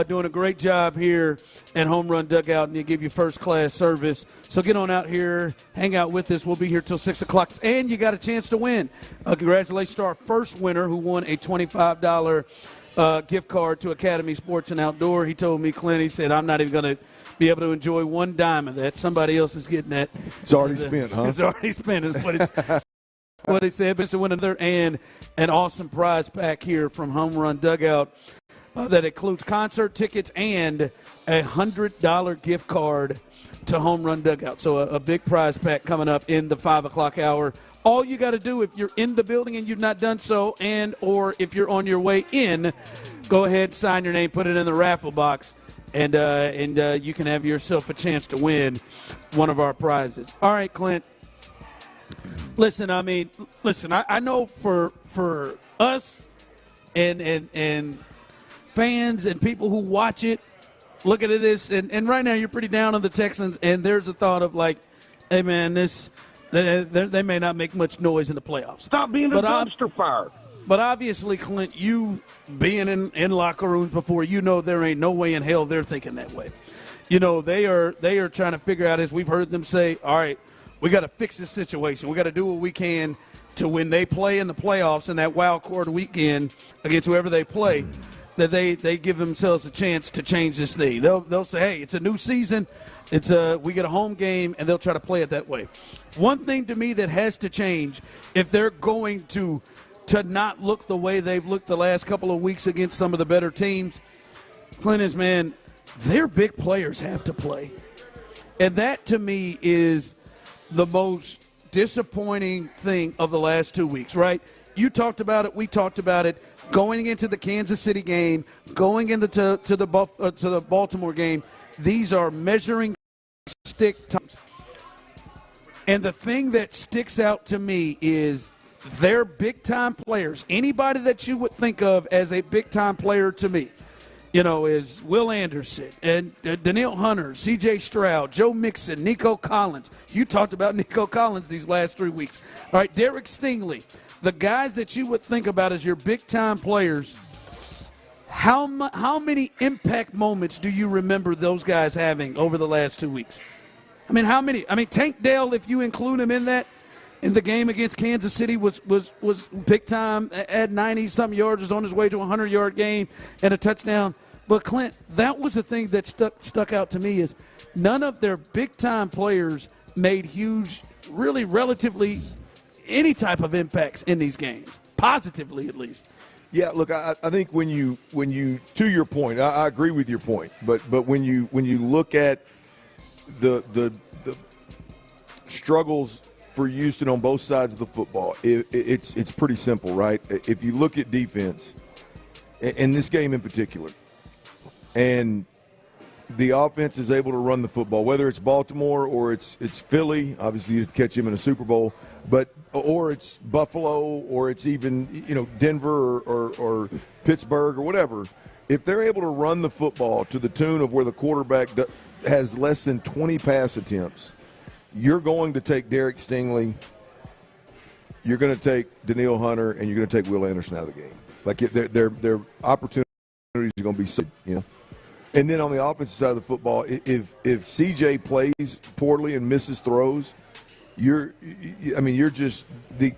Doing a great job here at Home Run Dugout, and they give you first-class service. So get on out here, hang out with us. We'll be here till 6 o'clock, and you got a chance to win. Congratulations to our first winner who won a $25 gift card to Academy Sports and Outdoor. He told me, Clint, he said, I'm not even going to be able to enjoy one dime of that. Somebody else is getting that. It's already spent, huh? It's already spent is what it's what he said. Mr. Winner, and an awesome prize pack here from Home Run Dugout that includes concert tickets and a $100 gift card to Home Run Dugout. So a big prize pack coming up in the 5 o'clock hour. All you got to do if you're in the building and you've not done so, and or if you're on your way in, go ahead, sign your name, put it in the raffle box, and you can have yourself a chance to win one of our prizes. All right, Clint. Listen, I know for us and fans and people who watch it, look at this, and right now you're pretty down on the Texans, and there's a thought of like, hey, man, they may not make much noise in the playoffs. Stop being a dumpster fire. But obviously, Clint, you being in locker rooms before, you know there ain't no way in hell they're thinking that way. You know, they are trying to figure out, as we've heard them say, all right, we got to fix this situation. We got to do what we can to when they play in the playoffs in that wild card weekend against whoever they play, that they give themselves a chance to change this thing. They'll say, hey, it's a new season. We get a home game, and they'll try to play it that way. One thing to me that has to change if they're going to not look the way they've looked the last couple of weeks against some of the better teams, Clint, is, man, their big players have to play. And that, to me, is the most disappointing thing of the last 2 weeks, right? You talked about it. We talked about it. Going into the Kansas City game, going into to the Baltimore game, these are measuring stick times. And the thing that sticks out to me is their big-time players. Anybody that you would think of as a big-time player to me, you know, is Will Anderson and Danielle Hunter, C.J. Stroud, Joe Mixon, Nico Collins. You talked about Nico Collins these last 3 weeks. All right, Derek Stingley. The guys that you would think about as your big-time players, how many impact moments do you remember those guys having over the last 2 weeks? I mean, how many? I mean, Tank Dell, if you include him in that, in the game against Kansas City, was big time at 90-something yards, was on his way to a 100-yard game and a touchdown. But, Clint, that was the thing that stuck out to me is none of their big-time players made huge, really relatively any type of impacts in these games, positively at least. Yeah, look, I think when you to your point, I agree with your point, but when you look at the struggles for Houston on both sides of the football, it's pretty simple, right? If you look at defense, in this game in particular, and the offense is able to run the football, whether it's Baltimore or it's Philly, obviously you catch him in a Super Bowl, or it's Buffalo, or it's even Denver or Pittsburgh or whatever. If they're able to run the football to the tune of where the quarterback has less than 20 pass attempts, you're going to take Derek Stingley, you're going to take Danielle Hunter, and you're going to take Will Anderson out of the game. Like their opportunities are going to be so, And then on the offensive side of the football, if CJ plays poorly and misses throws, you're just the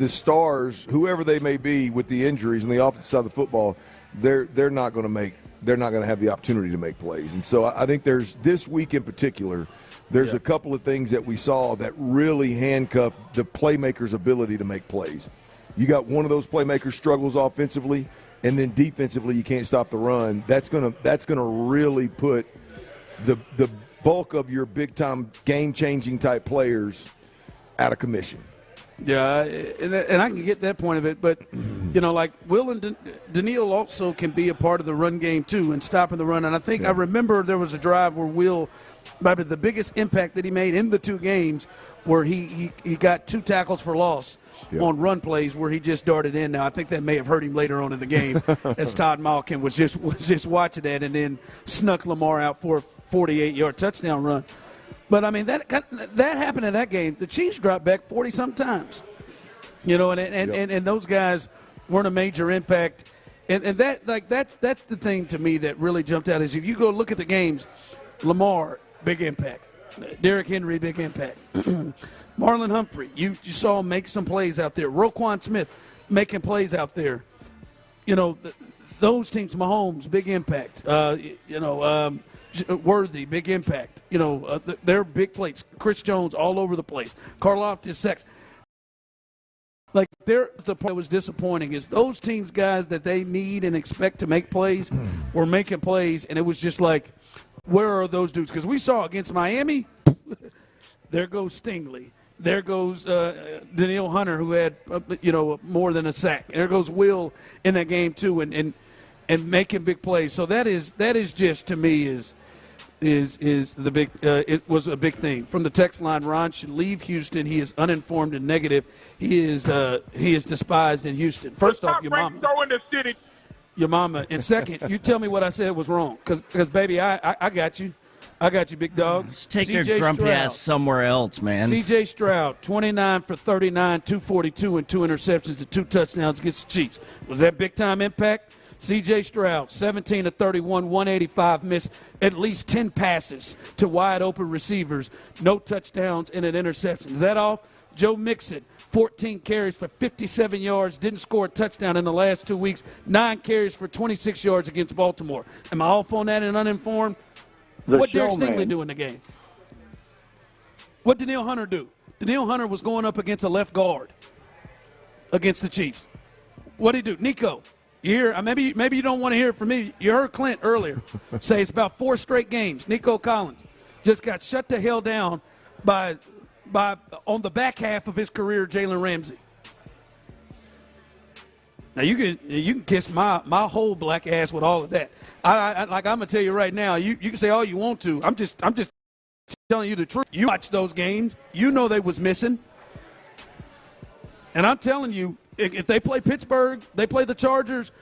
stars, whoever they may be with the injuries on the offensive side of the football, they're not going to have the opportunity to make plays. And so I think there's this week in particular, there's a couple of things that we saw that really handcuff the playmaker's ability to make plays. You got one of those playmakers struggles offensively, and then defensively you can't stop the run. That's gonna really put the bulk of your big-time game-changing type players out of commission. Yeah, and I can get that point of it, but, like Will and Daniil also can be a part of the run game, too, and stopping the run. And I think I remember there was a drive where Will, maybe the biggest impact that he made in the 2 games, where he got 2 tackles for loss on run plays where he just darted in. Now, I think that may have hurt him later on in the game as Todd Malkin was just watching that and then snuck Lamar out for a 48-yard touchdown run. But, I mean, that happened in that game. The Chiefs dropped back 40-something times. And those guys weren't a major impact. And that's the thing to me that really jumped out is if you go look at the games, Lamar, big impact. Derrick Henry, big impact. Marlon Humphrey, you saw him make some plays out there. Roquan Smith making plays out there. Those teams, Mahomes, big impact. Worthy, big impact. They're big plays. Chris Jones all over the place. Karlaftis, Sacks. Like, the part that was disappointing is those teams, guys that they need and expect to make plays were making plays, and it was just like, where are those dudes? Because we saw against Miami, there goes Stingley. There goes Daniil Hunter, who had more than a sack. There goes Will in that game too, and making big plays. So that is just, to me, is the big. It was a big thing from the text line. Ron should leave Houston. He is uninformed and negative. He is despised in Houston. First off, your mama. In the city. Your mama. And second, you tell me what I said was wrong, because baby, I got you. I got you, big dog. Let's take your grumpy ass somewhere else, man. C.J. Stroud, 29 for 39, 242, and 2 interceptions and 2 touchdowns against the Chiefs. Was that big-time impact? C.J. Stroud, 17 of 31, 185, missed at least 10 passes to wide-open receivers, no touchdowns and an interception. Is that off? Joe Mixon, 14 carries for 57 yards, didn't score a touchdown in the last 2 weeks, 9 carries for 26 yards against Baltimore. Am I off on that and uninformed? What Derek Stingley do in the game? What did Daniil Hunter do? Daniil Hunter was going up against a left guard against the Chiefs. What did he do? Nico, you hear? Maybe you don't want to hear it from me. You heard Clint earlier say it's about 4 straight games. Nico Collins just got shut the hell down by on the back half of his career, Jalen Ramsey. Now you can kiss my whole black ass with all of that. I'm gonna tell you right now. You can say all you want to. I'm just telling you the truth. You watch those games. You know they was missing. And I'm telling you, if they play Pittsburgh, they play the Chargers,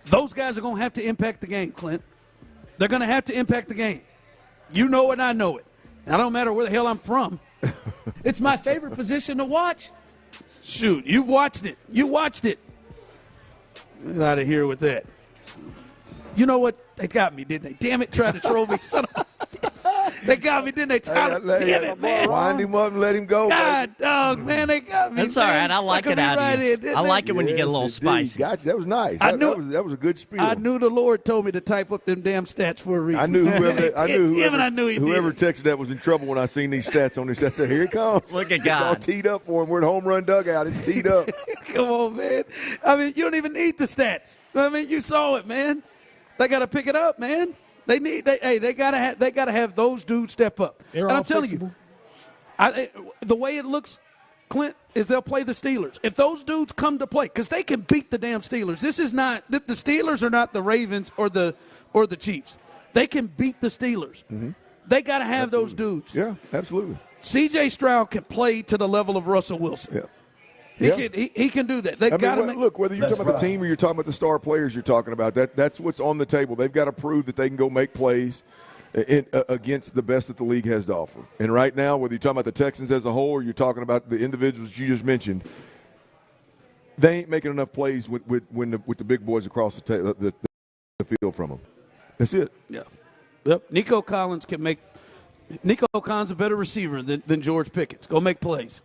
those guys are gonna have to impact the game, Clint. They're gonna have to impact the game. You know it, and I know it. I don't matter where the hell I'm from. It's my favorite position to watch. Shoot, you watched it. Get out of here with that. You know what? They got me, didn't they? Damn it, tried to troll me. Son of They got me, didn't they, Tyler? Damn it, man. Wind him up and let him go. God, dog, man, they got me. That's all right. I like it out of you. I like it when you get a little spicy. Gotcha. That was nice. That was a good spiel. I knew the Lord told me to type up them damn stats for a reason. I knew whoever texted that was in trouble when I seen these stats on this. I said, here it comes. Look at God. God. It's all teed up for him. We're at home run dugout. It's teed up. Come on, man. I mean, you don't even need the stats. I mean, you saw it, man. They got to pick it up, man. They gotta have those dudes step up. They're and all I'm telling fixable. you, the way it looks, Clint, is they'll play the Steelers. If those dudes come to play, because they can beat the damn Steelers. This is not the Steelers are not the Ravens or the Chiefs. They can beat the Steelers. Mm-hmm. They got to have those dudes. Yeah, absolutely. C.J. Stroud can play to the level of Russell Wilson. Yeah. He can do that. They got to look, whether you're talking about the team or you're talking about the star players you're talking about, that's what's on the table. They've got to prove that they can go make plays against the best that the league has to offer. And right now, whether you're talking about the Texans as a whole or you're talking about the individuals you just mentioned, they ain't making enough plays with the big boys across the field from them. That's it. Yeah. Yep. Nico Collins can make – Nico Collins a better receiver than George Pickens. Go make plays.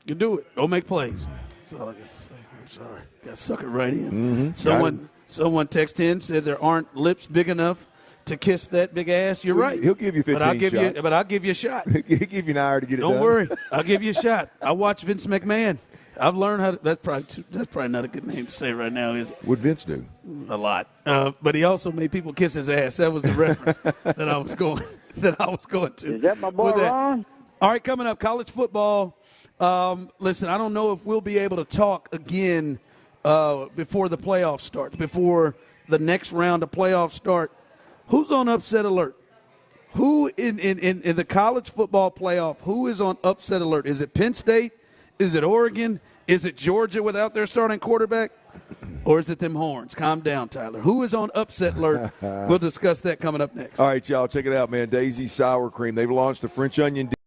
You do it. Go make plays. That's all I got to say. I'm sorry. Got to suck it right in. Mm-hmm. Someone texted in, said there aren't lips big enough to kiss that big ass. You're right. He'll give you 15 shots. But I'll give you a shot. He'll give you an hour to get it done. Don't worry. I'll give you a shot. I watch Vince McMahon. I've learned how to – that's probably not a good name to say right now, is it? What'd Vince do? A lot. But he also made people kiss his ass. That was the reference that I was going. that I was going to. Is that my boy Ron? All right, coming up, college football. Listen, I don't know if we'll be able to talk again before the playoffs start, before the next round of playoffs start. Who's on upset alert? Who in the college football playoff, who is on upset alert? Is it Penn State? Is it Oregon? Is it Georgia without their starting quarterback? Or is it them Horns? Calm down, Tyler. Who is on upset alert? We'll discuss that coming up next. All right, y'all, check it out, man. Daisy Sour Cream. They've launched a French onion dip.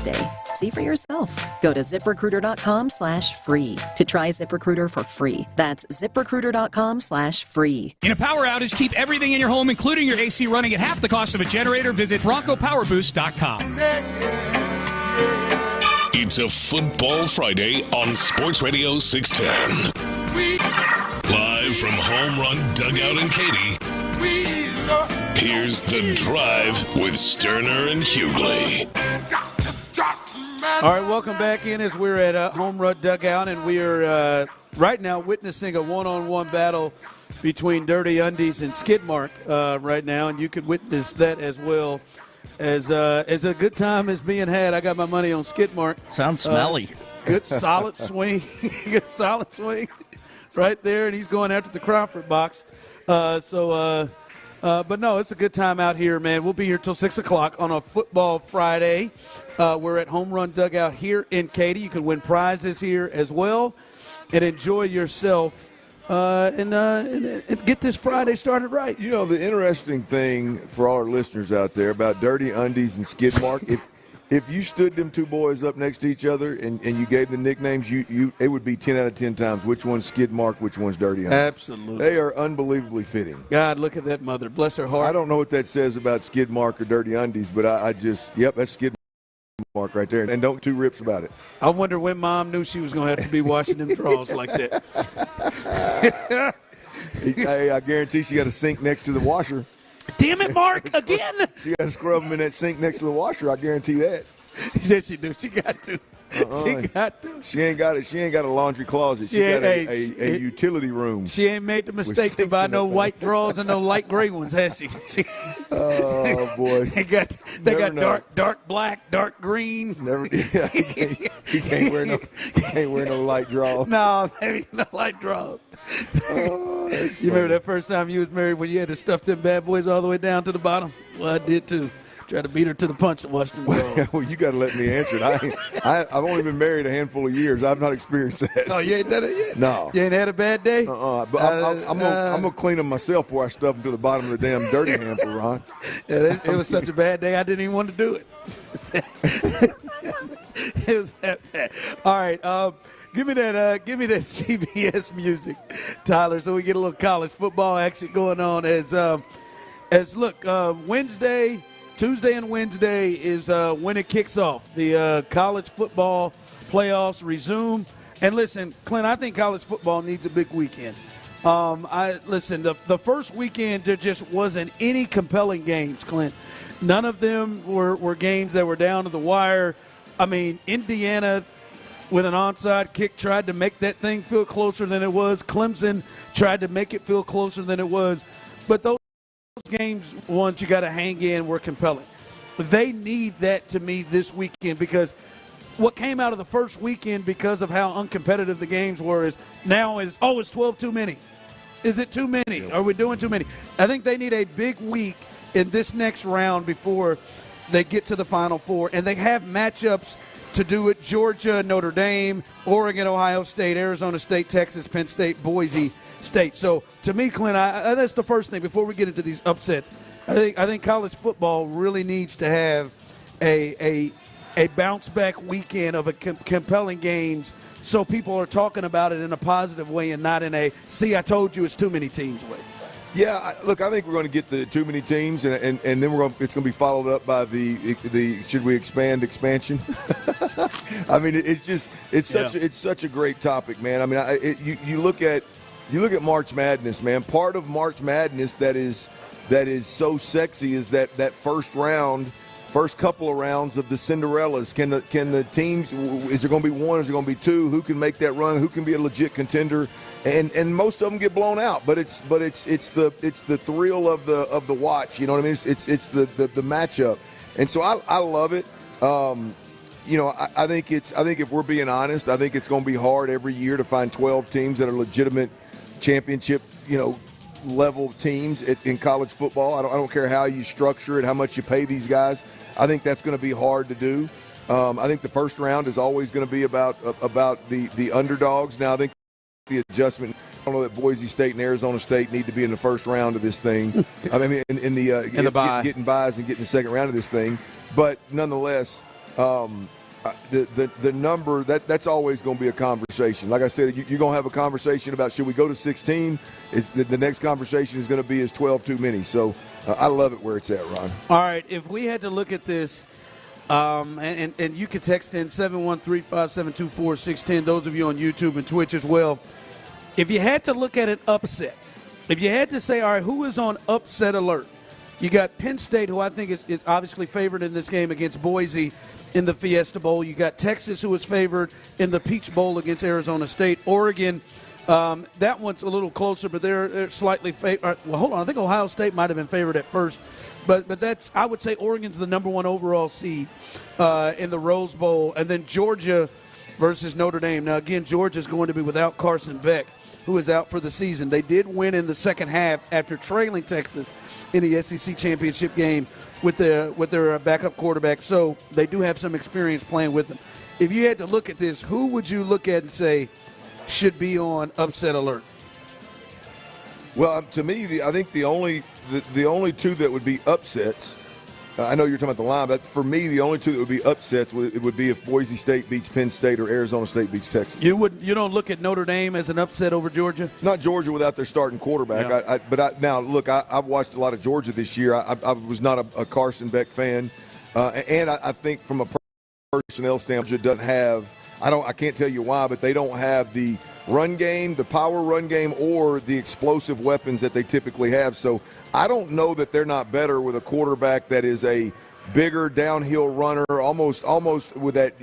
WEEKDAY. See for yourself. Go to ZipRecruiter.com/free to try ZipRecruiter for free. That's ZipRecruiter.com/free. In a power outage, keep everything in your home, including your AC, running at half the cost of a generator. Visit BroncoPowerBoost.com. It's a Football Friday on Sports Radio 610. Live from Home Run Dugout in Katy, here's The Drive with Stoerner and Hughley. All right, welcome back in as we're at Home Run Dugout, and we are right now witnessing a one-on-one battle between Dirty Undies and Skidmark right now, and you could witness that as well. As a good time is being had, I got my money on Skidmark. Sounds smelly. Good solid swing. Good solid swing right there, and he's going after the Crawford box. But no, it's a good time out here, man. We'll be here till 6 o'clock on a Football Friday. We're at Home Run Dugout here in Katy. You can win prizes here as well and enjoy yourself. And get this Friday started right. You know, the interesting thing for all our listeners out there about Dirty Undies and Skidmark, if you stood them two boys up next to each other and you gave the nicknames, it would be 10 out of 10 times which one's Skidmark, which one's Dirty Undies. Absolutely. They are unbelievably fitting. God, look at that mother. Bless her heart. I don't know what that says about Skidmark or Dirty Undies, but I just, that's Skidmark right there. And don't two rips about it. I wonder when Mom knew she was going to have to be washing them drawers like that. Hey, I guarantee she got a sink next to the washer. Damn it, Mark, again. She got to scrub them in that sink next to the washer. I guarantee that. Yes, she do. She got to. She got to. She ain't got it. She ain't got a laundry closet. She got a utility room. She ain't made the mistake to buy no white drawers and no light gray ones, has she? Oh boy. They got dark black, dark green. He can't wear no light drawers. No, baby, no light drawers. You remember that first time you was married when you had to stuff them bad boys all the way down to the bottom? Well, I did too. Try to beat her to the punch and watch them go. Well, you got to let me answer it. I've only been married a handful of years. I've not experienced that. Oh, you ain't done it yet? No. You ain't had a bad day? But I'm gonna clean them myself before I stuff them to the bottom of the damn dirty hamper, Ron. Yeah, it was such a bad day I didn't even want to do it. It was that bad. All right, give me that CBS music, Tyler, so we get a little college football action going on. Tuesday and Wednesday is when it kicks off. The college football playoffs resume. And listen, Clint, I think college football needs a big weekend. The first weekend there just wasn't any compelling games, Clint. None of them were games that were down to the wire. I mean, Indiana with an onside kick tried to make that thing feel closer than it was. Clemson tried to make it feel closer than it was. But those games, ones you got to hang in, were compelling. They need that to me this weekend, because what came out of the first weekend because of how uncompetitive the games were is 12 too many. Is it too many? Are we doing too many? I think they need a big week in this next round before they get to the Final Four, and they have matchups to do it: Georgia, Notre Dame, Oregon, Ohio State, Arizona State, Texas, Penn State, Boise State. So to me, Clint, that's the first thing before we get into these upsets. I think college football really needs to have a bounce back weekend of compelling games, so people are talking about it in a positive way and not in a "see, I told you it's too many teams" way. Yeah, look, I think we're going to get the too many teams, and then it's going to be followed up by the should we expand expansion? I mean, it's such a great topic, man. I mean, you look at March Madness, man. Part of March Madness that is so sexy is that first couple of rounds of the Cinderellas. Can the teams? Is there going to be one? Is there going to be two? Who can make that run? Who can be a legit contender? And most of them get blown out. But it's the thrill of the watch. You know what I mean? It's the matchup. And so I love it. I think if we're being honest, I think it's going to be hard every year to find 12 teams that are legitimate championship, level teams in college football. I don't care how you structure it, how much you pay these guys. I think that's going to be hard to do. I think the first round is always going to be about the underdogs. Now I think the adjustment. I don't know that Boise State and Arizona State need to be in the first round of this thing. I mean, getting buys and getting the second round of this thing. But nonetheless, the number, that's always going to be a conversation. Like I said, you're going to have a conversation about should we go to 16? The next conversation is going to be is 12 too many? So I love it where it's at, Ron. All right, if we had to look at this, and you can text in 713-572-4610, those of you on YouTube and Twitch as well. If you had to look at an upset, if you had to say, all right, who is on upset alert? You got Penn State, who I think is obviously favored in this game against Boise in the Fiesta Bowl. You got Texas, who is favored in the Peach Bowl against Arizona State. Oregon, that one's a little closer, but they're slightly favored. Well, hold on. I think Ohio State might have been favored at first. But that's, I would say Oregon's the number one overall seed in the Rose Bowl. And then Georgia versus Notre Dame. Now, again, Georgia's going to be without Carson Beck, who is out for the season. They did win in the second half after trailing Texas in the SEC championship game with their backup quarterback. So they do have some experience playing with them. If you had to look at this, who would you look at and say should be on upset alert? Well, to me, I think the only two that would be upsets, I know you're talking about the line, but for me, the only two that would be upsets would be if Boise State beats Penn State or Arizona State beats Texas. You don't look at Notre Dame as an upset over Georgia? Not Georgia without their starting quarterback. Yeah. Now, look, I've watched a lot of Georgia this year. I was not a Carson Beck fan, and I think from a personnel standpoint, Georgia doesn't have. I can't tell you why, but they don't have the run game, the power run game, or the explosive weapons that they typically have. So I don't know that they're not better with a quarterback that is a bigger downhill runner, almost with that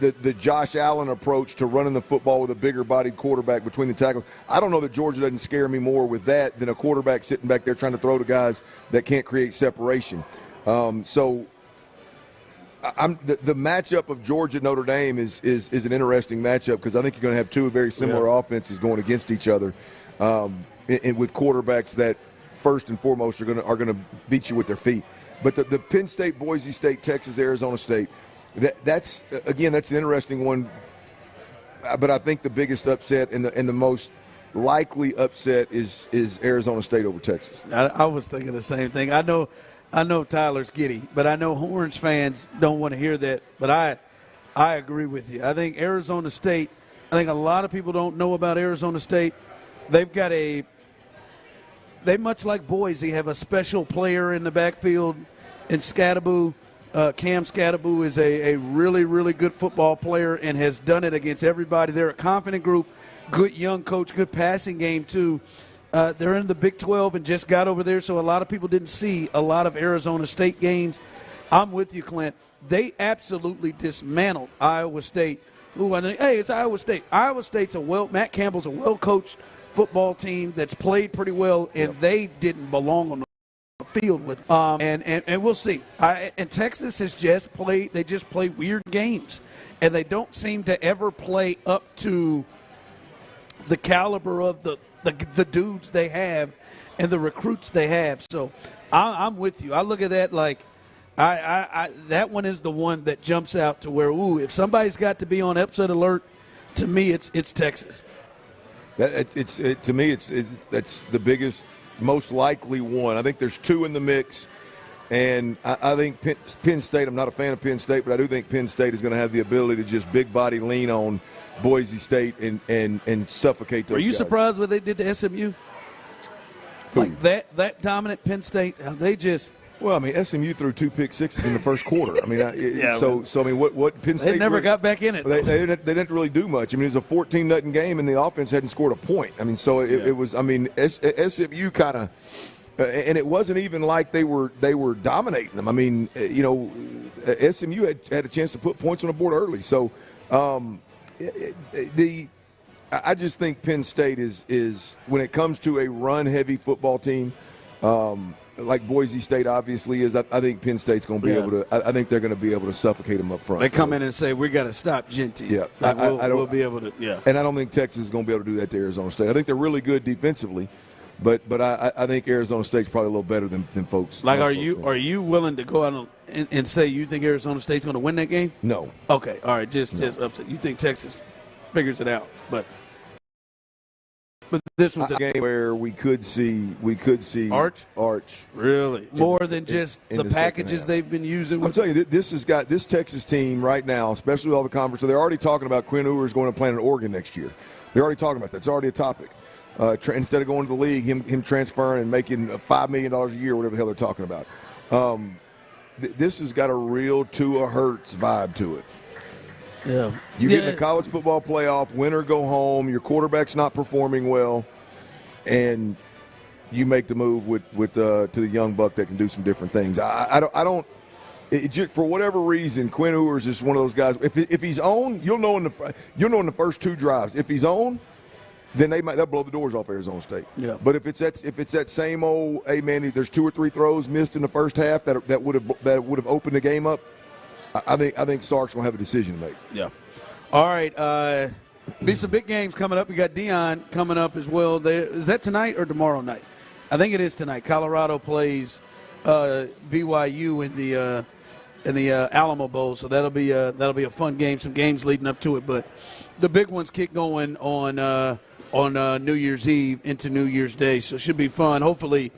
the Josh Allen approach to running the football with a bigger bodied quarterback between the tackles. I don't know that Georgia doesn't scare me more with that than a quarterback sitting back there trying to throw to guys that can't create separation. So the matchup of Georgia-Notre Dame is an interesting matchup because I think you're going to have two very similar offenses going against each other, and with quarterbacks that first and foremost are going to beat you with their feet. But the Penn State, Boise State, Texas, Arizona State, that's an interesting one. But I think the biggest upset and the most likely upset is Arizona State over Texas. I was thinking the same thing. I know Tyler's giddy, but I know Horns fans don't want to hear that. But I agree with you. I think Arizona State, I think a lot of people don't know about Arizona State. They much like Boise, have a special player in the backfield in Scattaboo. Cam Scattaboo is a really, really good football player and has done it against everybody. They're a confident group, good young coach, good passing game too. They're in the Big 12 and just got over there, so a lot of people didn't see a lot of Arizona State games. I'm with you, Clint. They absolutely dismantled Iowa State. It's Iowa State. Iowa State's Matt Campbell's a well-coached football team that's played pretty well, and they didn't belong on the field with and we'll see. And Texas has just played weird games, and they don't seem to ever play up to the caliber of the dudes they have and the recruits they have. So I'm with you. I look at that like that one is the one that jumps out to where, if somebody's got to be on upset alert, to me it's Texas. To me that's the biggest, most likely one. I think there's two in the mix, and I think Penn State, I'm not a fan of Penn State, but I do think Penn State is going to have the ability to just big body lean on Boise State and suffocate those Are you guys. surprised what they did to SMU? Like that dominant Penn State, they just – well, I mean, SMU threw 2 pick sixes in the first quarter. I mean, what Penn State – They never got back in it. They didn't really do much. I mean, it was a 14-0 game, and the offense hadn't scored a point. I mean, so it was – I mean, SMU kind of and it wasn't even like they were dominating them. I mean, SMU had a chance to put points on the board early. So I just think Penn State is when it comes to a run-heavy football team – like Boise State obviously is, I think Penn State's going to be able to. I think they're going to be able to suffocate them up front. They come in and say, "We got to stop Genty." Yeah, we'll be able to. Yeah, and I don't think Texas is going to be able to do that to Arizona State. I think they're really good defensively, but I think Arizona State's probably a little better than folks. Like, are you willing to go out and say you think Arizona State's going to win that game? No. Okay, all right, just upset. You think Texas figures it out, but. But this one's a game where we could see Arch. Really, more than just the packages they've been using. I'm telling you, this Texas team right now, especially with all the conference. So they're already talking about Quinn Ewers going to play in Oregon next year. They're already talking about that. It's already a topic. Instead of going to the league, him transferring and making $5 million a year, whatever the hell they're talking about. This has got a real Tua Hurts vibe to it. Yeah. You get in the college football playoff, win or go home, your quarterback's not performing well, and you make the move to the young buck that can do some different things. For whatever reason, Quinn Ewers is one of those guys. If he's on, you'll know in the first two drives. If he's on, then they'll blow the doors off Arizona State. Yeah. But if it's that same old, hey man, there's 2 or 3 throws missed in the first half that would have opened the game up. I think Sark's gonna have a decision to make. Yeah. All right. Be some big games coming up. We got Dion coming up as well. Is that tonight or tomorrow night? I think it is tonight. Colorado plays BYU in the Alamo Bowl, so that'll be a fun game. Some games leading up to it, but the big ones kick going on New Year's Eve into New Year's Day, so it should be fun. Hopefully,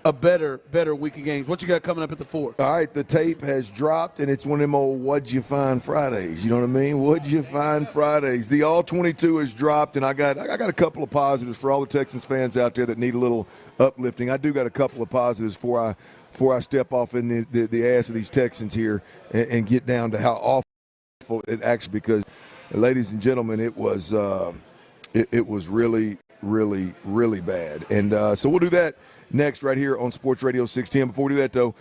a better week of games. What you got coming up at the 4? All right, the tape has dropped, and it's one of them old What'd You Find Fridays. You know what I mean? What'd You Find Fridays. The All-22 has dropped, and I got a couple of positives for all the Texans fans out there that need a little uplifting. I do got a couple of positives before I step off in the ass of these Texans here and get down to how awful it actually, because, ladies and gentlemen, it was really, really, really bad. And so we'll do that next right here on Sports Radio 610. Before we do that, though,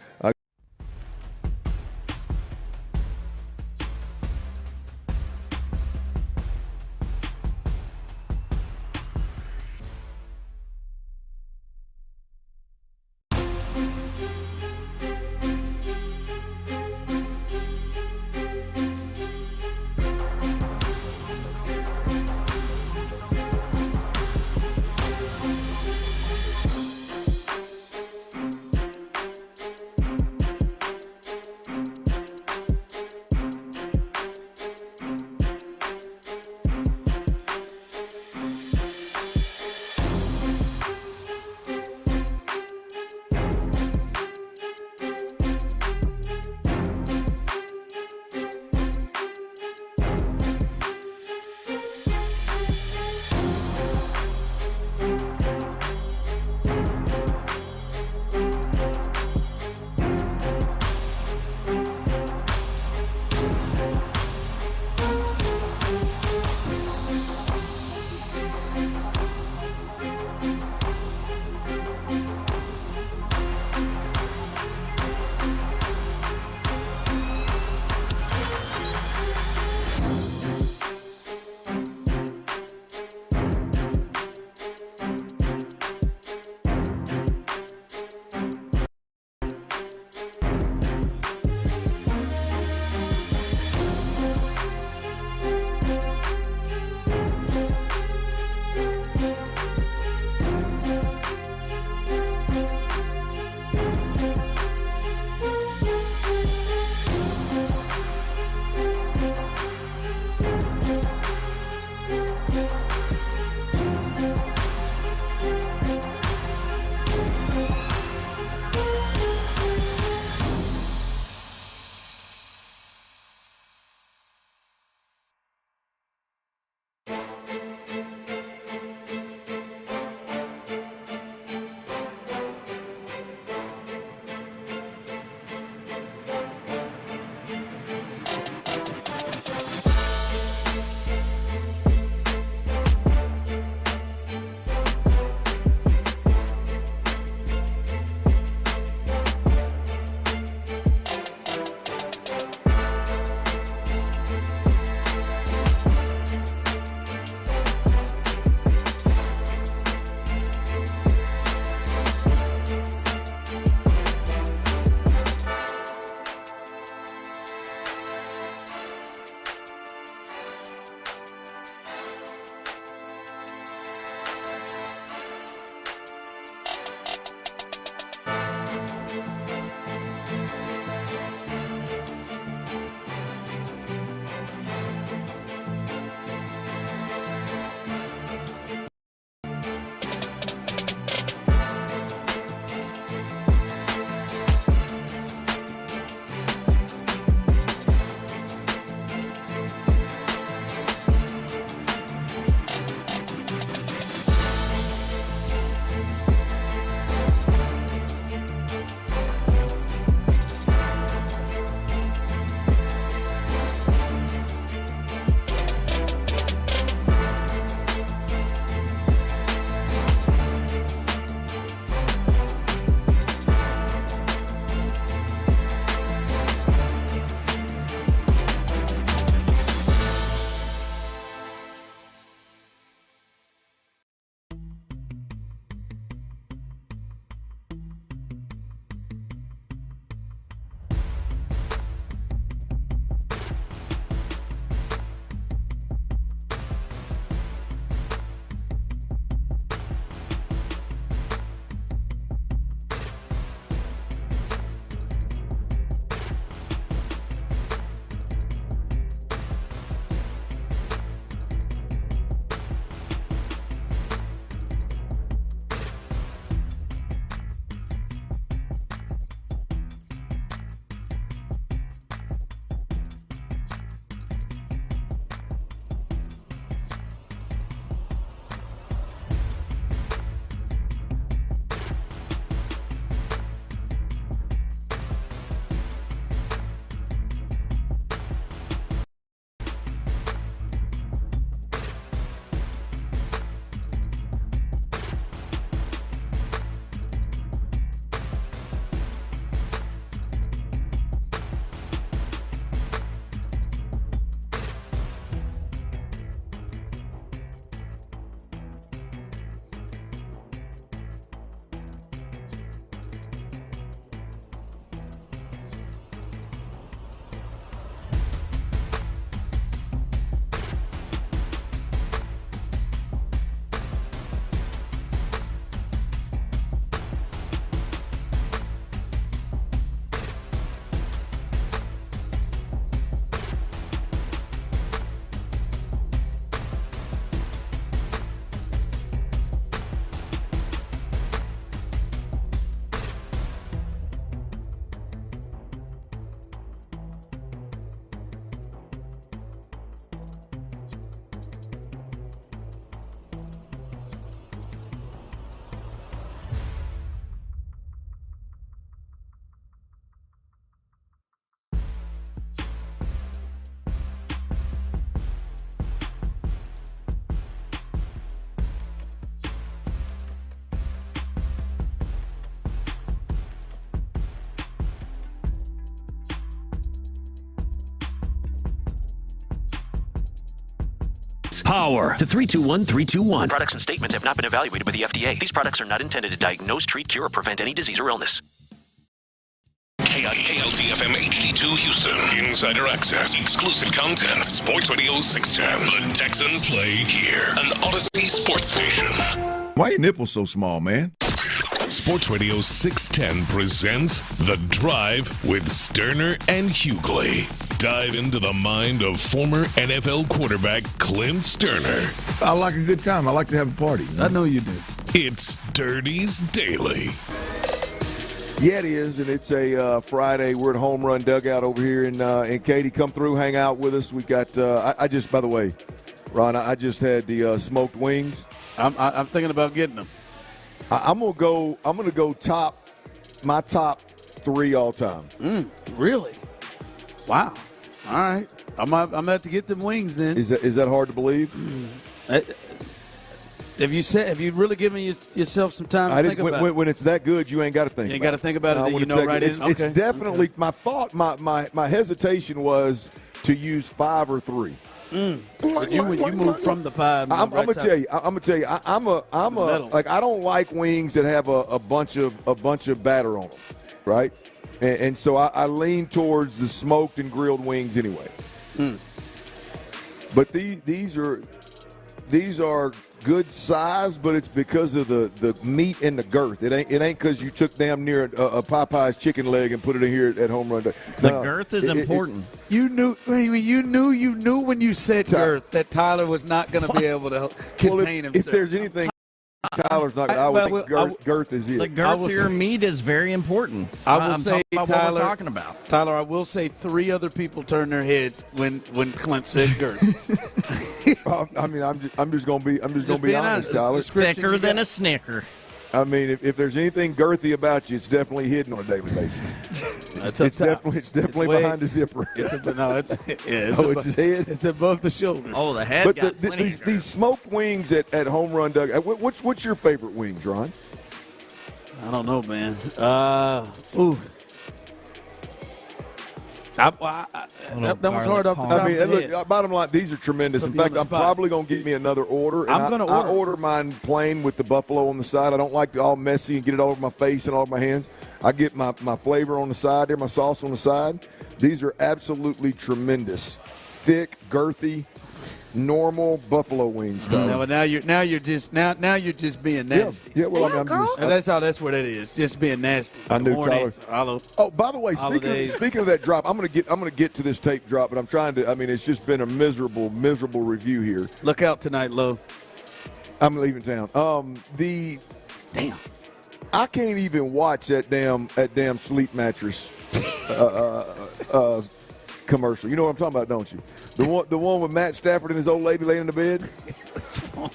power to 321-321. Products and statements have not been evaluated by the FDA. These products are not intended to diagnose, treat, cure, or prevent any disease or illness. KLTFM HD2 Houston. Insider access. Exclusive content. Sports Radio 610. The Texans play here. An Odyssey sports station. Why your nipples so small, man? Sports Radio 610 presents The Drive with Stoerner and Hughley. Dive into the mind of former NFL quarterback Clint Stoerner. I like a good time. I like to have a party. I know you do. It's Dirty's Daily. Yeah, it is, and it's a Friday. We're at Home Run Dugout over here in Katy. Come through, hang out with us. We got. I just, by the way, Ron, I just had the smoked wings. I'm thinking about getting them. I'm gonna go my top 3 all time. Really? Wow. All right. I'm gonna have to get them wings then. Is that hard to believe? Have you really given yourself some time to think about it? When it's that good, you ain't got to think. You ain't got to think about it. Then you know right in. It's definitely my thought. My hesitation was to use 5 or 3. When you move from the 5, I'm gonna tell you. I'm a like I don't like wings that have a bunch of batter on them, right? And so I lean towards the smoked and grilled wings anyway. But these are good size, but it's because of the meat and the girth. It ain't because you took damn near a Popeye's chicken leg and put it in here at Home Run Day. The girth is important. You knew when you said girth that Tyler was not going to be able to contain himself. If there's anything Tyler's not, I would think girth is it. The girth of your meat is very important. I'm say, Tyler, what we're talking about. Tyler, I will say 3 other people turned their heads when Clint said girth. I mean, I'm just gonna be honest, Tyler. Thicker than a Snicker. I mean, if there's anything girthy about you, it's definitely hidden on a daily basis. It's definitely behind the zipper. It's his head. It's above the shoulder. Oh, the head. But these smoked wings at Home Run Dugout. What's your favorite wings, Ron? I don't know, man. That was hard off the top of the head. Look, bottom line, these are tremendous. In fact, I'm probably going to give me another order. I'm going to order. I order mine plain with the buffalo on the side. I don't like it all messy and get it all over my face and all over my hands. I get my flavor on the side there, my sauce on the side. These are absolutely tremendous. Thick, girthy, normal buffalo wings. Now you're just being nasty. Yeah, well, I'm just. That's what it is. Just being nasty. I knew Tyler. Oh, by the way, speaking of that drop, I'm gonna get to this tape drop, but I'm trying to. I mean, it's just been a miserable review here. Look out tonight, Lo. I'm leaving town. Damn. I can't even watch that damn sleep mattress commercial. You know what I'm talking about, don't you? The one with Matt Stafford and his old lady laying in the bed.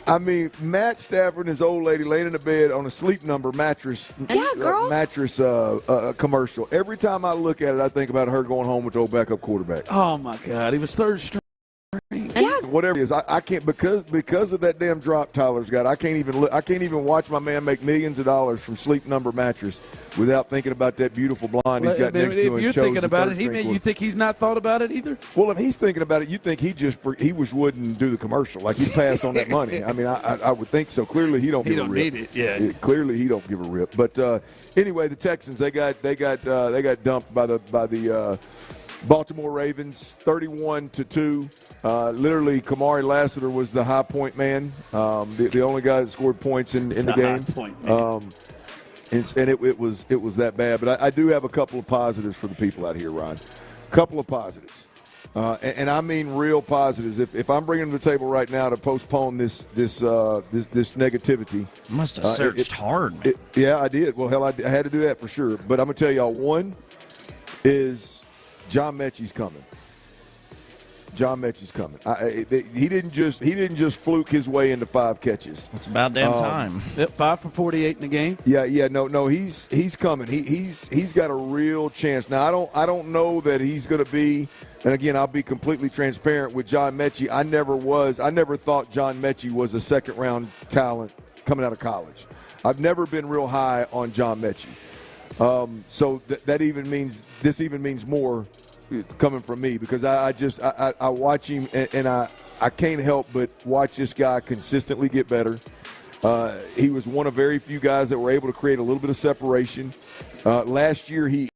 I mean, Matt Stafford and his old lady laying in the bed on a Sleep Number mattress. Mattress commercial. Every time I look at it, I think about her going home with the old backup quarterback. Oh my God, he was third string. Whatever it is, I can't because of that damn drop Tyler's got. I can't even watch my man make millions of dollars from Sleep Number mattress without thinking about that beautiful blonde he's got next to him. If you're thinking about it, you think he's not thought about it either? Well, if he's thinking about it, you think he wouldn't do the commercial, like he'd pass on that money. I mean, I would think so. Clearly, he don't give a rip. Need it. Yeah. Clearly, he don't give a rip. But anyway, the Texans they got dumped by the Baltimore Ravens, 31-2. Literally, Kamari Lassiter was the high point man, the only guy that scored points in the game. And it was that bad. But I do have a couple of positives for the people out here, Ron. Couple of positives, and I mean real positives. If I'm bringing them to the table right now to postpone this negativity, you must have searched hard. Yeah, I did. Well, hell, I had to do that for sure. But I'm gonna tell y'all, one is John Mechie's coming. John Mechie's coming. He didn't just fluke his way into 5 catches. It's about damn time. 5 for 48 in the game. Yeah. No. He's coming. He's got a real chance. Now I don't know that he's going to be. And again, I'll be completely transparent with John Mechie. I never thought John Mechie was a second-round talent coming out of college. I've never been real high on John Mechie. So that even means more coming from me, because I watch him and I I can't help but watch this guy consistently get better. He was one of very few guys that were able to create a little bit of separation. Last year, he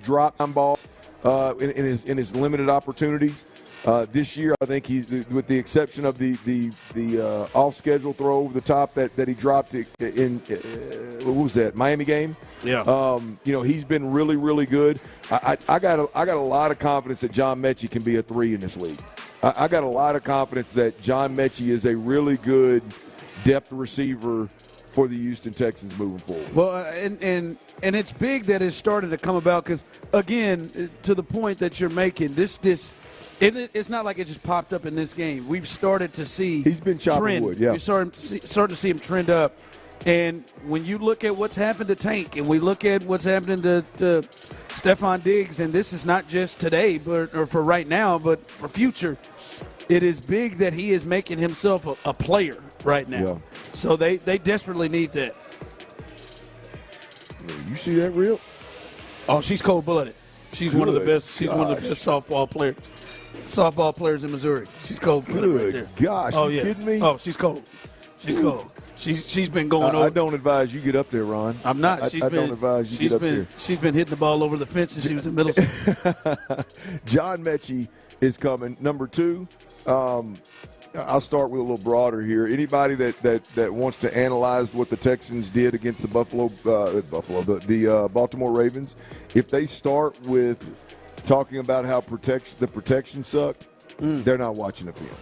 dropped on balls in his limited opportunities. This year, I think he's, with the exception of the off-schedule throw over the top that he dropped in what was that, Miami game? Yeah. He's been really, really good. I got a lot of confidence that John Mechie can be a 3 in this league. I got a lot of confidence that John Mechie is a really good depth receiver for the Houston Texans moving forward. Well, and it's big that it's started to come about because, again, to the point that you're making, it's not like it just popped up in this game. We've started to see he's been chopping trend. wood. Yeah, we started to see him trend up. And when you look at what's happened to Tank, and we look at what's happening to Stephon Diggs, and this is not just today, or for right now, but for future, it is big that he is making himself a player right now. Yeah. So they desperately need that. You see that reel? Oh, she's cold-blooded. She's one of the best. She's one of the best softball players in Missouri. She's cold-blooded right there. Gosh, oh, you kidding me? Oh, she's cold. She's cold. She's been going over. I don't advise you get up there, Ron. I'm not. I don't advise you get up there. She's been hitting the ball over the fence since she was in middle school. John Mechie is coming. Number 2, I'll start with a little broader here. Anybody that wants to analyze what the Texans did against the Baltimore Ravens, if they start with talking about how the protection sucked, they're not watching the film.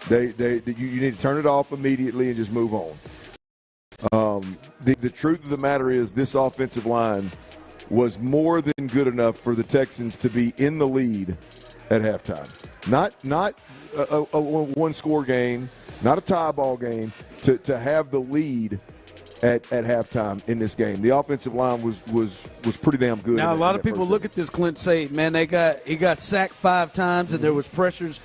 You need to turn it off immediately and just move on. The truth of the matter is this offensive line was more than good enough for the Texans to be in the lead at halftime. Not a one-score game, not a tie ball game, to have the lead at halftime in this game. The offensive line was pretty damn good. Now, a lot of people look at this, Clint, say, man, he got sacked 5 times and there was pressures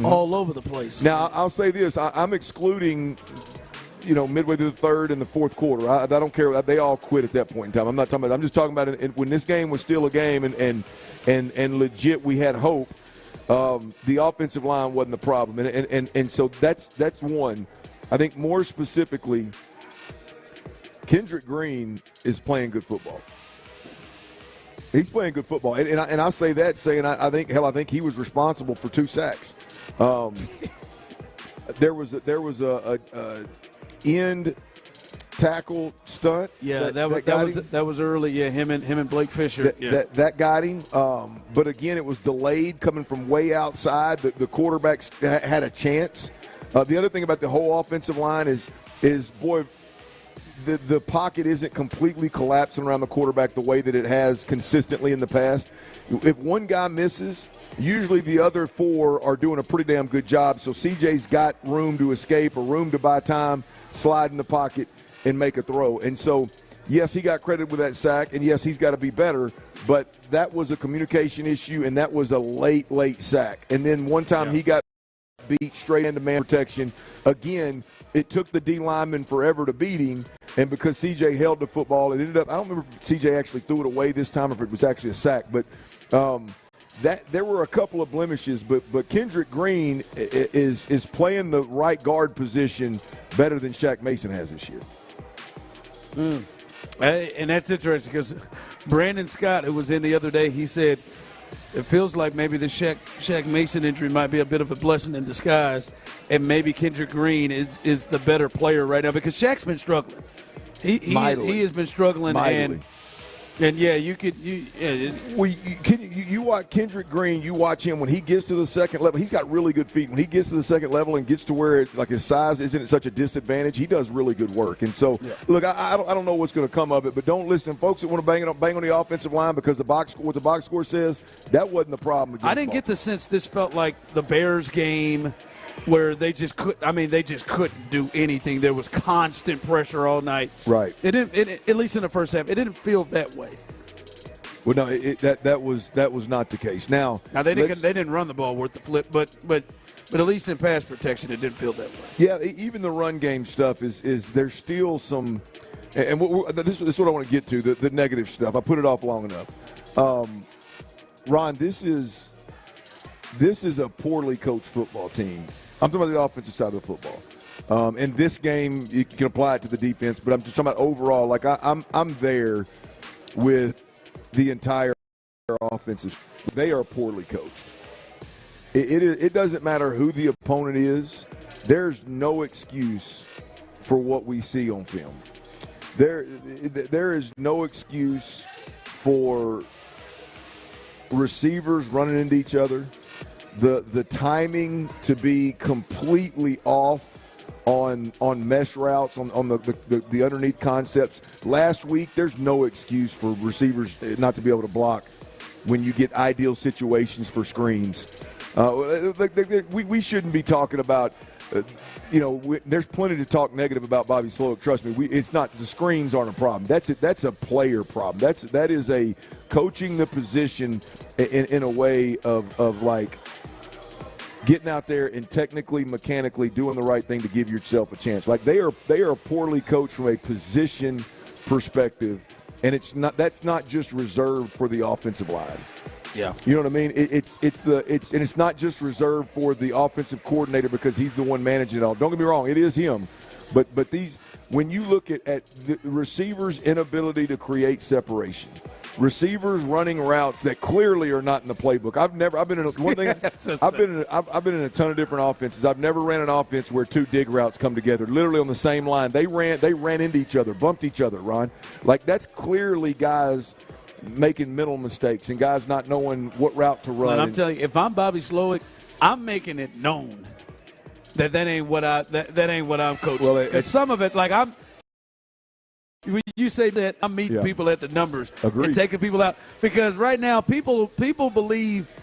all over the place. Now, I'll say this. I'm excluding, midway through the third and the fourth quarter. I don't care. They all quit at that point in time. I'm not talking about – I'm just talking about when this game was still a game and legit we had hope. The offensive line wasn't the problem. And so that's one. I think more specifically, Kendrick Green is playing good football. He's playing good football. And I say that saying I think he was responsible for 2 sacks. There was a end tackle stunt. Yeah, that was early. Yeah, him and Blake Fisher. That got him. But again, it was delayed coming from way outside. The quarterbacks had a chance. The other thing about the whole offensive line is boy, the pocket isn't completely collapsing around the quarterback the way that it has consistently in the past. If one guy misses, usually the other 4 are doing a pretty damn good job. So CJ's got room to escape or room to buy time, slide in the pocket, and make a throw. And so, yes, he got credit with that sack, and yes, he's got to be better, but that was a communication issue, and that was a late sack. And then one time he got beat straight into man protection. Again, it took the D lineman forever to beat him, and because CJ held the football, it ended up – I don't remember if CJ actually threw it away this time or if it was actually a sack, but there were a couple of blemishes, but Kendrick Green is playing the right guard position better than Shaq Mason has this year. And that's interesting because Brandon Scott, who was in the other day, he said it feels like maybe the Shaq Mason injury might be a bit of a blessing in disguise, and maybe Kendrick Green is the better player right now because Shaq's been struggling. He has been struggling, and yeah, you watch Kendrick Green. You watch him when he gets to the second level. He's got really good feet. When he gets to the second level and gets to where his size isn't at such a disadvantage, he does really good work. And so, look, I don't know what's going to come of it, but don't listen, folks that want to bang on the offensive line because what the box score says. That wasn't the problem. I didn't get the sense this felt like the Bears game where they just couldn't do anything. There was constant pressure all night. Right. At least in the first half, it didn't feel that way. Well, no, that was not the case. Now they didn't run the ball worth the flip, but at least in pass protection, it didn't feel that way. Yeah, even the run game stuff is there's still some, and this is what I want to get to the negative stuff. I put it off long enough. Ron, this is a poorly coached football team. I'm talking about the offensive side of the football. In this game, you can apply it to the defense, but I'm just talking about overall. Like I'm there with the entire offensive. They are poorly coached. It doesn't matter who the opponent is. There's no excuse for what we see on film. There is no excuse for receivers running into each other. The timing to be completely off on mesh routes, on the underneath concepts. Last week, there's no excuse for receivers not to be able to block when you get ideal situations for screens. We shouldn't be talking about, there's plenty to talk negative about Bobby Slowick. Trust me, it's not, the screens aren't a problem. That's a player problem. That is a coaching the position in a way of like getting out there and technically, mechanically doing the right thing to give yourself a chance. Like they are poorly coached from a position perspective, and that's not just reserved for the offensive line. Yeah. You know what I mean? It's not just reserved for the offensive coordinator because he's the one managing it all. Don't get me wrong, it is him. But when you look at the receivers' inability to create separation, receivers running routes that clearly are not in the playbook. I've been in a ton of different offenses. I've never ran an offense where two dig routes come together, literally on the same line. They ran into each other, bumped each other, Ron. Like that's clearly guys making mental mistakes and guys not knowing what route to run. And I'm telling you, if I'm Bobby Slowick, I'm making it known that ain't what I'm coaching. Well, because some of it, like when you say that, I'm meeting people at the numbers and taking people out, because right now people believe.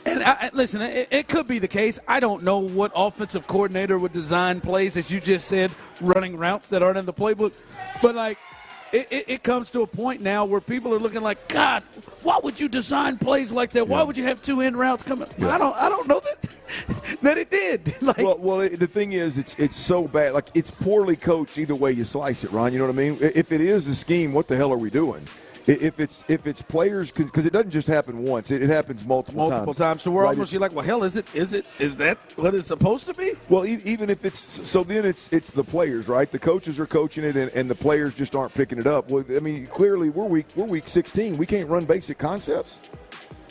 And listen, it could be the case. I don't know what offensive coordinator would design plays, as you just said, running routes that aren't in the playbook, but like. It comes to a point now where people are looking like, God, why would you design plays like that? Why would you have two in routes coming? Yeah. I don't know that it did. Like, well, the thing is, it's so bad. Like it's poorly coached either way you slice it, Ron. You know what I mean? If it is a scheme, what the hell are we doing? If it's players, because it doesn't just happen once, it happens multiple times. So we're almost, you're like, well, hell, is that what it's supposed to be? Well, even if then it's the players, right? The coaches are coaching it, and the players just aren't picking it up. Well, I mean, clearly we're week 16. We can't run basic concepts.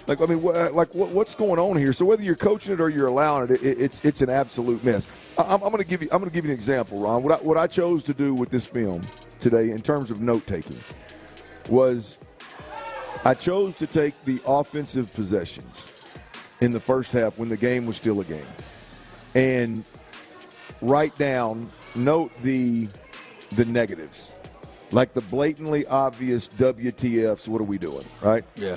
Like, I mean, what's going on here? So whether you're coaching it or you're allowing it, it's an absolute mess. I'm going to give you an example, Ron. What I chose to do with this film today in terms of note taking was I chose to take the offensive possessions in the first half when the game was still a game and write down, note the negatives, like the blatantly obvious WTFs, what are we doing, right? Yeah.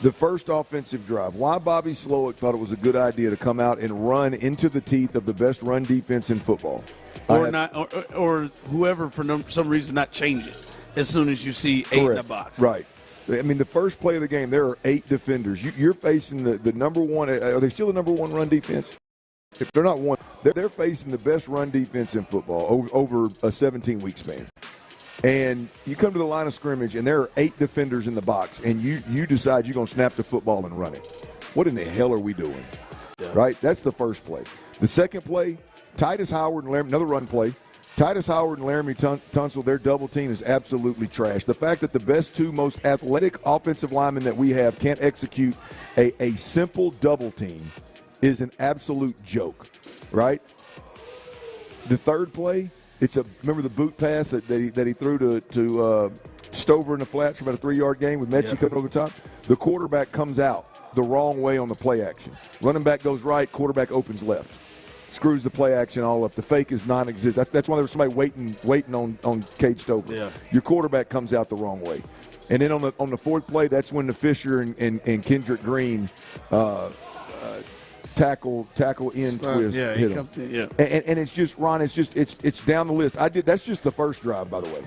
The first offensive drive, why Bobby Slowick thought it was a good idea to come out and run into the teeth of the best run defense in football. Or whoever, for some reason, not change it as soon as you see 8 in the box. Right. I mean, the first play of the game, there are 8 defenders. You're facing the number one. Are they still the number one run defense? If they're not one, they're facing the best run defense in football over a 17-week span. And you come to the line of scrimmage, and there are 8 defenders in the box, and you decide you're going to snap the football and run it. What in the hell are we doing? Yeah. Right? That's the first play. The second play, Titus Howard and Laramie, another run play. Titus Howard and Laramie Tunsil, their double team is absolutely trash. The fact that the best 2 most athletic offensive linemen that we have can't execute a simple double team is an absolute joke, right? The third play, remember the boot pass that he threw to Stover in the flats for about a 3-yard gain with Mechie coming over the top? The quarterback comes out the wrong way on the play action. Running back goes right, quarterback opens left. Screws the play action all up. The fake is non-existent. That's why there was somebody waiting on Cade Stover. Yeah. Your quarterback comes out the wrong way. And then on the fourth play, that's when the Fisher and Kendrick Green tackle in twist hit him. And it's just, Ron, it's down the list. That's just the first drive, by the way.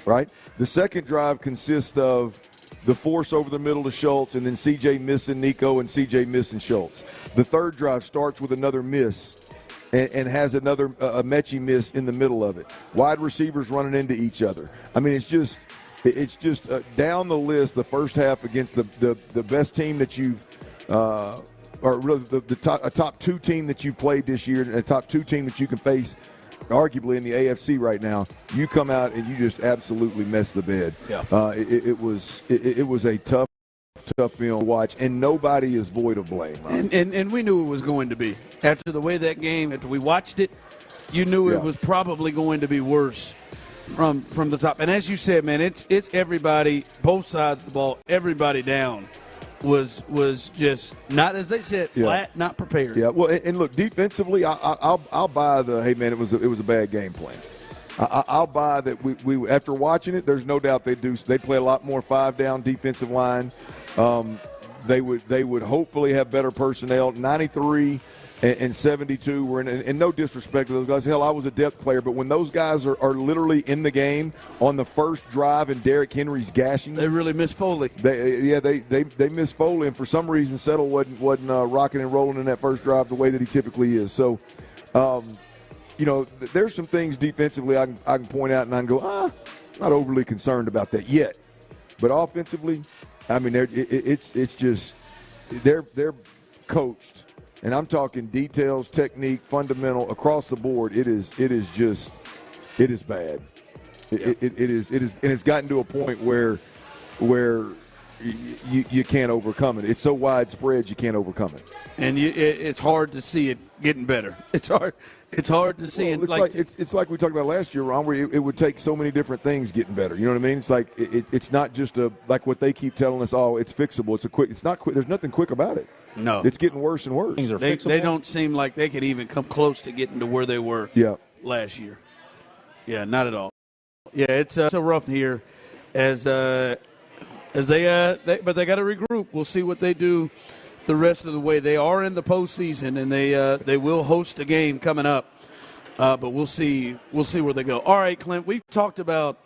Right? The second drive consists of the force over the middle to Schultz, and then C.J. missing Nico and C.J. missing Schultz. The third drive starts with another miss and has another Mechie miss in the middle of it. Wide receivers running into each other. I mean, it's just down the list, the first half against the best team that you've or really a top 2 team that you've played this year, and a top 2 team that you can face, arguably in the AFC right now, you come out and you just absolutely mess the bed. Yeah. It was a tough film to watch, and nobody is void of blame. And we knew it was going to be. After the way that game, after we watched it, you knew it was probably going to be worse from the top. And as you said, man, it's everybody, both sides of the ball, everybody down was just not, as they said, flat, not prepared. Yeah, well, and look, defensively, I'll buy the, hey, man, it was a bad game plan. I'll buy that we after watching it, there's no doubt they play a lot more 5-down defensive line. They would hopefully have better personnel. 93 and 72 were in, and no disrespect to those guys. Hell, I was a depth player, but when those guys are literally in the game on the first drive and Derrick Henry's gashing, they really miss Foley. They miss Foley, and for some reason Settle wasn't rocking and rolling in that first drive the way that he typically is. So, there's some things defensively I can point out and I can go, not overly concerned about that yet. But offensively, I mean, it's just they're coached. And I'm talking details, technique, fundamental, across the board. It is bad. It is, and it's gotten to a point where you can't overcome it. It's so widespread you can't overcome it. And it's hard to see it getting better. It's hard to see it. It's like we talked about last year, Ron, where it would take so many different things getting better. You know what I mean? It's like it's not just like what they keep telling us. Oh, it's fixable. It's not quick. There's nothing quick about it. No, it's getting worse and worse. They don't seem like they could even come close to getting to where they were last year. Yeah, not at all. Yeah, it's so rough here as they got to regroup. We'll see what they do the rest of the way. They are in the postseason, and they will host a game coming up. But we'll see where they go. All right, Clint, we've talked about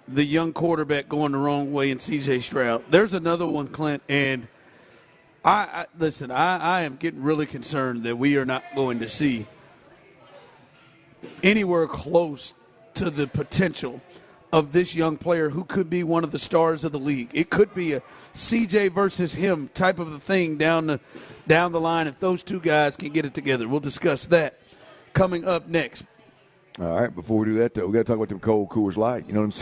the young quarterback going the wrong way in C.J. Stroud. There's another one, Clint, and I am getting really concerned that we are not going to see anywhere close to the potential of this young player who could be one of the stars of the league. It could be a CJ versus him type of a thing down the line if those two guys can get it together. We'll discuss that coming up next. All right, before we do that, though, we got to talk about them cold Coors Light. You know what I'm saying?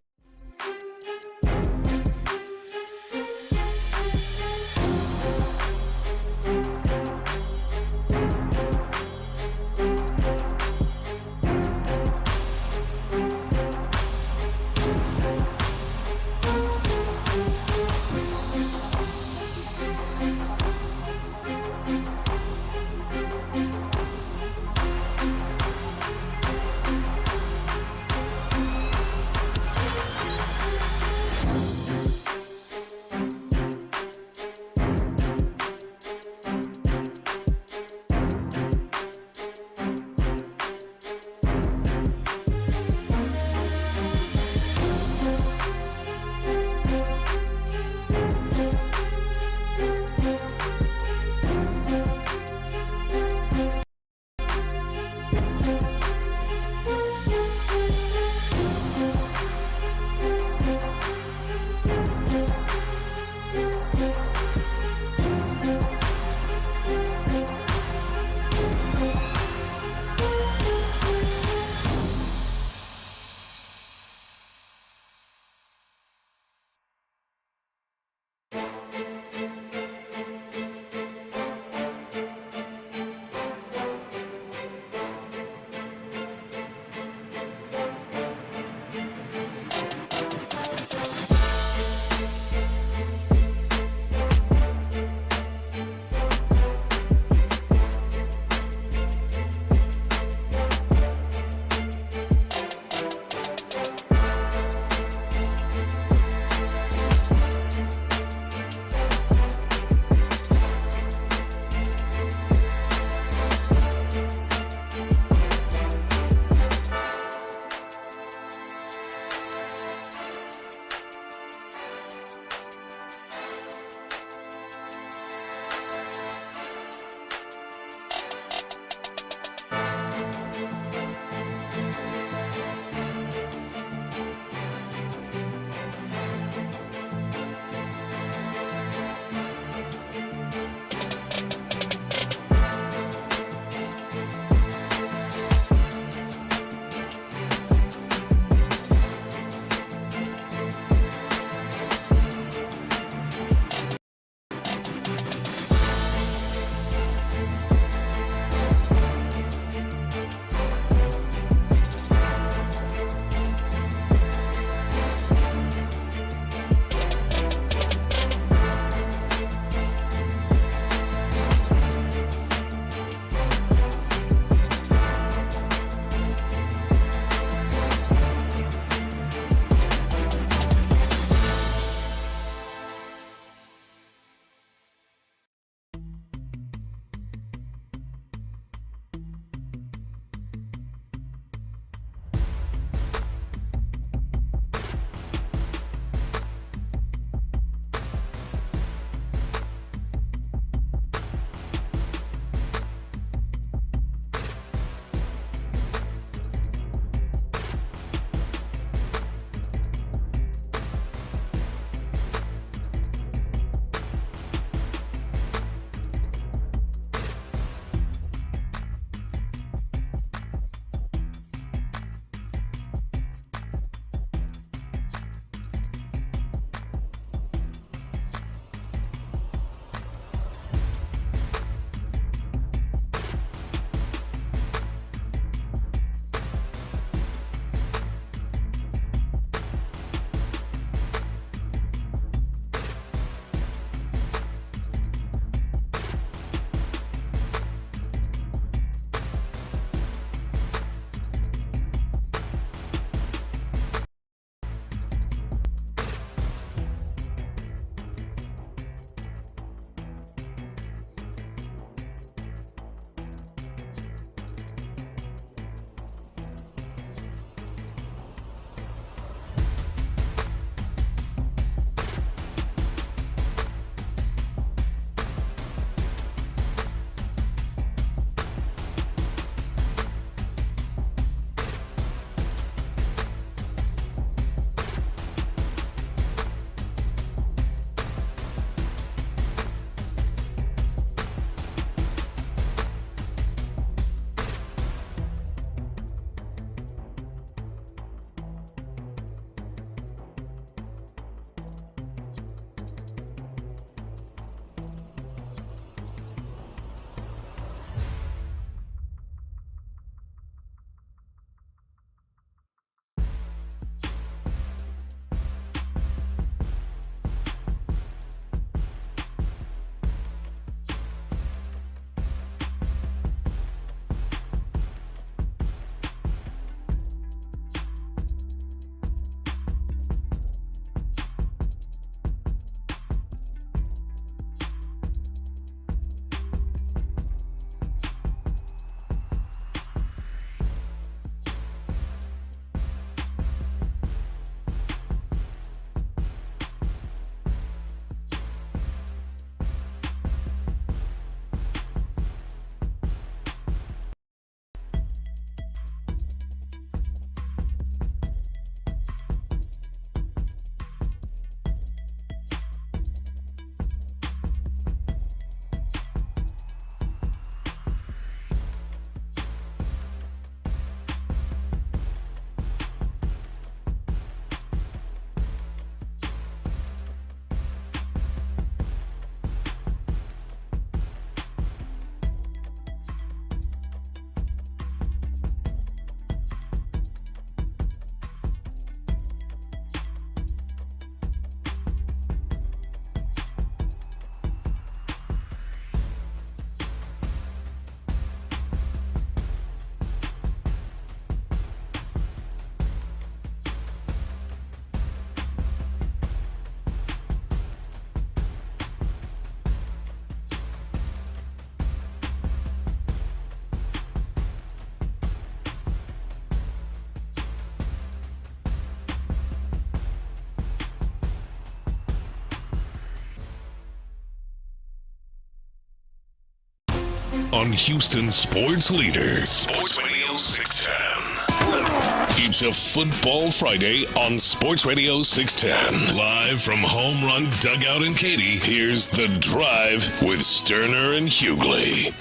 on Houston Sports Leader, Sports Radio 610. It's a Football Friday on Sports Radio 610. Live from Home Run Dugout in Katy, here's The Drive with Stoerner and Hughley.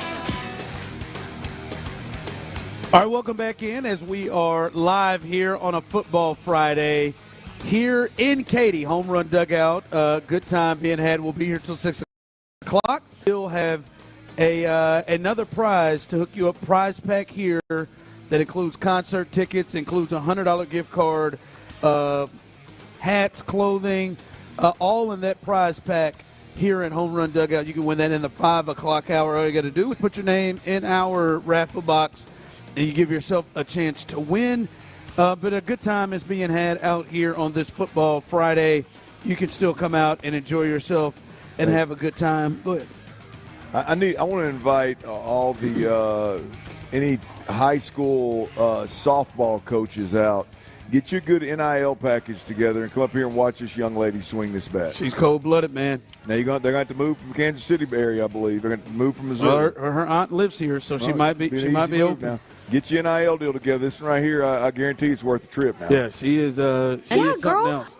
All right, welcome back in as we are live here on a Football Friday here in Katy, Home Run Dugout. Good time being had. We'll be here till 6 o'clock. We'll have another prize to hook you up, prize pack here that includes concert tickets, includes a $100 gift card, hats, clothing, all in that prize pack here at Home Run Dugout. You can win that in the 5 o'clock hour. All you got to do is put your name in our raffle box, and you give yourself a chance to win. But a good time is being had out here on this Football Friday. You can still come out and enjoy yourself and have a good time. Go ahead. I want to invite all the any high school softball coaches out. Get your good NIL package together and come up here and watch this young lady swing this bat. She's cold-blooded, man. Now they're going to have to move from Kansas City area, I believe. They're going to move from Missouri. Well, her aunt lives here, so she might be open. Now. Get your NIL deal together. This one right here, I guarantee it's worth the trip now. Yeah, she is. She is something else.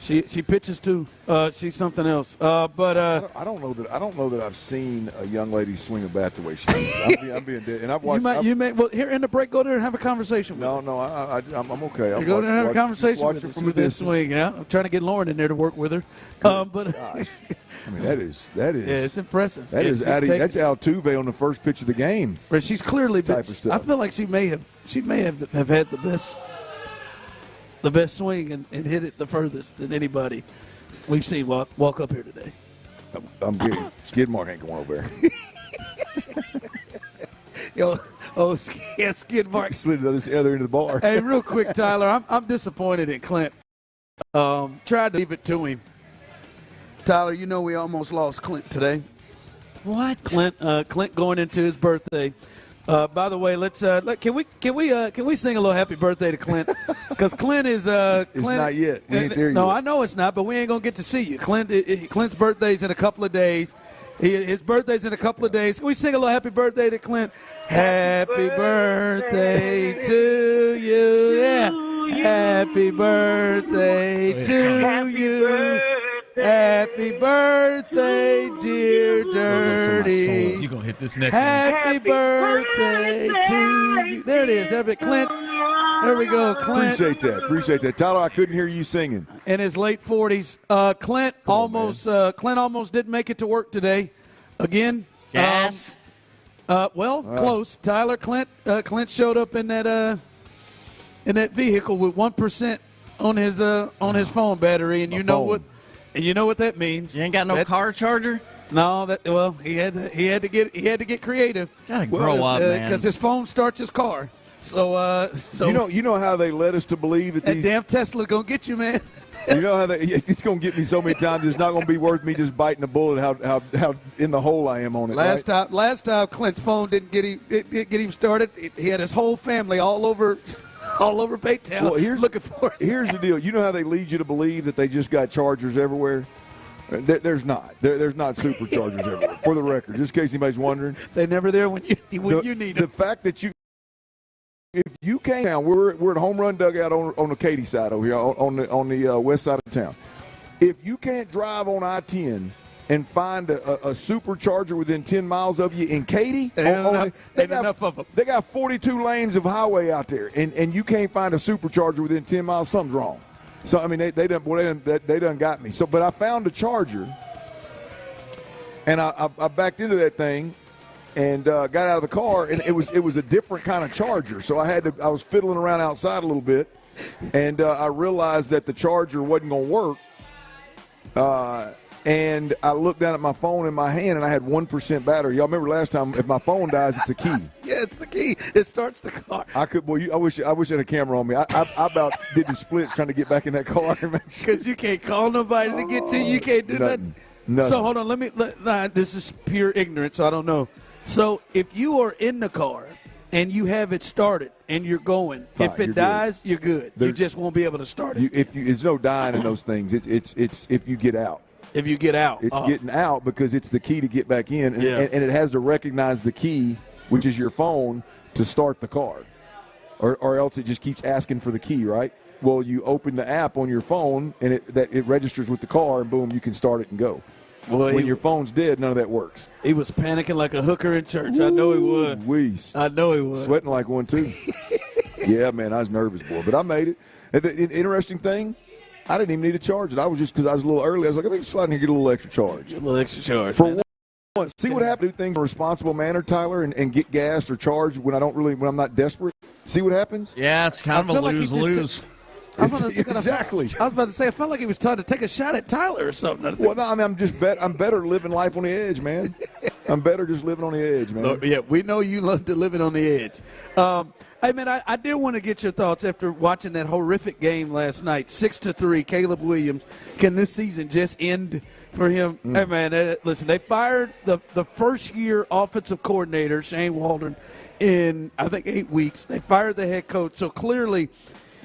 She pitches too. She's something else. I don't know that I've seen a young lady swing a bat the way she does. I'm being dead. And I've watched. Well, here in the break, go there and have a conversation with her. No, I'm okay. Go there and have a conversation with her. From a distance. Swing. Yeah, I'm trying to get Lauren in there to work with her. But I mean, that is. Yeah, it's impressive. That's Altuve on the first pitch of the game. But she's clearly type of stuff. I feel like she may have had the best swing and hit it the furthest than anybody we've seen walk up here today. I'm kidding. Skid mark ain't going over there. Skid mark slid to the other end of the bar. Hey, real quick, Tyler, I'm disappointed in Clint. Tried to leave it to him. Tyler, you know we almost lost Clint today. What? Clint going into his birthday. By the way, can we sing a little happy birthday to Clint? Because Clint is Clint. It's not yet. We ain't there yet. No, I know it's not, but we ain't gonna get to see you. Clint's birthday's in a couple of days. His birthday's in a couple of days. Can we sing a little happy birthday to Clint? Happy birthday to you. Yeah. Happy birthday to you. Happy birthday, dear Dirty. You're going to hit this next Happy birthday to you. There it is. Clint. There we go, Clint. Appreciate that. Tyler, I couldn't hear you singing. In his late 40s. Clint almost didn't make it to work today. Again. Yes. Close. Tyler, Clint showed up in that vehicle with 1% on his phone battery, and you know what that means. You ain't got no car charger? No, he had to get creative. Gotta grow up, man. Because his phone starts his car. So you know how they led us to believe that these damn Tesla's gonna get you, man. You know how it's gonna get me so many times. It's not gonna be worth me just biting a bullet. How in the hole I am on it. Last time Clint's phone didn't get him started. He had his whole family all over Baytown looking for us. Here's the deal. You know how they lead you to believe that they just got chargers everywhere? There's not. There's not superchargers everywhere. For the record, just in case anybody's wondering. They're never there when you need them. The fact that if you came down, we're at Home Run Dugout on the Katy side over here, on the west side of town. If you can't drive on I-10 and find a supercharger within 10 miles of you in Katy, they got enough of them. They got 42 lanes of highway out there, and you can't find a supercharger within 10 miles. Something's wrong. So I mean, they done got me. So, but I found a charger, and I backed into that thing. And got out of the car, and it was a different kind of charger. So I was fiddling around outside a little bit, and I realized that the charger wasn't going to work. And I looked down at my phone in my hand, and I had 1% battery. Y'all remember last time? If my phone dies, it's a key. Yeah, it's the key. It starts the car. I wish I had a camera on me. I about did the splits trying to get back in that car. Because you can't call nobody to get to you. You can't do nothing. So hold on. This is pure ignorance. So I don't know. So if you are in the car and you have it started and you're going, if it dies, you're good. You just won't be able to start it. There's no dying in those things. It's if you get out. If you get out. It's getting out because it's the key to get back in. And, and it has to recognize the key, which is your phone, to start the card. Or else it just keeps asking for the key, right? Well, you open the app on your phone, and it registers with the car, and boom, you can start it and go. Well, when your phone's dead, none of that works. He was panicking like a hooker in church. I know he would. I know he would. Sweating like one, too. Yeah, man, I was nervous, boy. But I made it. And the interesting thing, I didn't even need to charge it. I was just because I was a little early. I was like, let me slide in here and get a little extra charge. A little extra charge. For once. See what happens. Do things in a responsible manner, Tyler, and get gas or charge when I'm not desperate. See what happens? Yeah, it's kind of a lose-lose. Exactly. I was about to say, I felt like he was trying to take a shot at Tyler or something. Well, no, I mean, I'm better living life on the edge, man. I'm better just living on the edge, man. Yeah, we know you love to live it on the edge. Hey, man, I did want to get your thoughts after watching that horrific game last night. 6-3, Caleb Williams. Can this season just end for him? Hey, man, listen, they fired the first-year offensive coordinator, Shane Waldron, in, I think, 8 weeks. They fired the head coach, so clearly –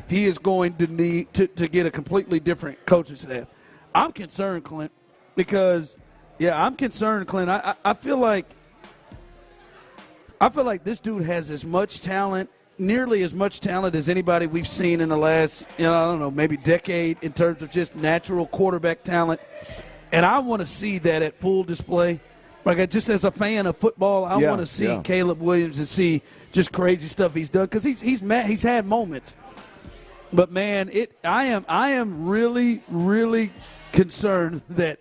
he is going to need to get a completely different coaching staff. I'm concerned, Clint, because, I'm concerned, Clint. I feel like this dude has as much talent, nearly as much talent as anybody we've seen in the last, I don't know, maybe decade in terms of just natural quarterback talent. And I want to see that at full display. Like, just as a fan of football, I want to see Caleb Williams and see just crazy stuff he's done because he's had moments. But, man, I am really, really concerned that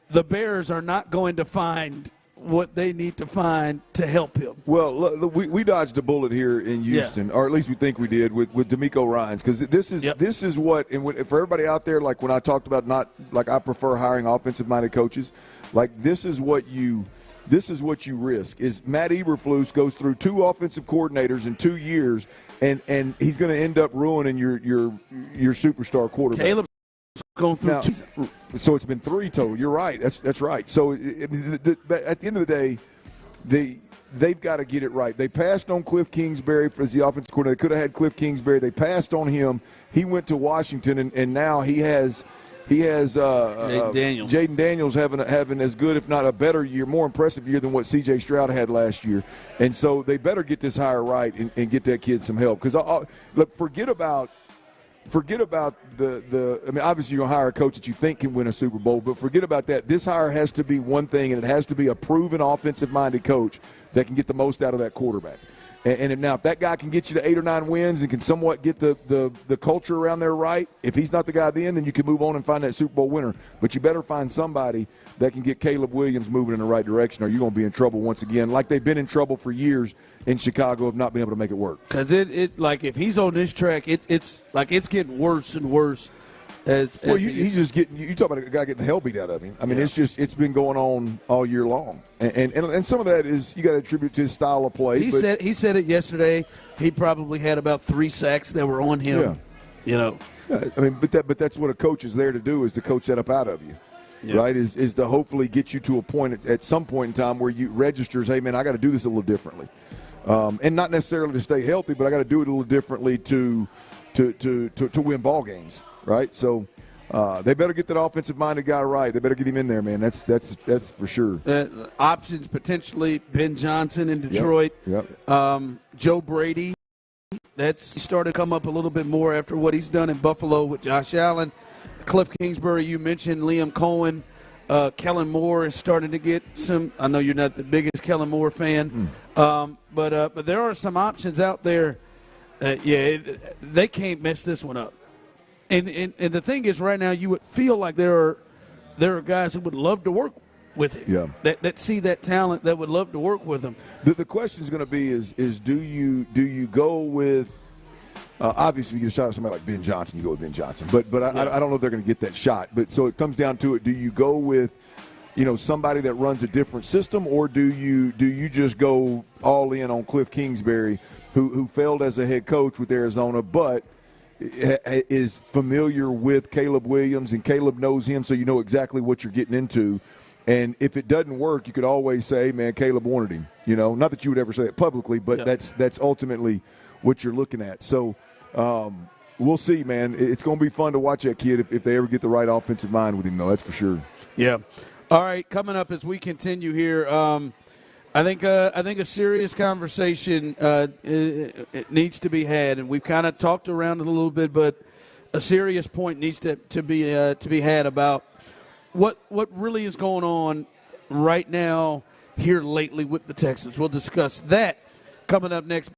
the Bears are not going to find what they need to find to help him. Well, look, we dodged a bullet here in Houston, or at least we think we did with DeMeco Ryans, because this is what, and for everybody out there, like when I talked about I prefer hiring offensive-minded coaches, like this is what you risk. Is Matt Eberflus goes through 2 offensive coordinators in 2 years, and he's going to end up ruining your superstar quarterback. Caleb's going through 2. So it's been 3 total. You're right. That's right. So at the end of the day, they've got to get it right. They passed on Cliff Kingsbury as the offensive coordinator. They could have had Cliff Kingsbury. They passed on him. He went to Washington, and now he has Jaden Daniels having as good, if not a better year, more impressive year than what C.J. Stroud had last year. And so they better get this hire right and get that kid some help. Because look, forget about the. I mean, obviously you're gonna hire a coach that you think can win a Super Bowl, but forget about that. This hire has to be one thing, and it has to be a proven offensive-minded coach that can get the most out of that quarterback. And now, if that guy can get you to 8 or 9 wins and can somewhat get the culture around there right, if he's not the guy then you can move on and find that Super Bowl winner. But you better find somebody that can get Caleb Williams moving in the right direction, or you're going to be in trouble once again, like they've been in trouble for years in Chicago of not being able to make it work. Because like if he's on this track, it's like it's getting worse and worse. He's just getting. You talk about a guy getting the hell beat out of him. I mean, it's been going on all year long, and some of that is you got to attribute to his style of play. He said it yesterday. He probably had about 3 sacks that were on him. Yeah. I mean, but that's what a coach is there to do, is to coach that up out of you, right? Is to hopefully get you to a point at some point in time where you registers, hey man, I got to do this a little differently, and not necessarily to stay healthy, but I got to do it a little differently to win ball games. Right, so they better get that offensive-minded guy right. They better get him in there, man. That's for sure. Options potentially: Ben Johnson in Detroit, Joe Brady. He started to come up a little bit more after what he's done in Buffalo with Josh Allen, Cliff Kingsbury. You mentioned Liam Cohen, Kellen Moore is starting to get some. I know you're not the biggest Kellen Moore fan, but there are some options out there. They can't mess this one up. And the thing is, right now, you would feel like there are guys who would love to work with him. Yeah. That see that talent, that would love to work with him. The question is going to be is do you go with obviously you get a shot at somebody like Ben Johnson, you go with Ben Johnson. But I don't know if they're going to get that shot. But so it comes down to it. Do you go with somebody that runs a different system, or do you just go all in on Cliff Kingsbury, who failed as a head coach with Arizona, but is familiar with Caleb Williams, and Caleb knows him, so you know exactly what you're getting into. And if it doesn't work, you could always say, hey, man, Caleb wanted him. Not that you would ever say it publicly, but that's ultimately what you're looking at. So we'll see, man. It's going to be fun to watch that kid if they ever get the right offensive mind with him, though. That's for sure. Yeah. All right, coming up as we continue here, I think a serious conversation it needs to be had, and we've kind of talked around it a little bit, but a serious point needs to be had about what really is going on right now here lately with the Texans. We'll discuss that coming up next.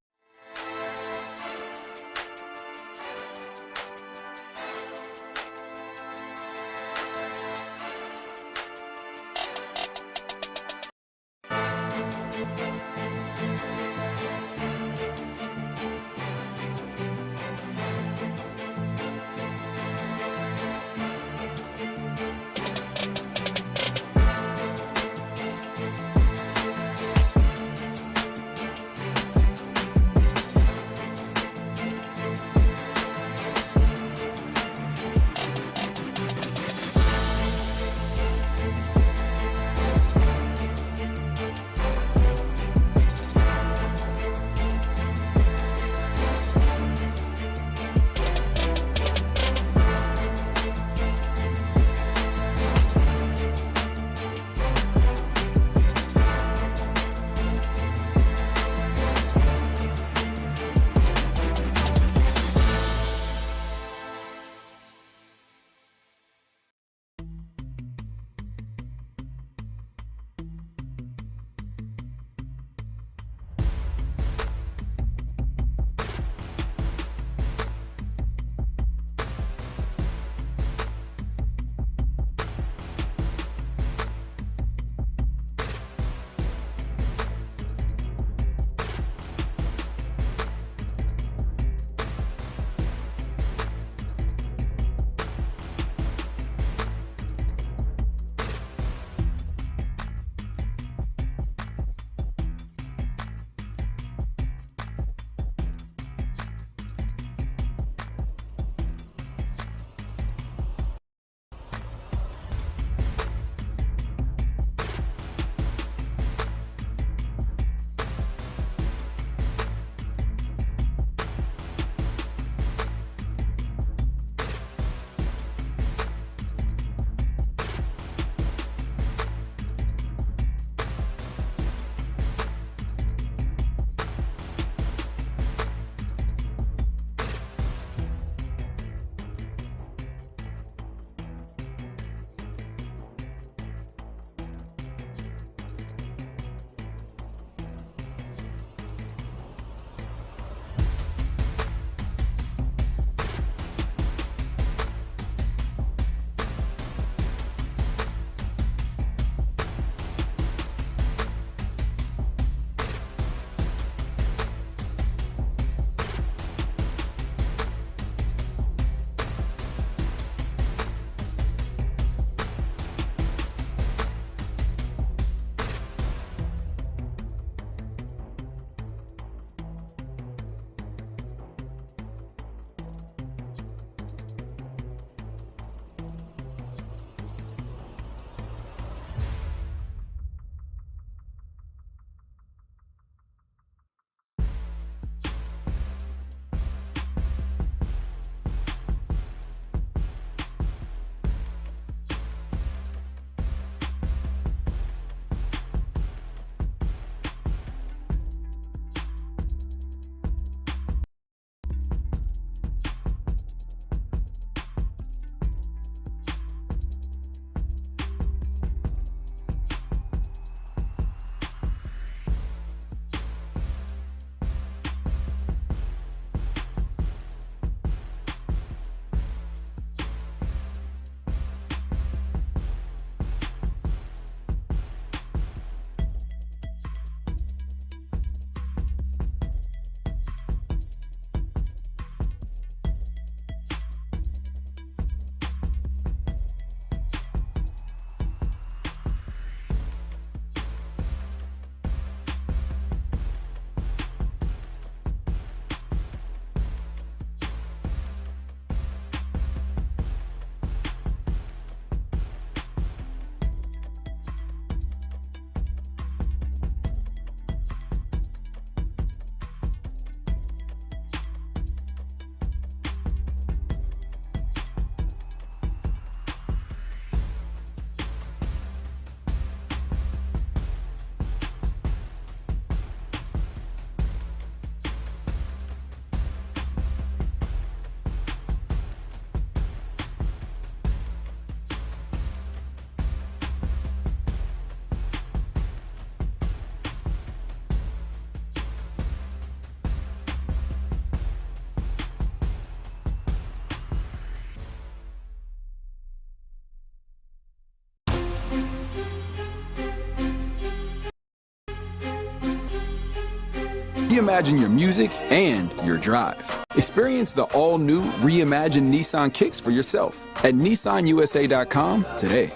reimagine your music and your drive. Experience the all-new reimagined Nissan Kicks for yourself at nissanusa.com today.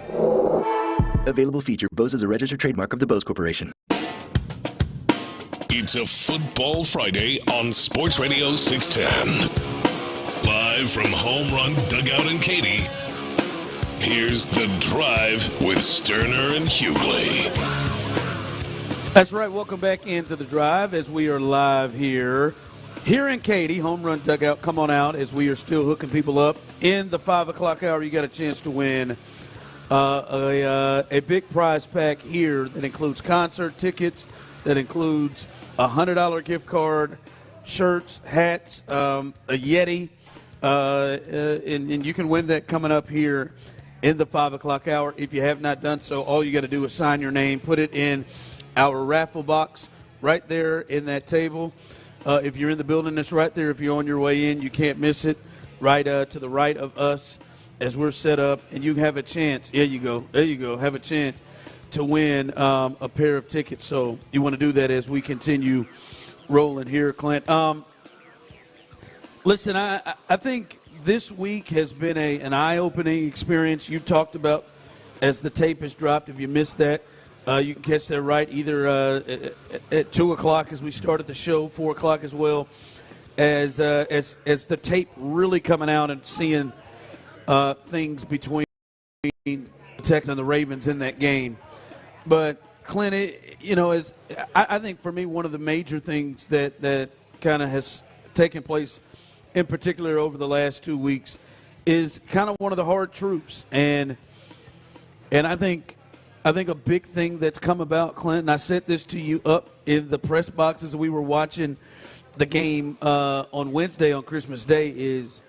Available feature. Bose is a registered trademark of the Bose Corporation. It's a Football Friday on Sports Radio 610. Live from Home Run Dugout in Katy, here's The Drive with Stoerner and Hughley. That's right. Welcome back into The Drive as we are live here in Katy, Home Run Dugout. Come on out as we are still hooking people up. In the 5 o'clock hour, you got a chance to win a big prize pack here that includes concert tickets, that includes a $100 gift card, shirts, hats, a Yeti, and you can win that coming up here in the 5 o'clock hour. If you have not done so, all you got to do is sign your name, put it in our raffle box right there in that table. If you're in the building, it's right there. If you're on your way in, you can't miss it. Right to the right of us as we're set up, and you have a chance. There you go. Have a chance to win a pair of tickets. So you want to do that as we continue rolling here, Clint. Listen, I think this week has been an eye-opening experience. You talked about as the tape is dropped. If you missed that, you can catch that right either at 2 o'clock as we started the show, 4 o'clock as well, as the tape really coming out and seeing things between the Texans and the Ravens in that game. But, Clint, I think for me one of the major things that kind of has taken place in particular over the last 2 weeks is kind of one of the hard truths. And I think a big thing that's come about, Clint, and I said this to you up in the press boxes we were watching the game on Wednesday on Christmas Day, is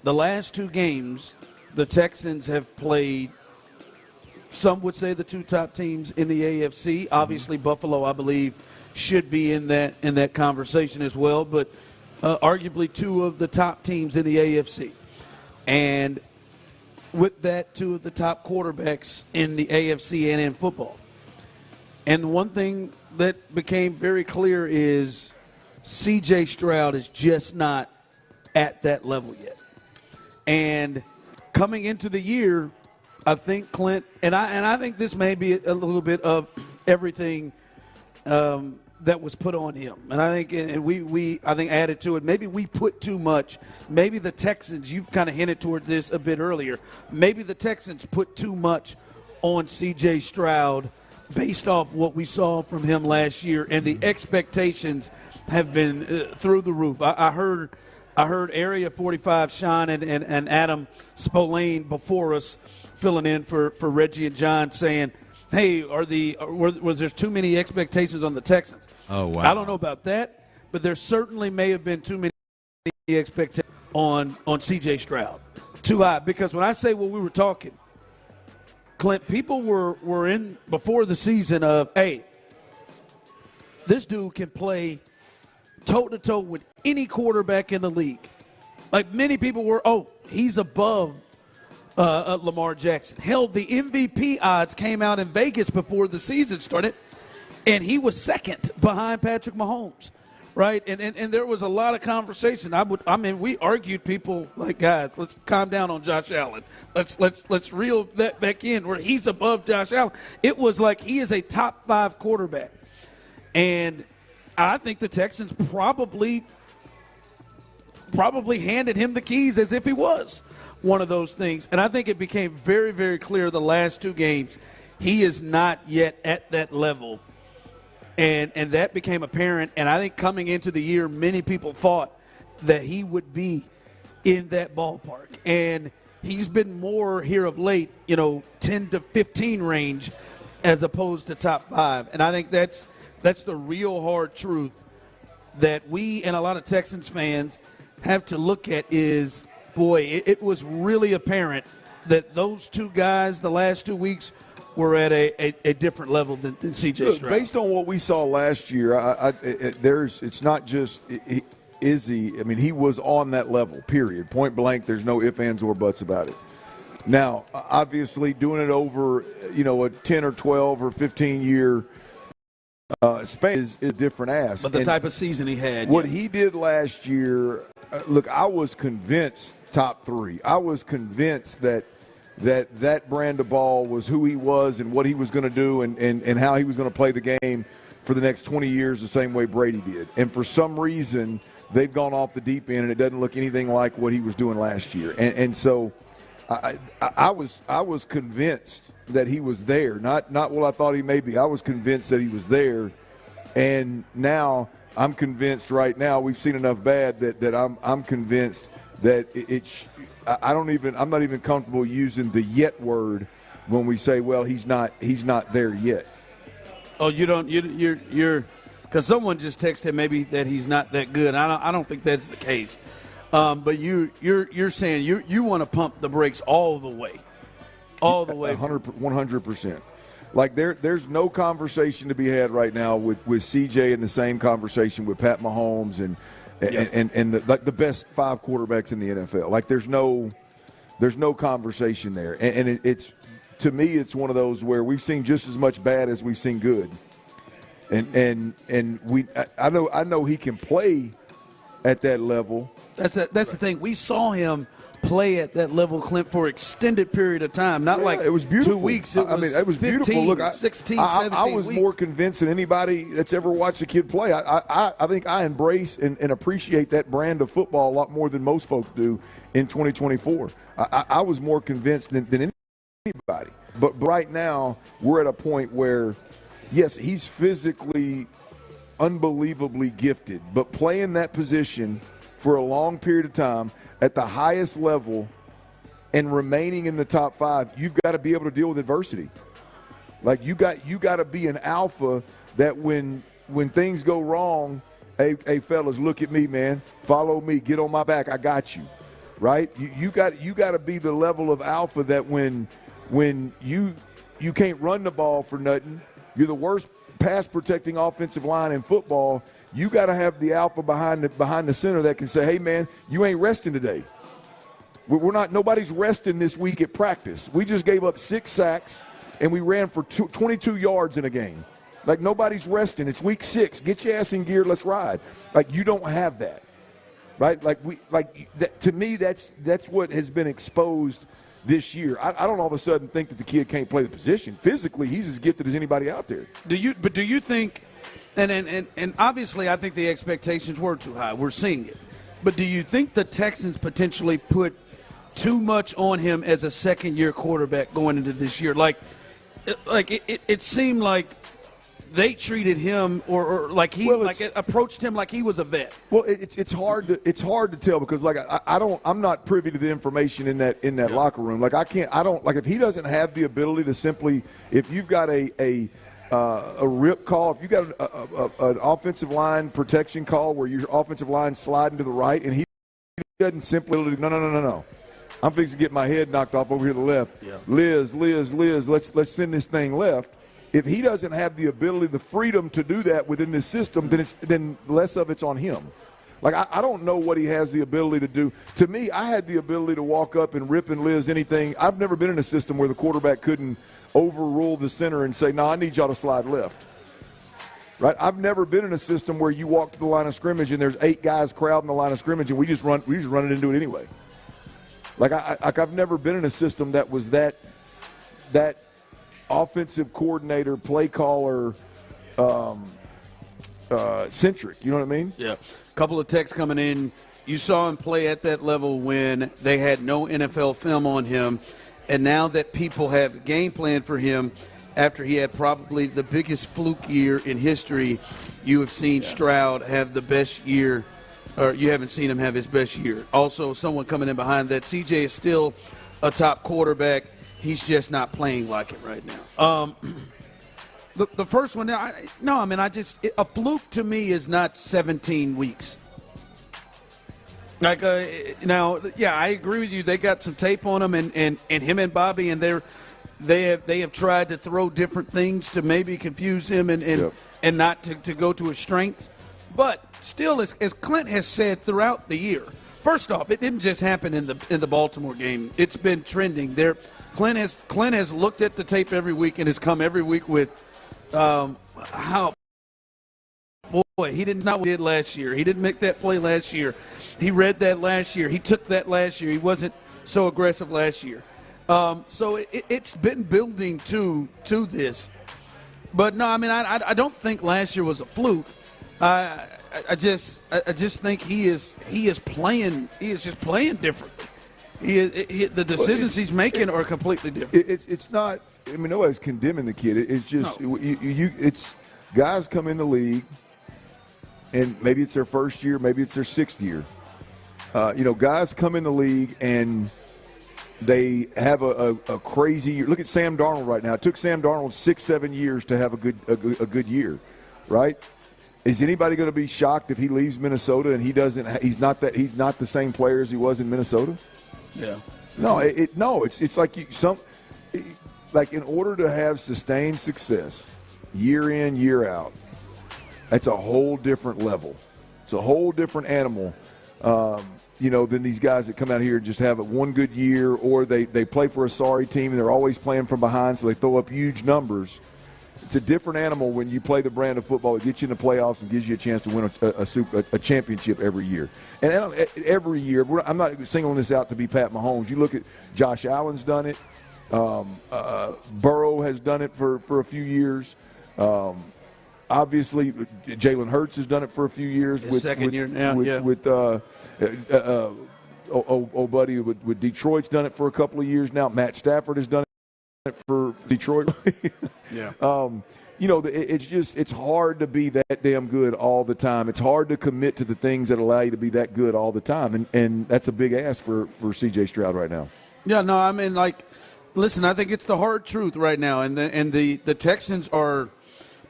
the last 2 games the Texans have played, some would say the 2 top teams in the AFC. Obviously, Buffalo, I believe, should be in that conversation as well, but arguably 2 of the top teams in the AFC. And with that, 2 of the top quarterbacks in the AFC and in football. And one thing that became very clear is C.J. Stroud is just not at that level yet. And coming into the year, I think, Clint, and I think this may be a little bit of everything that was put on him. And I think, and we added to it. Maybe we put too much. Maybe the Texans, you've kind of hinted towards this a bit earlier, maybe the Texans put too much on C.J. Stroud based off what we saw from him last year, and the expectations have been through the roof. I heard Area 45 Sean and Adam Spolane before us filling in for Reggie and John saying, hey, was there too many expectations on the Texans? Oh, wow. I don't know about that, but there certainly may have been too many expectations on C.J. Stroud. Too high. Because when I say what we were talking, Clint, people were in before the season of, hey, this dude can play toe-to-toe with any quarterback in the league. Like many people were, he's above Lamar Jackson. Hell, the MVP odds came out in Vegas before the season started, and he was second behind Patrick Mahomes, right? And there was a lot of conversation. We argued, people like, guys, let's calm down on Josh Allen. Let's reel that back in where he's above Josh Allen. It was like he is a top 5 quarterback, and I think the Texans probably handed him the keys as if he was one of those things. And I think it became very, very clear the last 2 games he is not yet at that level. And that became apparent. And I think coming into the year, many people thought that he would be in that ballpark. And he's been more here of late, 10 to 15 range as opposed to top 5. And I think that's the real hard truth that we and a lot of Texans fans have to look at is, boy, it was really apparent that those 2 guys the last 2 weeks were at a different level than C.J. Stroud. Based on what we saw last year, it's not just is he. I mean, he was on that level, period. Point blank, there's no ifs, ands, or buts about it. Now, obviously, doing it over, a 10 or 12 or 15-year Spain is a different ass. But the type of season he had. What he did last year, look, I was convinced top 3. I was convinced that brand of ball was who he was and what he was going to do and how he was going to play the game for the next 20 years the same way Brady did. And for some reason, they've gone off the deep end, and it doesn't look anything like what he was doing last year. And so I was convinced that he was there. Not what I thought he may be. I was convinced that he was there. And now I'm convinced right now we've seen enough bad that I'm convinced that I'm not even comfortable using the yet word when we say, well, he's not there yet. Oh, you're because someone just texted maybe that he's not that good. I don't think that's the case. But you're saying you want to pump the brakes all the way. 100%. Like there's no conversation to be had right now with CJ in the same conversation with Pat Mahomes and the best 5 quarterbacks in the NFL. Like there's no conversation there. And it's to me it's one of those where we've seen just as much bad as we've seen good. And I know he can play at that level. That's the thing. We saw him play at that level, Clint, for an extended period of time. Not like it was beautiful. 2 weeks. It was 15, beautiful. Look, 16, 17 I was weeks. more convinced than anybody that's ever watched a kid play. I think I embrace and appreciate that brand of football a lot more than most folks do in 2024. I was more convinced than anybody. But right now, we're at a point where, yes, he's physically unbelievably gifted, but playing that position for a long period of time at the highest level and remaining in the top 5, you've got to be able to deal with adversity. Like you got to be an alpha that when things go wrong, hey fellas, look at me, man. Follow me. Get on my back. I got you. Right? You got to be the level of alpha that when you can't run the ball for nothing, you're the worst pass protecting offensive line in football. You got to have the alpha behind the center that can say, "Hey man, you ain't resting today. We're not. Nobody's resting this week at practice. We just gave up 6 sacks and we ran for 22 yards in a game. Like nobody's resting. It's week 6. Get your ass in gear. Let's ride." Like you don't have that, right? To me, that's what has been exposed this year. I don't all of a sudden think that the kid can't play the position. Physically, he's as gifted as anybody out there. Do you think? And obviously, I think the expectations were too high. We're seeing it. But do you think the Texans potentially put too much on him as a second-year quarterback going into this year? It seemed like they treated him or approached him like he was a vet. Well, it's hard to tell because I'm not privy to the information in that locker room. If he doesn't have the ability to simply, if you've got a rip call, if you got an offensive line protection call where your offensive line sliding to the right and he doesn't simply no. I'm fixing to get my head knocked off over here to the left. Yeah. Liz, let's send this thing left. If he doesn't have the ability, the freedom to do that within this system, then less of it's on him. I don't know what he has the ability to do. To me, I had the ability to walk up and rip and Liz anything. I've never been in a system where the quarterback couldn't overrule the center and say, "No, I need y'all to slide left." Right? I've never been in a system where you walk to the line of scrimmage and there's 8 guys crowding the line of scrimmage and we just run it into it anyway. I've never been in a system that was that offensive coordinator, play caller centric. You know what I mean? Yeah. A couple of texts coming in. You saw him play at that level when they had no NFL film on him. And now that people have a game plan for him after he had probably the biggest fluke year in history, you have seen Stroud have the best year, or you haven't seen him have his best year. Also, someone coming in behind that, CJ is still a top quarterback. He's just not playing like it right now. The first one, a fluke to me is not 17 weeks. I agree with you. They got some tape on him, and him and Bobby, and they have tried to throw different things to maybe confuse him and not to go to his strengths. But still, as Clint has said throughout the year, first off, it didn't just happen in the Baltimore game. It's been trending there. Clint has looked at the tape every week and has come every week with how He did not did last year. He didn't make that play last year. He read that last year. He took that last year. He wasn't so aggressive last year. So it's been building to this. But no, I mean, I don't think last year was a fluke. I just think he is playing. He is just playing differently. The decisions he's making are completely different. It's not. I mean, nobody's condemning the kid. It's just it's guys come in the league, and maybe it's their first year, maybe it's their sixth year. Guys come in the league and they have a crazy year. Look at Sam Darnold right now. It took Sam Darnold 6-7 years to have a good year, right? Is anybody going to be shocked if he leaves Minnesota and he's not the same player as he was in Minnesota? Yeah. No, it's like like in order to have sustained success year in, year out, that's a whole different level. It's a whole different animal. Than these guys that come out here and just have one good year, or they play for a sorry team and they're always playing from behind, so they throw up huge numbers. It's a different animal when you play the brand of football that gets you in the playoffs and gives you a chance to win a championship every year. And every year, I'm not singling this out to be Pat Mahomes. You look at Josh Allen's done it. Burrow has done it for a few years. Obviously, Jalen Hurts has done it for a few years. Second year now, with buddy with Detroit's done it for a couple of years now. Matt Stafford has done it for Detroit. Yeah. It's hard to be that damn good all the time. It's hard to commit to the things that allow you to be that good all the time, and that's a big ask for C.J. Stroud right now. Yeah, no, I mean, listen, I think it's the hard truth right now, and the Texans are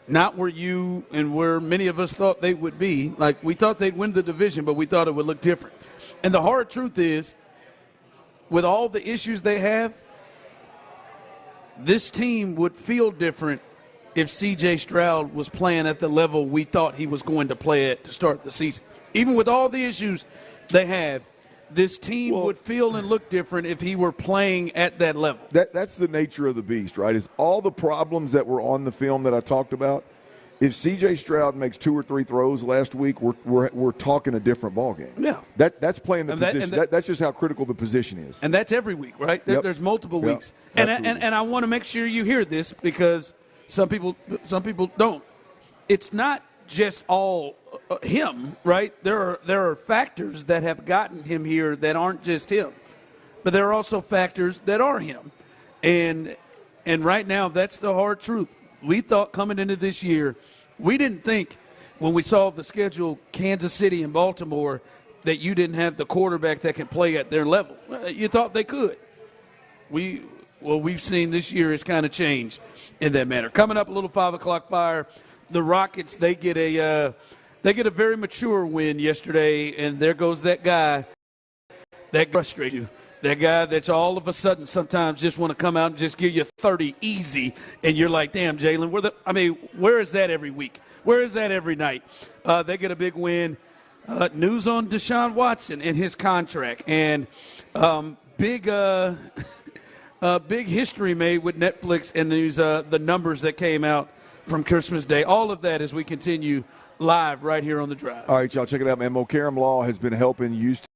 not where you and where many of us thought they would be. Like, we thought they'd win the division, but we thought it would look different. And the hard truth is, with all the issues they have, this team would feel different if C.J. Stroud was playing at the level we thought he was going to play at to start the season. Even with all the issues they have, this team would feel and look different if he were playing at that level. That's the nature of the beast, right? Is all the problems that were on the film that I talked about. If C.J. Stroud makes 2 or 3 throws last week, we're talking a different ballgame. Yeah, that's playing the position. That's just how critical the position is. And that's every week, right? Yep. There's multiple weeks, and I want to make sure you hear this because some people don't. It's not just all him, right? There are factors that have gotten him here that aren't just him, but there are also factors that are him, and right now that's the hard truth. We thought coming into this year, we didn't think when we saw the schedule, Kansas City and Baltimore, that you didn't have the quarterback that can play at their level. You thought they could. We've seen this year has kind of changed in that manner. Coming up, a little 5 o'clock fire. The Rockets, they get a very mature win yesterday, and there goes that guy that frustrates you. That guy that's all of a sudden sometimes just want to come out and just give you 30 easy, and you're like, damn, Jalen, where is that every week? Where is that every night? They get a big win. News on Deshaun Watson and his contract, and big history made with Netflix and the numbers that came out from Christmas Day. All of that as we continue live right here on The Drive. All right, y'all, check it out, man. Mokaram Law has been helping used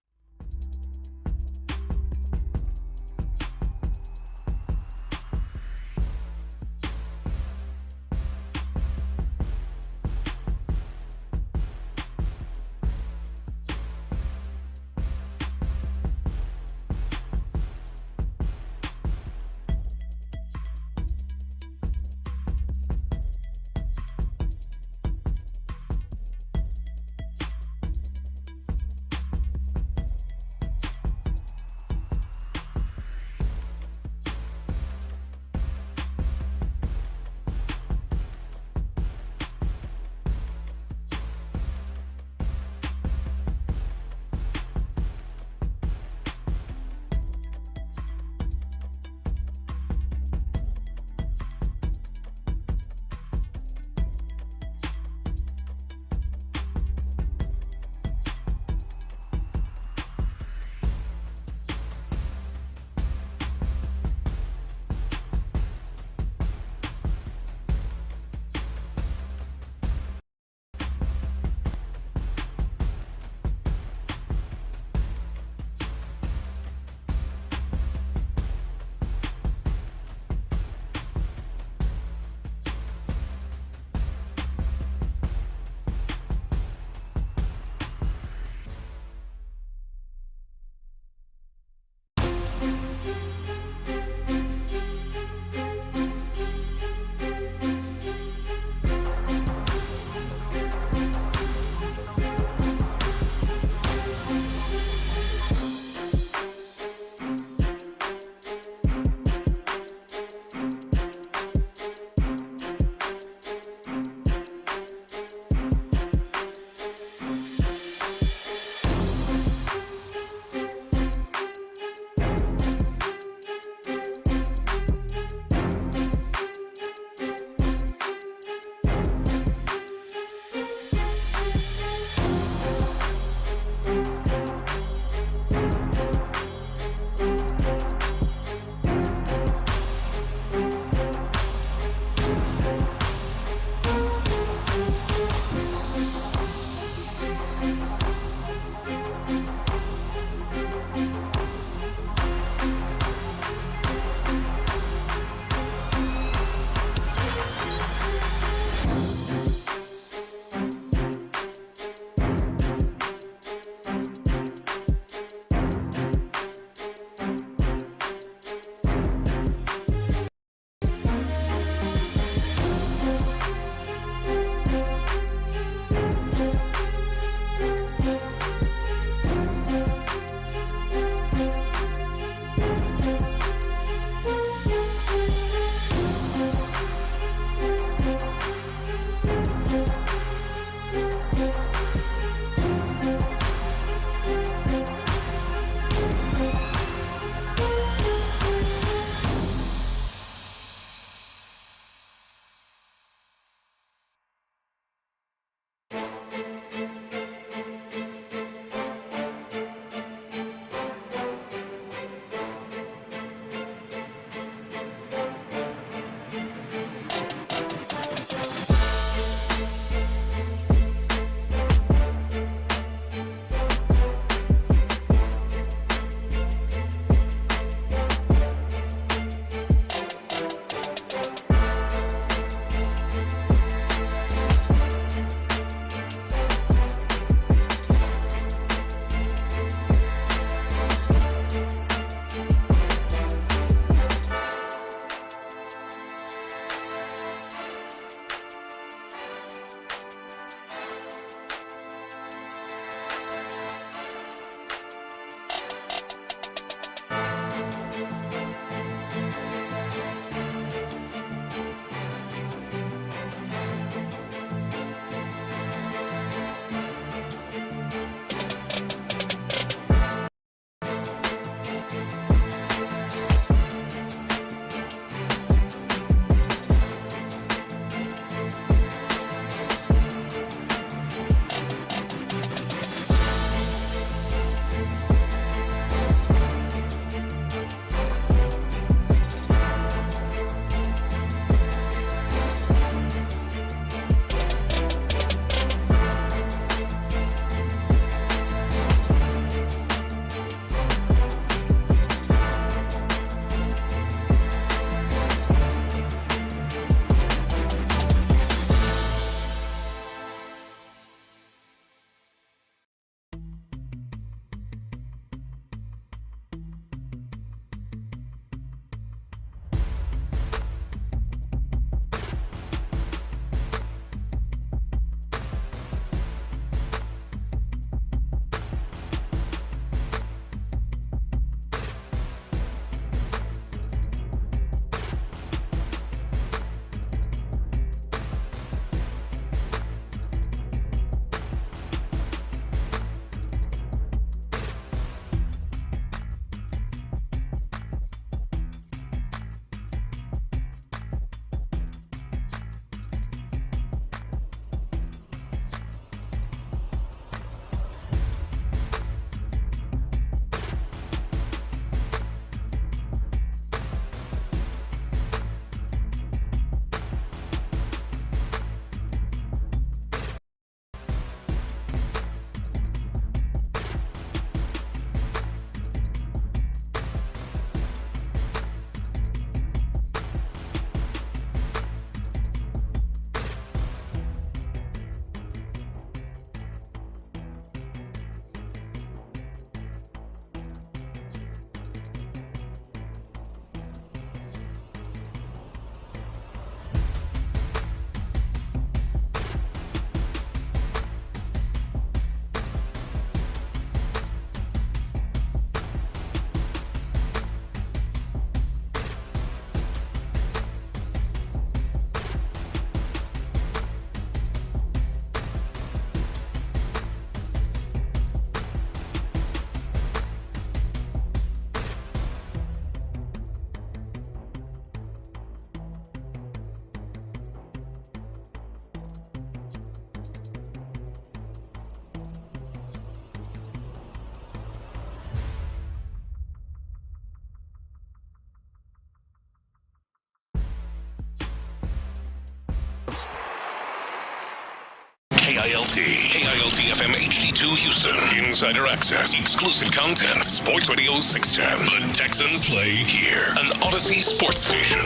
AILT. AILT FM HD2 Houston. Insider access. Exclusive content. Sports Radio 610. The Texans play here. An Odyssey sports station.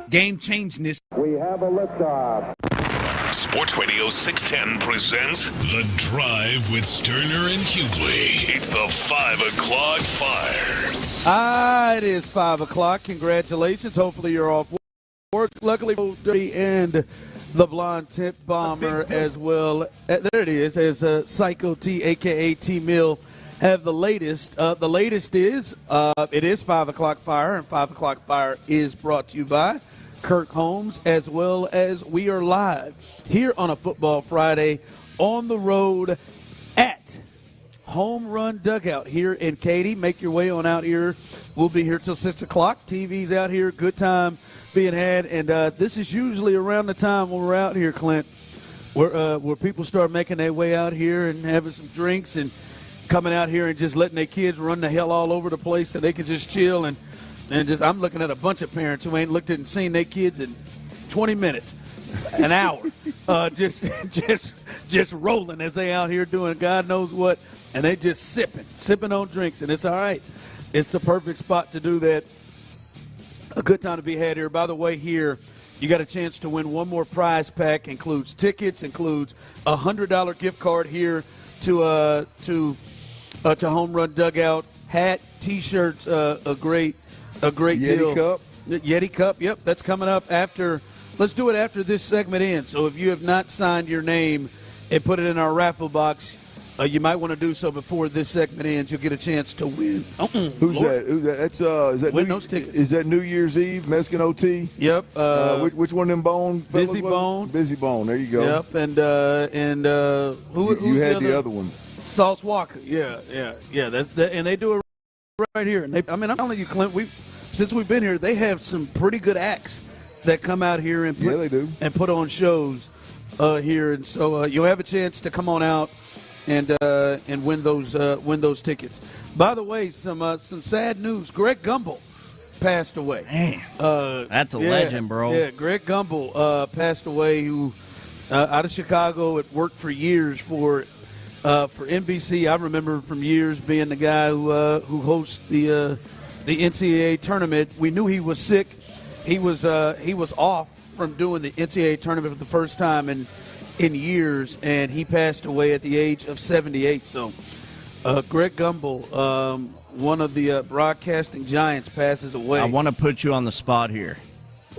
Game changeness. We have a liftoff. Sports Radio 610 presents The Drive with Stoerner and Hughley. It's the 5 o'clock fire. It is 5 o'clock. Congratulations. Hopefully you're off work. Luckily, Dirty and the Blonde Tip Bomber as well. There it is, as Psycho T, a.k.a. T-Mill, have the latest. The latest is, it is 5 o'clock fire, and 5 o'clock fire is brought to you by Kirk Holmes, as well as we are live here on a Football Friday on the road at Home Run Dugout here in Katy. Make your way on out here. We'll be here till 6 o'clock. TV's out here. Good time being had. And this is usually around the time when we're out here, Clint, where people start making their way out here and having some drinks and coming out here and just letting their kids run the hell all over the place so they can just chill and just, I'm looking at a bunch of parents who ain't looked at and seen their kids in 20 minutes, an hour, just rolling as they out here doing God knows what, and they just sipping on drinks, and it's all right. It's the perfect spot to do that. A good time to be had here. By the way, here you got a chance to win one more prize pack. Includes tickets, includes a $100 gift card here to Home Run Dugout, hat, T-shirts, a great Yeti deal. Cup. Yeti Cup, yep, that's coming up after. Let's do it after this segment ends. So if you have not signed your name and put it in our raffle box, you might want to do so before this segment ends. You'll get a chance to win. Who's that? That's is that win those tickets. Is that New Year's Eve? Mexican OT. Yep. Which one of them Bone? Busy Bone. Busy Bone. There you go. Yep. And who? You had the other one. Salts Walker. Yeah. That's and they do it right here. And I'm telling you, Clint, since we've been here, they have some pretty good acts that come out here and they do and put on shows here, and so you'll have a chance to come on out and win those tickets. By the way, some sad news: Greg Gumbel passed away. Man, that's a legend, bro. Yeah, Greg Gumbel passed away. Who out of Chicago, had worked for years for NBC. I remember from years being the guy who hosts the NCAA tournament. We knew he was sick. He was off from doing the NCAA tournament for the first time in years, and he passed away at the age of 78. So Greg Gumbel, one of the broadcasting giants, passes away. I want to put you on the spot here.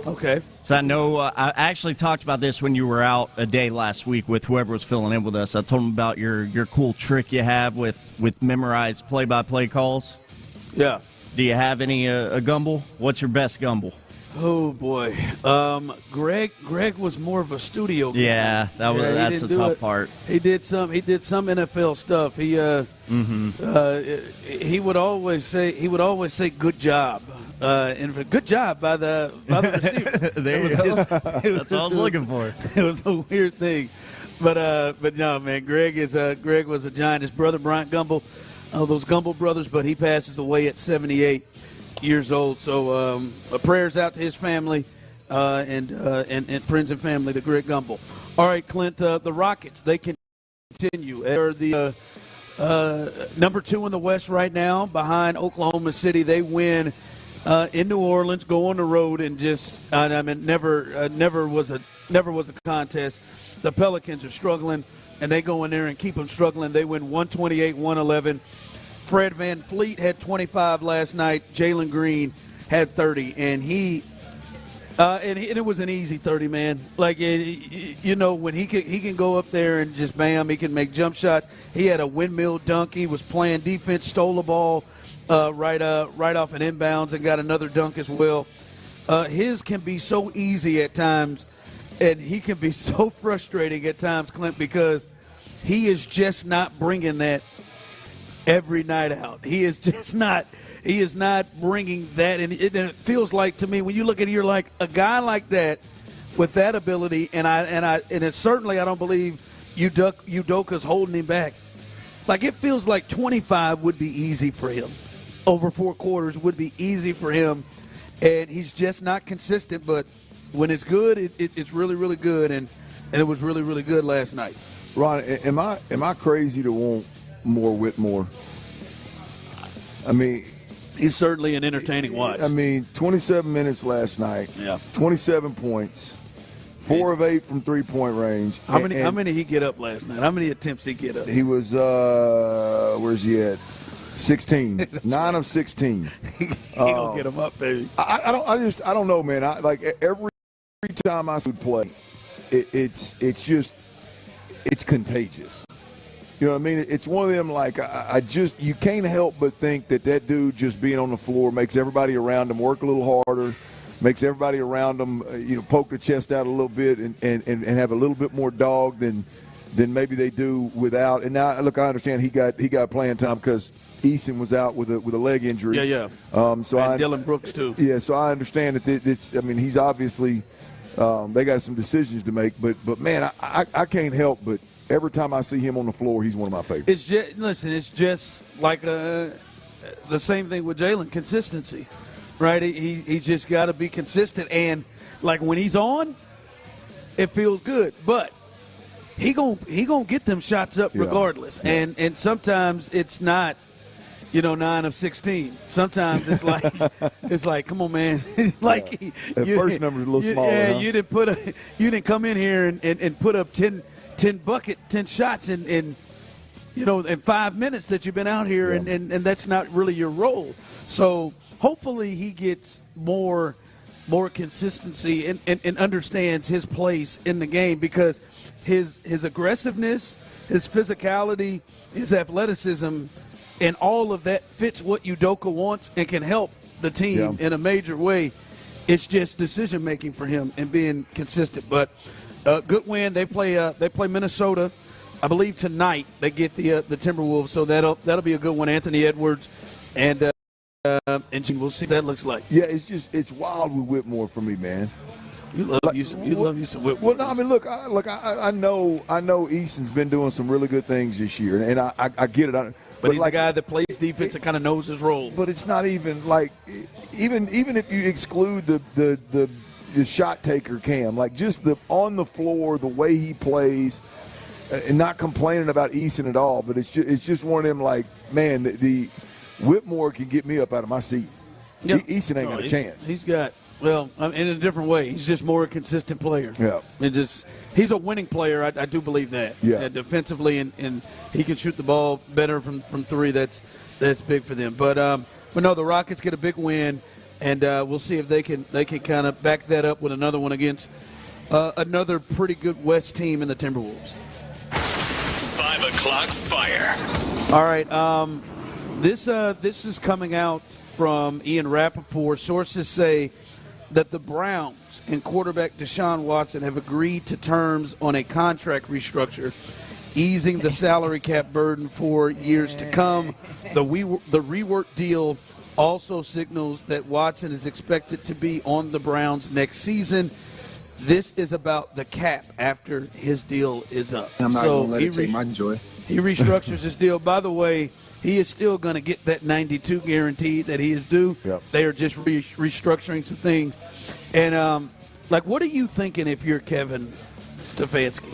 Okay. So I know I actually talked about this when you were out a day last week with whoever was filling in with us. I told him about your cool trick you have with memorized play-by-play calls. Yeah. Do you have any a Gumbel? What's your best Gumbel? Oh boy, Greg was more of a studio guy. Yeah, that's the tough part. He did some NFL stuff. He would always say good job. And good job by the receiver. There you go. That's what I was looking for. It was a weird thing, but no, man. Greg was a giant. His brother Bryant Gumbel, those Gumbel brothers, but he passes away at 78 years old. So prayers out to his family and friends and family to Greg Gumbel. All right, Clint. The Rockets, they continue. They're the number 2 in the West right now, behind Oklahoma City. They win in New Orleans, go on the road, and just never was a contest. The Pelicans are struggling, and they go in there and keep them struggling. They win 128-111. Fred VanVleet had 25 last night. Jalen Green had 30, and it was an easy 30, man. Like when he can go up there and just bam, he can make jump shots. He had a windmill dunk. He was playing defense, stole the ball right off an inbounds, and got another dunk as well. His can be so easy at times, and he can be so frustrating at times, Clint, because he is just not bringing that every night out. He is not bringing that, and it feels like to me when you look at it, you're like a guy like that with that ability, and it's certainly I don't believe Udoka's holding him back. Like it feels like 25 would be easy for him, over 4 quarters would be easy for him, and he's just not consistent. But when it's good, it's really really good, and it was really really good last night. Ron, am I crazy to want more Whitmore? I mean, he's certainly an entertaining watch. I mean, 27 minutes last night. Yeah. 27 points. 4 of 8 from 3-point range. How many he get up last night? How many attempts he get up? He was where's he at? 16. 9 of 16. He gonna get him up, baby. I don't know, man. Every time I see play, it's contagious. You know what I mean? It's one of them, like, you can't help but think that dude just being on the floor makes everybody around him work a little harder, makes everybody around him, poke their chest out a little bit and have a little bit more dog than maybe they do without. And now, look, I understand he got playing time because Eason was out with a leg injury. Yeah. And Dylan Brooks too. Yeah, so I understand that he's obviously they got some decisions to make, but man, I can't help but every time I see him on the floor, he's one of my favorites. It's just like the same thing with Jalen, consistency, right? He's just got to be consistent, and like when he's on, it feels good, but he gonna get them shots up regardless, yeah. And sometimes it's not. 9 of 16. Sometimes it's like, come on, man. Like the first number's a little smaller. Yeah, huh? you didn't come in here and put up 10 shots in 5 minutes that you've been out here, and that's not really your role. So hopefully he gets more consistency and understands his place in the game, because his aggressiveness, his physicality, his athleticism, and all of that fits what Udoka wants and can help the team in a major way. It's just decision-making for him and being consistent. But good win. They play Minnesota, I believe, tonight. They get the Timberwolves, so that'll be a good one. Anthony Edwards and we'll see what that looks like. Yeah, it's wild with Whitmore for me, man. You love you some Whitmore. Well, no, I mean, look, I know Easton's been doing some really good things this year, and I get it. But he's a guy that plays defense and kind of knows his role. But it's not even like even if you exclude the shot taker Cam, like just the on the floor, the way he plays, and not complaining about Easton at all. But it's just one of them, like, man, the Whitmore can get me up out of my seat. Yep. Easton ain't got a chance. He's got. Well, in a different way. He's just more a consistent player. Yeah. He's a winning player. I do believe that. Yeah. Defensively, and he can shoot the ball better from three. That's big for them. But no, the Rockets get a big win, and we'll see if they can kind of back that up with another one against another pretty good West team in the Timberwolves. 5 o'clock fire. All right. This is coming out from Ian Rappaport. Sources say that the Browns and quarterback Deshaun Watson have agreed to terms on a contract restructure, easing the salary cap burden for years to come. The rework deal also signals that Watson is expected to be on the Browns next season. This is about the cap after his deal is up. I'm not going to let it take my joy. He restructures his deal. By the way, he is still going to get that 92 guaranteed that he is due. Yep. They are just restructuring some things. And, what are you thinking if you're Kevin Stefanski?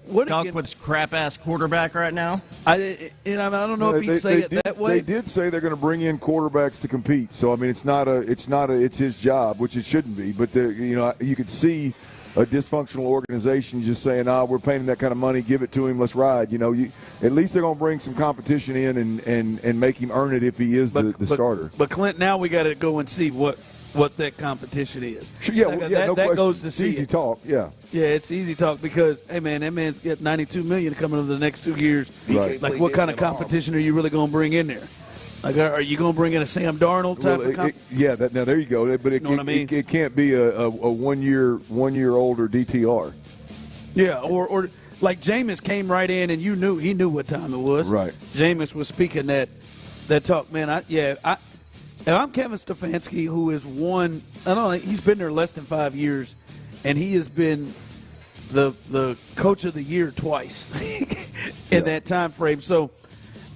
What? Colquitt's crap-ass quarterback right now? I don't know if he'd say it that way. They did say they're going to bring in quarterbacks to compete. So, I mean, it's his job, which it shouldn't be. But, you could see a dysfunctional organization just saying, we're paying him that kind of money, give it to him, let's ride. At least they're going to bring some competition in and make him earn it if he is the starter. But, Clint, now we got to go and see what that competition is. That goes to it's see easy talk, yeah. Yeah, it's easy talk because, hey, man, that man's got $92 million coming over the next 2 years. Right. Like, what kind of competition are you really going to bring in there? Like, are you going to bring in a Sam Darnold type of competition? Now there you go. But it can't be a 1 year older DTR. Yeah, or like Jameis came right in and he knew what time it was. Right. Jameis was speaking that talk, man. If I'm Kevin Stefanski, who has won, he's been there less than 5 years, and he has been the coach of the year twice in that time frame. So,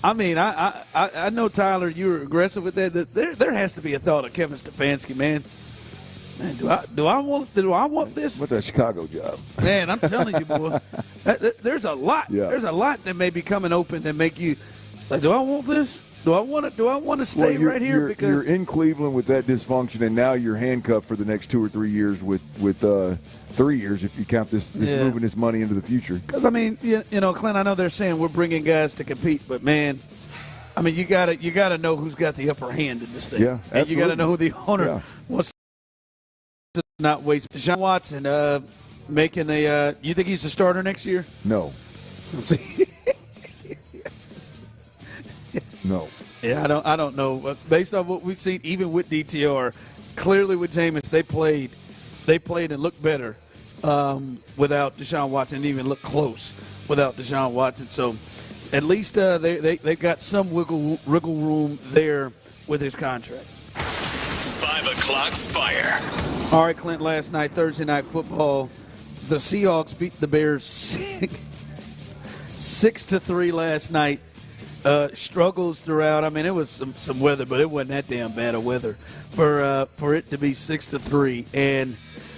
I mean, I know, Tyler, you were aggressive with that. There has to be a thought of Kevin Stefanski, man. Man, do I want this? What that Chicago job? Man, I'm telling you, boy. There's a lot. Yeah. There's a lot that may be coming open that make you like, do I want this? Do I want to stay right here? Because you're in Cleveland with that dysfunction, and now you're handcuffed for the next 2 or 3 years with 3 years if you count this moving this money into the future. Because I mean, you know, Clint, I know they're saying we're bringing guys to compete, but man, I mean, you gotta know who's got the upper hand in this thing. Yeah, absolutely. And you gotta know who the owner wants to not waste. Deshaun Watson making a. You think he's the starter next year? No. See. No. Yeah, I don't know. Based on what we've seen, even with DTR, clearly with Jameis, they played and looked better without Deshaun Watson. Didn't even look close without Deshaun Watson. So at least they got some wiggle room there with his contract. 5 o'clock fire. All right, Clint. Last night, Thursday night football, the Seahawks beat the Bears 6-3 last night. Struggles throughout. I mean, it was some weather, but it wasn't that damn bad of weather for it to be 6-3. And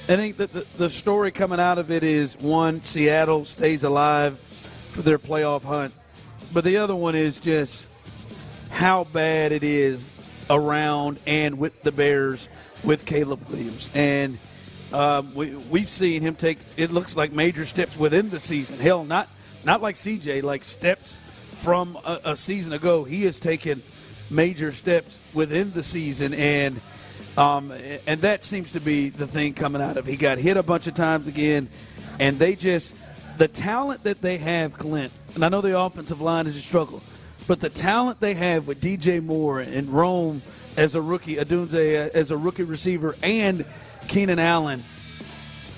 I think that the story coming out of it is, one, Seattle stays alive for their playoff hunt, but the other one is just how bad it is around and with the Bears with Caleb Williams. And we've seen him take, it looks like, major steps within the season. Hell, not like CJ, like steps from a season ago. He has taken major steps within the season, and that seems to be the thing coming out of it. He got hit a bunch of times again, and the talent that they have, Clint, and I know the offensive line is a struggle, but the talent they have with DJ Moore and Rome as a rookie, Adunze as a rookie receiver, and Keenan Allen,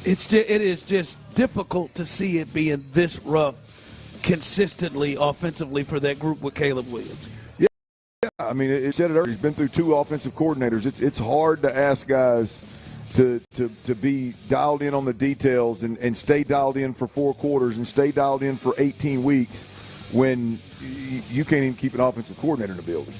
it is just difficult to see it being this rough consistently offensively for that group with Caleb Williams. Yeah, I mean, it said it earlier. He's been through 2 offensive coordinators. It's hard to ask guys to be dialed in on the details and stay dialed in for 4 quarters and stay dialed in for 18 weeks when you can't even keep an offensive coordinator in the building.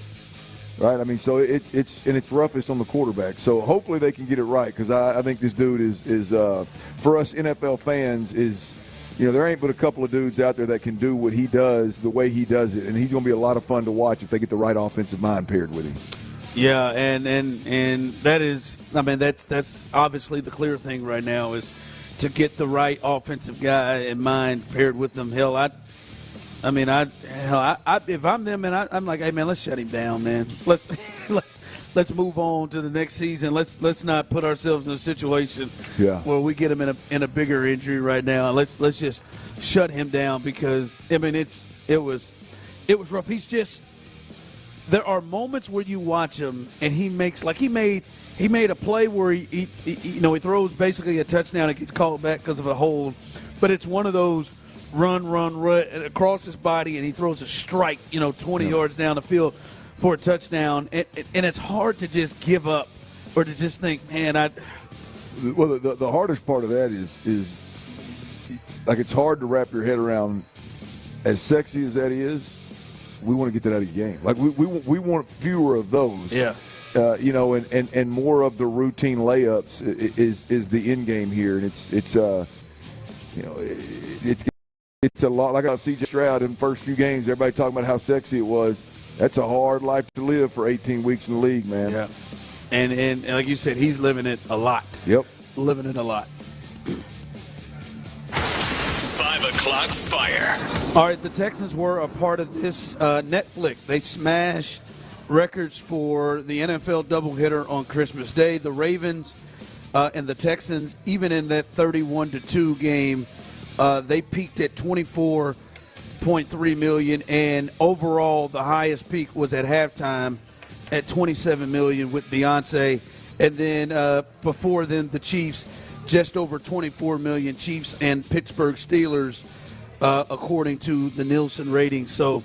Right? I mean, so it's roughest on the quarterback. So hopefully they can get it right, because I think this dude is for us NFL fans is, you know, there ain't but a couple of dudes out there that can do what he does the way he does it, and he's going to be a lot of fun to watch if they get the right offensive mind paired with him. Yeah, and that is, I mean, that's obviously the clear thing right now is to get the right offensive guy in mind paired with them. Hell, if I'm them, man, I'm like, hey man, let's shut him down, man. Let's move on to the next season. Let's not put ourselves in a situation where we get him in a bigger injury right now. Let's just shut him down, because I mean it was rough. He's just, there are moments where you watch him and he makes, like he made a play where he throws basically a touchdown and gets called back because of a hold, but it's one of those run across his body and he throws a strike 20 yards down the field for a touchdown, and it's hard to just give up or to just think, man, Well, the hardest part of that is like, it's hard to wrap your head around. As sexy as that is, we want to get that out of your game. Like we want fewer of those. Yeah. And more of the routine layups is the end game here, and it's a lot. Like I saw C.J. Stroud in the first few games, everybody talking about how sexy it was. That's a hard life to live for 18 weeks in the league, man. Yeah. And like you said, he's living it a lot. Yep. Living it a lot. 5 o'clock fire. All right, the Texans were a part of this Netflix. They smashed records for the NFL doubleheader on Christmas Day. The Ravens and the Texans, even in that 31-2 game, they peaked at 24.3 million, and overall the highest peak was at halftime at 27 million with Beyonce, and then before then the Chiefs just over 24 million. Chiefs and Pittsburgh Steelers, according to the Nielsen ratings. So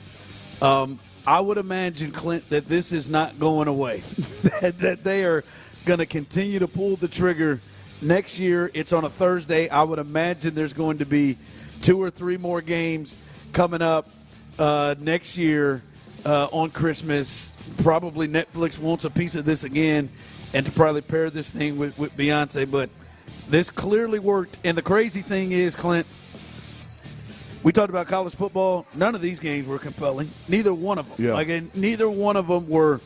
I would imagine, Clint, that this is not going away. that they are going to continue to pull the trigger next year. It's on a Thursday. I would imagine there's going to be 2 or 3 more games coming up next year on Christmas. Probably Netflix wants a piece of this again, and to probably pair this thing with Beyonce. But this clearly worked. And the crazy thing is, Clint, we talked about college football. None of these games were compelling. Neither one of them. Yeah. Neither one of them were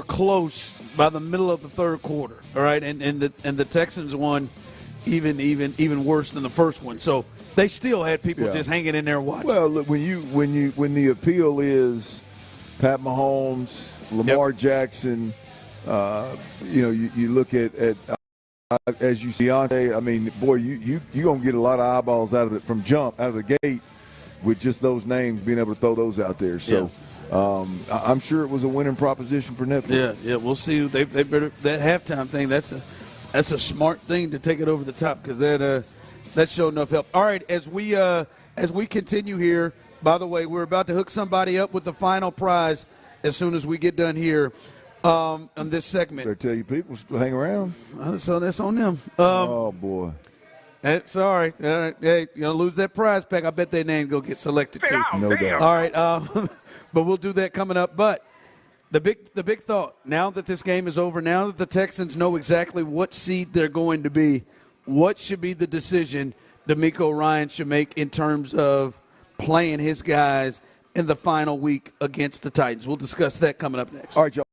close by the middle of the third quarter. All right, and the Texans won even worse than the first one. So they still had people just hanging in there watching. Well, look, when the appeal is Pat Mahomes, Lamar Jackson, you look at as you see Deontay. I mean, boy, you gonna get a lot of eyeballs out of the gate with just those names, being able to throw those out there. So. I'm sure it was a winning proposition for Netflix. Yeah, we'll see. They better, that halftime thing. That's a smart thing to take it over the top, because that showed enough help. All right, as we continue here. By the way, we're about to hook somebody up with the final prize as soon as we get done here on this segment. Better tell you people to hang around. So that's on them. Oh boy. Sorry. Hey, you're gonna lose that prize pack. I bet their name go get selected too. No doubt. All right. But we'll do that coming up. But the big thought, now that this game is over, now that the Texans know exactly what seed they're going to be, what should be the decision DeMeco Ryans should make in terms of playing his guys in the final week against the Titans? We'll discuss that coming up next. All right, Joe.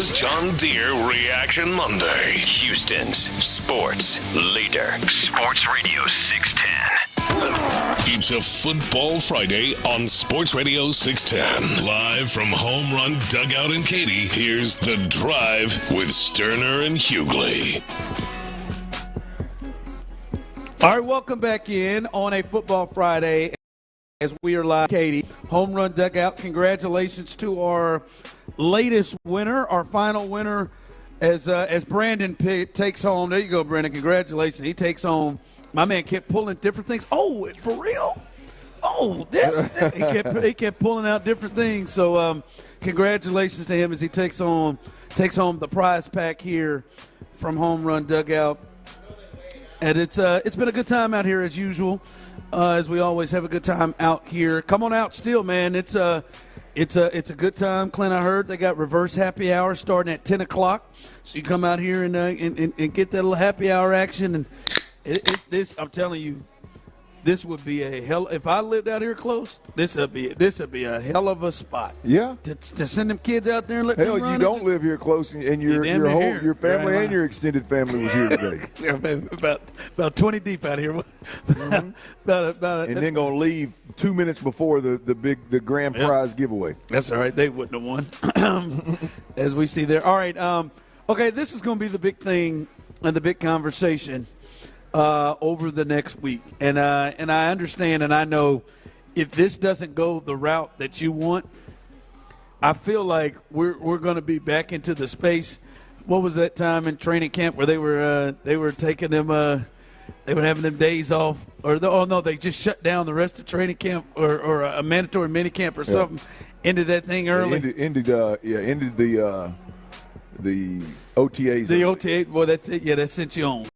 Bubba's John Deere Reaction Monday. Houston's sports leader. Sports Radio 610. It's a Football Friday on Sports Radio 610. Live from Home Run Dugout in Katy, here's The Drive with Stoerner and Hughley. All right, welcome back in on a Football Friday as we are live. Katy, Home Run Dugout. Congratulations to our latest winner, our final winner, as Brandon takes home. There you go, Brandon. Congratulations. He takes home. My man kept pulling different things. Oh, for real? Oh, this. He kept pulling out different things. So, congratulations to him as he takes home the prize pack here from Home Run Dugout. And it's been a good time out here as usual, as we always have a good time out here. Come on out still, man. It's a good time. Clint, I heard they got reverse happy hour starting at 10 o'clock. So you come out here and get that little happy hour action. And this, I'm telling you, this would be a hell. If I lived out here close, this would be a hell of a spot. Yeah, to send them kids out there and let them run. Hell, you don't live here close, and your family and your extended family was here today. about 20 deep out here. And then gonna leave 2 minutes before the grand prize giveaway. That's all right. They wouldn't have won, as we see there. All right. Okay, this is going to be the big thing and the big conversation over the next week. And I understand and I know if this doesn't go the route that you want, I feel like we're going to be back into the space. What was that time in training camp where they were taking them they were having them days off, they just shut down the rest of training camp or a mandatory mini camp or something. Ended that thing early. Ended the OTAs. The OTA, well, that's it. Yeah, that sent you on.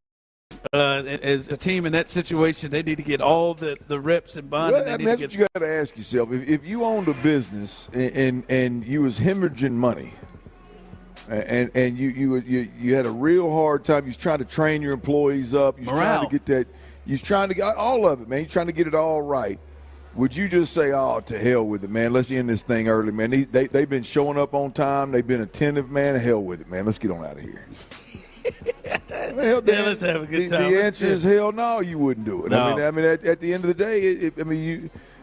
As a team in that situation, they need to get all the reps and bonding. Well, that's what you got to ask yourself. If you owned a business and you was hemorrhaging money, and you had a real hard time, you was trying to train your employees up, you was trying to get that, you was trying to get all of it, man. You're trying to get it all right. Would you just say, "Oh, to hell with it, man. Let's end this thing early, man. They've been showing up on time. They've been attentive, man. To hell with it, man. Let's get on out of here." Well, let's have a good time. The answer is hell no, you wouldn't do it. No. I mean, at the end of the day,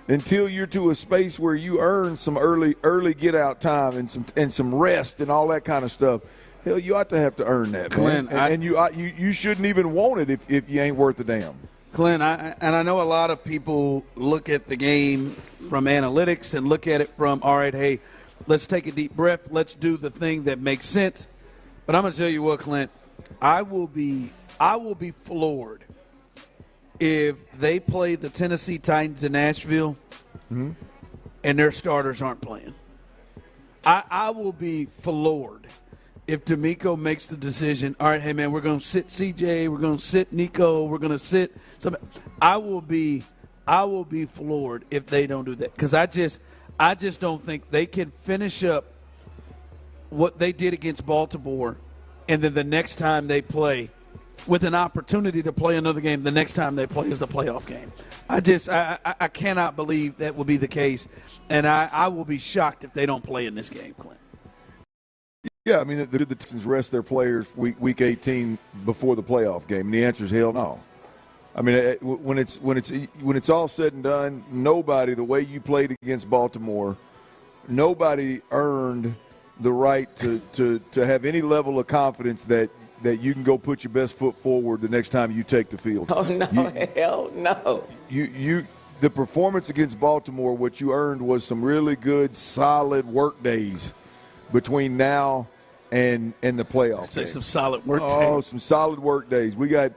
until you're to a space where you earn some early get out time and some rest and all that kind of stuff, hell, you ought to have to earn that, Clint, man. And you shouldn't even want it if you ain't worth a damn. Clint, I know a lot of people look at the game from analytics and look at it from, all right, hey, let's take a deep breath, let's do the thing that makes sense. But I'm going to tell you what, Clint, I will be floored if they play the Tennessee Titans in Nashville and their starters aren't playing. I will be floored if D'Amico makes the decision, all right, hey, man, we're going to sit CJ, we're going to sit Nico, we're going to sit somebody. I will be floored if they don't do that, because I just don't think they can finish up what they did against Baltimore, and then the next time they play with an opportunity to play another game, the next time they play is the playoff game. I cannot believe that will be the case, and I will be shocked if they don't play in this game, Clint. Yeah, I mean, the Texans rest their players week 18 before the playoff game, and the answer is hell no. I mean, when it's all said and done, nobody, the way you played against Baltimore, nobody earned the right to have any level of confidence that you can go put your best foot forward the next time you take the field. Oh, no, hell no. The performance against Baltimore, what you earned was some really good, solid work days between now and the playoff. Say some solid work days. Oh, some solid work days. We got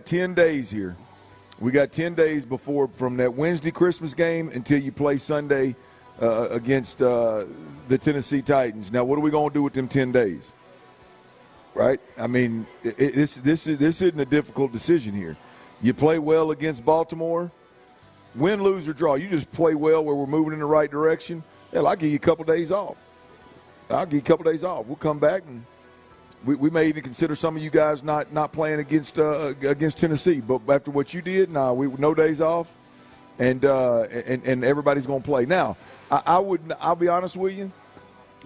10 days here. We got 10 days before from that Wednesday Christmas game until you play Sunday against the Tennessee Titans. Now, what are we going to do with them 10 days? Right? I mean, this isn't a difficult decision here. You play well against Baltimore, win, lose, or draw. You just play well where we're moving in the right direction. Hell, I'll give you a couple days off. We'll come back, and we may even consider some of you guys not playing against Tennessee. But after what you did, no days off, and everybody's going to play. Now, I'll be honest with you.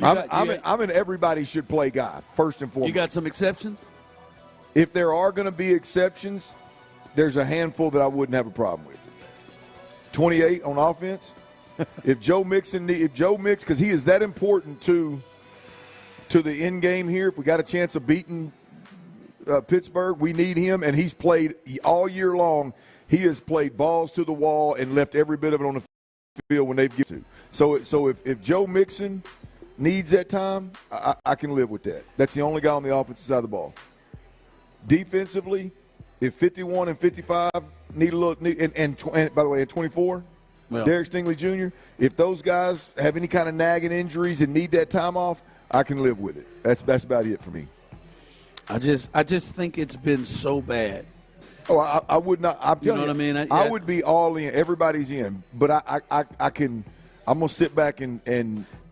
I'm an everybody should play guy, first and foremost. You got some exceptions? If there are going to be exceptions, there's a handful that I wouldn't have a problem with. 28 on offense. If Joe Mixon, because he is that important to the end game here. If we got a chance of beating Pittsburgh, we need him, and he's played all year long. He has played balls to the wall and left every bit of it on the field when they've given to. So if Joe Mixon needs that time, I can live with that. That's the only guy on the offensive side of the ball. Defensively, if 51 and 55 need a little, and by the way, at 24, Derek Stingley Jr., if those guys have any kind of nagging injuries and need that time off, I can live with it. That's about it for me. I just think it's been so bad. Oh, I would not. You know what I mean? I would be all in. Everybody's in, but I can. I'm gonna sit back and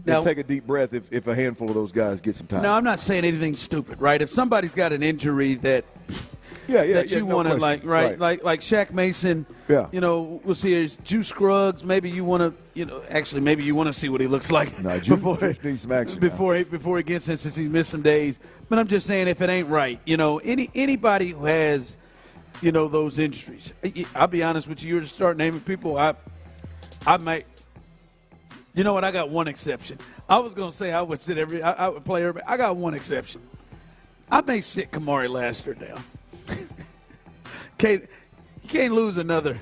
take a deep breath if a handful of those guys get some time. No, I'm not saying anything stupid, right? If somebody's got an injury that you want to like Shaq Mason, you know, we'll see his Juice Scruggs. Maybe you want to, maybe you want to see what he looks like before needs some action before he gets in, since he missed some days. But I'm just saying, if it ain't right, anybody who has, those injuries. I'll be honest with you. You were to start naming people. I might. You know what? I got one exception. I was going to say I would play everybody. I got one exception. I may sit Kamari Lassiter down. You can't lose another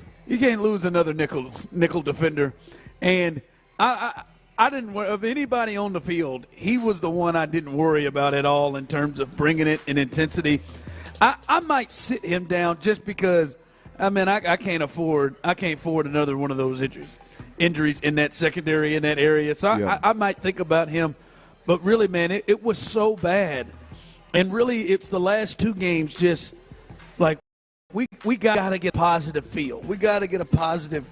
nickel defender. And I didn't worry of anybody on the field. He was the one I didn't worry about at all in terms of bringing it in intensity. I might sit him down just because. I can't afford another one of those injuries in that secondary, in that area. So I might think about him. But really, man, it was so bad. And really, it's the last two games just like we got to get a positive feel. We got to get a positive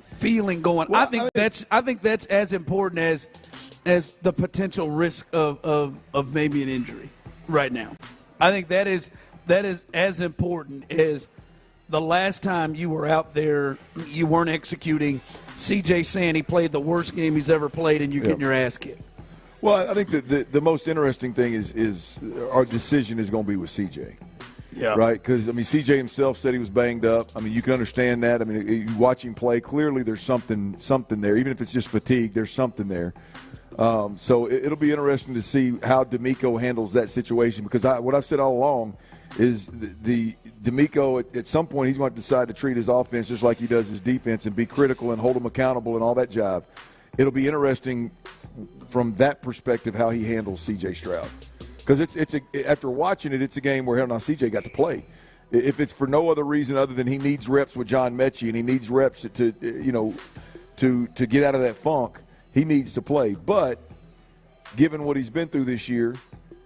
feeling going. Well, I think that's as important as the potential risk of maybe an injury right now. I think that is as important as the last time you were out there, you weren't executing. CJ saying he played the worst game he's ever played, and you're getting your ass kicked. Well, I think that the most interesting thing is our decision is going to be with CJ. Yeah. Right? Because, CJ himself said he was banged up. You can understand that. You watch him play. Clearly there's something there. Even if it's just fatigue, there's something there. So it'll be interesting to see how DeMeco handles that situation, because what I've said all along is the DeMeco, at some point, he's going to decide to treat his offense just like he does his defense and be critical and hold them accountable and all that jive. It'll be interesting from that perspective how he handles C.J. Stroud. Because after watching it, it's a game where C.J. got to play. If it's for no other reason other than he needs reps with John Mechie and he needs reps to get out of that funk, he needs to play. But given what he's been through this year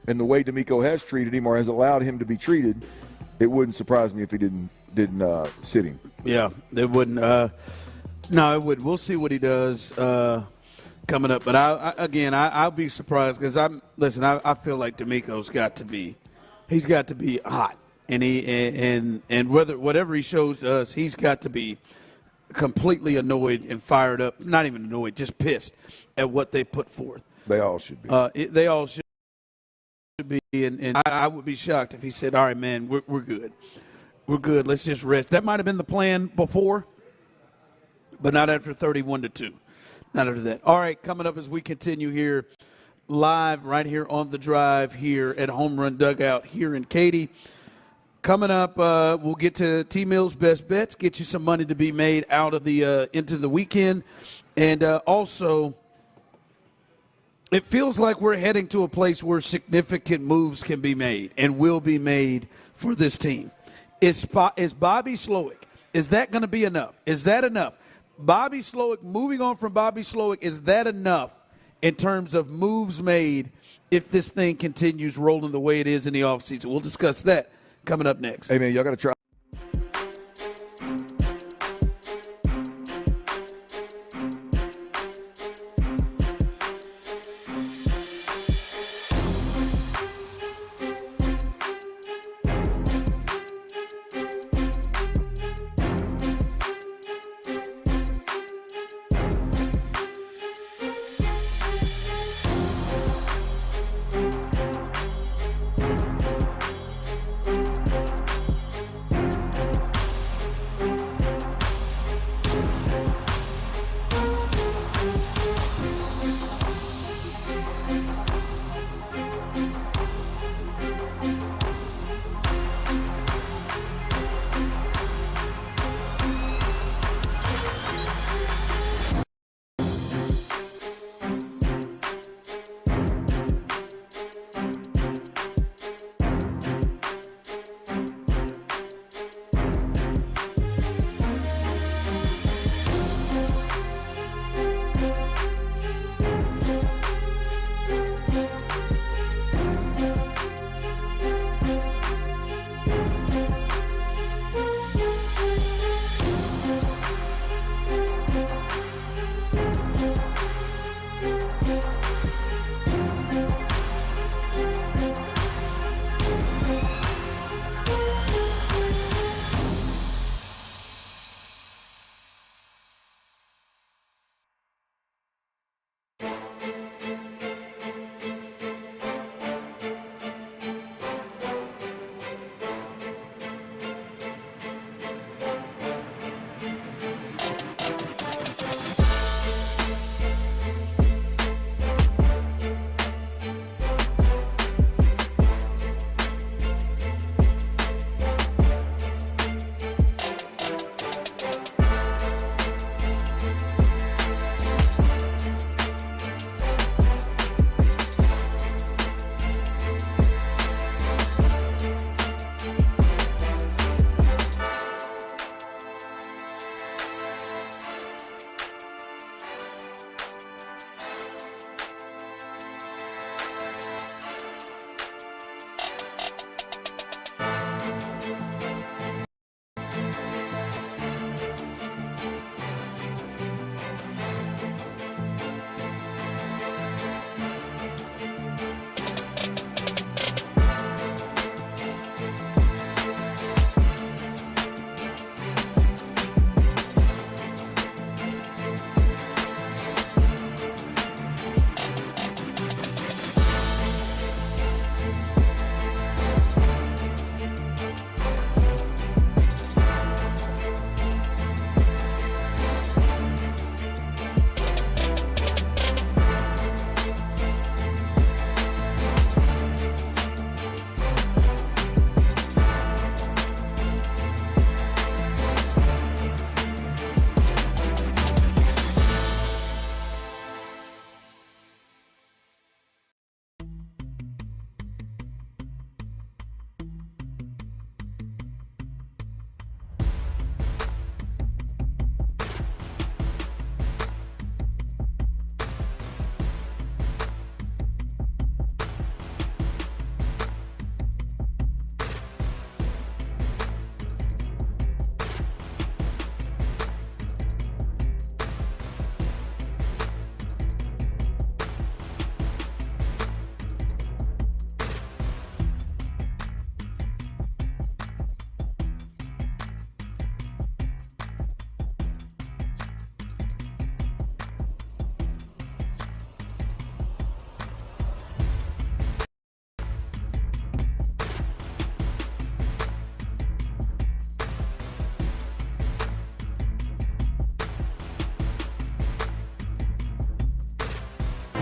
and the way DeMeco has treated him or has allowed him to be treated, it wouldn't surprise me if he didn't sit him. Yeah, it wouldn't. No, it would. We'll see what he does coming up. But I'll be surprised because I feel like DeMeco's got to be hot, and whatever he shows to us, he's got to be completely annoyed and fired up. Not even annoyed, just pissed at what they put forth. They all should be. They all should be, and I would be shocked if he said, all right, man, we're good. We're good. Let's just rest. That might have been the plan before, but not after 31-2. Not after that. All right, coming up as we continue here live right here on The Drive here at Home Run Dugout here in Katy. Coming up, we'll get to T-Mill's Best Bets, get you some money to be made out of the into the weekend. And also, it feels like we're heading to a place where significant moves can be made and will be made for this team. Is Bobby Slowick, is that going to be enough? Is that enough? Bobby Slowick, moving on from Bobby Slowick, is that enough in terms of moves made if this thing continues rolling the way it is in the offseason? We'll discuss that coming up next. Hey, man, y'all got to try.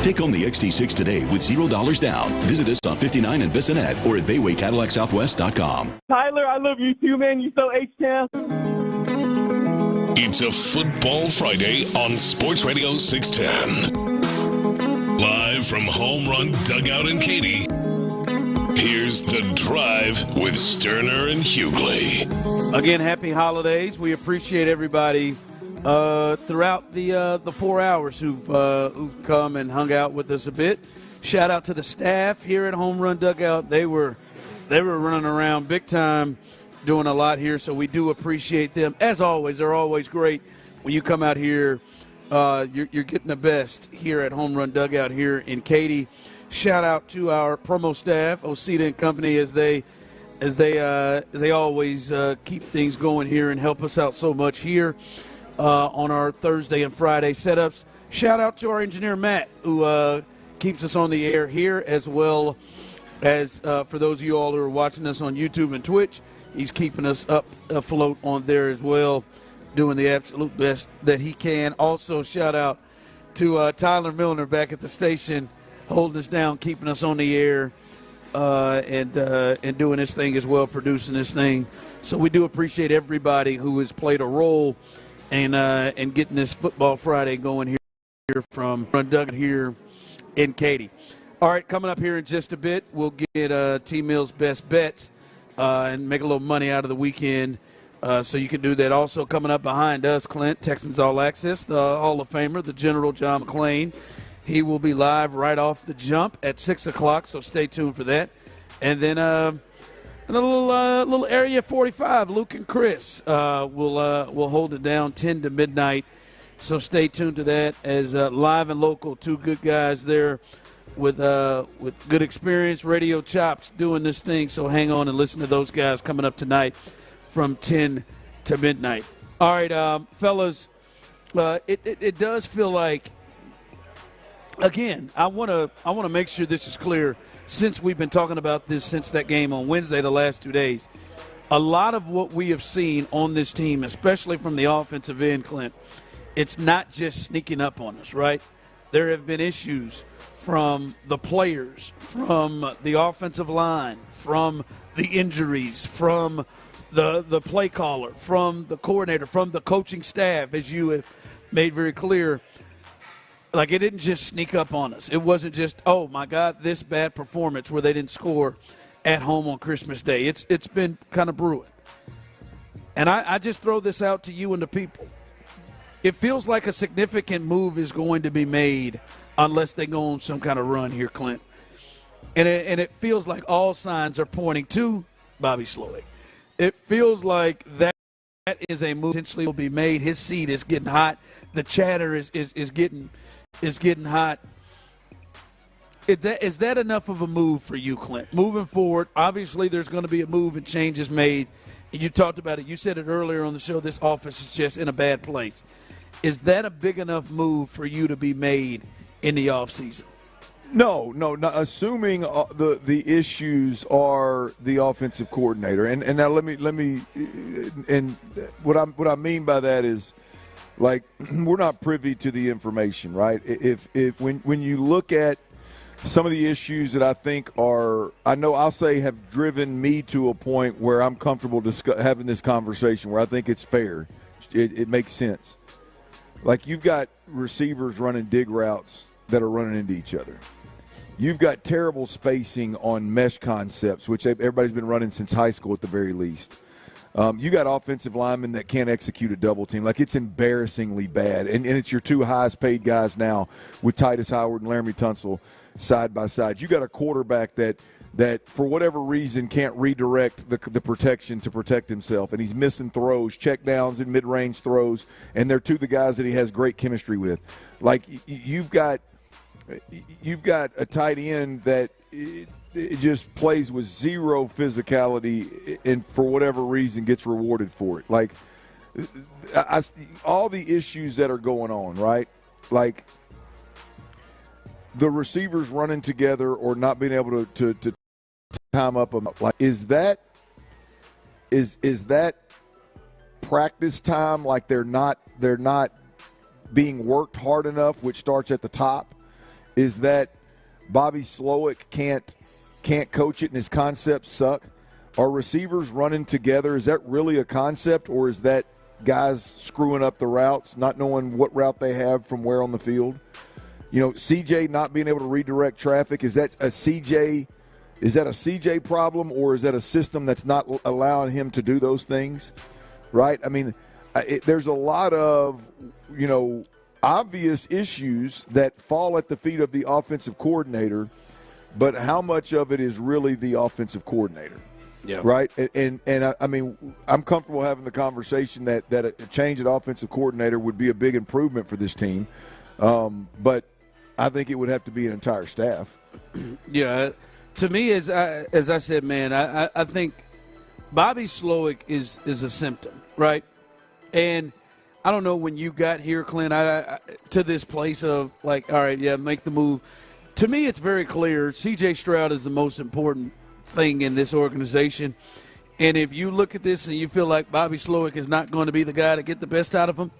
Take home the XT6 today with $0 down. Visit us on 59 and Bissonnet or at BaywayCadillacSouthwest.com. Tyler, I love you too, man. You so H-Town. It's a Football Friday on Sports Radio 610. Live from Home Run Dugout in Katy, here's The Drive with Stoerner and Hughley. Again, happy holidays. We appreciate everybody throughout the 4 hours who've come and hung out with us a bit. Shout out to the staff here at Home Run Dugout. They were running around big time, doing a lot here, so we do appreciate them. As always, they're always great. When you come out here, you're getting the best here at Home Run Dugout here in Katy. Shout out to our promo staff, Osita and Company, as they always keep things going here and help us out so much here on our Thursday and Friday setups. Shout out to our engineer Matt, who keeps us on the air here, as well as for those of you all who are watching us on YouTube and Twitch. He's keeping us up afloat on there as well, doing the absolute best that he can. Also, shout out to Tyler Milner back at the station, holding us down, keeping us on the air, and doing this thing as well, producing this thing. So we do appreciate everybody who has played a role in getting this Football Friday going here from Run Dugout here in Katy. All right, coming up here in just a bit, we'll get T-Mill's best bets and make a little money out of the weekend. So you can do that. Also coming up behind us, Clint, Texans All Access, the Hall of Famer, the General John McClain. He will be live right off the jump at 6 o'clock, so stay tuned for that. And then a little Area 45, Luke and Chris will hold it down 10 to midnight. So stay tuned to that as live and local, two good guys there with good experience, radio chops doing this thing. So hang on and listen to those guys coming up tonight from 10 to midnight. All right, fellas, it does feel like, again, I want to make sure this is clear, since we've been talking about this since that game on Wednesday the last 2 days. A lot of what we have seen on this team, especially from the offensive end, Clint, it's not just sneaking up on us, right? There have been issues from the players, from the offensive line, from the injuries, from the play caller, from the coordinator, from the coaching staff, as you have made very clear. Like, it didn't just sneak up on us. It wasn't just, oh, my God, this bad performance where they didn't score at home on Christmas Day. It's been kind of brewing. And I just throw this out to you and the people. It feels like a significant move is going to be made unless they go on some kind of run here, Clint. And it feels like all signs are pointing to Bobby Slowick. It feels like that is a move potentially will be made. His seat is getting hot. The chatter is getting hot. Is that enough of a move for you, Clint? Moving forward, obviously there's going to be a move and changes made. And you talked about it. You said it earlier on the show. This office is just in a bad place. Is that a big enough move for you to be made in the offseason? No. Assuming the issues are the offensive coordinator, and now let me, and what I mean by that is, like, we're not privy to the information, right? If when you look at some of the issues that I think I'll say have driven me to a point where I'm comfortable having this conversation, where I think it's fair, it makes sense. Like, you've got receivers running dig routes that are running into each other. You've got terrible spacing on mesh concepts, which everybody's been running since high school at the very least. You got offensive linemen that can't execute a double team. Like, it's embarrassingly bad. And it's your two highest paid guys now with Titus Howard and Laramie Tunsil side by side. You got a quarterback that for whatever reason can't redirect the protection to protect himself, and he's missing throws, check downs and mid-range throws, and they're two of the guys that he has great chemistry with. Like, you've got a tight end that it just plays with zero physicality and for whatever reason gets rewarded for it. Like, all the issues that are going on, right? Like, the receivers running together or not being able to time up them. Like, is that practice time? Like, they're not being worked hard enough, which starts at the top. is that Bobby Slowick can't coach it and his concepts suck? Are receivers running together? Is that really a concept, or is that guys screwing up the routes, not knowing what route they have from where on the field? CJ not being able to redirect traffic, is that a CJ problem, or is that a system that's not allowing him to do those things? Right? I mean, there's a lot of, obvious issues that fall at the feet of the offensive coordinator, but how much of it is really the offensive coordinator? Yeah. Right? And I mean, I'm comfortable having the conversation that a change at offensive coordinator would be a big improvement for this team. But I think it would have to be an entire staff. Yeah. To me, as I said, man, I think Bobby Slowick is a symptom, right? And I don't know when you got here, Clint, to this place of like, all right, yeah, make the move. To me, it's very clear C.J. Stroud is the most important thing in this organization. And if you look at this and you feel like Bobby Slowick is not going to be the guy to get the best out of him,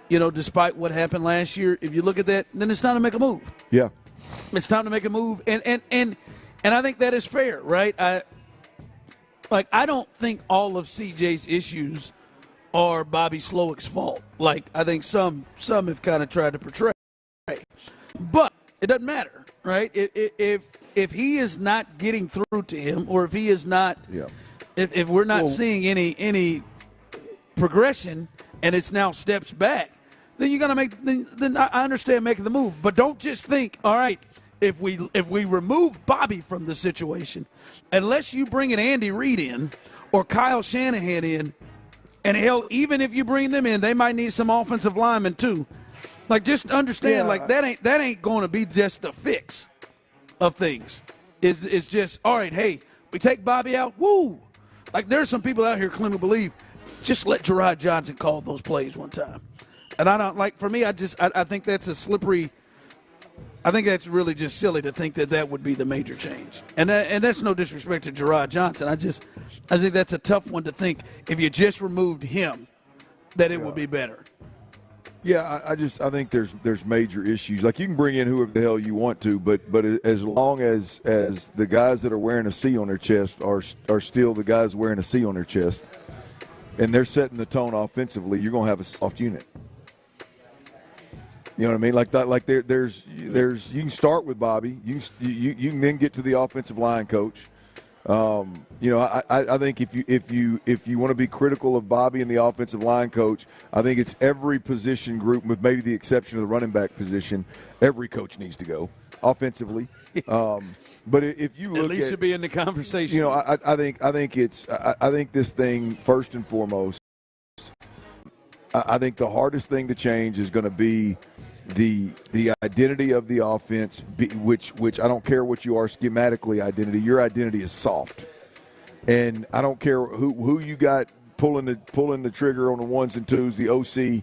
despite what happened last year, if you look at that, then it's time to make a move. Yeah. It's time to make a move. And I think that is fair, right? I don't think all of CJ's issues are Bobby Slowick's fault. Like, I think some have kind of tried to portray. But it doesn't matter, right? If he is not getting through to him, or if he is not, if we're not seeing any progression, and it's now steps back, then you got to make. Then I understand making the move, but don't just think, all right, if we remove Bobby from the situation, unless you bring an Andy Reid in or Kyle Shanahan in, and hell, even if you bring them in, they might need some offensive linemen too. Like, just understand, that ain't going to be just the fix of things. It's just, all right, hey, we take Bobby out, woo. Like, there's some people out here claiming to believe, just let Gerard Johnson call those plays one time. And I don't, like, for me, I think that's a slippery, I think that's really just silly to think that would be the major change. And that's no disrespect to Gerard Johnson. I think that's a tough one to think, if you just removed him, that it would be better. Yeah, I think there's major issues. Like, you can bring in whoever the hell you want to, but as long as the guys that are wearing a C on their chest are still the guys wearing a C on their chest, and they're setting the tone offensively, you're going to have a soft unit. You know what I mean? Like that. Like there's you can start with Bobby. You can then get to the offensive line coach. I think if you want to be critical of Bobby and the offensive line coach, I think it's every position group, with maybe the exception of the running back position. Every coach needs to go offensively. But if you look at least to be in the conversation, I think this thing, first and foremost, I think the hardest thing to change is going to be the identity of the offense, which I don't care what you are schematically identity. Your identity is soft, and I don't care who you got pulling the trigger on the ones and twos. The OC,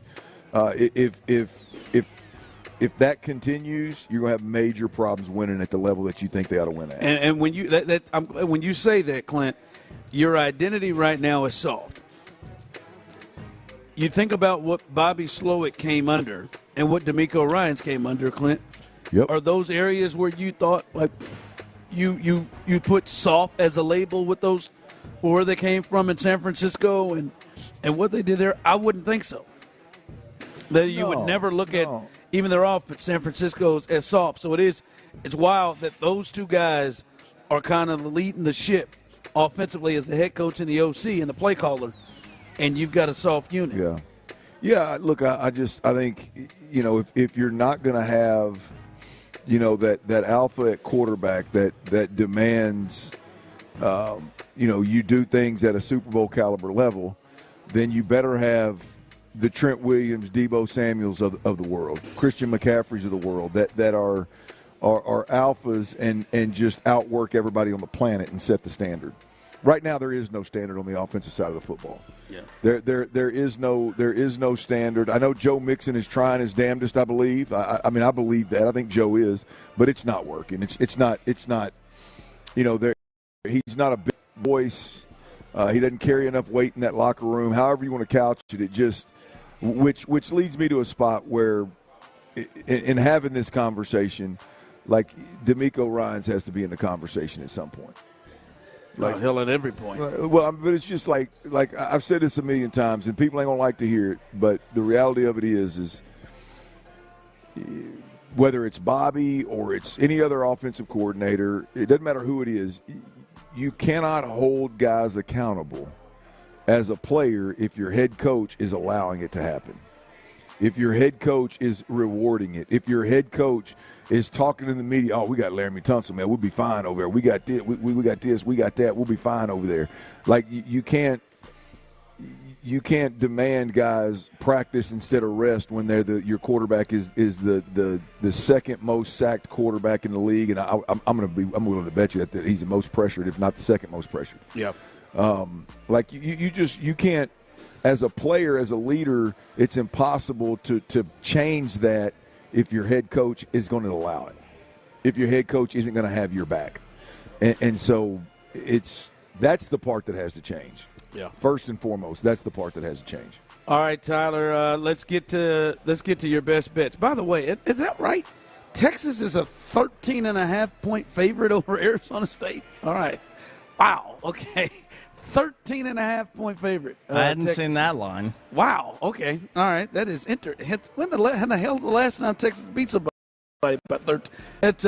if that continues, you're gonna have major problems winning at the level that you think they ought to win at. And when you when you say that, Clint, your identity right now is soft. You think about what Bobby Slowick came under and what D'Amico Ryans came under, Clint. Yep. Are those areas where you thought, like, you put soft as a label with those, where they came from in San Francisco and what they did there? I wouldn't think so. That you would never look at even their offense, San Francisco's, as soft. So it's wild that those two guys are kind of leading the ship offensively as the head coach and the OC and the play caller. And you've got a soft unit. Yeah. Look, I think, if you're not going to have, that alpha at quarterback that demands, you do things at a Super Bowl caliber level, then you better have the Trent Williams, Deebo Samuels of the world, Christian McCaffreys of the world that are alphas and just outwork everybody on the planet and set the standard. Right now, there is no standard on the offensive side of the football. Yeah. There is no standard. I know Joe Mixon is trying his damnedest, I believe. I believe that. I think Joe is, but it's not working. It's not. He's not a big voice. He doesn't carry enough weight in that locker room. However you want to couch it, it just which leads me to a spot where in having this conversation, like D'Amico Ryans has to be in the conversation at some point. Like hell at every point. Well, but it's just like I've said this a million times, and people ain't gonna like to hear it. But the reality of it is whether it's Bobby or it's any other offensive coordinator, it doesn't matter who it is. You cannot hold guys accountable as a player if your head coach is allowing it to happen. If your head coach is rewarding it. If your head coach is talking in the media, we got Laramie Tunsil, man, we'll be fine over there. We got this, we got this, we got that, we'll be fine over there. Like you can't demand guys practice instead of rest when they're your quarterback is the second most sacked quarterback in the league, and I'm willing to bet you that he's the most pressured, if not the second most pressured. Yep. Like you can't, as a player, as a leader, it's impossible to change that if your head coach is going to allow it, if your head coach isn't going to have your back. And so that's the part that has to change. Yeah. First and foremost, that's the part that has to change. All right, Tyler, let's get to your best bets. By the way, is that right? Texas is a 13.5-point favorite over Arizona State. All right. Wow. Okay. 13.5-point favorite. I hadn't seen that line. Wow. Okay. All right. That is interesting. When the hell the last time Texas beat somebody by 13? That's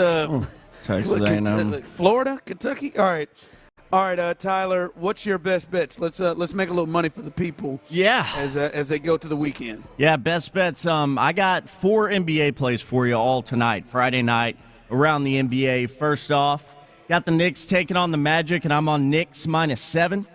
Texas A&M. Florida, Kentucky. All right. Tyler, what's your best bets? Let's make a little money for the people. Yeah. As they go to the weekend. Yeah, best bets. I got 4 NBA plays for you all tonight, Friday night, around the NBA. First off, got the Knicks taking on the Magic, and I'm on Knicks -7.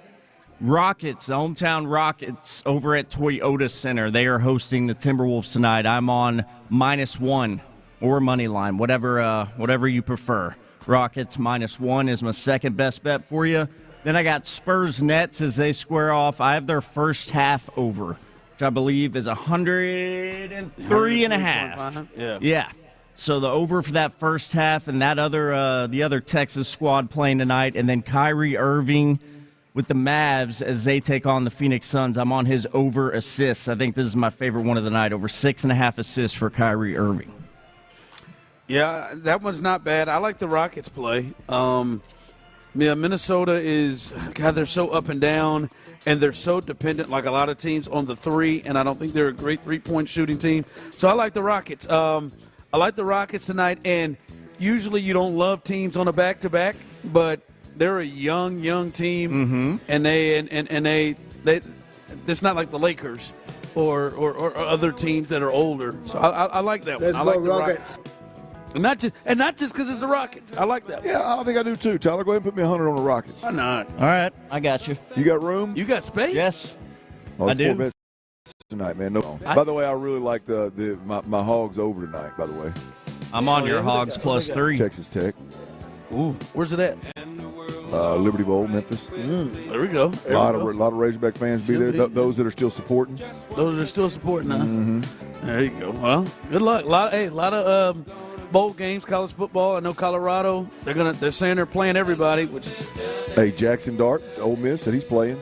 Rockets, hometown Rockets, over at Toyota Center. They are hosting the Timberwolves tonight. I'm on -1 or money line, whatever you prefer. Rockets -1 is my second best bet for you. Then I got Spurs Nets as they square off. I have their first half over, which I believe is 103.5. Yeah. So the over for that first half, and that the other Texas squad playing tonight, and then Kyrie Irving with the Mavs as they take on the Phoenix Suns. I'm on his over assists. I think this is my favorite one of the night, over 6.5 assists for Kyrie Irving. Yeah, that one's not bad. I like the Rockets play. Minnesota is, God, they're so up and down, and they're so dependent, like a lot of teams, on the three, and I don't think they're a great three-point shooting team. So I like the Rockets. I like the Rockets tonight, and usually you don't love teams on a back-to-back, but they're a young team, and they it's not like the Lakers or other teams that are older. So I like that one. I like the Rockets. And not just because it's the Rockets. I like that one. Yeah, I think I do too, Tyler. Go ahead and put me 100 on the Rockets. Why not? All right, I got you. You got room? You got space? Yes, I do. 4 bets tonight, man. No. By the way, I really like my Hogs over tonight, by the way. I'm on your Hogs +3. Texas Tech. Ooh, where's it at? Liberty Bowl, Memphis. There we go. A lot of Razorback fans be there. Those that are still supporting. Those are still supporting, huh? There you go. Well, good luck. A lot of bowl games, college football. I know Colorado. They're saying they're playing everybody, which is. Hey, Jackson Dart, Ole Miss, said he's playing.